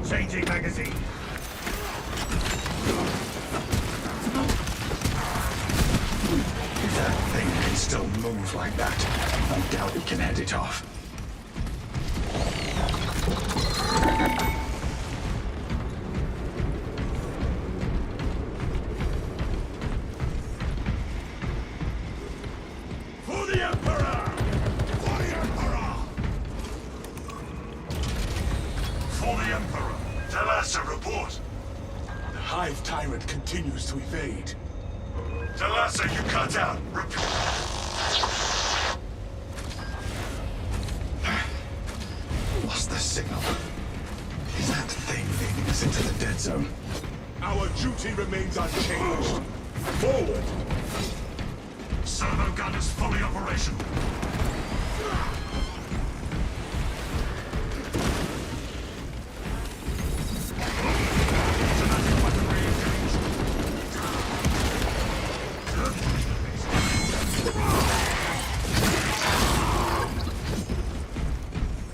Speaker 5: Changing magazine. If that thing can still move like that, I doubt it can head it off.
Speaker 7: For the Emperor! For the Emperor!
Speaker 19: For the Emperor. Tell us a report.
Speaker 7: The Hive Tyrant continues to evade.
Speaker 19: Talassa, you cut out. Repeat.
Speaker 5: Lost the signal. Is that thing leading us into the dead zone?
Speaker 7: Our duty remains unchanged. Forward!
Speaker 19: Servo gun is fully operational.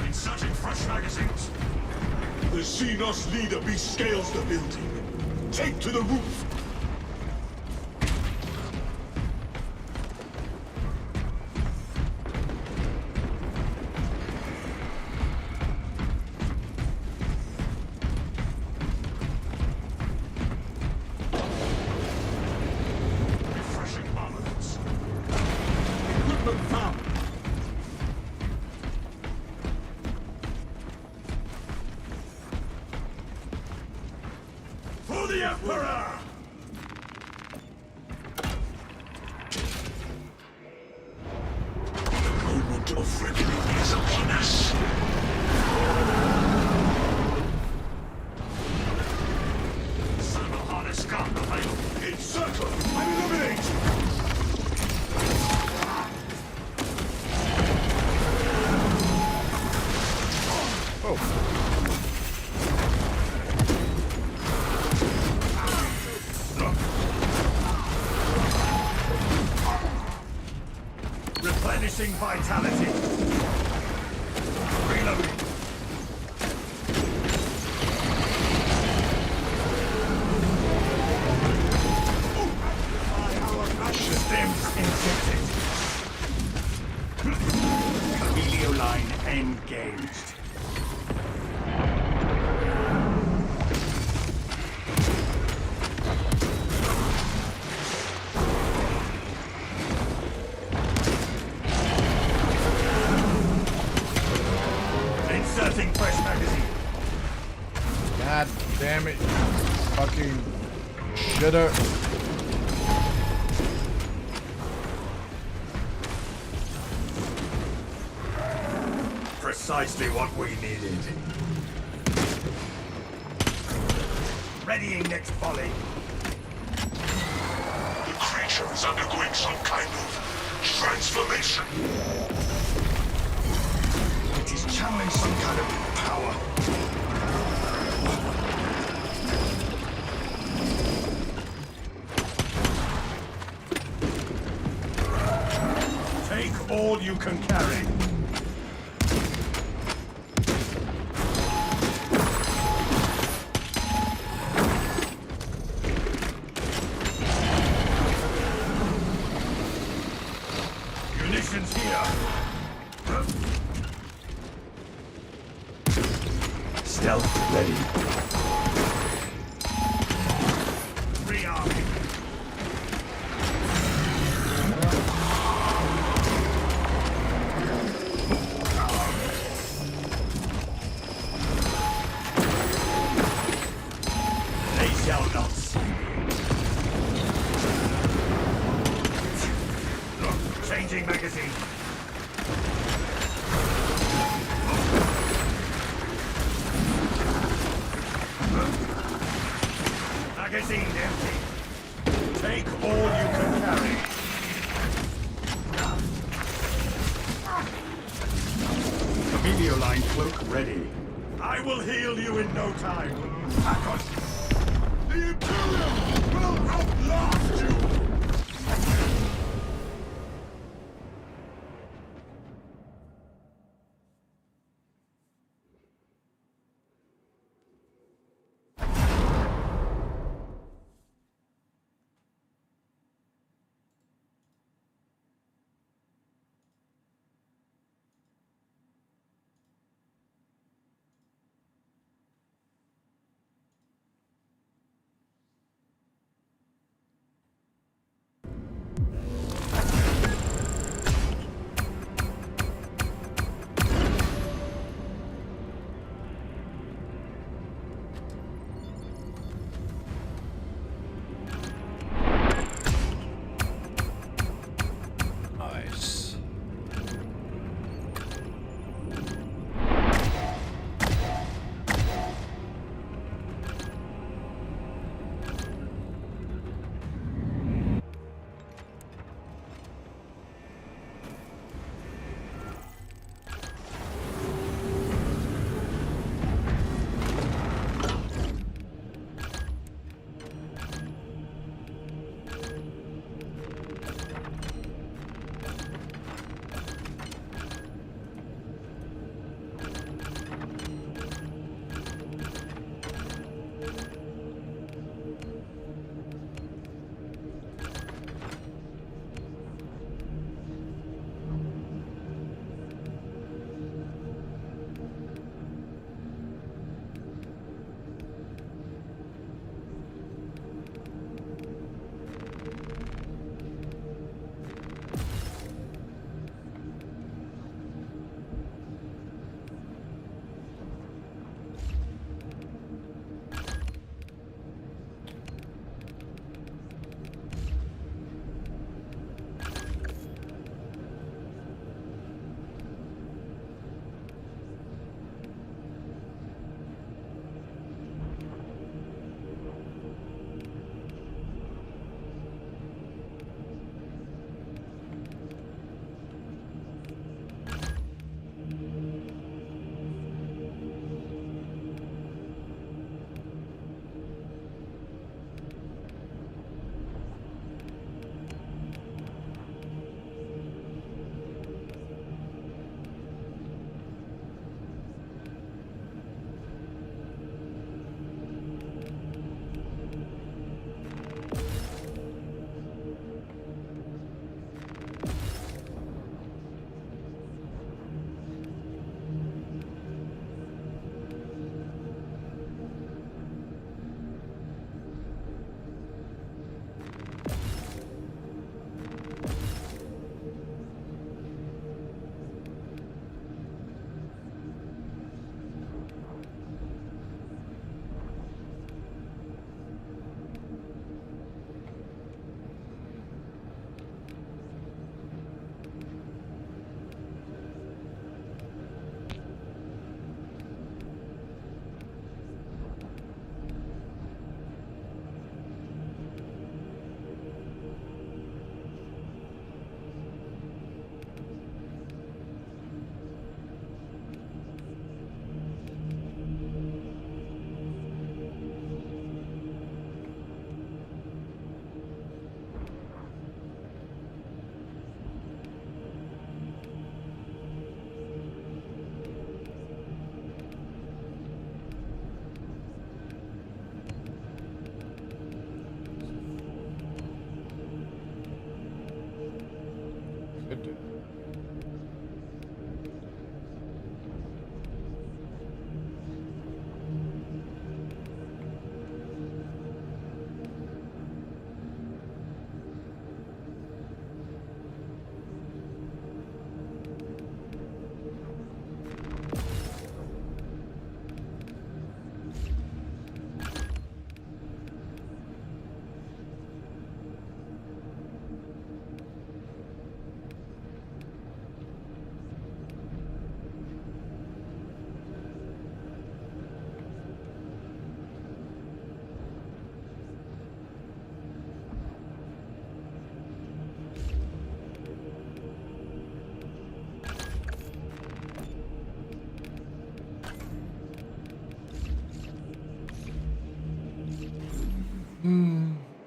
Speaker 19: Inserting fresh magazines.
Speaker 7: The Xenos leader bescales the building. Take to the roof!
Speaker 19: Refreshing armaments.
Speaker 7: Equipment found! For the Emperor!
Speaker 19: The moment of reckoning is upon us. Servo harness gun available.
Speaker 7: Encircle and eliminate!
Speaker 5: Replenishing vitality. Reloading.
Speaker 1: God damn it. Fucking shitter.
Speaker 5: Precisely what we needed. Readying next volley.
Speaker 4: The creature is undergoing some kind of transformation.
Speaker 5: It is channeling some kind of power. Take all you can carry. Munitions here. Stealth ready. Rearming. They shall not see me. Changing magazine. Magazine empty. Take all you can carry. Emilio line cloak ready. I will heal you in no time. The Imperium will outlast you!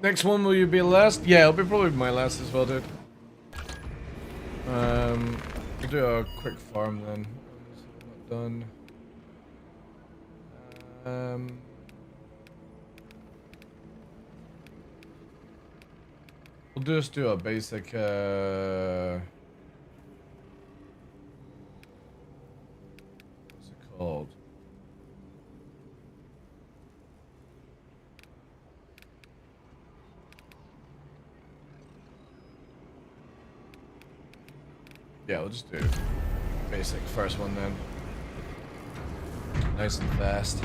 Speaker 1: Next one, will you be last? Yeah, it'll be probably my last as well, dude. We'll do a quick farm then. Not done. We'll just do a basic, what's it called? Yeah, we'll just do basic first one then. Nice and fast.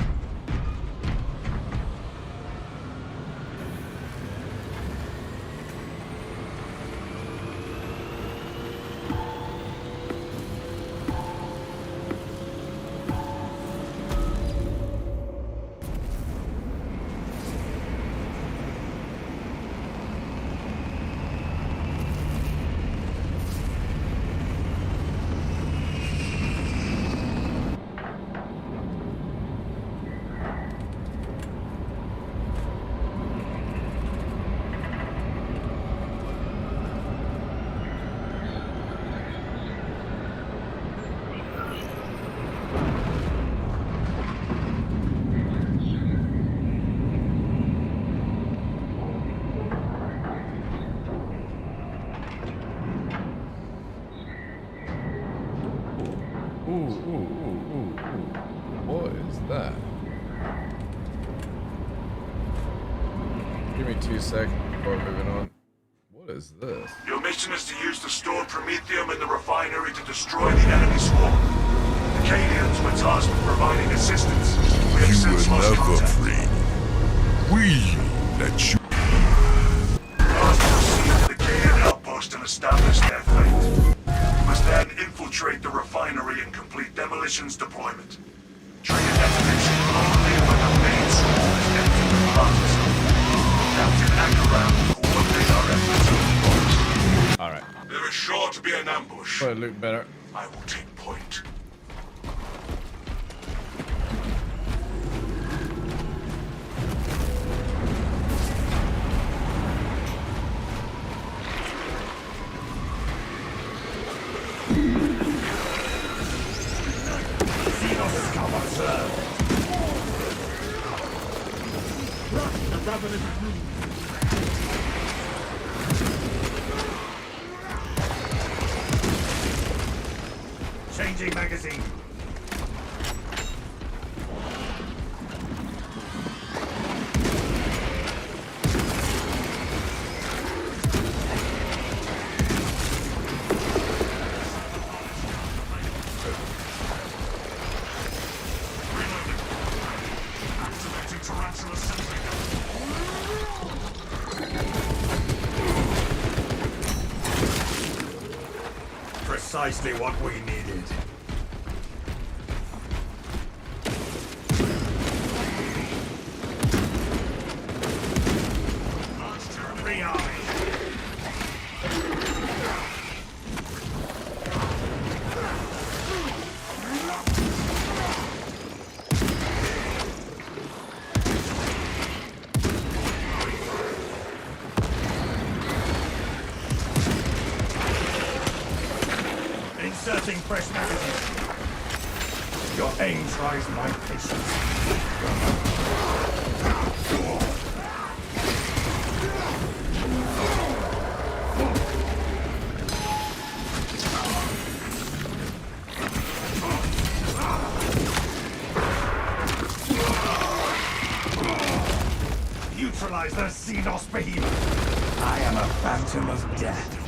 Speaker 1: What is that? Give me 2 seconds before moving on. What is this?
Speaker 4: Your mission is to use the stored promethium in the refinery to destroy the enemy swarm. The Cadians were tasked with providing assistance. We have since lost contact.
Speaker 19: We let you.
Speaker 4: Must proceed to the Cadian outpost and establish their fate. We must then infiltrate the refinery and complete demolitions deployment. Trigger detonation only when the main swarm is empty of funds. Captain Ankara will coordinate our efforts.
Speaker 1: Alright.
Speaker 4: There is sure to be an ambush.
Speaker 1: Probably look better.
Speaker 4: I will take point.
Speaker 5: Changing magazine.
Speaker 4: Activating tarantula sentry.
Speaker 5: Precisely what we needed. Inserting fresh magazine. Your aim tries my patience. Neutralize the Xenos behemoth. I am a phantom of death.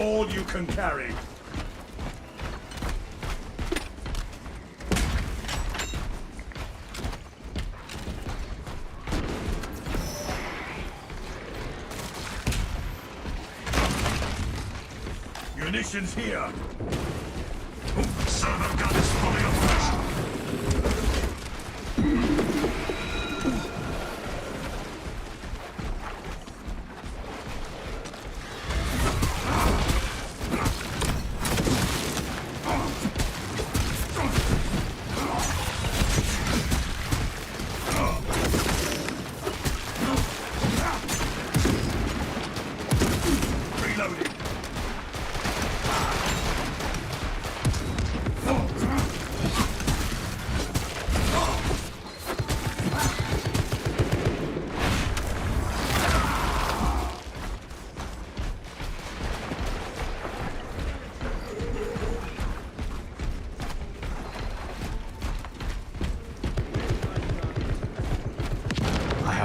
Speaker 5: all you can carry. Munitions here.
Speaker 4: Server gun is fully operational.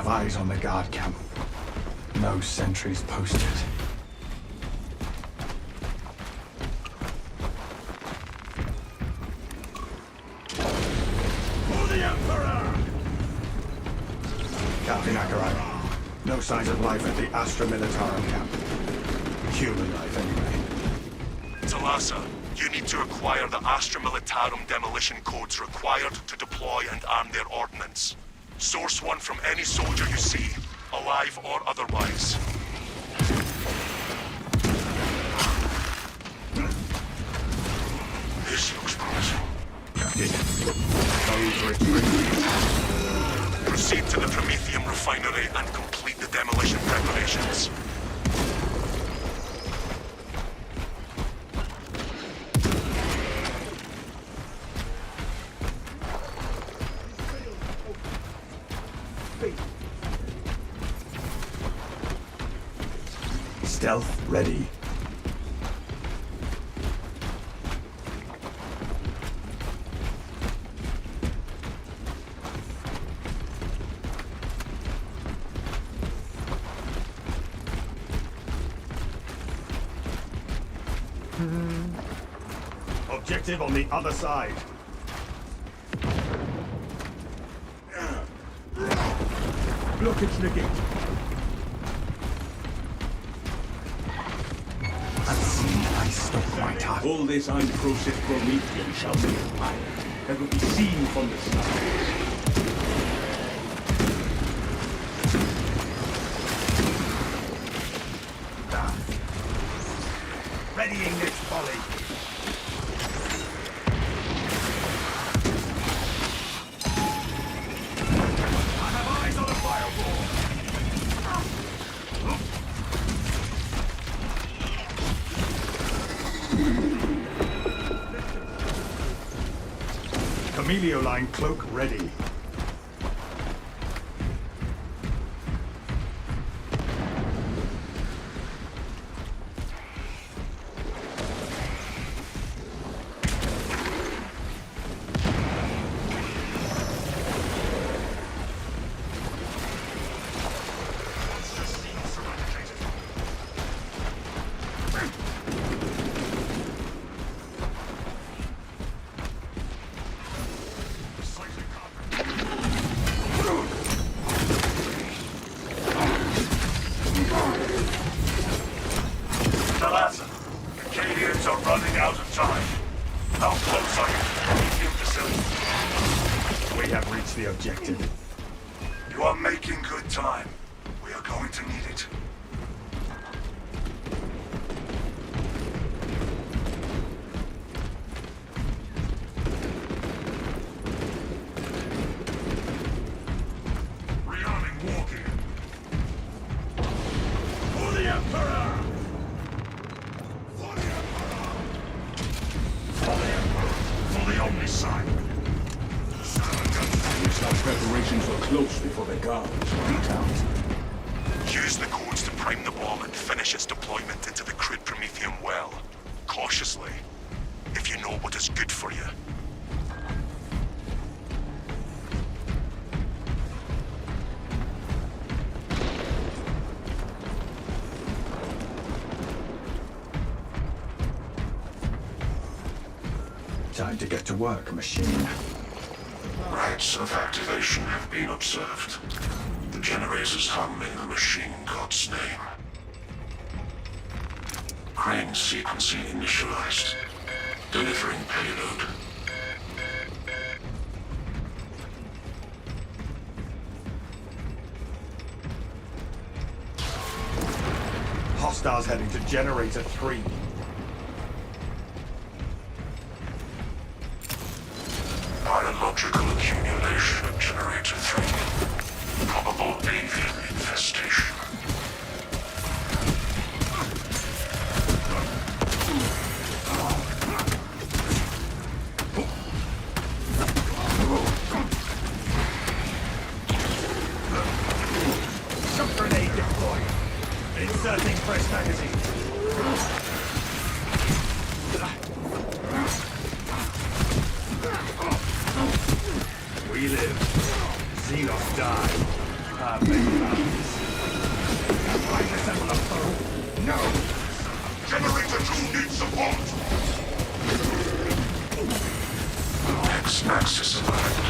Speaker 5: Eyes on the guard camp. No sentries posted.
Speaker 7: For the Emperor!
Speaker 5: Captain Akarai, no signs of life at the Astra Militarum camp. Human life, anyway.
Speaker 4: Talassa, you need to acquire the Astra Militarum demolition codes required to deploy and arm their ordnance. Source one from any soldier you see, alive or otherwise. This looks promising.
Speaker 5: Captain,
Speaker 4: proceed to the Promethium refinery and complete the demolition preparations.
Speaker 5: Stealth ready. Objective on the other side. Blockage negate. I stop my target.
Speaker 7: All this unprocessed Promethean shall be mine. That will be seen from the stars.
Speaker 5: Readying this volley. I have eyes on the fireball. Camelio line cloak ready.
Speaker 4: Canadians are running out of time. How close are you to the Prometheum facility?
Speaker 5: We have reached the objective.
Speaker 4: You are making good time. We are going to need it. Rearming walking.
Speaker 7: For the Emperor!
Speaker 4: For the Omnicide.
Speaker 7: Looks like preparations were close before the guards went out.
Speaker 4: Use the codes to prime the bomb and finish its deployment into the crude Promethium well. Cautiously. If you know what is good for you.
Speaker 5: Time to get to work, machine.
Speaker 4: Rites of activation have been observed. The generators hum in the machine god's name. Crane sequencing initialized. Delivering payload.
Speaker 5: Hostiles heading to Generator 3.
Speaker 4: Biological accumulation at Generator 3. Probable avian infestation.
Speaker 5: Shock grenade deployed. Inserting fresh magazine. We live. Xenos die. Perfect balance. I resemble a foe? No!
Speaker 4: Generator 2 needs support! X-axis aligned.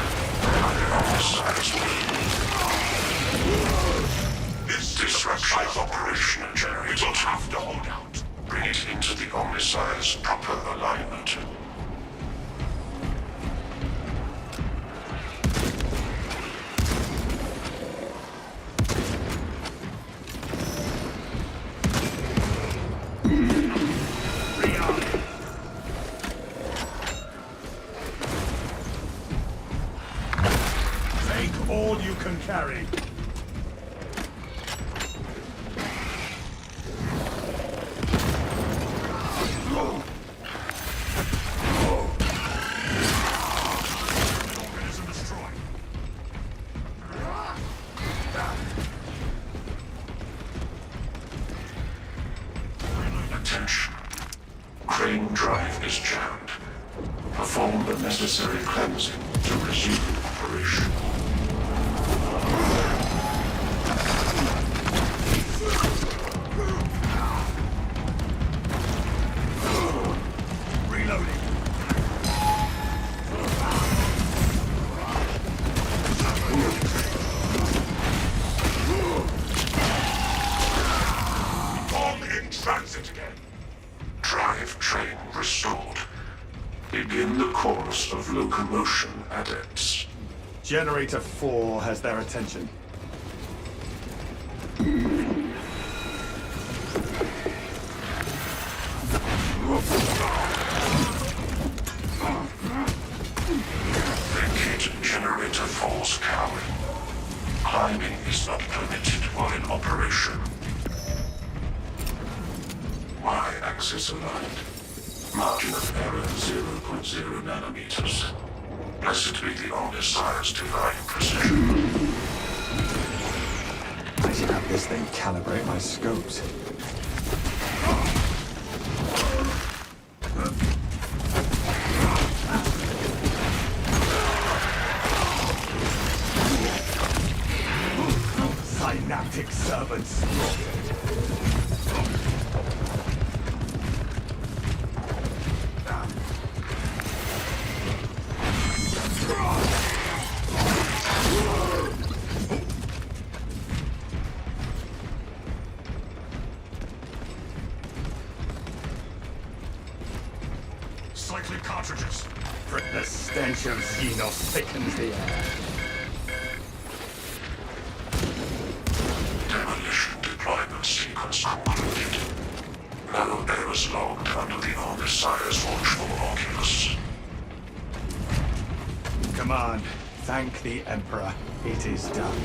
Speaker 4: This disrupts operation at Generator 2. We will have to hold out. Bring it into the Omnissiah's proper alignment.
Speaker 5: Take all you can carry.
Speaker 4: Organism destroyed. Attention. Crane drive is jammed. Perform the necessary cleansing to resume operation.
Speaker 5: Reloading.
Speaker 4: On in transit again. Drive train restored. Begin the course of locomotion, adepts.
Speaker 5: Generator 4 has their attention.
Speaker 4: Vacate Generator 4's cowling. Climbing is not permitted while in operation. Y-axis aligned. Margin of error 0.0 nanometers. Blessed be the Omnissiah's divine precision.
Speaker 5: I should have this thing calibrate my scopes. Synaptic servants.
Speaker 4: Cycling cartridges.
Speaker 5: The stench of Xenos thickens the air.
Speaker 4: Demolition deployment sequence concluded. No errors logged under the Omnissiah's watchful oculus.
Speaker 5: Command, thank the Emperor. It is done.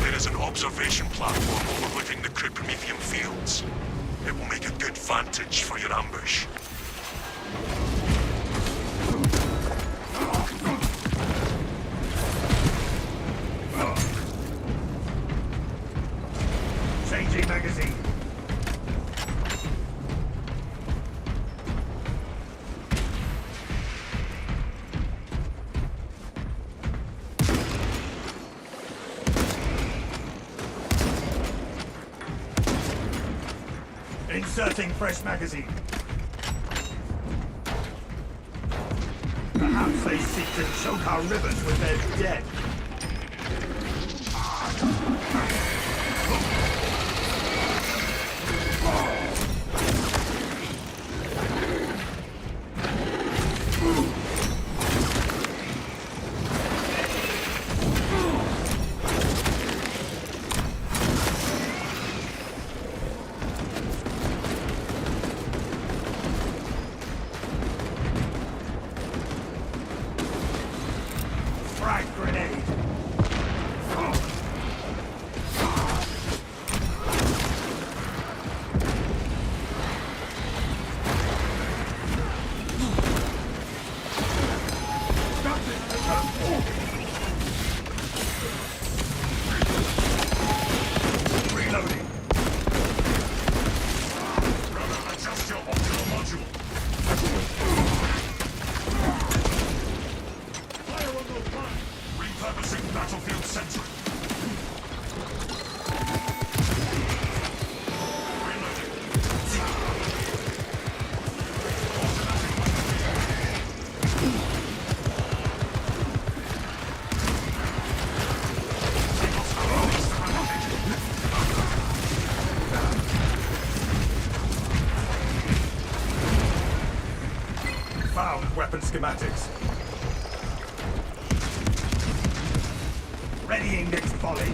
Speaker 4: There is an observation platform overlooking the Promethium fields. It will make a good vantage for your ambush.
Speaker 5: Changing magazine. Inserting fresh magazine. Perhaps they seek to choke our rivers with their dead. Frag grenade! Reloading!
Speaker 19: Adjust your optical module. Fire on those lines. Repurposing battlefield sentry.
Speaker 5: Found weapon schematics. Readying next volley.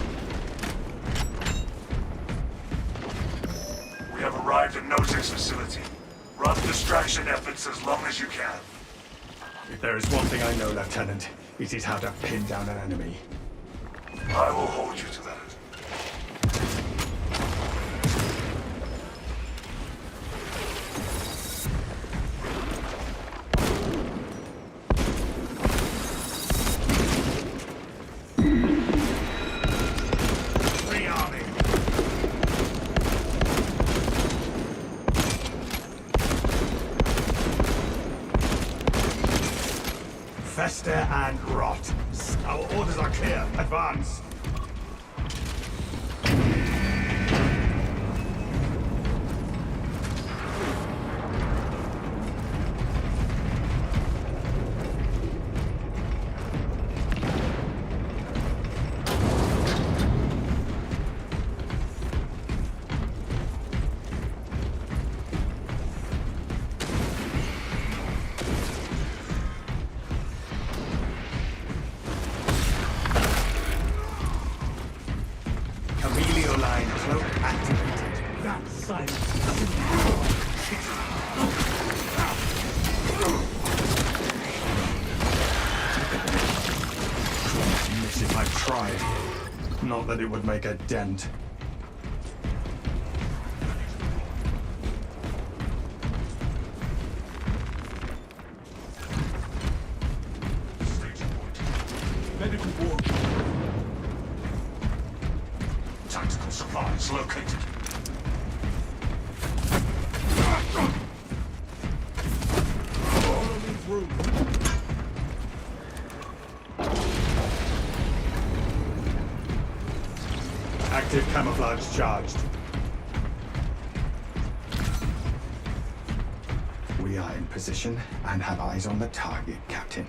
Speaker 19: We have arrived at Noze's facility. Run distraction efforts as long as you can.
Speaker 5: If there is one thing I know, Lieutenant, it is how to pin down an enemy.
Speaker 19: I will hold you to that.
Speaker 5: Rearming. Fester and rot. Our orders are clear. Advance. Aurelio line cloak activated. That silence miss if I tried. Not that it would make a dent.
Speaker 19: Medical ward. Tactical supplies located. Follow me through.
Speaker 5: Active camouflage charged. We are in position and have eyes on the target, Captain.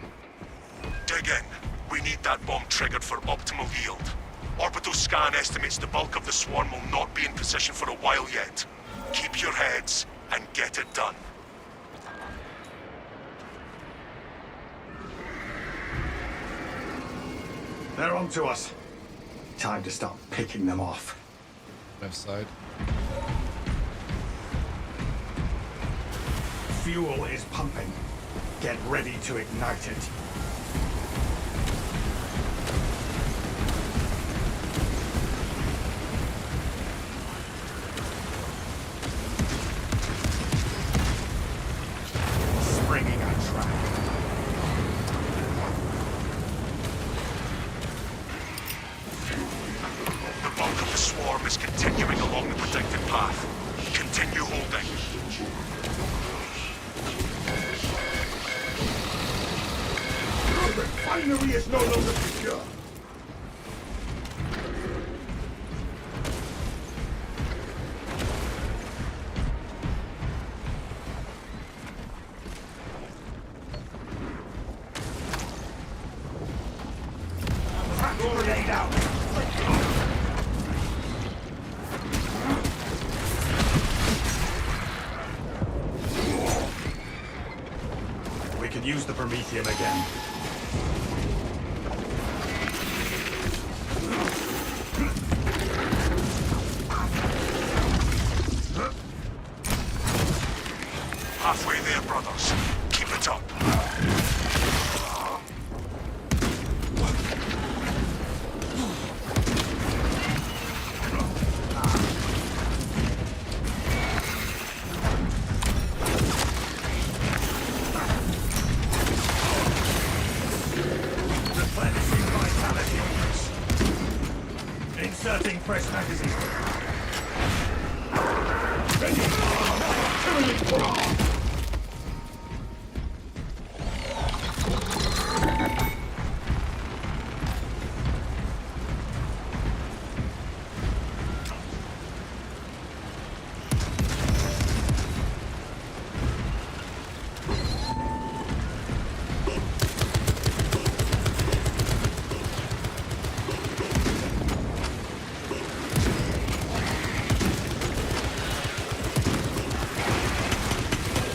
Speaker 19: Dig in. We need that bomb triggered for optimal yield. Orbital scan estimates the bulk of the swarm will not be in position for a while yet. Keep your heads and get it done.
Speaker 5: They're on to us. Time to start picking them off.
Speaker 1: Left side.
Speaker 5: Fuel is pumping. Get ready to ignite it. Springing a track.
Speaker 19: The bulk of the swarm is continuing along the predicted path. Continue holding.
Speaker 5: The refinery is no longer secure. could use the Prometheum again.
Speaker 4: Halfway there, brothers. Keep it up.
Speaker 5: Replenishing vitality. Inserting fresh magazine.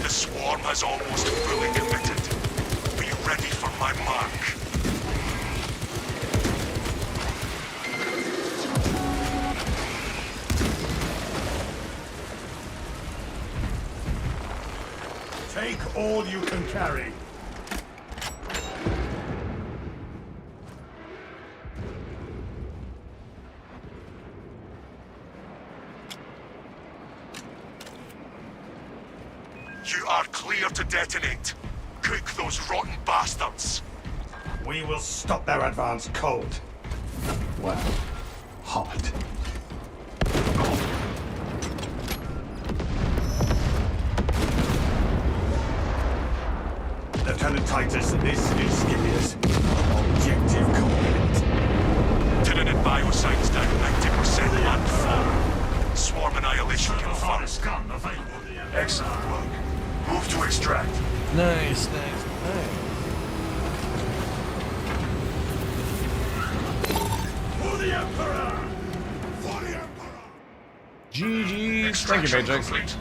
Speaker 4: The swarm has almost fully committed. Be ready for my mark.
Speaker 5: Take all you can carry.
Speaker 4: You are clear to detonate. Cook those rotten bastards.
Speaker 5: We will stop their advance cold. Well, hot. Lieutenant Titus, this is Scipius. Objective complete.
Speaker 4: Tyranid bioscience down 90% and full. Swarm annihilation confirmed. Excellent work. Move to extract.
Speaker 1: Nice.
Speaker 5: For the Emperor!
Speaker 1: GG's. Thank you, Matrix.
Speaker 4: Complete.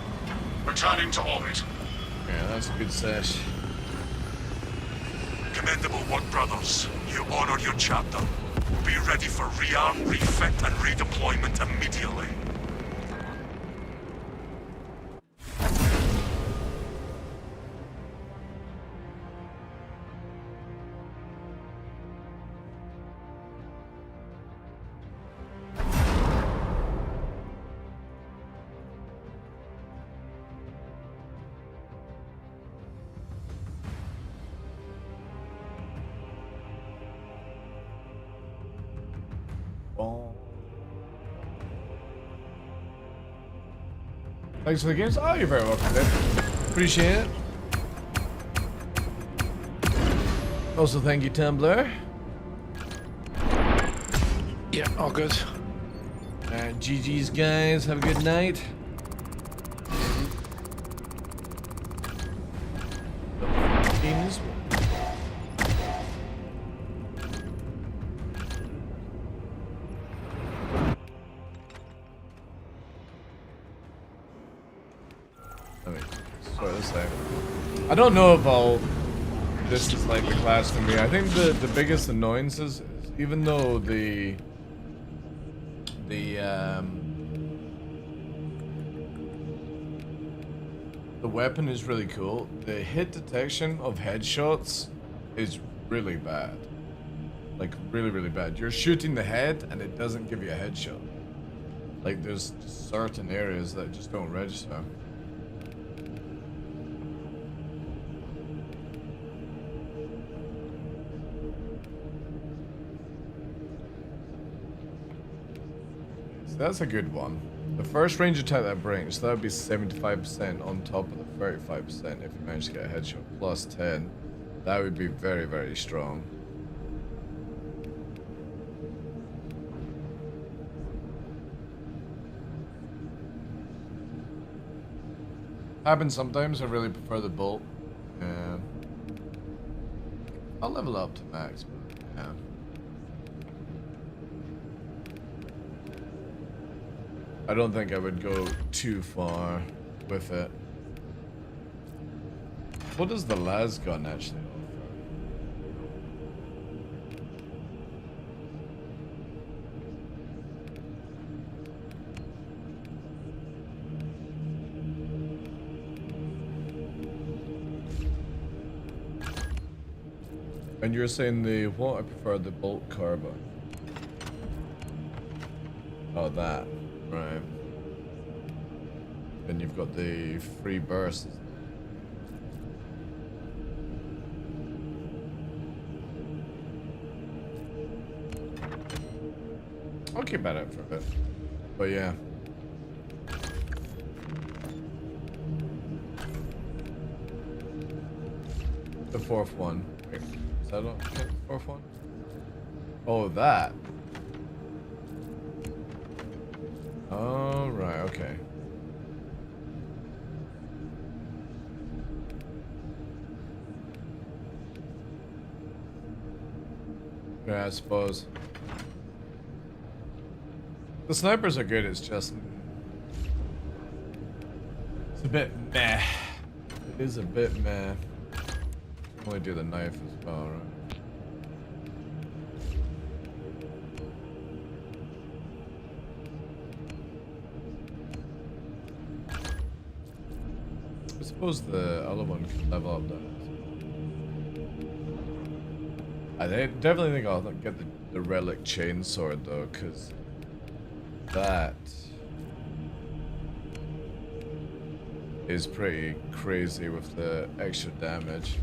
Speaker 4: Returning to orbit.
Speaker 1: Yeah, that's a good sesh.
Speaker 4: Commendable work, brothers. You honor your chapter. Be ready for rearm, refit, and redeployment immediately.
Speaker 1: Thanks for the games. Oh, you're very welcome, Dave. Appreciate it. Also, thank you, Tumblr.
Speaker 6: Yeah, all good.
Speaker 1: GG's, guys. Have a good night. Games. I don't know if this is like the class for me. I think the biggest annoyance is even though the weapon is really cool, the hit detection of headshots is really bad. Like really bad. You're shooting the head and it doesn't give you a headshot. Like there's just certain areas that just don't register. That's a good one. The first range attack that brings, that would be 75% on top of the 35% if you manage to get a headshot. Plus 10. That would be very strong. Happens sometimes, I really prefer the bolt. Yeah. I'll level up to max, but yeah. I don't think I would go too far with it. What does the las gun actually offer? And you're saying the what? I prefer the bolt carbine. Oh, that. Right. Then you've got the free bursts. I'll keep at it for a bit. But yeah. The fourth one. Wait, is that not the fourth one? Oh, that. Oh, right, okay. Yeah, I suppose. The snipers are good, it's just... It's a bit meh. It is a bit meh. Only do the knife as well, right? I suppose the other one can level up that. I definitely think I'll get the relic chainsword though, because that is pretty crazy with the extra damage.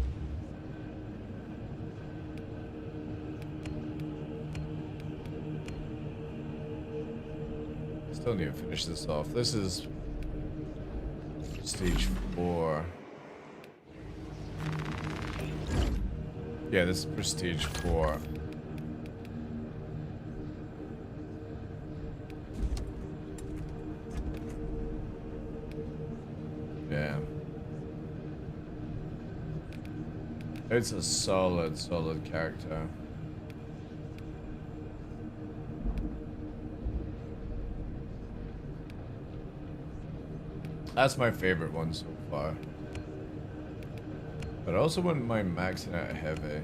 Speaker 1: Still need to finish this off. This is stage 4. Yeah, this is prestige 4. Yeah. It's a solid character. That's my favorite one so far. But I also wouldn't mind maxing out heavy.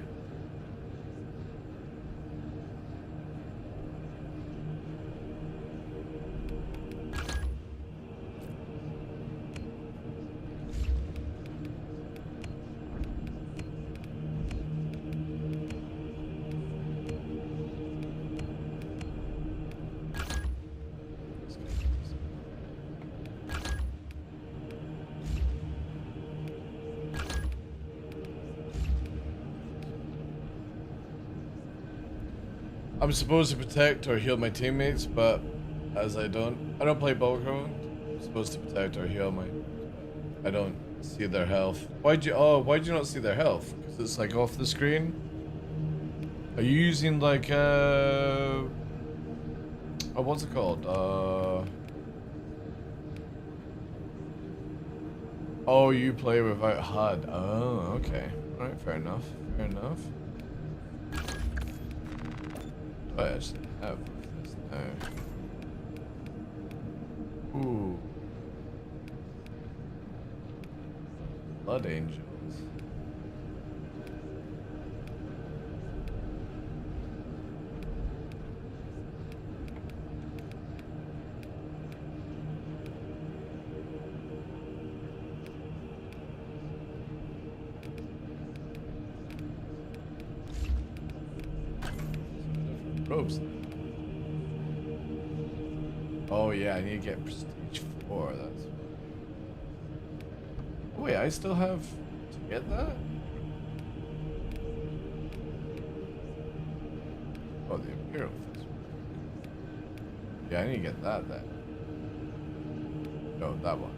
Speaker 1: I'm supposed to protect or heal my teammates, but as I don't play Battleground, I'm supposed to protect or heal my. I don't see their health. Why'd you not see their health? Because it's like off the screen. Are you using like oh, what's it called? Oh, you play without HUD. Oh, okay. All right, fair enough. Fair enough. I actually have this now. Ooh. Blood Angels. Ropes. Oh yeah, I need to get prestige 4. That's. Oh, wait, I still have to get that. Oh, the Imperial Fist. Yeah, I need to get that then. No, that one.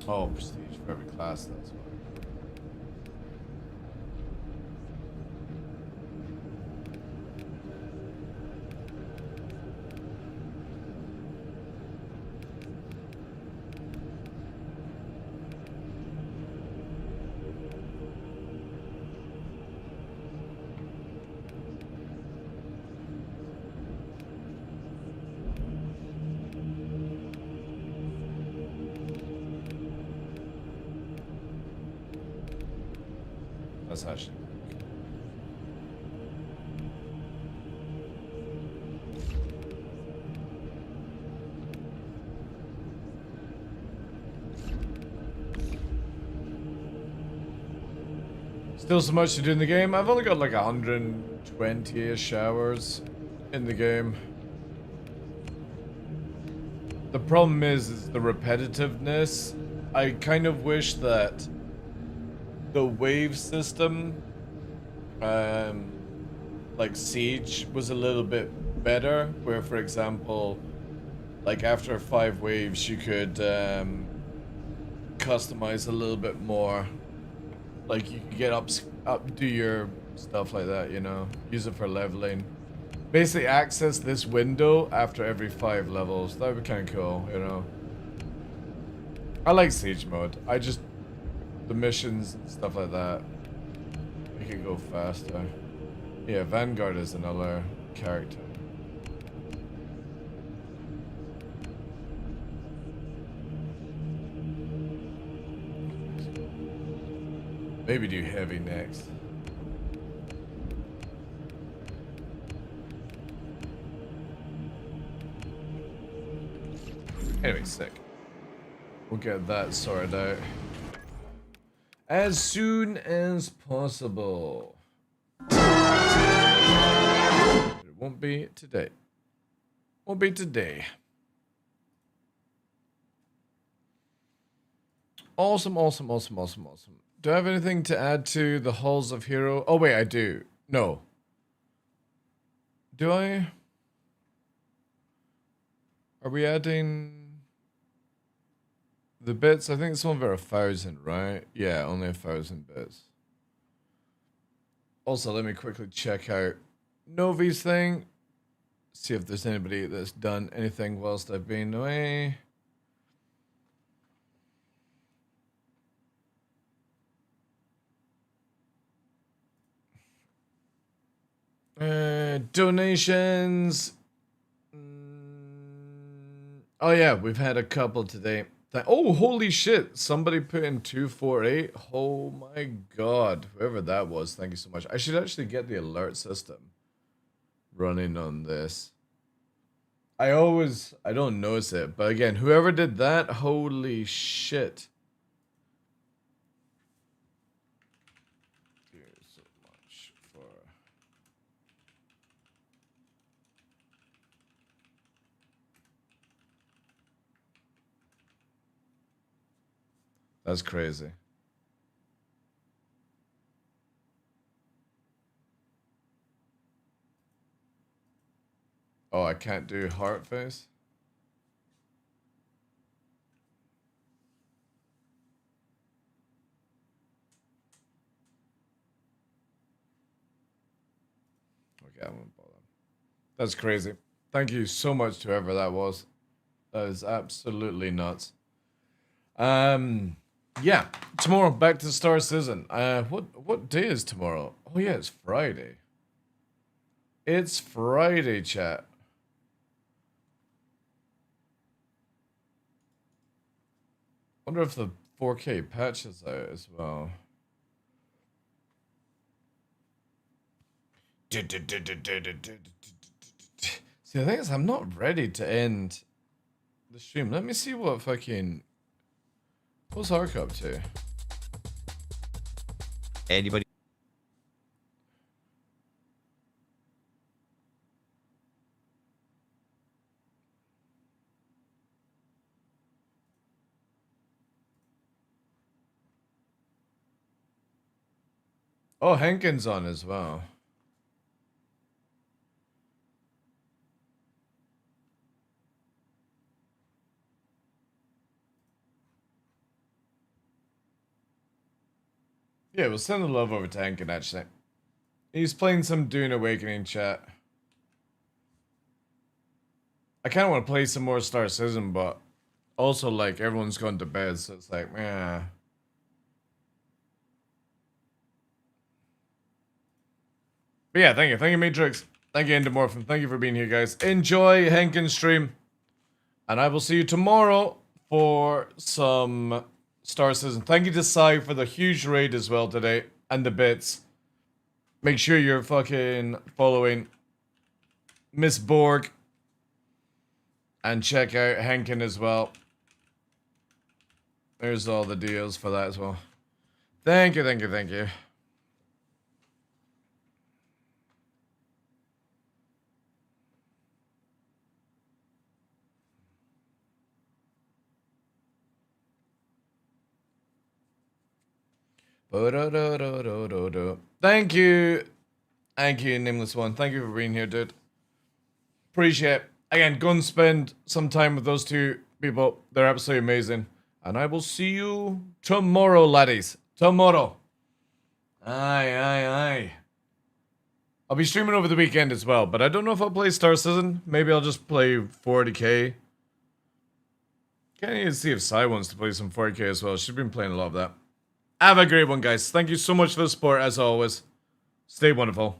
Speaker 1: Oh, prestige for every class, that's why. That's actually. Still so much to do in the game. I've only got like 120-ish hours in the game. The problem is the repetitiveness. I kind of wish that the wave system, like Siege, was a little bit better. Where, for example, like after 5 waves, you could customize a little bit more. Like you could get up, do your stuff like that, you know. Use it for leveling. Basically, access this window after every 5 levels. That would be kind of cool, you know. I like Siege mode. The missions and stuff like that, make it go faster. Yeah, Vanguard is another character. Maybe do heavy next. Anyway, sick. We'll get that sorted out as soon as possible. It won't be today. Won't be today. Awesome, awesome, awesome, awesome, awesome. Do I have anything to add to the Halls of Hero? Oh wait, I do. No. Do I? Are we adding the bits? I think it's only about 1,000, right? Yeah, only 1,000 bits. Also, let me quickly check out Novi's thing. See if there's anybody that's done anything whilst I've been away. Donations. Oh yeah, we've had a couple today. Oh, holy shit. Somebody put in 248. Oh my god. Whoever that was, thank you so much. I should actually get the alert system running on this. I don't notice it, but again, whoever did that, holy shit. Thank you so much for... That's crazy. Oh, I can't do heart face? Okay, I won't bother. That's crazy. Thank you so much to whoever that was. That is absolutely nuts. Yeah, tomorrow back to Star Citizen. What day is tomorrow? Oh yeah, it's Friday. It's Friday, chat. Wonder if the 4K patch is out as well. See, the thing is, I'm not ready to end the stream. Let me see what fucking... What's Ark up to?
Speaker 15: Anybody?
Speaker 1: Oh, Henkin's on as well. Yeah, we'll send the love over to Henkin, actually. He's playing some Dune Awakening, chat. I kind of want to play some more Star Citizen, but also, like, everyone's gone to bed, so it's like, yeah. But yeah, thank you. Thank you, Matrix. Thank you, Endomorphin. Thank you for being here, guys. Enjoy Henkin's stream. And I will see you tomorrow for some Star Citizen. Thank you to Sai for the huge raid as well today. and the bits. Make sure you're fucking following Miss Borg. And check out Henkin as well. There's all the deals for that as well. Thank you, thank you, thank you. Thank you. Thank you, Nameless One. Thank you for being here, dude. Appreciate it. Again, go and spend some time with those two people. They're absolutely amazing. And I will see you tomorrow, laddies. Tomorrow. Aye, aye, aye. I'll be streaming over the weekend as well, but I don't know if I'll play Star Citizen. Maybe I'll just play 40k. Can't even see if Sai wants to play some 40k as well. She's been playing a lot of that. Have a great one, guys. Thank you so much for the support, as always. Stay wonderful.